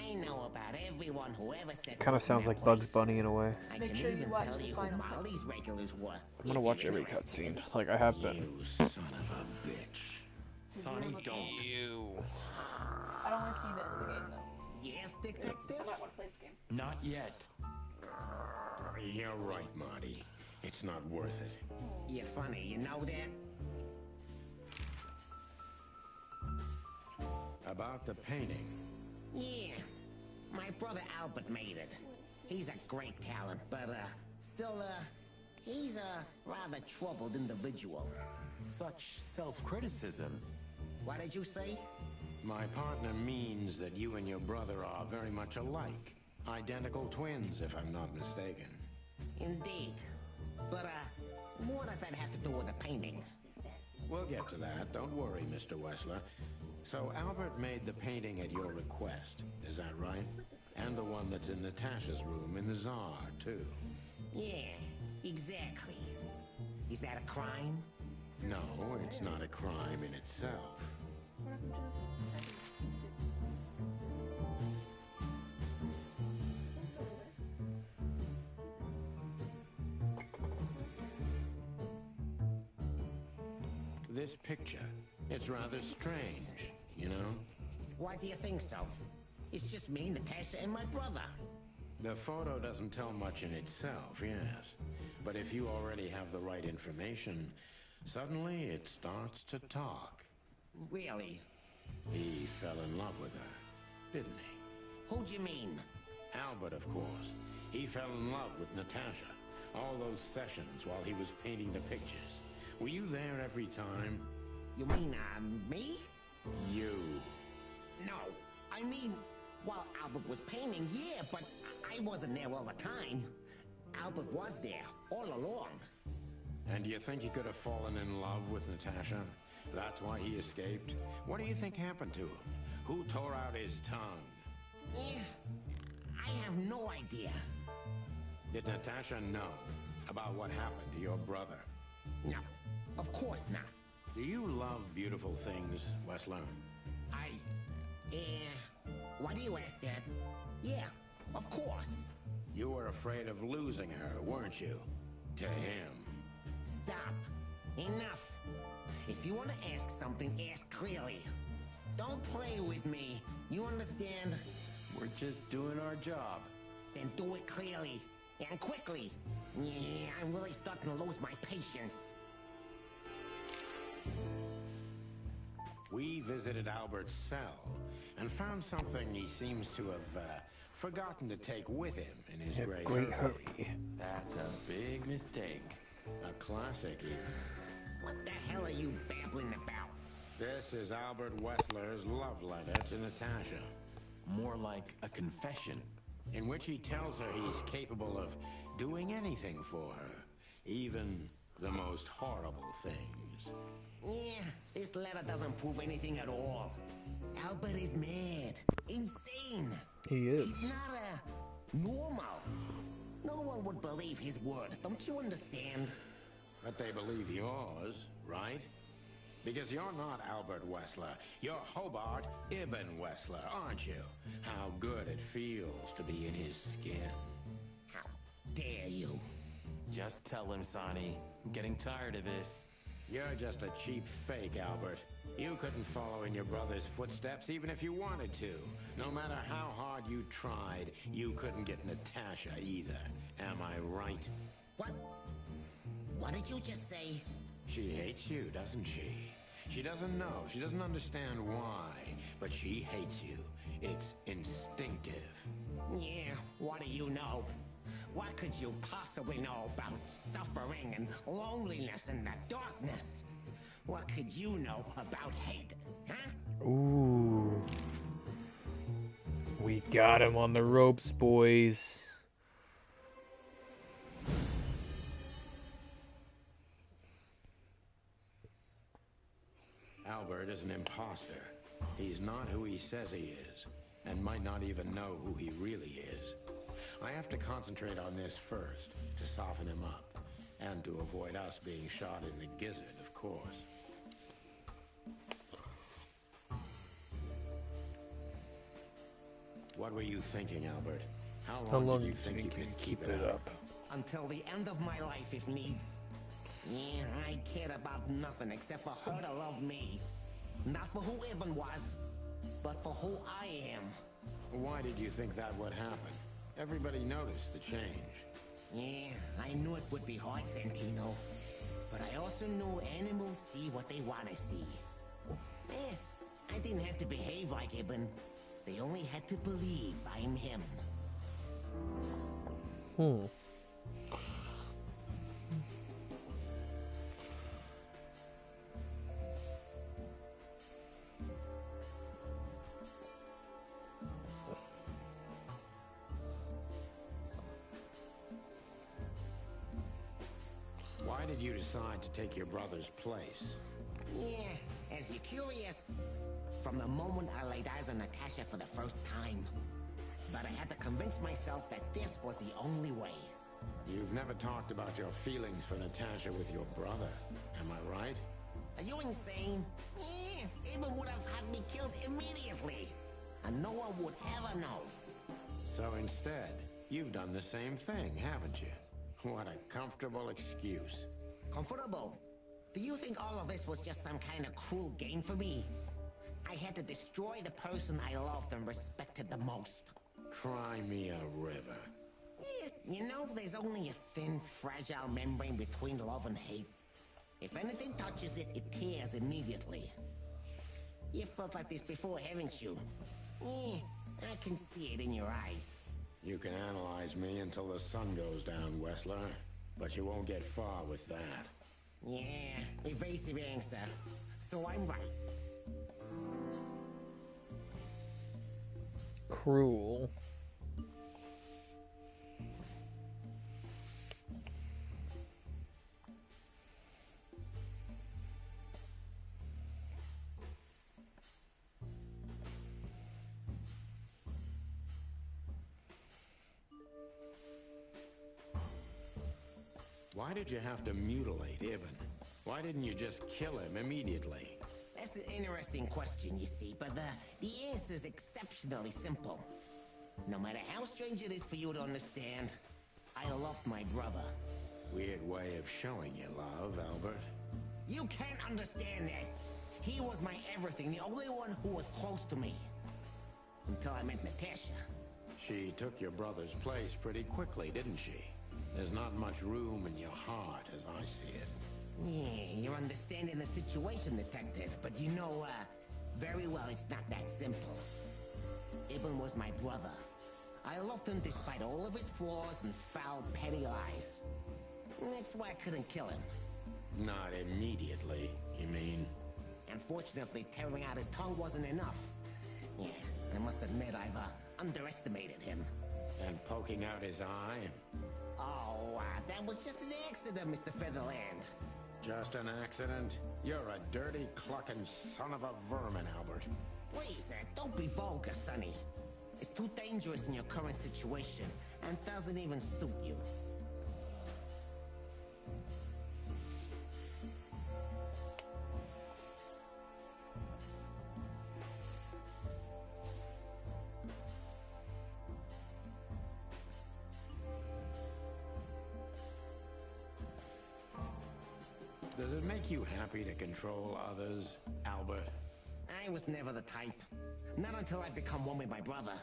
Speaker 17: I know about everyone who ever said...
Speaker 1: Kind of sounds like Bugs Bunny in a way.
Speaker 17: I can even tell you who Molly's regulars were.
Speaker 1: I'm gonna watch every cutscene, like I have been.
Speaker 3: You son of a bitch.
Speaker 10: Sonny, don't.
Speaker 1: You.
Speaker 22: I don't want to see the end of the game, though.
Speaker 17: Yes, detective?
Speaker 22: I might want to play this game.
Speaker 10: Not yet.
Speaker 3: You're right, Marty. It's not worth it.
Speaker 17: You're funny, you know that?
Speaker 3: About the painting.
Speaker 17: Yeah. My brother Albert made it. He's a great talent, but, still, he's a rather troubled individual.
Speaker 10: Such self-criticism.
Speaker 17: What did you say?
Speaker 3: My partner means that you and your brother are very much alike. Identical twins, if I'm not mistaken.
Speaker 17: Indeed. But, what does that have to do with the painting?
Speaker 3: We'll get to that. Don't worry, Mr. Wessler. So Albert made the painting at your request, is that right? And the one that's in Natasha's room in the Tsar, too.
Speaker 17: Yeah, exactly. Is that a crime?
Speaker 3: No, it's not a crime in itself. This picture, it's rather strange, you know?
Speaker 17: Why do you think so? It's just me, Natasha, and my brother.
Speaker 3: The photo doesn't tell much in itself, yes. But if you already have the right information, suddenly it starts to talk.
Speaker 17: Really?
Speaker 3: He fell in love with her, didn't he?
Speaker 17: Who'd you mean?
Speaker 3: Albert, of course. He fell in love with Natasha. All those sessions while he was painting the pictures. Were you there every time?
Speaker 17: You mean, me?
Speaker 3: You.
Speaker 17: No, I mean, while Albert was painting, yeah, but I wasn't there all the time. Albert was there, all along.
Speaker 3: And do you think he could have fallen in love with Natasha? That's why he escaped? What do you think happened to him? Who tore out his tongue?
Speaker 17: Yeah, I have no idea.
Speaker 3: Did Natasha know about what happened to your brother?
Speaker 17: No, of course not.
Speaker 3: Do you love beautiful things, Wessler?
Speaker 17: Why do you ask that? Yeah, of course.
Speaker 3: You were afraid of losing her, weren't you? To him.
Speaker 17: Stop. Enough. If you want to ask something, ask clearly. Don't play with me. You understand?
Speaker 10: We're just doing our job.
Speaker 17: Then do it clearly. And quickly. Yeah, I'm really starting to lose my patience.
Speaker 3: We visited Albert's cell and found something he seems to have forgotten to take with him in his great hurry.
Speaker 10: That's a big mistake.
Speaker 3: A classic, even.
Speaker 17: What the hell are you babbling about?
Speaker 3: This is Albert Wessler's love letter to Natasha.
Speaker 10: More like a confession.
Speaker 3: In which he tells her he's capable of doing anything for her, even the most horrible things.
Speaker 17: Yeah, this letter doesn't prove anything at all. Albert is mad. Insane.
Speaker 1: He is.
Speaker 17: He's not normal. No one would believe his word, don't you understand?
Speaker 3: But they believe yours, right? Because you're not Albert Wessler. You're Hobart Ibn Wessler, aren't you? How good it feels to be in his skin.
Speaker 17: How dare you?
Speaker 10: Just tell him, Sonny. I'm getting tired of this.
Speaker 3: You're just a cheap fake, Albert. You couldn't follow in your brother's footsteps even if you wanted to. No matter how hard you tried, you couldn't get Natasha either. Am I right?
Speaker 17: What? What did you just say?
Speaker 3: She hates you, doesn't she? She doesn't know. She doesn't understand why. But she hates you. It's instinctive.
Speaker 17: Yeah, what do you know? What could you possibly know about suffering and loneliness and the darkness? What could you know about hate, huh?
Speaker 1: Ooh. We got him on the ropes, boys.
Speaker 3: Albert is an imposter. He's not who he says he is, and might not even know who he really is. I have to concentrate on this first, to soften him up, and to avoid us being shot in the gizzard, of course. What were you thinking, Albert? How long did you think you could keep it up?
Speaker 17: Until the end of my life, if needs. Yeah, I cared about nothing except for her to love me. Not for who Ibn was, but for who I am.
Speaker 3: Why did you think that would happen? Everybody noticed the change.
Speaker 17: Yeah, I knew it would be hard, Santino. But I also know animals see what they want to see. I didn't have to behave like Ibn. They only had to believe I'm him.
Speaker 3: Why did you decide to take your brother's place?
Speaker 17: Yeah, as you're curious, from the moment I laid eyes on Natasha for the first time. But I had to convince myself that this was the only way.
Speaker 3: You've never talked about your feelings for Natasha with your brother, am I right?
Speaker 17: Are you insane? Ibn would have had me killed immediately. And no one would ever know.
Speaker 3: So instead, you've done the same thing, haven't you? What a comfortable excuse.
Speaker 17: Comfortable? Do you think all of this was just some kind of cruel game for me? I had to destroy the person I loved and respected the most.
Speaker 3: Cry me a river.
Speaker 17: Yeah, you know, there's only a thin, fragile membrane between love and hate. If anything touches it, it tears immediately. You've felt like this before, haven't you? Yeah, I can see it in your eyes.
Speaker 3: You can analyze me until the sun goes down, Wessler, but you won't get far with that.
Speaker 17: Yeah, evasive answer. So I'm right.
Speaker 1: Cruel.
Speaker 3: Why did you have to mutilate Ibn? Why didn't you just kill him immediately?
Speaker 17: That's an interesting question, you see, but the answer is exceptionally simple. No matter how strange it is for you to understand, I loved my brother.
Speaker 3: Weird way of showing your love, Albert.
Speaker 17: You can't understand that. He was my everything, the only one who was close to me. Until I met Natasha.
Speaker 3: She took your brother's place pretty quickly, didn't she? There's not much room in your heart, as I see it.
Speaker 17: Yeah, you're understanding the situation, Detective, but you know, very well it's not that simple. Ibn was my brother. I loved him despite all of his flaws and foul, petty lies. That's why I couldn't kill him.
Speaker 3: Not immediately, you mean?
Speaker 7: Unfortunately, tearing out his tongue wasn't enough. Yeah, I must admit I've underestimated him.
Speaker 3: And poking out his eye?
Speaker 7: Oh, that was just an accident, Mr. Featherland.
Speaker 3: Just an accident? You're a dirty, clucking son of a vermin, Albert.
Speaker 7: Please, don't be vulgar, Sonny. It's too dangerous in your current situation, and doesn't even suit you.
Speaker 3: Does it make you happy to control others, Albert?
Speaker 7: I was never the type. Not until I become one with my brother.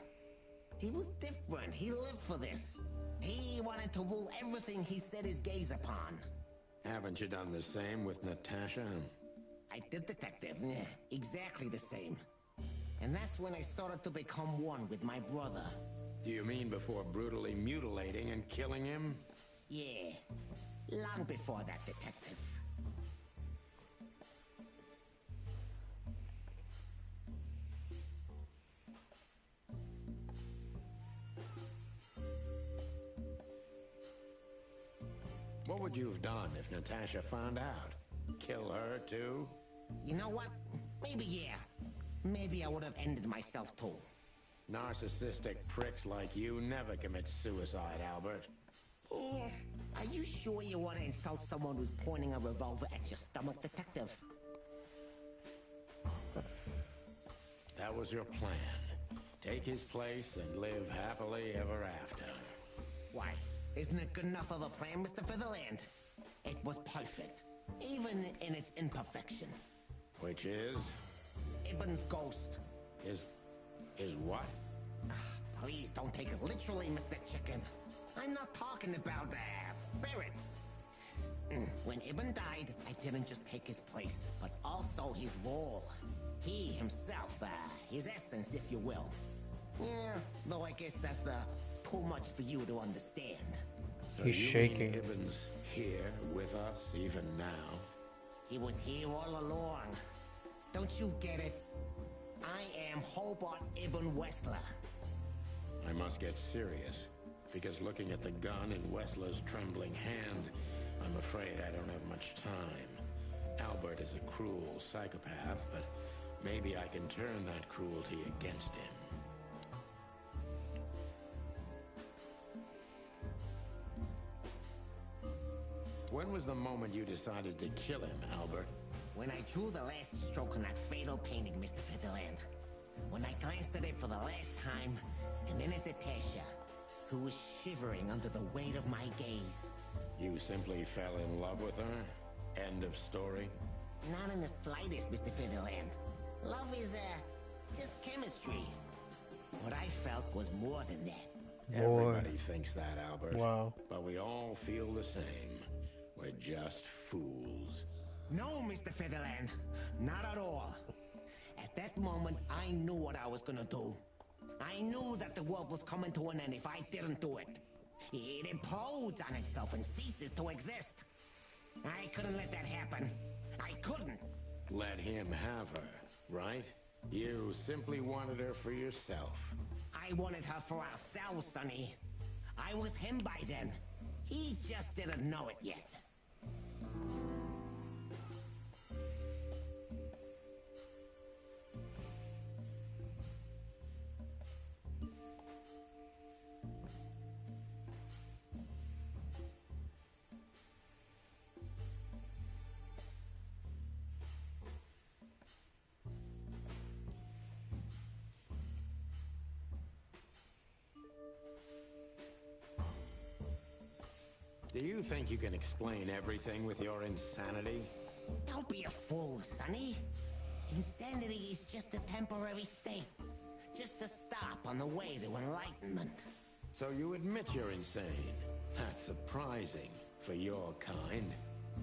Speaker 7: He was different. He lived for this. He wanted to rule everything he set his gaze upon.
Speaker 3: Haven't you done the same with Natasha?
Speaker 7: I did, Detective. Yeah, exactly the same. And that's when I started to become one with my brother.
Speaker 3: Do you mean before brutally mutilating and killing him?
Speaker 7: Yeah, long before that, Detective.
Speaker 3: What would you have done if Natasha found out? Kill her, too?
Speaker 7: You know what? Maybe, yeah. Maybe I would have ended myself, too.
Speaker 3: Narcissistic pricks like you never commit suicide, Albert.
Speaker 7: Yeah. Are you sure you want to insult someone who's pointing a revolver at your stomach, Detective?
Speaker 3: That was your plan. Take his place and live happily ever after.
Speaker 7: Why? Isn't it good enough of a plan, Mr. Featherland? It was perfect, even in its imperfection.
Speaker 3: Which is?
Speaker 7: Ibn's ghost.
Speaker 3: Is what?
Speaker 7: Please don't take it literally, Mr. Chicken. I'm not talking about spirits. When Ibn died, I didn't just take his place, but also his role. He himself, his essence, if you will. Yeah, though I guess that's too much for you to understand.
Speaker 3: So
Speaker 1: He's shaking.
Speaker 3: Ibn's here with us even now?
Speaker 7: He was here all along. Don't you get it? I am Hobart Ibn Wessler.
Speaker 3: I must get serious, because looking at the gun in Wessler's trembling hand, I'm afraid I don't have much time. Albert is a cruel psychopath, but maybe I can turn that cruelty against him. When was the moment you decided to kill him, Albert?
Speaker 7: When I drew the last stroke on that fatal painting, Mr. Featherland. When I glanced at it for the last time, and then at Natasha, who was shivering under the weight of my gaze.
Speaker 3: You simply fell in love with her? End of story?
Speaker 7: Not in the slightest, Mr. Featherland. Love is, just chemistry. What I felt was more than that.
Speaker 3: Everybody thinks that, Albert.
Speaker 1: Wow.
Speaker 3: But we all feel the same. We're just fools.
Speaker 7: No, Mr. Featherland. Not at all. At that moment, I knew what I was gonna do. I knew that the world was coming to an end if I didn't do it. It implodes on itself and ceases to exist. I couldn't let that happen. I couldn't.
Speaker 3: Let him have her, right? You simply wanted her for yourself.
Speaker 7: I wanted her for ourselves, Sonny. I was him by then. He just didn't know it yet.
Speaker 3: Do you think you can explain everything with your insanity?
Speaker 7: Don't be a fool, Sonny. Insanity is just a temporary state. Just a stop on the way to enlightenment.
Speaker 3: So you admit you're insane. That's surprising for your kind.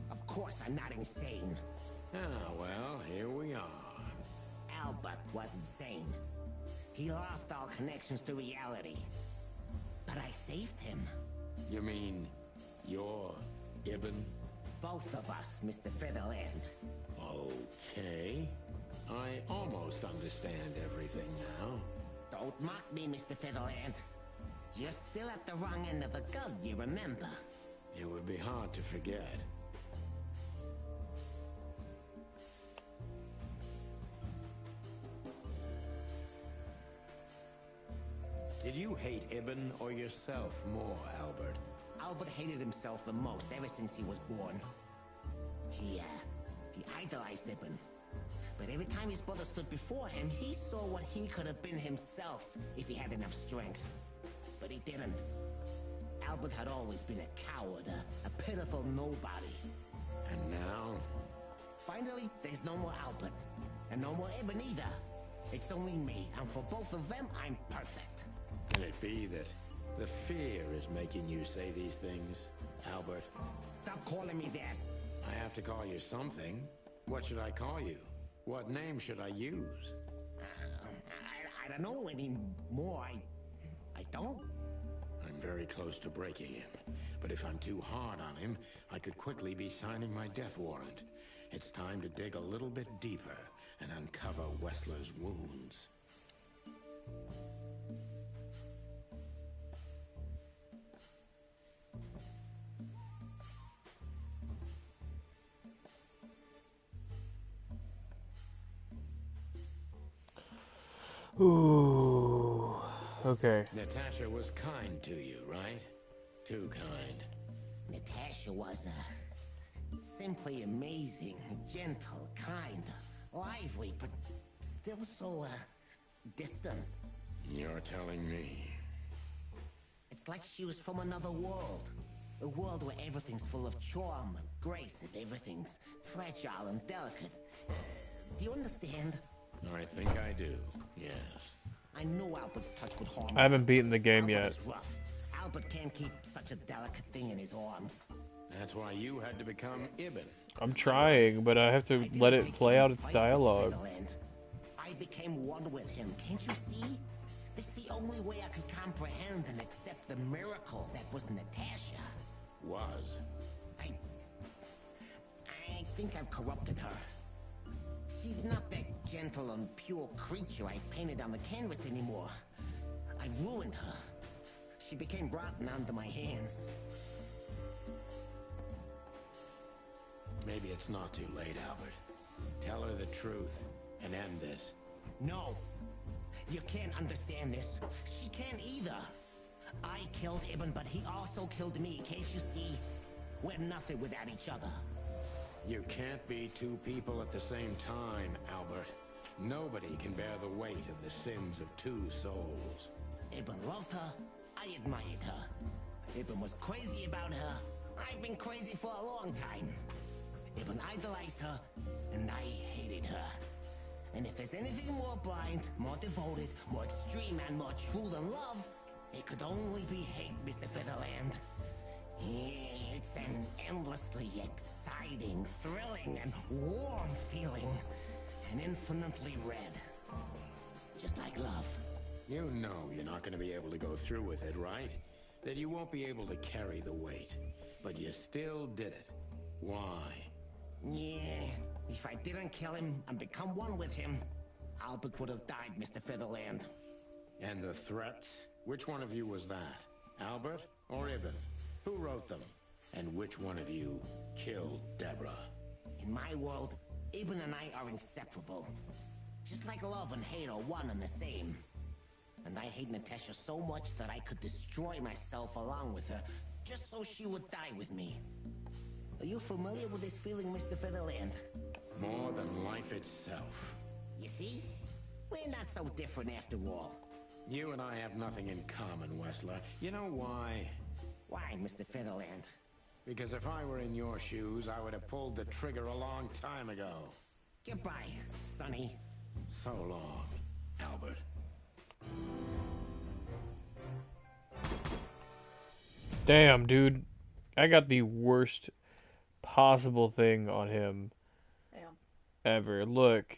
Speaker 7: Of course I'm not insane.
Speaker 3: Ah, well, here we are.
Speaker 7: Albert was insane. He lost all connections to reality. But I saved him.
Speaker 3: You mean you're Ibn?
Speaker 7: both of us, Mr. Featherland.
Speaker 3: Okay. I almost understand everything now.
Speaker 7: Don't mock me, Mr. Featherland. You're still at the wrong end of the gun, you remember?
Speaker 3: It would be hard to forget. Did you hate Ibn or yourself more, Albert?
Speaker 7: Albert hated himself the most ever since he was born. He idolized Ibn. But every time his brother stood before him, he saw what he could have been himself if he had enough strength. But he didn't. Albert had always been a coward, a pitiful nobody.
Speaker 3: And now?
Speaker 7: Finally, there's no more Albert. And no more Ibn either. It's only me, and for both of them, I'm perfect.
Speaker 3: Can it be that the fear is making you say these things, Albert?
Speaker 7: Stop calling me that.
Speaker 3: I have to call you something. What should I call you? What name should I use?
Speaker 7: I don't know anymore. I don't.
Speaker 3: I'm very close to breaking him. But if I'm too hard on him, I could quickly be signing my death warrant. It's time to dig a little bit deeper and uncover Wessler's wounds.
Speaker 1: Ooh. Okay.
Speaker 3: Natasha was kind to you, right? Too kind.
Speaker 7: Natasha was simply amazing, gentle, kind, lively, but still so distant.
Speaker 3: You're telling me.
Speaker 7: It's like she was from another world. A world where everything's full of charm and grace and everything's fragile and delicate. Do you understand?
Speaker 3: I think I do, yes.
Speaker 7: I know Albert's touch would harm
Speaker 1: I haven't beaten the game yet.
Speaker 7: Is rough. Albert can't keep such a delicate thing in his arms.
Speaker 3: That's why you had to become Ibn.
Speaker 1: I'm trying, but I have to let it play out its dialogue.
Speaker 7: I became one with him, can't you see? It's the only way I could comprehend and accept the miracle that was Natasha.
Speaker 3: Was?
Speaker 7: I think I've corrupted her. She's not that gentle and pure creature I painted on the canvas anymore. I ruined her. She became rotten under my hands.
Speaker 3: Maybe it's not too late, Albert. Tell her the truth and end this.
Speaker 7: No. You can't understand this. She can't either. I killed Ibn, but he also killed me. Can't you see? We're nothing without each other.
Speaker 3: You can't be two people at the same time, Albert. Nobody can bear the weight of the sins of two souls.
Speaker 7: Ibn loved her. I admired her. Ibn was crazy about her. I've been crazy for a long time. Ibn idolized her, and I hated her. And if there's anything more blind, more devoted, more extreme, and more true than love, it could only be hate, Mr. Featherland. It's an endlessly exciting, thrilling, and warm feeling. And infinitely red. Just like love.
Speaker 3: You know you're not going to be able to go through with it, right? That you won't be able to carry the weight. But you still did it. Why?
Speaker 7: Yeah, if I didn't kill him and become one with him, Albert would have died, Mr. Featherland.
Speaker 3: And the threats? Which one of you was that? Albert or Ibn? Who wrote them? And which one of you killed Deborah?
Speaker 7: In my world, Ibn and I are inseparable. Just like love and hate are one and the same. And I hate Natasha so much that I could destroy myself along with her, just so she would die with me. Are you familiar with this feeling, Mr. Featherland?
Speaker 3: More than life itself.
Speaker 7: You see? We're not so different after all.
Speaker 3: You and I have nothing in common, Wessler. You know why?
Speaker 7: Why, Mr. Featherland?
Speaker 3: Because if I were in your shoes, I would have pulled the trigger a long time ago.
Speaker 7: Goodbye, Sonny.
Speaker 3: So long, Albert.
Speaker 1: Damn, dude. I got the worst possible thing on him ever. Look.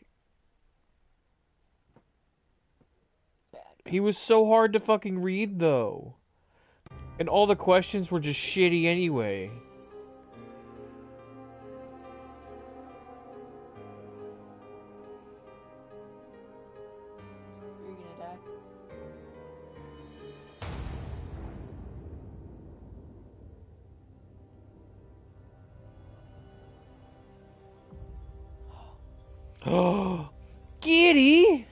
Speaker 1: He was so hard to fucking read, though. And all the questions were just shitty anyway. Oh, Giddy!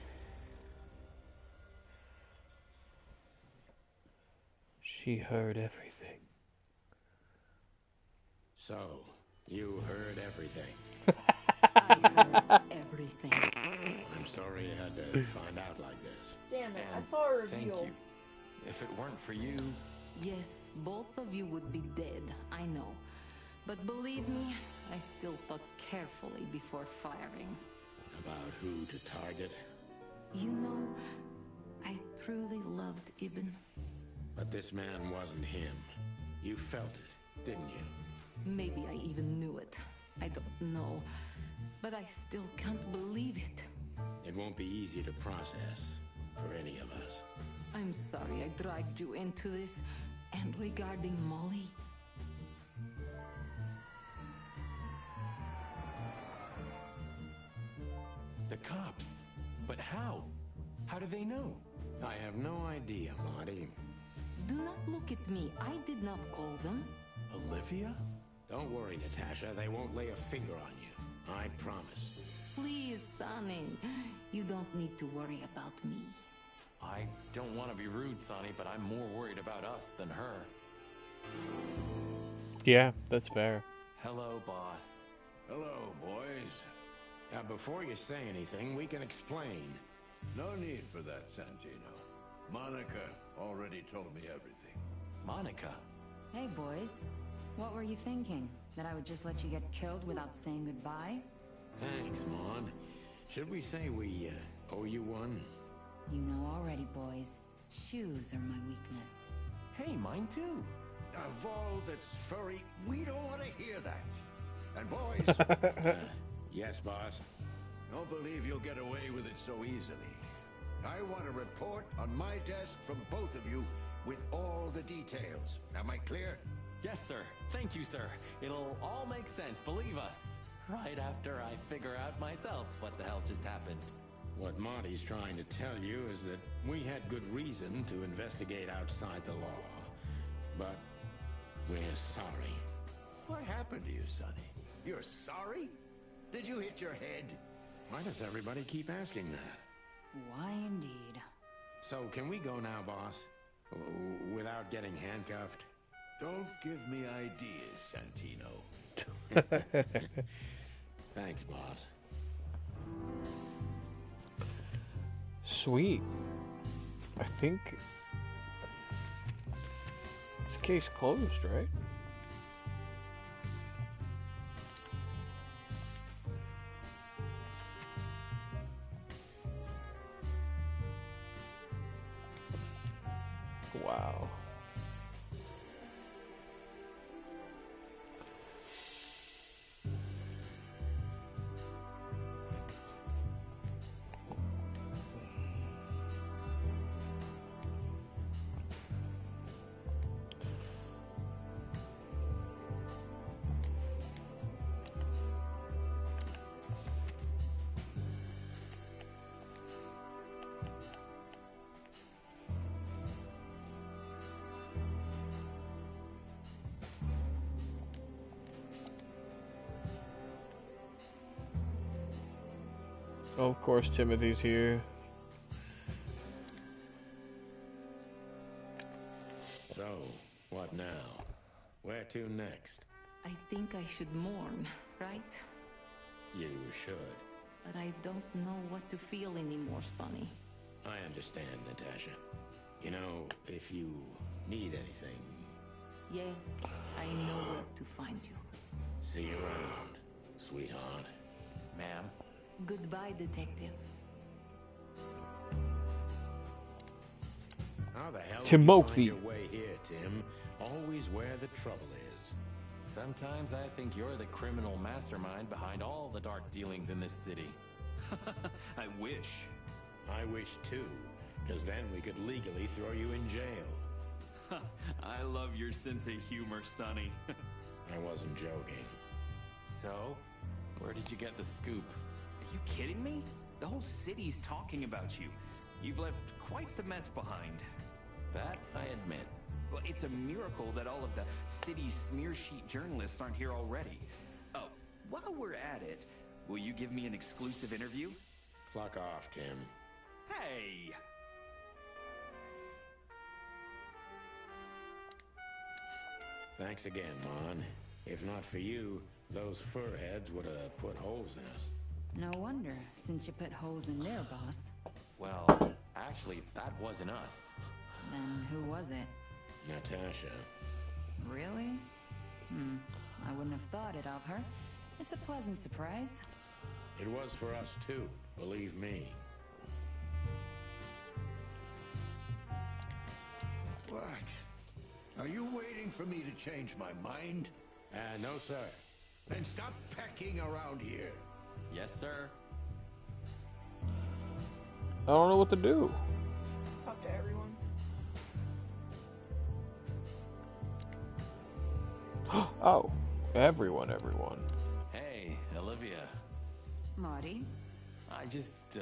Speaker 1: She heard everything.
Speaker 3: So, you heard everything.
Speaker 5: I heard everything.
Speaker 3: I'm sorry you had to find out like this.
Speaker 22: Damn it,
Speaker 10: And
Speaker 22: I saw a
Speaker 10: thank
Speaker 22: reveal.
Speaker 10: you. If it weren't for you...
Speaker 5: Yes, both of you would be dead, I know. But believe me, I still thought carefully before firing.
Speaker 3: About who to target?
Speaker 5: You know, I truly loved Ibn.
Speaker 3: But this man wasn't him. You felt it, didn't you?
Speaker 5: Maybe I even knew it. I don't know. But I still can't believe it.
Speaker 3: It won't be easy to process for any of us.
Speaker 5: I'm sorry I dragged you into this. And regarding Molly...
Speaker 10: The cops. But how? How do they know?
Speaker 3: I have no idea, Marty.
Speaker 5: Do not look at me. I did not call them.
Speaker 10: Olivia?
Speaker 3: Don't worry, Natasha. They won't lay a finger on you. I promise.
Speaker 5: Please, Sonny. You don't need to worry about me.
Speaker 10: I don't want to be rude, Sonny, but I'm more worried about us than her.
Speaker 1: Yeah, that's fair.
Speaker 10: Hello, boss.
Speaker 12: Hello, boys.
Speaker 3: Now, before you say anything, we can explain.
Speaker 12: No need for that, Santino. Monica already told me everything.
Speaker 10: Monica?
Speaker 8: Hey, boys. What were you thinking? That I would just let you get killed without saying goodbye?
Speaker 3: Thanks, Mon. Should we say we owe you one?
Speaker 8: You know already, boys. Shoes are my weakness.
Speaker 10: Hey, mine too.
Speaker 12: Of all that's furry, we don't want to hear that. And boys...
Speaker 3: Yes, boss?
Speaker 12: Don't believe you'll get away with it so easily. I want a report on my desk from both of you with all the details. Am I clear?
Speaker 10: Yes, sir. Thank you, sir. It'll all make sense, believe us. Right after I figure out myself what the hell just happened.
Speaker 3: What Marty's trying to tell you is that we had good reason to investigate outside the law. But we're sorry.
Speaker 12: What happened to you, Sonny? You're sorry? Did you hit your head?
Speaker 3: Why does everybody keep asking that?
Speaker 8: Why indeed.
Speaker 3: So, can we go now, boss? Without getting handcuffed?
Speaker 12: Don't give me ideas, Santino.
Speaker 3: Thanks, boss.
Speaker 1: Sweet. I think this case closed, right? Wow. Oh, of course, Timothy's here.
Speaker 3: So, what now? Where to next?
Speaker 5: I think I should mourn, right?
Speaker 3: You should.
Speaker 5: But I don't know what to feel anymore, Sonny.
Speaker 3: I understand, Natasha. You know, if you need anything...
Speaker 5: Yes, I know where to find you.
Speaker 3: See you around, sweetheart.
Speaker 10: Ma'am?
Speaker 5: Goodbye, detectives.
Speaker 3: How the hell
Speaker 1: Timothy.
Speaker 3: did you find your way here, Tim? Always where the trouble is.
Speaker 10: Sometimes I think you're the criminal mastermind behind all the dark dealings in this city.
Speaker 16: I wish.
Speaker 3: I wish too, because then we could legally throw you in jail.
Speaker 16: I love your sense of humor, Sonny.
Speaker 3: I wasn't joking.
Speaker 10: So, where did you get the scoop?
Speaker 16: Are you kidding me? The whole city's talking about you. You've left quite the mess behind.
Speaker 10: That I admit.
Speaker 16: Well, it's a miracle that all of the city's smear sheet journalists aren't here already. Oh, while we're at it, Will you give me an exclusive interview?
Speaker 3: Fuck off, Tim.
Speaker 16: Hey!
Speaker 3: Thanks again, Mon. If not for you, those furheads would have put holes in us.
Speaker 8: No wonder, since you put holes in their boss.
Speaker 10: Well, actually, that wasn't us.
Speaker 8: Then who was it?
Speaker 3: Natasha.
Speaker 8: Really? I wouldn't have thought it of her. It's a pleasant surprise.
Speaker 3: It was for us too, believe me.
Speaker 12: What? Are you waiting for me to change my mind?
Speaker 3: No, sir.
Speaker 12: Then stop pecking around here.
Speaker 10: Yes, sir.
Speaker 1: I don't know what to do.
Speaker 22: Talk to everyone.
Speaker 1: Oh, everyone.
Speaker 10: Hey, Olivia.
Speaker 8: Marty?
Speaker 10: I just,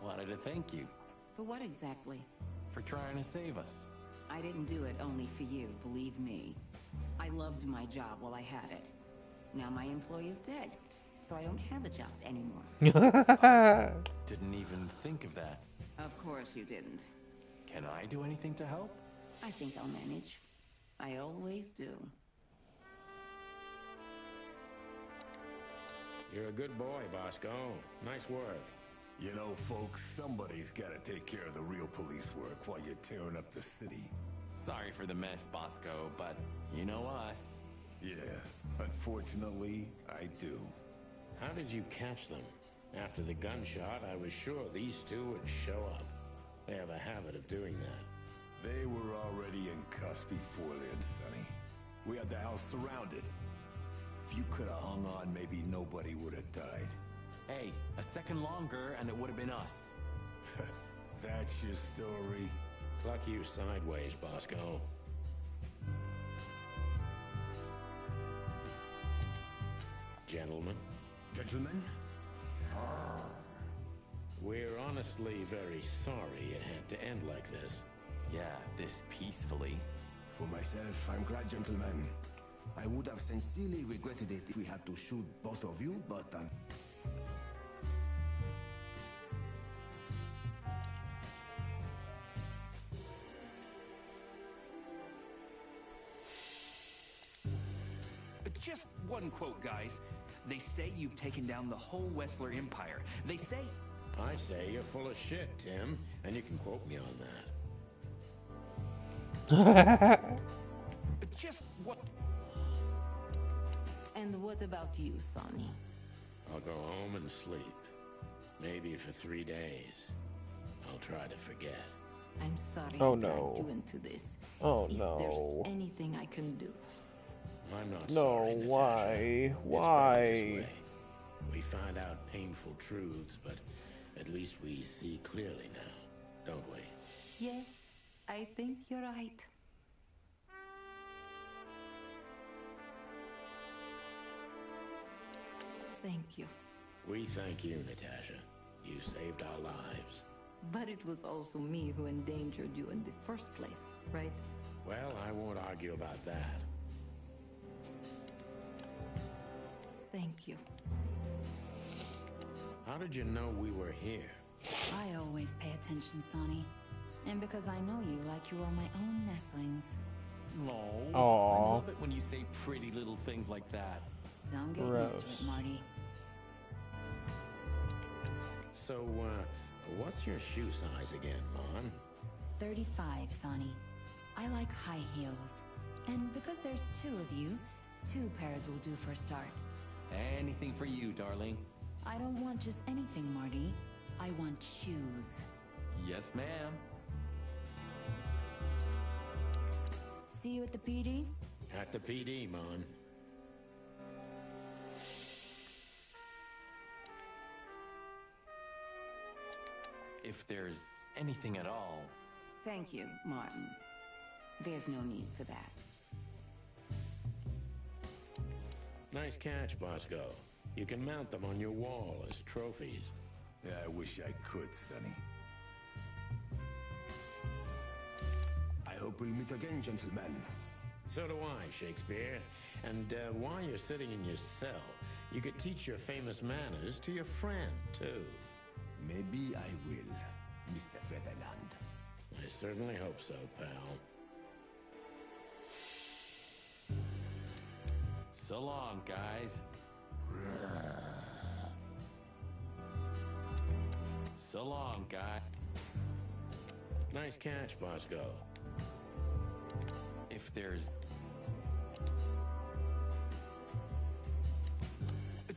Speaker 10: wanted to thank you.
Speaker 8: For what exactly?
Speaker 10: For trying to save us.
Speaker 8: I didn't do it only for you, believe me. I loved my job while I had it. Now my employee is dead, so I don't have a job anymore.
Speaker 10: Didn't even think of that.
Speaker 8: Of course you didn't.
Speaker 10: Can I do anything to help?
Speaker 8: I think I'll manage. I always do.
Speaker 3: You're a good boy, Bosco. Nice work.
Speaker 6: You know, folks, somebody's gotta take care of the real police work while you're tearing up the city.
Speaker 10: Sorry for the mess, Bosco, but you know us.
Speaker 6: Yeah, unfortunately, I do.
Speaker 3: How did you catch them? After the gunshot, I was sure these two would show up. They have a habit of doing that.
Speaker 6: They were already in cuffs before then, Sonny. We had the house surrounded. If you could have hung on, maybe nobody would have died.
Speaker 10: Hey, a second longer and it would have been us.
Speaker 6: That's your story?
Speaker 3: Pluck you sideways, Bosco. Gentlemen.
Speaker 12: Gentlemen?
Speaker 3: We're honestly very sorry it had to end like this.
Speaker 10: Yeah, this peacefully.
Speaker 2: For myself, I'm glad, gentlemen. I would have sincerely regretted it if we had to shoot both of you, but
Speaker 16: Just one quote, guys. They say you've taken down the whole Wessler Empire. They say...
Speaker 3: I say you're full of shit, Tim, and you can quote me on that.
Speaker 16: Just what...
Speaker 5: And what about you, Sonny?
Speaker 3: I'll go home and sleep. Maybe for 3 days. I'll try to forget.
Speaker 5: I'm sorry
Speaker 1: Oh,
Speaker 5: I dragged
Speaker 1: no.
Speaker 5: you into this.
Speaker 1: Oh,
Speaker 5: if
Speaker 1: no.
Speaker 5: there's anything I can do.
Speaker 3: I'm not
Speaker 1: No,
Speaker 3: sorry, Natasha.
Speaker 1: why?
Speaker 3: It's
Speaker 1: Why?
Speaker 3: better this way. We find out painful truths, but at least we see clearly now, don't we?
Speaker 5: Yes, I think you're right. Thank you.
Speaker 3: We thank you, Natasha. You saved our lives.
Speaker 5: But it was also me who endangered you in the first place, right?
Speaker 3: Well, I won't argue about that.
Speaker 5: Thank you.
Speaker 3: How did you know we were here?
Speaker 8: I always pay attention, Sonny. And because I know you like you are my own nestlings.
Speaker 10: No.
Speaker 1: Aww.
Speaker 10: I love it when you say pretty little things like that.
Speaker 8: Don't get
Speaker 1: Gross.
Speaker 8: used to it, Marty.
Speaker 3: So, what's your shoe size again, Mon?
Speaker 8: 35, Sonny. I like high heels. And because there's 2 of you, 2 pairs will do for a start.
Speaker 10: Anything for you, darling.
Speaker 8: I don't want just anything, Marty. I want shoes.
Speaker 10: Yes, ma'am.
Speaker 8: See you at the PD?
Speaker 3: At the PD, Mon.
Speaker 10: If there's anything at all.
Speaker 8: Thank you, Martin. There's no need for that.
Speaker 3: Nice catch, Bosco. You can mount them on your wall as trophies.
Speaker 6: Yeah, I wish I could, Sonny.
Speaker 2: I hope we'll meet again, gentlemen.
Speaker 3: So do I, Shakespeare. And while you're sitting in your cell, You could teach your famous manners to your friend, too.
Speaker 9: Maybe I will, Mr. Featherland.
Speaker 3: I certainly hope so, pal.
Speaker 10: So long, guys. So long, guy.
Speaker 3: Nice catch, Bosco.
Speaker 10: If there's...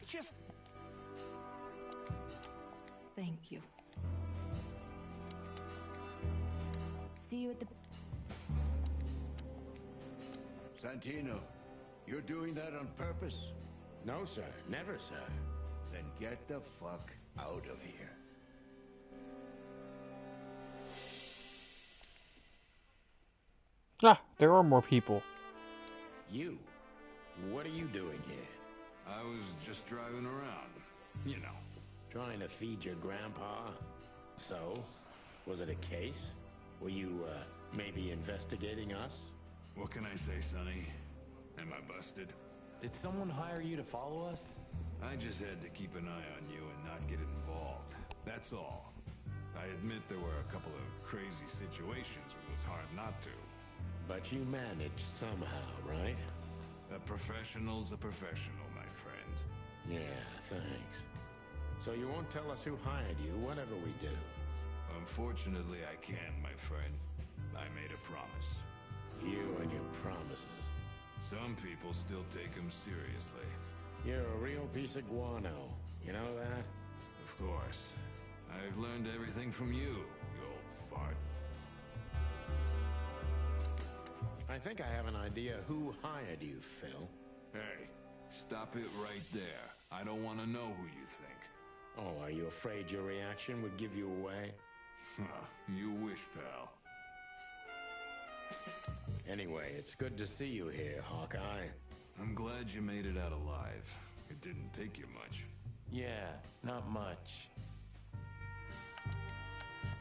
Speaker 10: Just...
Speaker 8: Thank you. See you at the...
Speaker 12: Santino, you're doing that on purpose?
Speaker 3: No, sir. Never, sir.
Speaker 12: Then get the fuck out of here.
Speaker 1: Ah, there are more people.
Speaker 3: You? What are you doing here?
Speaker 6: I was just driving around, you know.
Speaker 3: Trying to feed your grandpa? So, was it a case? Were you, maybe investigating us?
Speaker 6: What can I say, Sonny? Am I busted?
Speaker 10: Did someone hire you to follow us?
Speaker 6: I just had to keep an eye on you and not get involved. That's all. I admit there were a couple of crazy situations where it was hard not to.
Speaker 3: But you managed somehow, right?
Speaker 6: A professional's a professional, my friend.
Speaker 3: Yeah, thanks. So you won't tell us who hired you, whatever we do?
Speaker 6: Unfortunately, I can't, my friend. I made a promise.
Speaker 3: You and your promises.
Speaker 6: Some people still take them seriously.
Speaker 3: You're a real piece of guano. You know that?
Speaker 6: Of course. I've learned everything from you, you old fart.
Speaker 3: I think I have an idea who hired you, Phil.
Speaker 6: Hey, stop it right there. I don't want to know who you think.
Speaker 3: Oh, are you afraid your reaction would give you away?
Speaker 6: You wish, pal.
Speaker 3: Anyway, it's good to see you here, Hawkeye.
Speaker 6: I'm glad you made it out alive. It didn't take you much.
Speaker 10: Yeah, not much.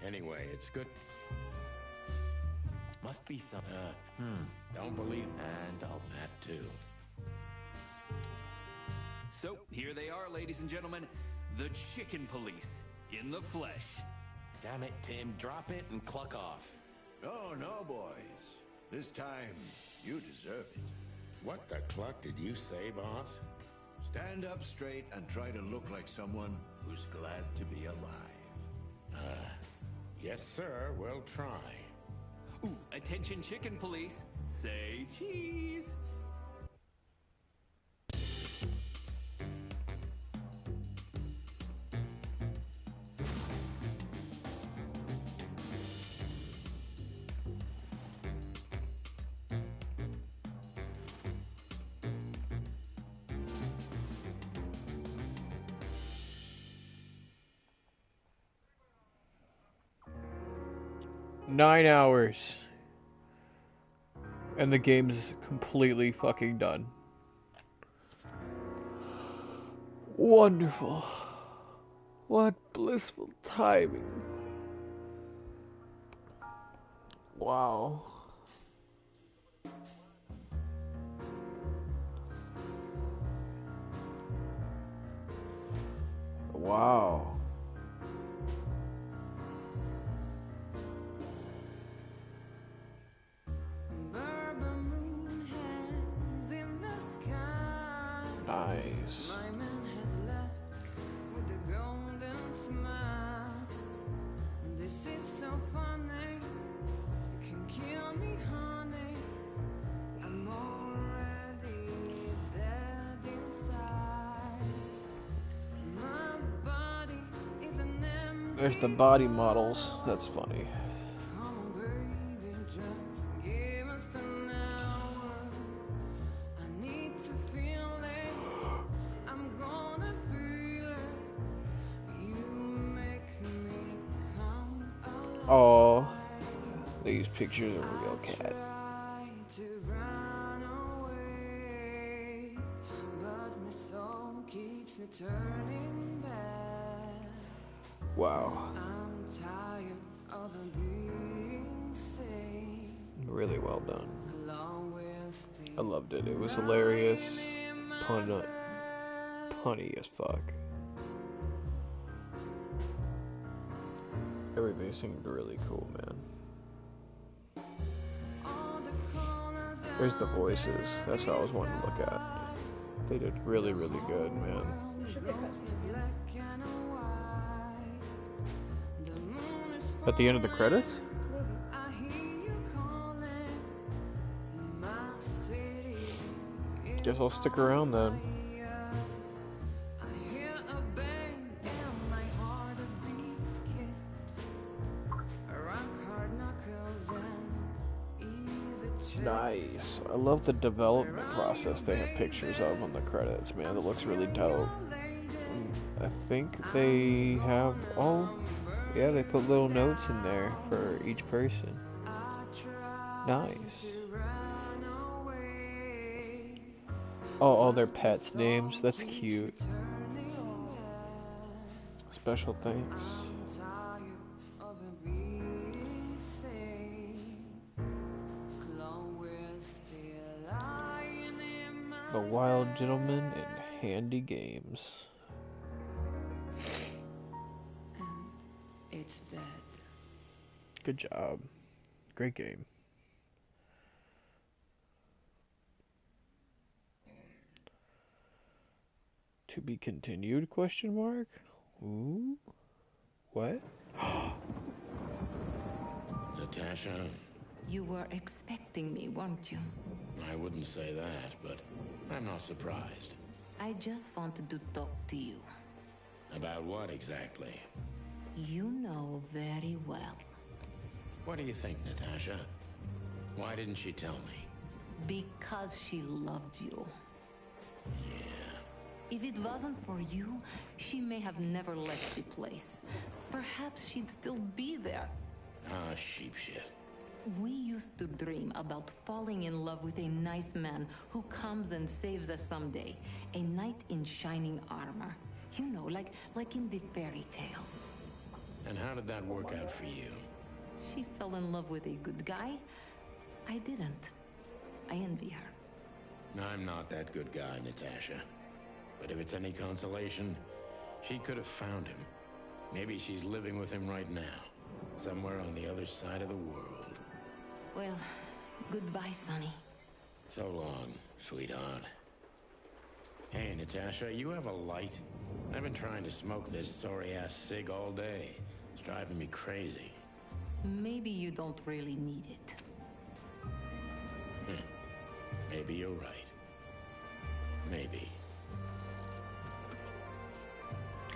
Speaker 3: Anyway, it's good.
Speaker 10: Must be some...
Speaker 3: Don't believe... And I'll... That, too.
Speaker 16: So, here they are, ladies and gentlemen. The Chicken Police. In the flesh.
Speaker 10: Damn it, Tim. Drop it and cluck off.
Speaker 12: Oh, no, boys. This time, you deserve it.
Speaker 3: What the cluck did you say, boss?
Speaker 12: Stand up straight and try to look like someone who's glad to be alive.
Speaker 3: Yes, sir. We'll try.
Speaker 16: Ooh, attention Chicken Police. Say cheese.
Speaker 1: Nine hours. And the game's completely fucking done. Wonderful. What blissful timing. Wow. Wow. Nice.
Speaker 14: My man has left with a golden smile. This is so funny. You can kill me, honey. I'm already dead inside. My body is an empty.
Speaker 1: There's the body models. That's funny.
Speaker 14: Come on, baby, just give us an hour. I need to feel it. I'm gonna feel it. You make me come alive.
Speaker 1: Oh, these pictures are real cat.
Speaker 14: Try to run away, but my soul keeps me turning back.
Speaker 1: Wow.
Speaker 14: I'm tired of being sane.
Speaker 1: Really well done.
Speaker 14: Along with
Speaker 1: I loved it. It was hilarious. funny as fuck. Everything seemed really cool, man. There's the voices. That's what I was wanting to look at. They did really, really good, man. At the end of the credits? Guess I'll stick around then. Nice. I love the development process they have pictures of on the credits, man. It looks really dope. I think they have, oh, yeah, they put little notes in there for each person. Nice. Oh, all their pets' names. That's cute. Special thanks. The Wild Gentleman and Handy Games.
Speaker 14: It's dead.
Speaker 1: Good job. Great game. To be continued, question mark? Ooh. What?
Speaker 3: Natasha?
Speaker 5: You were expecting me, weren't you?
Speaker 3: I wouldn't say that, but I'm not surprised.
Speaker 5: I just wanted to talk to you.
Speaker 3: About what exactly?
Speaker 5: You know very well.
Speaker 3: What do you think, Natasha? Why didn't she tell me?
Speaker 5: Because she loved you.
Speaker 3: Yeah.
Speaker 5: If it wasn't for you, she may have never left the place. Perhaps she'd still be there.
Speaker 3: Ah, sheep shit.
Speaker 5: We used to dream about falling in love with a nice man who comes and saves us someday. A knight in shining armor. You know, like in the fairy tales.
Speaker 3: And how did that work out for you?
Speaker 5: She fell in love with a good guy. I didn't. I envy her.
Speaker 3: I'm not that good guy, Natasha. But if it's any consolation, she could have found him. Maybe she's living with him right now. Somewhere on the other side of the world.
Speaker 5: Well, goodbye, Sonny.
Speaker 3: So long, sweetheart. Hey, Natasha, you have a light? I've been trying to smoke this sorry-ass cig all day. It's driving me crazy.
Speaker 5: Maybe you don't really need it.
Speaker 3: Maybe you're right. Maybe.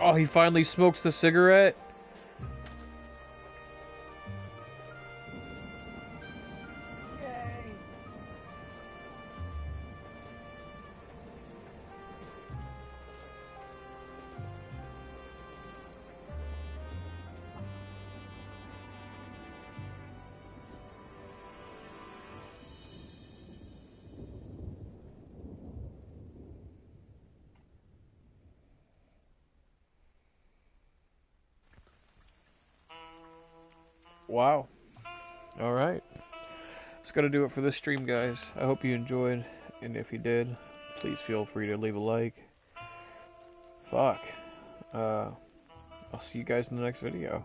Speaker 1: Oh, he finally smokes the cigarette? Wow. Alright. That's gonna do it for this stream, guys. I hope you enjoyed, and if you did, please feel free to leave a like. Fuck. I'll see you guys in the next video.